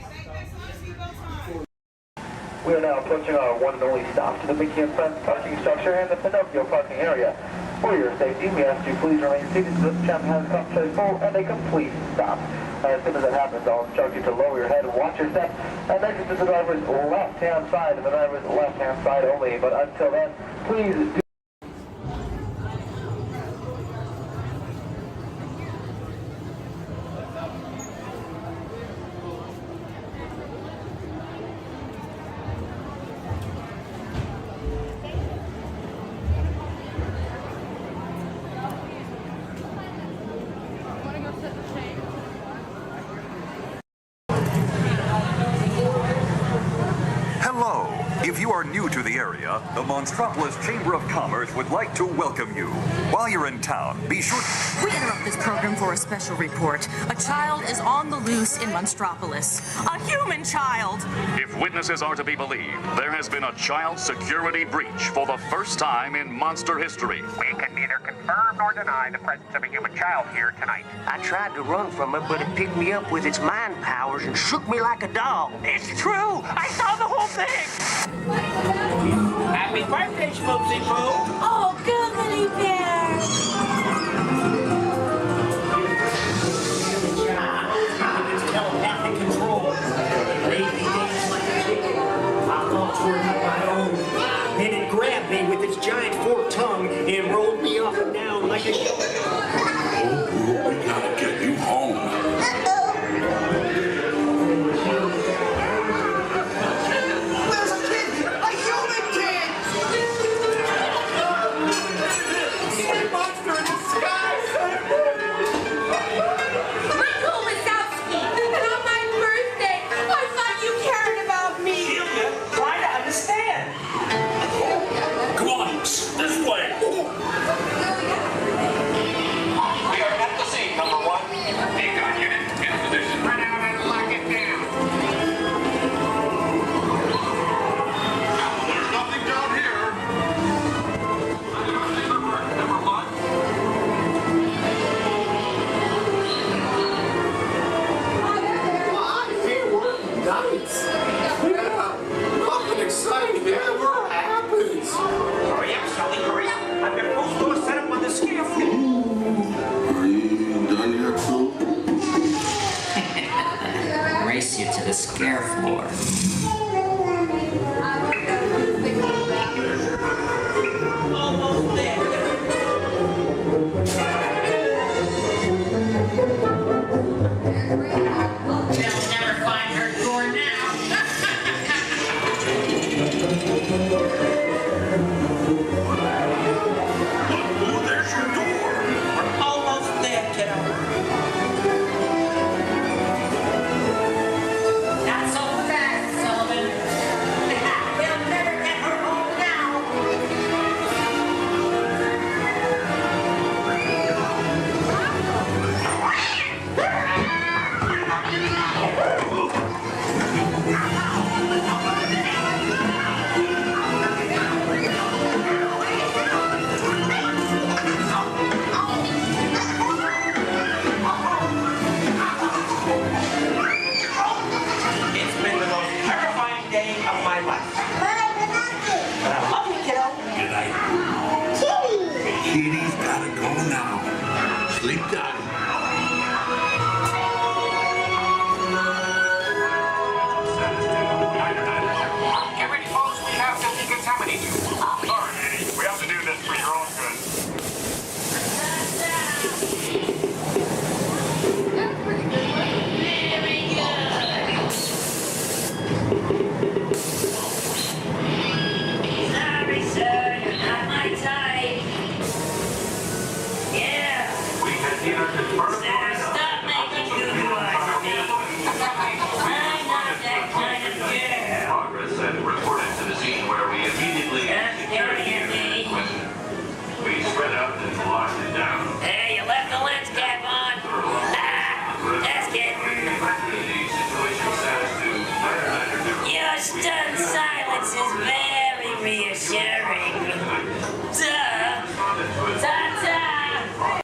We are now approaching our one and only stop to the Mickey and Friends parking structure and the Pinocchio parking area. For your safety, we ask you please remain seated until the tram has come to a full and a complete stop. As soon as that happens, I'll instruct you to lower your head and watch your step, and exit to the driver's left-hand side, and the driver's left-hand side only. But until then, please do. Hello. If you are new to the area, the Monstropolis Chamber of Commerce would like to welcome you. While you're in town, be sure... We interrupt this program for a special report. A child is on the loose in Monstropolis. A human child! If witnesses are to be believed, there has been a child security breach for the first time in monster history. We can neither confirm nor deny the presence of a human child here tonight. I tried to run from it, but it picked me up with its mind powers and shook me like a dog. It's true! I saw the whole thing! Happy birthday, Schmoopsy Poo! Oh, goodly bear! Telepathic control. Lazy days like a chicken. I thought for it on my own. Then it grabbed me with its giant forked tongue and rolled me up and down like a... Oh, we gotta get you home. Race you to the scare floor. Almost there. They'll never find her door now. Oh, there's your door. We're almost there, kiddo. Not so fast, Sullivan. We'll never get her home now. It's been the most terrifying day of my life. But I love you, kiddo. Good night. Kitty's gotta go now. Sleep tight. Get ready, folks. We have to decontaminate you. Sorry, Eddie. We have to do this for your own good. Sorry, sir. You're not my type. Yeah. We can either confirm Sir, stop making good eyes at me. I'm not that kind of girl. progress and reported to the scene where we immediately Stop staring at me. we spread out and locked it down. Hey, you left the lens cap on. That's getting... Your stunned silence is very reassuring. Duh. Ta-ta.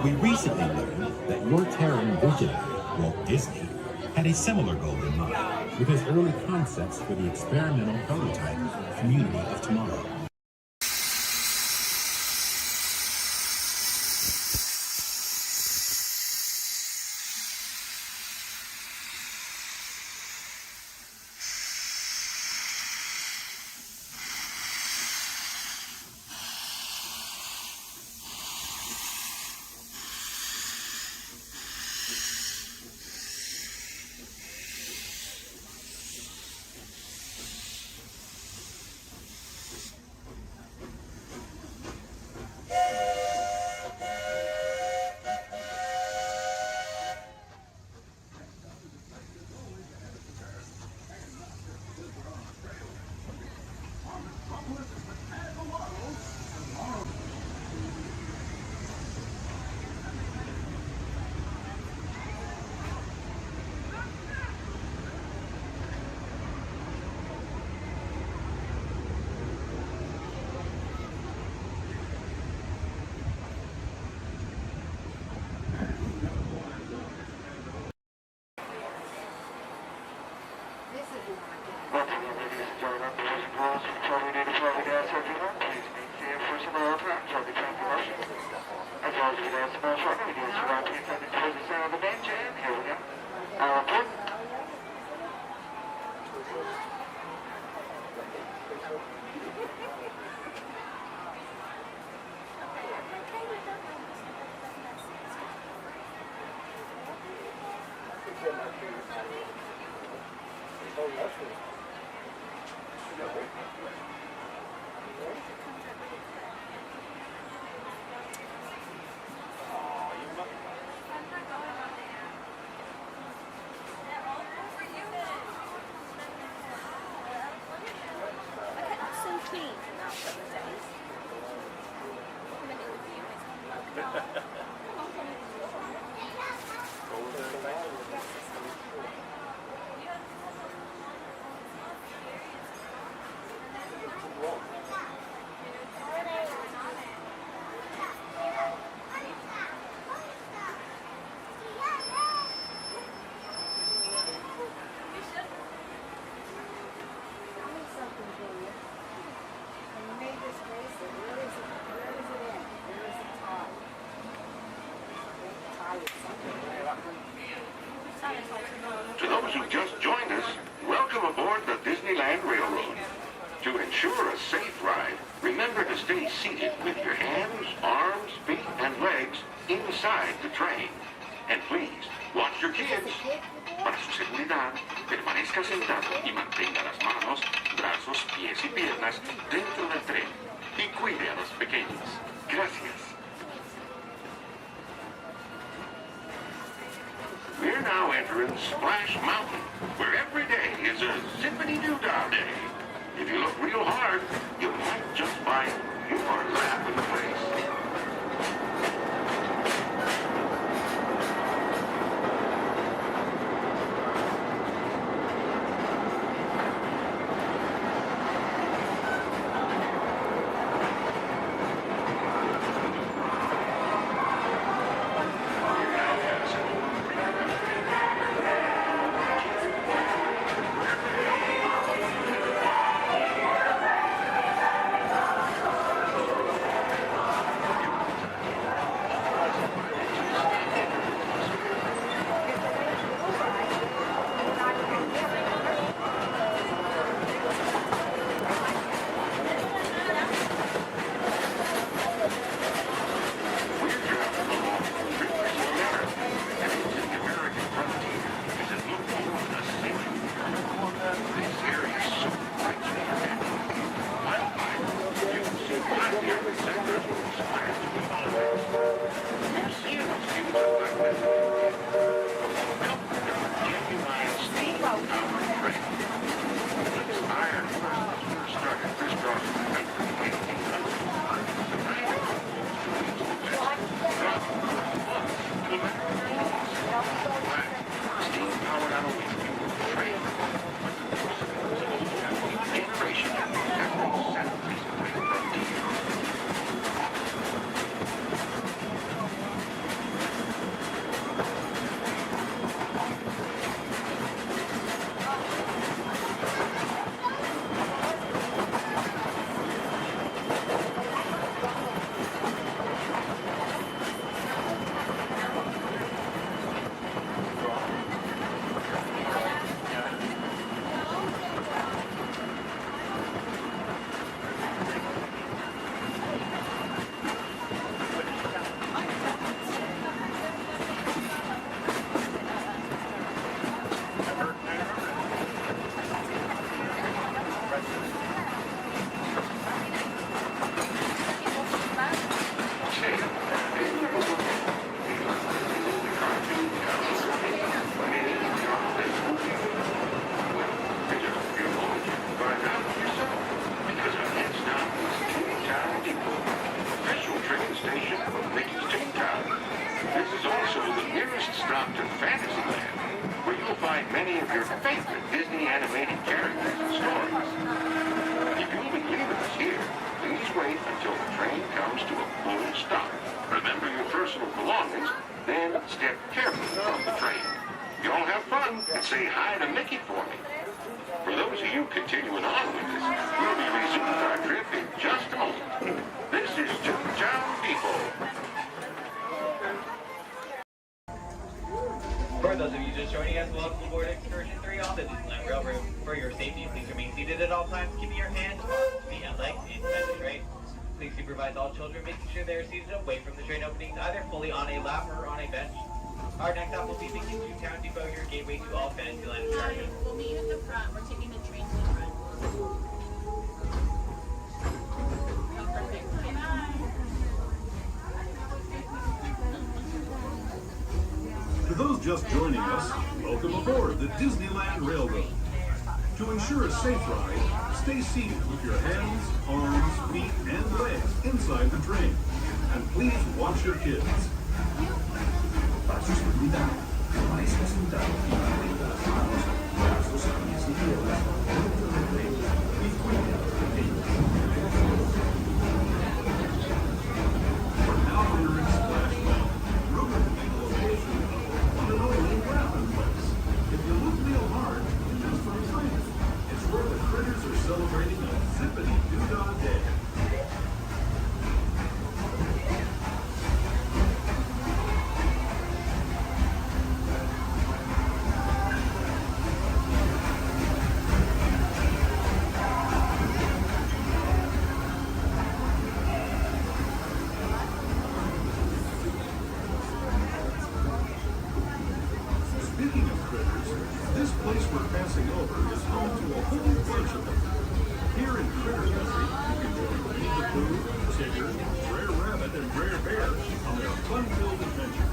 We recently learned that your Terran visionary, Walt Disney, had a similar goal in mind with his early concepts for the experimental prototype Community of Tomorrow. To those who just joined us, welcome aboard the Disneyland Railroad. To ensure a safe ride, remember to stay seated with your hands, arms, feet, and legs inside the train. And please, watch your kids. Para su seguridad, permanezca sentado y mantenga las manos, brazos, pies y piernas dentro del tren. Y cuide a los pequeños. Gracias. We're now entering Splash Mountain, where every day is a zippity-doo-dah day. If you look real hard, you might just find your lap in the place. Many of your favorite Disney animated characters and stories. If you'll be leaving us here, please wait until the train comes to a full stop. Remember your personal belongings, then step carefully from the train. You all have fun and say hi to Mickey for me. For those of you continuing on with us, we'll be resuming our trip in just a moment. This is Toontown People. For those of you just joining us, welcome aboard Excursion 3 on the Disneyland Railroad. For your safety, please remain seated at all times, keeping your hands, arms, feet, and legs inside the train. Please supervise all children, making sure they are seated away from the train openings, either fully on a lap or on a bench. Our next stop will be Mickey's Toontown Depot, your gateway to all Fantasyland attractions. We'll meet you at the front. We're taking the train to the front. Oh, perfect. Bye-bye. To those just joining us, welcome aboard the Disneyland Railroad. To ensure a safe ride, stay seated with your hands, arms, feet, and legs inside the train. And please watch your kids. Para su seguridad, permanezca sentado y mantenga las manos, brazos, pies y piernas dentro del tren y cuide a los pequeños. We're now entering Splash Mountain, rumored to be the location of the one and only Rabbit Place. If you look real hard, just for a second, it's where the critters are celebrating a zippity-doo-dah day. Speaking of critters, this place we're passing over is home to a whole bunch of them. Here in Critter Country, you can join Winnie the Pooh, Tigger, Brer Rabbit, and Brer Bear on their fun-filled adventure.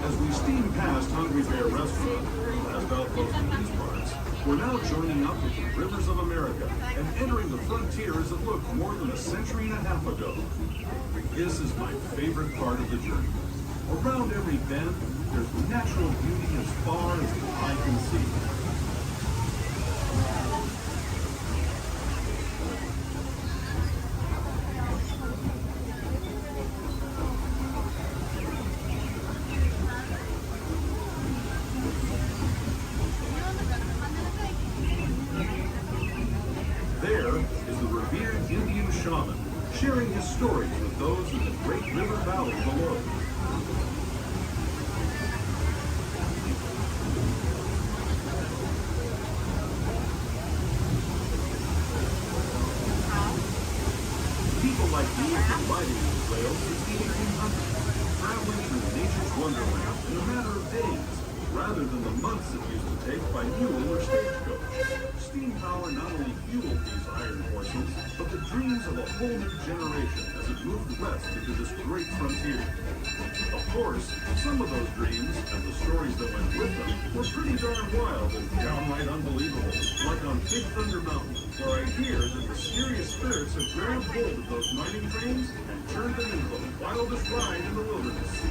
As we steam past Hungry Bear Restaurant, the last outpost in these parts, we're now joining up with the Rivers of America and entering the frontier as it looked more than a century and a half ago. This is my favorite part of the journey. Around every bend, there's natural beauty as far as the eye can see. There is the revered Indian shaman, sharing his stories with those in the great river valley below. People like me have been riding these rails since the 1800s, traveling through nature's wonderland in a matter of days, rather than the months it used to take by mule or stagecoach. Steam power not only fueled these iron horses, but the dreams of a whole new generation as it moved west into this great frontier. Of course, some of those dreams, and the stories that went with them, were pretty darn wild and downright unbelievable, like on Big Thunder Mountain, where I hear that mysterious spirits have grabbed hold of those mining trains and turned them into the wildest ride in the wilderness.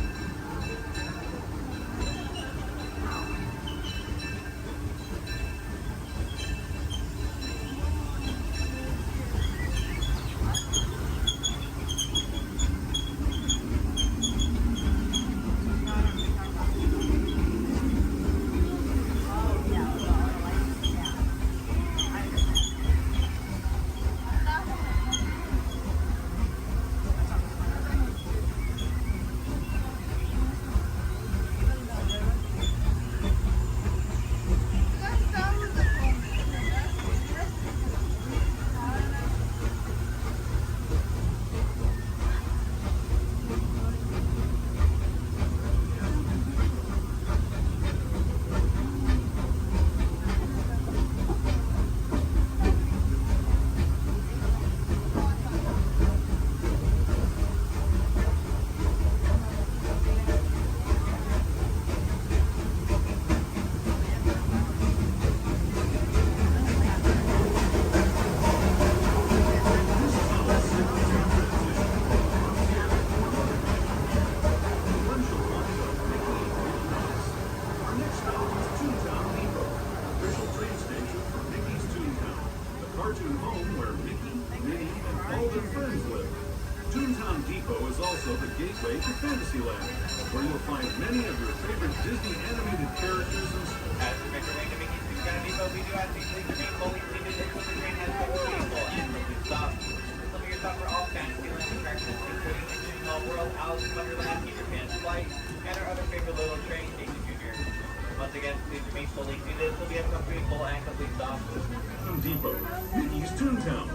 Toontown Depot is also the gateway to Fantasyland, where you'll find many of your favorite Disney animated characters and As we make our way to Mickey's Toontown Depot, we do ask that you please remain fully seated until the train has been vehicle and simply stop. Some of your Please offer all kinds of healing attractions, including Extreme Small World, Alice in Wonderland, Peter Pan's Flight, and our other favorite little train, Station Junior. Once again, please remain fully seated until we have complete full and complete stop. Home Depot, Mickey's Toontown.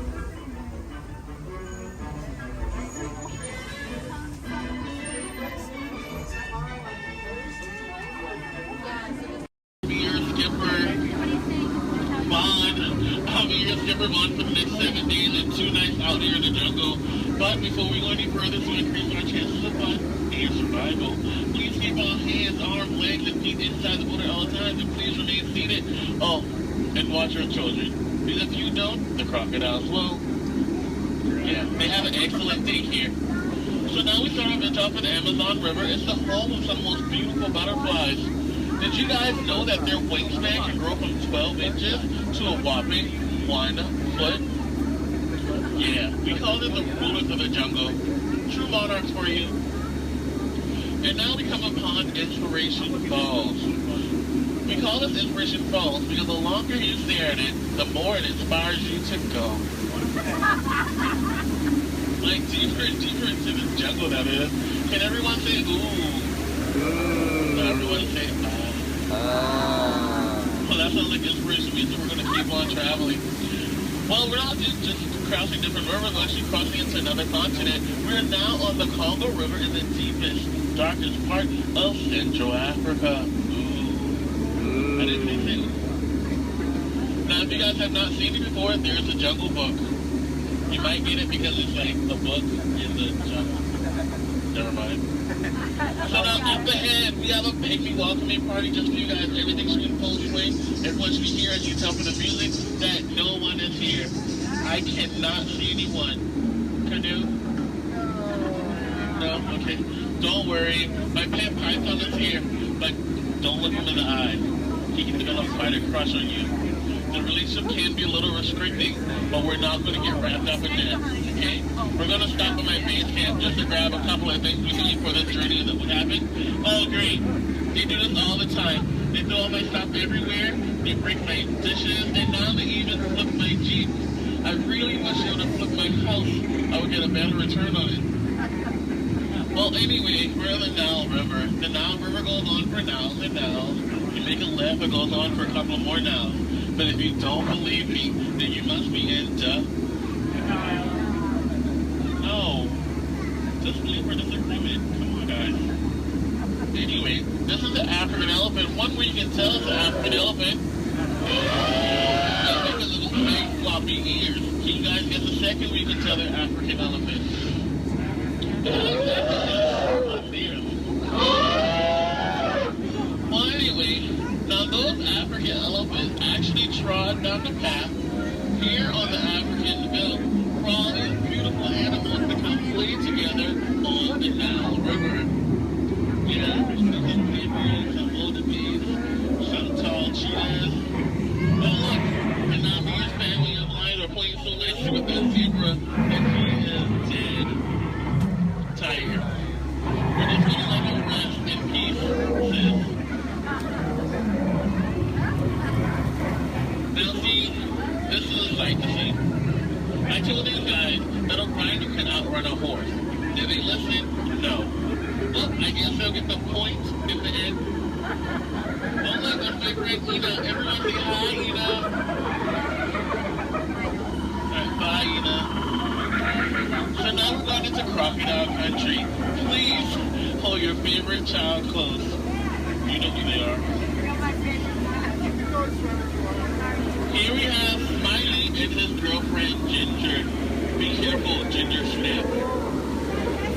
Skipper Vaughn for the next 7 days and 2 nights out here in the jungle. But before we go any further to increase our chances of fun and survival, please keep all hands, arms, legs, and feet inside the boat at all times, and please remain seated. Oh, and watch our children. Because if you don't, the crocodiles will. Yeah, they have an excellent day here. So now we start our adventure off in the Amazon River. It's the home of some of the most beautiful butterflies. Did you guys know that their wingspan can grow from 12 inches to a whopping 1 foot? Yeah, we call them the rulers of the jungle. True monarchs for you. And now we come upon Inspiration Falls. We call this Inspiration Falls because the longer you stare at it, the more it inspires you to go. Like deeper and deeper into the jungle, that is. Can everyone say ooh? Everyone say well, that sounds like inspiration means that we're going to keep on traveling. Well, we're not just crossing different rivers, we're actually crossing into another continent. We're now on the Congo River in the deepest, darkest part of Central Africa. Ooh. I didn't say so. Now, if you guys have not seen it before, there's a Jungle Book. You might get it because it's like the book in the jungle. Never mind. So now up ahead, we have a big welcoming party just for you guys. Everything's in full swing. Everyone should hear as you tell from the music that no one is here. I cannot see anyone. Canoe? No? Okay. Don't worry. My pet python is here, but don't look him in the eye. He can develop quite a crush on you. The relationship can be a little restricting, but we're not going to get wrapped up in that, okay? We're going to stop at my base camp just to grab a couple of things we need for this journey that would happen. Oh, great. They do this all the time. They throw all my stuff everywhere. They break my dishes, and now they even flip my Jeep. I really wish they would have flipped my house. I would get a better return on it. Well, anyway, we're in the Nile River. The Nile River goes on for Niles and Niles. You make a left, it goes on for a couple more Niles. But if you don't believe me, then you must be into... No. Disbelief or disagreement. Come on, guys. Anyway, this is the African elephant. One way you can tell it's the African elephant is because of its big floppy ears. Can you guys get the second way you can tell they're African elephants? Well, anyway, now those African elephants actually trod down the path here on the African belt for all these beautiful animals to come play together on the Nile River. Yeah, there's some zebras, some wildebeest, some tall cheetahs. But look, the Namibian family of lions are playing so nicely with that zebra that he is dead. Tiger. We're just gonna let him rest in peace, sis. Now see, this is a sight to see. I told these guys that a rider can outrun a horse. Did they listen? No. Well, I guess they'll get the point in the end. Oh look, that's my friend Ina. Everyone say hi, Ina. Alright, bye, Ina. So now we're going into crocodile country. Please hold your favorite child close. You know who they are. Here we have Smiley and his girlfriend Ginger. Be careful, Ginger Snap.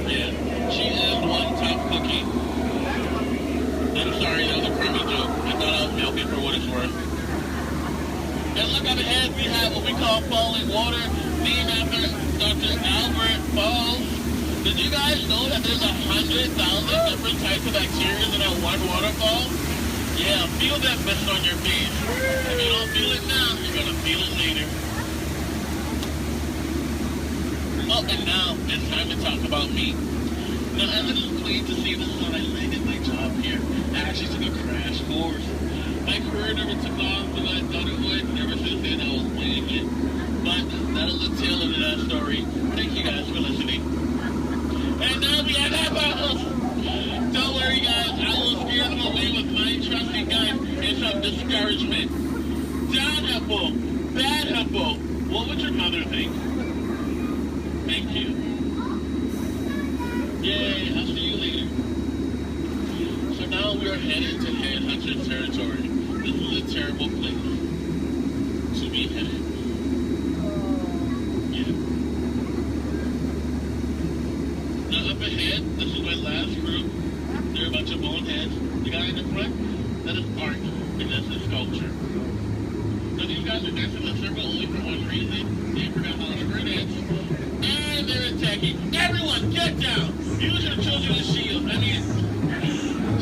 Yeah, she is one tough cookie. I'm sorry, that was a crummy joke. I thought I was milking for what it's worth. And look up ahead, we have what we call falling water, named after Dr. Albert Falls. Did you guys know that there's 100,000 different types of bacteria in that one waterfall? Yeah, feel that mist on your face. If you don't feel it now, you're going to feel it later. Oh, and now it's time to talk about me. Now, as it is plain to see, this is when I landed my job here. I actually took a crash course. My career never took off the way I thought it would. Ever since then, I was winging it. But that'll the tail end of that story. Thank you discouragement. Down apple, bad apple. What would your mother think? Thank you. Yay, I'll see you later. So now we are headed to Headhunter's territory. This is a terrible place to be headed. Yeah. Now up ahead, this is my last group. They're a bunch of boneheads. The guy in the front, that is art, and that's a sculpture. Now these guys are dancing in a circle only for one reason. They forgot how to square dance. And they're attacking. Everyone, get down! Use your children as shield. I mean,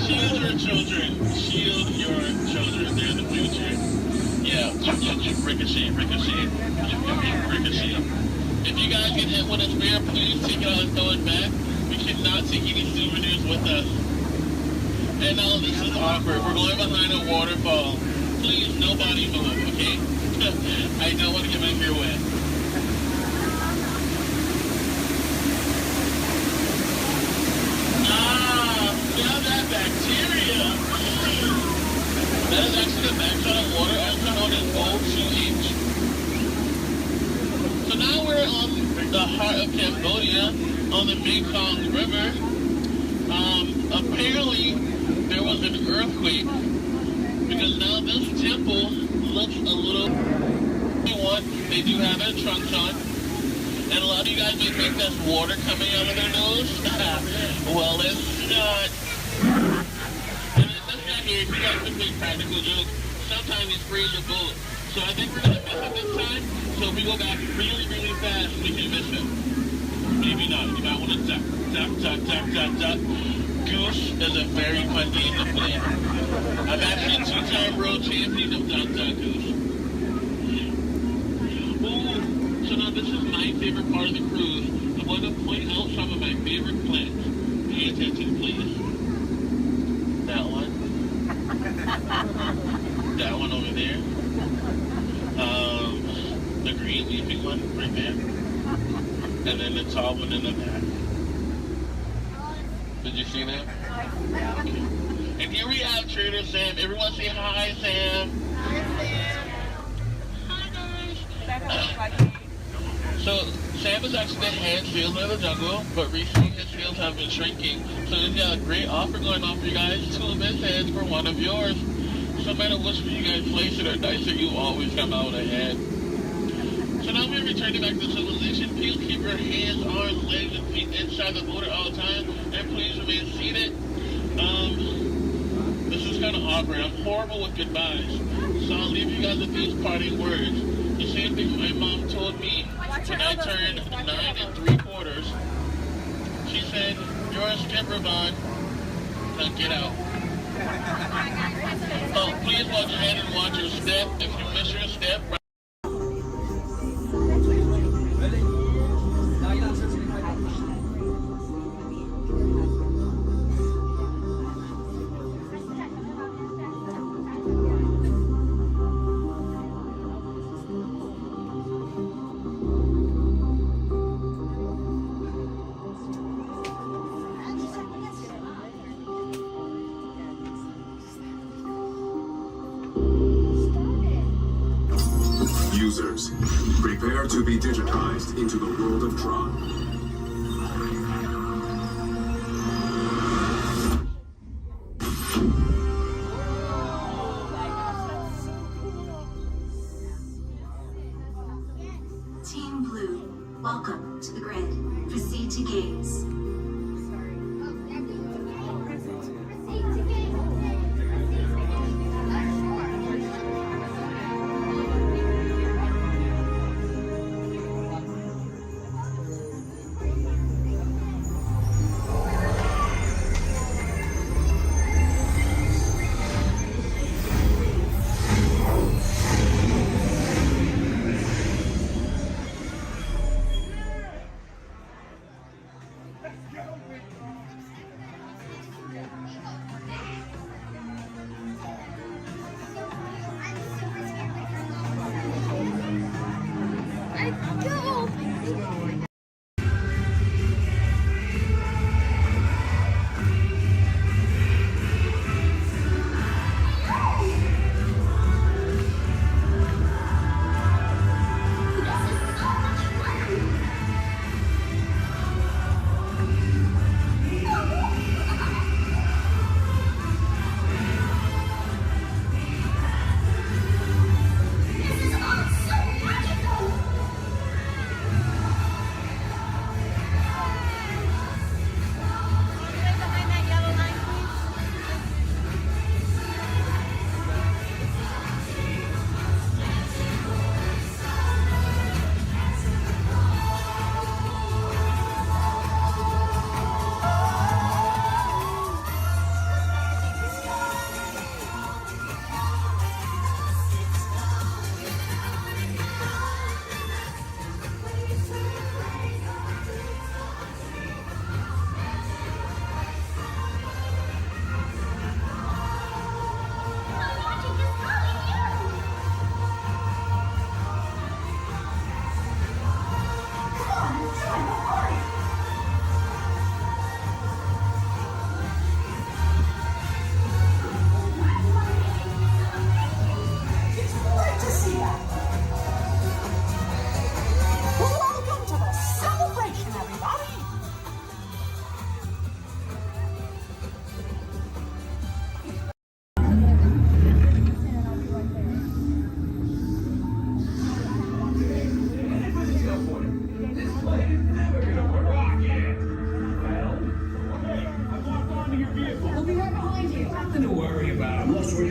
shield your children. Shield your children. They're the future. Yeah, ricochet, ricochet. Ricochet. If you guys get hit with a spear, please take it out and throw it back. We cannot take any souvenirs with us. And now this is awkward. We're going behind a waterfall. Please, nobody move, okay? I don't want to get my hair wet. Now that bacteria. That is actually the backside of water, also known as O2H. So now we're on the heart of Cambodia, on the Mekong River. Apparently, there was an earthquake, because now this temple looks a little... They do have their trunks on. And a lot of you guys may think that's water coming out of their nose. Well, it's not. And this guy here, if you guys can make practical jokes, sometimes he sprays a bullet. So I think we're going to miss him this time. So if we go back really, really fast, we can miss him. Maybe not. You might want to duck, duck, duck, duck, duck, duck. Goose is a very fun game to play. I'm actually a two-time world champion of Duck Duck Goose. Ooh, so now this is my favorite part of the cruise. I'm going to point out some of my favorite plants. Pay attention, please. That one. That one over there. The green leafy one right there. And then the tall one in the back. Did you see that? Okay. And here we have Trader Sam. Everyone say hi, Sam. Hi, Sam. Hi, guys. So, Sam is actually the head sailor of the jungle, but recently his sails have been shrinking. So he's got a great offer going on for you guys. 2 of his heads for 1 of yours. So no matter which one you guys place it or dice it, you always come out ahead. So now we're returning back to civilization. Please keep your hands, arms, legs, and feet inside the boat at all times. And please remain seated. This is kind of awkward. I'm horrible with goodbyes. So I'll leave you guys with these parting words. The same thing my mom told me when I turned 9 3/4. She said, "You're a stripper, Bond. Now get out." Oh, please watch ahead and watch your step. If you miss your step, Users, prepare to be digitized into the world of Tron. Team Blue, welcome to the grid. Proceed to gates.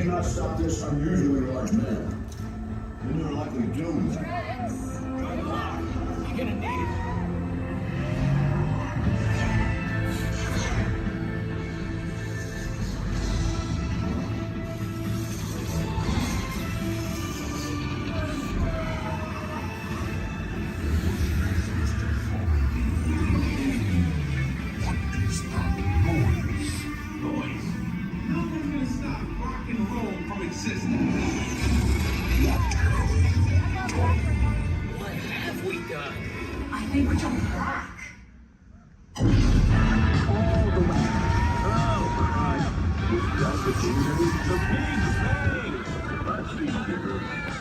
cannot stop this unusually large man. Then you're likely doomed. You're gonna need it. What have we done? I think we're jumping back. All the way. Oh, Christ. This guy is the big thing. Let's see here.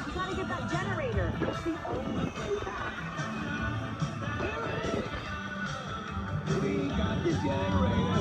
We gotta get that generator. It's the only way back. We got the generator.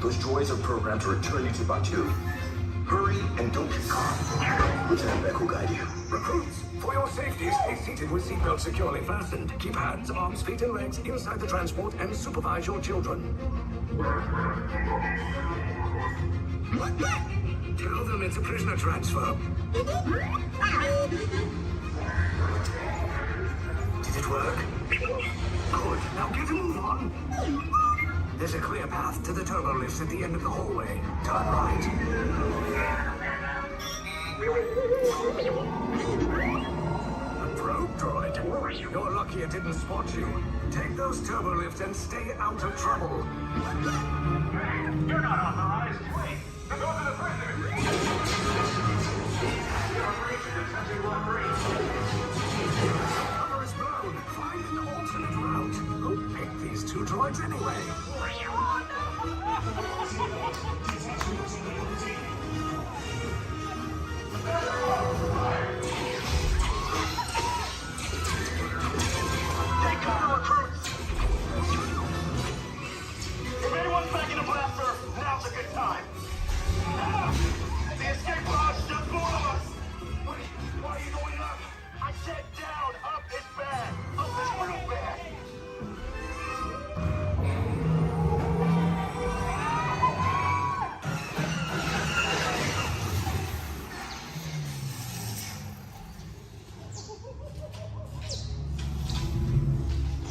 Those droids are programmed to return you to Batu. Hurry and don't get caught. Lieutenant Beck will guide you. Recruits, for your safety, stay seated with seatbelts securely fastened. Keep hands, arms, feet, and legs inside the transport and supervise your children. Tell them it's a prisoner transfer. Did it work? Good. Now get a move on. There's a clear path to the turbo lifts at the end of the hallway. Turn right. A probe droid. You're lucky it didn't spot you. Take those turbo lifts and stay out of trouble. You're not authorized. Wait, those are the prisoners. Your operation is touching block 3. Cover is blown. Find an alternate route. Who picked these two droids anyway? Take cover, recruits! If anyone's back in the blaster, now's a good time. The escape pod's just below us! Wait, why are you going up? I said down, up is bad. Up is real bad.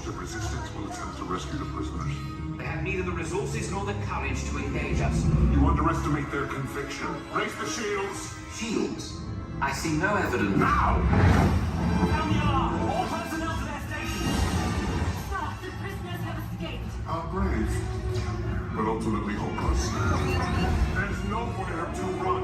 The resistance will attempt to rescue the prisoners. They have neither the resources nor the courage to engage us. You underestimate their conviction. Raise the shields! Shields? I see no evidence. Now! Down the alarm! All personnel to their stations! Sir, the prisoners have escaped. How brave, but ultimately hopeless. There's nowhere to run.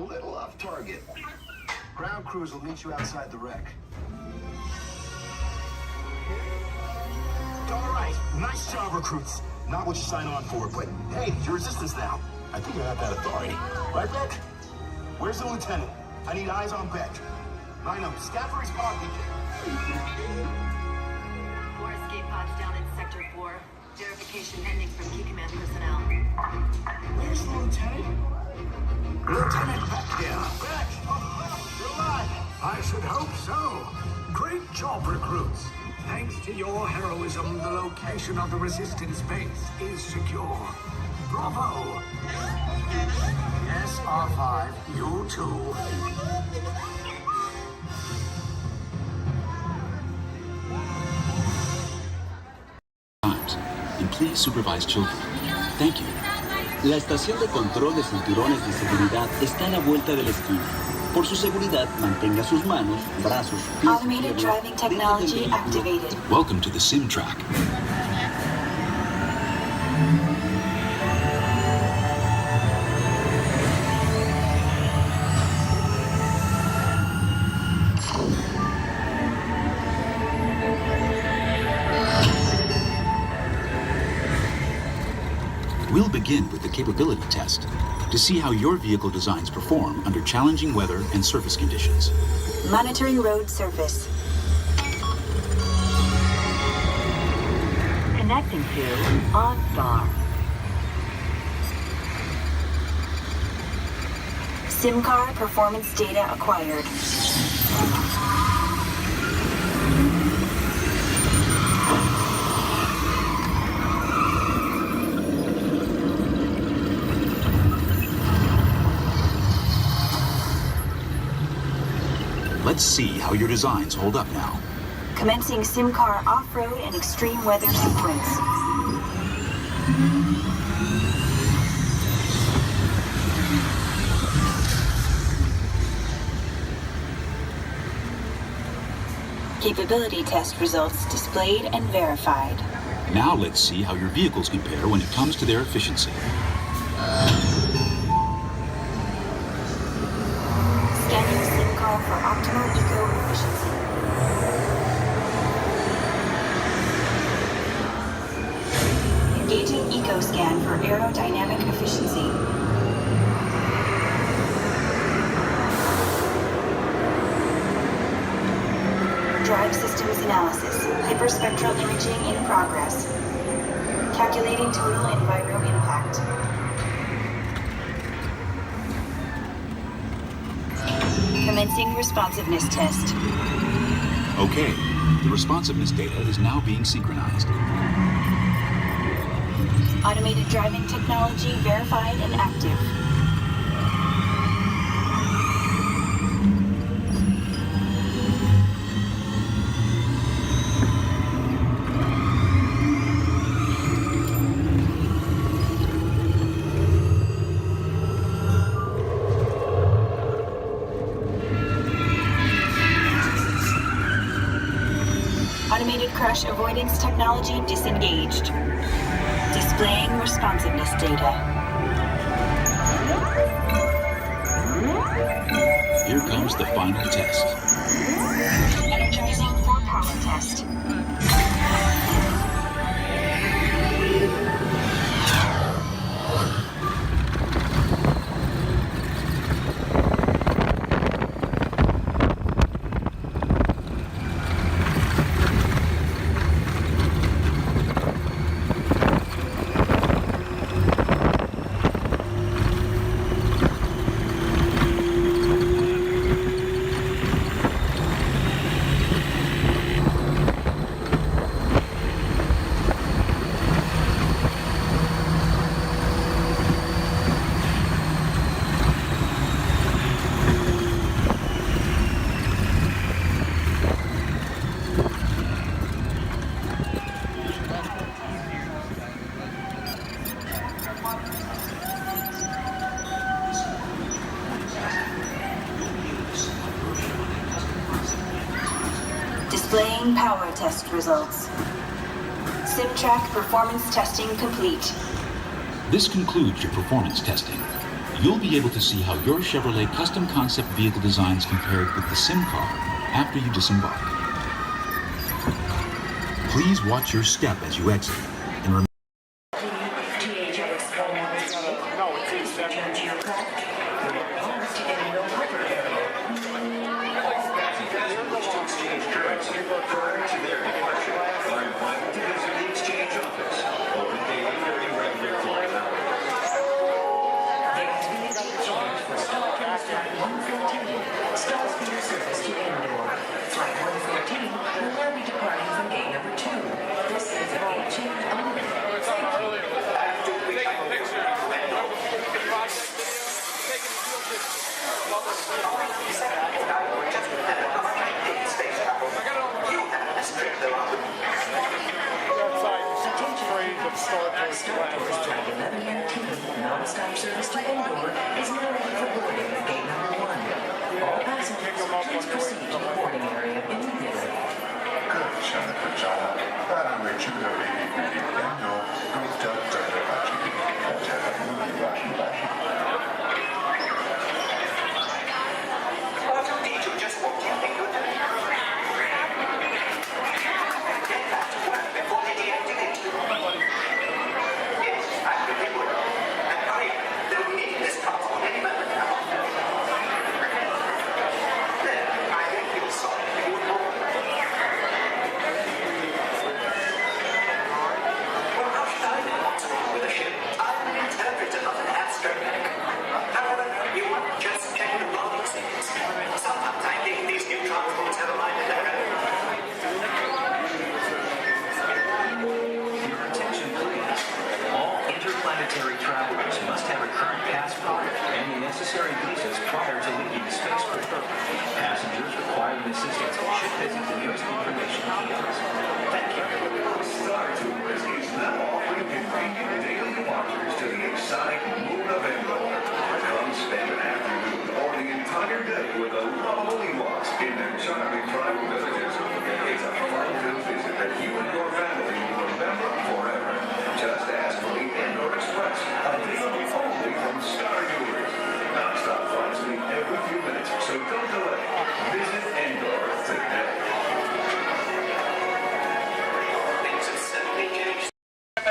little off target. Ground crews will meet you outside the wreck. All right, nice job, recruits. Not what you signed on for, but hey, you're resistance now. I think you have that authority. Right, Beck? Where's the lieutenant? I need eyes on Beck. Line up, scout for respawn beacon. 4 escape pods down in Sector 4. Verification pending from Key Command personnel. Where's the lieutenant? Lieutenant Beck here. Beck! You're alive! I should hope so. Great job, recruits. Thanks to your heroism, the location of the resistance base is secure. Bravo! Yes, R5, you too. And please supervise children. Thank you. La estación de control de cinturones de seguridad está a la vuelta de la esquina. Por su seguridad, mantenga sus manos, brazos, pies. Automated driving technology activated. Welcome to the sim track. We'll begin with the capability test to see how your vehicle designs perform under challenging weather and surface conditions. Monitoring road surface. Connecting to OnStar. SIM car performance data acquired. Let's see how your designs hold up now. Commencing SIM car off-road and extreme weather sequence. Capability test results displayed and verified. Now let's see how your vehicles compare when it comes to their efficiency. Scanning SIM car for optimal eco-efficiency. Engaging eco-scan for aerodynamic efficiency. Drive systems analysis. Hyperspectral imaging in progress. Calculating total enviro impact. Commencing responsiveness test. Okay, the responsiveness data is now being synchronized. Automated driving technology verified and active. Automated crash avoidance technology disengaged. Displaying responsiveness data. Here comes the final test. Energizing for power test. Displaying power test results. SimTrack performance testing complete. This concludes your performance testing. You'll be able to see how your Chevrolet custom concept vehicle designs compared with the sim car after you disembark. Please watch your step as you exit, and remember. Non-stop service to Endor is now ready for boarding at gate number 1. All passengers, please proceed to the boarding area immediately.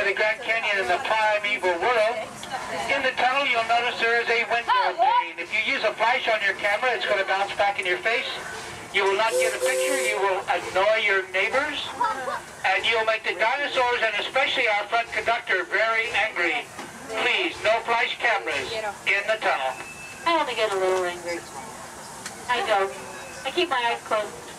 The Grand Canyon in the primeval world. In the tunnel, you'll notice there is a window pane. If you use a flash on your camera, it's going to bounce back in your face. You will not get a picture. You will annoy your neighbors. And you'll make the dinosaurs, and especially our front conductor, very angry. Please, no flash cameras in the tunnel. I only get a little angry. I don't. I keep my eyes closed.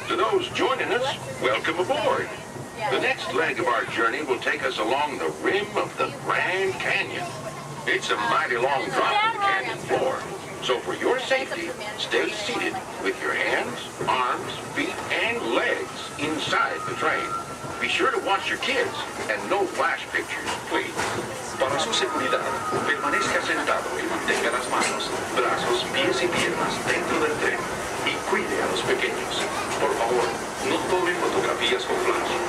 To those joining us, welcome aboard. The next leg of our journey will take us along the rim of the Grand Canyon. It's a mighty long drop to the canyon floor. So for your safety, stay seated with your hands, arms, feet, and legs inside the train. Be sure to watch your kids and no flash pictures, please. Para su seguridad, permanezca sentado y mantenga las manos, brazos, pies y piernas dentro del tren y cuide a los pequeños. Por favor, no tome fotografías con flash.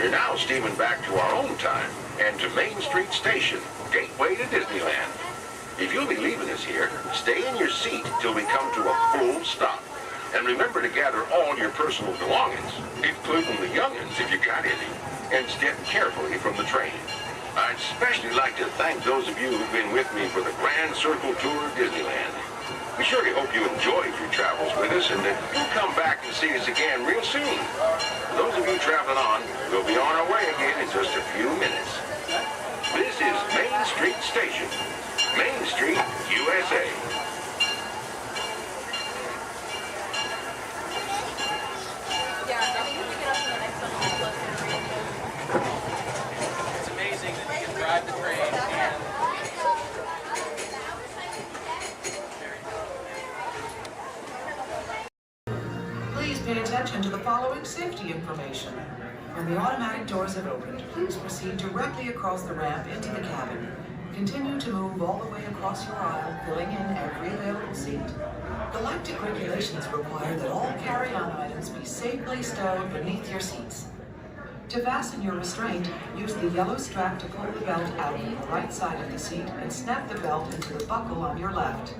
We're now steaming back to our own time and to Main Street Station, gateway to Disneyland. If you'll be leaving us here, stay in your seat till we come to a full stop. And remember to gather all your personal belongings, including the young'uns if you got any, and step carefully from the train. I'd especially like to thank those of you who've been with me for the Grand Circle Tour of Disneyland. We surely hope you enjoyed your travels with us and that you'll come back and see us again real soon. For those of you traveling on, we'll be on our way again in just a few minutes. This is Main Street Station, Main Street, USA. It's amazing that you can drive the train and Please pay attention to the following safety information. When the automatic doors have opened, please proceed directly across the ramp into the cabin. Continue to move all the way across your aisle, filling in every available seat. Galactic regulations require that all carry-on items be safely stowed beneath your seats. To fasten your restraint, use the yellow strap to pull the belt out from the right side of the seat and snap the belt into the buckle on your left.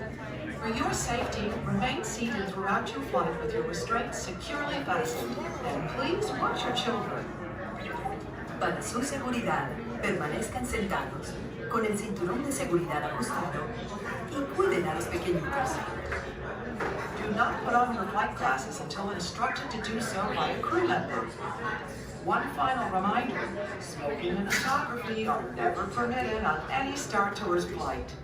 For your safety, remain seated throughout your flight with your restraints securely fastened, and please watch your children. Para su seguridad, permanezcan sentados, con el cinturón de seguridad ajustado, y cuiden a los pequeñitos. Do not put on your flight glasses until instructed to do so by a crew member. One final reminder, smoking and photography are never permitted on any Star Tours flight.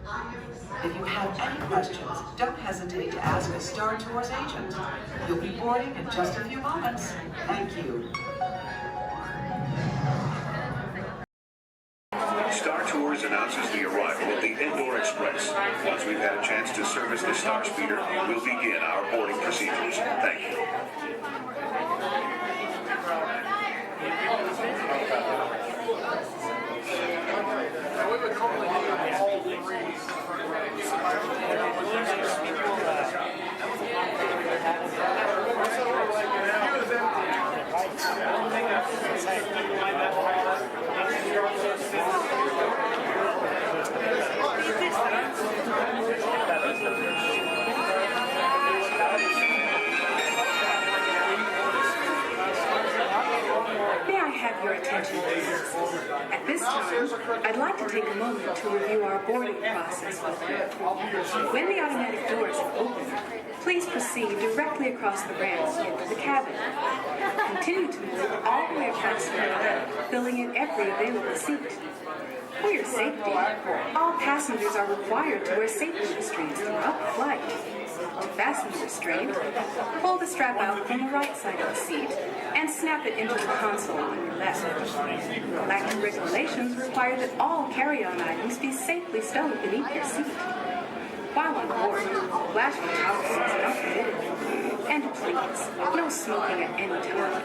If you have any questions, don't hesitate to ask a Star Tours agent. You'll be boarding in just a few moments. Thank you. Star Tours announces the arrival of the Indoor Express. Once we've had a chance to service the Star Speeder, we'll begin our boarding procedures. Thank you. May I have your attention, please? At this time, I'd like to take a moment to review our boarding process with you. When the automatic doors are open, please proceed directly across the ramp into the cabin. Continue to move all the way across the aisle, filling in every available seat. For your safety, all passengers are required to wear safety restraints throughout the flight. To fasten the restraint, pull the strap out from the right side of the seat and snap it into the console on your left. Galactic regulations require that all carry-on items be safely stowed beneath your seat. While on board, flash photography is not permitted. And please, no smoking at any time.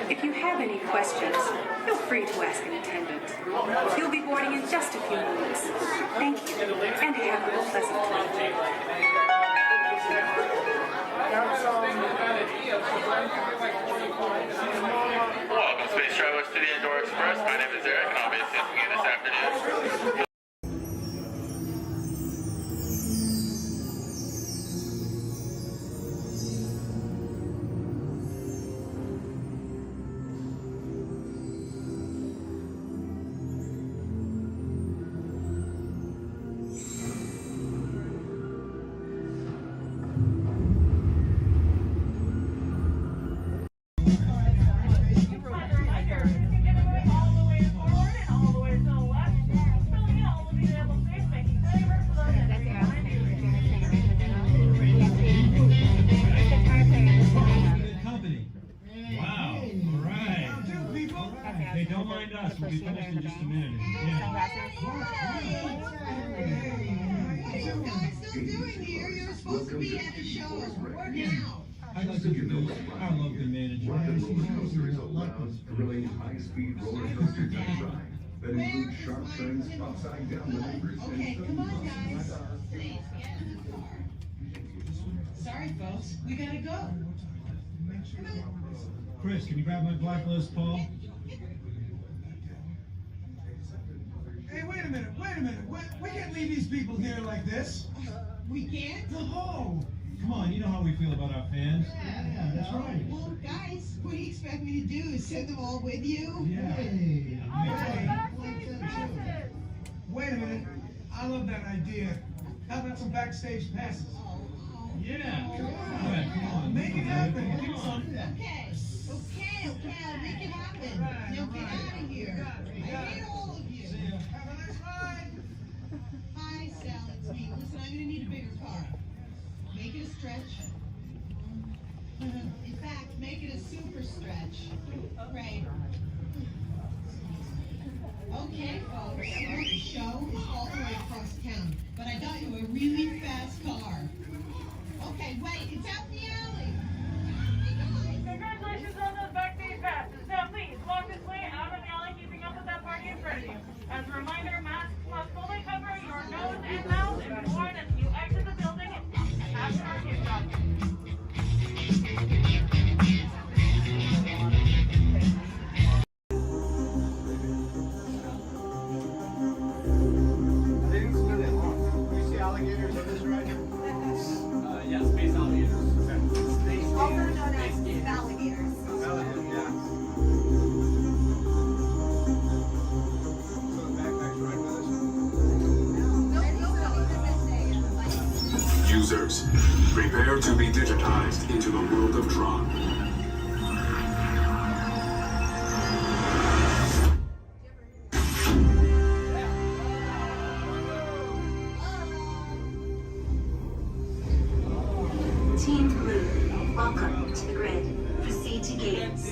If you have any questions, feel free to ask an attendant. You'll be boarding in just a few moments. Thank you, and have a pleasant time. Welcome, space travelers, to the Indoor Express. My name is Eric, and I'll be assisting you this afternoon. We'll be finished in just a minute. Yeah. I love the manager. Thrilling high-speed roller coaster test ride that includes sharp turns, upside-down maneuvers, and come on, guys. Please, get in the car. Sorry, folks. We gotta go. Come on. Chris, can you grab my blacklist, Paul? Hey, wait a minute. We can't leave these people here like this. We can't? No! Come on, you know how we feel about our fans. Yeah, that's right. Well, guys, what do you expect me to do? Is send them all with you? Yeah. Hey. Wait a minute. I love that idea. How about some backstage passes? Yeah. Come on. Make it happen. Come on. Okay, I'll make it happen. Now get out of here. I hate all of you. Have a nice ride. Hi, Sal, it's me. Listen, I'm gonna need a bigger car. Make it a stretch. In fact, make it a super stretch. Right. Okay, folks, the show is all the way across town, but I got you a really fast car. Okay, wait, it's out in the alley. Congratulations on those backstage passes. Now please, walk this way out of the alley, keeping up with that party in front of you. As a reminder, masks must fully cover your nose and mouth and be worn as you exit the building after our kickoff. Alligators on this ride? Yeah, space alligators. Also known as alligators. Alligators, yeah. So the backpack's right with us? Users, prepare to be digitized into the world of Tron. Team Blue, welcome to the grid. Proceed to gates.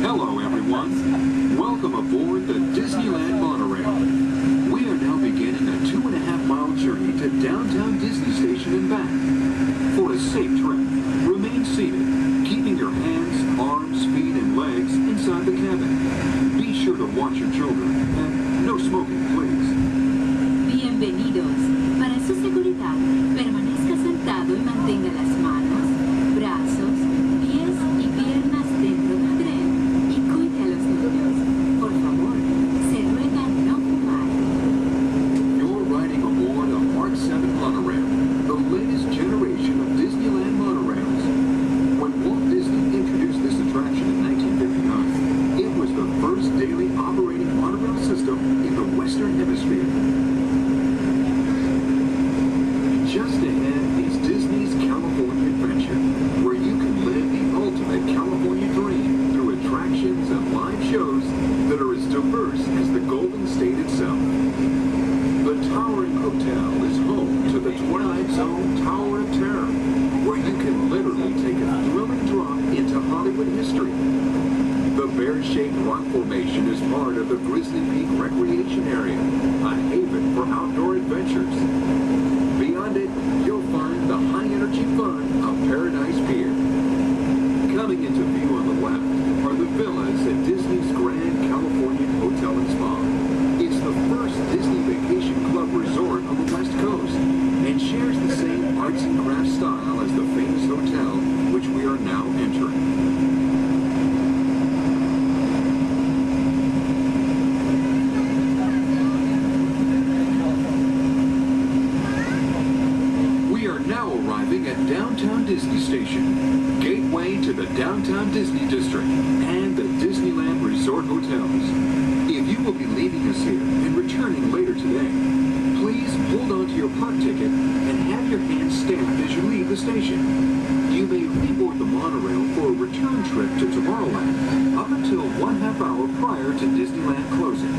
Hello, everyone. Welcome aboard the Disneyland monorail. We are now beginning a 2.5-mile journey to downtown Disney Station and back. For a safe trip, remain seated, keeping your hands, arms, feet, and legs inside the cabin. Be sure to watch your children, and no smoking, please. Bienvenidos. Para su seguridad, permanezca sentado y mantenga las manos, brazos, pies y piernas dentro del tren y cuide a los niños. Por favor, se ruega no fumar. You're riding aboard a Mark 7 monorail, the latest generation of Disneyland monorails. When Walt Disney introduced this attraction in 1959, it was the first daily operating monorail system in the Western Hemisphere. Just ahead is Disney's California Adventure, where you can live the ultimate California dream through attractions and live shows that are as diverse as the Golden State itself. The Towering Hotel is home to the Twilight Zone Tower of Terror, where you can literally take a thrilling drop into Hollywood history. The bear-shaped rock formation is part of the Grizzly Peak Recreation Area, a haven for outdoor adventures. Beyond it, you'll find the high-energy fun of Paradise Pier. Coming into view on the left are the villas at Disney's Grand Californian Hotel and Spa. It's the first Disney Vacation Club resort on the West Coast and shares the same arts and crafts style as the famous hotel, which we are now entering. Now arriving at Downtown Disney Station, gateway to the Downtown Disney District and the Disneyland Resort Hotels. If you will be leaving us here and returning later today, please hold on to your park ticket and have your hands stamped as you leave the station. You may reboard the monorail for a return trip to Tomorrowland up until 1/2 hour prior to Disneyland closing.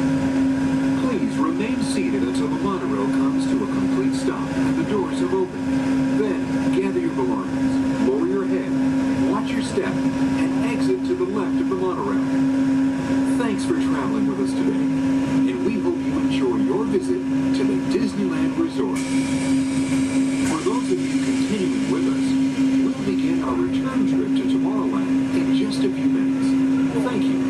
Please remain seated until the monorail comes to a complete stop and the doors have opened. Then, gather your belongings, lower your head, watch your step, and exit to the left of the monorail. Thanks for traveling with us today, and we hope you enjoy your visit to the Disneyland Resort. For those of you continuing with us, we'll begin our return trip to Tomorrowland in just a few minutes. Thank you.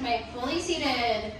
remain fully seated.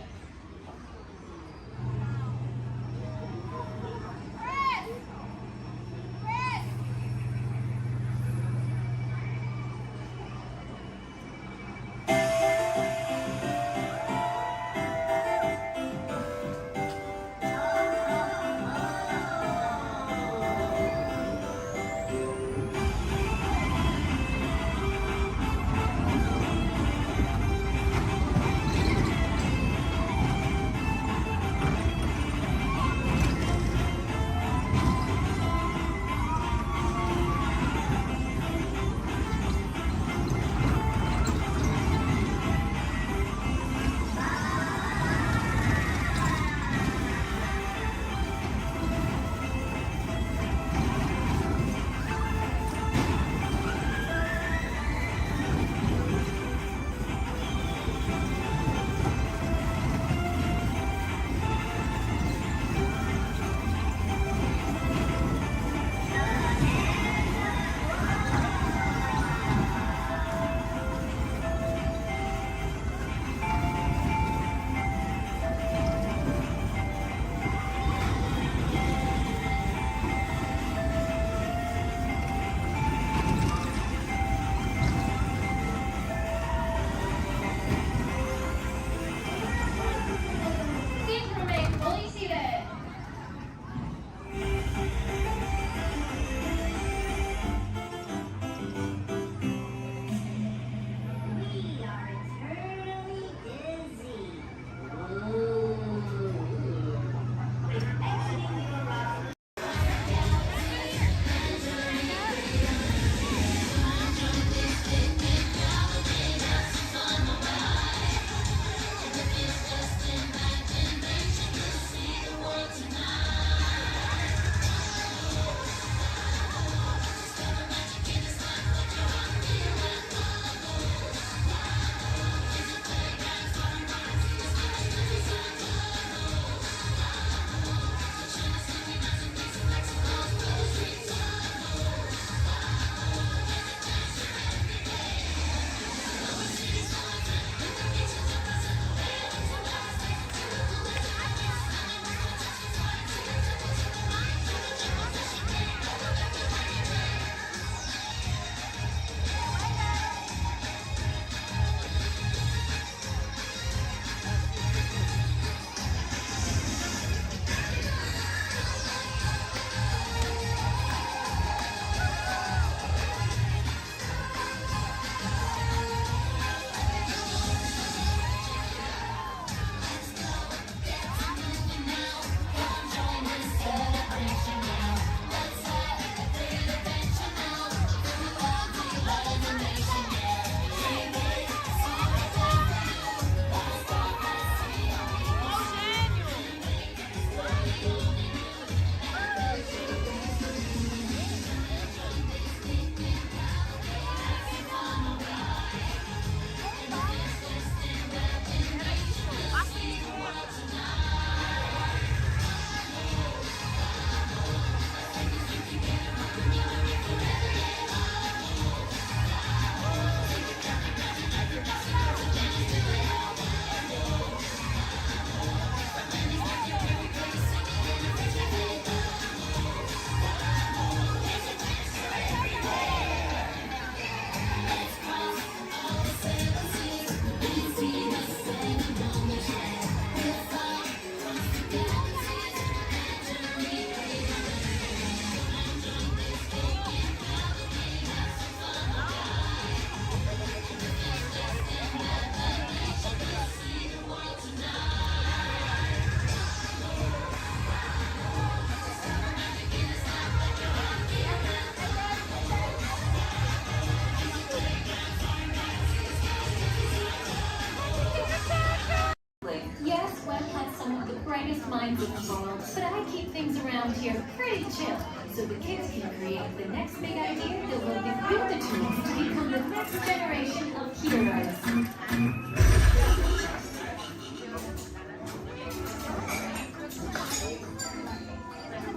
minds in the world, but I keep things around here pretty chill, so the kids can create the next big idea that will give you the tools to become the next generation of heroes.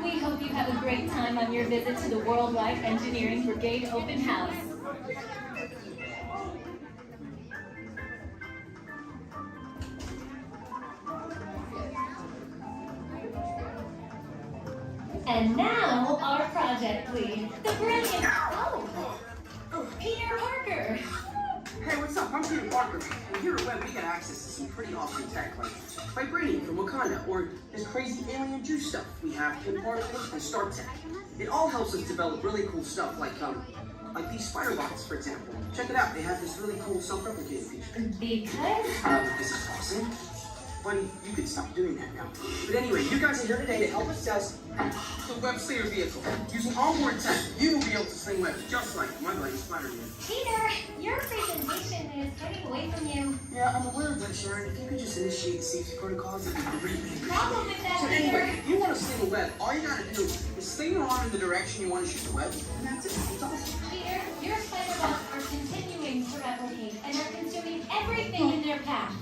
We hope you have a great time on your visit to the Worldwide Engineering Brigade Open House. And now, our project lead, the brilliant... Oh, Peter Parker. Hey, what's up? I'm Peter Parker. And here at Web, we got access to some pretty awesome tech, like vibranium from Wakanda, or this crazy alien juice stuff. We have pin particles and star tech. It all helps us develop really cool stuff, like these spider bots, for example. Check it out. They have this really cool self-replicating feature. Because? This is awesome. Buddy, you could stop doing that now. But anyway, you guys are here today to help us test the web slinger vehicle. Using onboard tech, you will be able to sling webs just like my buddy Spider-Man. Peter, your presentation is getting away from you. Yeah, I'm aware of that, Sharon. If you could just initiate the safety protocols, it'd be great. Problem with that, So Peter. anyway, if you want to sling a web, all you gotta do is sling your arm in the direction you want to shoot the web, and that's it. It's awesome. Peter, your spider bots are continuing to replicate and are consuming everything in their path.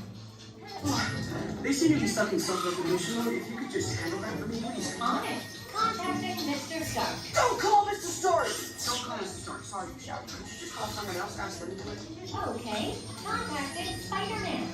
They seem to be stuck in self-recognition mode. If you could just handle that for me, please. On it. Contacting Mr. Stark. Don't call Mr. Stark! Don't call Mr. Stark. Sorry, you shout. Just call someone else. Ask them to do it. Okay. Contacting Spider-Man.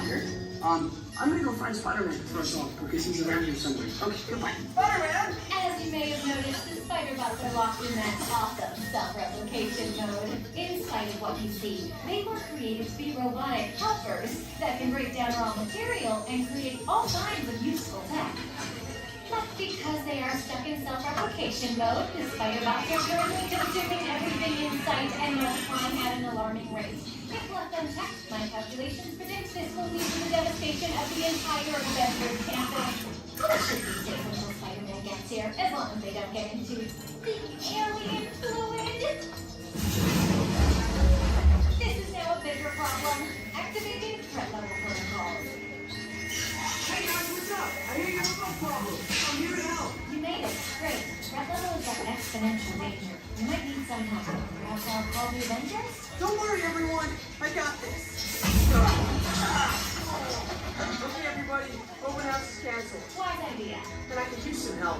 Here? I'm gonna go find Spider-Man first off, because he's around here somewhere. Okay, goodbye. Spider-Man! As you may have noticed, the spider bots are locked in that awesome self-replication mode. In spite of what you see, they were created to be robotic helpers that can break down raw material and create all kinds of useful tech. But because they are stuck in self-replication mode, the spider bots are currently consuming everything in sight and multiplying at an alarming rate. If left unchecked, my calculations predict this will lead to the devastation of the entire Avengers campus. It should be safe until Spider-Man gets here, as long as they don't get into the alien fluid. This is now a bigger problem. Activating threat level protocols. Hey guys, what's up? I hear you have a problem. I'm here to help. You made it. Great. Threat level is at exponential danger. You might need some help. Perhaps I'll call the Avengers? Don't worry, everyone. I got this. Okay, everybody. Open house is canceled. Wise idea. And I could use some help.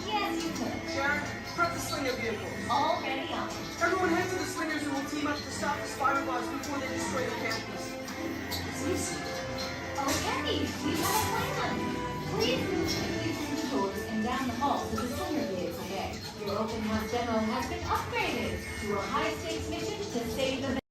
Yes, you could. Sharon, prep the slinger vehicle. Already on. Everyone head to the slingers and we'll team up to stop the spider bots before they destroy the campus. It's easy. Okay, we have a plan. Please move quickly through the doors and down the hall to the slinger vehicle bay. Your open house demo has been upgraded to a high-stakes mission to save the